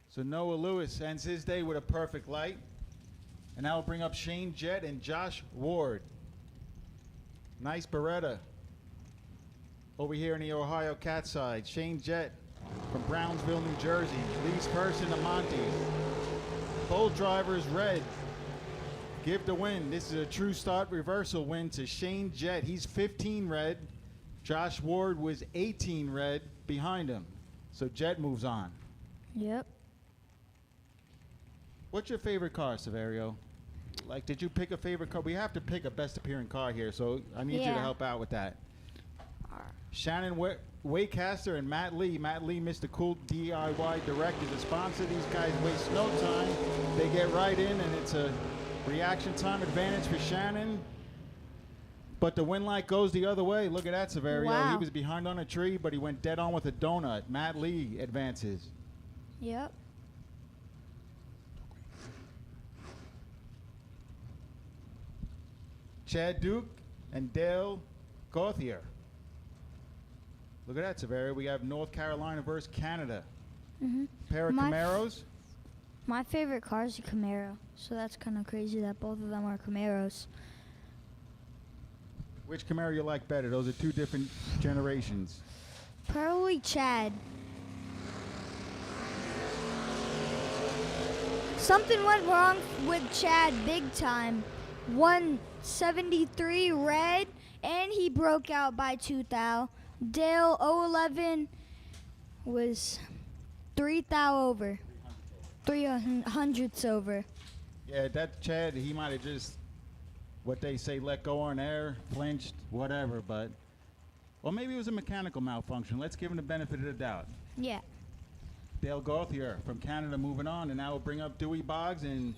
So Noah Lewis ends his day with a perfect light. And that will bring up Shane Jett and Josh Ward. Nice Beretta. Over here in the Ohio Cat side, Shane Jett from Brownsville, New Jersey. Leads first in the Monty. Both drivers red. Give the win. This is a true start reversal win to Shane Jett. He's 15 red. Josh Ward was 18 red behind him. So Jett moves on. Yep. What's your favorite car, Severio? Like, did you pick a favorite car? We have to pick a best appearing car here, so I need you to help out with that. Shannon Waycaster and Matt Lee. Matt Lee, Mr. Cool DIY Direct, is a sponsor. These guys waste no time. They get right in, and it's a reaction time advantage for Shannon. But the win light goes the other way. Look at that, Severio. Wow. He was behind on a tree, but he went dead on with a donut. Matt Lee advances. Yep. Chad Duke and Dale Gauthier. Look at that, Severio. We have North Carolina versus Canada. Mhm. Pair of Camaros. My favorite car is a Camaro, so that's kind of crazy that both of them are Camaros. Which Camaro you like better? Those are two different generations. something went wrong with Chad big time. 173 red, and he broke out by 2 thou. Dale 011 was 3 thou over. 300ths over. Yeah, that Chad, he might have just, what they say, let go on air, flinched, whatever, but, well, maybe it was a mechanical malfunction. Let's give him the benefit of the doubt. Yeah. Dale Gauthier from Canada moving on, and now we'll bring up Dewey Boggs and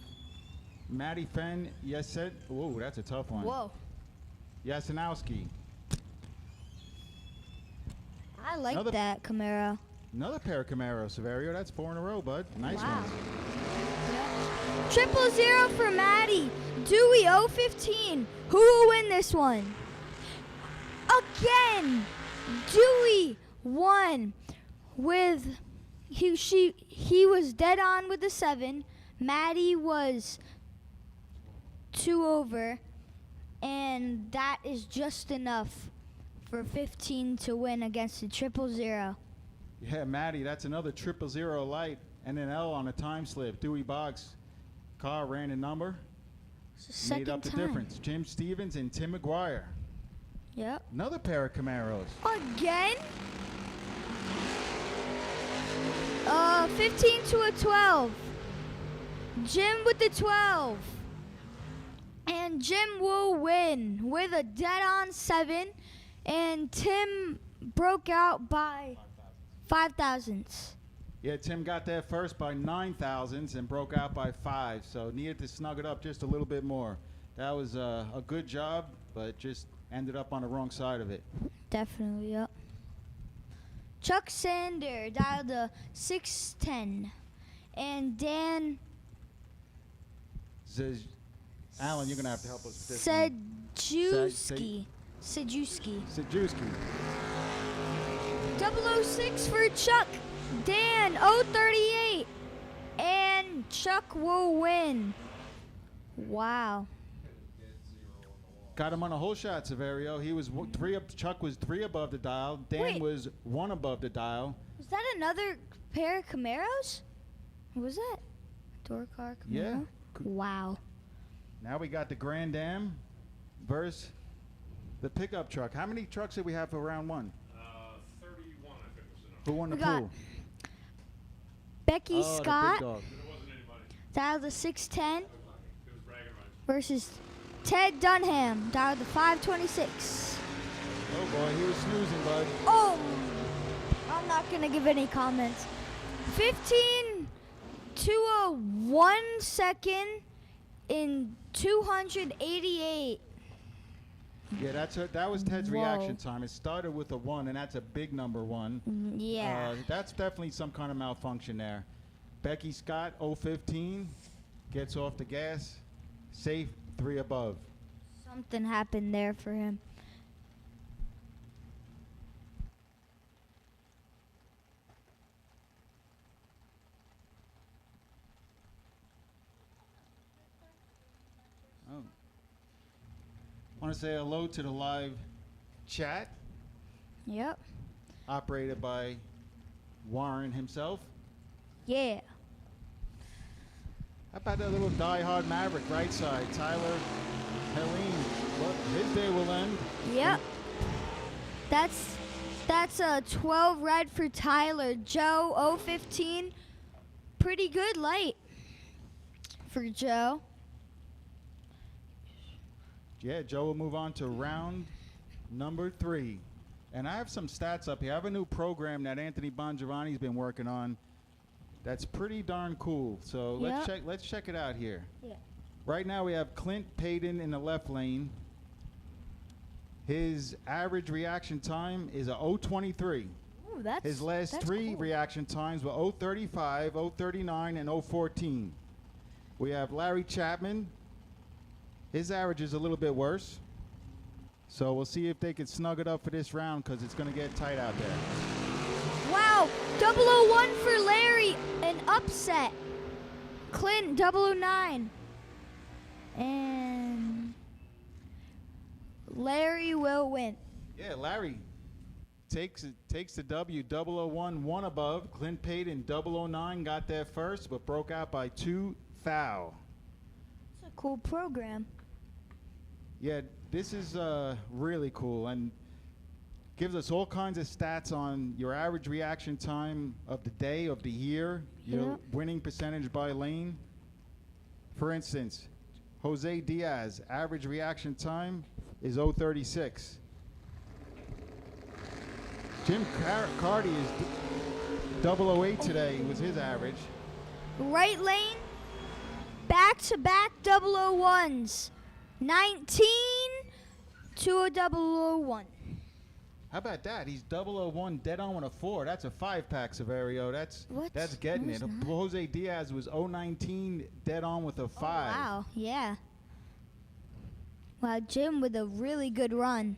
Matty Fenn. Yes, said. Whoa, that's a tough one. Whoa. Yasinowski. I like that Camaro. Another pair of Camaros, Severio. That's 4 in a row, bud. Nice Wow. one. 000 for Maddie. Dewey 015. Who will win this one? Again, Dewey won with he was dead on with the 7. Maddie was 2 over, and that is just enough for 15 to win against the 000. Yeah, Maddie, that's another 000 light and an L on a time slip. Dewey Boggs car ran a number, made up the difference. Jim Stevens and Tim McGuire. Yep. Another pair of Camaros. Again? 15 to a 12. Jim with the 12. And Jim will win with a dead-on 7. And Tim broke out by 5 thousandths. Yeah, Tim got there first by 9 thousandths and broke out by 5. So needed to snug it up just a little bit more. That was a good job, but just ended up on the wrong side of it. Definitely, yep. Chuck Sander dialed a 610. And Dan says, Alan, you're going to have to help us with this one. Sajewski. 006 for Chuck. Dan 038. And Chuck will win. Wow. Got him on a whole shot, Severio. He was Chuck was 3 above the dial. Dan was 1 above the dial. Was that another pair of Camaros? What was that? Door car Camaro? Yeah. Wow. Now we got the Grand Am versus the pickup truck. How many trucks did we have for round 1? 31, I think was the number. Who won the We got pool? Becky Oh, the big Scott dog. dialed a 610 versus Ted Dunham dialed the 526. Oh boy, he was snoozing, bud. Oh, I'm not gonna give any comments. 15 to a 1 second in 288. Yeah, that was Ted's Whoa. reaction time. It started with a 1, and that's a big number 1. Yeah. That's definitely some kind of malfunction there. Becky Scott, 015, gets off the gas, safe, 3 above. Something happened there for him. Oh. Want to say hello to the live chat. Yep. Operated by Warren himself. Yeah. How about that little die-hard Maverick right side? Tyler, Helene, well, his day will end. Yep. That's a 12 red for Tyler. Joe 015. Pretty good light for Joe. Yeah, Joe will move on to round number 3. And I have some stats up here. I have a new program that Anthony Bongiovanni's been working on that's pretty darn cool. So let's check it out here. Yeah. Right now we have Clint Payton in the left lane. His average reaction time is a 023. Ooh, His last 3 cool. reaction times were 035, 039, and 014. We have Larry Chapman. His average is a little bit worse. So we'll see if they can snug it up for this round because it's going to get tight out there. Wow, 001 for Larry, an upset. Clint 009. And Larry will win. Yeah, Larry takes the W. 001, 1 above. Clint Payton 009 got there first, but broke out by 2 Thou. It's a cool program. Yeah, this is really cool and gives us all kinds of stats on your average reaction time of the day, of the year, your winning percentage by lane. For instance, Jose Diaz, average reaction time is 0.36. Jim Cardi is 008 today, was his average. Right lane, back-to-back 001s. 19 to a 001. How about that? He's 001 dead on with a 4. That's a 5-pack, Severio. That's getting it. Jose Diaz was 019 dead on with a 5. Wow, yeah. Wow, Jim with a really good run.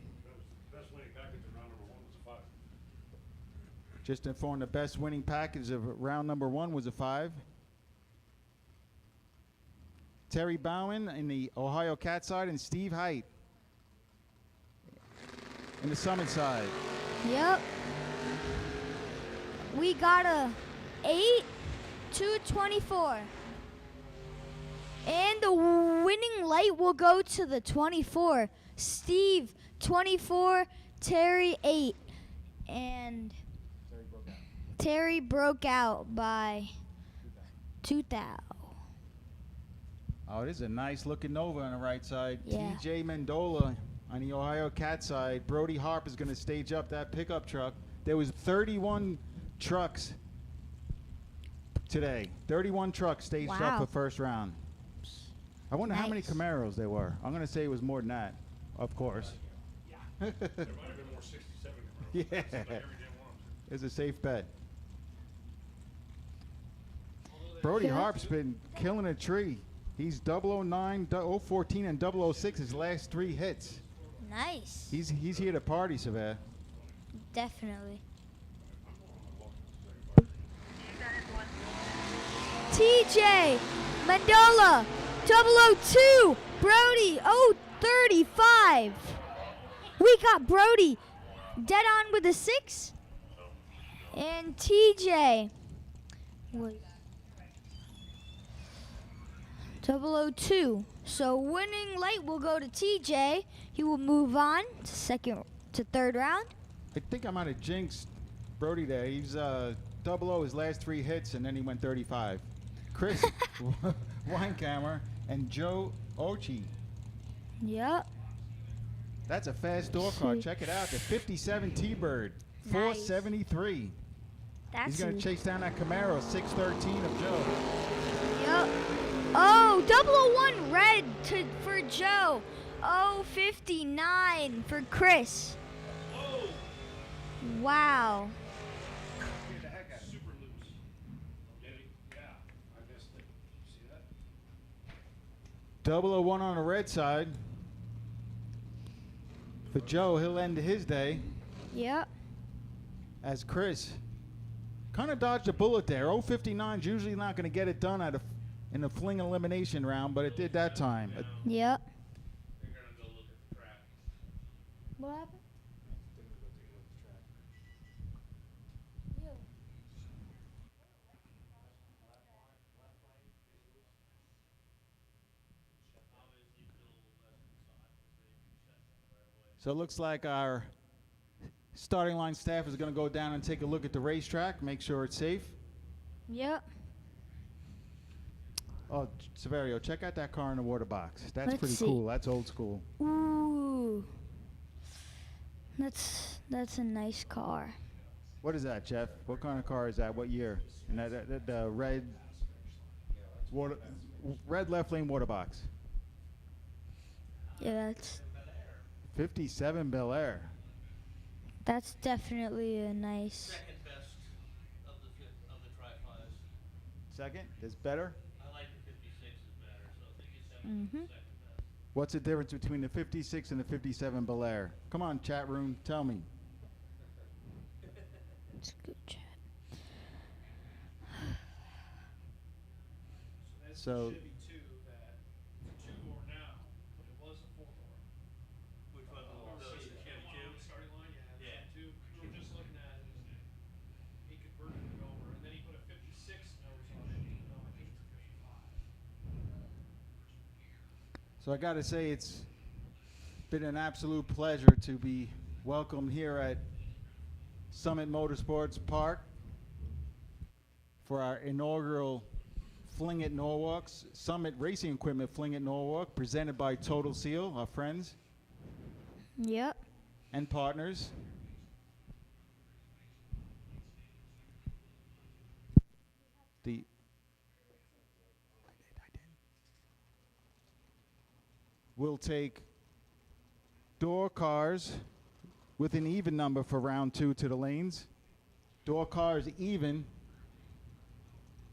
Best winning package in round number 1 was a 5. Just informed the best winning package of round number 1 was a 5. Terry Bowen in the Ohio Cat side and Steve Height in the Summit side. Yep. We got a 8 to 24. And the winning light will go to the 24. Steve 24, Terry 8. And Terry broke out by 2,000. Oh, this is a nice looking Nova on the right side. Yeah. TJ Mendola on the Ohio Cat side. Brody Harp is going to stage up that pickup truck. There was 31 trucks today. 31 trucks staged up for first round. I wonder how many Camaros there were. I'm going to say it was more than that, of course. There might have been more 67 Camaros. Yeah. It's a safe bet. Brody Harp's been killing a tree. He's 009, 014, and 006 his last 3 hits. Nice. He's here to party, Sever. Definitely. TJ Mendola 002 Brody 035. We got Brody dead on with a 6. And TJ was 002. So winning light will go to TJ. He will move on to third round. I think I might have jinxed Brody there. He's 00 his last 3 hits, and then he went 35. Chris Weinkammer and Joe Ochi. Yep. That's a fast door car. Check it out. The 57 T-Bird. 473. He's going to chase down that Camaro. 613 of Joe. Yep. Oh, 001 red for Joe. 059 for Chris. Wow. Super loose. Yeah, I missed it. See that? 001 on the red side. For Joe, he'll end his day. Yep. As Chris kind of dodged a bullet there. 059 is usually not going to get it done in a Fling elimination round, but it did that time. Yep. What happened? So it looks like our starting line staff is going to go down and take a look at the racetrack, make sure it's safe. Yep. Oh, Severio, check out that car in the water box. That's Let's pretty see. cool. That's old school. Ooh. That's a nice car. What is that, Jeff? What kind of car is that? What year? And that red left lane water box. Yeah, that's 57 Bel Air. That's definitely a nice. Second best of the tri-fives. Second? Is better? I like the 56 is better, so 57 is the second best. What's the difference between the 56 and the 57 Bel Air? Come on, chat room, tell me. It's good chat. So Chevy 2 that 2-door now, but it was a 4-door. Which one? The Chevy 2? Starting line, yeah. 2. We were just looking at it, and he converted it over, and then he put a 56 nose on it, even though I think it's a 55. So I got to say, it's been an absolute pleasure to be welcomed here at Summit Motorsports Park for our inaugural Fling at Norwalk's Summit Racing Equipment Fling at Norwalk, presented by Total Seal, our friends. Yep. And partners. We'll take door cars with an even number for round 2 to the lanes. Door cars even.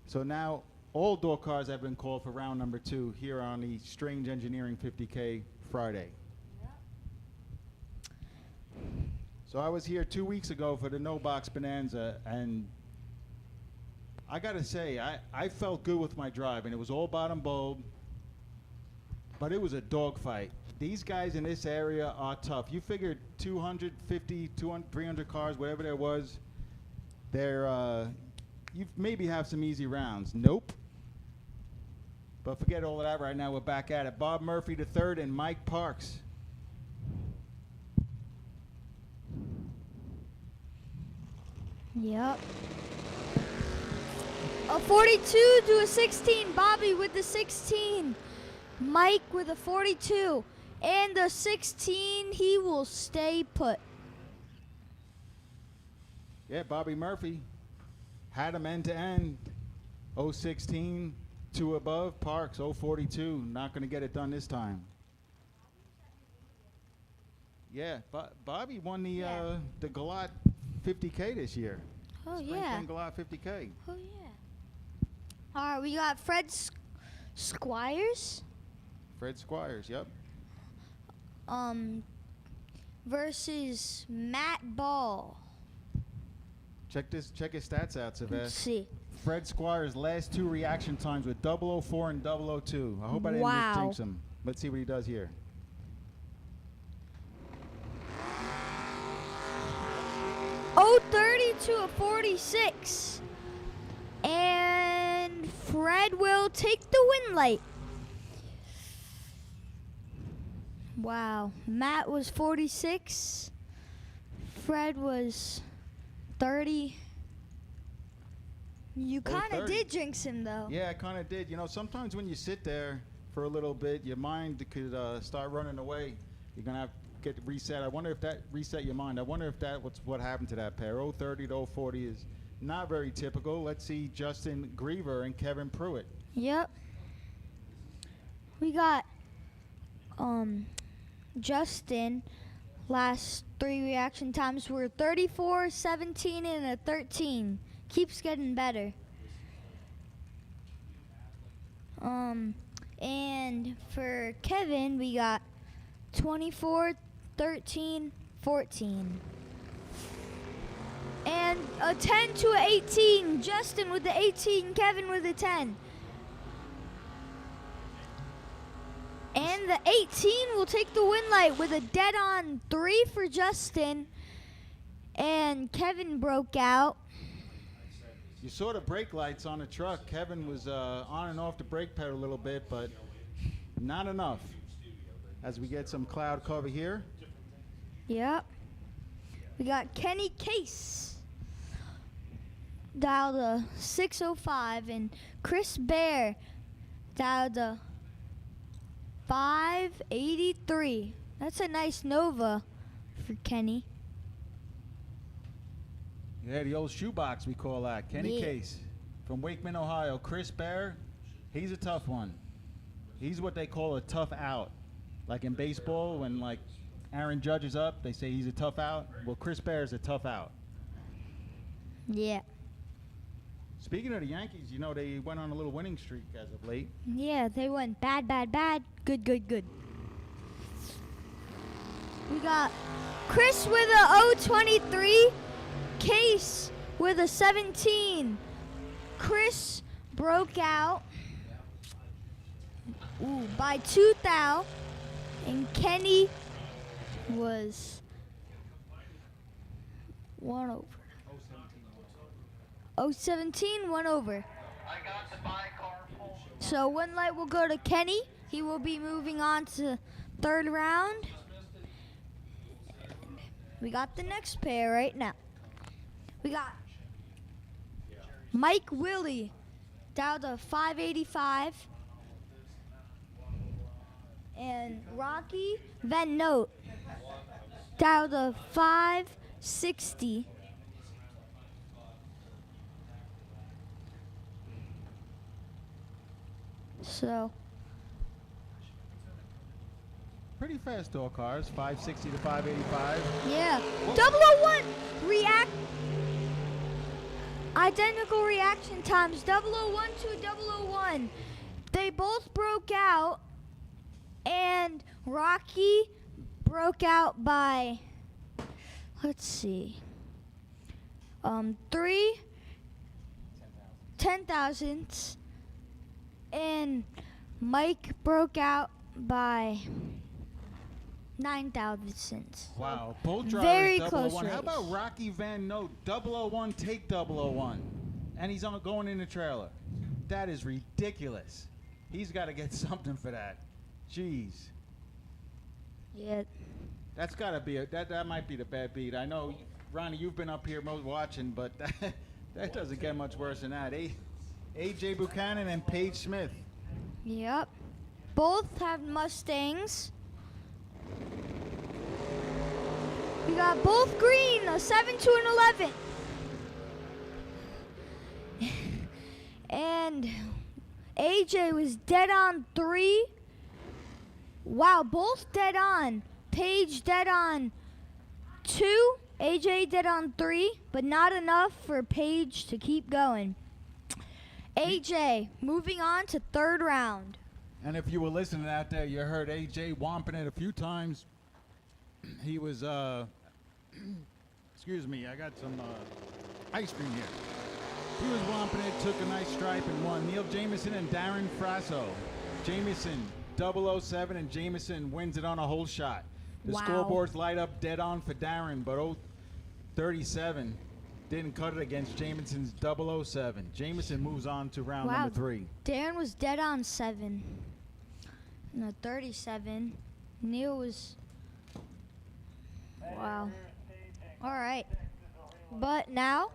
So now all door cars have been called for round number 2 here on the Strange Engineering 50K Friday. So I was here 2 weeks ago for the No Box Bonanza, and I gotta say, I felt good with my drive, and it was all bottom bulb, but it was a dogfight. These guys in this area are tough. You figured 250, 200, 300 cars, whatever there was, you maybe have some easy rounds. Nope. But forget all of that right now. We're back at it. Bob Murphy III and Mike Parks. Yep. A 42 to a 16. Bobby with the 16. Mike with a 42. And the 16, he will stay put. Yeah, Bobby Murphy had him end to end. 016 to above. Parks 042. Not going to get it done this time. Yeah, Bobby won the Galat 50K this year. Oh, Spring yeah. Fling Galat 50K. Oh, yeah. All right, we got Fred Squires. Fred Squires, yep. Versus Matt Ball. Check his stats out, Sylvester. Let's see. Fred Squires' last 2 reaction times with 004 and 002. I hope I didn't jinx him. Let's see what he does here. Oh, 30 to a 46. And Fred will take the win light. Wow. Matt was 46. Fred was 30. You kind of did jinx him, though. Yeah, I kind of did. You know, sometimes when you sit there for a little bit, your mind could start running away. You're going to have to get reset. I wonder if that reset your mind. I wonder if that what happened to that pair. 030 to 040 is not very typical. Let's see Justin Griever and Kevin Pruitt. Yep. We got Justin. Last 3 reaction times were 34, 17, and a 13. Keeps getting better. And for Kevin, we got 24, 13, 14. And a 10 to an 18. Justin with the 18, Kevin with the 10. And the 18 will take the win light with a dead-on 3 for Justin. And Kevin broke out. You saw the brake lights on the truck. Kevin was on and off the brake pedal a little bit, but not enough. As we get some cloud cover here. Yep. We got Kenny Case. Dialed a 605. And Chris Bear dialed a 583. That's a nice Nova for Kenny. Yeah, the old shoebox we call that. Kenny Case from Wakeman, Ohio. Chris Bear, he's a tough one. He's what they call a tough out. Like in baseball, when like Aaron Judge is up, they say he's a tough out. Well, Chris Bear is a tough out. Yeah. Speaking of the Yankees, you know, they went on a little winning streak as of late. Yeah, they went bad, bad, bad. Good, good, good. We got Chris with a 023. Case with a 17. Chris broke out by 2 thou. And Kenny was 1 over. 017, 1 over. So one light will go to Kenny he will be moving on to third round. We got the next pair right now. We got Mike Willie down to 585 and Rocky Van Note down to 560. So Pretty fast door cars, 560 to 585. yeah, 001 identical reaction times. 001 to 001. They both broke out, and Rocky broke out by, let's see, 3 10,000ths, and Mike broke out by 9,000ths. Wow, both drivers Very 001. close How race. about Rocky Van Note, 001, take 001. And he's on going in the trailer. That is ridiculous. He's got to get something for that. Jeez. Yeah. That's got to be, that might be the bad beat. I know, Ronnie, you've been up here watching, but that doesn't get much worse than that. A.J. Buchanan and Paige Smith. Yep. Both have Mustangs. We got both green, a 7 to an 11. And AJ was dead on 3. Wow, both dead on. Paige dead on 2. AJ dead on 3, but not enough for Paige to keep going. AJ moving on to third round. And if you were listening out there, you heard A.J. whomping it a few times. He was, excuse me, I got some ice cream here. He was whomping it, took a nice stripe and won. Neil Jameson and Darren Frasso. Jameson 007 and Jameson wins it on a whole shot. The Wow. scoreboards light up dead on for Darren, but 37 didn't cut it against Jameson's 007. Jameson moves on to round Wow. number 3. Darren was dead on 7. No, 37. Neil was. Wow. All right. But now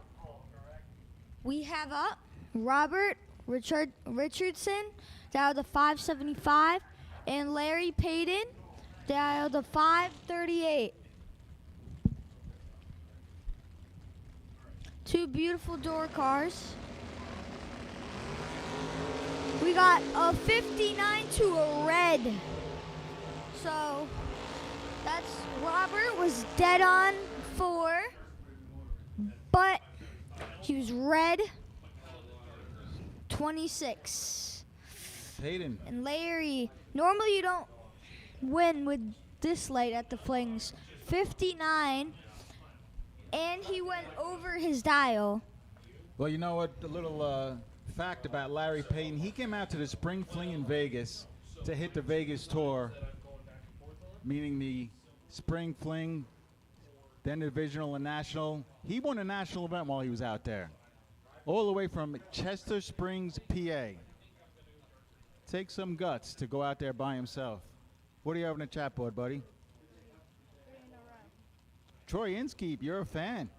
we have up Robert Richardson down to 575 and Larry Payton down to 538. Two beautiful door cars. We got a 59 to a red. So that's Robert was dead on 4, but he was red 26. Payton. And Larry, normally you don't win with this late at the Flings. 59, and he went over his dial. Well, you know what? A little fact about Larry Payton. He came out to the Spring Fling in Vegas to hit the Vegas tour, meaning the Spring Fling, then the Divisional and National. He won a national event while he was out there, all the way from Chester Springs, PA. Takes some guts to go out there by himself. What do you have on the chat board, buddy? Troy Inskeep, you're a fan.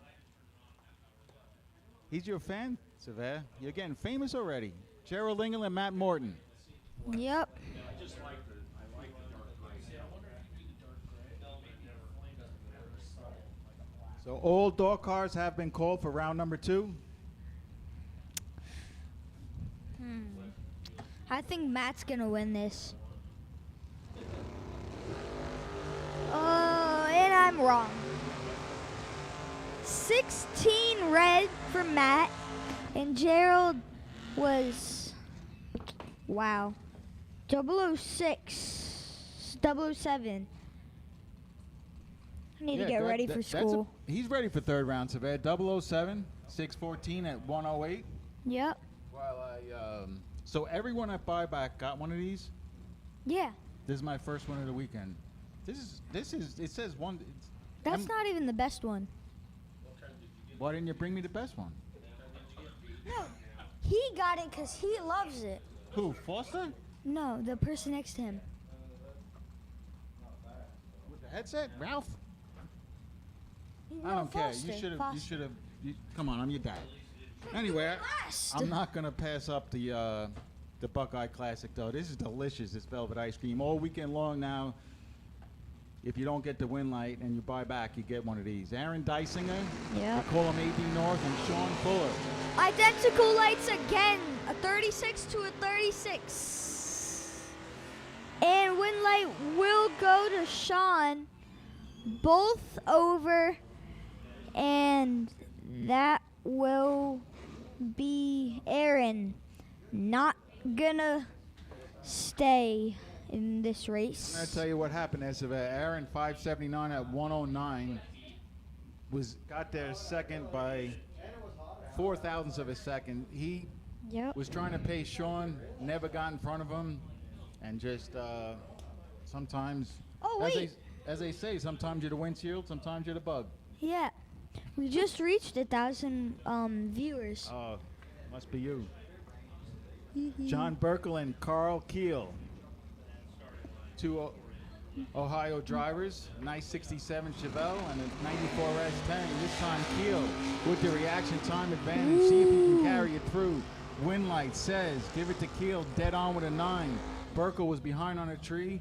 He's your fan, Sever. You're getting famous already. Gerald Lingle and Matt Morton. Yep. So all door cars have been called for round number 2. I think Matt's gonna win this. And I'm wrong. 16 red for Matt, and Gerald was, wow, 006, 007. I need to get ready for school. He's ready for third round, Sever. 007, 614 at 108. Yep. So everyone at Buyback got one of these. Yeah. This is my first one of the weekend. This is. It says one. That's not even the best one. Why didn't you bring me the best one? No, he got it because he loves it. Who, Foster? No, the person next to him. With the headset, Ralph? I No, don't care. Foster, You should have. You Foster. should have. Come on, I'm your dad. Anyway, Last. I'm not gonna pass up the Buckeye Classic though. This is delicious. This velvet ice cream all weekend long now. If you don't get the win light and you buy back, you get one of these. Aaron Dysinger. Yeah. They call him AD North and Sean Fuller. Identical lights again. A 36 to a 36. And win light will go to Sean. Both over. And that will be Aaron. Not gonna stay in this race. I'm gonna tell you what happened. As of Aaron 579 at 109 got there second by 4 thousandths of a second. He was trying to pace Sean, never got in front of him, and just sometimes, as they say, sometimes you're the windshield, sometimes you're the bug. Yeah. We just reached 1,000 viewers. Oh, must be you. John Burkle and Carl Keel. Two Ohio drivers, a nice 67 Chevelle and a 94 S10. This time Keel with the reaction time advantage. See if he can carry it through. Winlight says, give it to Keel, dead on with a 9. Burkle was behind on a tree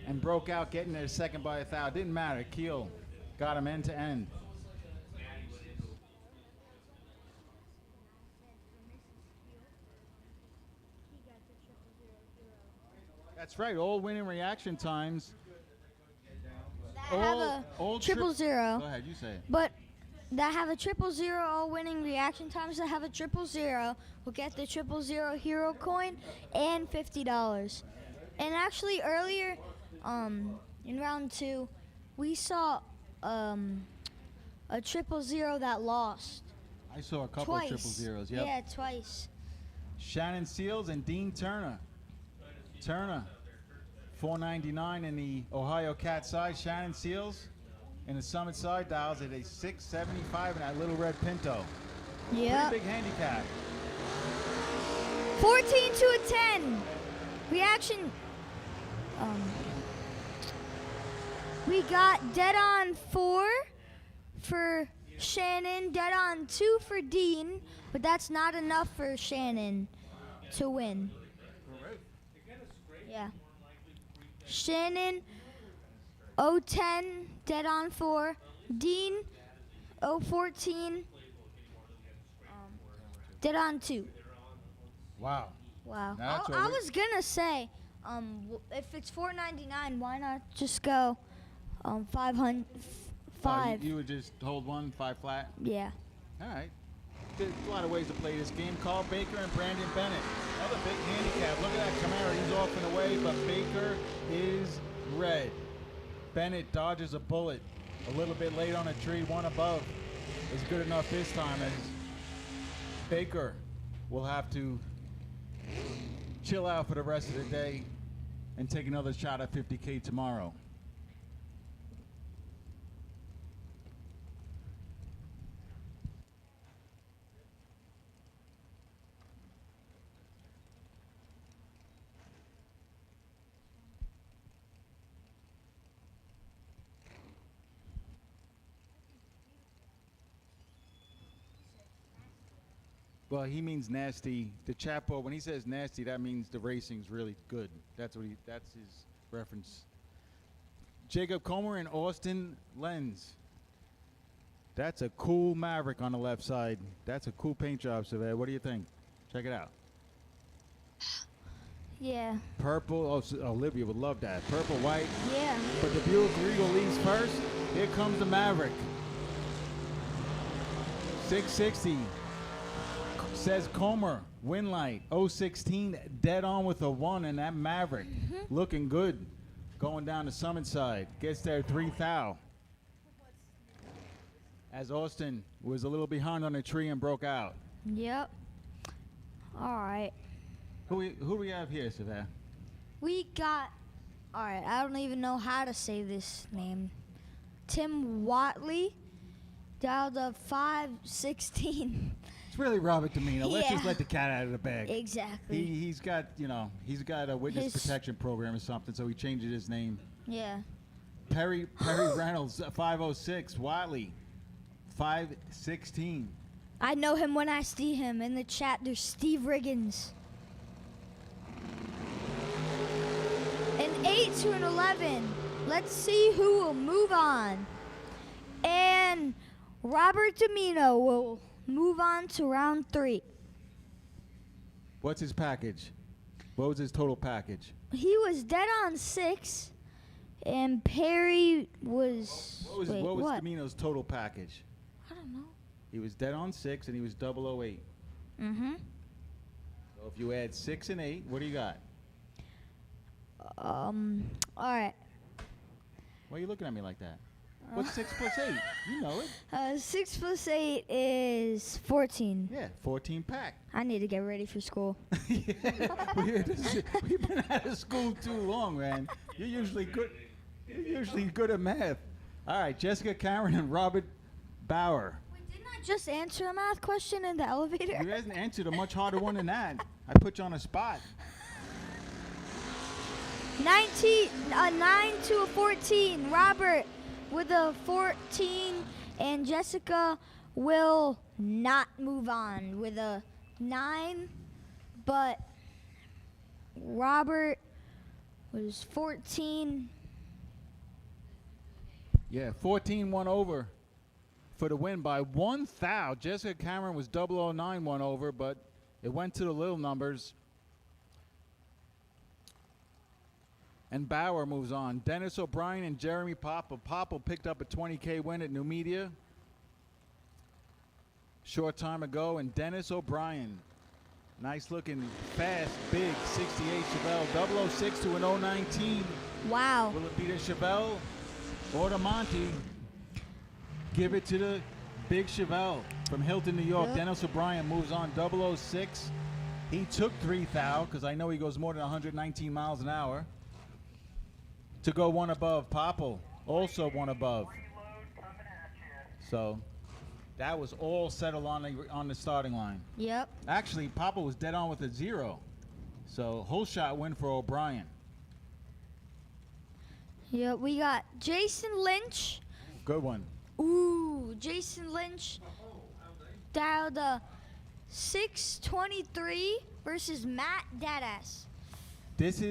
and broke out, getting there second by 1,000. Didn't matter. Keel got him end to end. That's right, all winning reaction times. Have a triple zero. Go ahead, you say it. But that have a 000 all winning reaction times that have a 000 will get the 000 hero coin and $50. And actually earlier, in round 2, we saw a 000 that lost. I saw a couple Twice. of 000s. Yep. Yeah, twice. Shannon Seals and Dean Turner. Turner, $4.99 in the Ohio Cat side. Shannon Seals in the Summit side dials at a $6.75 in that little red Pinto. Yeah. Pretty big handicap. 14 to a 10. Reaction. We got dead on 4 for Shannon, dead on 2 for Dean, but that's not enough for Shannon to win. Yeah. Shannon, 010, dead on 4. Dean, 014, dead on 2. Wow. Wow. That's I was gonna say, if it's $4.99, why not just go 500? You would just hold 1, 5 flat? Yeah. All right. There's a lot of ways to play this game. Carl Baker and Brandon Bennett. Another big handicap. Look at that Camaro. He's off and away, but Baker is red. Bennett dodges a bullet. A little bit late on a tree. 1 above is good enough this time, as Baker will have to chill out for the rest of the day and take another shot at 50K tomorrow. Well, he means nasty. The Chapo, when he says nasty, that means the racing's really good. That's his reference. Jacob Comer and Austin Lenz. That's a cool Maverick on the left side. That's a cool paint job, Savannah. What do you think? Check it out. Yeah. Purple. Oh, Olivia would love that. Purple, white. Yeah. But the Buick Regal leaves first. Here comes the Maverick. 660. Says Comer, Winlight, 016, dead on with a 1, and that Maverick looking good. Going down the Summit side. Gets there 3,000. As Austin was a little behind on a tree and broke out. Yep. All right. Who we have here, Savannah? We got, all right, I don't even know how to say this name. Tim Watley, dialed up 516. It's really Robert Domino. Let's just Yeah. let the cat out of the bag. Exactly. He's got, he's got a witness His- protection program or something, so he changed his name. Yeah. Perry Reynolds, 506. Watley, 516. I know him when I see him. In the chat, there's Steve Riggins. An 8 to an 11. Let's see who will move on. And Robert Domino will move on to round 3. What's his package? What was his total package? He was dead on 6, and Perry was. What was Domino's total package? I don't know. He was dead on 6, and he was 008. Mm-hmm. So if you add 6 and 8, what do you got? All right. Why are you looking at me like that? What's 6 plus 8? You know it. 6 plus 8 is 14. Yeah, 14 pack. I need to get ready for school. We've been out of school too long, man. You're usually good. You're usually good at math. All right, Jessica Cameron and Robert Bauer. Didn't I just answer a math question in the elevator? You hasn't answered a much harder one than that. I put you on a spot. 9 to a 14. Robert with a 14, and Jessica will not move on with a 9, but Robert was 14. Yeah, 14 won over for the win by 1 thou. Jessica Cameron was 009 won over, but it went to the little numbers. And Bauer moves on. Dennis O'Brien and Jeremy Popple. Popple picked up a 20K win at New Media short time ago. And Dennis O'Brien, nice looking, fast, big 68 Chevelle. 006 to an 019. Wow. Will it be the Chevelle or the Monty? Give it to the big Chevelle from Hilton, New York. Yep. Dennis O'Brien moves on. 006. He took 3 thou because I know he goes more than 119 miles an hour. To go one above. Popple also one above. So that was all settled on the starting line. Yep. Actually, Popple was dead on with a 0. So whole shot win for O'Brien. Yep, we got Jason Lynch. Good one. Ooh, Jason Lynch dialed a 623 versus Matt Dadass. This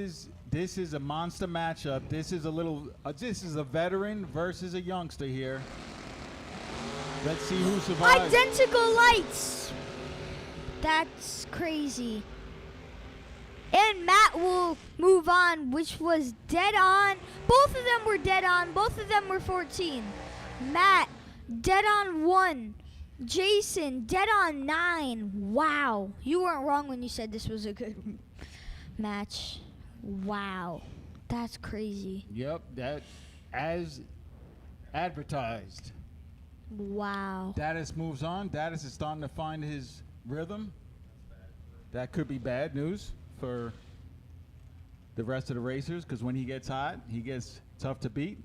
is a monster matchup. This is a veteran versus a youngster here. Let's see who survives. Identical lights. That's crazy. And Matt will move on, which was dead on. Both of them were dead on. Both of them were 14. Matt, dead on 1. Jason, dead on 9. Wow. You weren't wrong when you said this was a good match. Wow. That's crazy. Yep, that as advertised. Wow. Dadis moves on. Dadis is starting to find his rhythm. That could be bad news for the rest of the racers because when he gets hot, he gets tough to beat.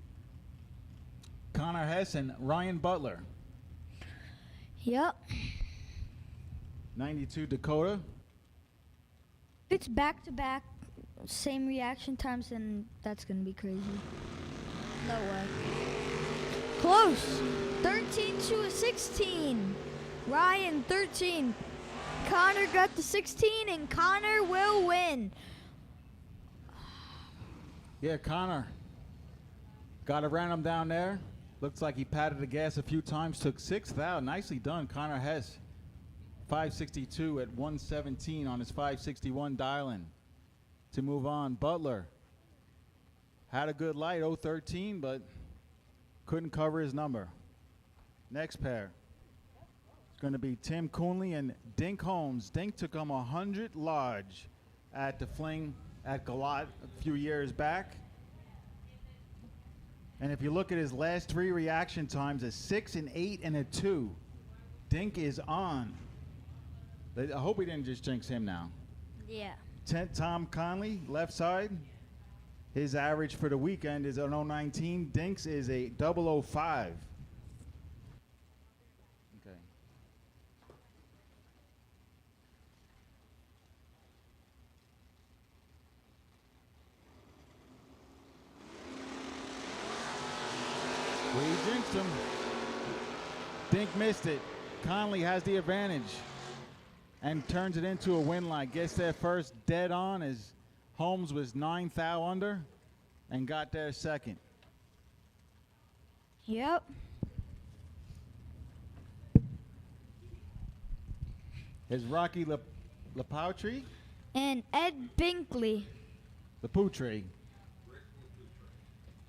Connor Hess and Ryan Butler. Yep. 92 Dakota. It's back to back, same reaction times, and that's going to be crazy. No way. Close. 13 to a 16. Ryan 13. Connor got the 16, and Connor will win. Yeah, Connor got around him down there. Looks like he patted the gas a few times. Took 6th out. Nicely done, Connor Hess. 562 at 117 on his 561 dial-in to move on. Butler had a good light, 013, but couldn't cover his number. Next pair. It's going to be Tim Coonley and Dink Holmes. Dink took him 100 large at the Fling at Galat a few years back. And if you look at his last 3 reaction times, a 6, an 8, and a 2. Dink is on. I hope we didn't just jinx him now. Yeah. Tom Conley, left side. His average for the weekend is an 019. Dink's is a 005. Okay. him. Dink missed it. Conley has the advantage and turns it into a win line. Gets there first, dead on, as Holmes was 9 thou under and got there second. Yep. Is Rocky Lapoutry? And Ed Binkley. Lapoutry.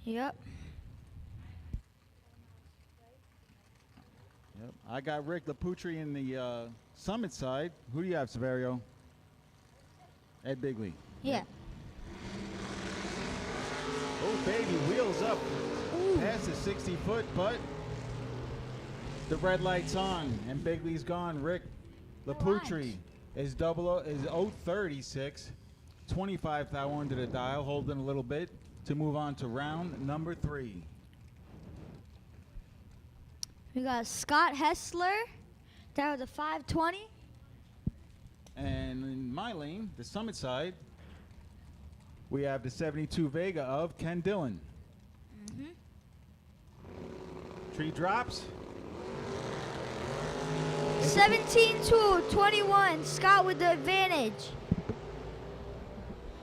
Yep. Yep. I got Rick Lapoutry in the Summit side. Who do you have, Severio? Ed Bigley. Yeah. Oh, baby, wheels up. Past the 60-foot, but the red light's on, and Bigley's gone. Rick Lapoutry is 036, 25 thou under the dial, holding a little bit to move on to round number 3. We got Scott Hessler. That was a 520. And in my lane, the Summit side, we have the 72 Vega of Ken Dillon. Tree drops. 17 to 21. Scott with the advantage.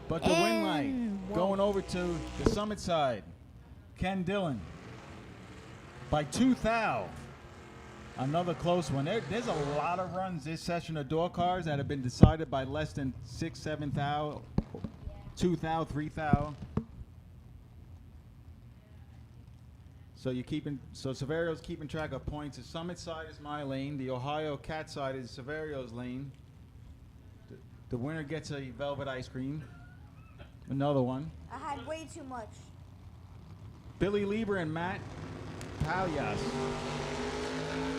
But the win light going over to the Summit side. Ken Dillon by 2 thou. Another close one. There's a lot of runs this session of door cars that have been decided by less than 6, 7 thou, 2 thou, 3 thou. So Severio's keeping track of points. The Summit side is my lane. The Ohio Cat side is Severio's lane. The winner gets a velvet ice cream. Another one. I had way too much. Billy Lieber and Matt Palias.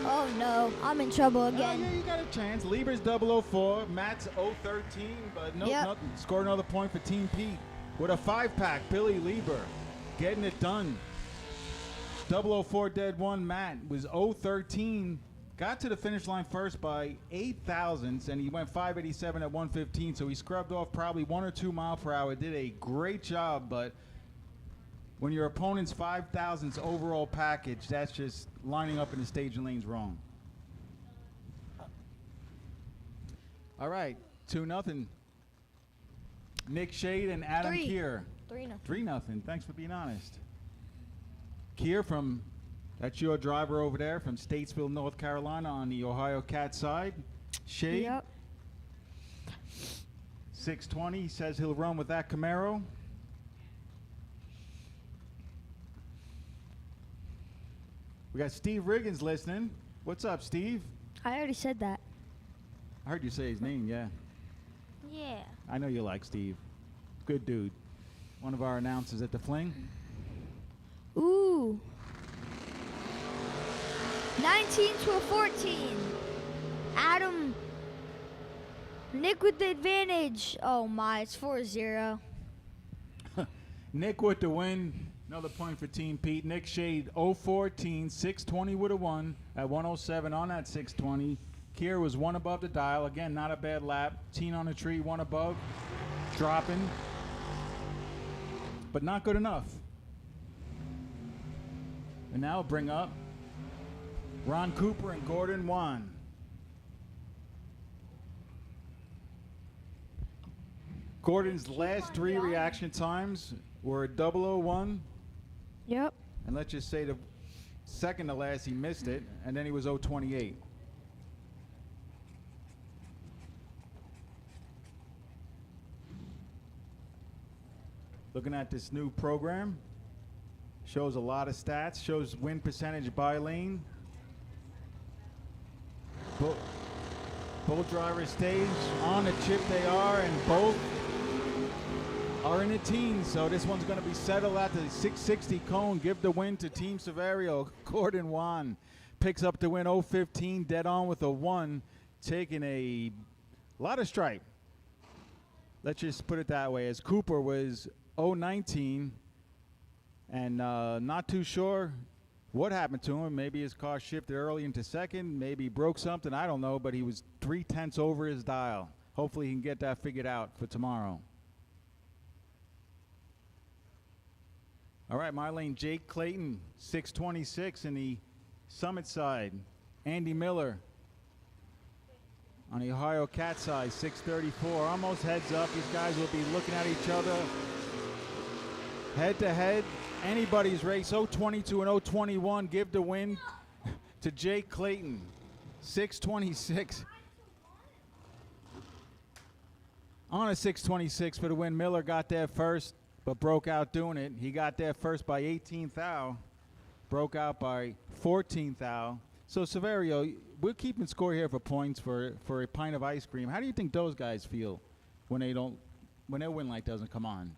Oh no, I'm in trouble again. Yeah, you got a chance. Lieber's 004, Matt's 013, but nothing. Scored another point for Team Pete with a 5-pack. Billy Lieber getting it done. 004 dead one. Matt was 013. Got to the finish line first by 8 thousandths, and he went 587 at 115. So he scrubbed off probably 1 or 2 miles per hour. Did a great job, but when your opponent's 5 thousandths overall package, that's just lining up in the staging lanes wrong. All right, 2-0. Nick Shade and Adam Keir. 3-0. 3-0. Thanks for being honest. Keir that's your driver over there from Statesville, North Carolina on the Ohio Cat side. Shade. Yep. 620. He says he'll run with that Camaro. We got Steve Riggins listening. What's up, Steve? I already said that. I heard you say his name, yeah. Yeah. I know you like Steve. Good dude. One of our announcers at the Fling. Ooh. 19 to a 14. Adam. Nick with the advantage. Oh my, it's 4-0. Nick with the win. Another point for Team Pete. Nick Shade 014, 620 with a 1 at 107 on that 620. Keir was 1 above the dial. Again, not a bad lap. Teen on the tree, 1 above. Dropping. But not good enough. And now I'll bring up Ron Cooper and Gordon Wan. Gordon's last 3 reaction times were 001. Yep. And let's just say the second to last he missed it, and then he was 028. Looking at this new program, shows a lot of stats, shows win percentage by lane. Both drivers stage on the chip they are, and both are in the teens. So this one's going to be settled at the 660 cone. Give the win to Team Severio. Gordon Wan picks up the win 015, dead on with a 1, taking a lot of stripe. Let's just put it that way, as Cooper was 019 and not too sure what happened to him. Maybe his car shifted early into second, maybe he broke something, I don't know, but he was 0.3 over his dial. Hopefully he can get that figured out for tomorrow. All right, my lane, Jake Clayton, 626 in the Summit side. Andy Miller on the Ohio Cat side, 634. Almost heads up. These guys will be looking at each other head to head. Anybody's race, 022 and 021. Give the win to Jake Clayton, 626. On a 626 for the win. Miller got there first, but broke out doing it. He got there first by 18th thou, broke out by 14th thou. So Severio, we're keeping score here for points for a pint of ice cream. How do you think those guys feel when their win light doesn't come on?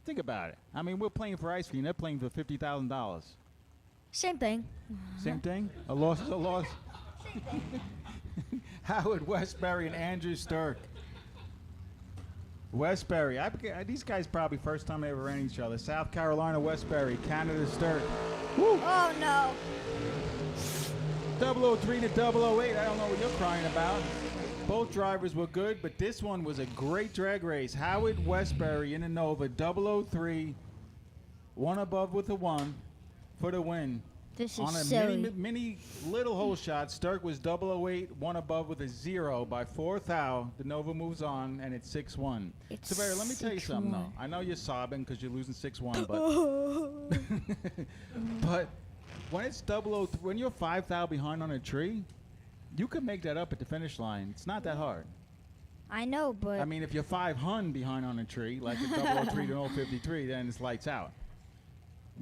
Think about it. I mean, we're playing for ice cream. They're playing for $50,000. Same thing. Same thing? A loss is a loss. Howard Westbury and Andrew Sturk. Westbury. These guys probably first time they ever ran each other. South Carolina Westbury, Canada Sturk. Woo. Oh, no. 003 to 008. I don't know what you're crying about. Both drivers were good, but this one was a great drag race. Howard Westbury in the Nova, 003, one above with a 1 for the win. This is on a silly. mini little hole shot. Sturk was 008, one above with a 0 by 4th thou. The Nova moves on, and it's 6-1. Severa, let me tell you something, though. I know you're sobbing because you're losing 6-1, but but when it's 003, when you're 5 thou behind on a tree, you can make that up at the finish line. It's not that hard. I know, but... I mean, if you're 500 behind on a tree, like at 003 to 053, then it's lights out.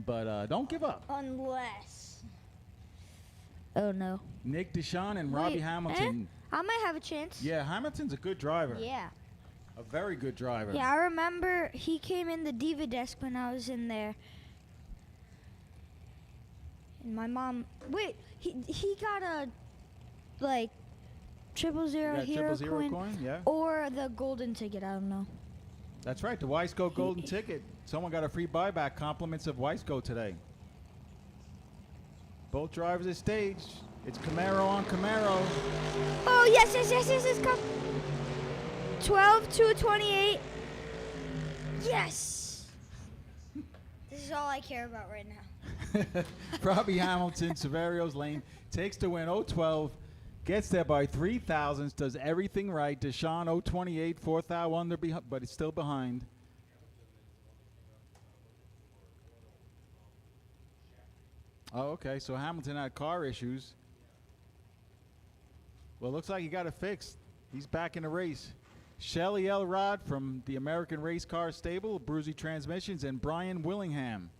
But don't give up. Unless... Oh, no. Nick Deshawn and Robbie Hamilton. I might have a chance. Yeah, Hamilton's a good driver. Yeah. A very good driver. Yeah, I remember he came in the Diva desk when I was in there. And my mom... Wait, he got a... like 000 hero coin, yeah. Or the golden ticket. I don't know. That's right, the Weisco golden ticket. Someone got a free buyback. Compliments of Weisco today. Both drivers at stage. It's Camaro on Camaro. Oh yes, come. 12 to 28. Yes. This is all I care about right now. Robbie Hamilton, Severio's lane, takes the win. 012. Gets there by 3 thousandths, does everything right. Deshaun 028, 4th thou under, but it's still behind. Oh, okay, so Hamilton had car issues. Well, looks like he got it fixed. He's back in the race. Shelly Elrod from the American Race Car Stable, Bruzy Transmissions, and Brian Willingham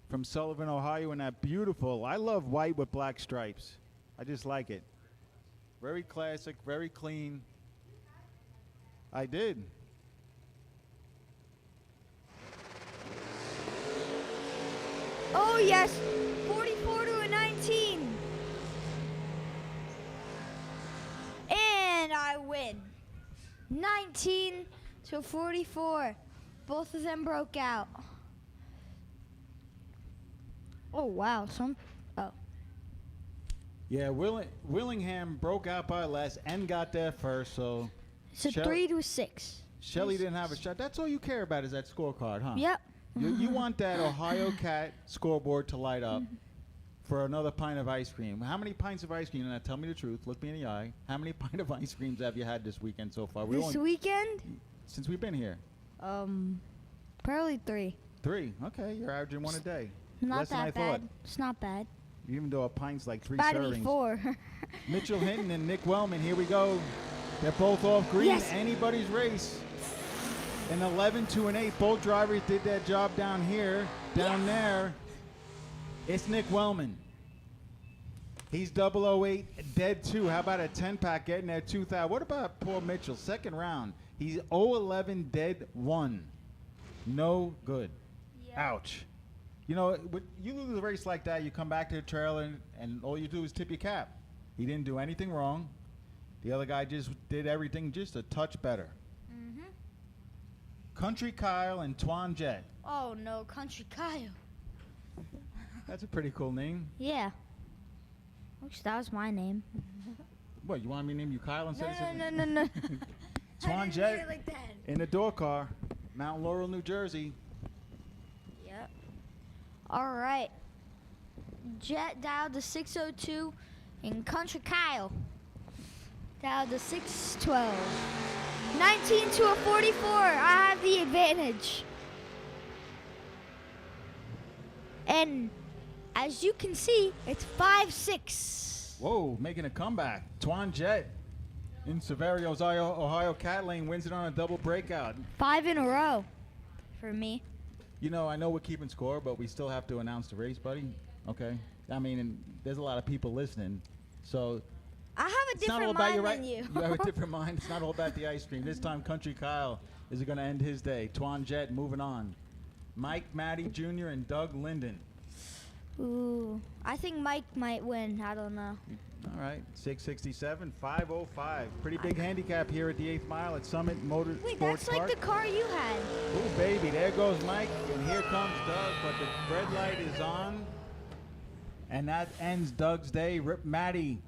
from Sullivan, Ohio, in that beautiful, I love white with black stripes. I just like it. Very classic, very clean. I did. Oh yes, 44 to a 19. And I win. 19 to 44. Both of them broke out. Oh wow, Yeah, Willingham broke out by less and got there first, so... It's a 3 to 6. Shelly didn't have a shot. That's all you care about is that scorecard, huh? Yep. You want that Ohio Cat scoreboard to light up for another pint of ice cream. How many pints of ice cream, and tell me the truth, look me in the eye, how many pint of ice creams have you had this weekend so far? This weekend? Since we've been here. Probably 3. 3, okay, you're averaging 1 a day. Not Less than I that thought. bad. It's not bad. Even though a pint's like 3 About to servings. be 4. Mitchell Hinton and Nick Wellman, here we go. They're both off green. Yes. Anybody's race. An 11 to an 8. Both drivers did that job down here. Down there, it's Nick Wellman. He's 008, dead 2. How about a 10-pack getting that 2,000? What about poor Mitchell? Second round. He's 011, dead 1. No good. Yeah. Ouch. You know, you lose a race like that, you come back to the trailer, and all you do is tip your cap. He didn't do anything wrong. The other guy just did everything just a touch better. Mm-hmm. Country Kyle and Twan Jet. Oh, no, Country Kyle. That's a pretty cool name. Yeah. Wish that was my name. What, you want me to name you Kyle instead of something? No. Twan I didn't Jet mean it like that. in the door car, Mount Laurel, New Jersey. Yep. All right. Jet dialed to 602, and Country Kyle dialed to 612. 19 to a 44. I have the advantage. And as you can see, it's 5-6. Whoa, making a comeback. Twan Jet in Severio's Ohio Cat Lane wins it on a double breakout. 5 in a row for me. You know, I know we're keeping score, but we still have to announce the race, buddy. Okay? I mean, and there's a lot of people listening. So I have a it's not all different about mind than you. You have a different mind. It's not all about the ice cream. This time, Country Kyle is going to end his day. Twan Jet moving on. Mike Matty Jr. and Doug Linden. Ooh, I think Mike might win. I don't know. All right, 667, 505. Pretty big handicap here at the 8th mile at Summit Motor Wait, Sports that's like the car you had. Oh, baby, there goes Mike, and here comes Doug, but the red light is on, and that ends Doug's day. Rip Matty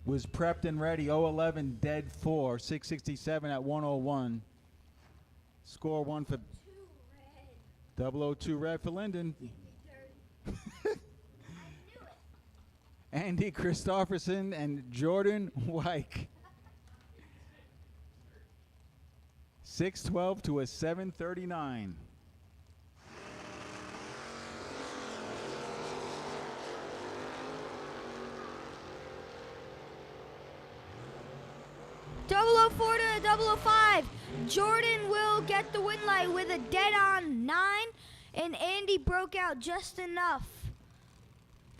was prepped and ready, 011, dead 4, 667 at 101. Score 1 for 002 red for Linden. Andy Christofferson and Jordan Wyke. 612 to a 739. .004 to 005. Jordan will get the win light with a dead on 9, and Andy broke out just enough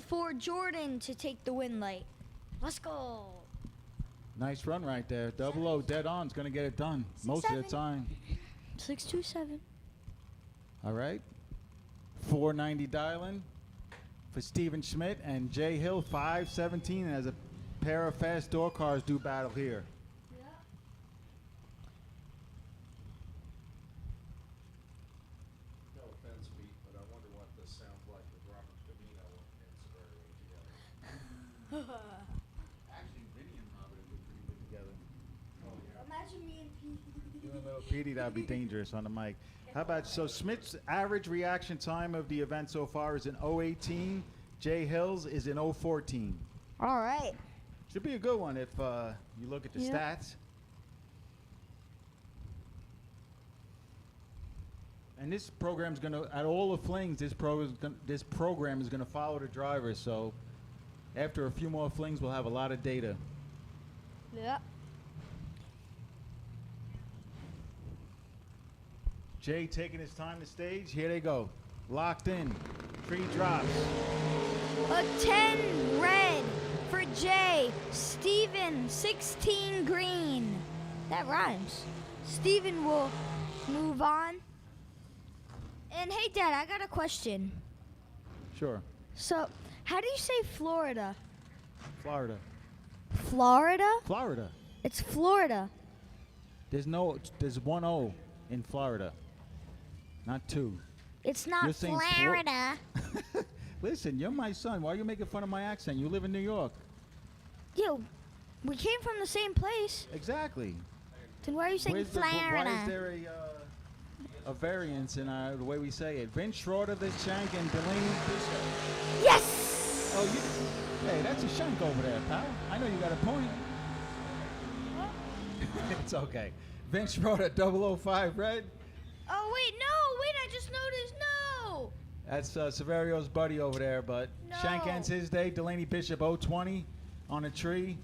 for Jordan to take the win light. Let's go. Nice run right there. 00 dead on is going to get it done most of the time. 627. All right. 490 dialing for Steven Schmidt and Jay Hill. 517 as a pair of fast door cars do battle here. No offense, Pete, but I wonder what this sounds like with Robert Camino and Severio together. Actually, Vinny and Robert have been pretty good together. Imagine me and Pete. You and little Petey, that would be dangerous on the mic. How about, so Smith's average reaction time of the event so far is an 018. Jay Hill's is an 014. All right. Should be a good one if you look at the stats. And this program's going to, at all the flings, this program is going to follow the drivers. So after a few more flings, we'll have a lot of data. Yeah. Jay taking his time to stage. Here they go. Locked in. Tree drops. A 10 red for Jay. Steven, 16 green. That rhymes. Steven will move on. And hey, Dad, I got a question. Sure. So, how do you say Florida? Florida. Florida? Florida. It's Florida. There's one O in Florida. Not two. It's not You're saying Florida. Listen, you're my son. Why are you making fun of my accent? You live in New York. Yo, we came from the same place. Exactly. Then why are you saying Florida? Why is there a variance in the way we say it? Vince Schroeder, the shank, and Delaney Bishop. Yes! Oh, hey, that's a shank over there, pal. I know you got a point. It's okay. Vince Schroeder, 005 red. Oh, wait, no. Wait, I just noticed. No. That's Severio's buddy over there, but Shank ends his day. Delaney Bishop 020 on a tree.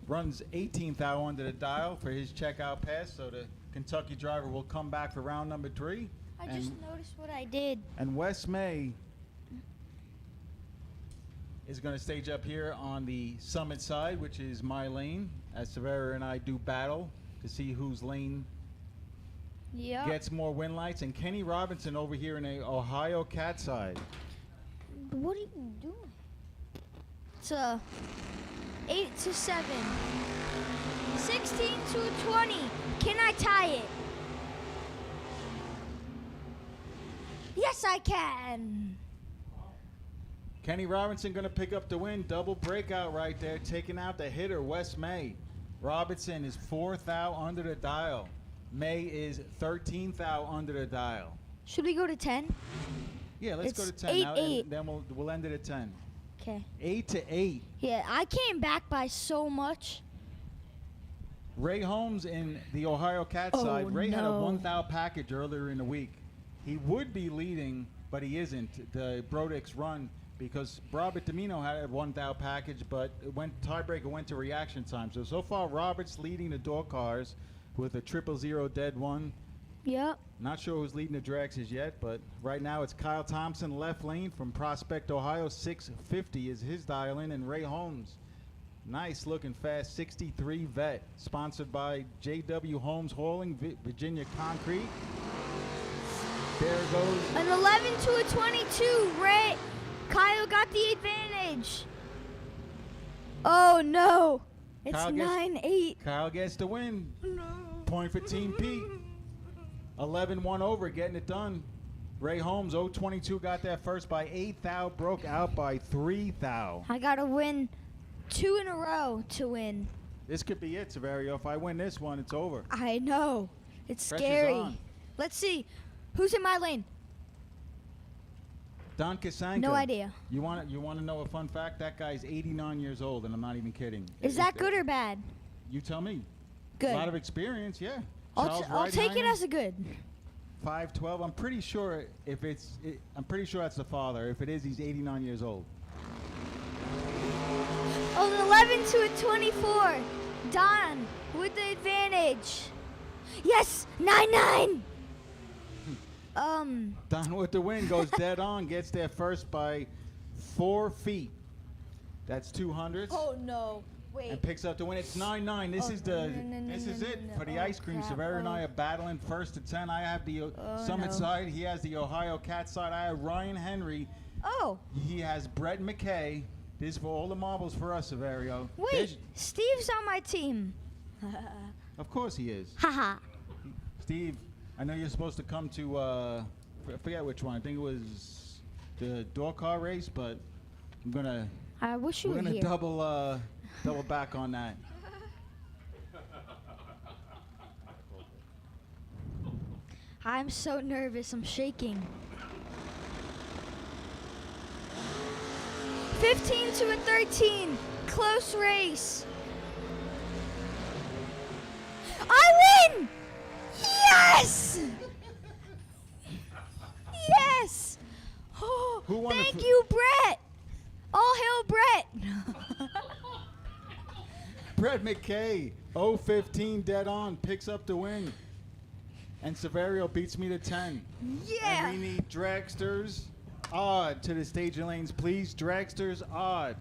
Runs 18th out under the dial for his checkout pass, so the Kentucky driver will come back for round number 3. I just noticed what I did. And Wes May is going to stage up here on the Summit side, which is my lane, as Severio and I do battle to see whose lane gets more win lights. And Kenny Robinson over here in the Ohio Cat side. What are you doing? It's 8 to 7. 16 to 20. Can I tie it? Yes, I can. Kenny Robinson going to pick up the win. Double breakout right there, taking out the hitter, Wes May. Robinson is 4th out under the dial. May is 13th out under the dial. Should we go to 10? Yeah, let's go to 10 8, now, 8. and then we'll end it at 10. Okay. 8-8. Yeah, I came back by so much. Ray Holmes in the Ohio Cat side. Ray had a 1 thou package earlier in the week. He would be leading, but he isn't. The Brodix run because Robert Domino had a 1 thou package, but tiebreaker went to reaction time. So far, Robert's leading the door cars with a 000 dead one. Yep. Not sure who's leading the Dragsters yet, but right now it's Kyle Thompson, left lane from Prospect, Ohio. 650 is his dial-in, and Ray Holmes. Nice looking fast 63 vet, sponsored by J.W. Holmes Hauling, Virginia Concrete. There it goes. An 11 to a 22. Kyle got the advantage. Oh no. It's 9-8. Kyle gets the win. No. Point for Team Pete. 11-1 over, getting it done. Ray Holmes, 0-22, got that first by 8 thou, broke out by 3 thou. I got to win 2 in a row to win. This could be it, Severio. If I win this one, it's over. I know. It's Pressure's scary. on. Let's see. Who's in my lane? Don Kasanka. No idea. You want to know a fun fact? That guy's 89 years old, and I'm not even kidding. Is that good or bad? You tell me. Good. A lot of experience, yeah. I'll take it as a good. 5'12". I'm pretty sure I'm pretty sure that's the father. If it is, he's 89 years old. Oh, an 11 to a 24. Don with the advantage. Yes, 9-9. Don with the win goes dead on, gets there first by 4 feet. That's 200. Oh no. Wait. And picks up the win. It's 9-9. This is it for the ice cream. Severio and I are battling first to 10. I have the Summit side. He has the Ohio Cat side. I have Ryan Henry. Oh. He has Brett McKay. This is for all the marbles for us, Severio. Wait, Steve's on my team. Of course he is. Haha. Steve, I know you're supposed to come to, I forget which one. I think it was the door car race, but I'm going to... I wish you were here. here. We're going to double back on that. I'm so nervous. I'm shaking. 15 to a 13. Close race. I win! Yes! Yes! Oh, Who won thank you, Brett. All hail Brett. Brett McKay, 0-15 dead on, picks up the win. And Severio beats me to 10. Yeah. And we need Dragsters odd to the staging lanes, please. Dragsters odd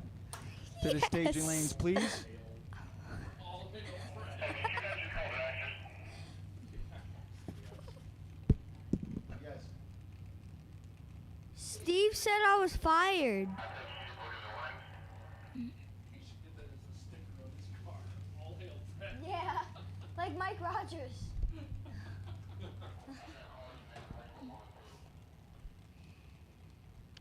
to the staging lanes, please. Steve said I was fired. Yeah, like Mike Rogers.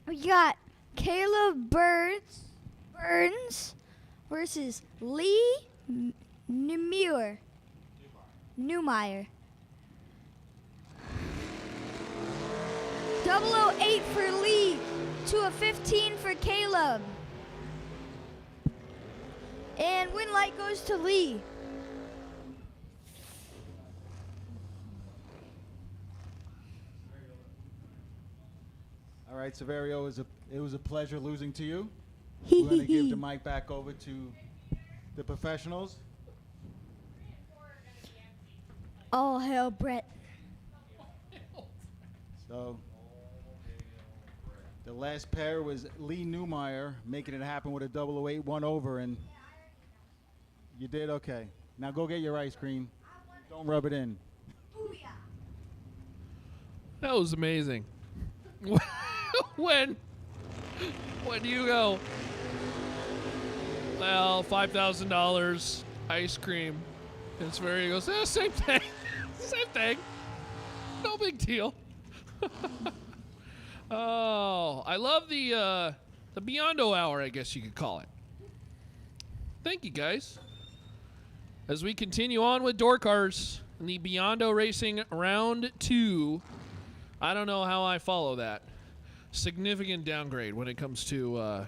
We got Caleb Burns versus Lee Neumeier. 008 for Lee, to a 15 for Caleb. And win light goes to Lee. All right, Severio, it was a pleasure losing to you. We're going to give the mic back over to the professionals. All hail Brett. So the last pair was Lee Neumeier making it happen with a 008 1 over, and you did okay. Now go get your ice cream. Don't rub it in. That was amazing. when do you go? Well, $5,000 ice cream. And Severio goes, same thing. Same thing. No big deal. Oh, I love the Beyond-O hour, I guess you could call it. Thank you, guys. As we continue on with door cars in the Beyond-O Racing Round 2, I don't know how I follow that. significant downgrade when it comes to.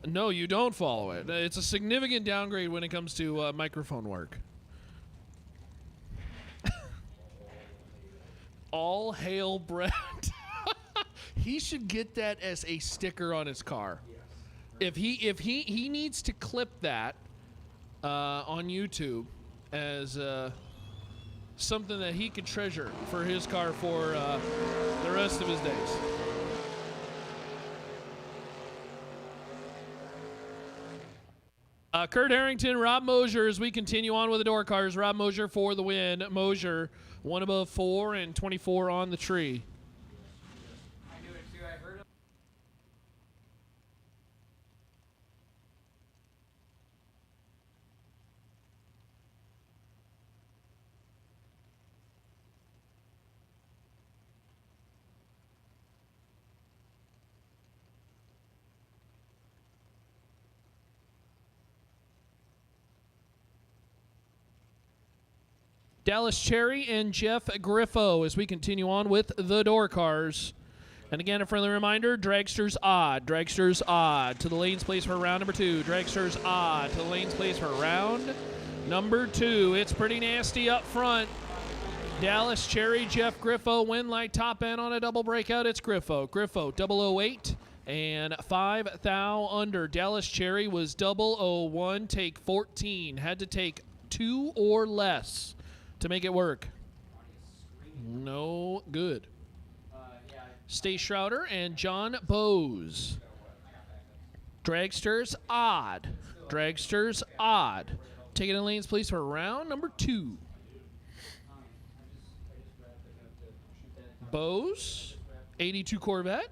No, you don't follow it. It's a significant downgrade when it comes to microphone work. All hail Brett. He should get that as a sticker on his car. If he needs to clip that on YouTube as something that he could treasure for his car for the rest of his days. Kurt Harrington, Rob Mosier, as we continue on with the door cars. Rob Mosier for the win. Mosier, 1 above 4 and 24 on the tree. Dallas Cherry and Jeff Griffo as we continue on with the door cars. And again, a friendly reminder, Dragster's odd. Dragster's odd to the lanes place for round number 2. Dragster's odd to the lanes place for round number 2. It's pretty nasty up front. Dallas Cherry, Jeff Griffo, win light top end on a double breakout. It's Griffo. Griffo, 008 and 5 thou under. Dallas Cherry was 001, take 14. Had to take 2 or less to make it work. No good. Stace Schroeder and John Bowes. Dragster's odd. Dragster's odd. Taking in lanes, please, for round number 2. Bowes, 82 Corvette.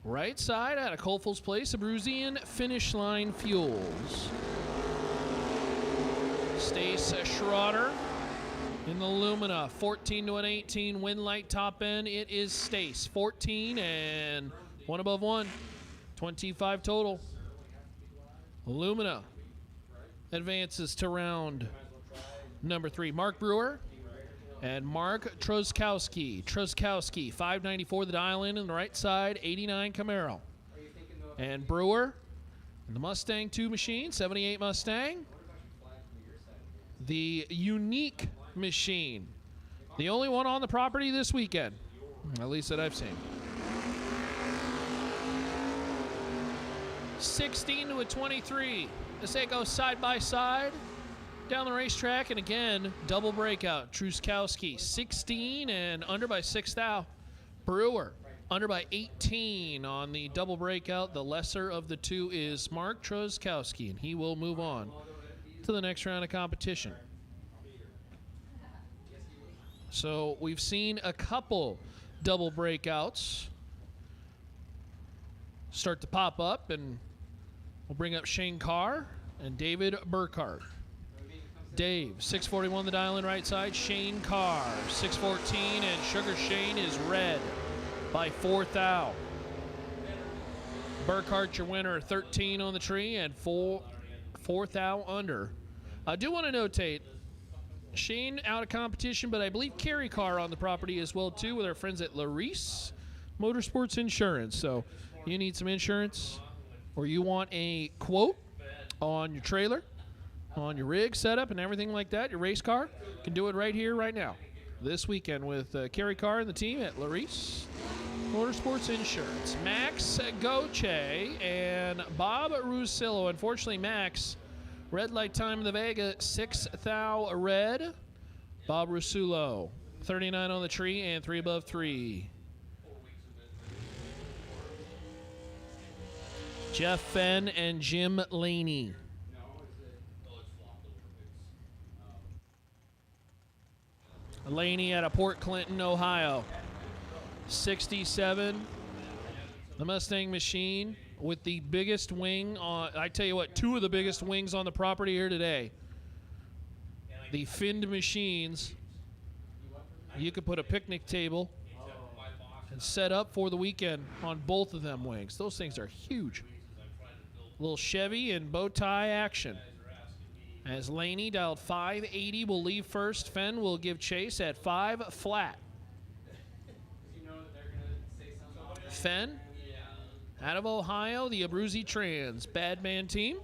Right side at a Coleful's Place, Abruzzian Finish Line Fuels. Stace Schroeder in the Lumina, 14 to an 18, win light top end. It is Stace, 14 and 1 above 1, 25 total. Lumina advances to round number 3. Mark Brewer and Mark Troskowski. Troskowski, 594 the dial in on the right side, 89 Camaro. And Brewer in the Mustang 2 machine, 78 Mustang. The unique machine. The only one on the property this weekend, at least that I've seen. 16 to a 23. As they go side by side down the racetrack, and again, double breakout. Truskowski, 16 and under by 6 thou. Brewer, under by 18 on the double breakout. The lesser of the two is Mark Truskowski, and he will move on to the next round of competition. So we've seen a couple double breakouts start to pop up, and we'll bring up Shane Carr and David Burkhart. Dave, 641 the dial in right side. Shane Carr, 614, and Sugar Shane is red by 4 thou. Burkhart, your winner, 13 on the tree and 4 thou under. I do want to notate, Shane out of competition, but I believe Kerry Carr on the property as well too with our friends at Larice Motorsports Insurance. So you need some insurance or you want a quote on your trailer, on your rig setup and everything like that, your race car, you can do it right here, right now. This weekend with Kerry Carr and the team at Larice Motorsports Insurance. Max Goche and Bob Rusillo. Unfortunately, Max, red light time in the Vega, 6 thou red. Bob Rusullo, 39 on the tree and 3 above 3. Jeff Fenn and Jim Laney. Laney out of Port Clinton, Ohio. 67. The Mustang machine with the biggest wing on, I tell you what, 2 of the biggest wings on the property here today. The finned machines. You could put a picnic table and set up for the weekend on both of them wings. Those things are huge. Little Chevy and bow tie action. As Laney dialed 580 will leave first. Fenn will give chase at 5 flat. Fenn, out of Ohio, the Abruzzi Trans Bad Man team.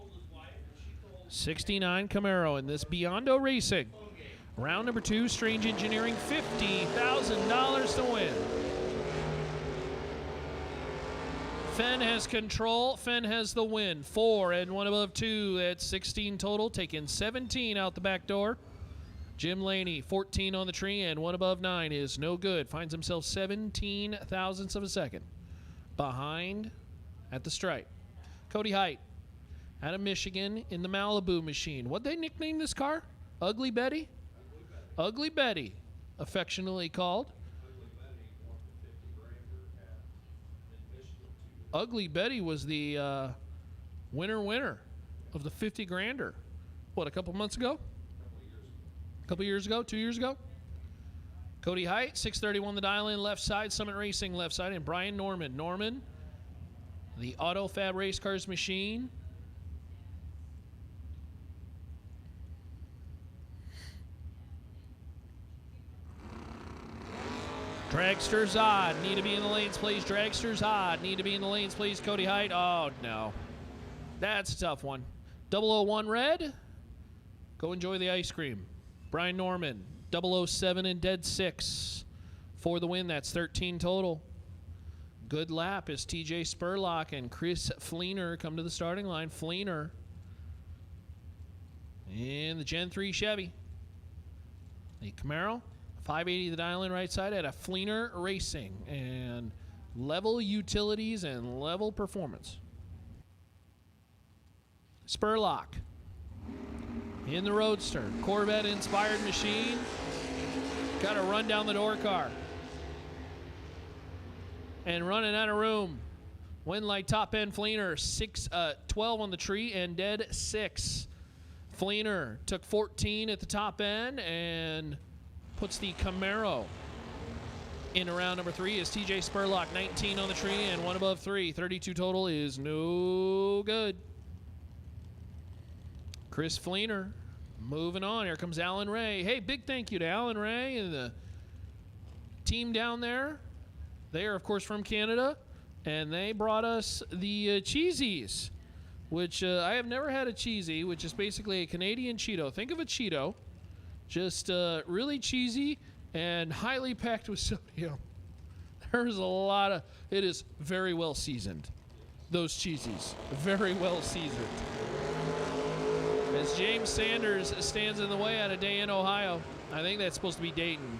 69 Camaro in this Biondo Racing. Round number 2, Strange Engineering, $50,000 to win. Fenn has control. Fenn has the win. 4 and 1 above 2. That's 16 total. Taking 17 out the back door. Jim Laney, 14 on the tree, and 1 above 9 is no good. Finds himself 17 thousandths of a second behind at the stripe. Cody Height, out of Michigan, in the Malibu machine. What'd they nickname this car? Ugly Betty? Ugly Betty, affectionately called. Ugly Betty was the winner of the 50 grander. What, a couple months ago? A couple years ago? 2 years ago? Cody Height, 631 the dial in left side. Summit Racing left side. And Brian Norman. Norman, the Auto Fab Race Cars machine. Dragster's odd. Need to be in the lanes, please. Dragster's odd. Need to be in the lanes, please. Cody Height. Oh, no. That's a tough one. 001 red. Go enjoy the ice cream. Brian Norman. 007 and dead 6 for the win. That's 13 total. Good lap as TJ Spurlock and Chris Fleener come to the starting line. Fleener in the Gen 3 Chevy. The Camaro. 580 the dial in right side at a Fleener Racing, and level utilities and level performance. Spurlock in the Roadster, Corvette inspired machine. Got to run down the door car and running out of room. Windlight top end Fleener, 12 on the tree and dead 6. Fleener took 14 at the top end and puts the Camaro in around number 3 is TJ Spurlock, 19 on the tree and 1 above 3. 32 total is no good. Chris Fleener moving on. Here comes Alan Ray. Hey, big thank you to Alan Ray and the team down there. They are, of course, from Canada, and they brought us the Cheesies, which I have never had a Cheesy, which is basically a Canadian Cheeto. Think of a Cheeto. Just really cheesy and highly packed with sodium. There's a lot of, it is very well seasoned. Those cheesies, very well seasoned. As James Sanders stands in the way out of Dayton, Ohio. I think that's supposed to be Dayton.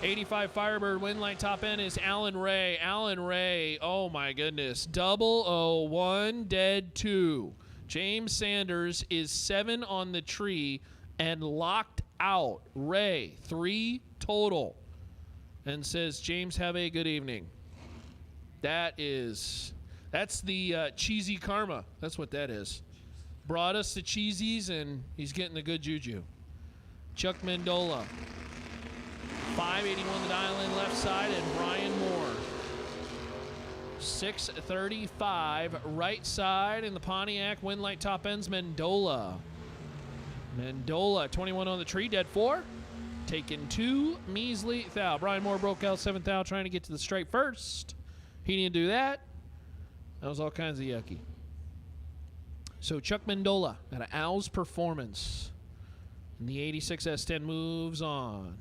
85 Firebird Windlight top end is Alan Ray. Alan Ray, oh my goodness. 001 dead 2. James Sanders is 7 on the tree and locked out. Ray, 3 total. And says, James, have a good evening. That's the cheesy karma. That's what that is. Brought us the cheesies, and he's getting the good juju. Chuck Mendola. 581 the dial in left side, and Brian Moore. 635 right side in the Pontiac Windlight top ends, Mendola. Mendola, 21 on the tree, dead 4. Taking 2 measly thou. Brian Moore broke out 7th thou, trying to get to the stripe first. He didn't do that. That was all kinds of yucky. So Chuck Mendola out of Al's Performance. And the 86 S10 moves on.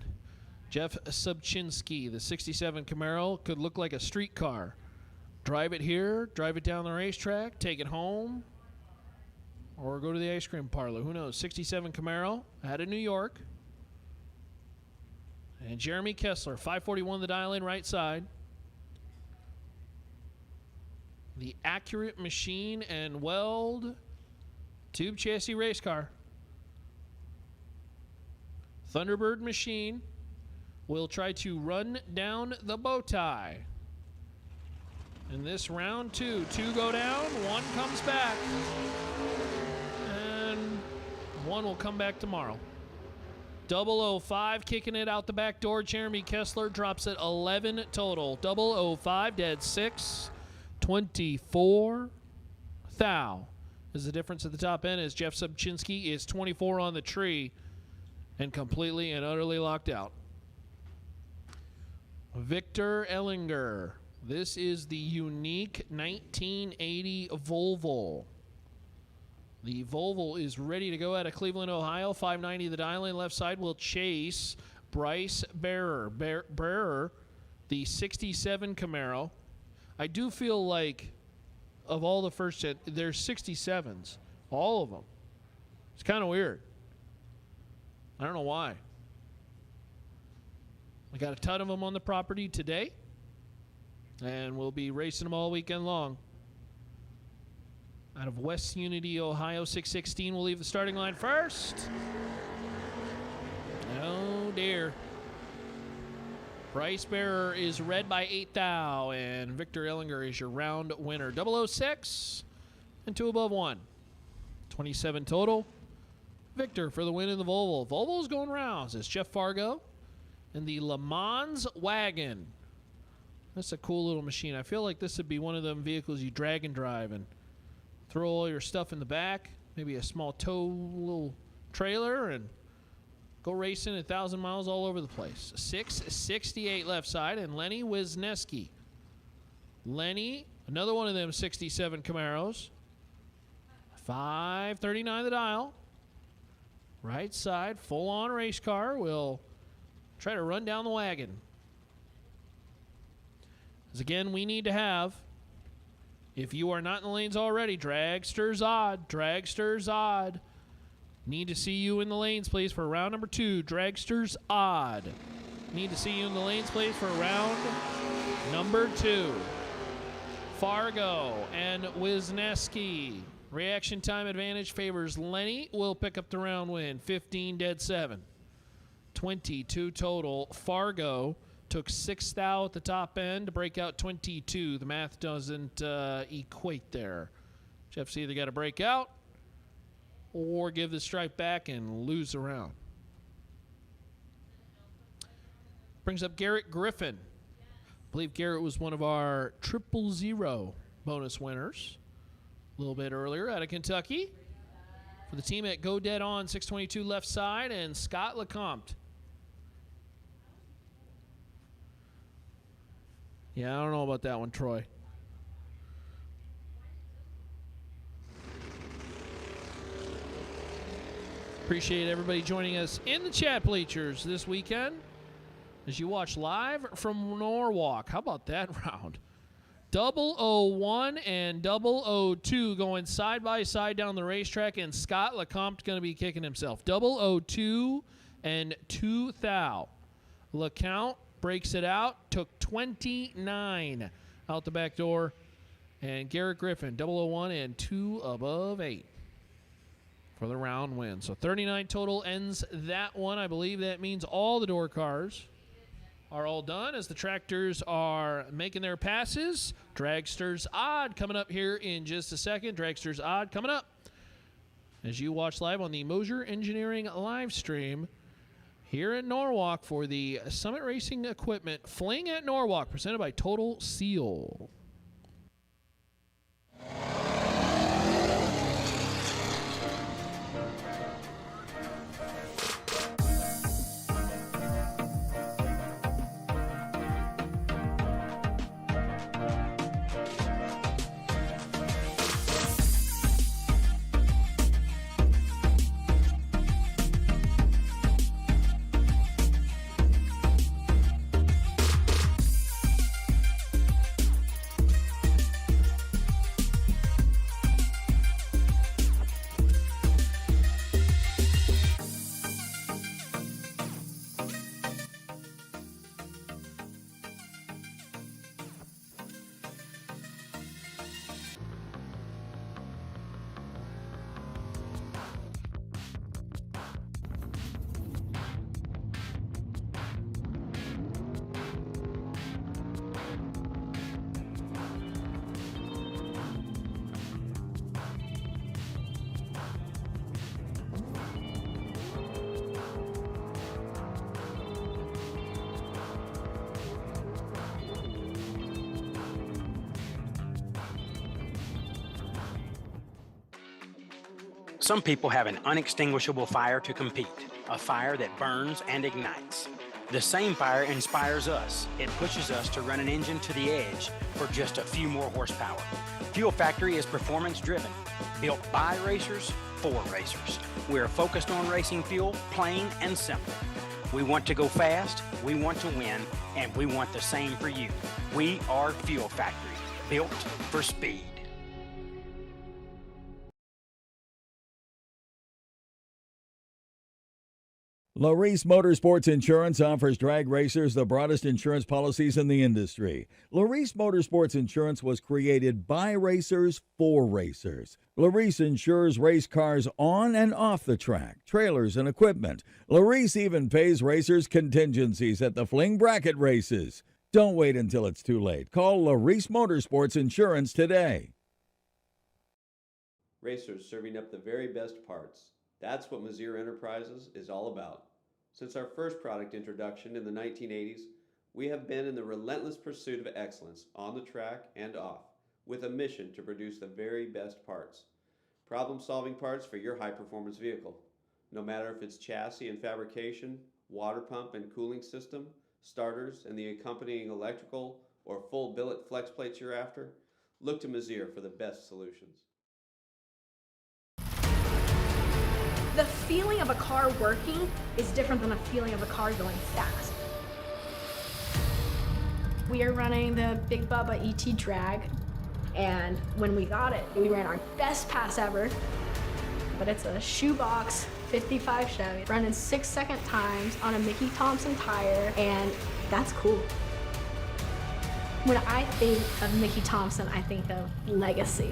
Jeff Subchinski, the 67 Camaro, could look like a street car. Drive it here, drive it down the racetrack, take it home, or go to the ice cream parlor. Who knows? 67 Camaro out of New York. And Jeremy Kessler, 541 the dial in right side. The Accurate Machine and Weld tube chassis race car. Thunderbird Machine will try to run down the bow tie. In this round 2, 2 go down, 1 comes back. And 1 will come back tomorrow. 005 kicking it out the back door. Jeremy Kessler drops it 11 total. 005 dead 6. 24 thou is the difference at the top end as Jeff Subchinski is 24 on the tree and completely and utterly locked out. Victor Ellinger, This is the unique 1980 Volvo. The Volvo is ready to go out of Cleveland, Ohio. 590 the dial in. Left side will chase Bryce Bearer. Bearer, the 67 Camaro. I do feel like of all the first gen, there's 67s. All of them. It's kind of weird. I don't know why. We got a ton of them on the property today. And we'll be racing them all weekend long. Out of West Unity, Ohio, 616 will leave the starting line first. Oh, dear. Bryce Bearer is red by 8 thou, and Victor Ellinger is your round winner. 006 and 2 above 1. 27 total. Victor for the win in the Volvo. Volvo's going rounds. It's Jeff Fargo and the Le Mans wagon. That's a cool little machine. I feel like this would be one of them vehicles you drag and drive and throw all your stuff in the back, maybe a small tow little trailer, and go racing 1,000 miles all over the place. 668 left side, and Lenny Wisniewski. Lenny, another one of them 67 Camaros. 539 the dial. Right side, full-on race car. Will try to run down the wagon. As again, we need to have, if you are not in the lanes already, Dragster's odd. Dragster's odd. Need to see you in the lanes, please, for round number 2. Dragster's odd. Need to see you in the lanes, please, for round number 2. Fargo and Wisniewski. Reaction time advantage favors Lenny. Will pick up the round win. 15 dead 7. 22 total. Fargo took 6 thou at the top end to break out 22. The math doesn't equate there. Jeff's either got to break out or give the stripe back and lose the round. Brings up Garrett Griffin. I believe Garrett was one of our 000 bonus winners a little bit earlier out of Kentucky. For the team at Go Dead On, 622 left side, and Scott Lecomte. Yeah, I don't know about that one, Troy. Appreciate everybody joining us in the chat bleachers this weekend as you watch live from Norwalk. How about that round? 001 and 002 going side by side down the racetrack, and Scott Lecomte going to be kicking himself. 002 and 2 thou. Lecomte breaks it out, took 29 out the back door, and Garrett Griffin, 001 and 2 above 8 for the round win. So 39 total ends that one. I believe that means all the door cars are all done as the tractors are making their passes. Dragster's odd coming up here in just a second. Dragster's odd coming up as you watch live on the Mosier Engineering live stream here in Norwalk for the Summit Racing Equipment Fling at Norwalk, presented by Total Seal. Some people have an unextinguishable fire to compete, a fire that burns and ignites. The same fire inspires us. It pushes us to run an engine to the edge for just a few more horsepower. Fuel Factory is performance driven, built by racers for racers. We are focused on racing fuel, plain and simple. We want to go fast, we want to win, and we want the same for you. We are Fuel Factory, built for speed. Larice Motorsports Insurance offers drag racers the broadest insurance policies in the industry. Larice Motorsports Insurance was created by racers for racers. Larice insures race cars on and off the track, trailers and equipment. Larice even pays racers contingencies at the Fling bracket races. Don't wait until it's too late. Call Larice Motorsports Insurance today. Racers serving up the very best parts. That's what Mazier Enterprises is all about. Since our first product introduction in the 1980s, we have been in the relentless pursuit of excellence on the track and off, with a mission to produce the very best parts. Problem-solving parts for your high-performance vehicle. No matter if it's chassis and fabrication, water pump and cooling system, starters and the accompanying electrical or full billet flex plates you're after, look to Mazier for the best solutions. The feeling of a car working is different than a feeling of a car going fast. We are running the Big Bubba ET Drag, and when we got it, we ran our best pass ever, but it's a shoebox 55 Chevy running 6-second times on a Mickey Thompson tire, and that's cool. When I think of Mickey Thompson, I think of legacy.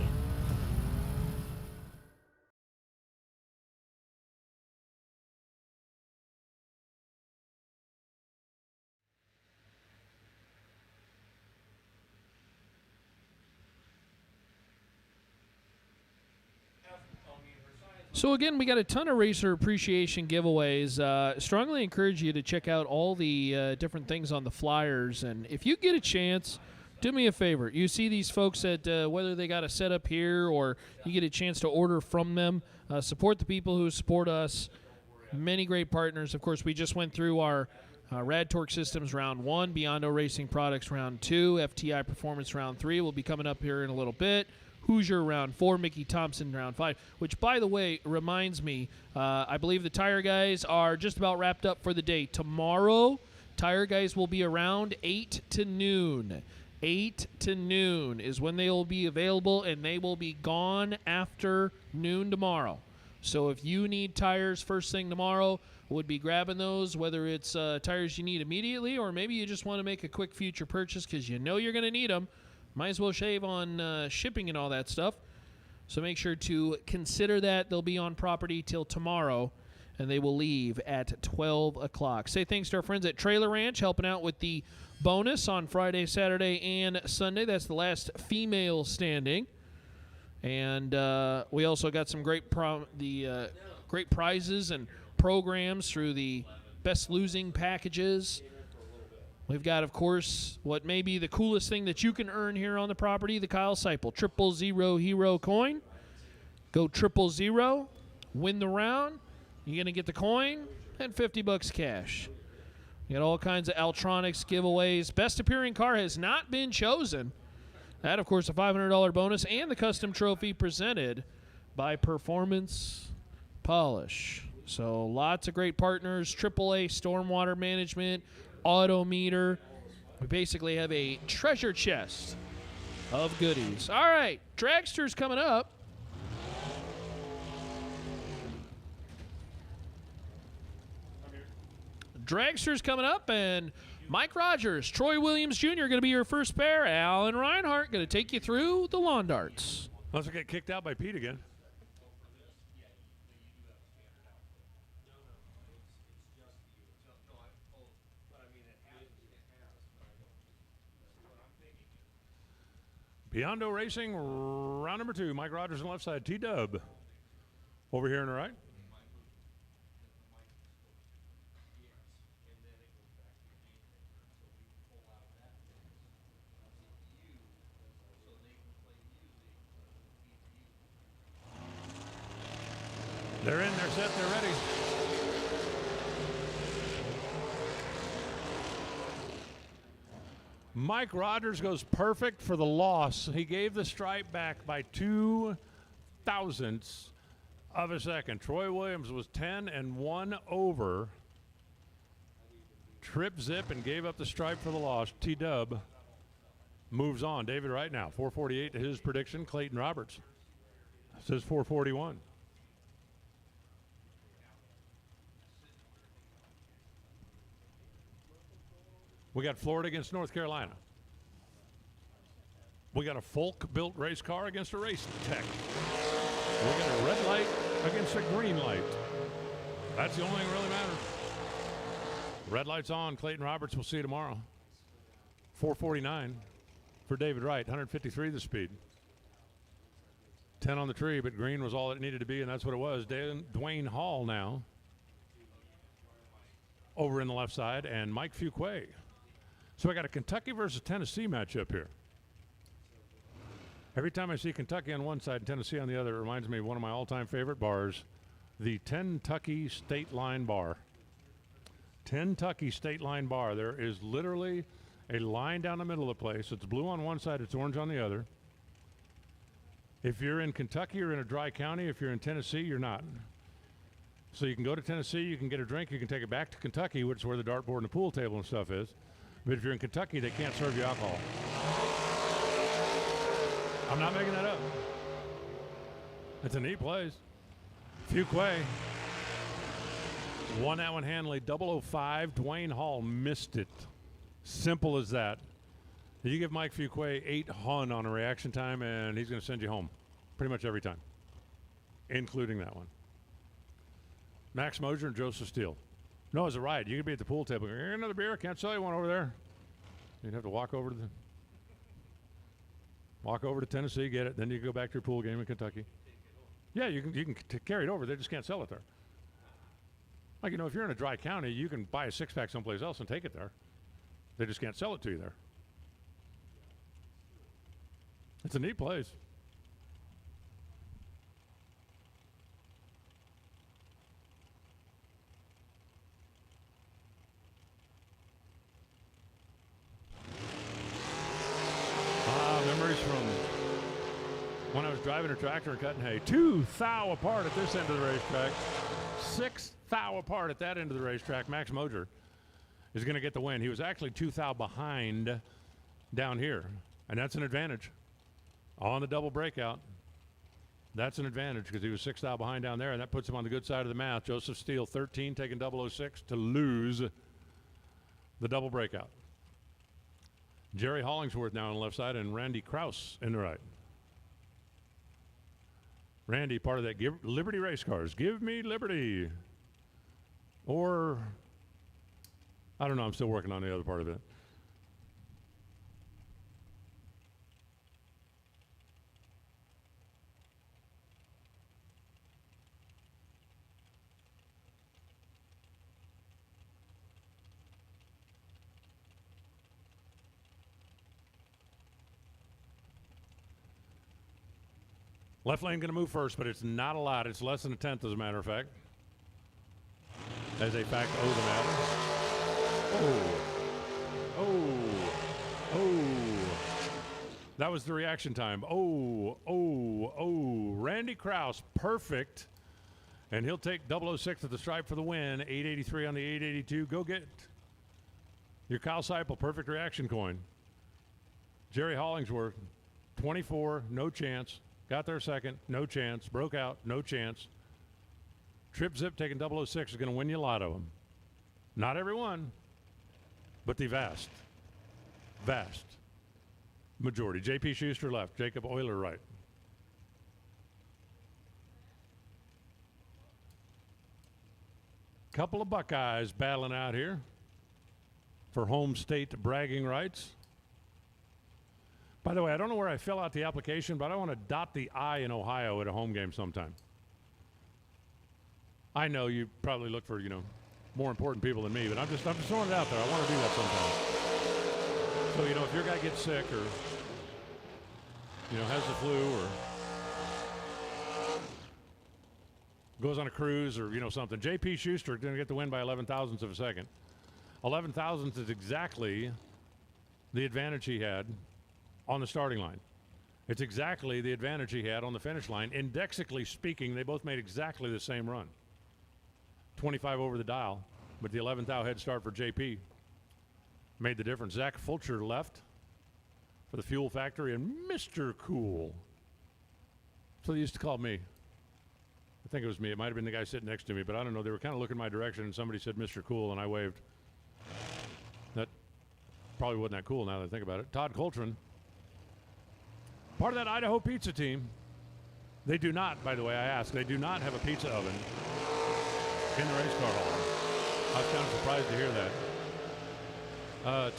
So again, we got a ton of racer appreciation giveaways. Strongly encourage you to check out all the different things on the flyers. And if you get a chance, do me a favor. You see these folks at whether they got a setup here or you get a chance to order from them. Support the people who support us. Many great partners. Of course, we just went through our Rad Torque Systems Round 1, Biondo Racing Products Round 2, FTI Performance Round 3 will be coming up here in a little bit. Hoosier Round 4, Mickey Thompson Round 5, which, by the way, reminds me, I believe the Tire Guys are just about wrapped up for the day. Tomorrow, Tire Guys will be around 8 to noon. 8 to noon is when they will be available, and they will be gone after noon tomorrow. So if you need tires first thing tomorrow, would be grabbing those, whether it's tires you need immediately or maybe you just want to make a quick future purchase because you know you're going to need them. Might as well shave on shipping and all that stuff. So make sure to consider that. They'll be on property till tomorrow, and they will leave at 12 o'clock. Say thanks to our friends at Trailer Ranch helping out with the bonus on Friday, Saturday, and Sunday. That's the last female standing. And we also got some great great prizes and programs through the best losing packages. We've got, of course, what may be the coolest thing that you can earn here on the property, the Kyle Seipel 000 Hero coin. Go 000, win the round. You're going to get the coin and $50 cash. You got all kinds of Altronics giveaways. Best appearing car has not been chosen. That, of course, a $500 bonus and the custom trophy presented by Performance Polish. So lots of great partners, AAA Stormwater Management, Autometer. We basically have a treasure chest of goodies. All right, Dragster's coming up. Dragster's coming up, and Mike Rogers, Troy Williams Jr. going to be your first pair. Alan Reinhart going to take you through the lawn darts. Let's get kicked out by Pete again. Biondo Racing, round number 2. Mike Rogers on the left side. T-Dub over here on the right. They're in, they're set, they're ready. Mike Rogers goes perfect for the loss. He gave the stripe back by 2 thousandths of a second. Troy Williams was 10 and 1 over. Trip zip and gave up the stripe for the loss. T-Dub moves on. David Wright now, 448 to his prediction. Clayton Roberts says 441. We got Florida against North Carolina. We got a Folk-built race car against a race tech. We got a red light against a green light. That's the only thing that really matters. Red light's on. Clayton Roberts, we'll see you tomorrow. 449 for David Wright, 153 the speed. 10 on the tree, but green was all it needed to be, and that's what it was. Dwayne Hall now over in the left side, and Mike Fuquay. So I got a Kentucky versus Tennessee matchup here. Every time I see Kentucky on one side and Tennessee on the other, it reminds me of one of my all-time favorite bars, the Kentucky State Line Bar. Kentucky State Line Bar. There is literally a line down the middle of the place. It's blue on one side, it's orange on the other. If you're in Kentucky, you're in a dry county. If you're in Tennessee, you're not. So you can go to Tennessee, you can get a drink, you can take it back to Kentucky, which is where the dartboard and the pool table and stuff is. But if you're in Kentucky, they can't serve you alcohol. I'm not making that up. It's a neat place. Fuquay won that one handily. 005. Dwayne Hall missed it. Simple as that. You give Mike Fuquay 800 on a reaction time, and he's going to send you home pretty much every time, including that one. Max Mosier and Joseph Steele. No, it's a ride. You could be at the pool table. Another beer? Can't sell you one over there. You'd have to walk over to Tennessee, get it. Then you go back to your pool game in Kentucky. Yeah, you can carry it over. They just can't sell it there. Like, if you're in a dry county, you can buy a six-pack someplace else and take it there. They just can't sell it to you there. It's a neat place. Memories from when I was driving a tractor and cutting hay. 2 thou apart at this end of the racetrack. 6 thou apart at that end of the racetrack. Max Mosier is going to get the win. He was actually 2 thou behind down here, and that's an advantage. On the double breakout, that's an advantage because he was 6 thou behind down there, and that puts him on the good side of the math. Joseph Steele, 13, taking 006 to lose the double breakout. Jerry Hollingsworth now on the left side, and Randy Krause in the right. Randy, part of that Liberty Race Cars. Give me Liberty. Or, I don't know, I'm still working on the other part of it. Left lane going to move first, but it's not a lot. It's less than a tenth, as a matter of fact. As a fact of the matter. Oh. That was the reaction time. Randy Krause, perfect. And he'll take 006 at the stripe for the win. 883 on the 882. Go get your Kyle Seipel perfect reaction coin. Jerry Hollingsworth, 24, no chance. Got there second, no chance. Broke out, no chance. Trip Zip taking 006 is going to win you a lot of them. Not every one, but the vast majority. J.P. Schuster left, Jacob Euler right. Couple of Buckeyes battling out here for home state bragging rights. By the way, I don't know where I fill out the application, but I want to dot the I in Ohio at a home game sometime. I know you probably look for, more important people than me, but I'm just throwing it out there. I want to do that sometime. So, if your guy gets sick or, has the flu or goes on a cruise or, something. J.P. Schuster going to get the win by 11 thousandths of a second. 11 thousandths is exactly the advantage he had on the starting line. It's exactly the advantage he had on the finish line. Indexically speaking, they both made exactly the same run. 25 over the dial, but the 11th out head start for JP made the difference. Zach Fulcher left for the Fuel Factory, and Mr. Cool. So they used to call me. I think it was me. It might have been the guy sitting next to me, but I don't know. They were kind of looking my direction, and somebody said Mr. Cool, and I waved. That probably wasn't that cool now that I think about it. Todd Coltrane, part of that Idaho pizza team. They do not, by the way, I asked, they do not have a pizza oven in the race car hall. I was kind of surprised to hear that.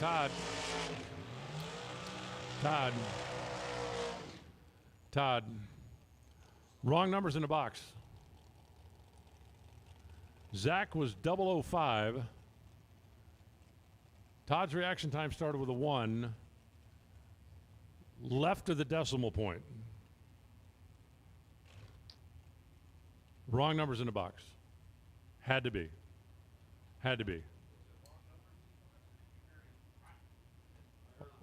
Todd. Wrong numbers in the box. Zach was 005. Todd's reaction time started with a 1. Left of the decimal point. Wrong numbers in the box. Had to be.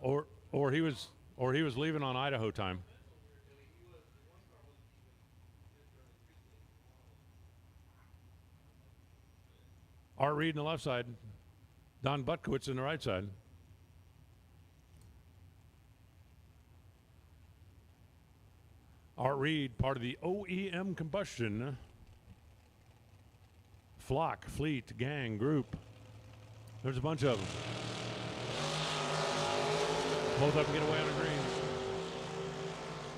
Or he was leaving on Idaho time. Art Reed on the left side. Don Butkowitz on the right side. Art Reed, part of the OEM combustion flock, fleet, gang, group. There's a bunch of them. Both of them get away on a green.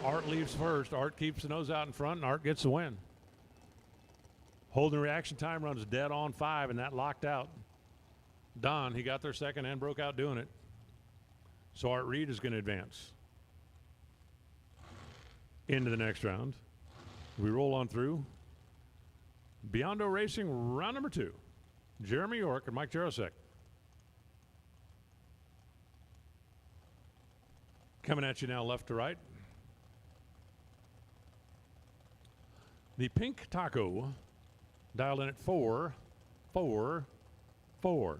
Art leaves first. Art keeps the nose out in front, and Art gets the win. Holding reaction time runs dead on 5, and that locked out. Don, he got there second and broke out doing it. So Art Reed is going to advance into the next round. We roll on through. Biondo Racing, round number 2. Jeremy York and Mike Jarosek. Coming at you now left to right. The Pink Taco dialed in at 4, 4, 4.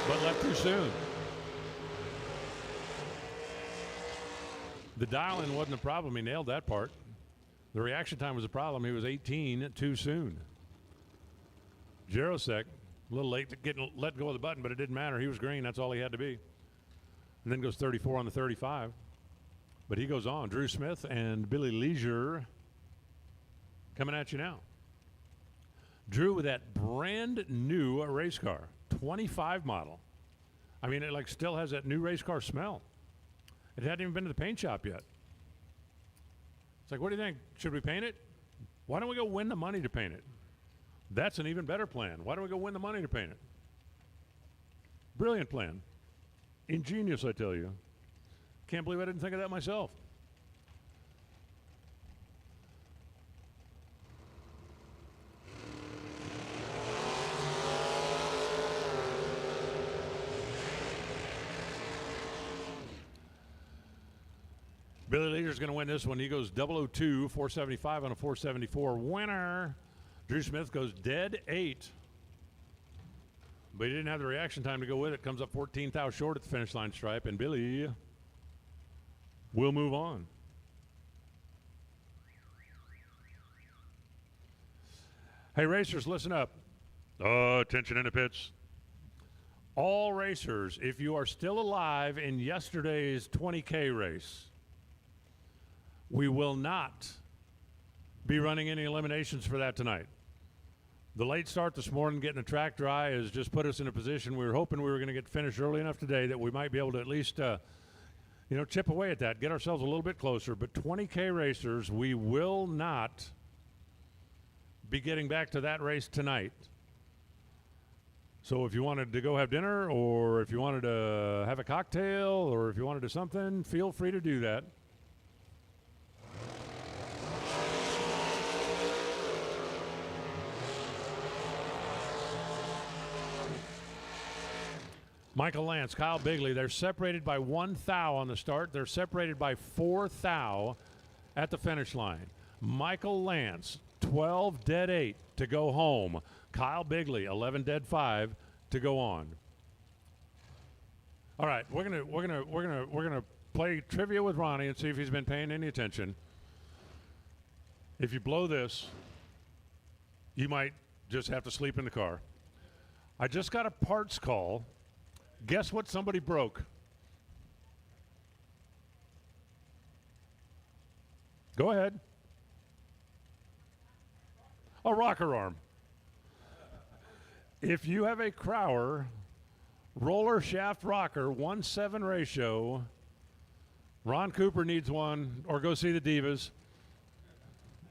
But left too soon. The dial-in wasn't a problem. He nailed that part. The reaction time was a problem. He was 18 too soon. Jarosek, a little late to let go of the button, but it didn't matter. He was green. That's all he had to be. And then goes 34 on the 35. But he goes on. Drew Smith and Billy Leisure coming at you now. Drew with that brand new race car, 25 model. I mean, it like still has that new race car smell. It hadn't even been to the paint shop yet. It's like, what do you think? Should we paint it? Why don't we go win the money to paint it? That's an even better plan. Why don't we go win the money to paint it? Brilliant plan. Ingenious, I tell you. Can't believe I didn't think of that myself. Billy Leisure's going to win this one. He goes 002, 475 on a 474. Winner. Drew Smith goes dead 8. But he didn't have the reaction time to go with it. Comes up 14 thou short at the finish line stripe. And Billy will move on. Hey, racers, listen up. Attention in the pits. All racers, if you are still alive in yesterday's 20K race, we will not be running any eliminations for that tonight. The late start this morning, getting the track dry, has just put us in a position. We were hoping we were going to get finished early enough today that we might be able to at least, chip away at that, get ourselves a little bit closer. But 20K racers, we will not be getting back to that race tonight. So if you wanted to go have dinner, or if you wanted to have a cocktail, or if you wanted to something, feel free to do that. Michael Lance, Kyle Bigley, they're separated by 1 thou on the start. They're separated by 4 thou at the finish line. Michael Lance, 12 dead 8 to go home. Kyle Bigley, 11 dead 5 to go on. All right, we're gonna play trivia with Ronnie and see if he's been paying any attention. If you blow this, you might just have to sleep in the car. I just got a parts call. Guess what somebody broke? Go ahead. A rocker arm. If you have a Crowder roller shaft rocker, 1:7 ratio, Ron Cooper needs one, or go see the Divas,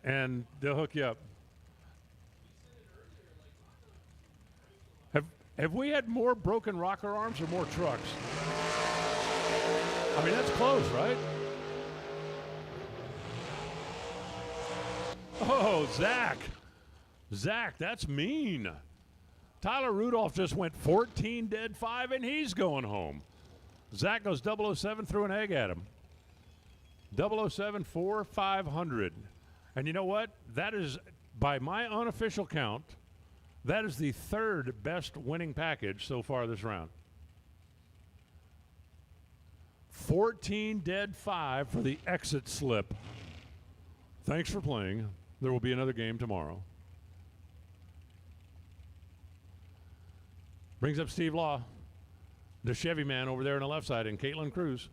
and they'll hook you up. Have we had more broken rocker arms or more trucks? I mean, that's close, right? Oh, Zach. Zach, that's mean. Tyler Rudolph just went 14 dead 5, and he's going home. Zach goes 007 threw an egg at him. 007 4 500. And you know what? That is, by my unofficial count, that is the third best winning package so far this round. 14 dead 5 for the exit slip. Thanks for playing. There will be another game tomorrow. Brings up Steve Law, the Chevy man over there on the left side, and Caitlin Kraus.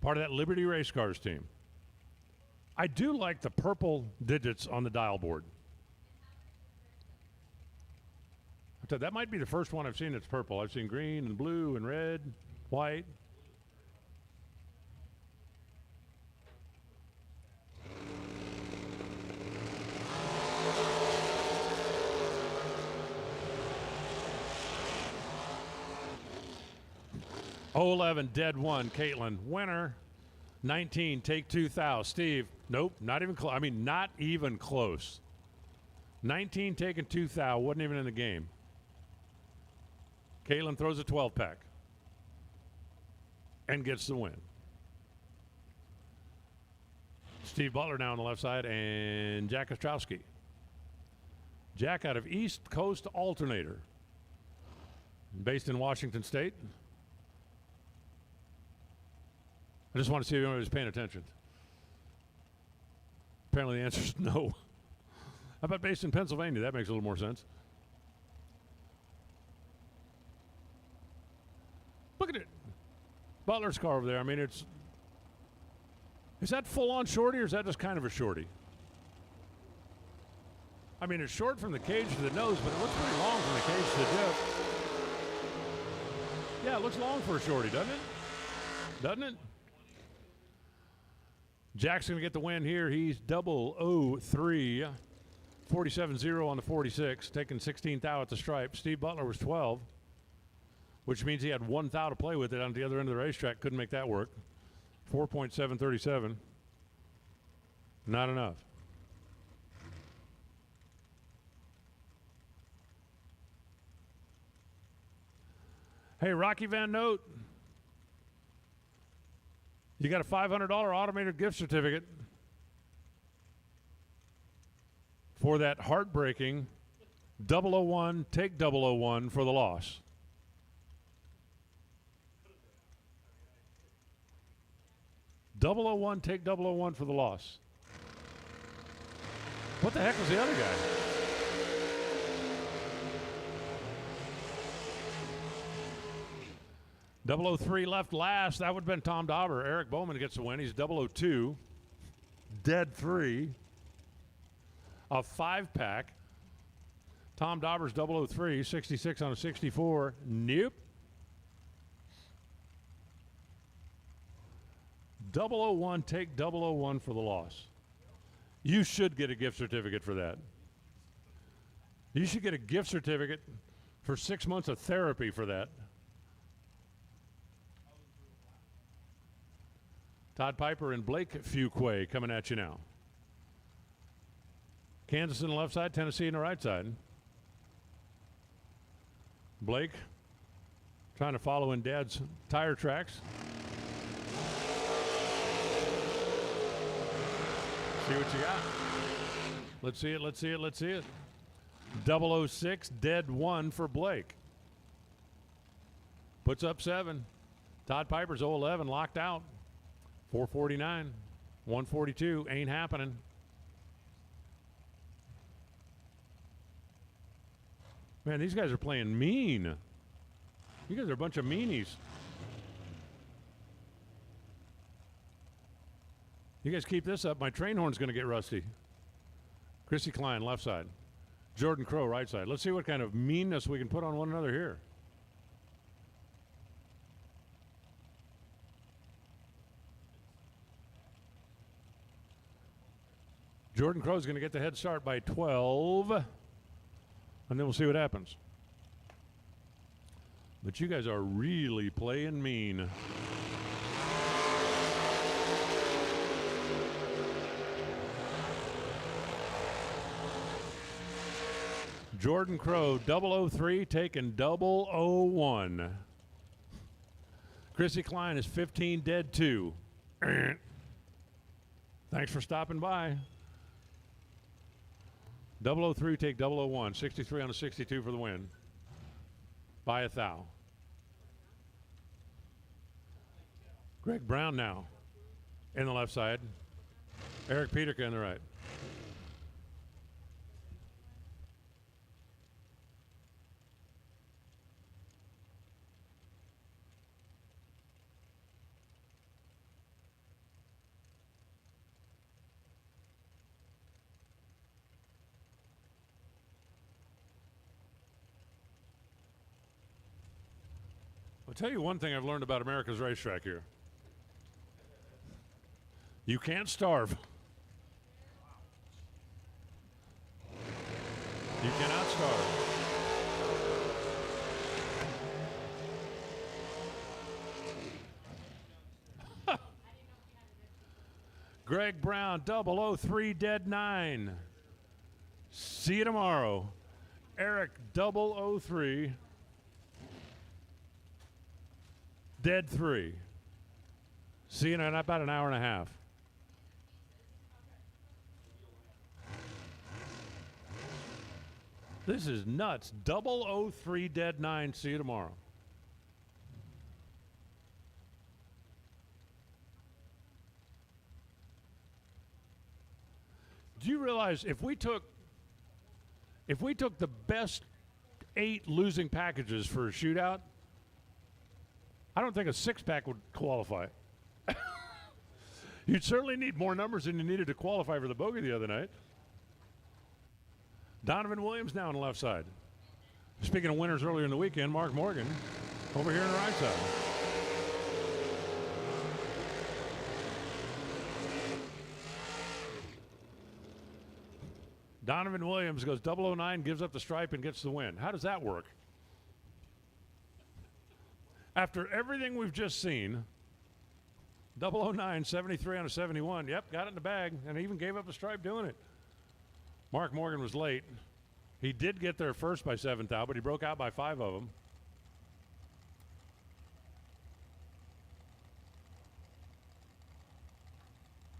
Part of that Liberty Race Cars team. I do like the purple digits on the dial board. That might be the first one I've seen that's purple. I've seen green and blue and red, white. Oh, 11, dead 1, Caitlin. Winner, 19, take 2 thou. Steve, nope, not even close. I mean, not even close. 19 taking 2 thou, wasn't even in the game. Caitlin throws a 12-pack and gets the win. Steve Butler now on the left side, and Jack Ostrowski. Jack out of East Coast Alternator, based in Washington State. I just want to see if anyone was paying attention. Apparently the answer is no. How about based in Pennsylvania? That makes a little more sense. Look at it. Butler's car over there. I mean, is that full-on shorty, or is that just kind of a shorty? I mean, it's short from the cage to the nose, but it looks pretty long from the cage to the diff. Yeah, it looks long for a shorty, doesn't it? Doesn't it? Jack's going to get the win here. He's 003, 47-0 on the 46, taking 16 thou at the stripe. Steve Butler was 12, which means he had 1 thou to play with it on the other end of the racetrack. Couldn't make that work. 4.737. Not enough. Hey, Rocky Van Note. You got a $500 automated gift certificate for that heartbreaking 001, take 001 for the loss. $001, take 001 for the loss. What the heck was the other guy? .003 left last. That would have been Tom Dauber. Eric Bowman gets the win. He's 002. Dead 3. A 5-pack. Tom Dauber's 003. 66 on a 64. Nope. 001, take 001 for the loss. You should get a gift certificate for that. You should get a gift certificate for 6 months of therapy for that. Todd Piper and Blake Fuquay coming at you now. Kansas on the left side, Tennessee on the right side. Blake trying to follow in Dad's tire tracks. See what you got. Let's see it, let's see it, let's see it. 006, dead 1 for Blake. Puts up 7. Todd Piper's 011, locked out. 449, 142, ain't happening. Man, these guys are playing mean. You guys are a bunch of meanies. You guys keep this up, my train horn's going to get rusty. Chrissy Klein, left side. Jordan Crow, right side. Let's see what kind of meanness we can put on one another here. Jordan Crow's going to get the head start by 12. And then we'll see what happens. But you guys are really playing mean. Jordan Crow, 003, taking 001. Chrissy Klein is 15, dead 2. Thanks for stopping by. 003, take 001. 63 on a 62 for the win. By a thou. Greg Brown now in the left side. Eric Peterka in the right. I'll tell you one thing I've learned about America's racetrack here. You can't starve. You cannot starve. Greg Brown, 003, dead 9. See you tomorrow. Eric, 003. Dead 3. See you in about an hour and a half. This is nuts. 003, dead 9. See you tomorrow. Do you realize if we took the best 8 losing packages for a shootout, I don't think a 6-pack would qualify. You'd certainly need more numbers than you needed to qualify for the bogey the other night. Donovan Williams now on the left side. Speaking of winners earlier in the weekend, Mark Morgan over here on the right side. Donovan Williams goes 009, gives up the stripe, and gets the win. How does that work? After everything we've just seen, 009, 73 on a 71. Yep, got it in the bag, and even gave up a stripe doing it. Mark Morgan was late. He did get there first by 7th out, but he broke out by 5 of them.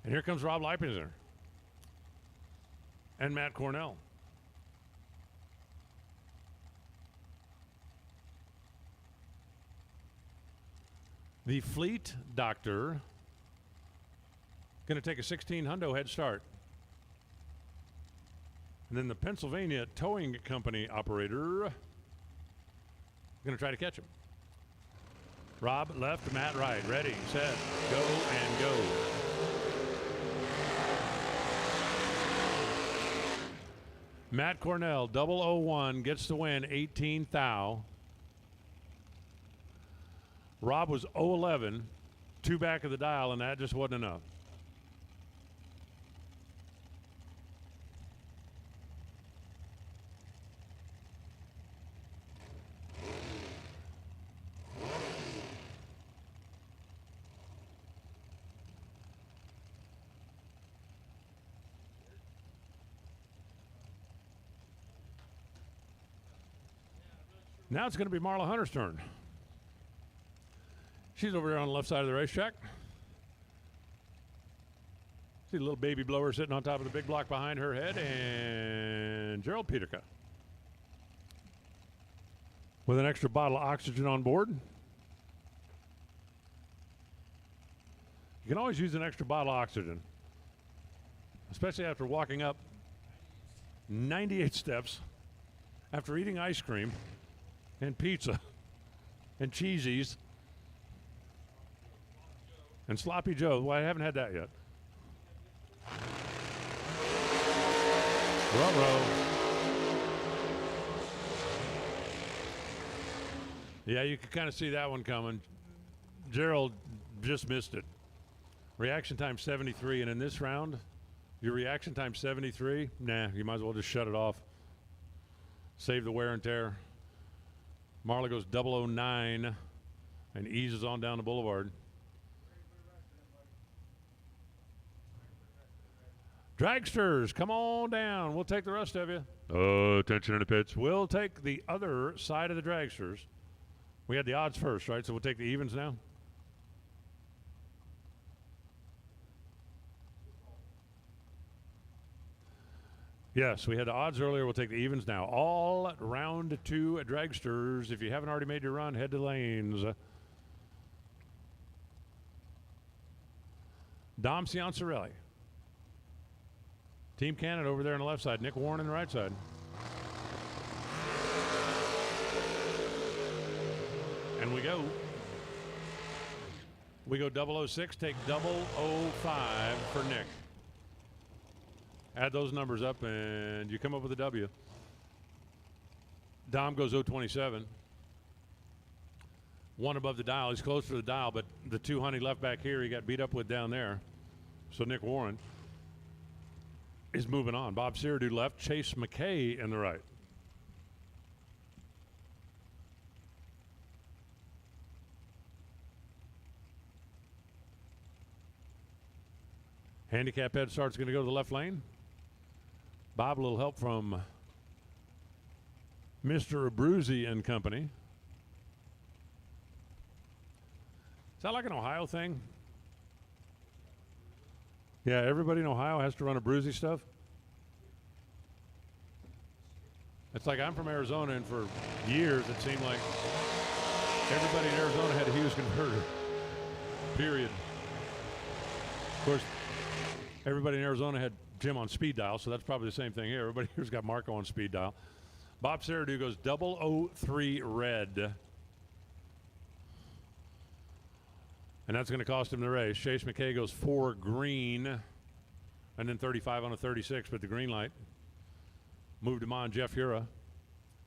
And here comes Rob Leipinger and Matt Cornell. The Fleet Doctor going to take a 16 hundo head start. And then the Pennsylvania Towing Company operator going to try to catch him. Rob left, Matt right. Ready, set, go, and go. Matt Cornell, 001, gets the win, 18 thou. Rob was 011, 2 back of the dial, and that just wasn't enough. Now it's going to be Marla Hunter's turn. She's over there on the left side of the racetrack. See the little baby blower sitting on top of the big block behind her head, and Gerald Peterka with an extra bottle of oxygen on board. You can always use an extra bottle of oxygen, especially after walking up 98 steps, after eating ice cream and pizza and cheesies and Sloppy Joe. Well, I haven't had that yet. Ruh-roh. Yeah, you can kind of see that one coming. Gerald just missed it. Reaction time 73, and in this round, your reaction time 73, nah, you might as well just shut it off. Save the wear and tear. Marla goes 009 and eases on down the boulevard. Dragsters, come on down. We'll take the rest of you. Oh, attention in the pits. We'll take the other side of the dragsters. We had the odds first, right? So we'll take the evens now. Yes, we had the odds earlier. We'll take the evens now. All round 2 at Dragsters. If you haven't already made your run, head to the lanes. Dom Ciancarelli. Team Canada over there on the left side. Nick Warren on the right side. And we go. We go 006, take 005 for Nick. Add those numbers up, and you come up with a W. Dom goes 027. One above the dial. He's close to the dial, but the 200 left back here, he got beat up with down there. So Nick Warren is moving on. Bob Seardo left. Chase McKay in the right. Handicap head start's going to go to the left lane. Bob, a little help from Mr. Abruzzi and company. Is that like an Ohio thing? Yeah, everybody in Ohio has to run Abruzzi stuff. It's like I'm from Arizona, and for years it seemed like everybody in Arizona had a Hughes converter. Period. Of course, everybody in Arizona had Jim on speed dial, so that's probably the same thing here. Everybody here's got Marco on speed dial. Bob Seardo goes 003 red. And that's going to cost him the race. Chase McKay goes 4 green, and then 35 on a 36, but the green light moved him on. Jeff Hura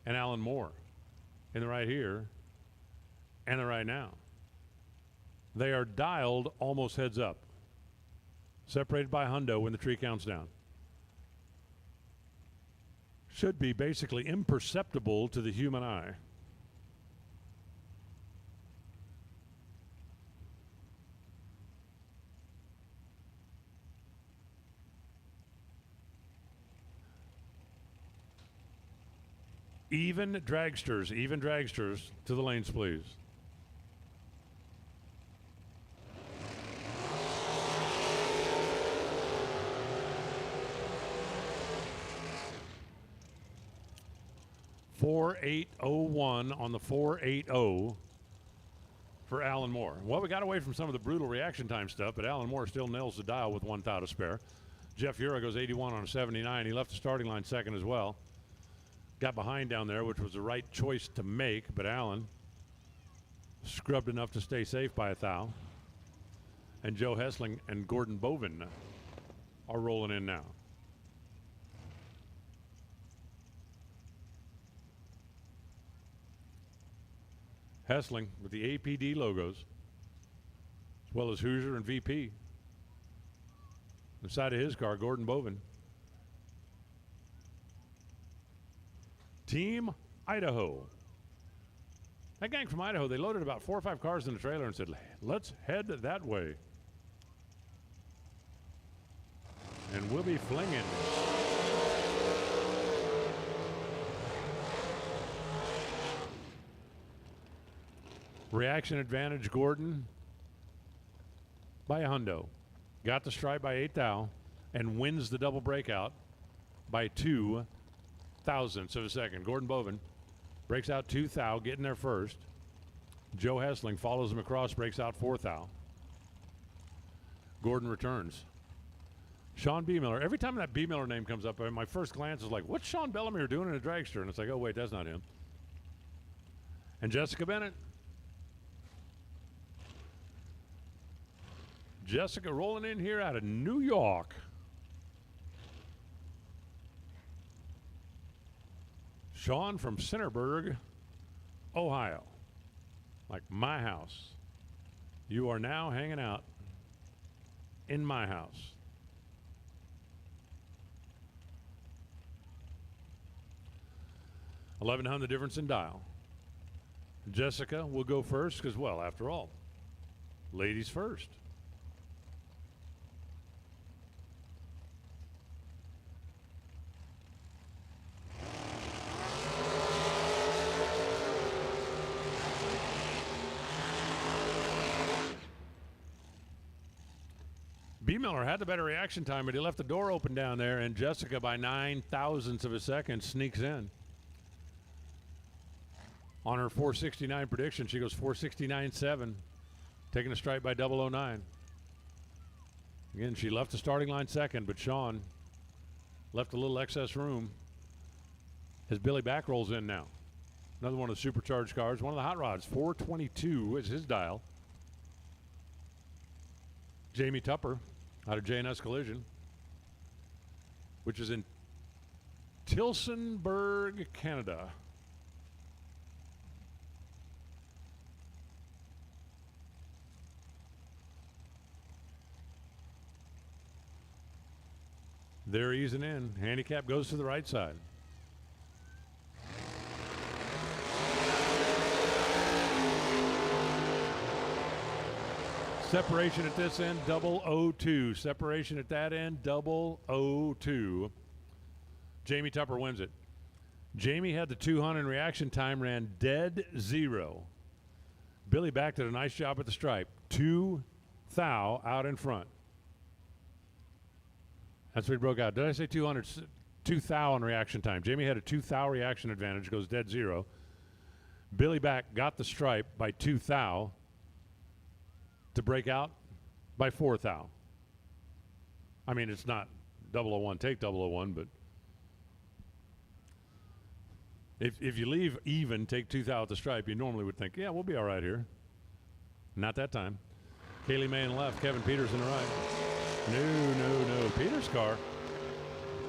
and Alan Moore in the right here and the right now. They are dialed almost heads up, separated by hundo when the tree counts down. Should be basically imperceptible to the human eye. Even dragsters to the lanes, please. .4801 on the 480 for Alan Moore. Well, we got away from some of the brutal reaction time stuff, but Alan Moore still nails the dial with 1 thou to spare. Jeff Hura goes 81 on a 79. He left the starting line second as well. Got behind down there, which was the right choice to make, but Allen scrubbed enough to stay safe by 1 thou. And Joe Hessling and Gordon Bovin are rolling in now. Hessling with the APD logos, as well as Hoosier and VP. Inside of his car, Gordon Bovin. Team Idaho. That gang from Idaho, they loaded about 4 or 5 cars in the trailer and said, let's head that way. And we'll be flinging. Reaction advantage, Gordon by a hundo. got the stripe by 8 thou, and wins the double breakout by 2 thousandths of a second. Gordon Bovin breaks out 2 thou, getting there first. Joe Hessling follows him across, breaks out 4 thou. Gordon returns. Sean B. Miller. Every time that B. Miller name comes up, my first glance is like, what's Sean Bellemere doing in a dragster? And it's like, oh, wait, that's not him. And Jessica Bennett. Jessica rolling in here out of New York. Sean from Centerburg, Ohio. Like my house. You are now hanging out in my house. $1,100 the difference in dial. Jessica will go first because, well, after all, ladies first. B. Miller had the better reaction time, but he left the door open down there, and Jessica, by 9 thousandths of a second, sneaks in. On her 469 prediction, she goes 469.7, taking a strike by 009. Again, she left the starting line second, but Sean left a little excess room as Billy Back rolls in now. Another one of the supercharged cars, one of the hot rods. 422 is his dial. Jamie Tupper out of J&S Collision, which is in Tillsonburg, Canada. They're easing in. Handicap goes to the right side. Separation at this end, 002. Separation at that end, 002. Jamie Tupper wins it. Jamie had the 200 reaction time, ran dead zero. Billy Back did a nice job at the stripe. 2 thou out in front. That's what he broke out. Did I say 200? 2 thou in reaction time. Jamie had a 2 thou reaction advantage, goes dead zero. Billy Back got the stripe by 2 thou to break out by 4 thou. I mean, it's not 001, take 001, but if you leave even, take 2 thou at the stripe, you normally would think, yeah, we'll be all right here. Not that time. Kaylee May in left, Kevin Peters in the right. No. Peters' car.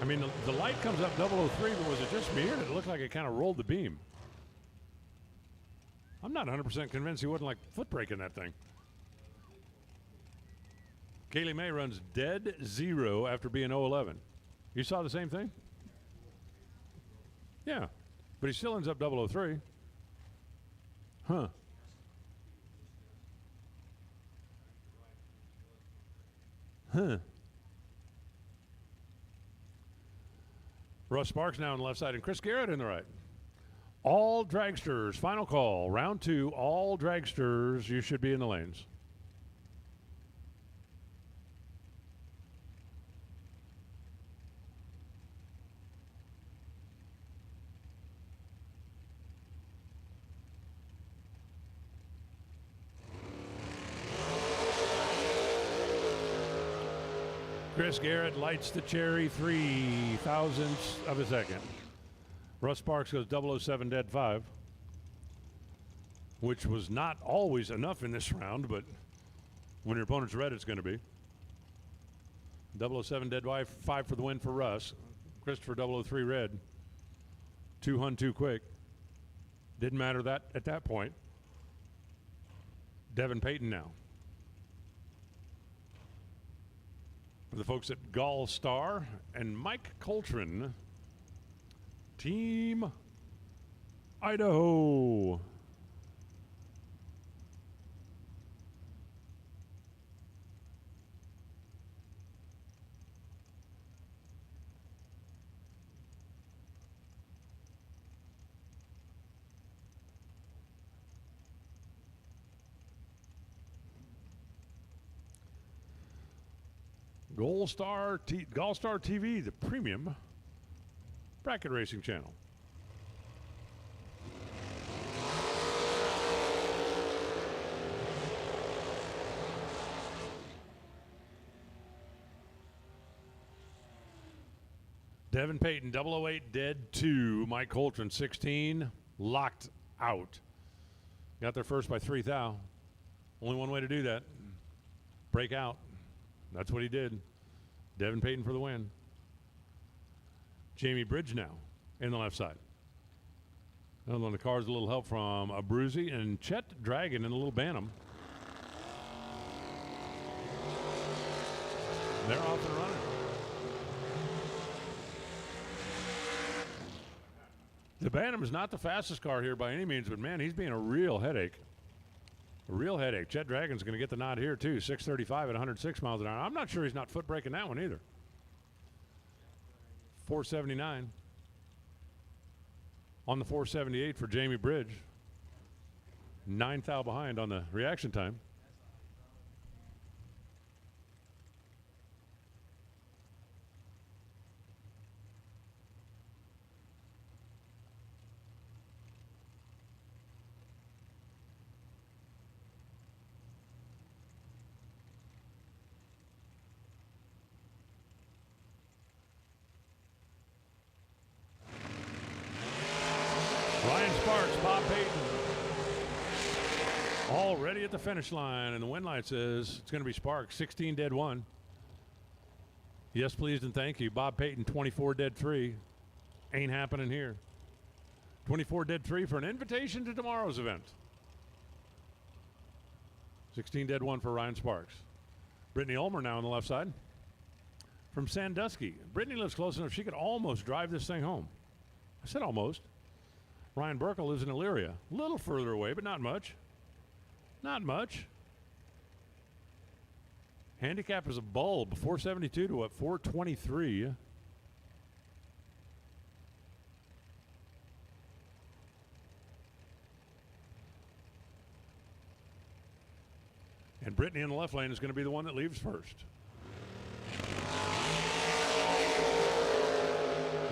I mean, the light comes up 003, but was it just me or did it look like it kind of rolled the beam? I'm not 100% convinced he wasn't like foot braking that thing. Kaylee May runs dead zero after being 011. You saw the same thing? Yeah, but he still ends up 003. Huh. Russ Sparks now on the left side and Chris Garrett in the right. All dragsters, final call. Round 2, all dragsters, you should be in the lanes. Chris Garrett lights the cherry 3 thousandths of a second. Russ Sparks goes 007 dead 5, which was not always enough in this round, but when your opponent's red, it's going to be. 007 dead 5 for the win for Russ. Christopher 003 red. 2 quick. Didn't matter that at that point. Devin Payton now. For the folks at Gall Star and Mike Coltrane, Team Idaho. Gallstar TV, the premium bracket racing channel. Devin Payton, 008, dead 2. Mike Coltrane, 16, locked out. Got there first by 3 thou. Only one way to do that. Break out. That's what he did. Devin Payton for the win. Jamie Bridge now in the left side. And on the cars, a little help from Abruzzi and Chet Dragon in the little Bantam. They're off and running. The Bantam is not the fastest car here by any means, but man, he's being a real headache. A real headache. Chet Dragon's going to get the nod here too. 635 at 106 miles an hour. I'm not sure he's not foot braking that one either. 479 on the 478 for Jamie Bridge. 9 thou behind on the reaction time. Ryan Sparks, Bob Payton, already at the finish line, and the win light says it's going to be Sparks, 16 dead 1. Yes, please, and thank you. Bob Payton, 24 dead 3. Ain't happening here. 24 dead 3 for an invitation to tomorrow's event. 16 dead 1 for Ryan Sparks. Brittany Ulmer now on the left side from Sandusky. Brittany lives close enough she could almost drive this thing home. I said almost. Ryan Burkle lives in Elyria. A little further away, but not much. Not much. Handicap is a bulb. 472 to what? 423. And Brittany in the left lane is going to be the one that leaves first.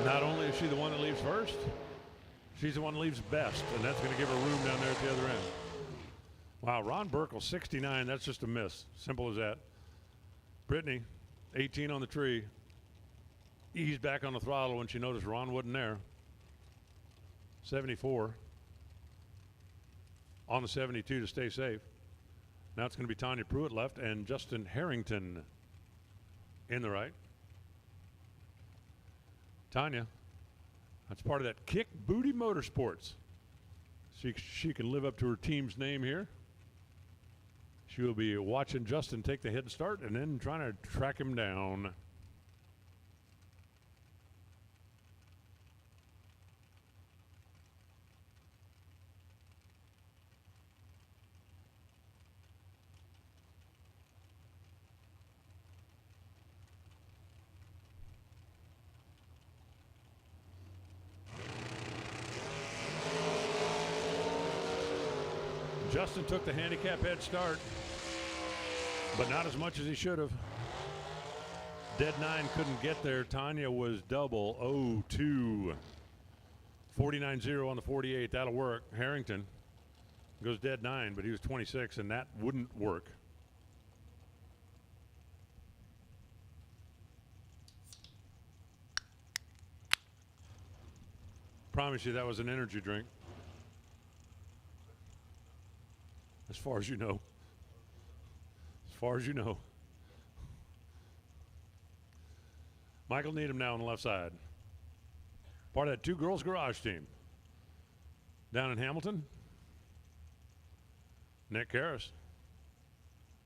Not only is she the one that leaves first, she's the one that leaves best, and that's going to give her room down there at the other end. Wow, Ron Burkle, 69. That's just a miss. Simple as that. Brittany, 18 on the tree. Eased back on the throttle when she noticed Ron wasn't there. 74. On the 72 to stay safe. Now it's going to be Tanya Pruitt left and Justin Harrington in the right. Tanya, that's part of that Kick Booty Motorsports. She can live up to her team's name here. She will be watching Justin take the head start and then trying to track him down. Justin took the handicap head start, but not as much as he should have. Dead 9 couldn't get there. Tanya was double 0-2. 49-0 on the 48. That'll work. Harrington goes dead 9, but he was 26, and that wouldn't work. Promise you that was an energy drink. As far as you know. As far as you know. Michael Needham now on the left side. Part of that Two Girls Garage team. Down in Hamilton. Nick Karras.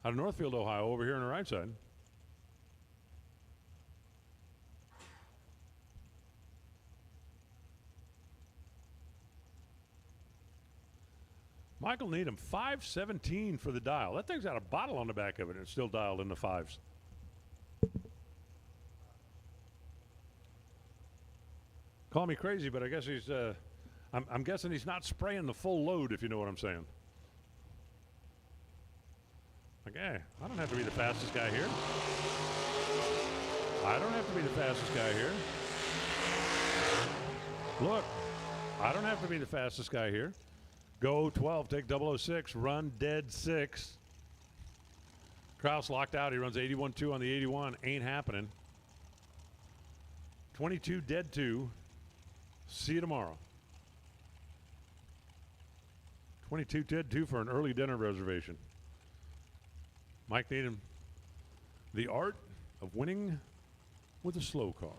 Out of Northfield, Ohio, over here on the right side. Michael Needham, 517 for the dial. That thing's got a bottle on the back of it, and it's still dialed in the 5s. Call me crazy, but I guess he's, I'm guessing he's not spraying the full load, if you know what I'm saying. Like, hey, I don't have to be the fastest guy here. I don't have to be the fastest guy here. Look, I don't have to be the fastest guy here. Go 12, take 006, run dead 6. Kraus locked out. He runs 81.2 on the 81. Ain't happening. 22, dead 2. See you tomorrow. 22, dead 2 for an early dinner reservation. Mike Needham, the art of winning with a slow car.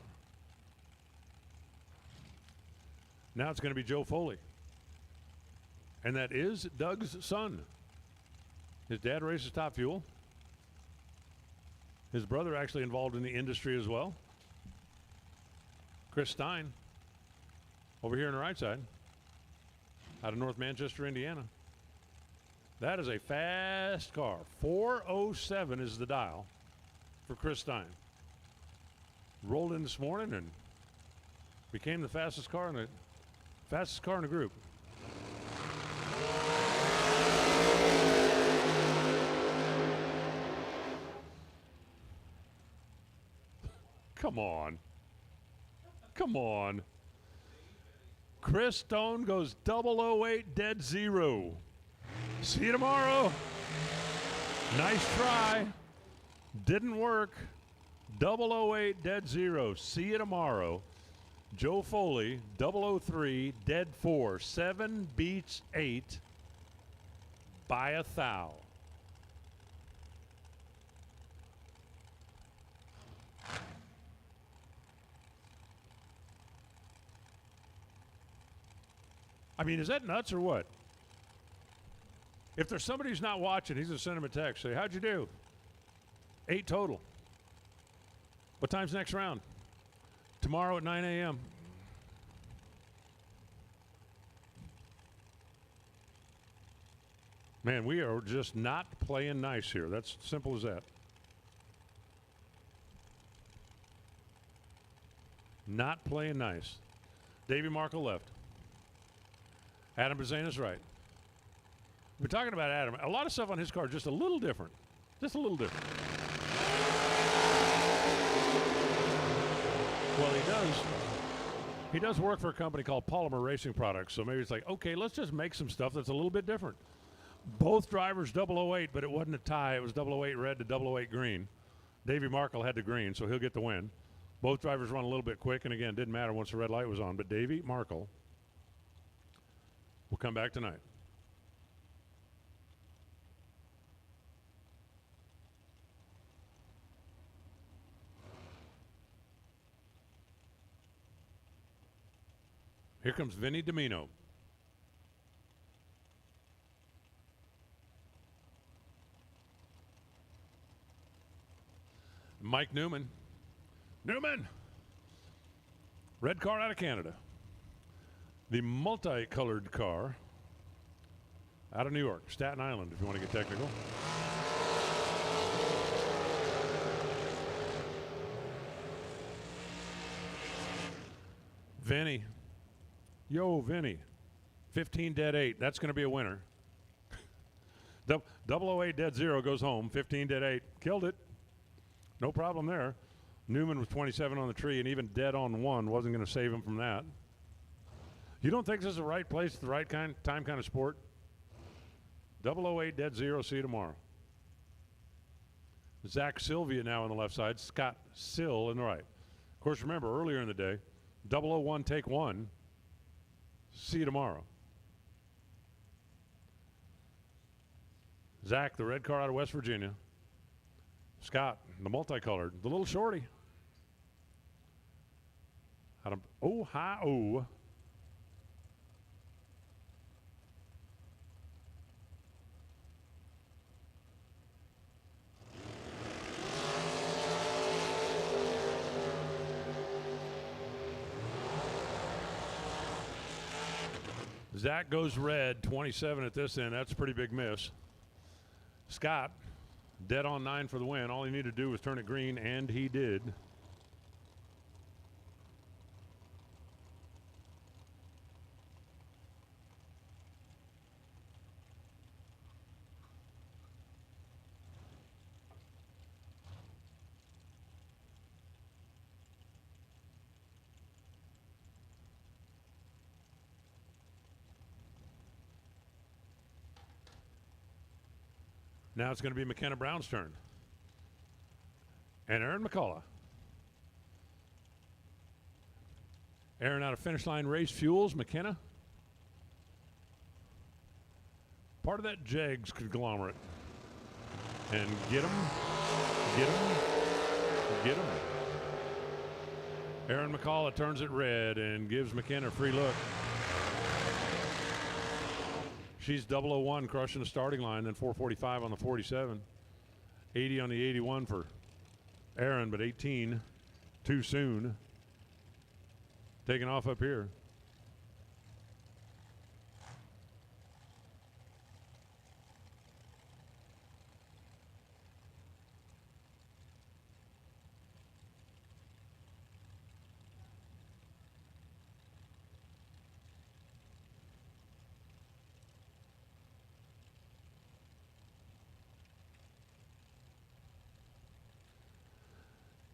Now it's going to be Joe Foley. And that is Doug's son. His dad races Top Fuel. His brother actually involved in the industry as well. Chris Stein, over here on the right side, out of North Manchester, Indiana. That is a fast car. 407 is the dial for Chris Stein. Rolled in this morning and became the fastest car in the group. Come on. Come on. Chris Stone goes 008 dead 0. See you tomorrow. Nice try. Didn't work. 008 dead 0. See you tomorrow. Joe Foley, 003 dead 4. 7 beats 8 by a thou. I mean, is that nuts or what? If there's somebody who's not watching, he's going to send him a text. Say, how'd you do? 8 total. What time's next round? Tomorrow at 9 a.m. Man, we are just not playing nice here. That's simple as that. Not playing nice. Davey Markle left. Adam Bazana's right. We're talking about Adam. A lot of stuff on his car just a little different. Just a little different. Well, he does work for a company called Polymer Racing Products, so maybe it's like, okay, let's just make some stuff that's a little bit different. Both drivers 008, but it wasn't a tie. It was 008 red to 008 green. Davey Markle had the green, so he'll get the win. Both drivers run a little bit quick, and again, didn't matter once the red light was on, but Davey Markle will come back tonight. Here comes Vinny Domino. Mike Newman. Newman! Red car out of Canada. The multicolored car out of New York, Staten Island, if you want to get technical. Vinny. Yo, Vinny. 15 dead 8. That's going to be a winner. 008 dead 0 goes home. 15 dead 8. Killed it. No problem there. Newman was 27 on the tree, and even dead on 1 wasn't going to save him from that. You don't think this is the right place, the right time kind of sport? 008 dead 0. See you tomorrow. Zach Sylvia now on the left side. Scott Sill on the right. Of course, remember earlier in the day, 001 take 1. See you tomorrow. Zach, the red car out of West Virginia. Scott, the multicolored, the little shorty. Out of Ohio. Zach goes red, 27 at this end. That's a pretty big miss. Scott, dead on 9 for the win. All he needed to do was turn it green, and he did. Now it's going to be McKenna Brown's turn. And Aaron McCullough. Aaron out of Finish Line Race Fuels, McKenna. Part of that Jags conglomerate. And get him. Aaron McCullough turns it red and gives McKenna a free look. She's 001 crushing the starting line, then 445 on the 47. 80 on the 81 for Aaron, but 18 too soon. Taking off up here.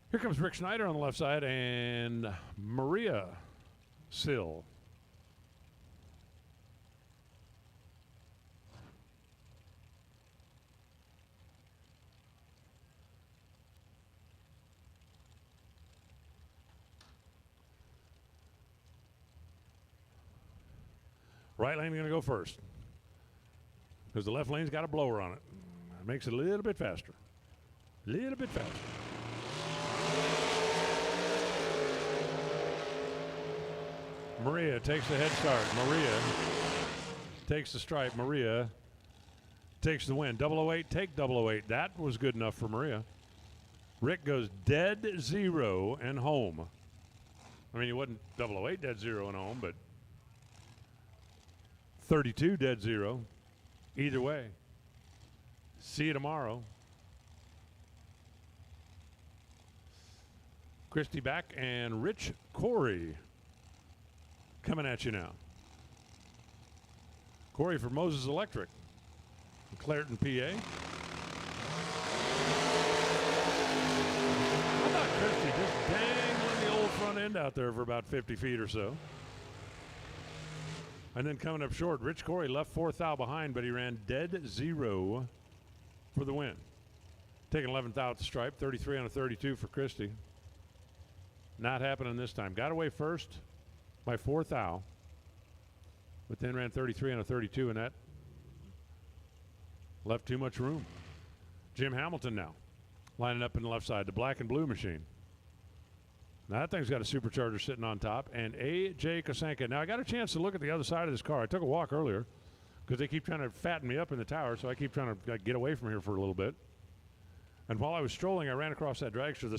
Here comes Rick Schneider on the left side and Maria Sill. Right lane going to go first because the left lane's got a blower on it. It makes it a little bit faster. A little bit faster. Maria takes the head start. Maria takes the stripe. Maria takes the win. 008, take 008. That was good enough for Maria. Rick goes dead zero and home. I mean, he wasn't 008 dead zero and home, but 32 dead zero. Either way. See you tomorrow. Christy back and Rich Corey coming at you now. Corey for Moses Electric, Clareton, PA. I thought Christy just dangling the old front end out there for about 50 feet or so. And then coming up short, Rich Corey left fourth thou behind, but he ran dead zero for the win. Taking 11th thou at the stripe, 33 on a 32 for Christy. Not happening this time. Got away first by fourth thou, but then ran 33 on a 32, and that left too much room. Jim Hamilton now lining up in the left side, the black and blue machine. Now that thing's got a supercharger sitting on top, and A.J. Kosenka. Now I got a chance to look at the other side of this car. I took a walk earlier because they keep trying to fatten me up in the tower, so I keep trying to get away from here for a little bit. And while I was strolling, I ran across that dragster.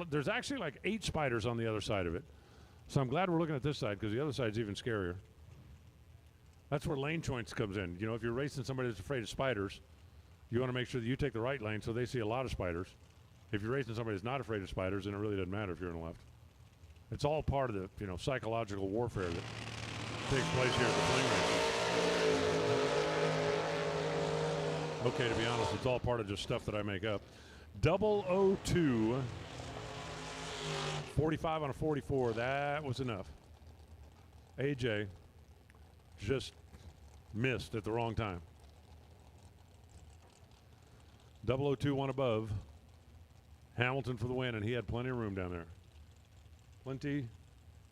There's actually like 8 spiders on the other side of it. So I'm glad we're looking at this side because the other side's even scarier. That's where lane choice comes in. You know, if you're racing somebody that's afraid of spiders, you want to make sure that you take the right lane so they see a lot of spiders. If you're racing somebody that's not afraid of spiders, then it really doesn't matter if you're in the left. It's all part of the, you know, psychological warfare that takes place here at the Fling races. Okay, to be honest, it's all part of just stuff that I make up. 002. 45 on a 44, that was enough. AJ just missed at the wrong time. 002 one above. Hamilton for the win, and he had plenty of room down there. Plenty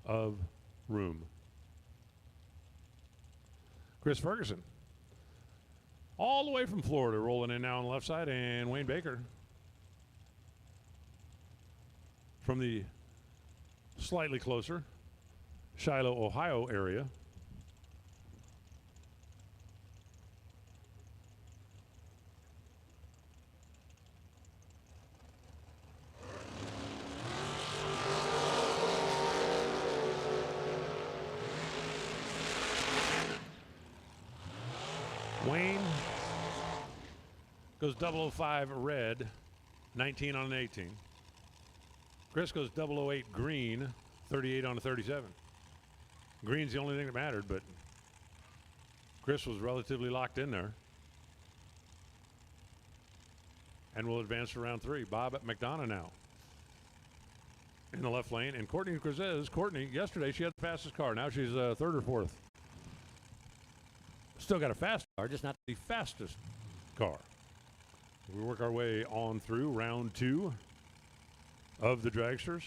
of room. Chris Ferguson, all the way from Florida, rolling in now on the left side, and Wayne Baker from the slightly closer Shiloh, Ohio area. Wayne goes 005 red, 19 on an 18. Chris goes 008 green, 38 on a 37. Green's the only thing that mattered, but Chris was relatively locked in there. And we'll advance to round 3. Bob at McDonough now in the left lane. And Courtney Cruces. Courtney, yesterday she had the fastest car. Now she's 3rd or 4th. Still got a fast car, just not the fastest car. We work our way on through round 2 of the Dragsters.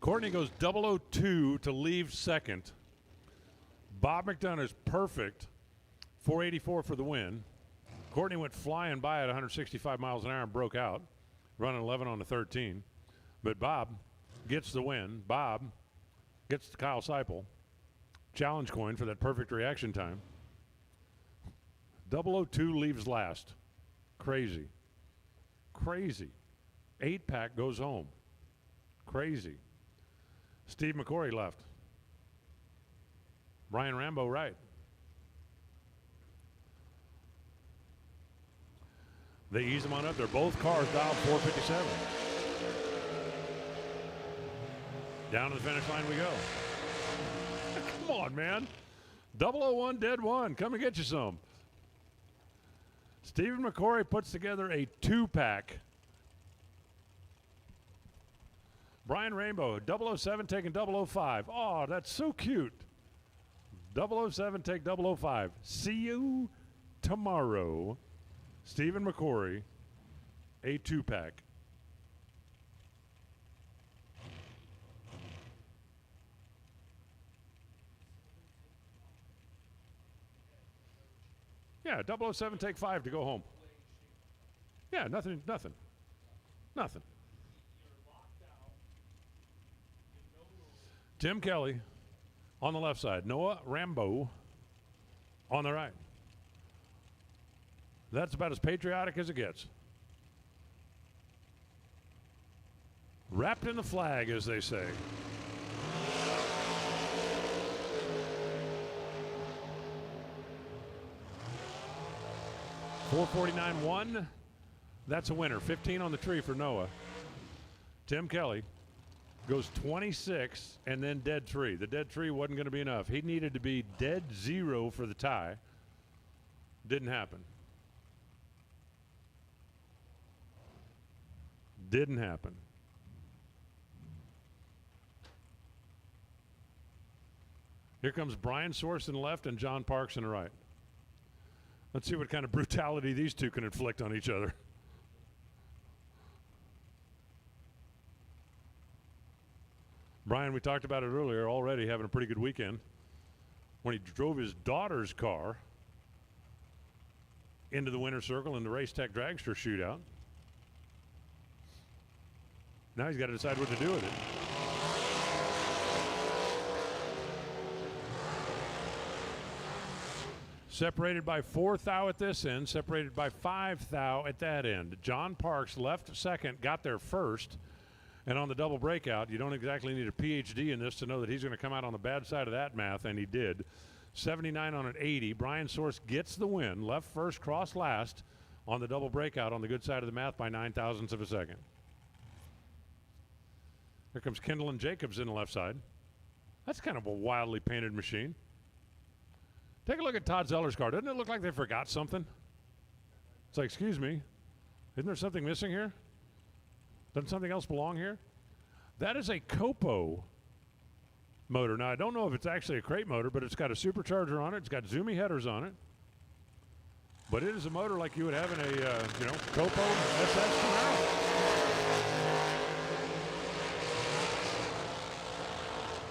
Courtney goes 002 to leave second. Bob McDonough is perfect, 484 for the win. Courtney went flying by at 165 miles an hour and broke out, running 11 on the 13. But Bob gets the win. Bob gets the Kyle Seipel challenge coin for that perfect reaction time. 002 leaves last. Crazy. Crazy. 8-pack goes home. Crazy. Steve McCory left. Brian Rambo right. They ease them on up. They're both cars dialed 457. Down to the finish line we go. Come on, man. 001 dead one. Come and get you some. Stephen McCory puts together a 2-pack. Brian Rainbow, 007 taking 005. Oh, that's so cute. 007 take 005. See you tomorrow. Stephen McCory, a 2-pack. Yeah, 007 take 5 to go home. Yeah, nothing. Tim Kelly on the left side. Noah Rambo on the right. That's about as patriotic as it gets. Wrapped in the flag, as they say. .449.1. That's a winner. 15 on the tree for Noah. Tim Kelly goes 26 and then dead 3. The dead 3 wasn't going to be enough. He needed to be dead 0 for the tie. Didn't happen. Didn't happen. Here comes Brian Source in the left and John Parks in the right. Let's see what kind of brutality these two can inflict on each other. Brian, we talked about it earlier, already having a pretty good weekend when he drove his daughter's car into the winner's circle in the Race Tech Dragster shootout. Now he's got to decide what to do with it. Separated by 4 thou at this end, separated by 5 thou at that end. John Parks left second, got there first. And on the double breakout, you don't exactly need a PhD in this to know that he's going to come out on the bad side of that math, and he did. 79 on an 80. Brian Source gets the win. Left first, cross last on the double breakout on the good side of the math by 0.09 of a second. Here comes Kendall and Jacobs in the left side. That's kind of a wildly painted machine. Take a look at Todd Zeller's car. Doesn't it look like they forgot something? It's like, excuse me, isn't there something missing here? Doesn't something else belong here? That is a Copo motor. Now, I don't know if it's actually a crate motor, but it's got a supercharger on it. It's got zoomy headers on it. But it is a motor like you would have in a, Copo SS Camaro.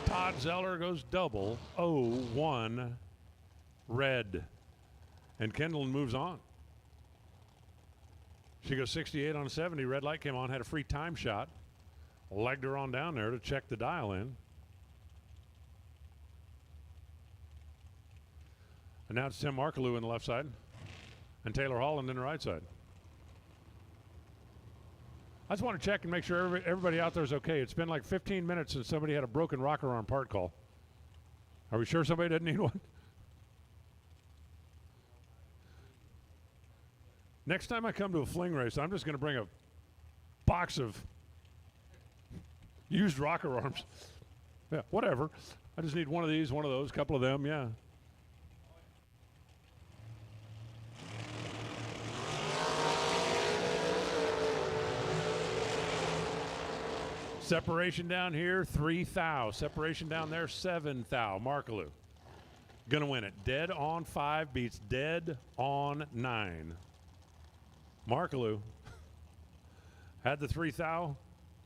Todd Zeller goes 001 red. And Kendall moves on. She goes 68 on 70. Red light came on, had a free time shot. Legged her on down there to check the dial in. And now it's Tim Markaloo in the left side and Taylor Holland in the right side. I just want to check and make sure everybody out there is okay. It's been like 15 minutes since somebody had a broken rocker arm part call. Are we sure somebody doesn't need one? Next time I come to a Fling race, I'm just going to bring a box of Used rocker arms. Yeah, whatever. I just need one of these, one of those, a couple of them, yeah. Separation down here, 3 thou. Separation down there, 7 thou. Markaloo. Gonna win it. Dead on 5 beats dead on 9. Markaloo had the 3 thou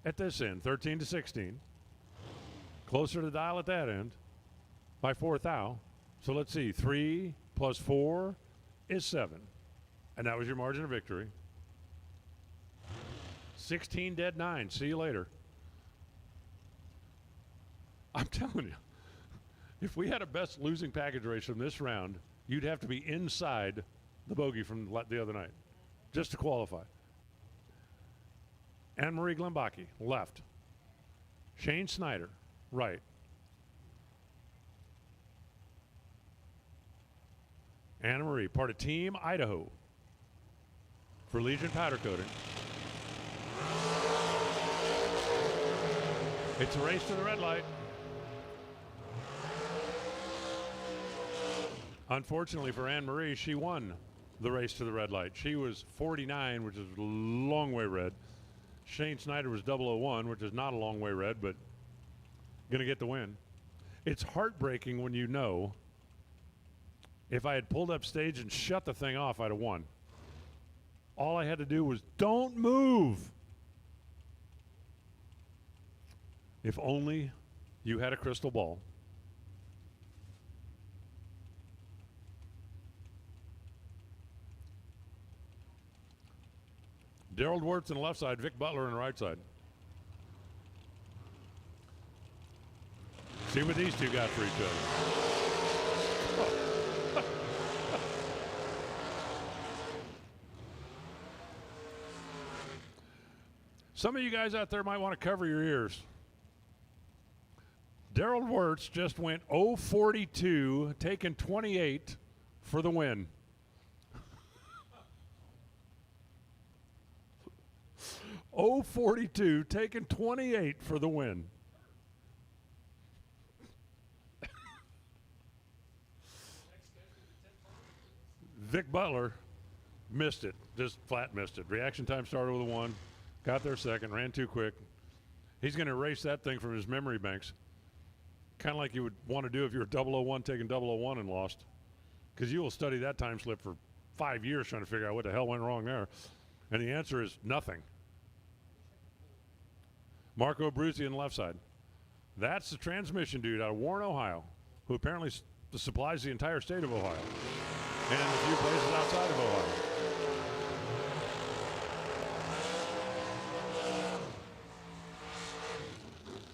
at this end, 13 to 16. Closer to the dial at that end by 4 thou. So let's see, 3 plus 4 is 7. And that was your margin of victory. 16 dead 9. See you later. I'm telling you, if we had a best losing package race from this round, you'd have to be inside the bogey from the other night just to qualify. Anne-Marie Glimbaki, left. Shane Snyder, right. Anna-Marie, part of Team Idaho for Legion Powder Coating. It's a race to the red light. Unfortunately for Anne-Marie, she won the race to the red light. She was 49, which is a long way red. Shane Snyder was 001, which is not a long way red, but going to get the win. It's heartbreaking when you know if I had pulled up stage and shut the thing off, I'd have won. All I had to do was don't move. If only you had a crystal ball. Daryl Dwartz on the left side, Vic Butler on the right side. See what these two got for each other. Some of you guys out there might want to cover your ears. Daryl Dwartz just went 0-42, taking 28 for the win. .042, taking 28 for the win. Vic Butler missed it, just flat missed it. Reaction time started with a 1, got there second, ran too quick. He's going to erase that thing from his memory banks. Kind of like you would want to do if you were 001 taking 001 and lost. Because you will study that time slip for 5 years trying to figure out what the hell went wrong there. And the answer is nothing. Marco Abruzzi on the left side. That's the transmission dude out of Warren, Ohio, who apparently supplies the entire state of Ohio and a few places outside of Ohio.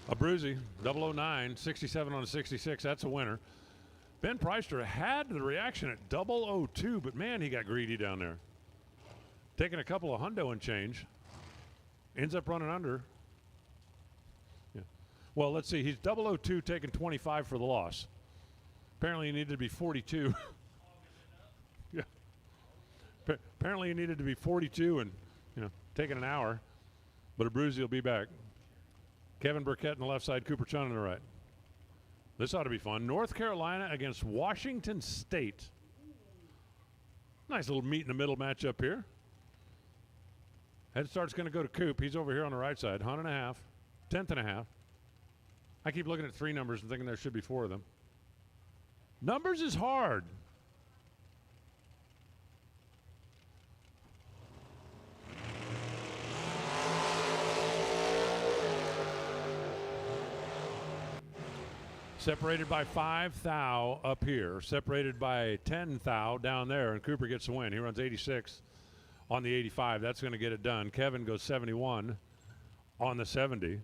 Abruzzi, 009, 67 on a 66. That's a winner. Ben Preister had the reaction at 002, but man, he got greedy down there. Taking a couple of hundo and change. Ends up running under. Yeah. Well, let's see. He's 002 taking 25 for the loss. Apparently he needed to be 42. Yeah. Apparently he needed to be 42 and, taking an hour. But Abruzzi will be back. Kevin Burkett on the left side, Cooper Chun on the right. This ought to be fun. North Carolina against Washington State. Nice little meet in the middle matchup here. Head start's going to go to Coop. He's over here on the right side. 100.5, 10.5. I keep looking at 3 numbers and thinking there should be 4 of them. Numbers is hard. Separated by 5 thou up here. Separated by 10 thou down there. And Cooper gets the win. He runs 86 on the 85. That's going to get it done. Kevin goes 71 on the 70.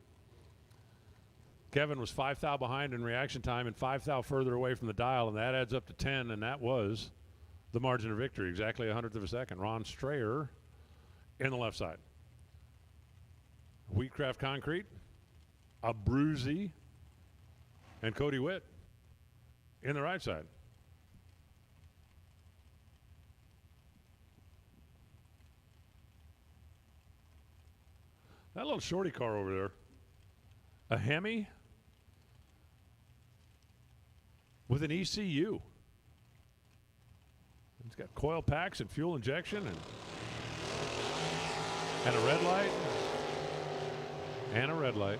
Kevin was 5 thou behind in reaction time and 5 thou further away from the dial. And that adds up to 10. And that was the margin of victory. Exactly 100th of a second. Ron Strayer in the left side. Wheatcraft Concrete. Abruzzi. And Cody Witt in the right side. That little shorty car over there A Hemi with an ECU. It's got coil packs and fuel injection and a red light. And a red light.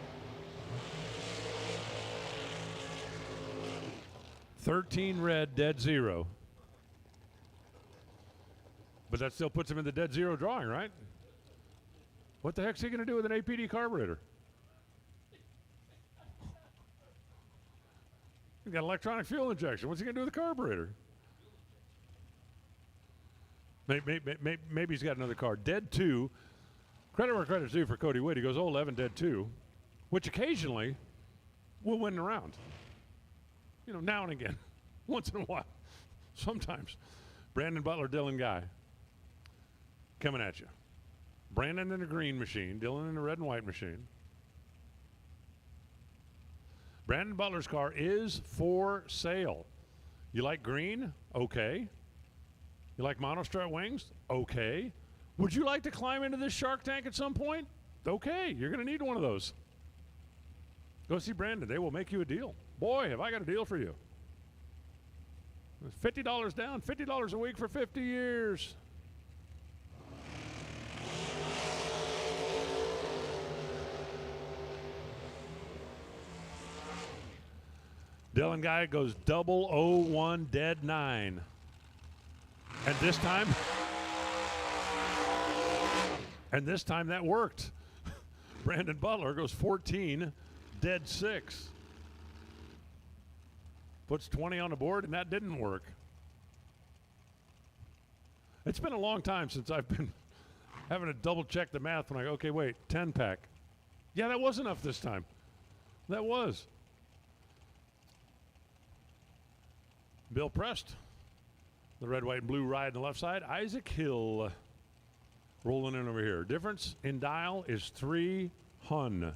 13 red, dead zero. But that still puts him in the dead zero drawing, right? What the heck's he going to do with an APD carburetor? He's got electronic fuel injection. What's he going to do with the carburetor? Maybe he's got another car. Dead 2. Credit where credit's due for Cody Wood. He goes 0-11, dead 2, which occasionally will win a round. You know, now and again. Once in a while. Sometimes. Brandon Butler, Dylan Guy. Coming at you. Brandon in a green machine. Dylan in a red and white machine. Brandon Butler's car is for sale. You like green? Okay. You like monostrut wings? Okay. Would you like to climb into this Shark Tank at some point? Okay, you're going to need one of those. Go see Brandon. They will make you a deal. Boy, have I got a deal for you. $50 down, $50 a week for 50 years. Dylan Guy goes 001, dead 9. And this time that worked. Brandon Butler goes 14, dead 6. Puts 20 on the board, and that didn't work. It's been a long time since I've been having to double check the math when I go, okay, wait, 10 pack. Yeah, that was enough this time. That was. Bill Prest, the red, white, and blue ride on the left side. Isaac Hill rolling in over here. Difference in dial is 3 Hun.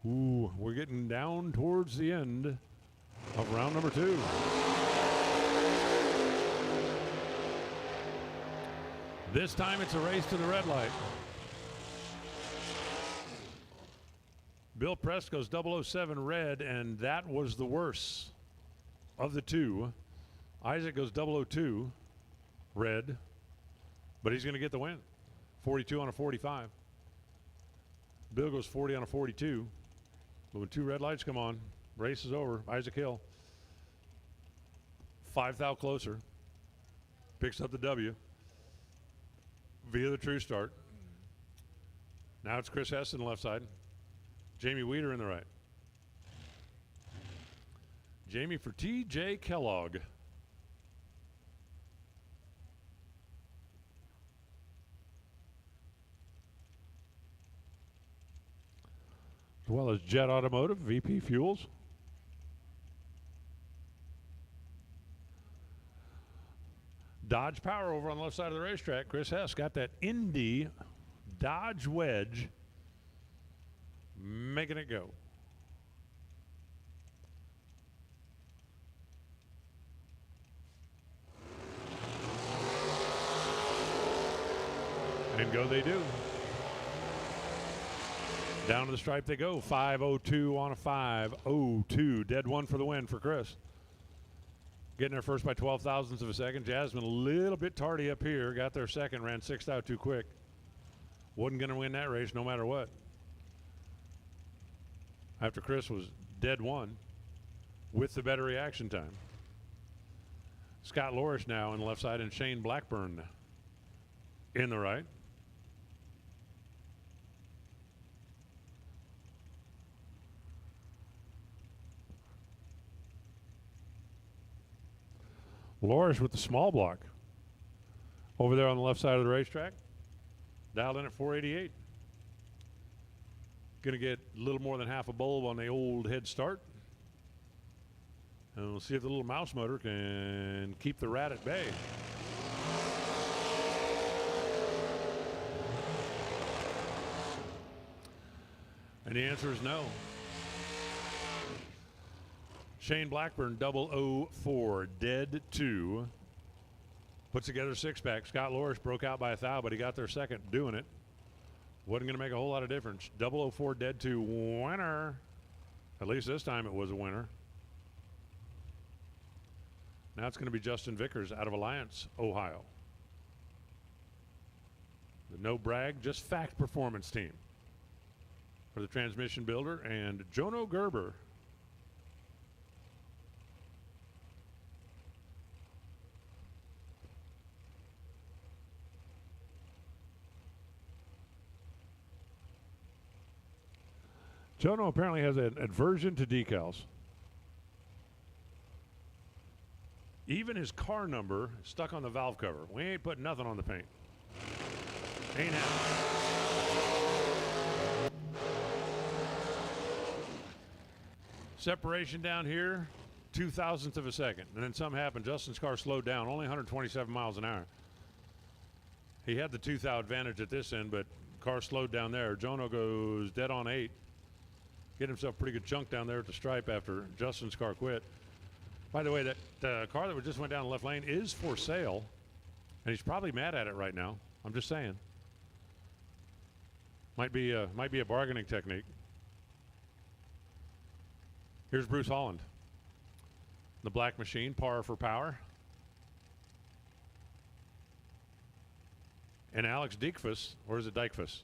Ooh, we're getting down towards the end of round number 2. This time it's a race to the red light. Bill Prest goes 007 red, and that was the worst of the two. Isaac goes 002 red, but he's going to get the win. 42 on a 45. Bill goes 40 on a 42. But when 2 red lights come on, race is over. Isaac Hill, 5 thou closer, picks up the W via the true start. Now it's Chris Hess on the left side. Jamie Weeder in the right. Jamie for T.J. Kellogg. As well as Jet Automotive, VP Fuels. Dodge Power over on the left side of the racetrack. Chris Hess got that Indy Dodge wedge, making it go. And go they do. Down to the stripe they go. 5:02 on a 5:02. Dead 1 for the win for Chris. Getting there first by 12 thousandths of a second. Jasmine a little bit tardy up here. Got there second. Ran 6th out too quick. Wasn't going to win that race no matter what. After Chris was dead 1 with the better reaction time. Scott Lorish now on the left side and Shane Blackburn in the right. Lorish with the small block over there on the left side of the racetrack. Dialed in at 488. Going to get a little more than half a bulb on the old head start. And we'll see if the little mouse motor can keep the rat at bay. And the answer is no. Shane Blackburn 004, dead 2. Puts together 6-pack. Scott Lorish broke out by 1 thou, but he got there second doing it. Wasn't going to make a whole lot of difference. 004, dead 2, winner. At least this time it was a winner. Now it's going to be Justin Vickers out of Alliance, Ohio. The No Brag, Just Fact Performance team for the transmission builder, and Jono Gerber. Jono apparently has an aversion to decals. Even his car number is stuck on the valve cover. We ain't putting nothing on the paint. Ain't happening. Separation down here, 0.02 of a second. And then something happened. Justin's car slowed down, only 127 miles an hour. He had the 2 thou advantage at this end, but car slowed down there. Jono goes dead on 8. Get himself a pretty good chunk down there at the stripe after Justin's car quit. By the way, that car that just went down the left lane is for sale, and he's probably mad at it right now. I'm just saying. Might be a bargaining technique. Here's Bruce Holland. The black machine, par for power. And Alex Diekfuss, or is it Dijkfuss?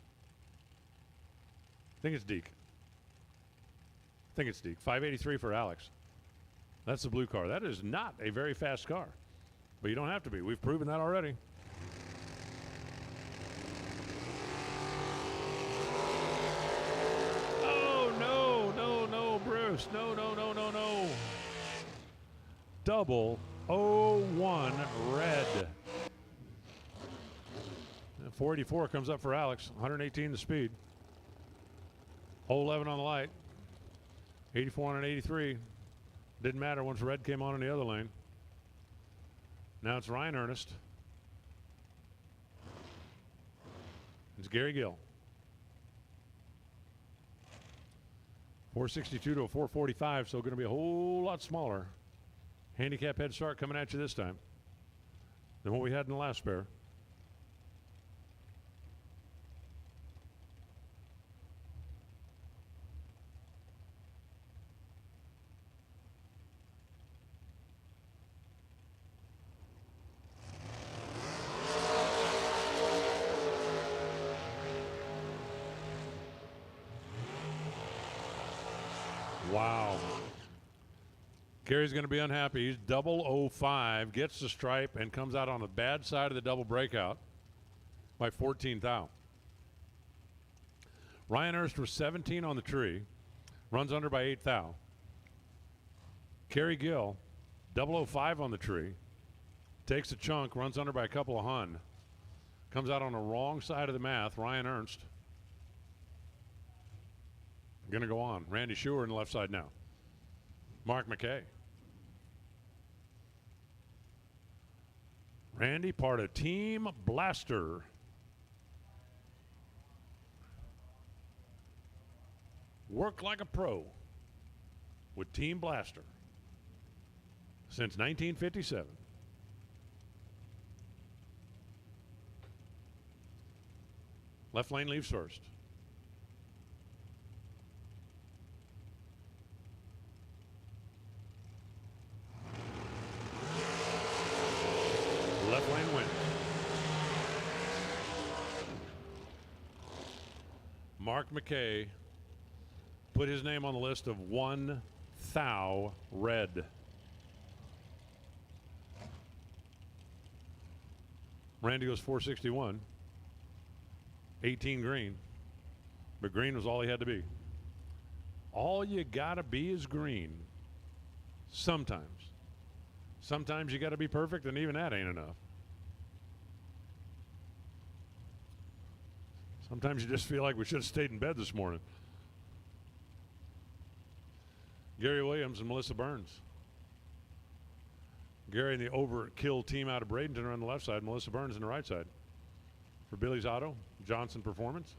I think it's Deke. I think it's Deke. 583 for Alex. That's the blue car. That is not a very fast car. But you don't have to be. We've proven that already. Oh, no, Bruce. No. 001 red. 484 comes up for Alex. 118 the speed. 11 on the light. 84 on an 83. Didn't matter once red came on in the other lane. Now it's Ryan Ernest. It's Gary Gill. 462 to a 445, so going to be a whole lot smaller. Handicap head start coming at you this time than what we had in the last spare. Wow. Gary's going to be unhappy. He's 005, gets the stripe, and comes out on the bad side of the double breakout by 14 thou. Ryan Ernst was 17 on the tree, runs under by 8 thou. Gary Gill, 005 on the tree, takes a chunk, runs under by a couple of hun. Comes out on the wrong side of the math. Ryan Ernst going to go on. Randy Schuer in the left side now. Mark McKay. Randy, part of Team Blaster. Work like a pro with Team Blaster since 1957. Left lane leaves first. Left lane wins. Mark McKay put his name on the list of 1 thou red. Randy goes 461. 18 green. But green was all he had to be. All you gotta be is green. Sometimes. Sometimes you gotta be perfect, and even that ain't enough. Sometimes you just feel like we should have stayed in bed this morning. Gary Williams and Melissa Burns. Gary and the Overkill team out of Bradenton are on the left side. Melissa Burns on the right side. For Billy's Auto, Johnson Performance.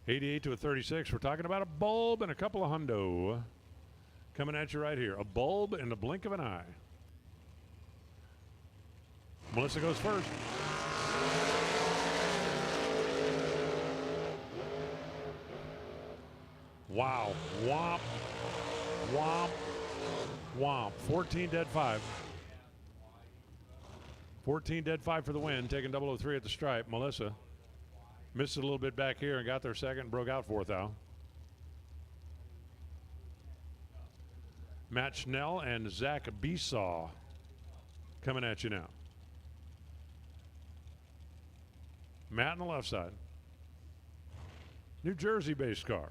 $88 to a 36. We're talking about a bulb and a couple of hundo coming at you right here. A bulb in the blink of an eye. Melissa goes first. Wow. Womp. Womp. Womp. 14 dead 5. 14 dead 5 for the win, taking 003 at the stripe. Melissa missed it a little bit back here and got their second, broke out fourth out. Matt Schnell and Zach Besaw coming at you now. Matt on the left side. New Jersey-based car.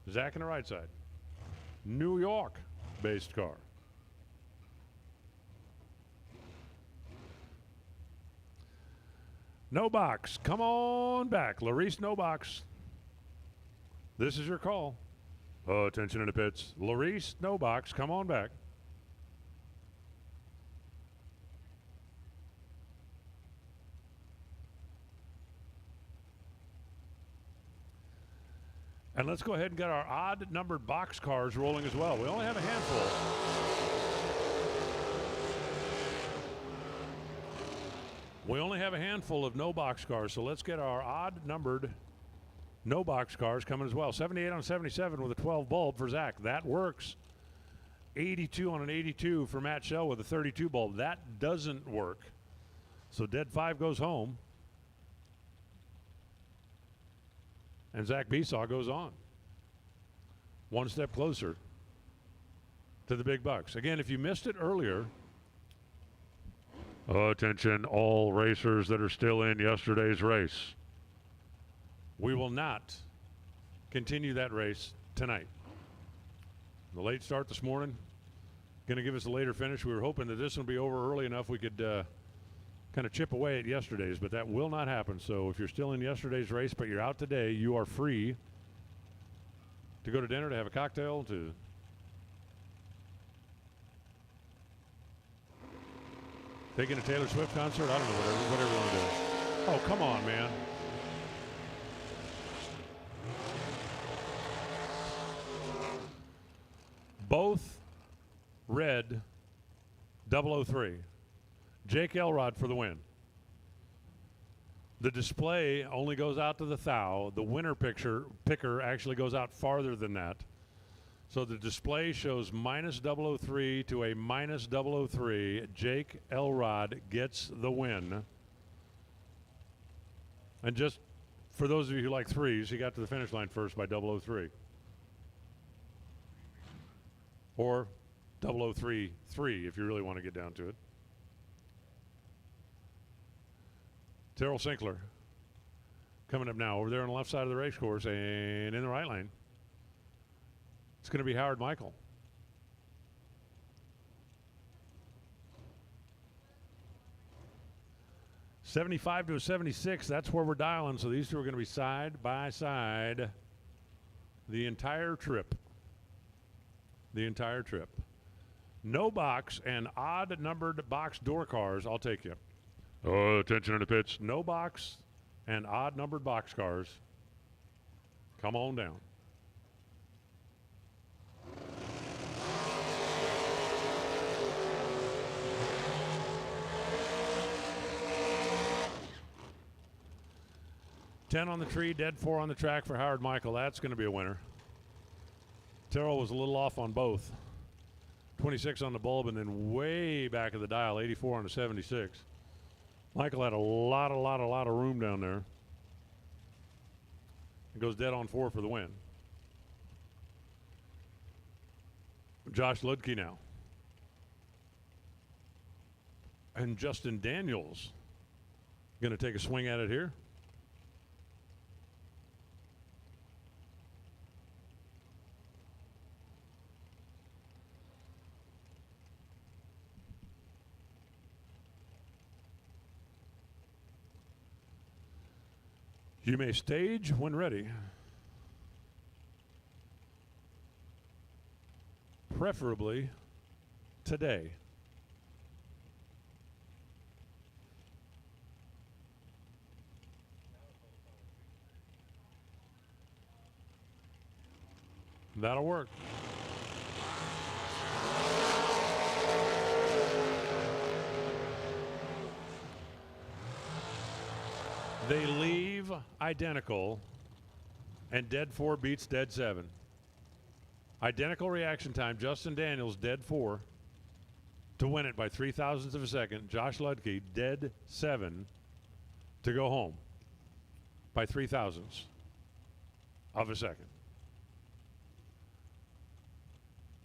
Zach on the right side. New York-based car. No box. Come on back. Larice, no box. This is your call. Oh, attention in the pits. Larice, no box. Come on back. And let's go ahead and get our odd numbered box cars rolling as well. We only have a handful. We only have a handful of no box cars, so let's get our odd numbered no box cars coming as well. 78 on 77 with a 12 bulb for Zach. That works. 82 on an 82 for Matt Shell with a 32 bulb. That doesn't work. So dead 5 goes home. And Zach Besaw goes on. One step closer to the big bucks. Again, if you missed it earlier, attention all racers that are still in yesterday's race. We will not continue that race tonight. The late start this morning, going to give us a later finish. We were hoping that this would be over early enough we could kind of chip away at yesterday's, but that will not happen. So if you're still in yesterday's race, but you're out today, you are free to go to dinner, to have a cocktail, to taking a Taylor Swift concert. I don't know, whatever you want to do. Oh, come on, man. Both red 003. Jake Elrod for the win. The display only goes out to the thou. The winner picker actually goes out farther than that. So the display shows minus 003 to a minus 003. Jake Elrod gets the win. And just for those of you who like threes, he got to the finish line first by 003. Or 003-3 if you really want to get down to it. Terrell Sinkler coming up now over there on the left side of the race course and in the right lane. It's going to be Howard Michael. $75 to a 76, that's where we're dialing. So these two are going to be side by side the entire trip. The entire trip. No box and odd numbered box door cars. I'll take you. Oh, attention in the pits. No box and odd numbered box cars. Come on down. $10 on the tree, dead 4 on the track for Howard Michael. That's going to be a winner. Terrell was a little off on both. 26 on the bulb and then way back of the dial, 84 on the 76. Michael had a lot of room down there. It goes dead on 4 for the win. Josh Ludke now. And Justin Daniels going to take a swing at it here. You may stage when ready. Preferably today. That'll work. They leave identical, and dead 4 beats dead 7. Identical reaction time. Justin Daniels, dead 4 to win it by 0.03 of a second. Josh Ludke, dead 7 to go home by 0.03 of a second.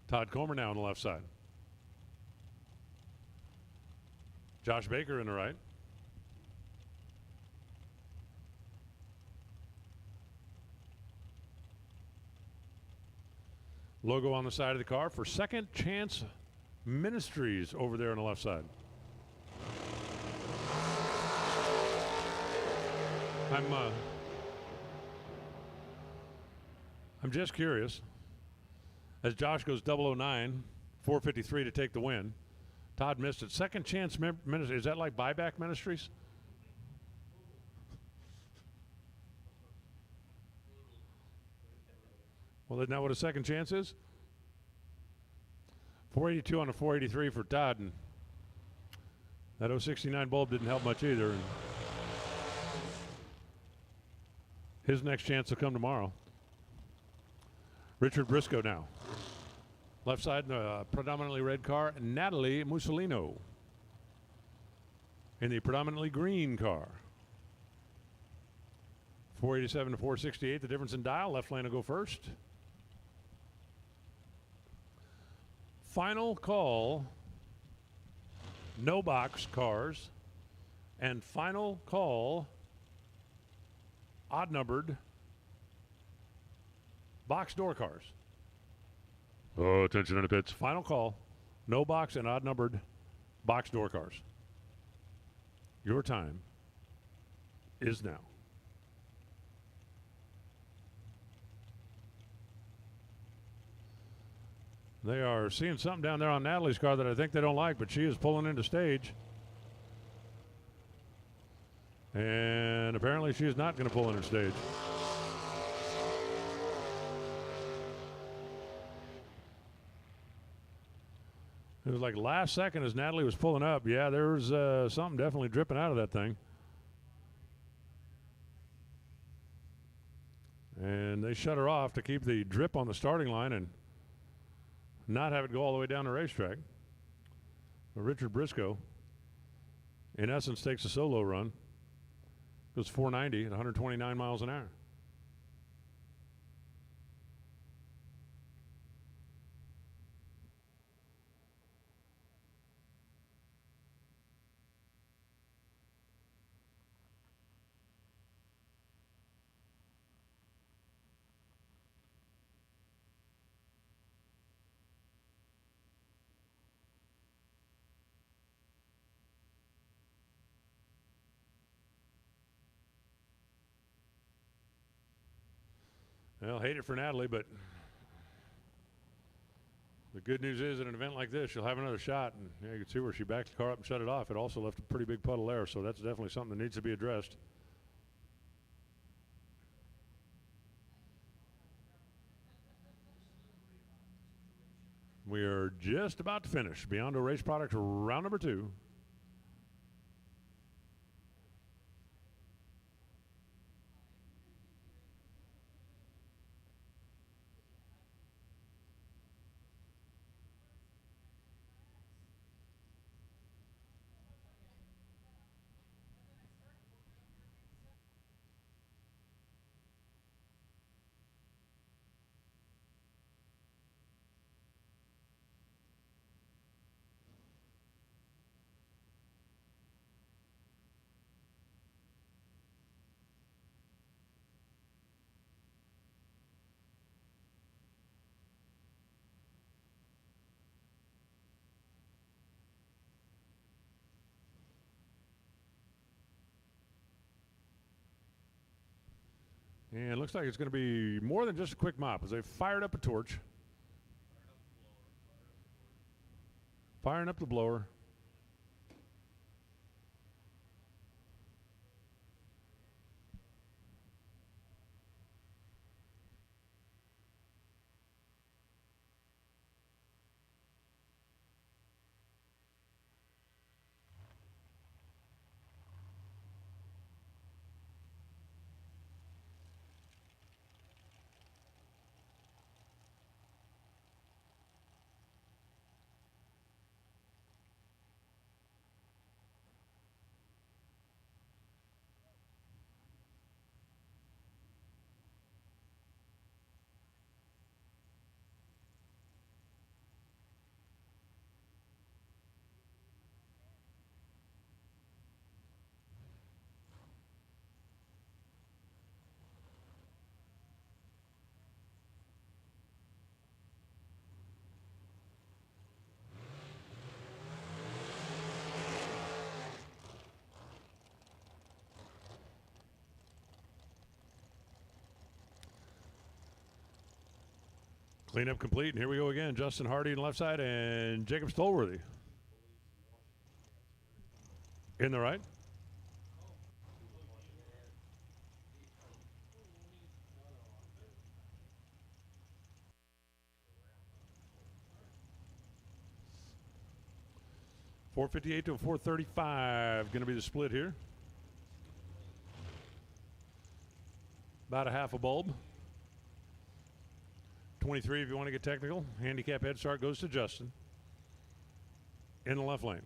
Todd Comer now on the left side. Josh Baker in the right. Logo on the side of the car for Second Chance Ministries over there on the left side. I'm just curious. As Josh goes 009, 453 to take the win. Todd missed it. Second Chance Ministries. Is that like Buyback Ministries? Well, isn't that what a second chance is? 482 on a 483 for Todd, and that 069 bulb didn't help much either. And his next chance will come tomorrow. Richard Briscoe now. Left side, predominantly red car, Natalie Mussolino in the predominantly green car. 487 to 468, the difference in dial. Left lane will go first. Final call, no box cars, and final call, odd numbered box door cars. Oh, attention in the pits. Final call, no box and odd numbered box door cars. Your time is now. They are seeing something down there on Natalie's car that I think they don't like, but she is pulling into stage. And apparently she is not going to pull into stage. It was like last second as Natalie was pulling up. Yeah, there was something definitely dripping out of that thing. And they shut her off to keep the drip on the starting line and not have it go all the way down the racetrack. But Richard Briscoe, in essence, takes a solo run. Goes 490 at 129 miles an hour. Well, hate it for Natalie, but the good news is, in an event like this, she'll have another shot. And yeah, you can see where she backed the car up and shut it off. It also left a pretty big puddle there, so that's definitely something that needs to be addressed. We are just about to finish. Beyond Race Products, round number 2. And it looks like it's going to be more than just a quick mop as they fired up a torch. Firing up the blower. Cleanup complete, and here we go again. Justin Hardy on the left side and Jacob Stolworthy in the right. .458 to a .435 going to be the split here. About a half a bulb. 23 if you want to get technical. Handicap head start goes to Justin in the left lane.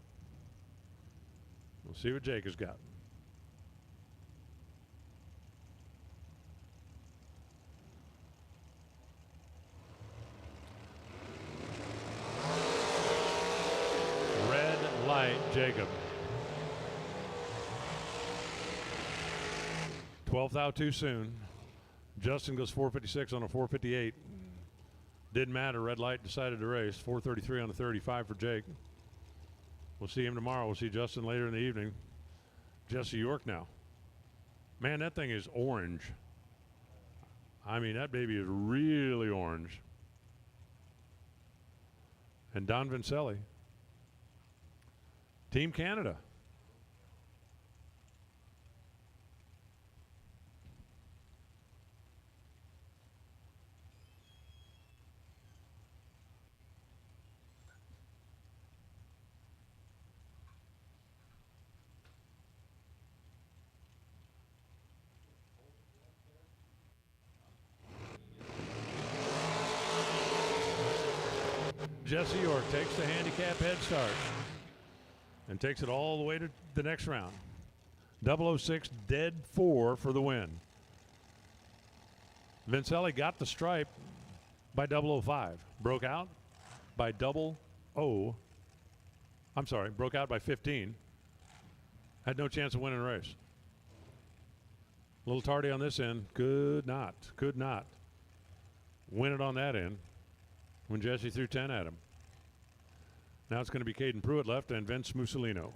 We'll see what Jake has got. Red light, Jacob. 12th out too soon. Justin goes 456 on a 458. Didn't matter. Red light decided to race. 433 on the 35 for Jake. We'll see him tomorrow. We'll see Justin later in the evening. Jesse York now. Man, that thing is orange. I mean, that baby is really orange. And Don Vincelli. Team Canada. Jesse York takes the handicap head start and takes it all the way to the next round. 006 dead 4 for the win. Vincelli got the stripe by 005. Broke out by broke out by 15. Had no chance of winning the race. A little tardy on this end. Could not win it on that end when Jesse threw 10 at him. Now it's going to be Caden Pruitt left and Vince Mussolino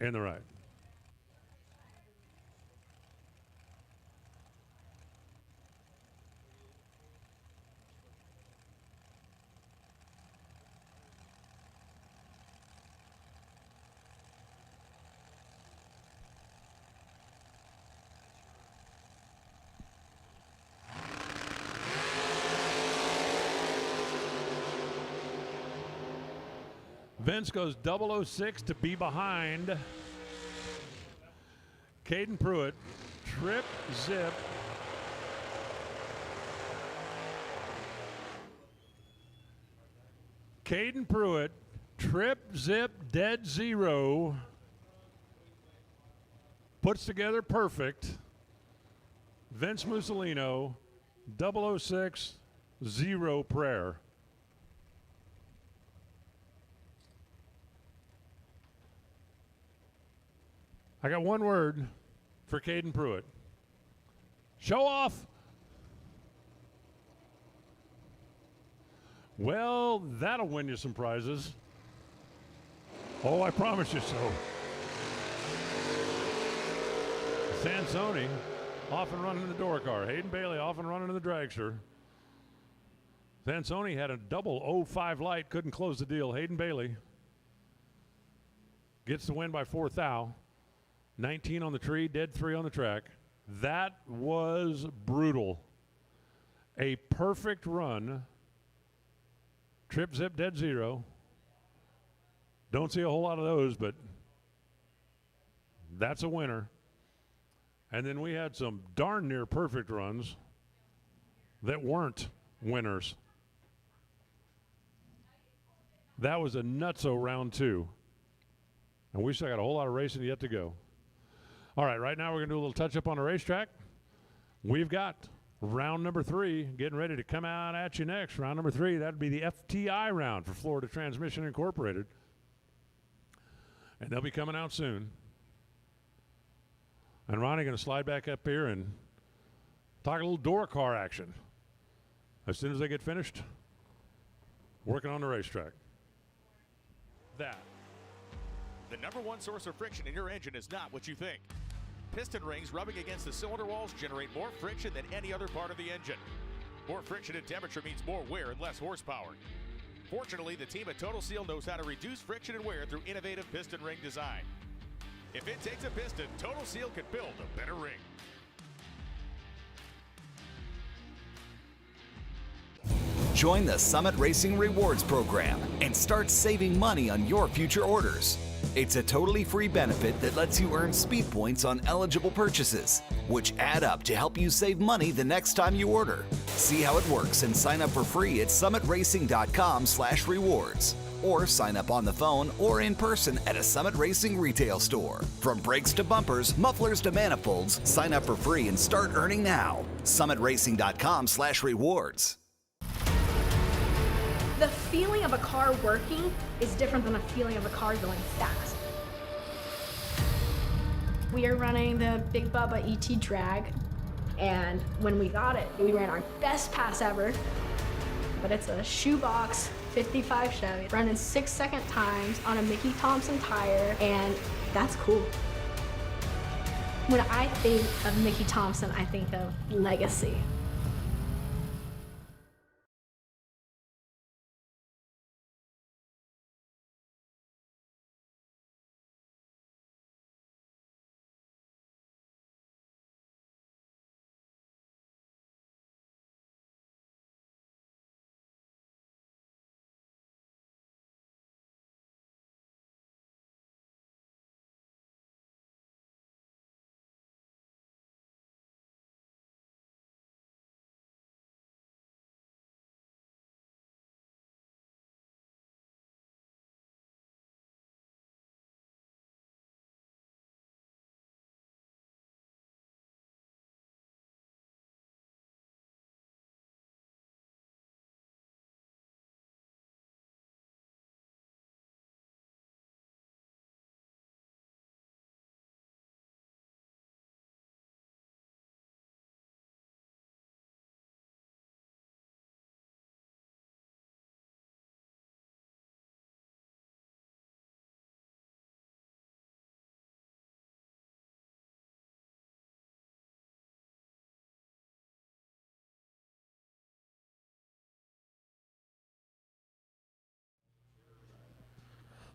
in the right. Vince goes 006 to be behind Caden Pruitt. Trip, zip. Caden Pruitt, trip, zip, dead 0. Puts together perfect. Vince Mussolino, 006, 0 prayer. I got one word for Caden Pruitt. Show off. Well, that'll win you some prizes. Oh, I promise you so. Sansoni off and running in the door car. Hayden Bailey off and running in the dragster. Sansoni had a 005 light, couldn't close the deal. Hayden Bailey gets the win by 4 thou. 19 on the tree, dead 3 on the track. That was brutal. A perfect run. Trip, zip, dead 0. Don't see a whole lot of those, but that's a winner. And then we had some darn near perfect runs that weren't winners. That was a nutso round 2. And we still got a whole lot of racing yet to go. All right, right now we're going to do a little touch-up on the racetrack. We've got round number 3 getting ready to come out at you next. Round number 3, that would be the FTI round for Florida Transmission Incorporated. And they'll be coming out soon. And Ronnie going to slide back up here and talk a little door car action as soon as they get finished working on the racetrack. That. The number one source of friction in your engine is not what you think. Piston rings rubbing against the cylinder walls generate more friction than any other part of the engine. More friction and temperature means more wear and less horsepower. Fortunately, the team at Total Seal knows how to reduce friction and wear through innovative piston ring design. If it takes a piston, Total Seal can build a better ring. Join the Summit Racing Rewards program and start saving money on your future orders. It's a totally free benefit that lets you earn speed points on eligible purchases, which add up to help you save money the next time you order. See how it works and sign up for free at summitracing.com/rewards. Or sign up on the phone or in person at a Summit Racing retail store. From brakes to bumpers, mufflers to manifolds, sign up for free and start earning now. summitracing.com/rewards. The feeling of a car working is different than a feeling of a car going fast. We are running the Big Bubba ET Drag, and when we got it, we ran our best pass ever, but it's a shoebox 55 Chevy running 6-second times on a Mickey Thompson tire, and that's cool. When I think of Mickey Thompson, I think of legacy.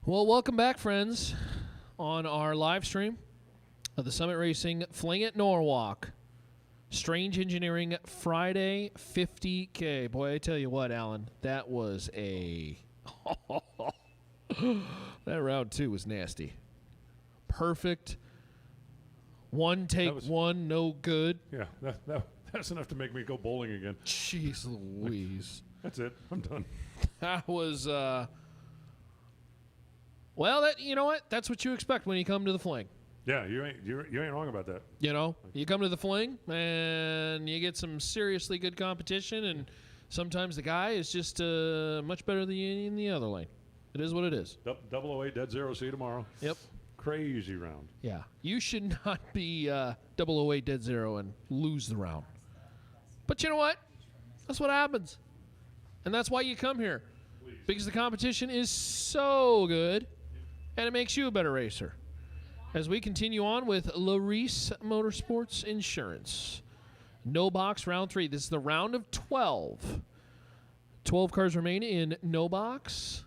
Well, welcome back, friends, on our live stream of the Summit Racing Fling at Norwalk. Strange Engineering Friday 50K. Boy, I tell you what, Alan, that was a... that round two was nasty. Perfect. One take, one, no good. Yeah, that's enough to make me go bowling again. Jeez Louise. That's it. I'm done. That was... Well, you know what? That's what you expect when you come to the Fling. Yeah, you ain't wrong about that. You know, you come to the Fling and you get some seriously good competition, and sometimes the guy is just much better than you in the other lane. It is what it is. 008 dead zero. See you tomorrow. Yep. Crazy round. Yeah, you should not be 008 dead zero and lose the round. But you know what? That's what happens, and that's why you come here, because the competition is so good. And it makes you a better racer. As we continue on with Larice Motorsports Insurance. No box round 3. This is the round of 12. 12 cars remain in no box.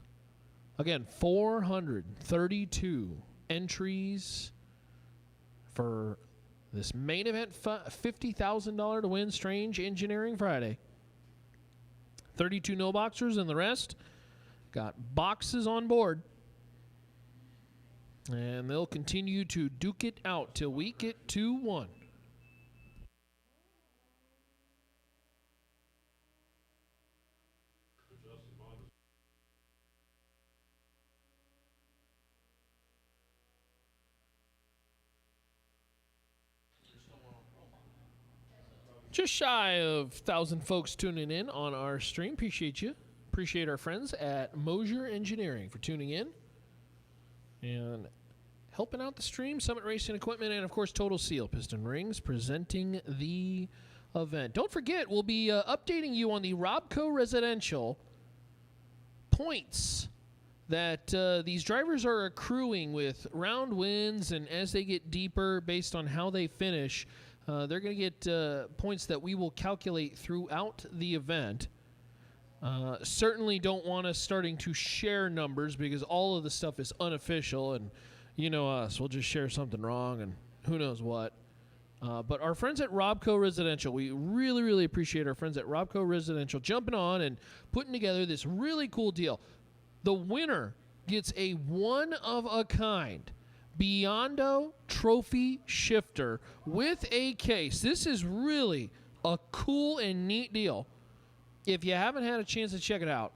Again, 432 entries for this main event, $50,000 to win Strange Engineering Friday. 32 no boxers, and the rest got boxes on board. And they'll continue to duke it out till we get to 1. Just shy of 1,000 folks tuning in on our stream. Appreciate you. Appreciate our friends at Mosier Engineering for tuning in and helping out the stream. Summit Racing Equipment, and of course Total Seal Piston Rings presenting the event. Don't forget, we'll be updating you on the Robco Residential points that these drivers are accruing with round wins, and as they get deeper based on how they finish, They're going to get points that we will calculate throughout the event. Certainly don't want us starting to share numbers because all of the stuff is unofficial, and you know us, we'll just share something wrong and who knows what. But our friends at Robco Residential, we really, really appreciate our friends at Robco Residential jumping on and putting together this really cool deal. The winner gets a one-of-a-kind Biondo Trophy Shifter with a case. This is really a cool and neat deal. If you haven't had a chance to check it out,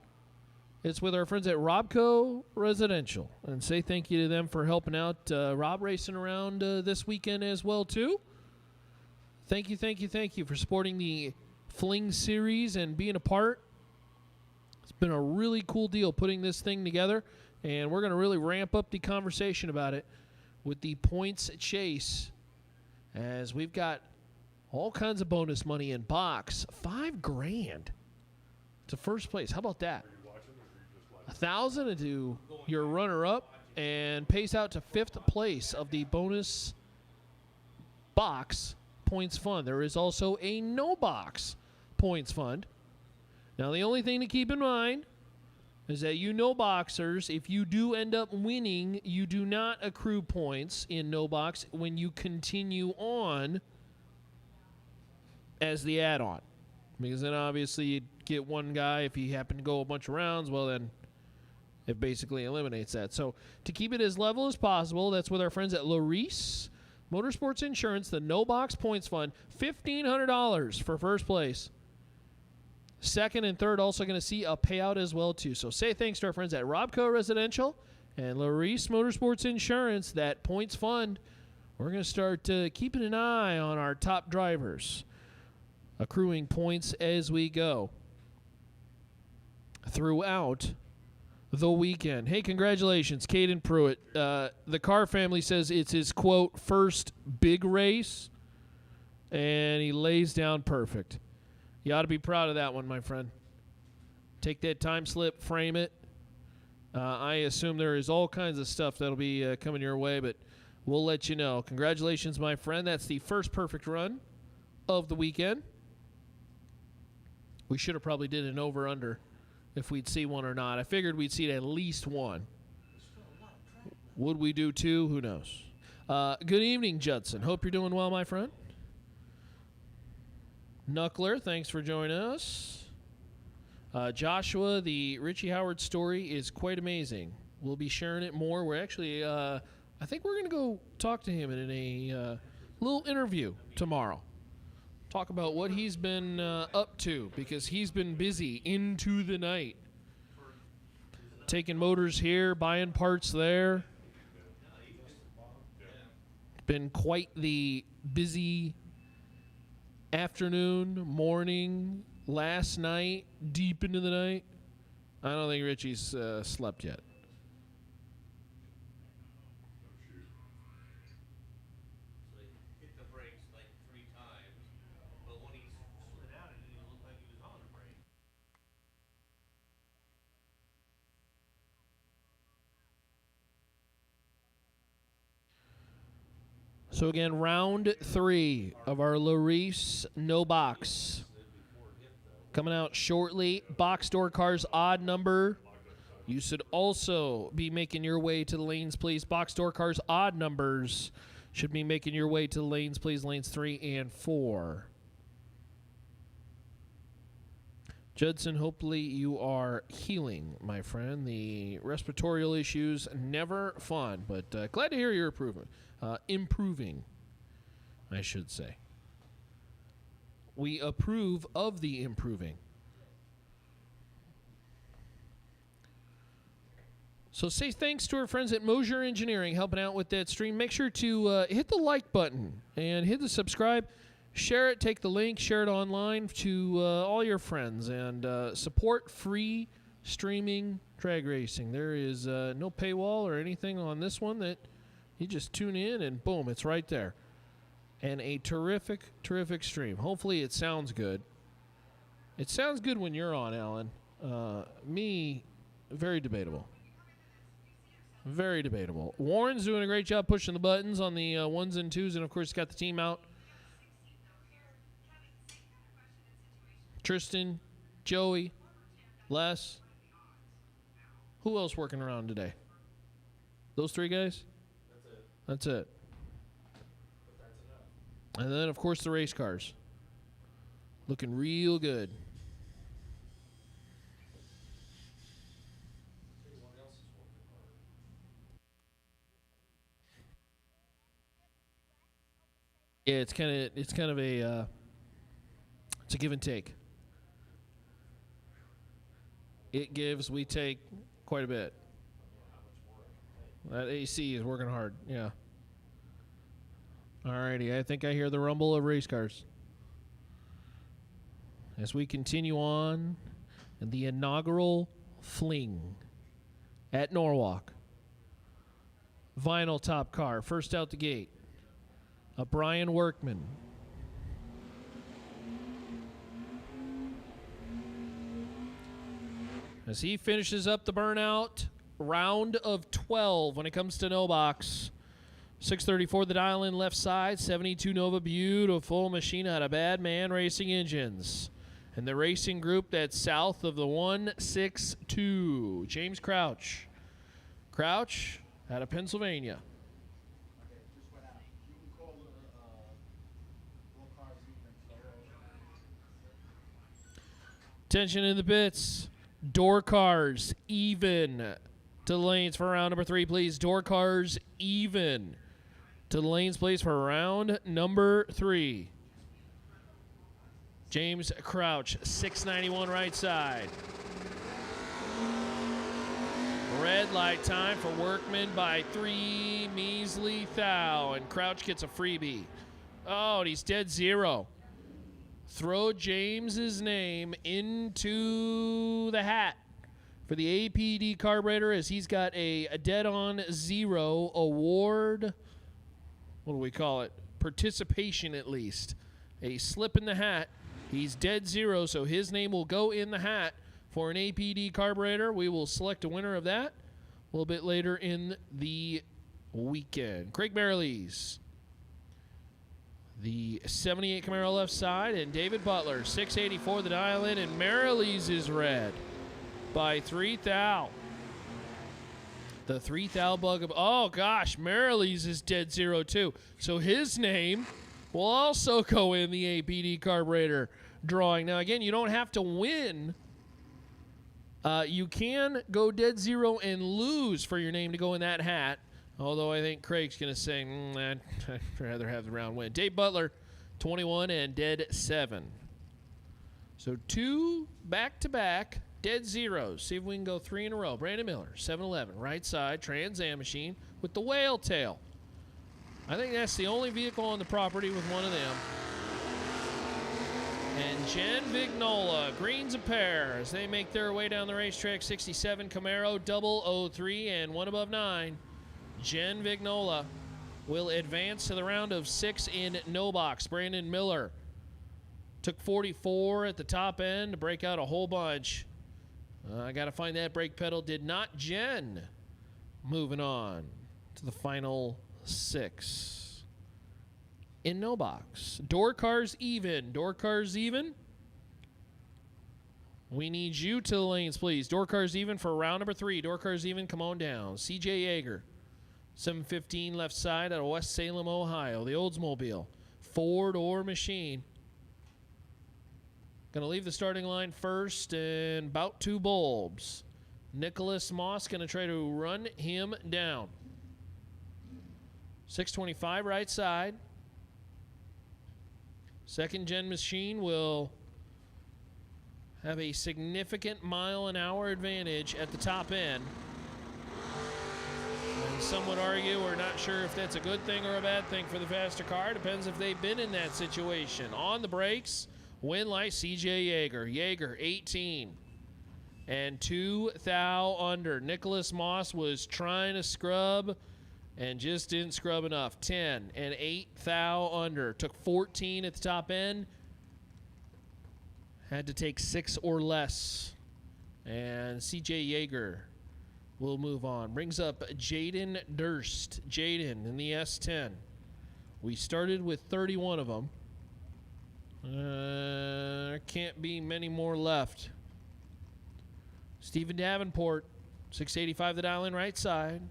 it's with our friends at Robco Residential. And say thank you to them for helping out Rob racing around this weekend as well, too. Thank you for supporting the Fling series and being a part. It's been a really cool deal putting this thing together, and we're going to really ramp up the conversation about it with the points chase, as we've got all kinds of bonus money in box. $5,000 to first place. How about that? $1,000 to your runner-up, and pays out to 5th place of the bonus box points fund. There is also a no box points fund. Now, the only thing to keep in mind is that you no boxers, if you do end up winning, you do not accrue points in no box when you continue on as the add-on. Because then obviously you'd get one guy, if he happened to go a bunch of rounds, well then it basically eliminates that. So to keep it as level as possible, that's with our friends at Larice Motorsports Insurance, the no box points fund, $1,500 for first place. Second and third also going to see a payout as well, too. So say thanks to our friends at Robco Residential and Larice Motorsports Insurance, that points fund. We're going to start keeping an eye on our top drivers, accruing points as we go throughout the weekend. Hey, congratulations, Caden Pruitt. The Carr family says it's his, quote, first big race, and he lays down perfect. You ought to be proud of that one, my friend. Take that time slip, frame it. I assume there is all kinds of stuff that'll be coming your way, but we'll let you know. Congratulations, my friend. That's the first perfect run of the weekend. We should have probably did an over-under if we'd see one or not. I figured we'd see at least one. Would we do two? Who knows? Good evening, Judson. Hope you're doing well, my friend. Knuckler, thanks for joining us. Joshua, the Richie Howard story is quite amazing. We'll be sharing it more. We're actually, I think we're going to go talk to him in a little interview tomorrow. Talk about what he's been up to, because he's been busy into the night. Taking motors here, buying parts there. Been quite the busy afternoon, morning, last night, deep into the night. I don't think Richie's slept yet. So again, round 3 of our Larice no box. Coming out shortly. Box door cars odd number. You should also be making your way to the lanes, please. Box door cars odd numbers should be making your way to the lanes, please. Lanes 3 and 4. Judson, hopefully you are healing, my friend. The respiratory issues, never fun, but glad to hear your improvement. Improving, I should say. We approve of the improving. So say thanks to our friends at Mosier Engineering helping out with that stream. Make sure to hit the like button and hit the subscribe. Share it, take the link, share it online to all your friends, and support free streaming drag racing. There is no paywall or anything on this one. That you just tune in and boom, it's right there. And a terrific, terrific stream. Hopefully it sounds good. It sounds good when you're on, Alan. Me, very debatable. Very debatable. Warren's doing a great job pushing the buttons on the 1s and 2s, and of course got the team out Tristan, Joey, Les. Who else working around today? Those 3 guys? That's it. And then, of course, the race cars. Looking real good. Yeah, it's kind of a it's a give and take. It gives, we take quite a bit. That AC is working hard. Yeah. Alrighty, I think I hear the rumble of race cars. As we continue on in the inaugural Fling at Norwalk. Vinyl top car, first out the gate. A Brian Workman. As he finishes up the burnout, round of 12 when it comes to no box. 634 the dial in left side, 72 Nova, beautiful machine out of Bad Man Racing Engines. And the racing group that's south of the 162, James Crouch. Crouch out of Pennsylvania. Tension in the pits. Door cars even to the lanes for round number 3, please. Door cars even to the lanes, please, for round number 3. James Crouch, 691 right side. Red light time for Workman by 3 measly thou, and Crouch gets a freebie. Oh, and he's dead zero. Throw James's name into the hat for the APD carburetor, as he's got a dead-on zero award. What do we call it? Participation, at least. A slip in the hat. He's dead zero, so his name will go in the hat for an APD carburetor. We will select a winner of that a little bit later in the weekend. Craig Merrilees, the 78 Camaro left side, and David Butler, 684 the dial in, and Merrilees is red by 3 thou. The 3 thou bug of, oh gosh, Merrilees is dead zero too. So his name will also go in the APD carburetor drawing. Now again, you don't have to win. You can go dead zero and lose for your name to go in that hat. Although I think Craig's going to say, I'd rather have the round win. Dave Butler, 21 and dead 7. So 2 back-to-back dead zeros. See if we can go 3 in a row. Brandon Miller, 711, right side, Trans Am machine with the whale tail. I think that's the only vehicle on the property with one of them. And Jen Vignola, greens a pair as they make their way down the racetrack. 67 Camaro, 003, and 1 above 9. Jen Vignola will advance to the round of 6 in no box. Brandon Miller took 44 at the top end to break out a whole bunch. I got to find that brake pedal. Did not. Jen moving on to the final 6 in no box. Door cars even. Door cars even. We need you to the lanes, please. Door cars even for round number 3. Door cars even. Come on down. CJ Yeager. 715 left side out of West Salem, Ohio. The Oldsmobile 4-door machine. Going to leave the starting line first and about 2 bulbs. Nicholas Moss going to try to run him down. 625 right side. Second gen machine will have a significant mile-an-hour advantage at the top end. And some would argue, we're not sure if that's a good thing or a bad thing for the faster car. Depends if they've been in that situation. On the brakes, win light, CJ Yeager. Yeager, 18. And 2 thou under. Nicholas Moss was trying to scrub and just didn't scrub enough. 10 and 8 thou under. Took 14 at the top end. Had to take 6 or less. And CJ Yeager will move on. Brings up Jaden Durst. Jaden in the S10. We started with 31 of them. Can't be many more left. Stephen Davenport, 685 the dial in right side.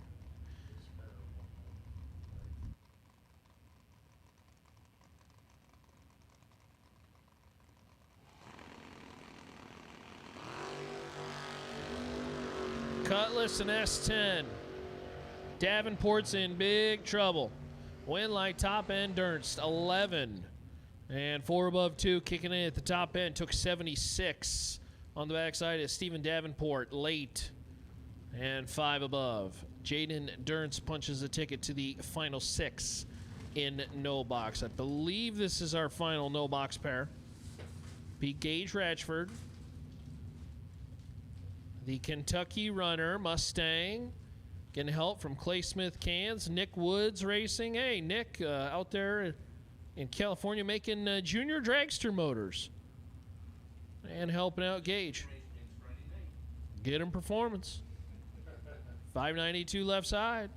Cutlass and S10. Davenport's in big trouble. Winlight top end Dernst 11. And 4 above 2 kicking in at the top end. Took 76. On the backside is Stephen Davenport late. And 5 above. Jaden Dernst punches a ticket to the final 6 in no box. I believe this is our final no box pair. Be Gage Ratchford. The Kentucky runner, Mustang, getting help from Clay Smith Cans. Nick Woods Racing. Hey, Nick, out there in California making junior dragster motors. And helping out Gage. Get him performance. 592 left side.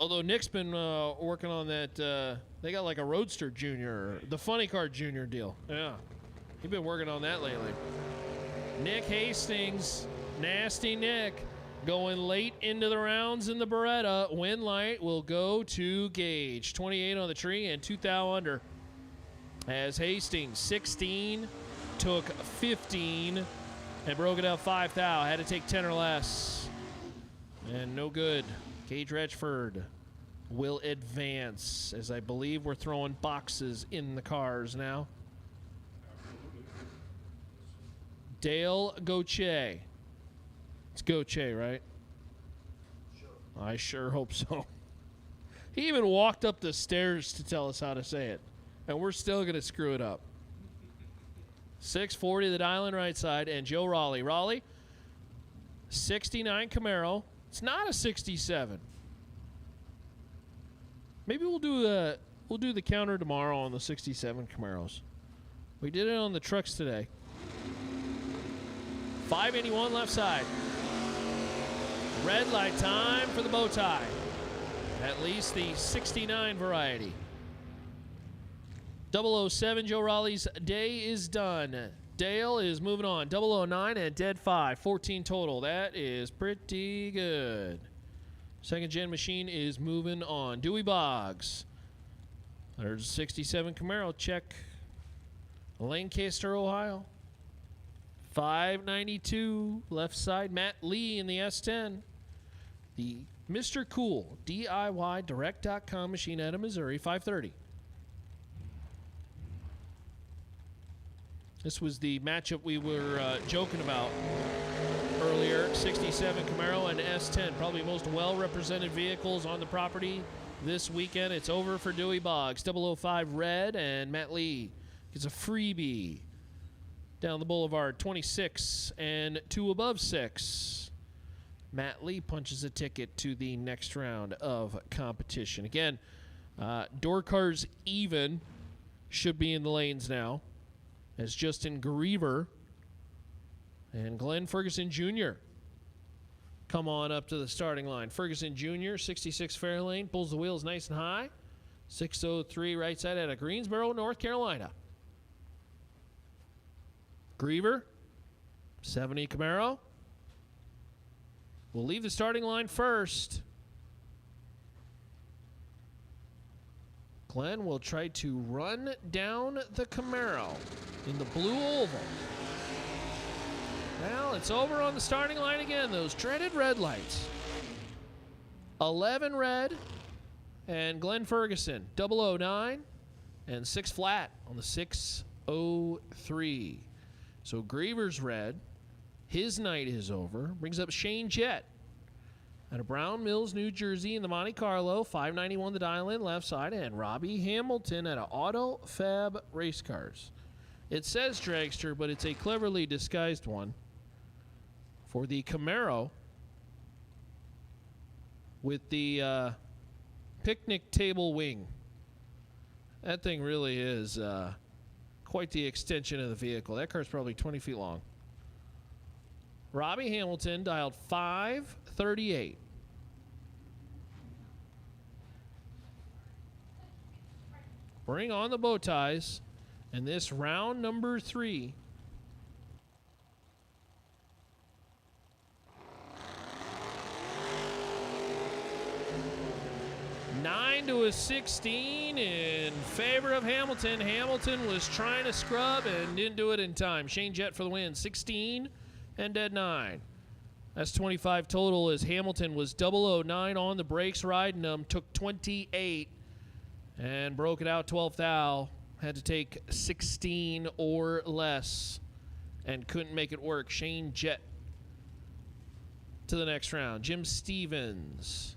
Although Nick's been working on that, they got like a Roadster Junior, the Funny Car Junior deal. Yeah, he's been working on that lately. Nick Hastings, Nasty Nick, going late into the rounds in the Beretta. Winlight will go to Gage. 28 on the tree and 2 thou under. As Hastings, 16, took 15 and broke it out 5 thou. Had to take 10 or less. And no good. Gage Ratchford will advance, as I believe we're throwing boxes in the cars now. Dale Gauthier. It's Gauthier, right? Sure. I sure hope so. He even walked up the stairs to tell us how to say it, and we're still going to screw it up. 640 the dial in right side, and Joe Raleigh. Raleigh, 69 Camaro. It's not a 67. Maybe we'll do the counter tomorrow on the 67 Camaros. We did it on the trucks today. 581 left side. Red light time for the bow tie. At least the 69 variety. 007 Joe Raleigh's day is done. Dale is moving on. 009 and dead 5. 14 total. That is pretty good. Second gen machine is moving on. Dewey Boggs. There's 67 Camaro. Check. Lancaster, Ohio. 592 left side. Matt Lee in the S10. The Mr. Cool DIY Direct.com machine out of Missouri. 530. This was the matchup we were joking about earlier. 67 Camaro and S10, probably most well-represented vehicles on the property this weekend. It's over for Dewey Boggs. 005 Red, and Matt Lee gets a freebie down the boulevard. 26 and 2 above 6. Matt Lee punches a ticket to the next round of competition. Again, door cars even should be in the lanes now, as Justin Griever and Glenn Ferguson Jr. come on up to the starting line. Ferguson Jr., 66 Fairlane, pulls the wheels nice and high. 603 right side out of Greensboro, North Carolina. Griever, 70 Camaro. We'll leave the starting line first. Glenn will try to run down the Camaro in the blue oval. Well, it's over on the starting line again. Those dreaded red lights. 11 red and Glenn Ferguson. 009 and 6 flat on the 603. So Griever's red. His night is over. Brings up Shane Jett out of Brown Mills, New Jersey in the Monte Carlo. 591 the dial in left side. And Robbie Hamilton out of Auto Fab Race Cars. It says Dragster, but it's a cleverly disguised one for the Camaro with the picnic table wing. That thing really is quite the extension of the vehicle. That car's probably 20 feet long. Robbie Hamilton dialed 538. Bring on the bow ties. And this round number 3. Nine to a 16 in favor of Hamilton. Hamilton was trying to scrub and didn't do it in time. Shane Jett for the win. 16 and dead 9. That's 25 total as Hamilton was 009 on the brakes riding them. Took 28 and broke it out 12th thou. Had to take 16 or less and couldn't make it work. Shane Jett to the next round. Jim Stevens.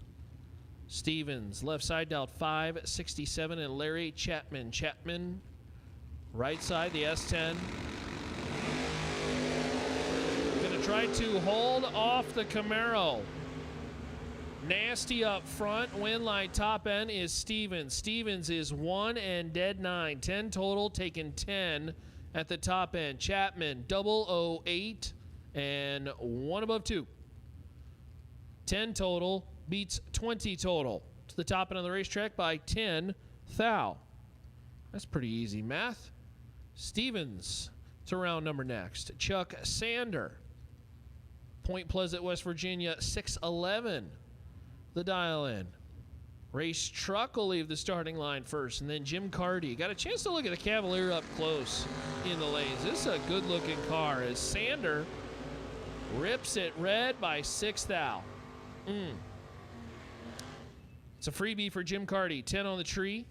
Stevens, left side dialed 567, and Larry Chapman. Chapman, right side, the S10. Gonna try to hold off the Camaro. Nasty up front. Win line top end is Stevens. Stevens is 1 and dead 9. 10 total, taking 10 at the top end. Chapman, 008 and 1 above 2. 10 total. Beats 20 total to the top end of the racetrack by 10 thou. That's pretty easy math. Stevens to round number next. Chuck Sander. Point Pleasant, West Virginia, 611. The dial in. Race Truck will leave the starting line first, and then Jim Carty. Got a chance to look at the Cavalier up close in the lanes. This is a good looking car as Sander rips it red by 6 thou. It's a freebie for Jim Carty. 10 on the tree,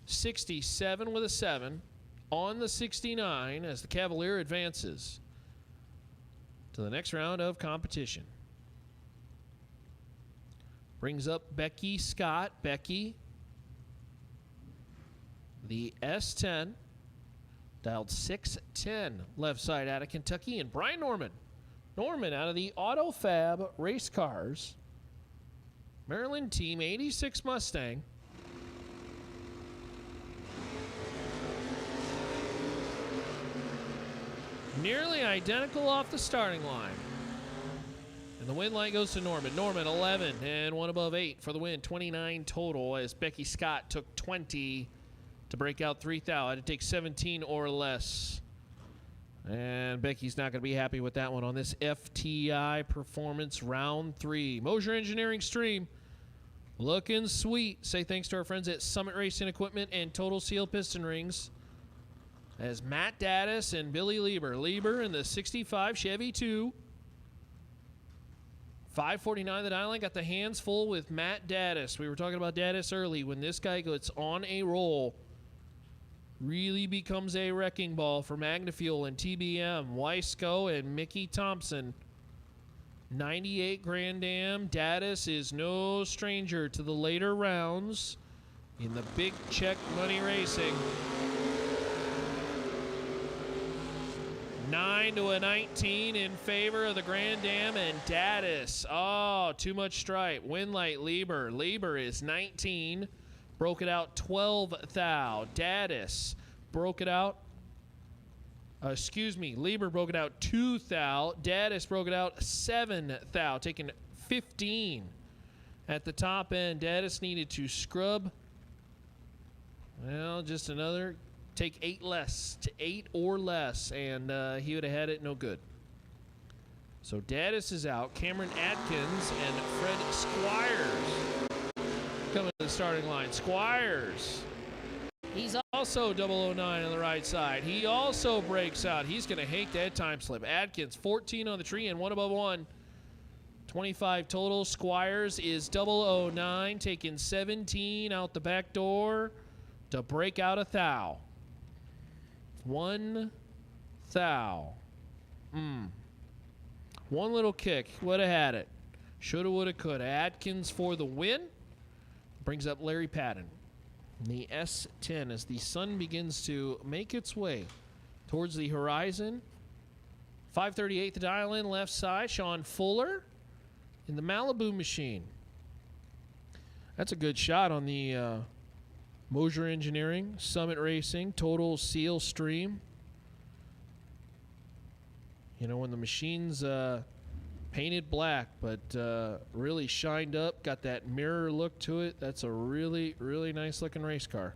67 with a 7 on the 69 as the Cavalier advances to the next round of competition. Brings up Becky Scott. Becky, the S10, dialed 610, left side out of Kentucky, and Brian Norman. Norman out of the AutoFab Race Cars Maryland Team 86 Mustang. Nearly identical off the starting line. And the win line goes to Norman. Norman 11 and 1 above 8 for the win. 29 total as Becky Scott took 20 to break out 3 thou. Had to take 17 or less. And Becky's not going to be happy with that one on this FTI Performance Round 3. Mosier Engineering Stream. Looking sweet. Say thanks to our friends at Summit Racing Equipment and Total Seal Piston Rings. As Matt Daddis and Billy Lieber. Lieber in the 65 Chevy 2. 549 the dial line. Got the hands full with Matt Daddis. We were talking about Daddis early. When this guy gets on a roll, really becomes a wrecking ball for Magnafuel and TBM. Weisco and Mickey Thompson. 98 Grand Am. Daddis is no stranger to the later rounds in the big check money racing. 9 to a 19 in favor of the Grand Am and Daddis. Oh, too much stripe. Winlight Lieber. Lieber is 19. Broke it out 12 thou. Daddis broke it out. Lieber broke it out 2 thou. Daddis broke it out 7 thou, taking 15 at the top end. Daddis needed to scrub. Well, just another, take 8 less, to 8 or less, and he would have had it no good. So Daddis is out. Cameron Atkins and Fred Squires coming to the starting line. Squires. He's also 009 on the right side. He also breaks out. He's going to hate that time slip. Atkins, 14 on the tree and 1 above 1. 25 total. Squires is 009, taking 17 out the back door to break out a thou. 1 thou. One little kick. Would have had it. Shoulda, woulda, coulda. Atkins for the win. Brings up Larry Patton. The S10 as the sun begins to make its way towards the horizon. 538 the dial in left side. Sean Fuller in the Malibu machine. That's a good shot on the Mosier Engineering, Summit Racing, Total Seal Stream. You know, when the machine's painted black, but really shined up, got that mirror look to it. That's a really, really nice looking race car.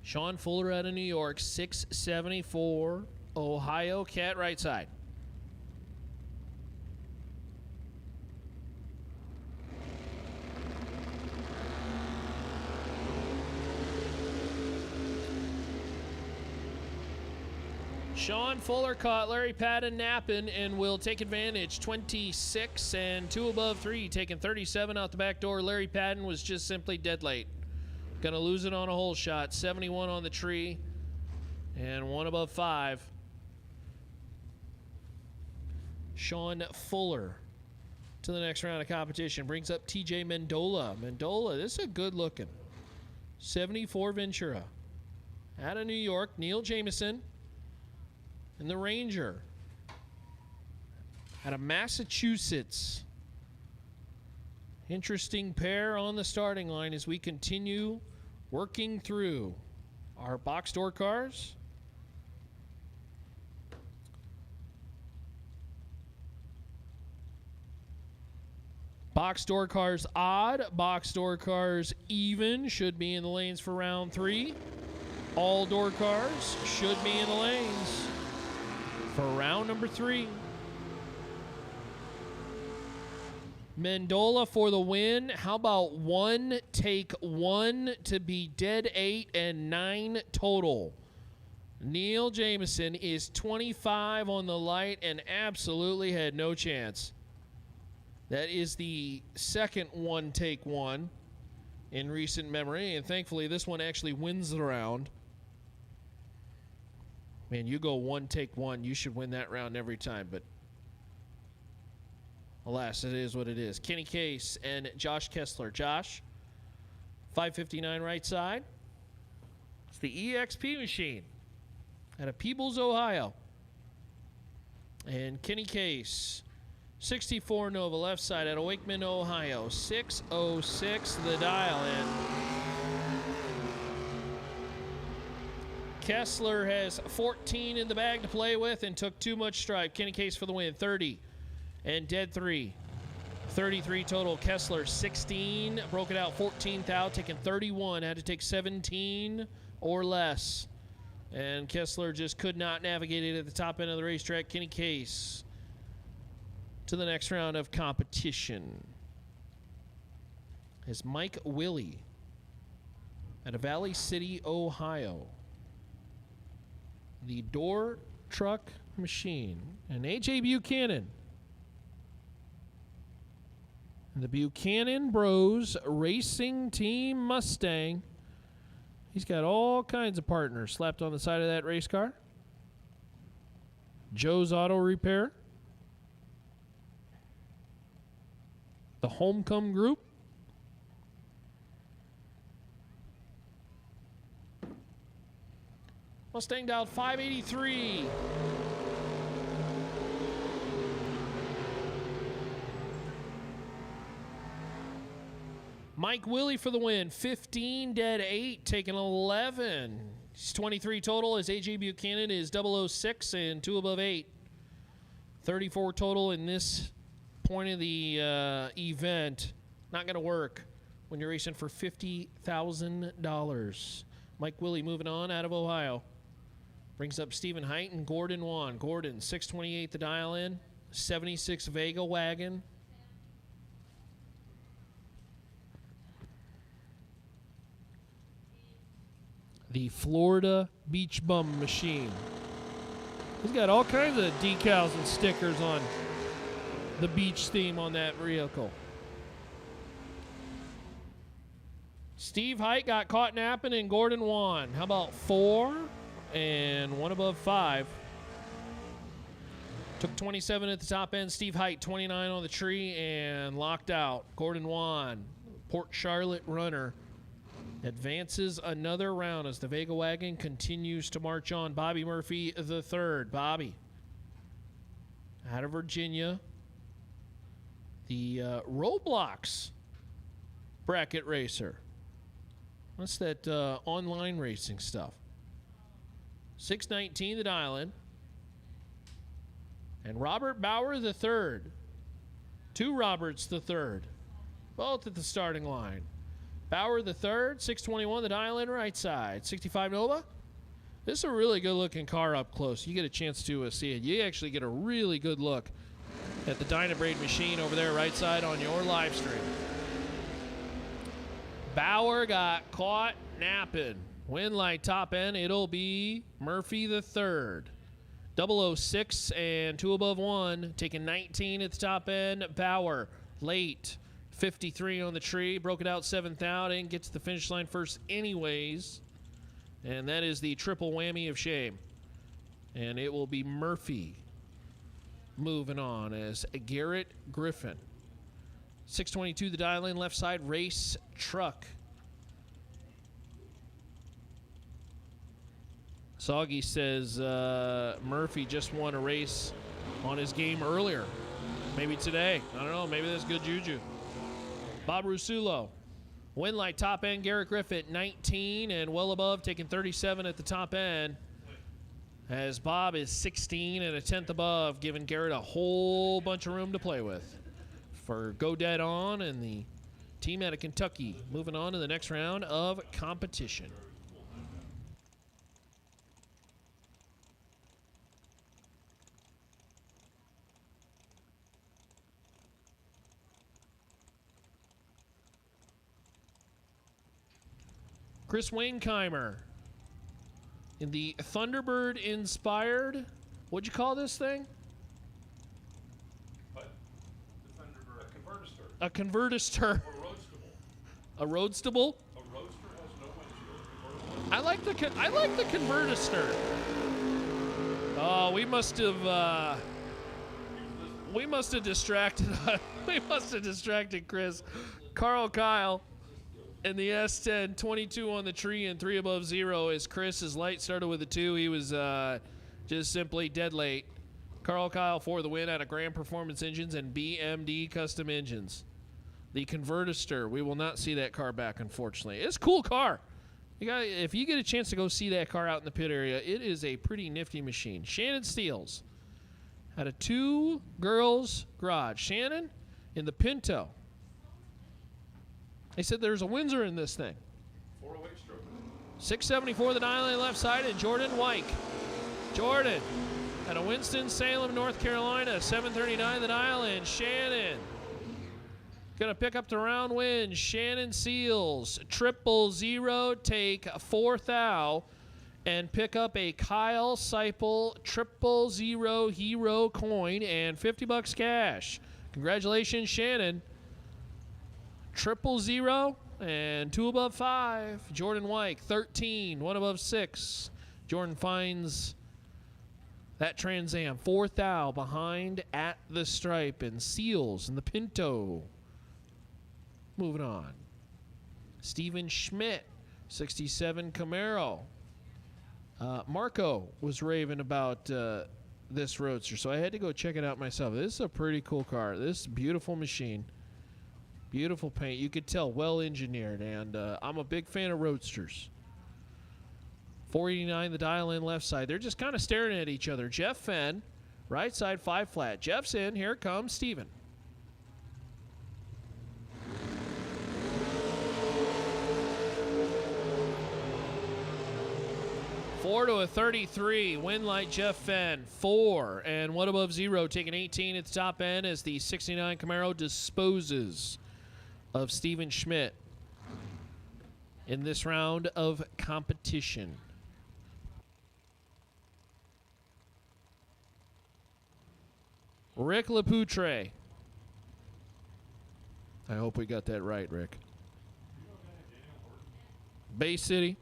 Sean Fuller out of New York, 674. Ohio, Cat right side. Sean Fuller caught Larry Patton napping and will take advantage. 26 and 2 above 3, taking 37 out the back door. Larry Patton was just simply dead late. Gonna lose it on a hole shot. 71 on the tree and 1 above 5. Sean Fuller to the next round of competition. Brings up TJ Mendola. Mendola, this is a good looking. 74 Ventura. Out of New York, Neil Jameson. And the Ranger out of Massachusetts. Interesting pair on the starting line as we continue working through our box door cars. Box door cars odd, box door cars even should be in the lanes for round 3. All door cars should be in the lanes for round number 3. Mendola for the win. How about 1 take 1 to be dead 8 and 9 total? Neil Jameson is 25 on the light and absolutely had no chance. That is the second 1 take 1 in recent memory, and thankfully this one actually wins the round. Man, you go 1 take 1, you should win that round every time, but alas, it is what it is. Kenny Case and Josh Kessler. Josh, 559 right side. It's the EXP machine out of Peebles, Ohio. And Kenny Case, 64 Nova left side out of Wakeman, Ohio. 606 the dial in. Kessler has 14 in the bag to play with and took too much stripe. Kenny Case for the win, 30 and dead 3. 33 total. Kessler 16, broke it out 14th out, taking 31, had to take 17 or less. And Kessler just could not navigate it at the top end of the racetrack. Kenny Case to the next round of competition is Mike Willie out of Valley City, Ohio. The door truck machine. And AJ Buchanan. And the Buchanan Bros Racing Team Mustang. He's got all kinds of partners slapped on the side of that race car. Joe's Auto Repair. The Homecomb Group. Mustang dialed 583. Mike Willie for the win. 15 dead 8, taking 11. He's 23 total as AJ Buchanan is 006 and 2 above 8. 34 total in this point of the event. Not going to work when you're racing for $50,000. Mike Willie moving on out of Ohio. Brings up Stephen Height and Gordon Wan. Gordon, 628 the dial in. 76 Vega wagon. The Florida Beach Bum machine. He's got all kinds of decals and stickers on the beach theme on that vehicle. Steve Height got caught napping and Gordon Wan. How about 4 and 1 above 5? Took 27 at the top end. Steve Height, 29 on the tree and locked out. Gordon Wan, Port Charlotte runner, advances another round as the Vega wagon continues to march on. Bobby Murphy the third. Bobby out of Virginia. The Roblox bracket racer. What's that online racing stuff? 619 the dial in. And Robert Bauer the third. 2 Roberts the third. Both at the starting line. Bauer the third, 621 the dial in right side. 65 Nova. This is a really good looking car up close. You get a chance to see it. You actually get a really good look at the Dynabrade machine over there right side on your live stream. Bauer got caught napping. Winlight top end, it'll be Murphy the third. 006 and 2 above 1, taking 19 at the top end. Bauer late, 53 on the tree, broke it out 7th out and gets to the finish line first anyways. And that is the triple whammy of shame. And it will be Murphy moving on as Garrett Griffin. 622 the dial in left side race truck. Soggy says Murphy just won a race on his game earlier. Maybe today. I don't know. Maybe that's good juju. Bob Rusulo. Winlight top end. Garrett Griffith 19 and well above, taking 37 at the top end. As Bob is 16 and a 10th above, giving Garrett a whole bunch of room to play with. For Go Dead On and the team out of Kentucky. Moving on to the next round of competition. Chris Wainkeimer in the Thunderbird inspired, what'd you call this thing? What? The Thunderbird. A A convertister. convertister. Or A roadstable. roadstable? A roadster has no windshield. I like the convertister. Oh, we must have distracted we must have distracted Chris. Carl Kyle in the S10, 22 on the tree and 3 above 0 as Chris's light started with a 2. He was just simply dead late. Carl Kyle for the win out of Grand Performance Engines and BMD Custom Engines. The Convertister, we will not see that car back, unfortunately. It's a cool car. If you get a chance to go see that car out in the pit area, it is a pretty nifty machine. Shannon Steels had a 2 girls garage. Shannon in the Pinto. They said there's a Windsor in this thing. 408 stroke. 674 the dial in left side and Jordan Wyke. Jordan at a Winston-Salem, North Carolina. 739 the dial in. Shannon gonna pick up the round win. Shannon Seals 000, take 4th thou and pick up a Kyle Seipel 000 hero coin and $50 cash. Congratulations, Shannon. 000 and 2 above 5. Jordan Wyke 13, 1 above 6. Jordan finds that Trans Am 4th thou behind at the stripe and Seals in the Pinto. Moving on. Steven Schmidt 67 Camaro. Marco was raving about this Roadster, so I had to go check it out myself. This is a pretty cool car. This is a beautiful machine. Beautiful paint. You could tell, well engineered, and I'm a big fan of Roadsters. 489 the dial in left side. They're just kind of staring at each other. Jeff Fenn, right side 5 flat. Jeff's in. Here comes Steven. Four to a 33. Winlight Jeff Fenn. 4 and 1 above 0. Taking 18 at the top end as the 69 Camaro disposes of Steven Schmidt in this round of competition. Rick Lapoutre. I hope we got that right, Rick. Bay City.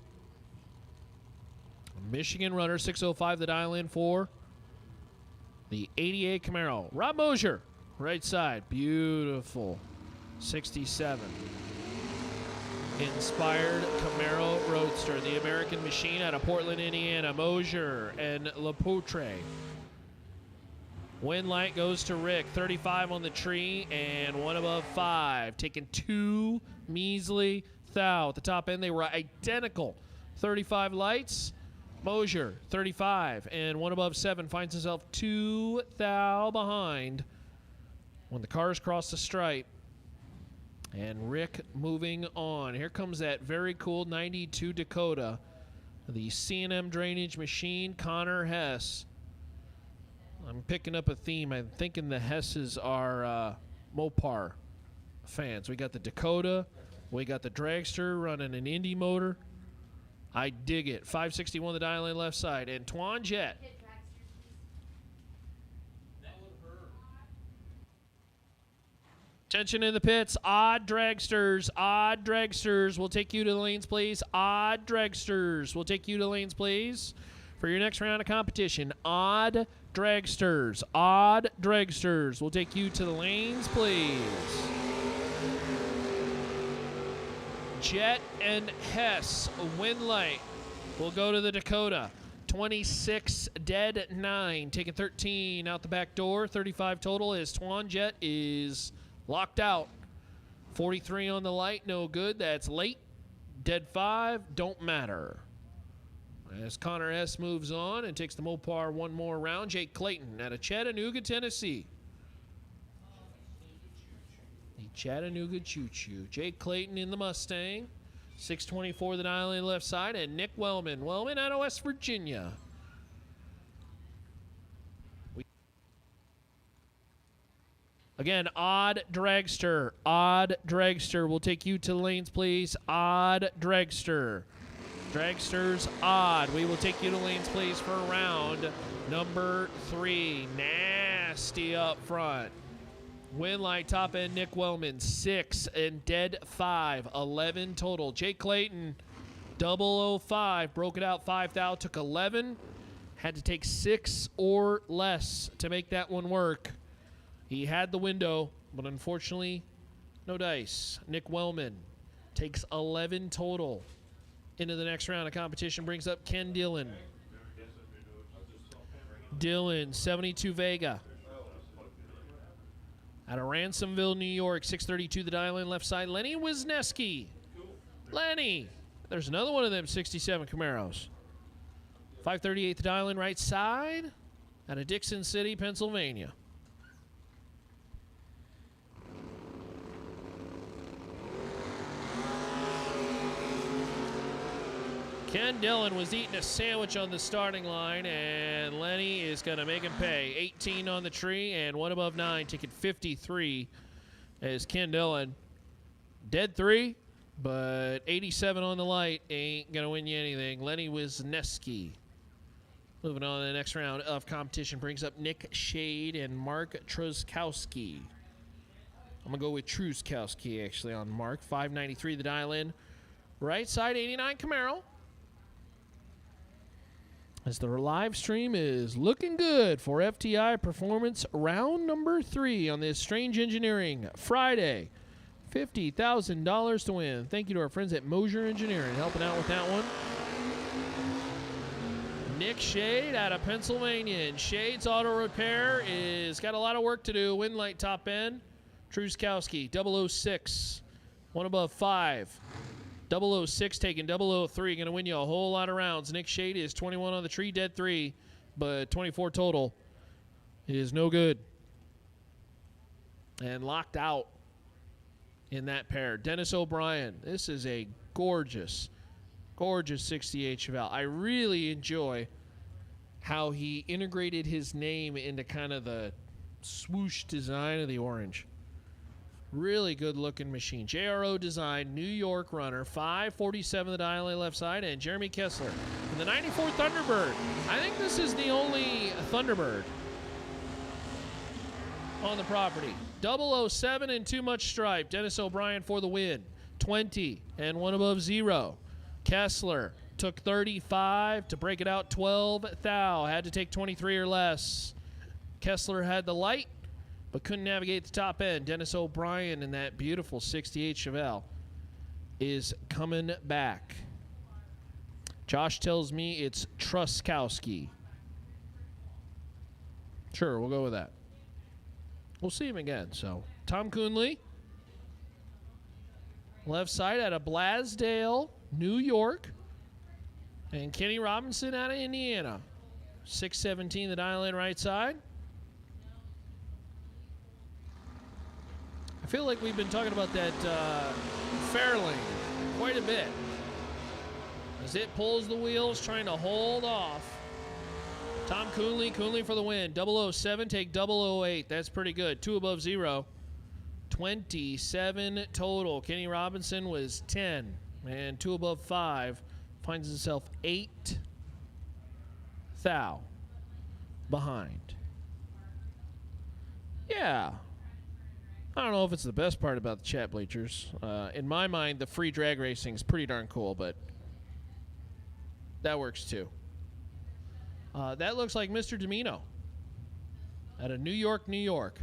Michigan runner, 605 the dial in for the 88 Camaro. Rob Mosier, right side. Beautiful. 67. Inspired Camaro Roadster. The American machine out of Portland, Indiana. Mosier and Lapoutre. Winlight goes to Rick. 35 on the tree and 1 above 5. Taking 2 measly thou. At the top end, they were identical. 35 lights. Mosier, 35 and 1 above 7. Finds himself 2 thou behind when the cars cross the stripe. And Rick moving on. Here comes that very cool 92 Dakota. The C&M drainage machine, Connor Hess. I'm picking up a theme. I'm thinking the Hesses are Mopar fans. We got the Dakota. We got the Dragster running an Indy motor. I dig it. 561 the dial in left side. And Twan Jet. Attention in the pits. Odd Dragsters. Odd Dragsters. We'll take you to the lanes, please. Odd Dragsters. We'll take you to the lanes, please. For your next round of competition. Odd Dragsters. Odd Dragsters. We'll take you to the lanes, please. Jet and Hess. Winlight will go to the Dakota. 26 dead 9. Taking 13 out the back door. 35 total as Twan Jet is locked out. 43 on the light, no good. That's late. Dead 5, don't matter. As Connor S. moves on and takes the Mopar one more round, Jake Clayton out of Chattanooga, Tennessee. The Chattanooga Choo-Choo. Jake Clayton in the Mustang. 624 the dial in left side, and Nick Wellman. Wellman out of West Virginia. Again, Odd Dragster. Odd Dragster. We'll take you to the lanes, please. Odd Dragster. Dragsters odd. We will take you to lanes, please, for round number 3. Nasty up front. Winlight top end, Nick Wellman, 6 and dead 5. 11 total. Jake Clayton, 005. Broke it out 5 thou. Took 11. Had to take 6 or less to make that one work. He had the window, but unfortunately, no dice. Nick Wellman takes 11 total. Into the next round of competition brings up Ken Dillon. Dillon, 72 Vega. Out of Ransomville, New York, 632 the dial in left side. Lenny Wisniewski. Lenny. There's another one of them 67 Camaros. 538 the dial in right side. Out of Dixon City, Pennsylvania. Ken Dillon was eating a sandwich on the starting line, and Lenny is going to make him pay. 18 on the tree and 1 above 9, ticket 53 as Ken Dillon. Dead 3, but 87 on the light ain't going to win you anything. Lenny Wisniewski. Moving on to the next round of competition brings up Nick Shade and Mark Truskowski. I'm going to go with Truskowski, actually, on Mark. 593 the dial in. Right side, 89 Camaro. As the live stream is looking good for FTI Performance round number 3 on this Strange Engineering Friday. $50,000 to win. Thank you to our friends at Mosier Engineering helping out with that one. Nick Shade out of Pennsylvania. And Shade's Auto Repair is got a lot of work to do. Winlight top end. Truskowski, 006. 1 above 5. 006 taking 003. Going to win you a whole lot of rounds. Nick Shade is 21 on the tree, dead 3, but 24 total is no good. And locked out in that pair. Dennis O'Brien. This is a gorgeous, gorgeous 68 Chevelle. I really enjoy how he integrated his name into kind of the swoosh design of the orange. Really good looking machine. JRO design, New York runner, 547 the dial A left side, and Jeremy Kessler. And the 94 Thunderbird. I think this is the only Thunderbird on the property. 007 and too much stripe. Dennis O'Brien for the win. 20 and 1 above 0. Kessler took 35 to break it out 12 thou. Had to take 23 or less. Kessler had the light, but couldn't navigate the top end. Dennis O'Brien in that beautiful 68 Chevelle is coming back. Josh tells me it's Truskowski. Sure, we'll go with that. We'll see him again. So, Tom Coonley. Left side out of Blasdale, New York. And Kenny Robinson out of Indiana. 617 the dial in right side. feel like we've been talking about that Fairlane quite a bit. As it pulls the wheels, trying to hold off. Tom Coonley for the win. 007, take 008. That's pretty good. 2 above 0. 27 total. Kenny Robinson was 10. And 2 above 5. Finds himself 8 thou behind. Yeah. I don't know if it's the best part about the chat bleachers. In my mind, the free drag racing is pretty darn cool, but that works too. That looks like Mr. Domino out of New York, New York.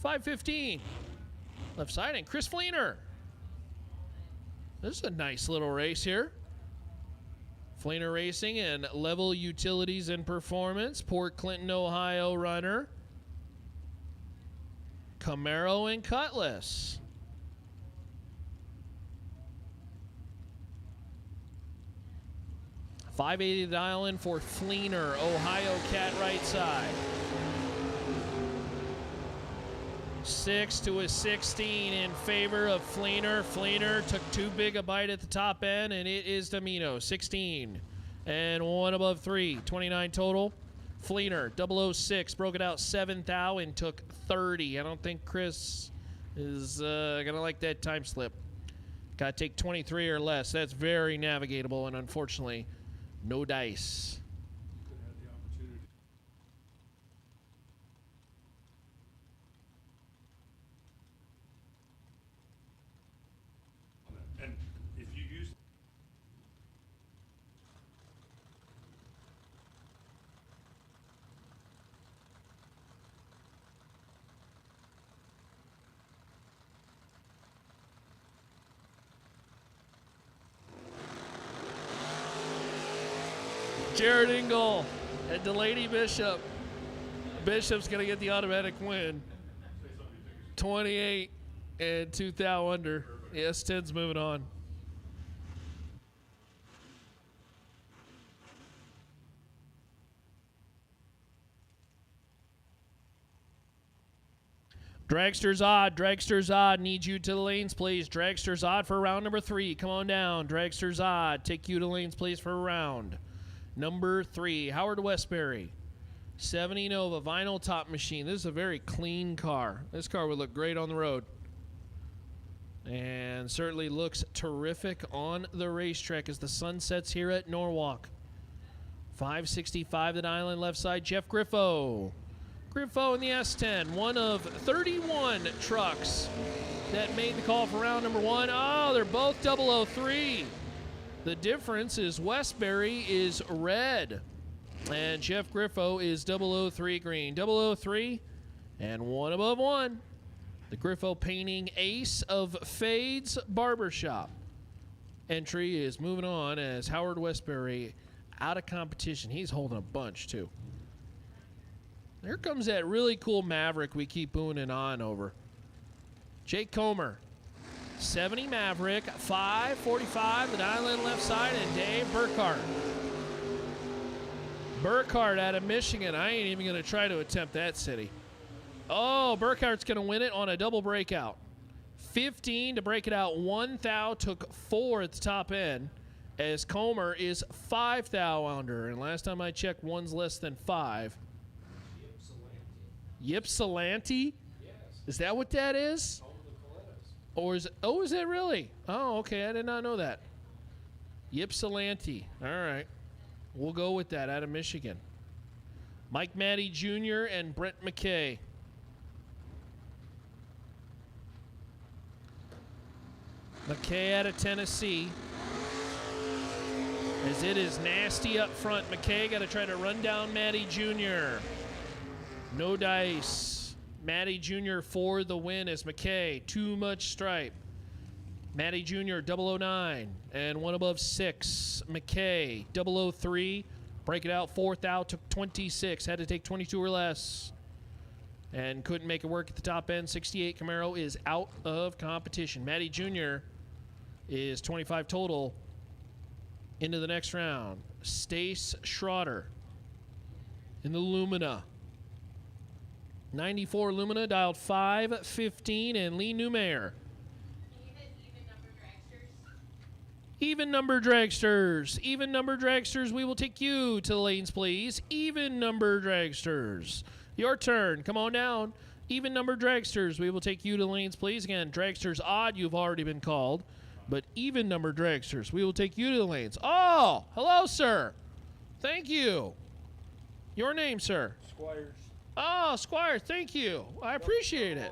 5:15. Left side, and Chris Fleener. This is a nice little race here. Fleener Racing and Level Utilities and Performance. Port Clinton, Ohio runner. Camaro and Cutlass. $5.80 dial in for Fleener, Ohio Cat right side. 6 to a 16 in favor of Fleener. Fleener took too big a bite at the top end, and it is Domino. 16 and 1 above 3. 29 total. Fleener, 006, broke it out 7 thou and took 30. I don't think Chris is going to like that time slip. Got to take 23 or less. That's very navigatable, and unfortunately, no dice. And if you use Jared Engel and Delaney Bishop. Bishop's going to get the automatic win. 28 and 2 thou under. The S10's moving on. Dragster's odd. Dragster's odd. Need you to the lanes, please. Dragster's odd for round number 3. Come on down. Dragster's odd. Take you to lanes, please, for round number 3. Howard Westbury. 70 Nova vinyl top machine. This is a very clean car. This car would look great on the road. And certainly looks terrific on the racetrack as the sun sets here at Norwalk. 565 the island left side. Jeff Griffo. Griffo in the S10. One of 31 trucks that made the call for round number 1. Oh, they're both 003. The difference is Westbury is red. And Jeff Griffo is 003 green. 003 and 1 above 1. The Griffo Painting Ace of Fades Barbershop entry is moving on as Howard Westbury out of competition. He's holding a bunch too. Here comes that really cool Maverick we keep booing and on over. Jake Comer. 70 Maverick, 545, the island left side, and Dave Burkhart. Burkhart out of Michigan. I ain't even going to try to attempt that city. Oh, Burkhart's going to win it on a double breakout. 15 to break it out. 1 thou, took 4 at the top end, as Comer is 5 thou under. And last time I checked, 1's less than 5. Ypsilanti? Yes. Is that what that is? Or is it, oh, is that really? Oh, okay. I did not know that. Ypsilanti. All right. We'll go with that out of Michigan. Mike Matty Jr. and Brent McKay. McKay out of Tennessee. As it is nasty up front. McKay got to try to run down Matty Jr. No dice. Matty Jr. for the win as McKay. Too much stripe. Matty Jr. 009 and 1 above 6. McKay 003. Break it out. 4 thou, took 26. Had to take 22 or less. And couldn't make it work at the top end. 68 Camaro is out of competition. Matty Jr. is 25 total into the next round. Stace Schroeder in the Lumina. 94 Lumina dialed 515 and Lee Newmayer. Even number dragsters. Even number dragsters, we will take you to the lanes, please. Even number dragsters. Your turn. Come on down. Even number dragsters, we will take you to the lanes, please. Again, dragsters odd, you've already been called. But even number dragsters, we will take you to the lanes. Oh, hello, sir. Thank you. Your name, sir? Squires. Oh, Squire, thank you. I appreciate it.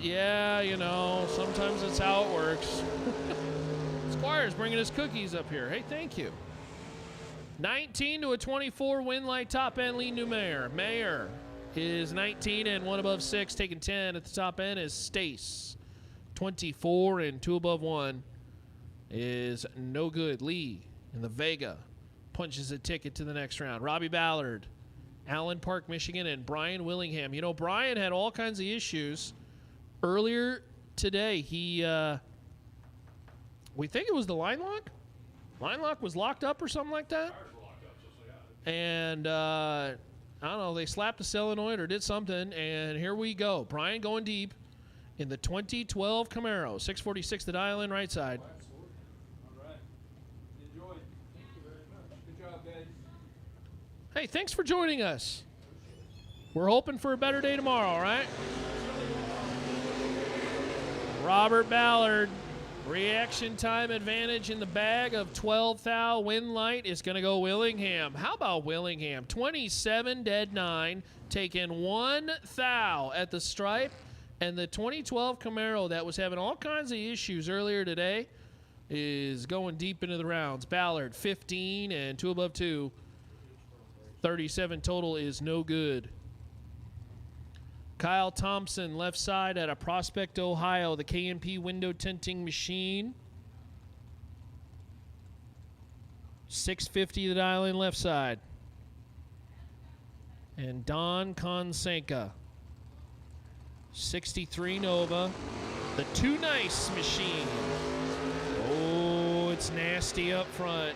Yeah, you know, sometimes that's how it works. Squire's bringing his cookies up here. Hey, thank you. 19 to a 24 win light top end Lee Newmayer. Mayer is 19 and 1 above 6, taking 10 at the top end is Stace. 24 and 2 above 1 is no good. Lee in the Vega punches a ticket to the next round. Robbie Ballard, Allen Park, Michigan, and Brian Willingham. You know, Brian had all kinds of issues earlier today. We think it was the line lock. Line lock was locked up or something like that. And I don't know, they slapped a solenoid or did something, and here we go. Brian going deep in the 2012 Camaro. 646 the dial in right side. All right. Enjoy. Thank you very much. Good job, guys. Hey, thanks for joining us. We're hoping for a better day tomorrow, all right? Robert Ballard, reaction time advantage in the bag of 12 thou. Win light is going to go Willingham. How about Willingham? 27 dead 9, taking 1 thou at the stripe. And the 2012 Camaro that was having all kinds of issues earlier today is going deep into the rounds. Ballard, 15 and 2 above 2. 37 total is no good. Kyle Thompson, left side at a Prospect, Ohio, the K&P window tinting machine. 650 the dial in left side. And Don Konsenka, 63 Nova, the Too Nice machine. Oh, it's nasty up front.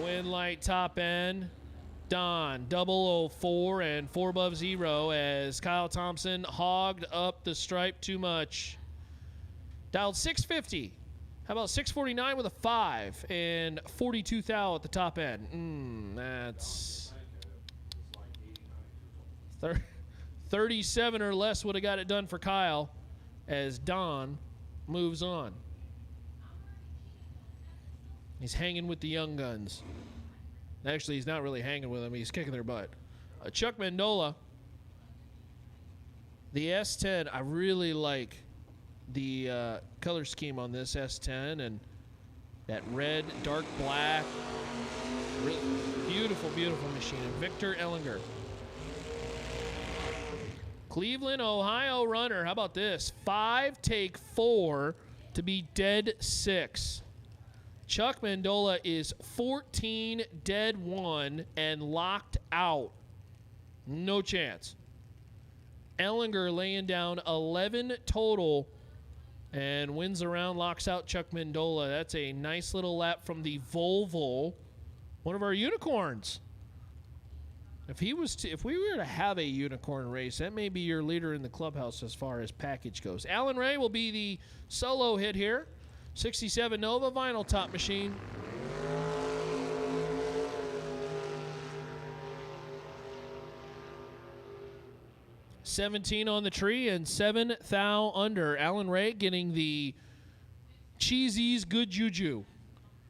Win light top end. Don 004 and 4 above 0 as Kyle Thompson hogged up the stripe too much. Dialed 650. How about 649 with a 5 and 42 thou at the top end? That's 37 or less would have got it done for Kyle as Don moves on. He's hanging with the young guns. Actually, he's not really hanging with them. He's kicking their butt. Chuck Mandola, the S10. I really like the color scheme on this S10 and that red, dark black. Really beautiful, beautiful machine. And Victor Ellinger. Cleveland, Ohio runner. How about this? 5 take 4 to be dead 6. Chuck Mandola is 14 dead 1 and locked out. No chance. Ellinger laying down 11 total and wins around, locks out Chuck Mandola. That's a nice little lap from the Volvo, one of our unicorns. If we were to have a unicorn race, that may be your leader in the clubhouse as far as package goes. Alan Ray will be the solo hit here. 67 Nova vinyl top machine. $17 on the tree and 7 thou under. Alan Ray getting the Cheesies good juju.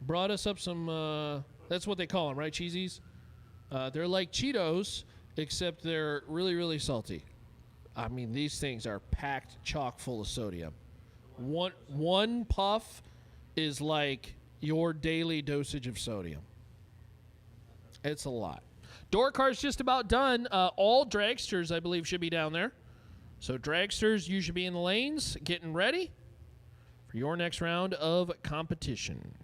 Brought us up some, that's what they call them, right, Cheesies? They're like Cheetos, except they're really, really salty. I mean, these things are packed chock full of sodium. One puff is like your daily dosage of sodium. It's a lot. Door car's just about done. All dragsters, I believe, should be down there. So dragsters, you should be in the lanes, getting ready for your next round of competition.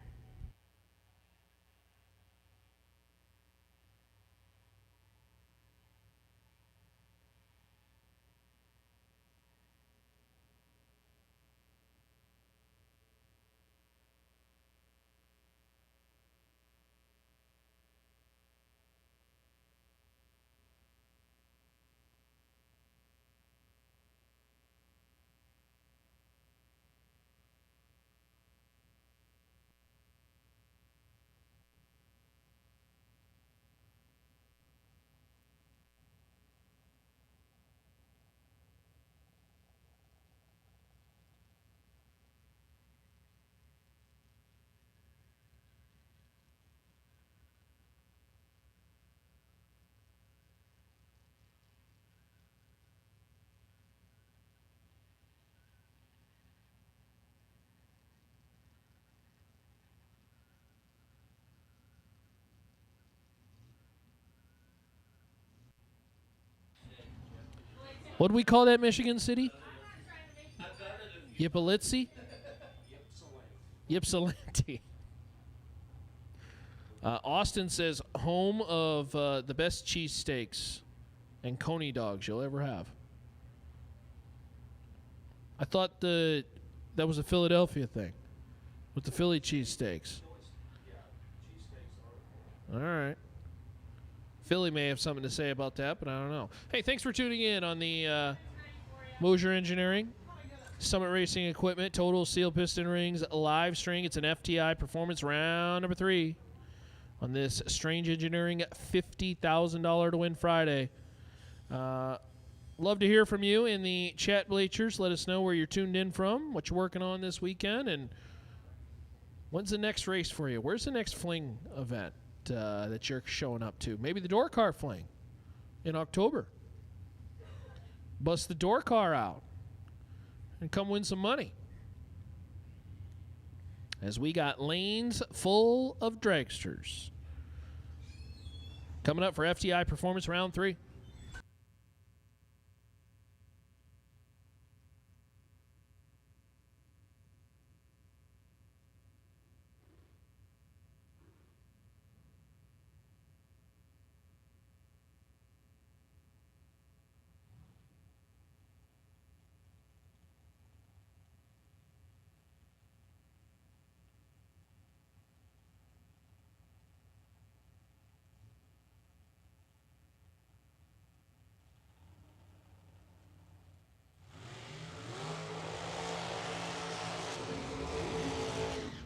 What do we call that, Michigan City? Ypsilanti? Ypsilanti. Austin says, home of the best cheesesteaks and coney dogs you'll ever have. I thought that was a Philadelphia thing with the Philly cheesesteaks. All right. Philly may have something to say about that, but I don't know. Hey, thanks for tuning in on the Mosier Engineering Summit Racing Equipment Total Steel Piston Rings live string. It's an FTI Performance round number 3 on this Strange Engineering $50,000 to win Friday. Love to hear from you in the chat bleachers. Let us know where you're tuned in from, what you're working on this weekend, and when's the next race for you? Where's the next Fling event that you're showing up to? Maybe the door car Fling in October. Bust the door car out and come win some money. As we got lanes full of dragsters. Coming up for FTI Performance Round 3.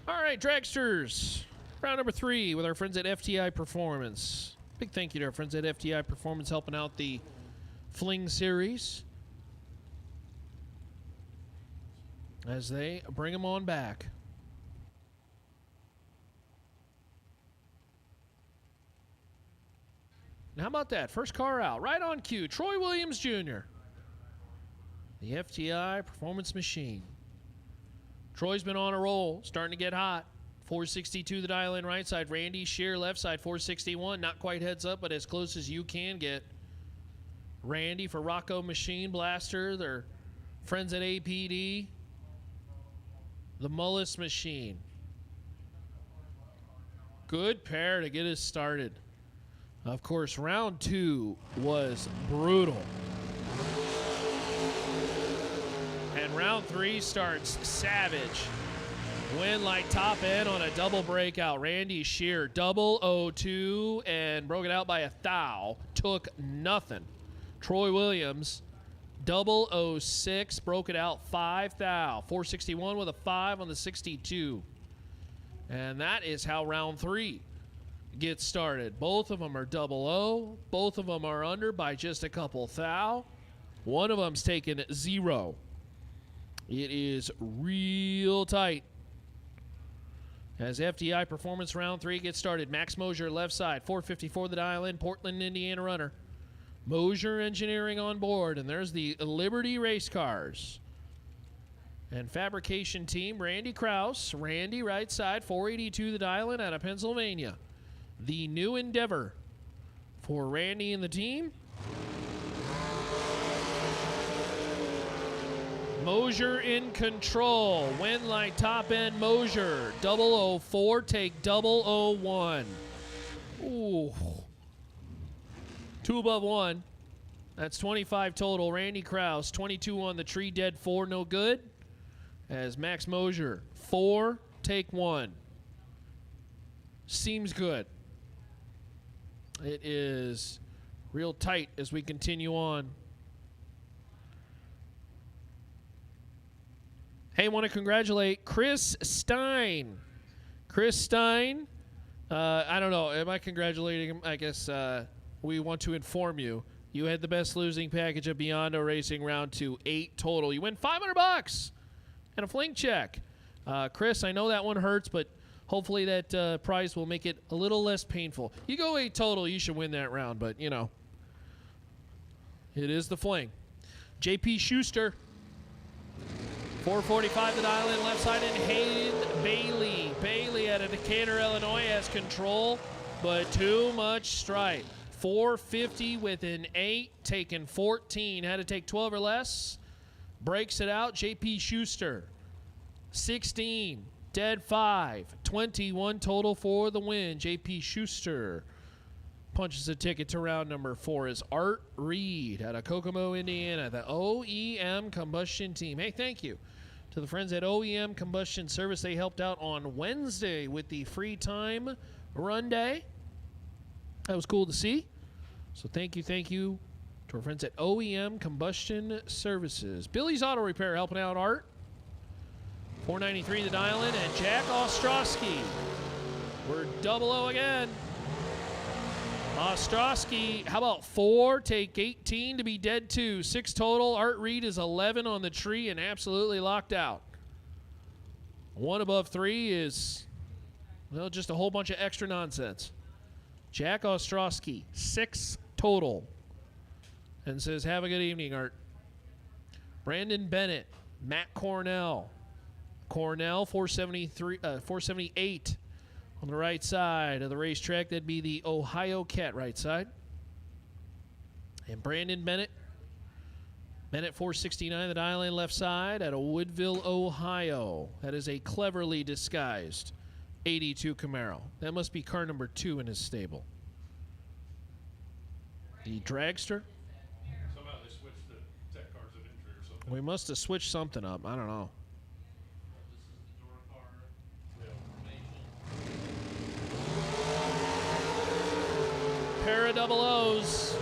All right, dragsters. Round number 3 with our friends at FTI Performance. Big thank you to our friends at FTI Performance helping out the Fling series as they bring them on back. Now, how about that? First car out, right on cue, Troy Williams Jr., the FTI Performance machine. Troy's been on a roll, starting to get hot. 462 the dial in right side. Randy Shear left side, 461. Not quite heads up, but as close as you can get. Randy for Rocco Machine Blaster. Their friends at APD. The Mullis Machine. Good pair to get us started. Of course, round 2 was brutal. And round 3 starts savage. Win like top end on a double breakout. Randy Shear, 002 and broke it out by 1,000. Took nothing. Troy Williams, 006, broke it out 5,000. 461 with a 5 on the 62. And that is how round 3 gets started. Both of them are 00. Both of them are under by just a couple thou. One of them's taken 0. It is real tight. As FTI Performance Round 3 gets started, Max Mosier left side, 454 the dial in, Portland, Indiana runner. Mosier Engineering on board, and there's the Liberty race cars. And fabrication team, Randy Krause, Randy right side, 482 the dial in out of Pennsylvania. The new endeavor for Randy and the team. Mosier in control. Win like top end Mosier. 004, take 001. Ooh. 2 above 1. That's 25 total. Randy Krause, 22 on the tree, dead 4, no good. As Max Mosier, 4, take 1. Seems good. It is real tight as we continue on. Hey, want to congratulate Chris Stein. Chris Stein, I don't know. Am I congratulating him? I guess we want to inform you. You had the best losing package of Beyond Racing round 2, 8 total. You win $500 and a Fling check. Chris, I know that one hurts, but hopefully that prize will make it a little less painful. You go 8 total, you should win that round, but, you know, it is the Fling. JP Schuster. 445 the dial in left side, and Hayden Bailey. Bailey out of Decatur, Illinois has control, but too much stripe. 450 with an 8, taking 14. Had to take 12 or less. Breaks it out. JP Schuster. 16. Dead 5. 21 total for the win. JP Schuster punches a ticket to round number 4 is Art Reed out of Kokomo, Indiana, the OEM Combustion Team. Hey, thank you to the friends at OEM Combustion Service. They helped out on Wednesday with the free time run day. That was cool to see. So thank you to our friends at OEM Combustion Services. Billy's Auto Repair helping out Art. 493 the dial-in, and Jack Ostrowski. We're 0-0 again. Ostrowski, how about 4? Take 18 to be dead 2. 6 total. Art Reed is 11 on the tree and absolutely locked out. 1 above 3 is, well, just a whole bunch of extra nonsense. Jack Ostrowski, 6 total. And says, have a good evening, Art. Brandon Bennett, Matt Cornell. Cornell, 478 on the right side of the racetrack. That'd be the Ohio Cat right side. And Brandon Bennett. Bennett, 469, the dial in left side out of Woodville, Ohio. That is a cleverly disguised 82 Camaro. That must be car number 2 in his stable. The Dragster. Somehow they switched the tech cards of entry or something. We must have switched something up. I don't know. Pair of double O's.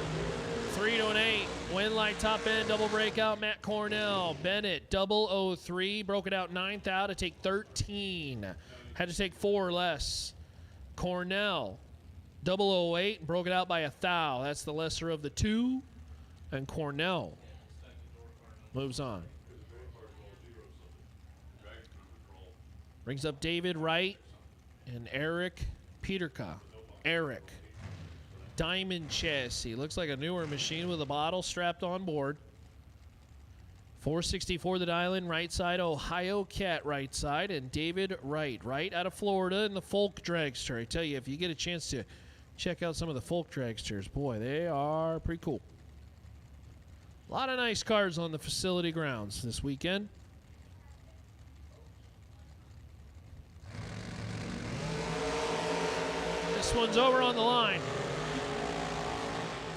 3 to an 8. Win light top end, double breakout, Matt Cornell. Bennett, 003. Broke it out 9th out to take 13. Had to take 4 or less. Cornell, 008. Broke it out by 1,000. That's the lesser of the 2. And Cornell moves on. Brings up David Wright and Eric Peterka. Eric. Diamond chassis. Looks like a newer machine with a bottle strapped on board. 464 the dial-in, right side, Ohio Cat right side, and David Wright, right out of Florida in the Folk Dragster. I tell you, if you get a chance to check out some of the Folk Dragsters, boy, they are pretty cool. A lot of nice cars on the facility grounds this weekend. This one's over on the line.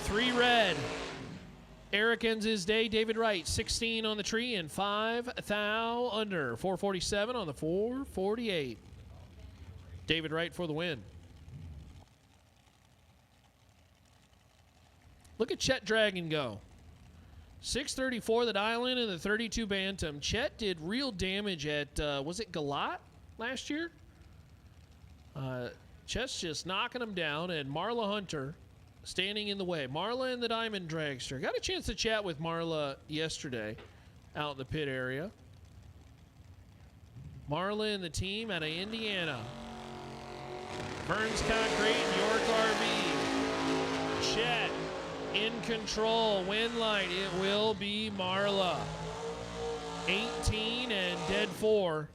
3 red. Eric ends his day. David Wright, 16 on the tree and 5 thou under. 447 on the 448. David Wright for the win. Look at Chet Dragon go. 634 the dial-in and the 32 Bantam. Chet did real damage at, was it Galat last year? Chet's just knocking him down, and Marla Hunter standing in the way. Marla and the Diamond Dragster. Got a chance to chat with Marla yesterday out in the pit area. Marla and the team out of Indiana. Burns Concrete, York RV. Chet in control. Win light. It will be Marla. 18 and dead 4.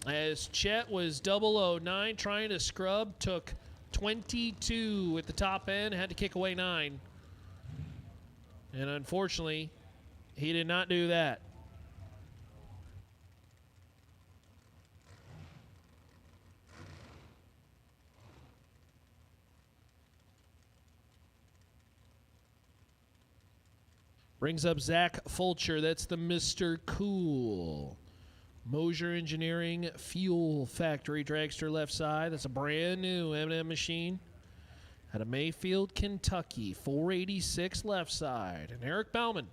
As Chet was 009 trying to scrub, took 22 at the top end, had to kick away 9. And unfortunately, he did not do that. Brings up Zach Fulcher. That's the Mr. Cool. Mosier Engineering Fuel Factory Dragster left side. That's a brand new M&M machine out of Mayfield, Kentucky. 486 left side. And Eric Bowman.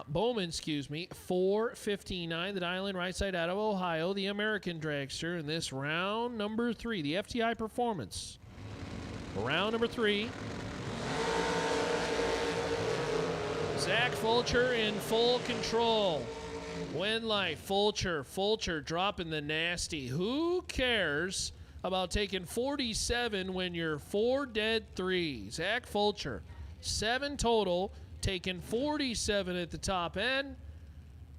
Bowman, 459. The dial-in right side out of Ohio. The American Dragster in this round number 3. The FTI Performance. Round number 3. Zach Fulcher in full control. Win light, Fulcher dropping the nasty. Who cares about taking 47 when you're 4 dead 3? Zach Fulcher, 7 total, taking 47 at the top end,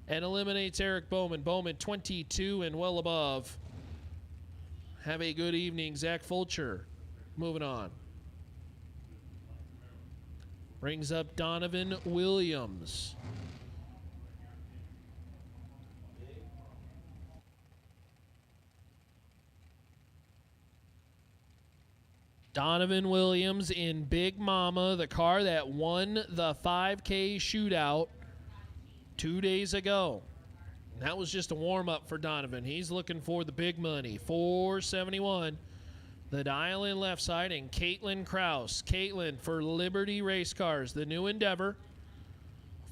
and eliminates Eric Bowman. Bowman 22 and well above. Have a good evening, Zach Fulcher. Moving on. Brings up Donovan Williams. Donovan Williams in Big Mama, the car that won the 5K shootout 2 days ago. That was just a warm-up for Donovan. He's looking for the big money. 471. The dial in left side, and Caitlin Kraus. Caitlin for Liberty Race Cars, the new endeavor.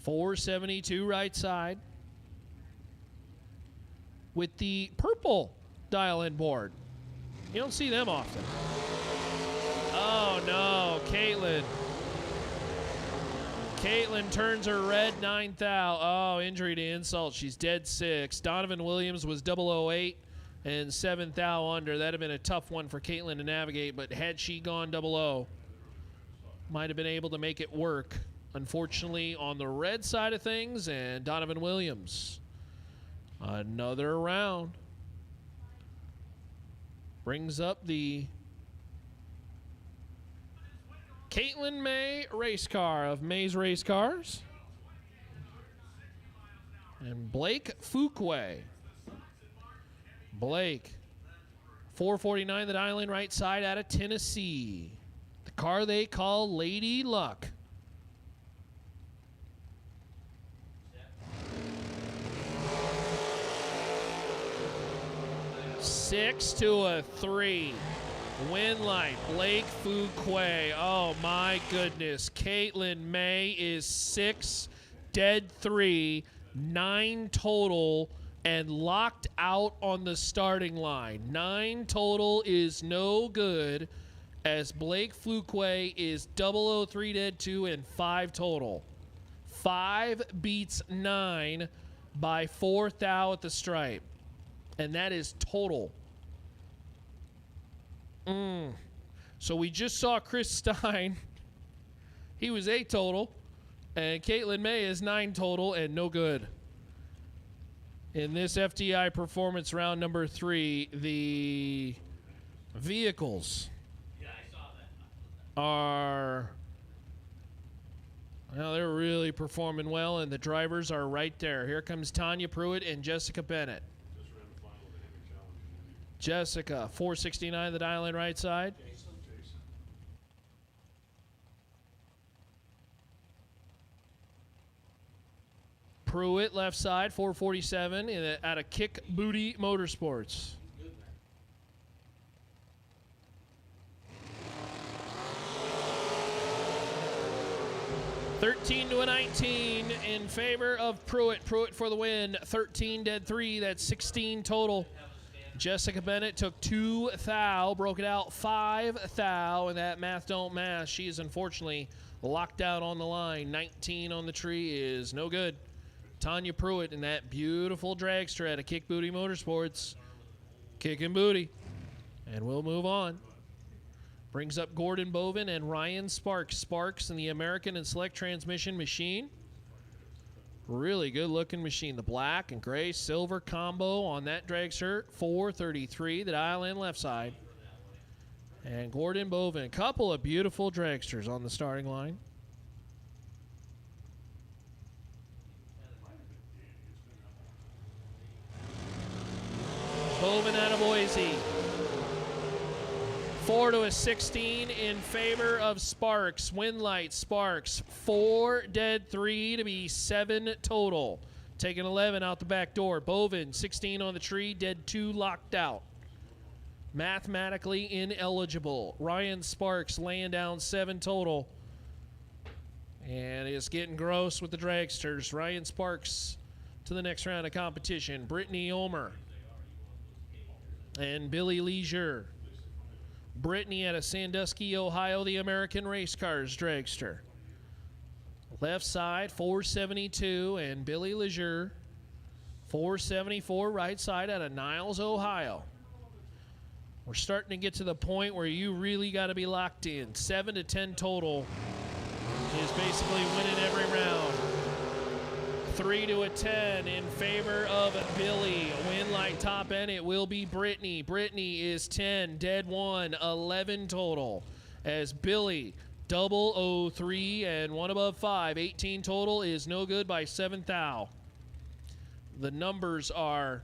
472 right side. With the purple dial-in board. You don't see them often. Oh, no, Caitlin. Caitlin turns her red 9,000. Oh, injury to insult. She's dead 6. Donovan Williams was 008 and 7,000 under. That would have been a tough one for Caitlin to navigate, but had she gone 00, might have been able to make it work. Unfortunately, on the red side of things, and Donovan Williams. Another round. Brings up the Caitlin May race car of May's Race Cars. And Blake Fuquay. Blake, 449, the dial in right side out of Tennessee. The car they call Lady Luck. Six to a 3. Win light, Blake Fuquay. Oh my goodness. Caitlin May is 6, dead 3, 9 total, and locked out on the starting line. 9 total is no good, as Blake Fuquay is 003 dead 2 and 5 total. 5 beats 9 by 4 thou at the stripe. And that is total. So we just saw Chris Stein. He was 8 total. And Caitlin May is 9 total and no good. In this FTI performance round number 3, the vehicles are, well, they're really performing well, and the drivers are right there. Here comes Tanya Pruitt and Jessica Bennett. Jessica, 469, the dial in right side. Pruitt, left side, 447, out of Kick Booty Motorsports. $13 to a 19 in favor of Pruitt. Pruitt for the win. 13 dead 3. That's 16 total. Jessica Bennett took 2 thou, broke it out 5 thou, and that math don't math. She is unfortunately locked out on the line. 19 on the tree is no good. Tanya Pruitt in that beautiful dragster out of Kick Booty Motorsports. Kicking booty. And we'll move on. Brings up Gordon Bovin and Ryan Sparks. Sparks in the American and Select Transmission machine. Really good looking machine. The black and gray silver combo on that dragster. 433, the dial in left side. And Gordon Bovin. A couple of beautiful dragsters on the starting line. Bovin out of Boise. 4 to a 16 in favor of Sparks. Win light, Sparks. 4 dead 3 to be 7 total. Taking 11 out the back door. Bovin, 16 on the tree, dead 2 locked out. Mathematically ineligible. Ryan Sparks laying down 7 total. And it's getting gross with the dragsters. Ryan Sparks to the next round of competition. Brittany Ulmer and Billy Leisure. Brittany out of Sandusky, Ohio, the American Race Cars dragster. Left side, 472, and Billy Leisure, 474, right side out of Niles, Ohio. We're starting to get to the point where you really got to be locked in. 7 to 10 total is basically winning every round. 3 to a 10 in favor of Billy. Win light top end, it will be Brittany. Brittany is 10, dead 1, 11 total. As Billy 003 and one above 5. 18 total is no good by 7th thou. The numbers are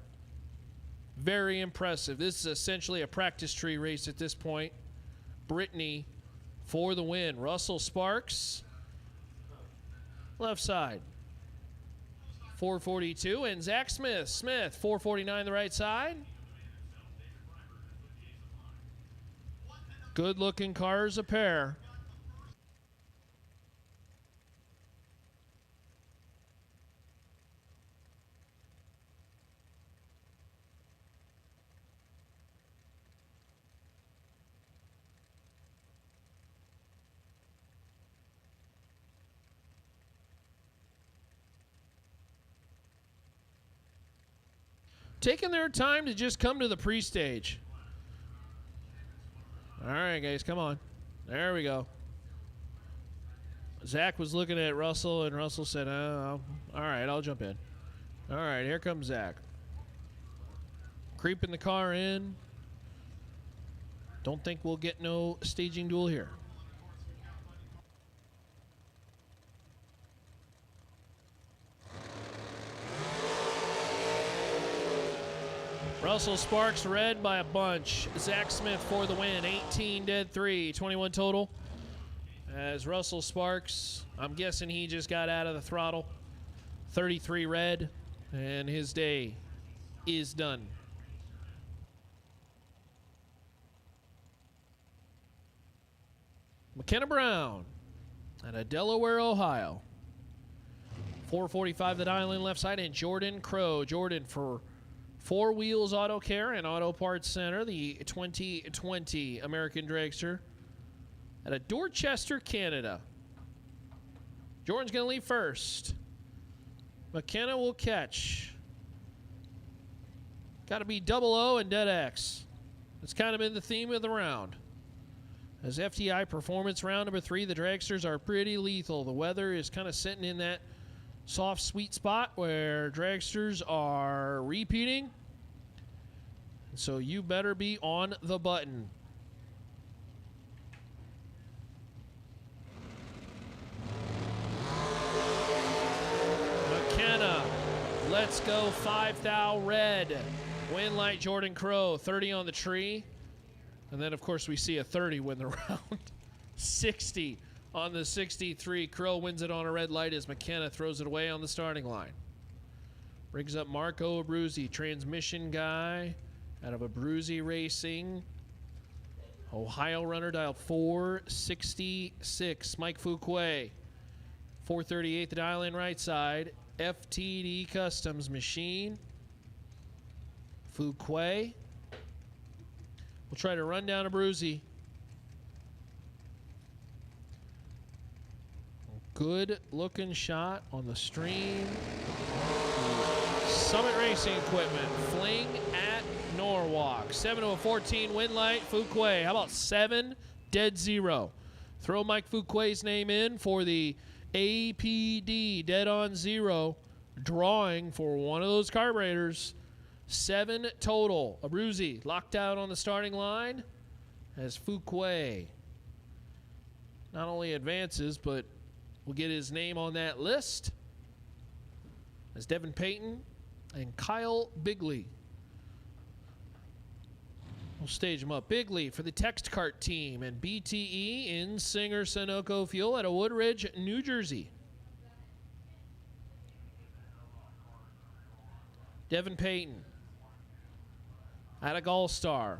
very impressive. This is essentially a practice tree race at this point. Brittany for the win. Russell Sparks, left side. 442, and Zach Smith. 449 the right side. Good looking cars a pair. Taking their time to just come to the pre-stage. All right, guys, come on. There we go. Zach was looking at Russell, and Russell said, all right, I'll jump in. All right, here comes Zach. Creeping the car in. Don't think we'll get no staging duel here. Russell Sparks red by a bunch. Zach Smith for the win. 18 dead 3, 21 total. As Russell Sparks, I'm guessing he just got out of the throttle. 33 red, and his day is done. McKenna Brown out of Delaware, Ohio. 445 the dial in left side, and Jordan Crow. Jordan for Four Wheels Auto Care and Auto Parts Center, the 2020 American Dragster out of Dorchester, Canada. Jordan's going to leave first. McKenna will catch. Got to be 00 and dead X. That's kind of been the theme of the round. As FTI Performance round number 3, the Dragsters are pretty lethal. The weather is kind of sitting in that soft, sweet spot where Dragsters are repeating. So you better be on the button. McKenna, let's go 5 thou red. Win light Jordan Crow, 30 on the tree. And then, of course, we see a 30 win the round. 60 on the 63. Crow wins it on a red light as McKenna throws it away on the starting line. Brings up Marco Abruzzi, transmission guy out of Abruzzi Racing. Ohio runner, dial 466. Mike Fuquay. 438, the dial in right side. FTD Customs Machine. Fuquay. We'll try to run down Abruzzi. Good looking shot on the stream. Summit Racing Equipment, Fling at Norwalk. 7-14 win light, Fuquay. How about 7 dead 0? Throw Mike Fuquay's name in for the APD dead on 0 drawing for one of those carburetors. 7 total. Abruzzi locked out on the starting line as Fuquay not only advances, but will get his name on that list as Devin Payton and Kyle Bigley. We'll stage them up. Bigley for the Text Cart team and BTE in Singer Sunoco Fuel out of Woodridge, New Jersey. Devin Payton out of Gallstar.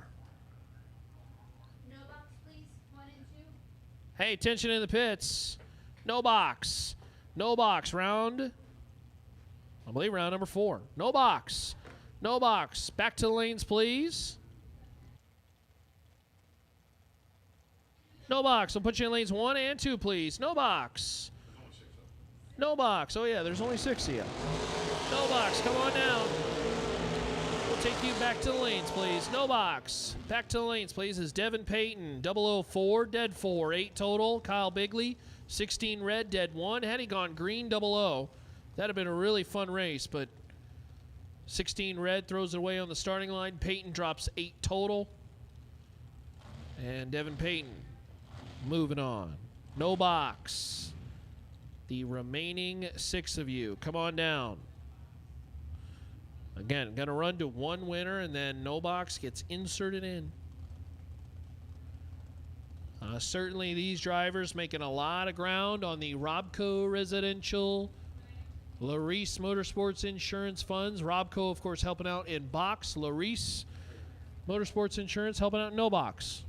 No box, please. 1 and 2. Hey, attention in the pits. No box. No box. Round, I believe round number 4. No box. No box. Back to the lanes, please. No box. I'll put you in lanes 1 and 2, please. No box. No box. Oh, yeah, there's only 6 of you. No box. Come on down. We'll take you back to the lanes, please. No box. Back to the lanes, please, is Devin Payton. 004, dead 4. 8 total. Kyle Bigley, 16 red, dead 1. Had he gone green, 00, that'd have been a really fun race, but 16 red throws it away on the starting line. Payton drops 8 total. And Devin Payton moving on. No box. The remaining 6 of you, come on down. Again, going to run to one winner, and then no box gets inserted in. Certainly these drivers making a lot of ground on the Robco Residential Larice Motorsports Insurance Funds. Robco, of course, helping out in box. Larice Motorsports Insurance helping out in no box.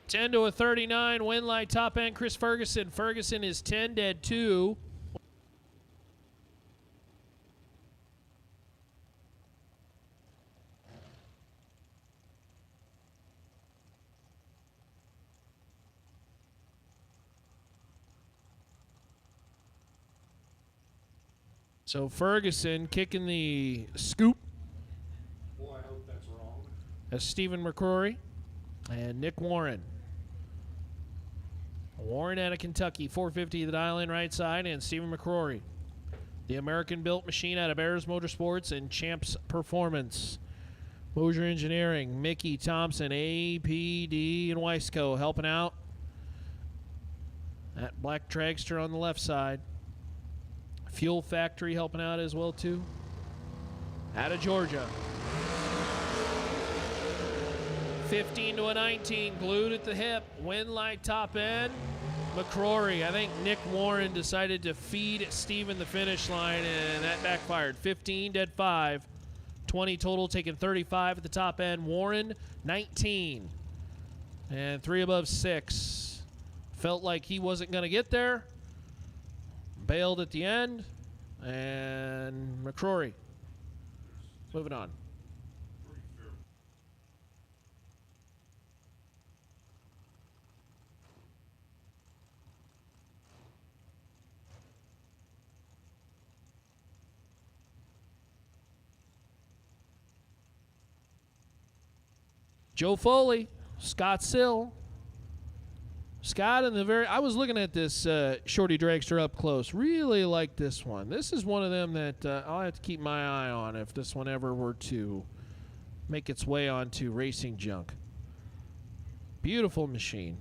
$10 to $39, win light top end, Chris Ferguson. Ferguson is 10, dead 2. So Ferguson kicking the scoop. Boy, I hope that's wrong. That's Stephen McCrory and Nick Warren. Warren out of Kentucky, 450 the dial in right side, and Stephen McCrory. The American-built machine out of Bears Motorsports and Champs Performance. Mosier Engineering, Mickey Thompson, APD, and Weisco helping out. That black dragster on the left side. Fuel Factory helping out as well, too. Out of Georgia. 15 to a 19, glued at the hip. Win light top end. McCrory, I think Nick Warren decided to feed Steven the finish line, and that backfired. 15, dead 5. 20 total, taking 35 at the top end. Warren, 19. And 3 above 6. Felt like he wasn't going to get there. Bailed at the end. And McCrory. Moving on. Joe Foley, Scott Sill. Scott in the I was looking at this Shorty Dragster up close. Really like this one. This is one of them that I'll have to keep my eye on if this one ever were to make its way onto Racing Junk. Beautiful machine.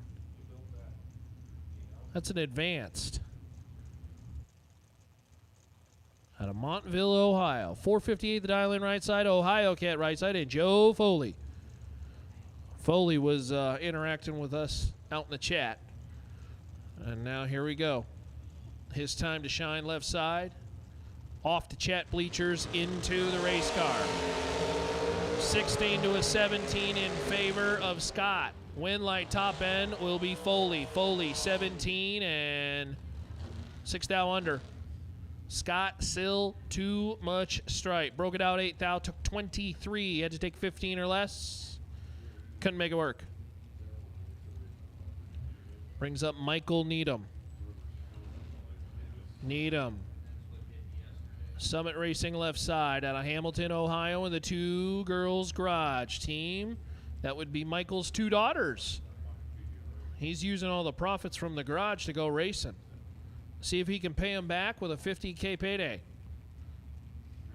That's an advanced. Out of Montville, Ohio. 458 the dial in right side. Ohio Cat right side. And Joe Foley. Foley was interacting with us out in the chat. And now here we go. His time to shine left side. Off the chat bleachers into the race car. 16 to a 17 in favor of Scott. Win light top end will be Foley. Foley 17 and 6 thou under. Scott Sill, too much stripe. Broke it out 8 thou, took 23. Had to take 15 or less. Couldn't make it work. Brings up Michael Needham. Needham. Summit Racing left side out of Hamilton, Ohio, in the Two Girls Garage team. That would be Michael's 2 daughters. He's using all the profits from the garage to go racing. See if he can pay them back with a $50K payday.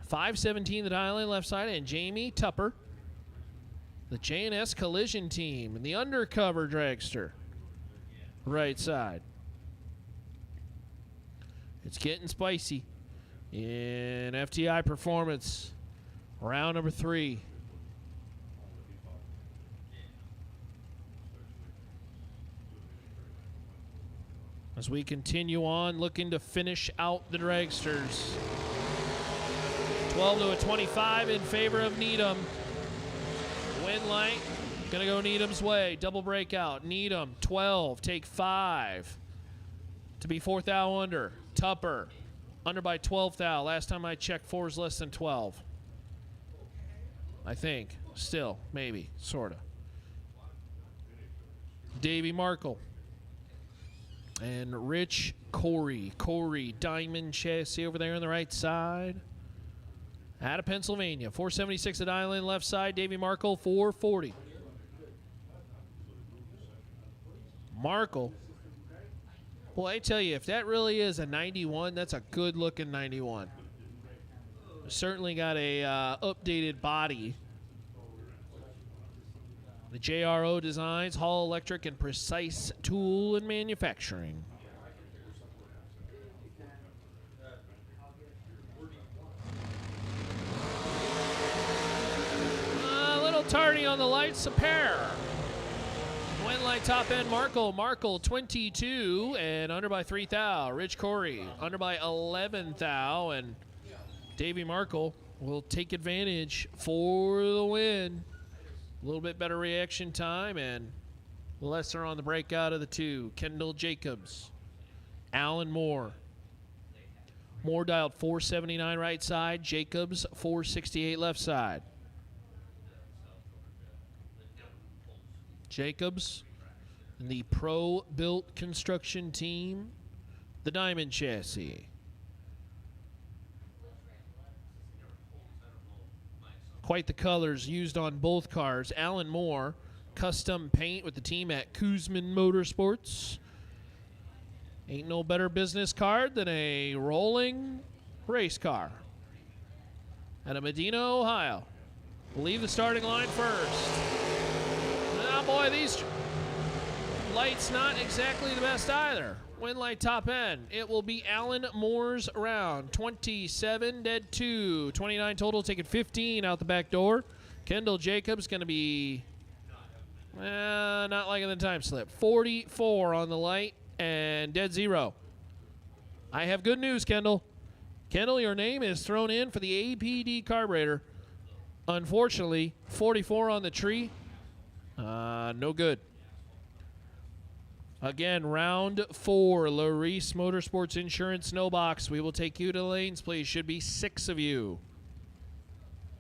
517 the dial in left side, and Jamie Tupper. The J&S Collision team and the Undercover Dragster. Right side. It's getting spicy in FTI Performance. Round number 3. As we continue on, looking to finish out the Dragsters. 12 to a 25 in favor of Needham. Win light, gonna go Needham's way. Double breakout. Needham, 12, take 5. To be 4 thou under. Tupper, under by 12 thou. Last time I checked, 4 is less than 12. I think. Still, maybe, sorta. Davey Markle. And Rich Corey. Corey, diamond chassis over there on the right side. Out of Pennsylvania, 476 the dial in left side. Davey Markle, 440. Markle Boy, I tell you, if that really is a 91, that's a good-looking 91. Certainly got a updated body. The JRO Designs, Hall Electric, and Precise Tool and Manufacturing. A little tardy on the lights, a pair. Win light top end, Markle 22, and under by 3 thou. Rich Corey, under by 11 thou, and Davey Markle will take advantage for the win. A little bit better reaction time, and lesser on the breakout of the two. Kendall Jacobs, Alan Moore. Moore dialed 479 right side, Jacobs 468 left side. Jacobs and the Pro Built Construction Team, the Diamond Chassis. Quite the colors used on both cars. Alan Moore, custom paint with the team at Kuzman Motorsports. Ain't no better business card than a rolling race car. Out of Medina, Ohio. We'll leave the starting line first. Now, boy, these lights not exactly the best either. Win light top end. It will be Alan Moore's round. 27, dead 2. 29 total, taking 15 out the back door. Kendall Jacobs going to be, not liking the time slip. 44 on the light and dead 0. I have good news, Kendall. Kendall, your name is thrown in for the APD carburetor. Unfortunately, 44 on the tree. No good. Again, round 4, Larice Motorsports Insurance, no box. We will take you to the lanes, please. Should be 6 of you.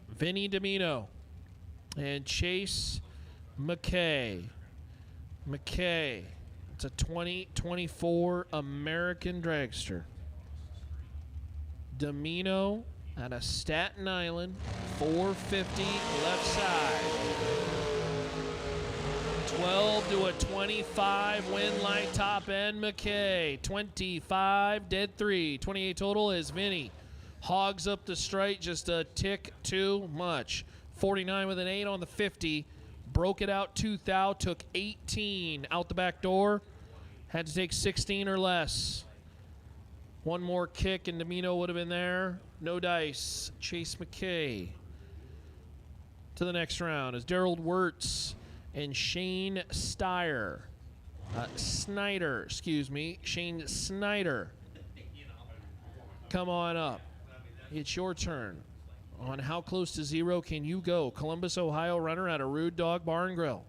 Vinny Domino and Chase McKay. It's a 2024 American Dragster. Domino out of Staten Island, 450 left side. 12 to a 25, win light top end, McKay. 25, dead 3. 28 total is Vinny. Hogs up the straight just a tick too much. 49 with an 8 on the 50. Broke it out 2 thou, took 18 out the back door. Had to take 16 or less. One more kick and Domino would have been there. No dice. Chase McKay. To the next round is Daryl Wirtz and Shane Snyder. Shane Snyder. Come on up. It's your turn. On how close to 0 can you go? Columbus, Ohio runner out of Rude Dog Bar and Grill.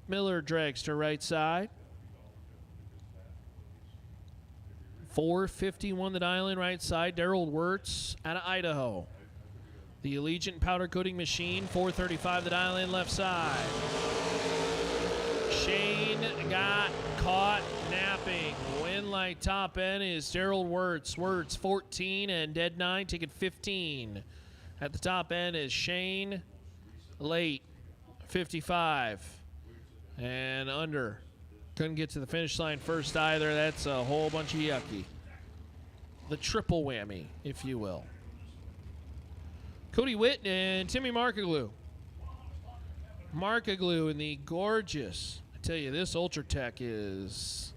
Miller Dragster right side. 451 the dial in right side. Daryl Wirtz out of Idaho. The Allegiant powder coating machine, 435 the dial in left side. Shane got caught napping. Win light top end is Daryl Wirtz. Wirtz 14 and dead 9, taking 15. At the top end is Shane late, 55 and under. Couldn't get to the finish line first either. That's a whole bunch of yucky. The triple whammy, if you will. Cody Witt and Timmy Markaglu. Markaglu in the gorgeous, I tell you, this Ultratech is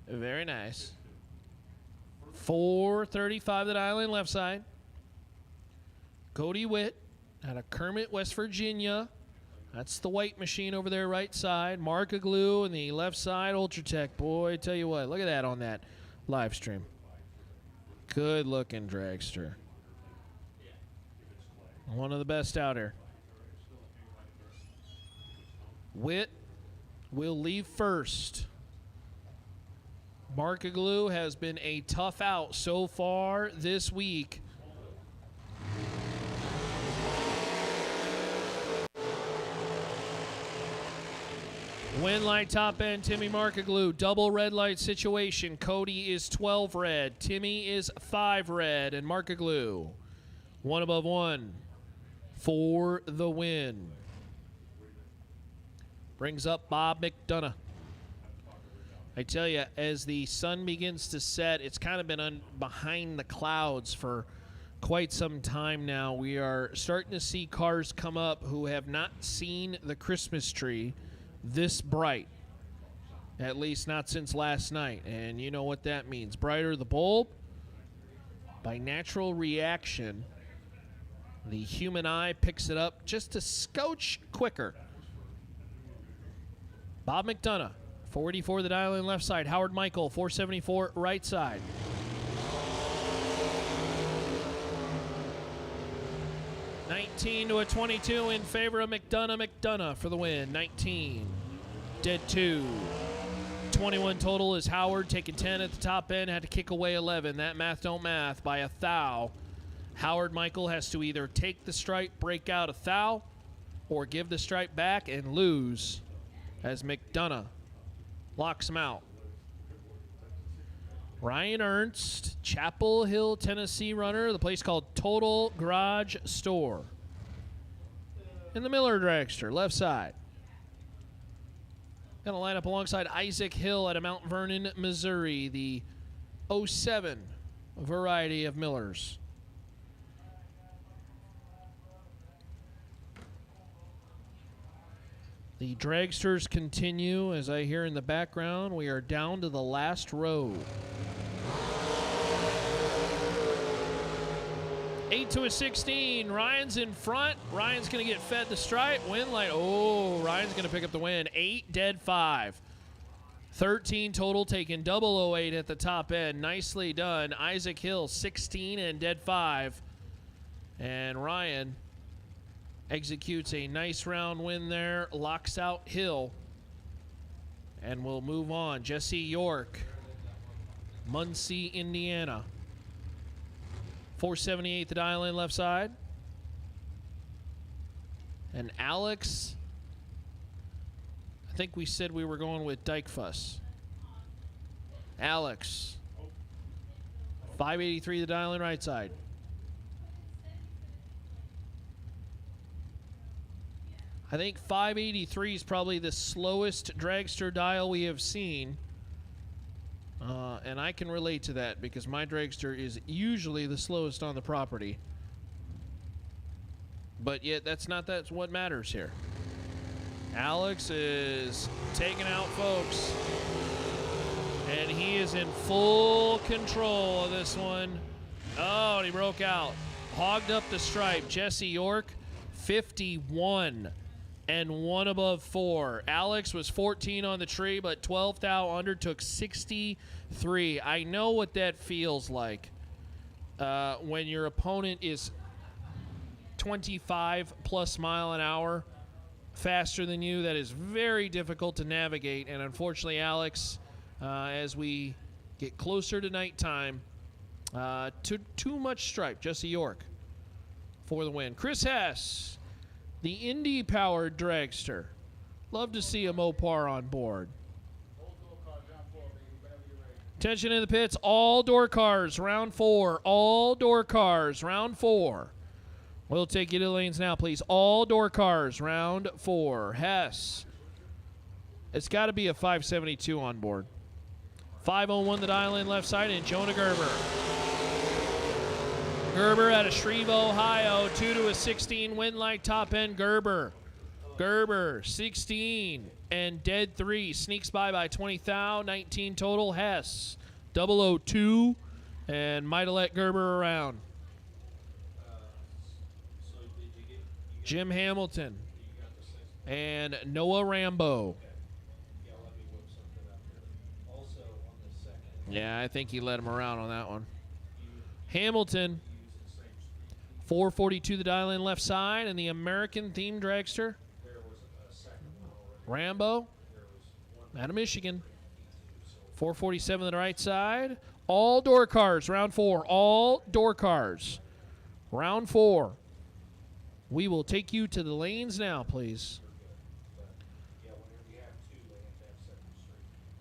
very nice. 435 the dial in left side. Cody Witt out of Kermit, West Virginia. That's the white machine over there right side. Markaglu in the left side, Ultratech. Boy, I tell you what, look at that on that live stream. Good looking dragster. One of the best out here. Witt will leave first. Markaglu has been a tough out so far this week. Win light top end, Timmy Markaglu. Double red light situation. Cody is 12 red. Timmy is 5 red. And Markaglu, 1 above 1 for the win. Brings up Bob McDonough. I tell you, as the sun begins to set, it's kind of been behind the clouds for quite some time now. We are starting to see cars come up who have not seen the Christmas tree this bright, at least not since last night. And you know what that means. Brighter the bulb, by natural reaction, the human eye picks it up just a scotch quicker. Bob McDonough, 484 the dial in left side. Howard Michael, 474 right side. $19 to a $22 in favor of McDonough. McDonough for the win. 19. Dead 2. 21 total is Howard, taking 10 at the top end, had to kick away 11. That math don't math by a thou. Howard Michael has to either take the stripe, break out a thou, or give the stripe back and lose as McDonough locks him out. Ryan Ernst, Chapel Hill, Tennessee runner, the place called Total Garage Store. In the Miller Dragster, left side. Gonna line up alongside Isaac Hill out of Mount Vernon, Missouri, the 07 variety of Millers. The dragsters continue, as I hear in the background. We are down to the last row. 8 to a 16. Ryan's in front. Ryan's going to get fed the stripe. Win light. Oh, Ryan's going to pick up the win. 8, dead 5. 13 total, taken 008 at the top end. Nicely done. Isaac Hill, 16 and dead 5. And Ryan executes a nice round win there, locks out Hill, and we'll move on. Jesse York, Muncie, Indiana. 478 the dial in left side. And Alex, I think we said we were going with Dykefuss. Alex, 583 the dial in right side. I think 583 is probably the slowest dragster dial we have seen. And I can relate to that because my dragster is usually the slowest on the property. But yet that's what matters here. Alex is taking out folks. And he is in full control of this one. Oh, and he broke out. Hogged up the stripe. Jesse York, 51. And 1 above 4. Alex was 14 on the tree, but 12 thou under, took 63. I know what that feels like when your opponent is 25 plus mile an hour faster than you. That is very difficult to navigate. And unfortunately, Alex, as we get closer to nighttime, too much stripe. Jesse York for the win. Chris Hess, the Indy-powered dragster. Love to see a Mopar on board. Attention in the pits. All door cars, round 4. All door cars, round 4. We'll take you to the lanes now, please. All door cars, round 4. Hess. It's got to be a 572 on board. 501 the dial in left side, and Jonah Gerber. Gerber out of Shreve, Ohio, 2 to a 16, win like top end. Gerber, 16 and dead 3, sneaks by 20 thou, 19 total. Hess, 002, and might have let Gerber around. Jim Hamilton and Noah Rambo. Yeah, I think he let him around on that one. Hamilton, 442 the dial in left side, and the American themed dragster. Rambo out of Michigan. 447 to the right side. All door cars, round 4. All door cars, round 4. We will take you to the lanes now, please.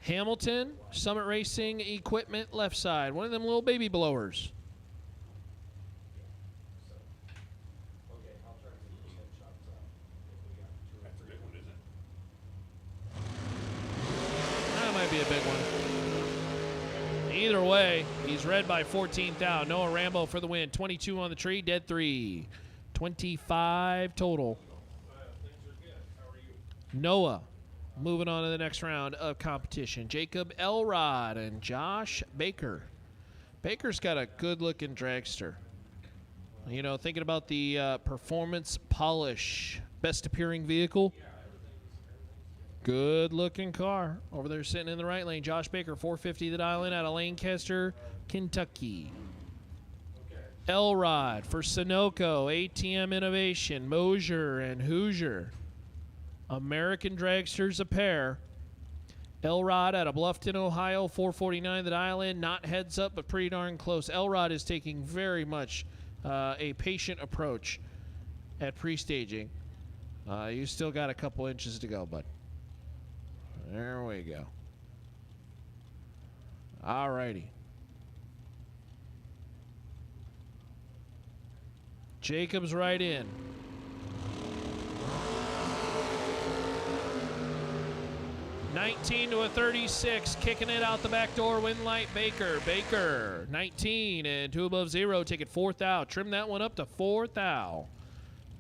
Hamilton, Summit Racing Equipment left side. One of them little baby blowers. That might be a big one. Either way, he's red by 14 thou. Noah Rambo for the win. 22 on the tree, dead 3. 25 total. Noah moving on to the next round of competition. Jacob Elrod and Josh Baker. Baker's got a good-looking dragster. You know, thinking about the performance polish, best appearing vehicle. Good-looking car over there sitting in the right lane. Josh Baker, 450 the dial in out of Lancaster, Kentucky. Elrod for Sunoco, ATM Innovation, Mosier, and Hoosier. American dragsters a pair. Elrod out of Bluffton, Ohio, 449 the dial in. Not heads up, but pretty darn close. Elrod is taking very much a patient approach at pre-staging. You still got a couple inches to go, bud. There we go. All righty. Jacob's right in. $19 to a 36, kicking it out the back door. Win light Baker. Baker, 19 and 2 above 0. Take it 4th out. Trim that one up to 4th out.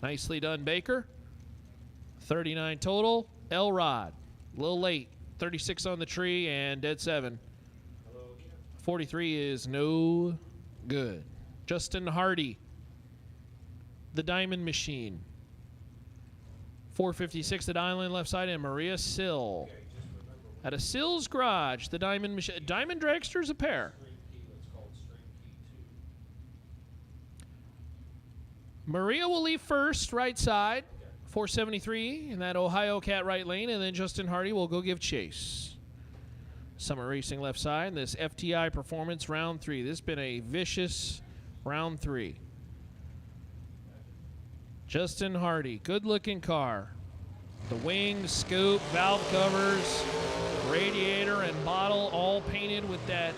Nicely done, Baker. 39 total. Elrod, a little late. 36 on the tree and dead 7. 43 is no good. Justin Hardy, the Diamond Machine. 456 at Island left side, and Maria Sill. At a Sill's Garage, the Diamond Machine. Diamond Dragsters a pair. Maria will leave first, right side. 473 in that Ohio Cat right lane, and then Justin Hardy will go give chase. Summer Racing left side, and this FTI Performance round 3. This has been a vicious round 3. Justin Hardy, good-looking car. The wing, scoop, valve covers, radiator, and bottle all painted with that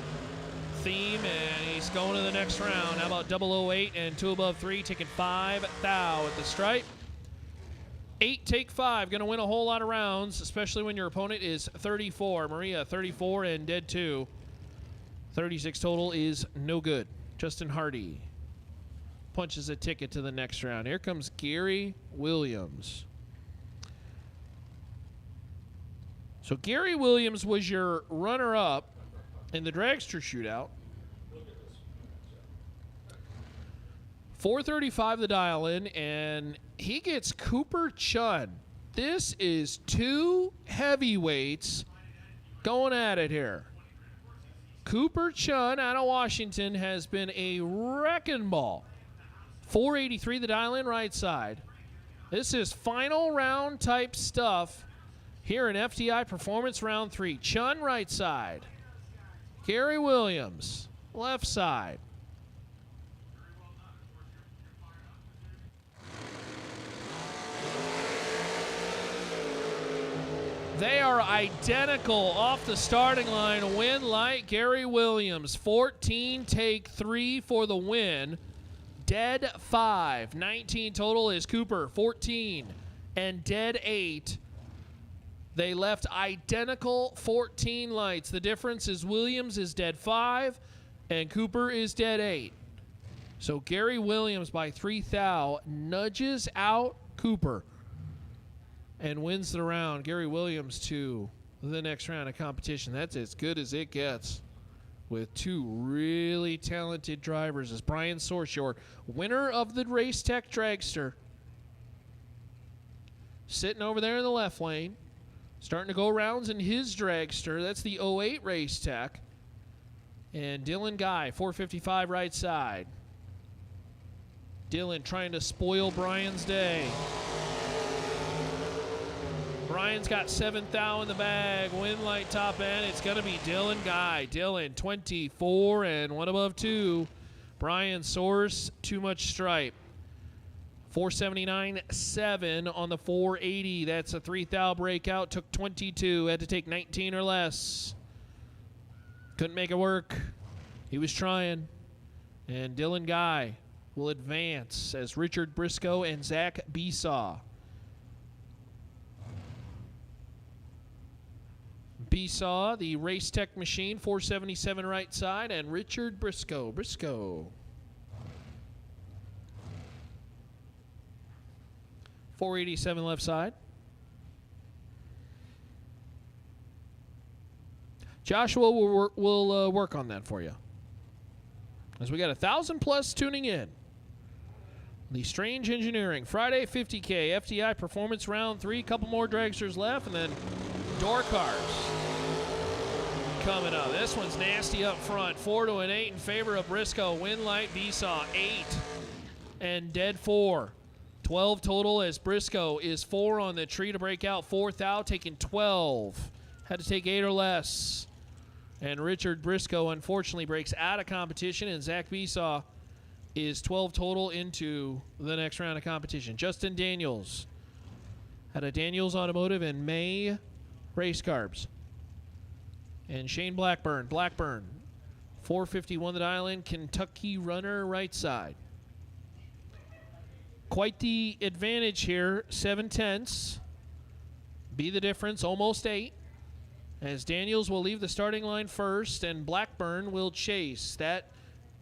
theme, and he's going to the next round. How about 008 and 2 above 3, taking 5 thou at the stripe. 8 take 5, going to win a whole lot of rounds, especially when your opponent is 34. Maria, 34 and dead 2. 36 total is no good. Justin Hardy punches a ticket to the next round. Here comes Gary Williams. So Gary Williams was your runner-up in the Dragster shootout. 435 the dial-in, and he gets Cooper Chun. This is 2 heavyweights going at it here. Cooper Chun out of Washington has been a wrecking ball. 483 the dial-in right side. This is final round type stuff here in FTI Performance round 3. Chun right side. Gary Williams left side. They are identical off the starting line. Win light, Gary Williams. 14, take 3 for the win. Dead 5. 19 total is Cooper. 14 and dead 8. They left identical 14 lights. The difference is Williams is dead 5 and Cooper is dead 8. So Gary Williams by 3 thou nudges out Cooper and wins the round. Gary Williams to the next round of competition. That's as good as it gets with 2 really talented drivers. As Brian Sorshore, winner of the Race Tech Dragster, sitting over there in the left lane, starting to go rounds in his Dragster. That's the 08 Race Tech. And Dylan Guy, 455 right side. Dylan trying to spoil Brian's day. Brian's got 7 thou in the bag. Win light top end. It's going to be Dylan Guy. Dylan, 24 and 1 above 2. Brian Source, too much stripe. 479.7 on the 480. That's a 3 thou breakout. Took 22. Had to take 19 or less. Couldn't make it work. He was trying. And Dylan Guy will advance as Richard Briscoe and Zach Besaw Besaw, the Race Tech Machine, 477 right side, and Richard Briscoe. 487 left side. Joshua will work on that for you. As we got 1,000 plus tuning in. The Strange Engineering Friday 50K FTI Performance Round 3. Couple more dragsters left, and then door cars coming up. This one's nasty up front. 4 to an 8 in favor of Briscoe. Win light Besaw 8 and dead 4. 12 total as Briscoe is 4 on the tree to break out. 4th out, taking 12. Had to take 8 or less. And Richard Briscoe unfortunately breaks out of competition, and Zach Besaw is 12 total into the next round of competition. Justin Daniels had a Daniels Automotive and May Race Carbs. And Shane Blackburn, 451 the dial in, Kentucky runner right side. Quite the advantage here, 7/10. Be the difference, almost 8. As Daniels will leave the starting line first and Blackburn will chase. That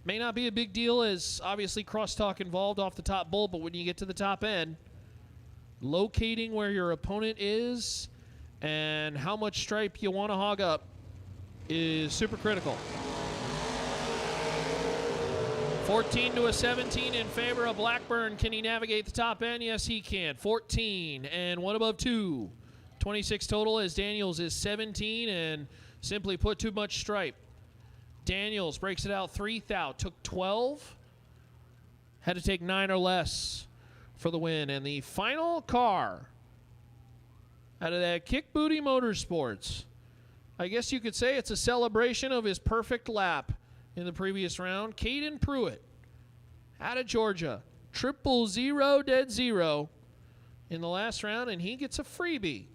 may not be a big deal as obviously crosstalk involved off the top bowl, but when you get to the top end, locating where your opponent is and how much stripe you want to hog up is super critical. 14 to a 17 in favor of Blackburn. Can he navigate the top end? Yes, he can. 14 and 1 above 2. 26 total as Daniels is 17 and simply put too much stripe. Daniels breaks it out 3th out, took 12. Had to take 9 or less for the win. And the final car out of that Kick Booty Motorsports, I guess you could say it's a celebration of his perfect lap in the previous round. Caden Pruitt out of Georgia. 000 dead 0 in the last round, and he gets a freebie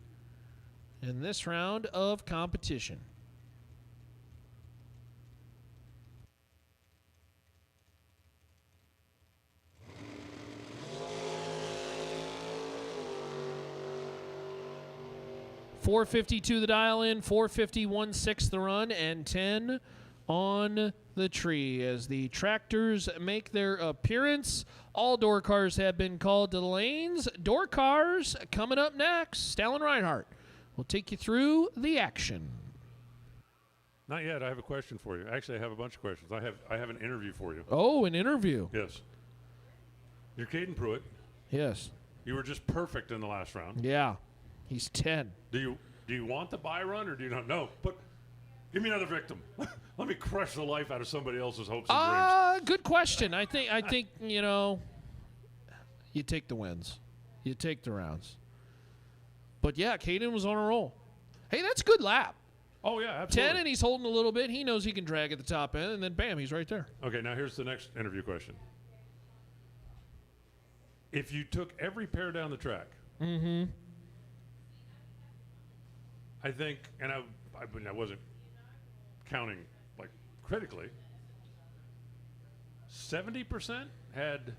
in this round of competition. $452 the dial in, 451.6 the run, and 10 on the tree as the tractors make their appearance. All door cars have been called to the lanes. Door cars coming up next. Stalin Reinhardt will take you through the action. Not yet. I have a question for you. Actually, I have a bunch of questions. I have an interview for you. Oh, an interview. Yes. You're Caden Pruitt. Yes. You were just perfect in the last round. Yeah. He's 10. Do you want the buy run or do you not? No. But give me another victim. Let me crush the life out of somebody else's hopes and dreams. Good question. I think you know, you take the wins. You take the rounds. But yeah, Caden was on a roll. Hey, that's a good lap. Oh, yeah, absolutely. 10 and he's holding a little bit. He knows he can drag at the top end, and then bam, he's right there. Okay, now here's the next interview question. If you took every pair down the track, I think, and I wasn't counting like critically, 70% had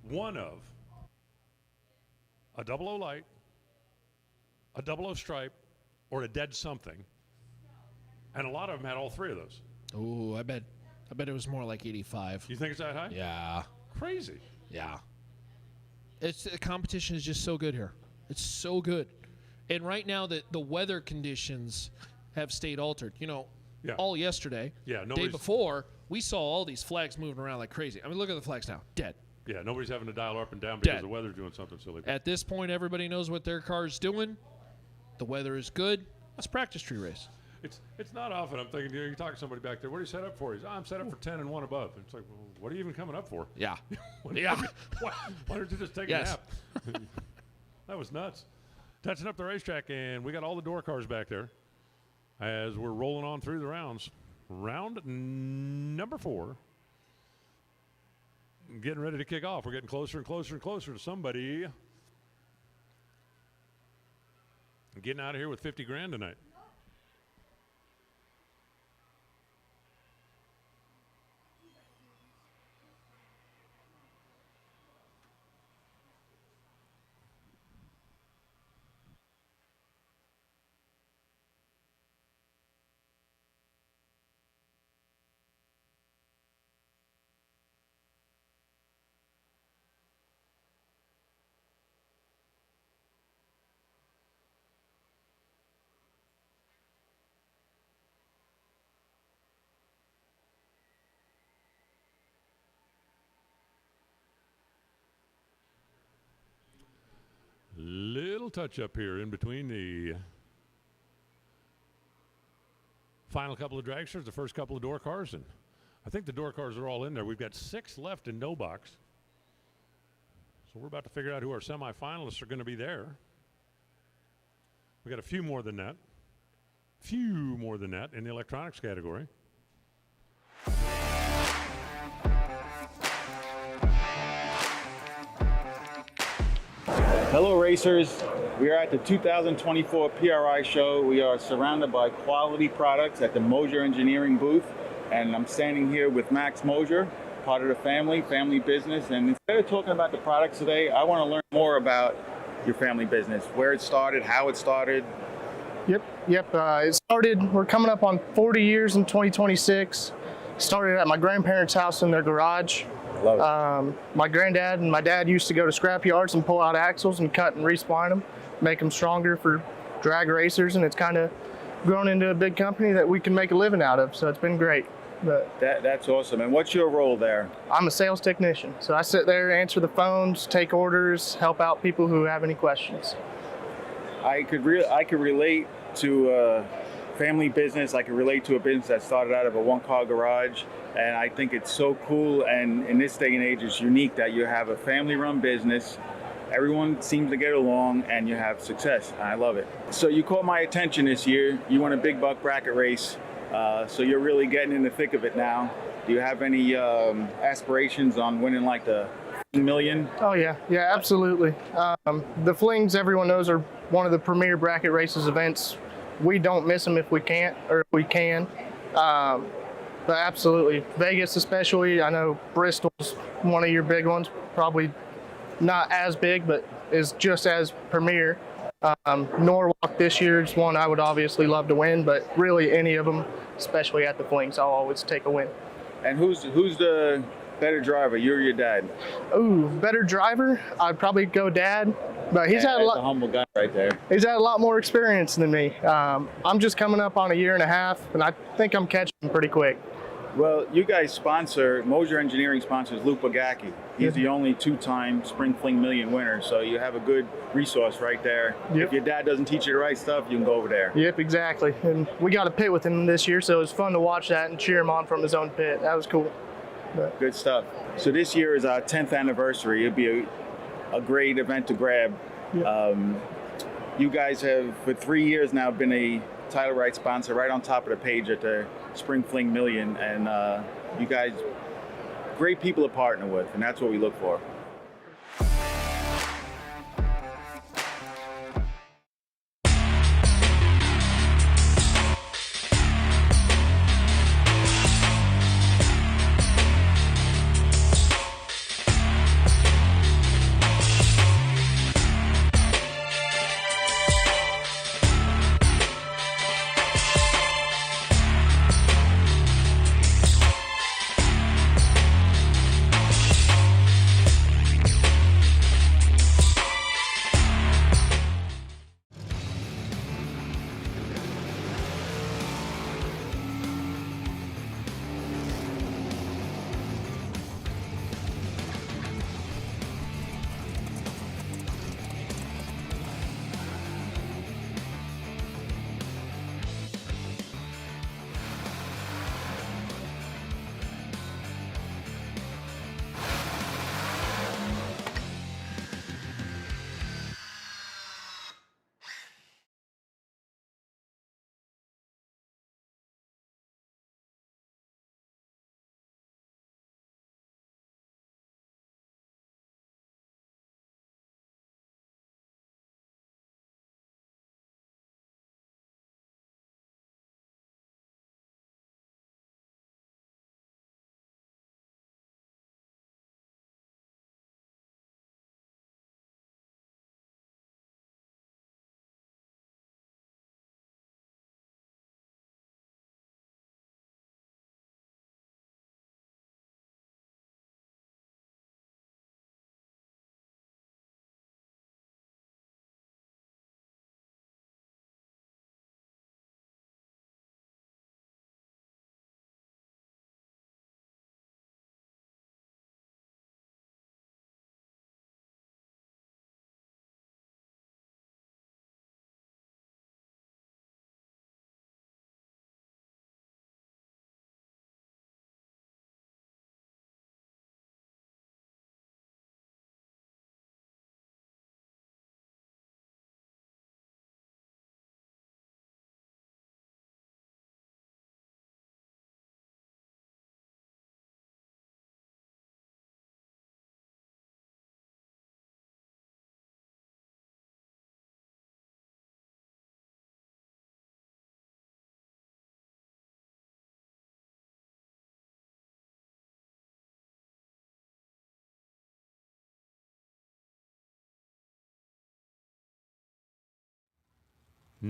one of a 00 light, a 00 stripe, or a dead something, and a lot of them had all three of those. Oh, I bet it was more like 85. You think it's that high? Yeah. Crazy. Yeah. The competition is just so good here. It's so good. And right now the weather conditions have stayed altered. You know, all yesterday, day before, we saw all these flags moving around like crazy. I mean, look at the flags now. Dead. Yeah, nobody's having to dial up and down because the weather's doing something silly. At this point, everybody knows what their car's doing. The weather is good. Let's practice tree race. It's not often I'm thinking, you talk to somebody back there, what are you set up for? He's, I'm set up for 10 and 1 above. And it's like, well, what are you even coming up for? Yeah. Why don't you just take a nap? That was nuts. Touching up the racetrack, and we got all the door cars back there as we're rolling on through the rounds. Round number 4. Getting ready to kick off. We're getting closer and closer and closer to somebody getting out of here with 50 grand tonight. touch-up here in between the final couple of dragsters, the first couple of door cars, and I think the door cars are all in there. We've got 6 left in no box. So we're about to figure out who our semifinalists are going to be there. We got a few more than that. In the electronics category. Hello racers, we are at the 2024 PRI show. We are surrounded by quality products at the Mosier Engineering booth, and I'm standing here with Max Mosier, part of the family business. And instead of talking about the products today, I want to learn more about your family business, where it started, how it started. Yep. It started, we're coming up on 40 years in 2026. Started at my grandparents' house in their garage. Love it. My granddad and my dad used to go to scrap yards and pull out axles and cut and respline them, make them stronger for drag racers, and it's kind of grown into a big company that we can make a living out of, so it's been great. But that's awesome. And what's your role there? I'm a sales technician, so I sit there, answer the phones, take orders, help out people who have any questions. I could relate to family business. I could relate to a business that started out of a one-car garage, and I think it's so cool, and in this day and age it's unique that you have a family-run business, everyone seems to get along, and you have success. I love it. So you caught my attention this year. You won a big buck bracket race, so you're really getting in the thick of it now. Do you have any aspirations on winning like the million? Oh yeah, absolutely. The Flings, everyone knows, are one of the premier bracket races events. We don't miss them if we can't, or if we can. But absolutely, Vegas especially. I know Bristol's one of your big ones, probably not as big, but is just as premier. Norwalk this year is one I would obviously love to win, but really any of them, especially at the Flings, I'll always take a win. And who's the better driver, you or your dad? Ooh, better driver? I'd probably go Dad, but he's had a lot. A humble guy right there. He's had a lot more experience than me. I'm just coming up on a year and a half, and I think I'm catching him pretty quick. Well, you guys sponsor, Mosier Engineering sponsors Luke Bagacki. He's the only 2-time Spring Fling Million winner, so you have a good resource right there. If your dad doesn't teach you the right stuff, you can go over there. Yep, exactly. And we got a pit with him this year, so it was fun to watch that and cheer him on from his own pit. That was cool. But good stuff. So this year is our 10th anniversary. It'll be a great event to grab. You guys have, for 3 years now, been a title right sponsor right on top of the page at the Spring Fling Million, and you guys, great people to partner with, and that's what we look for.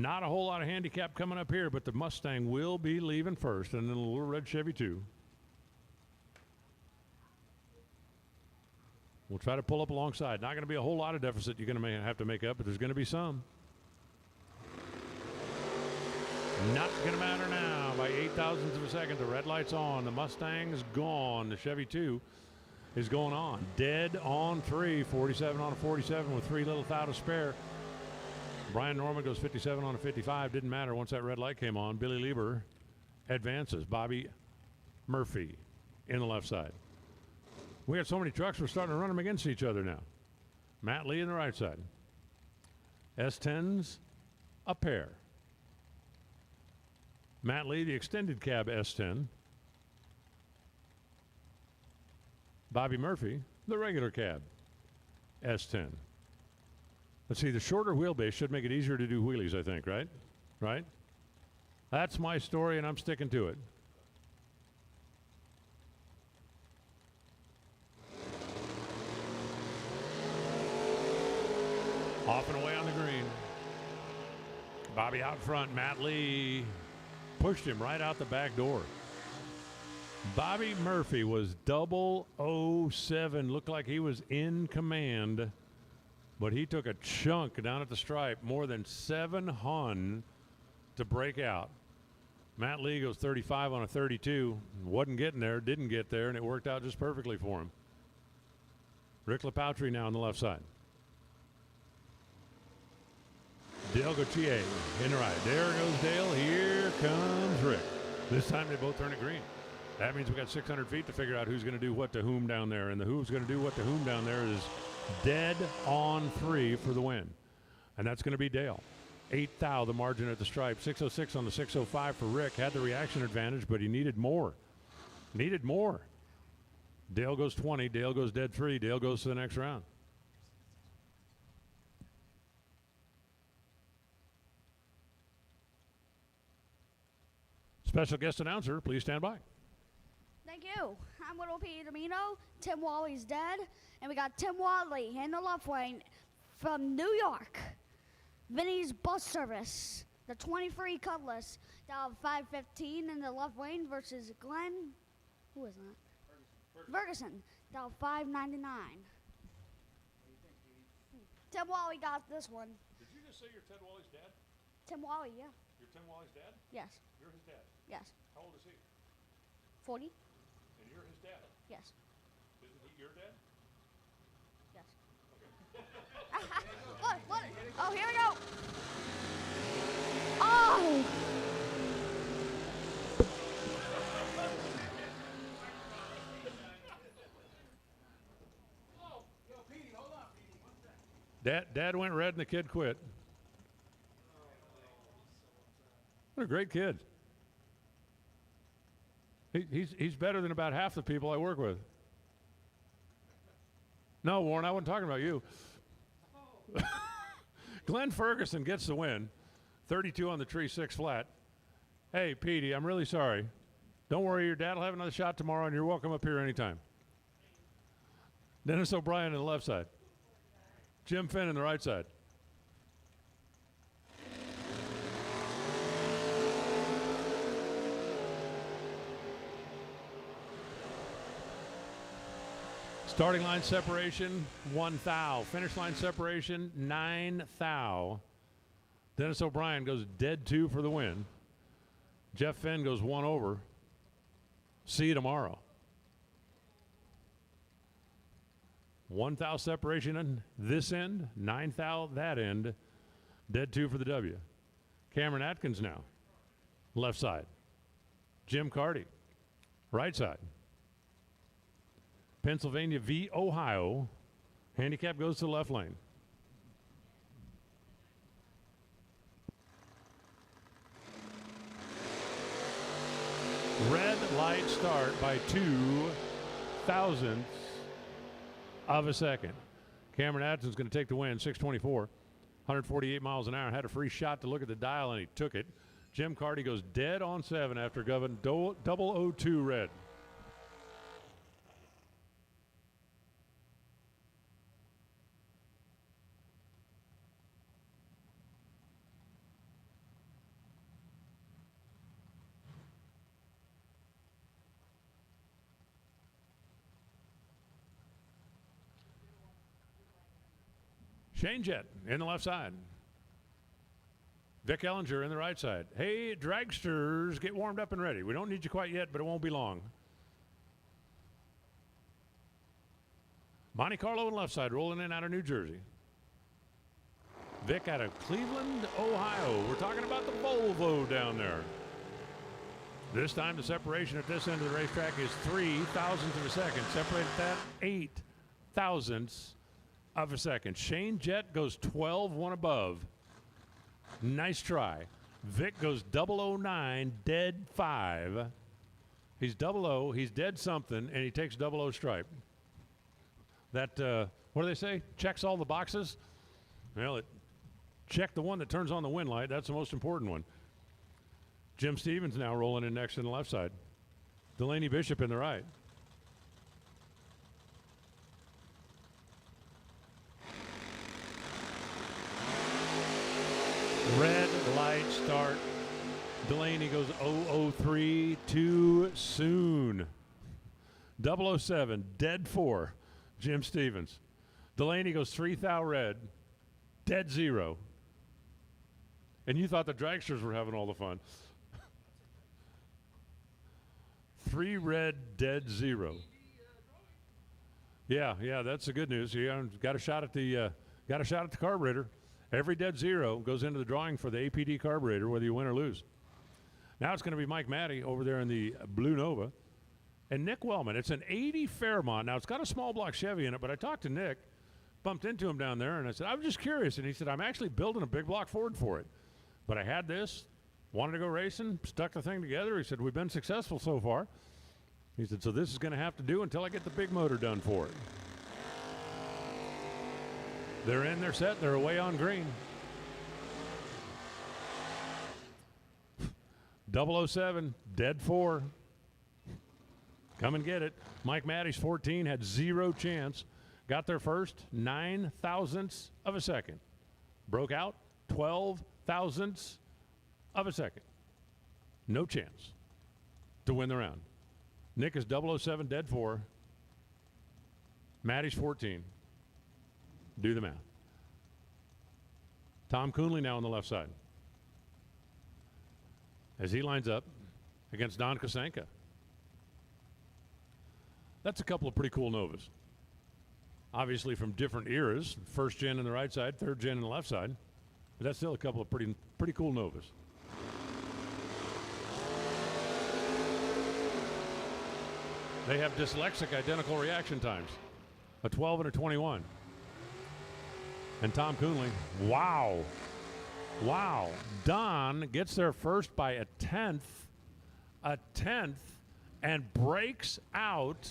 Not a whole lot of handicap coming up here, but the Mustang will be leaving first, and then a little red Chevy too. We'll try to pull up alongside. Not going to be a whole lot of deficit you're going to have to make up, but there's going to be some. Not going to matter now. By 0.008 of a second, the red light's on. The Mustang's gone. The Chevy 2 is going on. Dead on 3. 47 on a 47 with 3 little thou to spare. Brian Norman goes 57 on a 55. Didn't matter once that red light came on. Billy Lieber advances. Bobby Murphy in the left side. We got so many trucks, we're starting to run them against each other now. Matt Lee in the right side. S10s, a pair. Matt Lee, the extended cab S10. Bobby Murphy, the regular cab S10. Let's see, the shorter wheelbase should make it easier to do wheelies, I think, right? Right? That's my story, and I'm sticking to it. Off and away on the green. Bobby out front. Matt Lee pushed him right out the back door. Bobby Murphy was 007. Looked like he was in command, but he took a chunk down at the stripe, more than 700 to break out. Matt Lee goes 35 on a 32. Wasn't getting there, didn't get there, and it worked out just perfectly for him. Rick LePautry now on the left side. Dale Gauthier in the right. There goes Dale. Here comes Rick. This time they both turn it green. That means we got 600 feet to figure out who's going to do what to whom down there. And the who's going to do what to whom down there is dead on 3 for the win. And that's going to be Dale. 8 thou, the margin at the stripe. 606 on the 605 for Rick. Had the reaction advantage, but he needed more. Needed more. Dale goes 20. Dale goes dead 3. Dale goes to the next round. Special guest announcer, please stand by. Thank you. I'm Little Pete Domino. Tim Wally's dead. And we got Tim Wadley in the left lane from New York. Vinny's Bus Service. The 23 Cutlass down 515 in the left lane versus Glenn. Who is that? Ferguson down 599. Tim Wally got this one. Did you just say you're Ted Wally's dad? Tim Wally, yeah. You're Tim Wally's dad? Yes. You're his dad? Yes. How old is he? 40? And you're his dad? Yes. Isn't he your dad? Yes. What? Oh, here we go. Oh! Dad went red and the kid quit. What a great kid. He's better than about half the people I work with. No, Warren, I wasn't talking about you. Glenn Ferguson gets the win. 32 on the tree, 6 flat. Hey, Petey, I'm really sorry. Don't worry, your dad will have another shot tomorrow, and you're welcome up here anytime. Dennis O'Brien on the left side. Jim Finn on the right side. Starting line separation, 1 thou. Finish line separation, 9 thou. Dennis O'Brien goes dead 2 for the win. Jeff Finn goes 1 over. See you tomorrow. 1 thou separation on this end, 9 thou that end. Dead 2 for the W. Cameron Atkins now, left side. Jim Carty, right side. Pennsylvania v. Ohio. Handicap goes to the left lane. Red light start by 2 thousandths of a second. Cameron Atkins going to take the win, 624, 148 miles an hour. Had a free shot to look at the dial, and he took it. Jim Carty goes dead on 7 after going 002 red. Shane Jett in the left side. Vic Ellinger in the right side. Hey, Dragsters, get warmed up and ready. We don't need you quite yet, but it won't be long. Monte Carlo in the left side, rolling in out of New Jersey. Vic out of Cleveland, Ohio. We're talking about the Volvo down there. This time the separation at this end of the racetrack is 3 thousandths of a second. Separated that 8 thousandths of a second. Shane Jett goes 12, one above. Nice try. Vic goes 009, dead 5. He's 00, he's dead something, and he takes 00 stripe. That, what do they say? Checks all the boxes? Well, it checked the one that turns on the wind light. That's the most important one. Jim Stevens now rolling in next in the left side. Delaney Bishop in the right. Red light start. Delaney goes 003, too soon. 007, dead 4. Jim Stevens. Delaney goes 3 thou red, dead 0. And you thought the Dragsters were having all the fun. 3 red, dead 0. Yeah, that's the good news. You got a shot at the carburetor. Every dead 0 goes into the drawing for the APD carburetor, whether you win or lose. Now it's going to be Mike Matty over there in the Blue Nova. And Nick Wellman. It's an 80 Fairmont. Now, it's got a small block Chevy in it, but I talked to Nick, bumped into him down there, and I said, I was just curious. And he said, I'm actually building a big block Ford for it. But I had this, wanted to go racing, stuck the thing together. He said, we've been successful so far. He said, so this is going to have to do until I get the big motor done for it. They're in, they're set, they're away on green. 007, dead 4. Come and get it. Mike Matty's 14 had 0 chance. Got there first, 9 thousandths of a second. Broke out, 12 thousandths of a second. No chance to win the round. Nick is 007, dead 4. Matty's 14. Do the math. Tom Coonley now on the left side as he lines up against Don Kosenka. That's a couple of pretty cool Novas. Obviously from different eras. First gen on the right side, third gen on the left side. But that's still a couple of pretty cool Novas. They have dyslexic identical reaction times. A 12 and a 21. And Tom Coonley, wow. Don gets there first by a tenth, and breaks out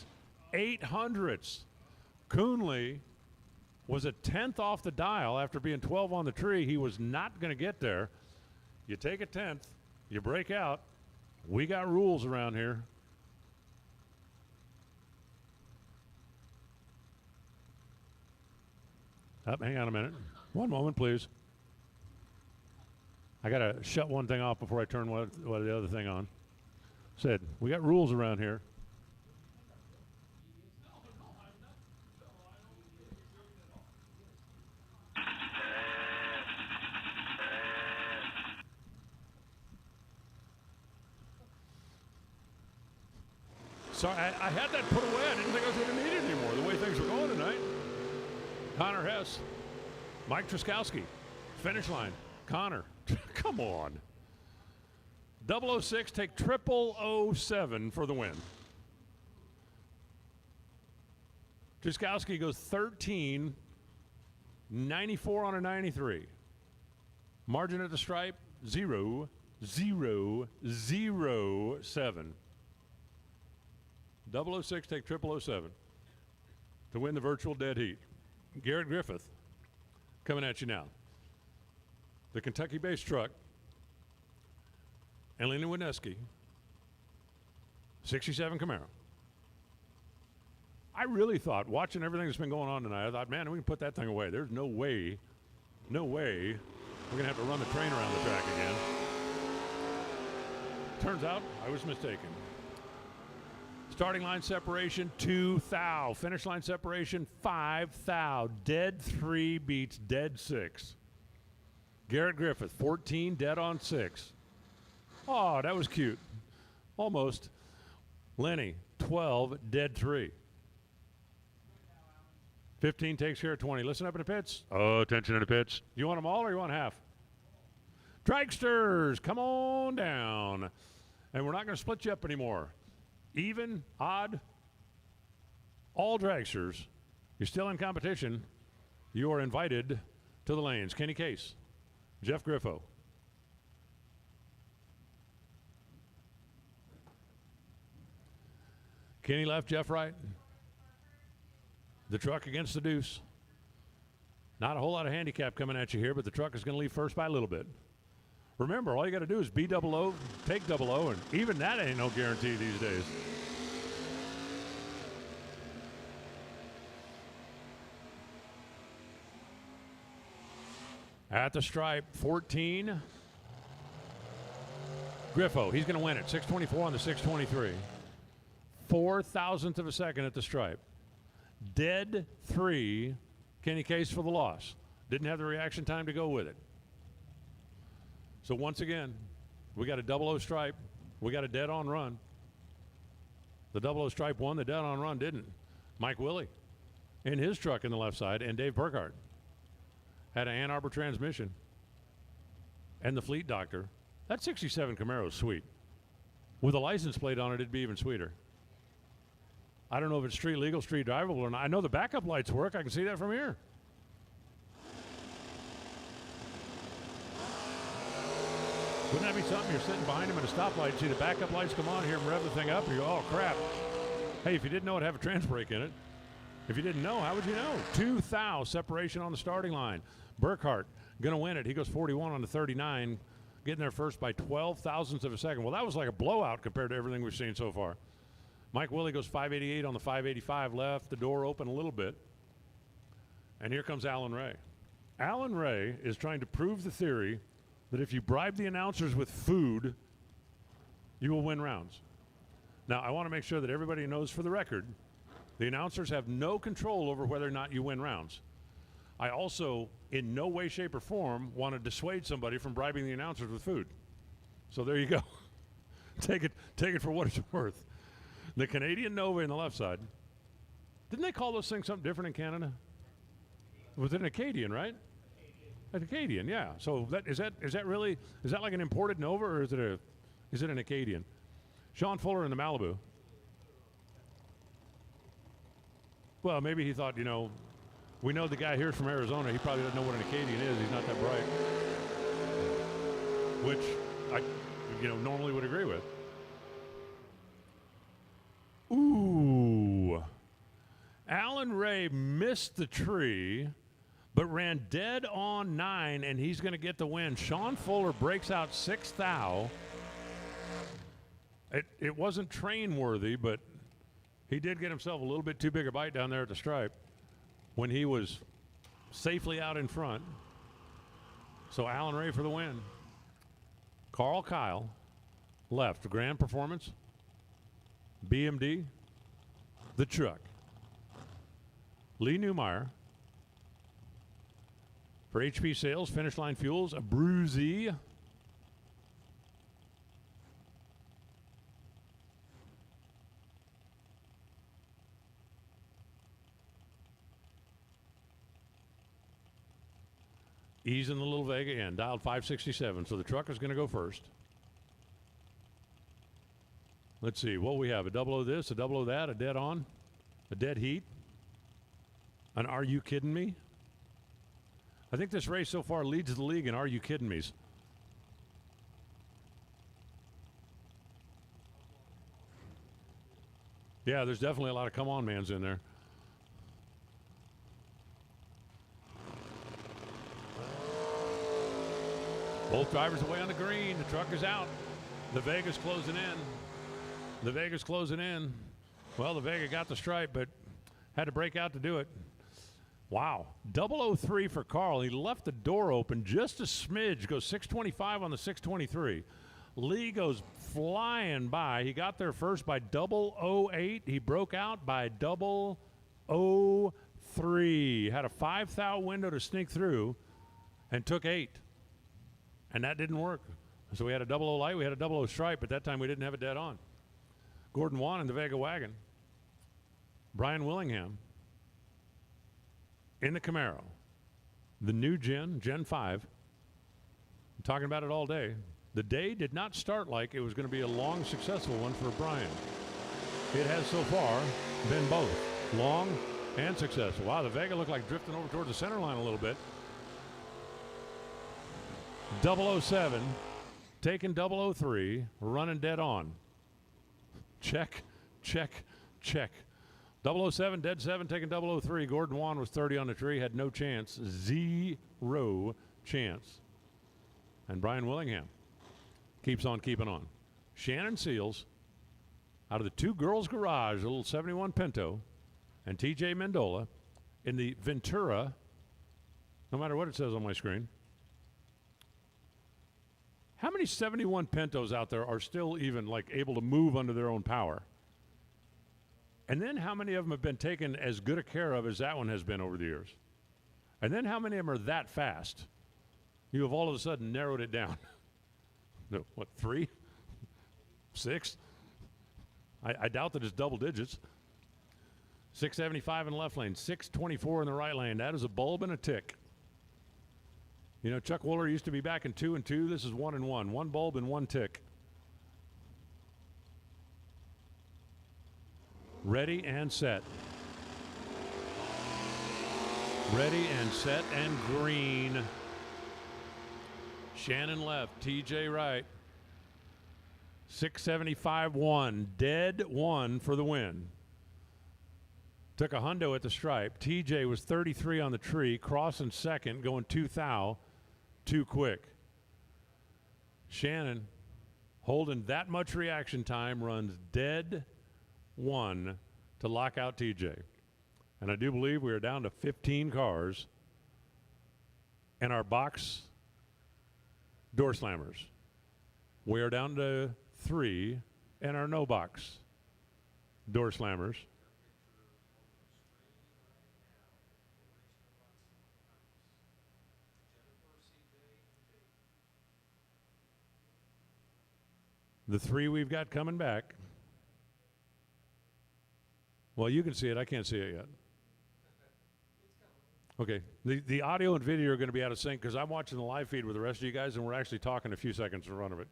800ths. Coonley was a tenth off the dial after being 12 on the tree. He was not going to get there. You take a tenth, you break out. We got rules around here. Hang on a minute. One moment, please. I got to shut one thing off before I turn what the other thing on. Said, we got rules around here. Sorry, I had that put away. I didn't think I was going to need it anymore, the way things were going tonight. Connor Hess, Mike Truskowski, finish line. Connor, come on. 006, take 0007 for the win. Truskowski goes 13, 94 on a 93. Margin at the stripe, 0, 0, 0, 7. 006, take 0007 to win the virtual dead heat. Garrett Griffith coming at you now. The Kentucky-based truck, Elena Wineski, 67 Camaro. I really thought, watching everything that's been going on tonight, I thought, man, we can put that thing away. There's no way we're going to have to run the train around the track again. Turns out, I was mistaken. Starting line separation, 2 thou. Finish line separation, 5 thou. Dead 3 beats dead 6. Garrett Griffith, 14, dead on 6. Oh, that was cute. Almost. Lenny, 12, dead 3. 15 takes care of 20. Listen up in the pits. Oh, attention in the pits. You want them all or you want half? Dragsters, come on down. And we're not going to split you up anymore. Even, odd, all dragsters. You're still in competition. You are invited to the lanes. Kenny Case, Jeff Griffo. Kenny left, Jeff right. The truck against the deuce. Not a whole lot of handicap coming at you here, but the truck is going to leave first by a little bit. Remember, all you got to do is be double O, take double O, and even that ain't no guarantee these days. At the stripe, 14. Griffo, he's going to win it. 624 on the 623. 4,000th of a second at the stripe. Dead 3. Kenny Case for the loss. Didn't have the reaction time to go with it. So once again, we got a double O stripe. We got a dead on run. The double O stripe won, the dead on run didn't. Mike Willie in his truck in the left side, and Dave Burkhart had an Ann Arbor transmission. And the Fleet Doctor. That 67 Camaro is sweet. With a license plate on it, it'd be even sweeter. I don't know if it's street legal, street drivable or not. I know the backup lights work. I can see that from here. Wouldn't that be something? You're sitting behind him at a stoplight, see the backup lights come on, hear him rev the thing up, and you go, oh, crap. Hey, if you didn't know it had a trans brake in it, if you didn't know, how would you know? 2 thou separation on the starting line. Burkhart going to win it. He goes 41 on the 39, getting there first by 12,000ths of a second. Well, that was like a blowout compared to everything we've seen so far. Mike Willie goes 588 on the 585, left the door open a little bit. And here comes Alan Ray. Alan Ray is trying to prove the theory that if you bribe the announcers with food, you will win rounds. Now, I want to make sure that everybody knows for the record, the announcers have no control over whether or not you win rounds. I also, in no way, shape, or form, want to dissuade somebody from bribing the announcers with food. So there you go. Take it for what it's worth. The Canadian Nova in the left side. Didn't they call those things something different in Canada? Was it an Acadian, right? An Acadian, yeah. So is that really like an imported Nova, or is it an Acadian? Sean Fuller in the Malibu. Well, maybe he thought, we know the guy here's from Arizona. He probably doesn't know what an Acadian is. He's not that bright. Which I, normally would agree with. Ooh. Alan Ray missed the tree, but ran dead on 9, and he's going to get the win. Sean Fuller breaks out 6 thou. It wasn't train worthy, but he did get himself a little bit too big a bite down there at the stripe when he was safely out in front. So Alan Ray for the win. Carl Kyle left. Grand Performance, BMD, the truck. Lee Newmeyer for HP Sales, Finish Line Fuels, a Bruzy. Easing the little Vega in, dialed 567, so the truck is going to go first. Let's see, what we have, a double O this, a double O that, a dead on, a dead heat, an Are You Kidding Me? I think this race so far leads the league in Are You Kidding Me's. Yeah, there's definitely a lot of come on mans in there. Both drivers away on the green. The truck is out. The Vega's closing in. The Vega's closing in. Well, the Vega got the stripe, but had to break out to do it. Wow. 003 for Carl. He left the door open just a smidge. Goes 625 on the 623. Lee goes flying by. He got there first by 008. He broke out by 003. Had a 5 thou window to sneak through and took 8. And that didn't work. So we had a 00 light, we had a 00 stripe, but that time we didn't have it dead on. Gordon Wan in the Vega wagon. Brian Willingham in the Camaro. The new Gen 5. I'm talking about it all day. The day did not start like it was going to be a long, successful one for Brian. It has so far been both long and successful. Wow, the Vega looked like drifting over towards the center line a little bit. 007 taking 003, running dead on. Check, check, check. 007, dead 7, taking 003. Gordon Wan was 30 on the tree, had no chance. 0 chance. And Brian Willingham keeps on keeping on. Shannon Seals out of the Two Girls Garage, a little 71 Pinto, and TJ Mendola in the Ventura, no matter what it says on my screen. How many 71 Pintos out there are still even like able to move under their own power? And then how many of them have been taken as good a care of as that one has been over the years? And then how many of them are that fast? You have all of a sudden narrowed it down. No, what, 3? 6? I doubt that it's double digits. 675 in the left lane, 624 in the right lane. That is a bulb and a tick. You know, Chuck Wooler used to be back in 2 and 2. This is 1 and 1. 1 bulb and 1 tick. Ready and set. Ready and set and green. Shannon left, TJ right. 675-1, dead 1 for the win. Took a hundo at the stripe. TJ was 33 on the tree, crossing second, going 2 thou, too quick. Shannon, holding that much reaction time, runs dead 1 to lock out TJ. And I do believe we are down to 15 cars and our box door slammers. We are down to 3 and our no box door slammers. The 3 we've got coming back. Well, you can see it. I can't see it yet. Okay. The audio and video are going to be out of sync because I'm watching the live feed with the rest of you guys, and we're actually talking a few seconds in front of it.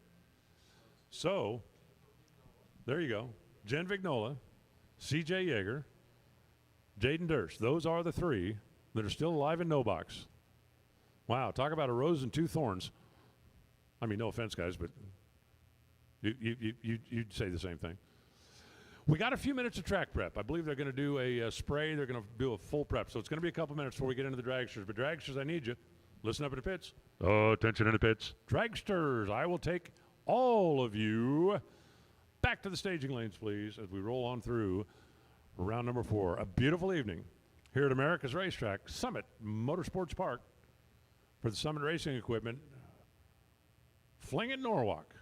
So, there you go. Jen Vignola, C.J. Yeager, Jaden Durst. Those are the 3 that are still alive in no box. Wow, talk about a rose and 2 thorns. I mean, no offense, guys, but you'd say the same thing. We got a few minutes of track prep. I believe they're going to do a spray. They're going to do a full prep. So it's going to be a couple minutes before we get into the dragsters. But dragsters, I need you. Listen up in the pits. Oh, attention in the pits. Dragsters, I will take all of you back to the staging lanes, please, as we roll on through round number 4. A beautiful evening here at America's Racetrack, Summit Motorsports Park, for the Summit Racing Equipment. Fling at Norwalk,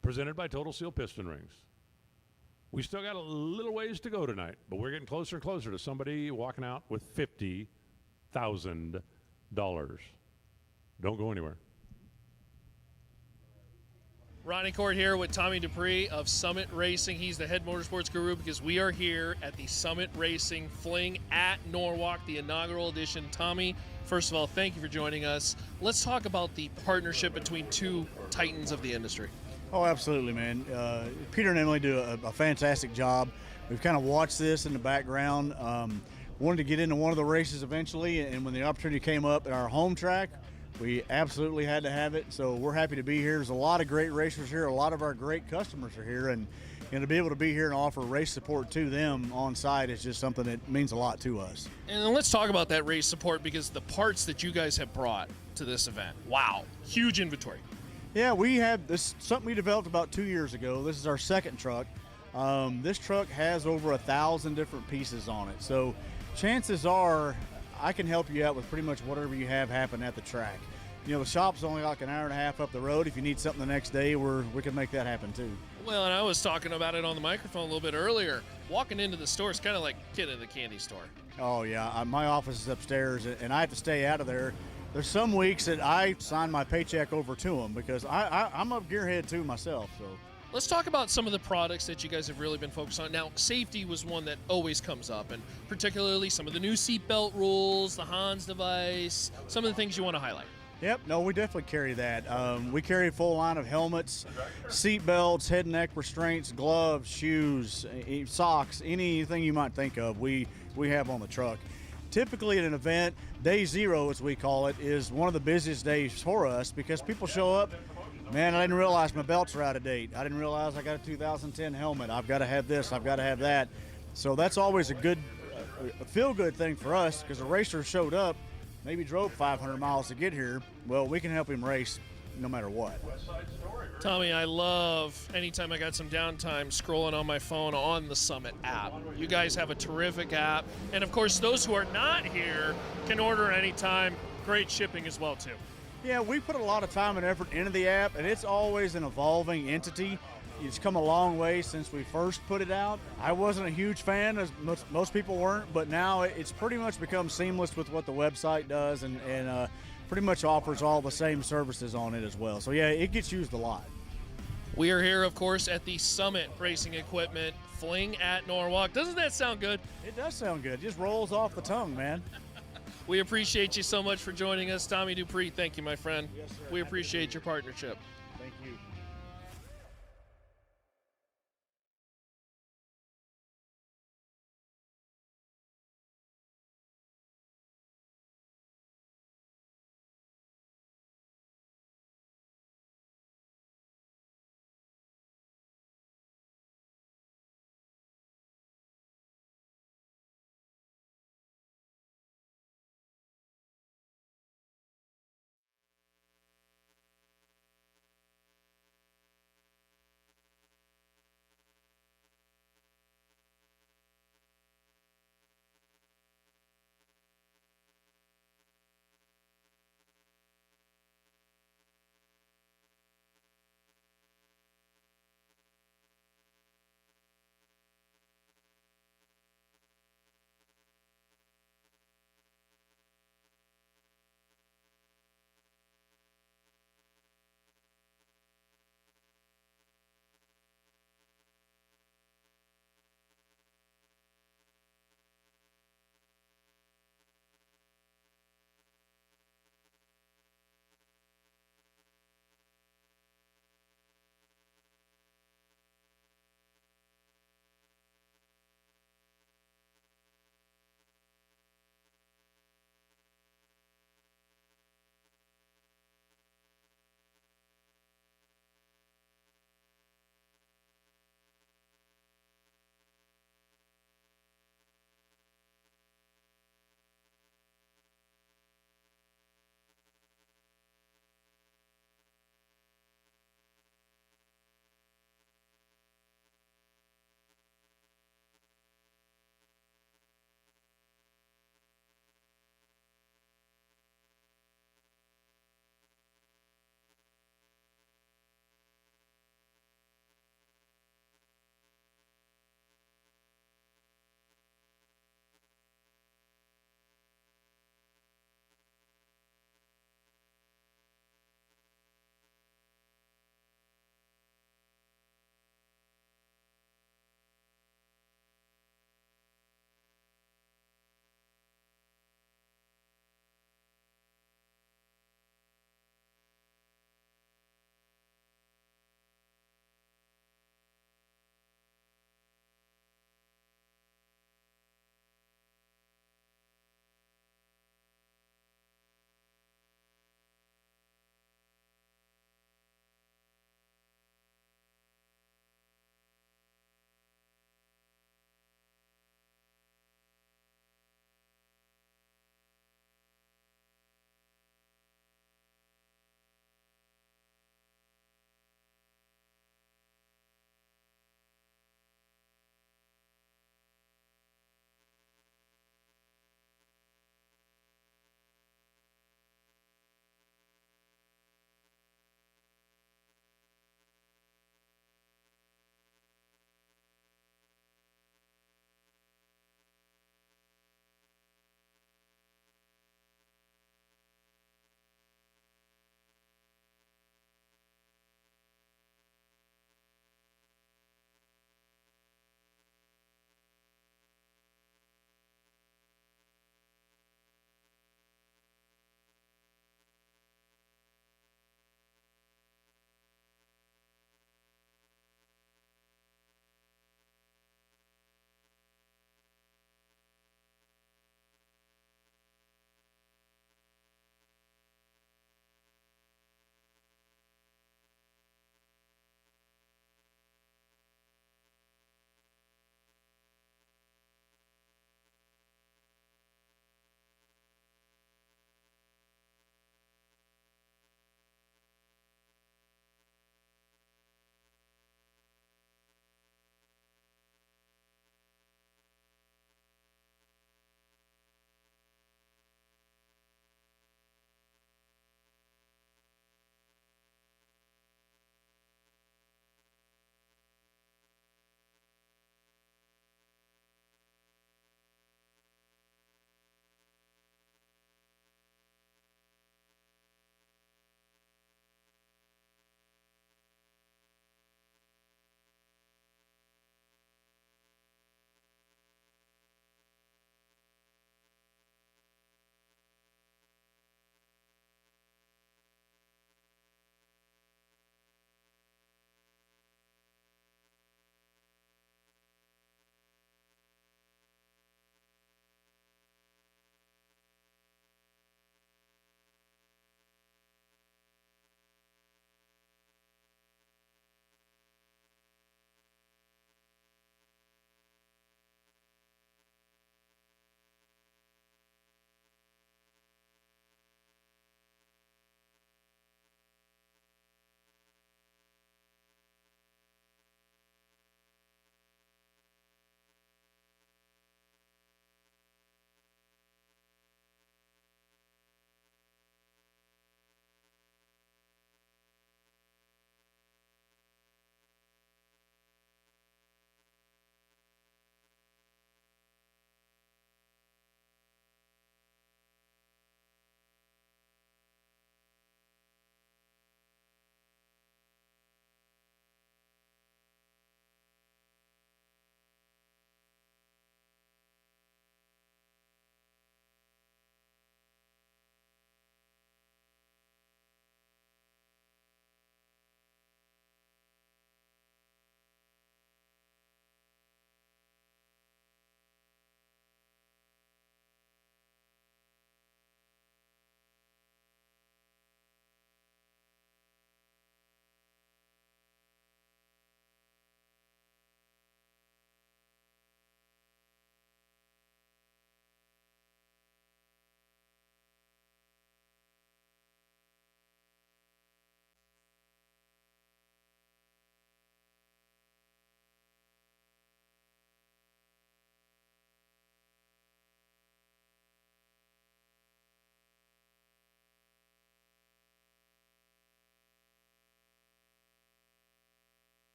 presented by Total Seal Piston Rings. We still got a little ways to go tonight, but we're getting closer and closer to somebody walking out with $50,000. Don't go anywhere. Ronnie Court here with Tommy Dupree of Summit Racing. He's the head motorsports guru because we are here at the Summit Racing Fling at Norwalk, the inaugural edition. Tommy, first of all, thank you for joining us. Let's talk about the partnership between 2 titans of the industry. Oh, absolutely, man. Peter and Emily do a fantastic job. We've kind of watched this in the background. Wanted to get into one of the races eventually, and when the opportunity came up at our home track, we absolutely had to have it. So we're happy to be here. There's a lot of great racers here. A lot of our great customers are here, and to be able to be here and offer race support to them on site is just something that means a lot to us. And let's talk about that race support because the parts that you guys have brought to this event, wow, huge inventory. Yeah, we have this something we developed about 2 years ago. This is our second truck. This truck has over 1,000 different pieces on it. So chances are I can help you out with pretty much whatever you have happen at the track. You know, the shop's only like an hour and a half up the road. If you need something the next day, we can make that happen too. Well, and I was talking about it on the microphone a little bit earlier. Walking into the store is kind of like getting in the candy store. Oh yeah, my office is upstairs, and I have to stay out of there. There's some weeks that I sign my paycheck over to them because I'm a gearhead too myself. So Let's talk about some of the products that you guys have really been focused on. Now, safety was one that always comes up, and particularly some of the new seatbelt rules, the Hans device, some of the things you want to highlight. Yep, no, we definitely carry that. We carry a full line of helmets, seat belts, head and neck restraints, gloves, shoes, socks, anything you might think of, we have on the truck. Typically at an event, day zero, as we call it, is one of the busiest days for us because people show up, man, I didn't realize my belts are out of date. I didn't realize I got a 2010 helmet. I've got to have this, I've got to have that. So that's always a good, feel-good thing for us because the racer showed up, maybe drove 500 miles to get here. Well, we can help him race no matter what. Tommy, I love anytime I got some downtime scrolling on my phone on the Summit app. You guys have a terrific app. And of course, those who are not here can order anytime. Great shipping as well, too. Yeah, we put a lot of time and effort into the app, and it's always an evolving entity. It's come a long way since we first put it out. I wasn't a huge fan, as most people weren't, but now it's pretty much become seamless with what the website does and pretty much offers all the same services on it as well. So yeah, it gets used a lot. We are here, of course, at the Summit Racing Equipment Fling at Norwalk. Doesn't that sound good? It does sound good. It just rolls off the tongue, man. We appreciate you so much for joining us. Tommy Dupree, thank you, my friend. Yes, sir. We appreciate your partnership. Thank you.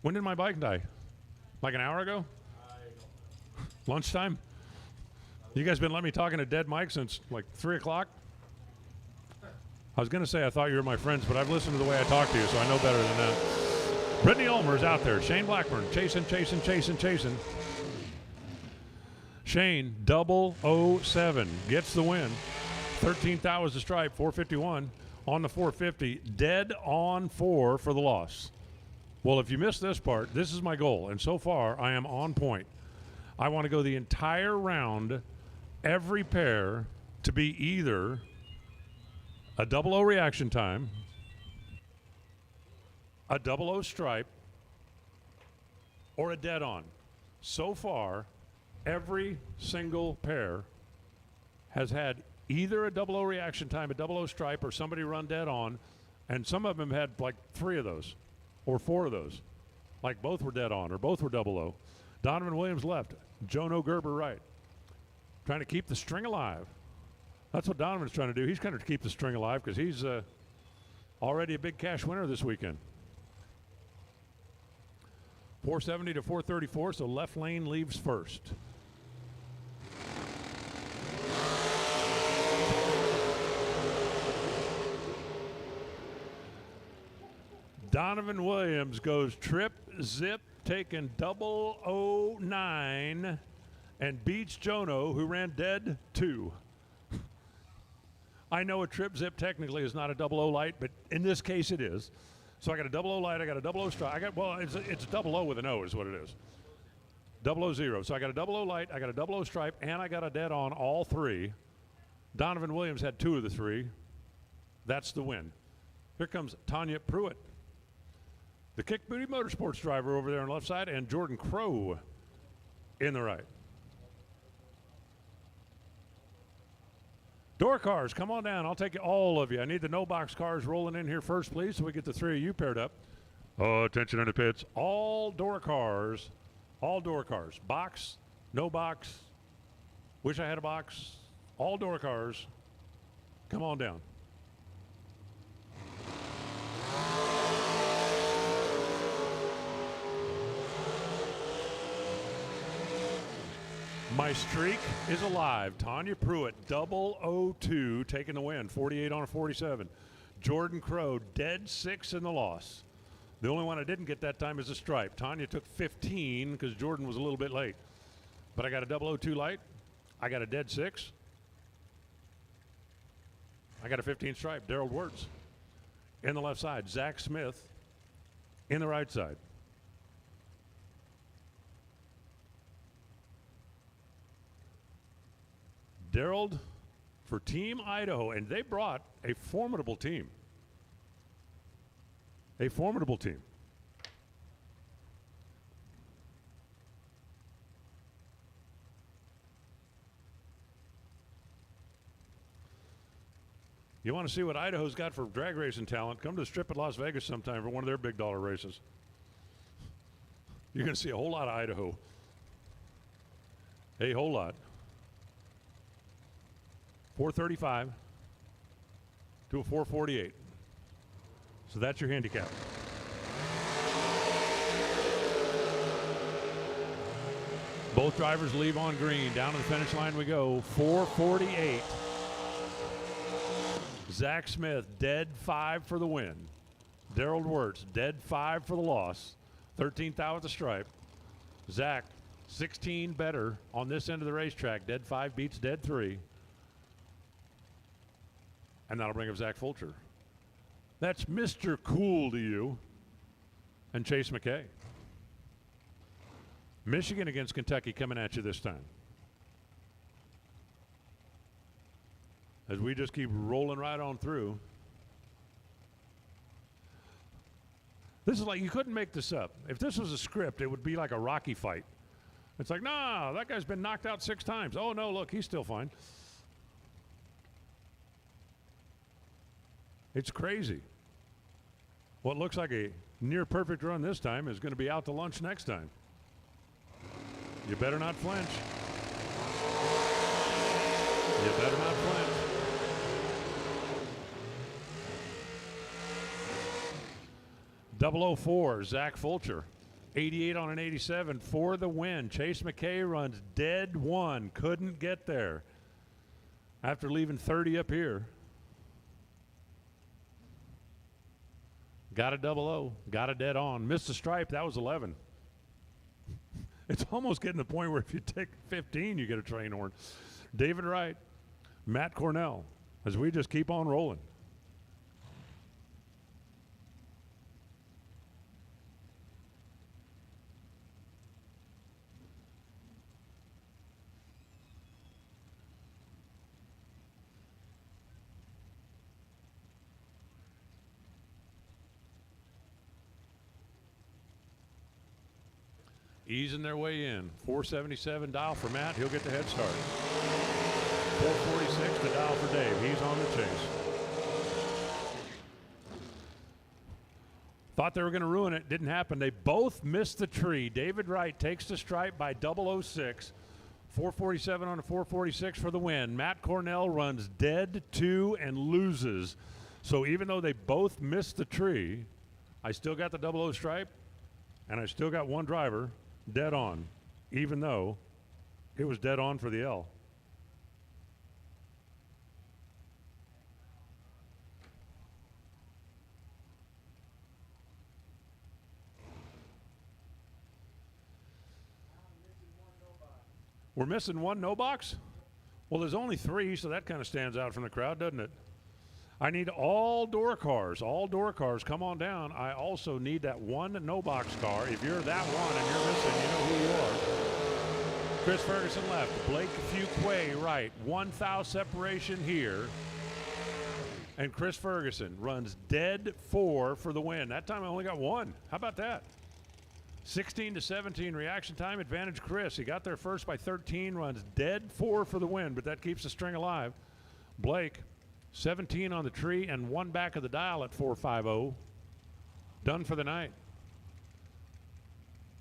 When did my bike die? Like an hour ago? Lunchtime? You guys been letting me talk in a dead mic since like 3 o'clock? I was going to say I thought you were my friends, but I've listened to the way I talk to you, so I know better than that. Brittany Ulmer's out there. Shane Blackburn chasing. Shane, 007, gets the win. 13th hours the stripe, 451 on the 450. Dead on 4 for the loss. Well, if you missed this part, this is my goal, and so far I am on point. I want to go the entire round, every pair to be either a 00 reaction time, a 00 stripe, or a dead on. So far, every single pair has had either a 00 reaction time, a 00 stripe, or somebody run dead on, and some of them had like 3 of those or 4 of those. Like both were dead on or both were 00. Donovan Williams left, Jono Gerber right. Trying to keep the string alive. That's what Donovan's trying to do. He's trying to keep the string alive because he's already a big cash winner this weekend. 470 to 434, so left lane leaves first. Donovan Williams goes trip, zip, taking 009 and beats Jono, who ran dead 2. I know a trip zip technically is not a 00 light, but in this case it is. So I got a 00 light, I got a 00 stripe. It's 00 with an O is what it is. 000. So I got a 00 light, I got a 00 stripe, and I got a dead on all 3. Donovan Williams had 2 of the 3. That's the win. Here comes Tanya Pruitt, the Kick Booty Motorsports driver over there on the left side, and Jordan Crow in the right. Door cars, come on down. I'll take all of you. I need the no-box cars rolling in here first, please, so we get the 3 of you paired up. Oh, attention in the pits. All door cars. Box, no box. Wish I had a box. All door cars. Come on down. My streak is alive. Tanya Pruitt, 002, taking the win. 48 on a 47. Jordan Crow, dead 6 in the loss. The only one I didn't get that time is a stripe. Tanya took 15 because Jordan was a little bit late. But I got a 002 light. I got a dead 6. I got a 15 stripe. Daryl Wirtz in the left side. Zach Smith in the right side. Daryl for Team Idaho, and they brought a formidable team. A formidable team. You want to see what Idaho's got for drag racing talent? Come to the Strip at Las Vegas sometime for one of their big dollar races. You're going to see a whole lot of Idaho. A whole lot. 435 to a 448. So that's your handicap. Both drivers leave on green. Down to the finish line we go. 448. Zach Smith, dead 5 for the win. Daryl Wirtz, dead 5 for the loss. 13th out with the stripe. Zach, 16 better on this end of the racetrack. Dead 5 beats dead 3. And that'll bring up Zach Fulcher. That's Mr. Cool to you. And Chase McKay. Michigan against Kentucky coming at you this time. As we just keep rolling right on through. This is like, you couldn't make this up. If this was a script, it would be like a Rocky fight. It's like, nah, that guy's been knocked out 6 times. Oh, no, look, he's still fine. It's crazy. What looks like a near perfect run this time is going to be out to lunch next time. You better not flinch. You better not flinch. .004, Zach Fulcher. 88 on an 87 for the win. Chase McKay runs dead 1. Couldn't get there after leaving 30 up here. Got a 00. Got a dead on. Missed a stripe. That was 11. It's almost getting to the point where if you take 15, you get a train horn. David Wright, Matt Cornell, as we just keep on rolling. Easing their way in. 477 dial for Matt. He'll get the head start. 446 to dial for Dave. He's on the chase. Thought they were going to ruin it. Didn't happen. They both missed the tree. David Wright takes the stripe by 006. 447 on a 446 for the win. Matt Cornell runs dead 2 and loses. So even though they both missed the tree, I still got the 00 stripe, and I still got one driver dead on, even though it was dead on for the L. We're missing one no box? Well, there's only 3, so that kind of stands out from the crowd, doesn't it? I need all door cars. All door cars, come on down. I also need that one no box car. If you're that one and you're missing, you know who you are. Chris Ferguson left. Blake Fuquay right. 1 thou separation here. And Chris Ferguson runs dead 4 for the win. That time I only got 1. How about that? 16 to 17 reaction time advantage Chris. He got there first by 13, runs dead 4 for the win, but that keeps the string alive. Blake, 17 on the tree and 1 back of the dial at 450. Done for the night.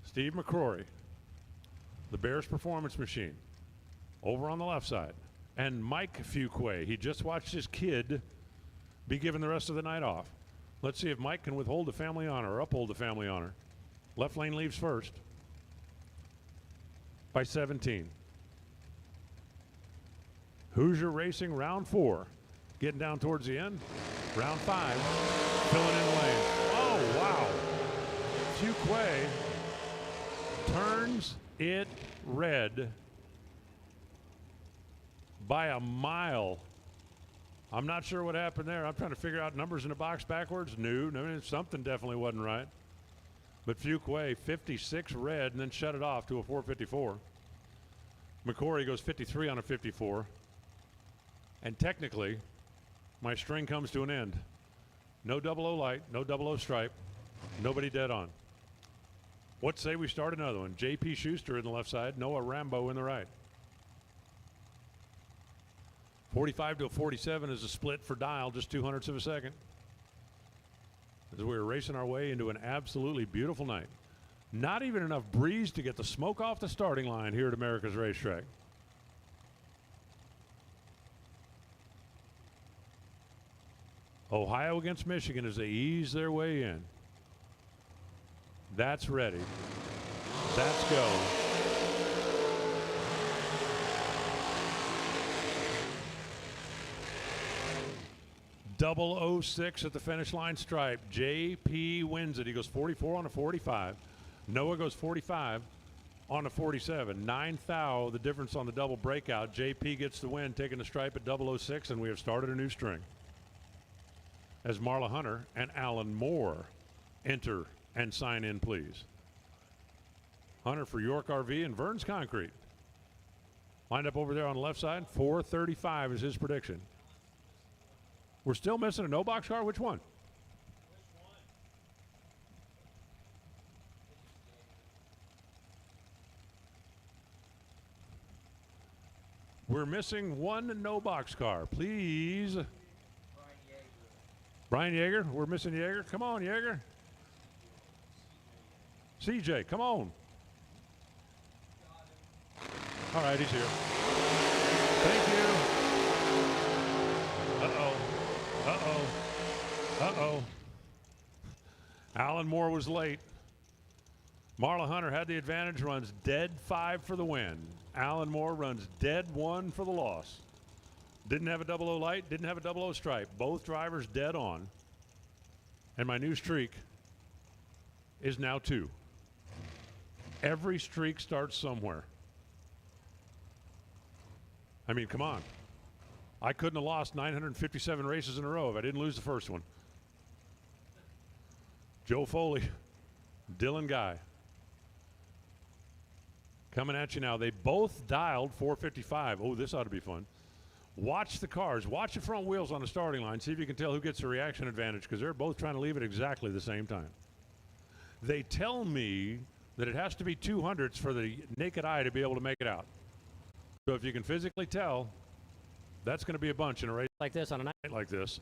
Steve McCrory, the Bears Performance Machine, over on the left side. And Mike Fuquay, he just watched his kid be given the rest of the night off. Let's see if Mike can withhold the family honor or uphold the family honor. Left lane leaves first by 17. Hoosier Racing round 4. Getting down towards the end. Round 5. Filling in the lane. Oh, wow. Fuquay turns it red by a mile. I'm not sure what happened there. I'm trying to figure out numbers in the box backwards. No, something definitely wasn't right. But Fuquay, 56 red, and then shut it off to a 454. McCrory goes 53 on a 54. And technically, my string comes to an end. No 00 light, no 00 stripe, nobody dead on. What say we start another one? J.P. Schuster in the left side, Noah Rambo in the right. 45 to a 47 is a split for dial, just 200ths of a second. As we're racing our way into an absolutely beautiful night. Not even enough breeze to get the smoke off the starting line here at America's Racetrack. Ohio against Michigan as they ease their way in. That's ready. That's go. Double 06 at the finish line stripe. JP wins it. He goes 44 on a 45. Noah goes 45 on a 47. 9 thou, the difference on the double breakout. JP gets the win, taking the stripe at 006, and we have started a new string. As Marla Hunter and Alan Moore enter and sign in, please. Hunter for York RV and Vern's Concrete. Lined up over there on the left side. 435 is his prediction. We're still missing a no box car. Which one? We're missing one no box car. Please. Brian Yeager. We're missing Yeager. Come on, Yeager. CJ, come on. All right, he's here. Thank you. Uh-oh. Uh-oh. Uh-oh. Alan Moore was late. Marla Hunter had the advantage, runs dead 5 for the win. Alan Moore runs dead 1 for the loss. Didn't have a 00 light, didn't have a 00 stripe. Both drivers dead on. And my new streak is now 2. Every streak starts somewhere. I mean, come on. I couldn't have lost 957 races in a row if I didn't lose the first one. Joe Foley, Dylan Guy. Coming at you now. They both dialed 455. Oh, this ought to be fun. Watch the cars. Watch the front wheels on the starting line. See if you can tell who gets the reaction advantage, because they're both trying to leave at exactly the same time. They tell me that it has to be 200s for the naked eye to be able to make it out. So if you can physically tell, that's going to be a bunch in a race like this on a night like this,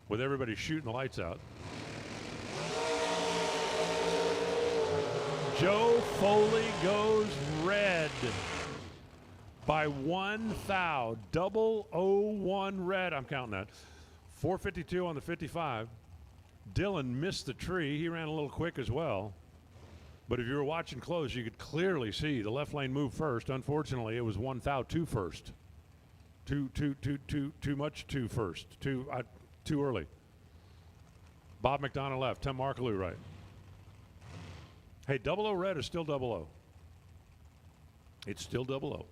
with everybody shooting the lights out. Joe Foley goes red by 1 thou. 001 red. I'm counting that. 452 on the 55. Dylan missed the tree. He ran a little quick as well. But if you were watching close, you could clearly see the left lane move first. Unfortunately, it was 1 thou 2 first. Too much 2 first. Too early. Bob McDonough left. Tim Markaloo right. Hey, 00 red is still 00. It's still 00.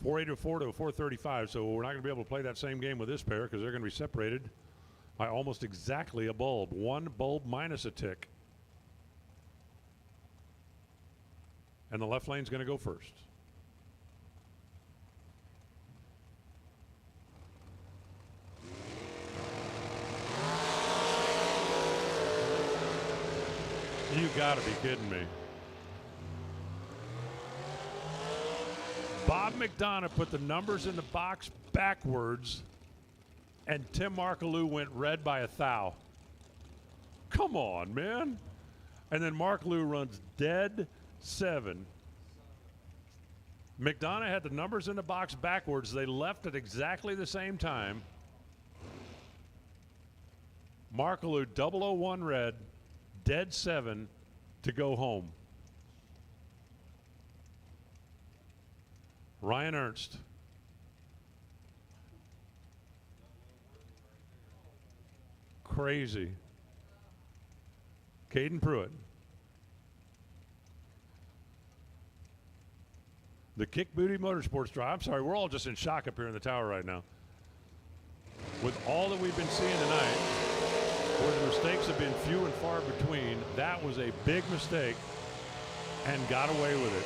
484 to 435, so we're not going to be able to play that same game with this pair because they're going to be separated by almost exactly a bulb. 1 bulb minus a tick. And the left lane's going to go first. You gotta be kidding me. Bob McDonough put the numbers in the box backwards, and Tim Markaloo went red by 1 thou. Come on, man. And then Markaloo runs dead 7. McDonough had the numbers in the box backwards. They left at exactly the same time. Markaloo 001 red. Dead 7 to go home. Ryan Ernst. Crazy. Caden Pruitt. The Kick Booty Motorsports drive. I'm sorry, we're all just in shock up here in the tower right now. With all that we've been seeing tonight, where the mistakes have been few and far between, that was a big mistake and got away with it.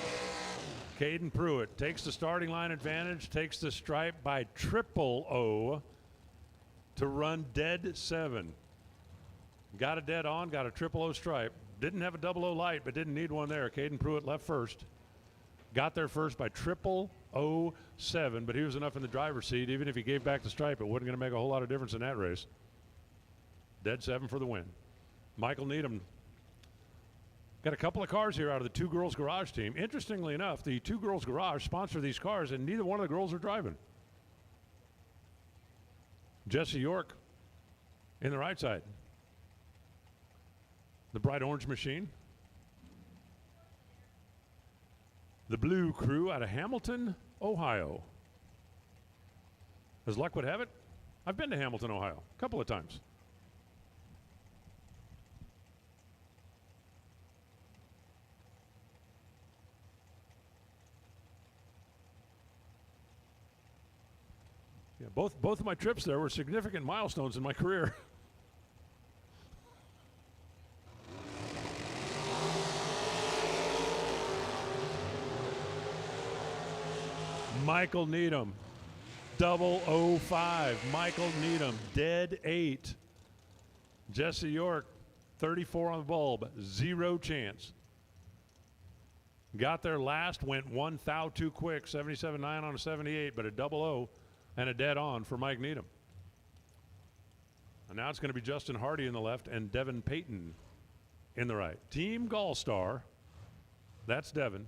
Caden Pruitt takes the starting line advantage, takes the stripe by 000 to run dead 7. Got a dead on, got a 000 stripe. Didn't have a 00 light, but didn't need one there. Caden Pruitt left first. Got there first by 007, but he was enough in the driver's seat. Even if he gave back the stripe, it wasn't going to make a whole lot of difference in that race. Dead 7 for the win. Michael Needham got a couple of cars here out of the Two Girls Garage team. Interestingly enough, the Two Girls Garage sponsor these cars, and neither one of the girls are driving. Jesse York in the right side. The Bright Orange Machine. The Blue Crew out of Hamilton, Ohio. As luck would have it, I've been to Hamilton, Ohio, a couple of times. Yeah, both of my trips there were significant milestones in my career. Michael Needham, 005. Michael Needham, dead 8. Jesse York, 34 on the bulb, 0 chance. Got there last, went 1 thou too quick, 77.9 on a 78, but a 00 and a dead on for Mike Needham. And now it's going to be Justin Hardy in the left and Devin Payton in the right. Team Gallstar, that's Devin.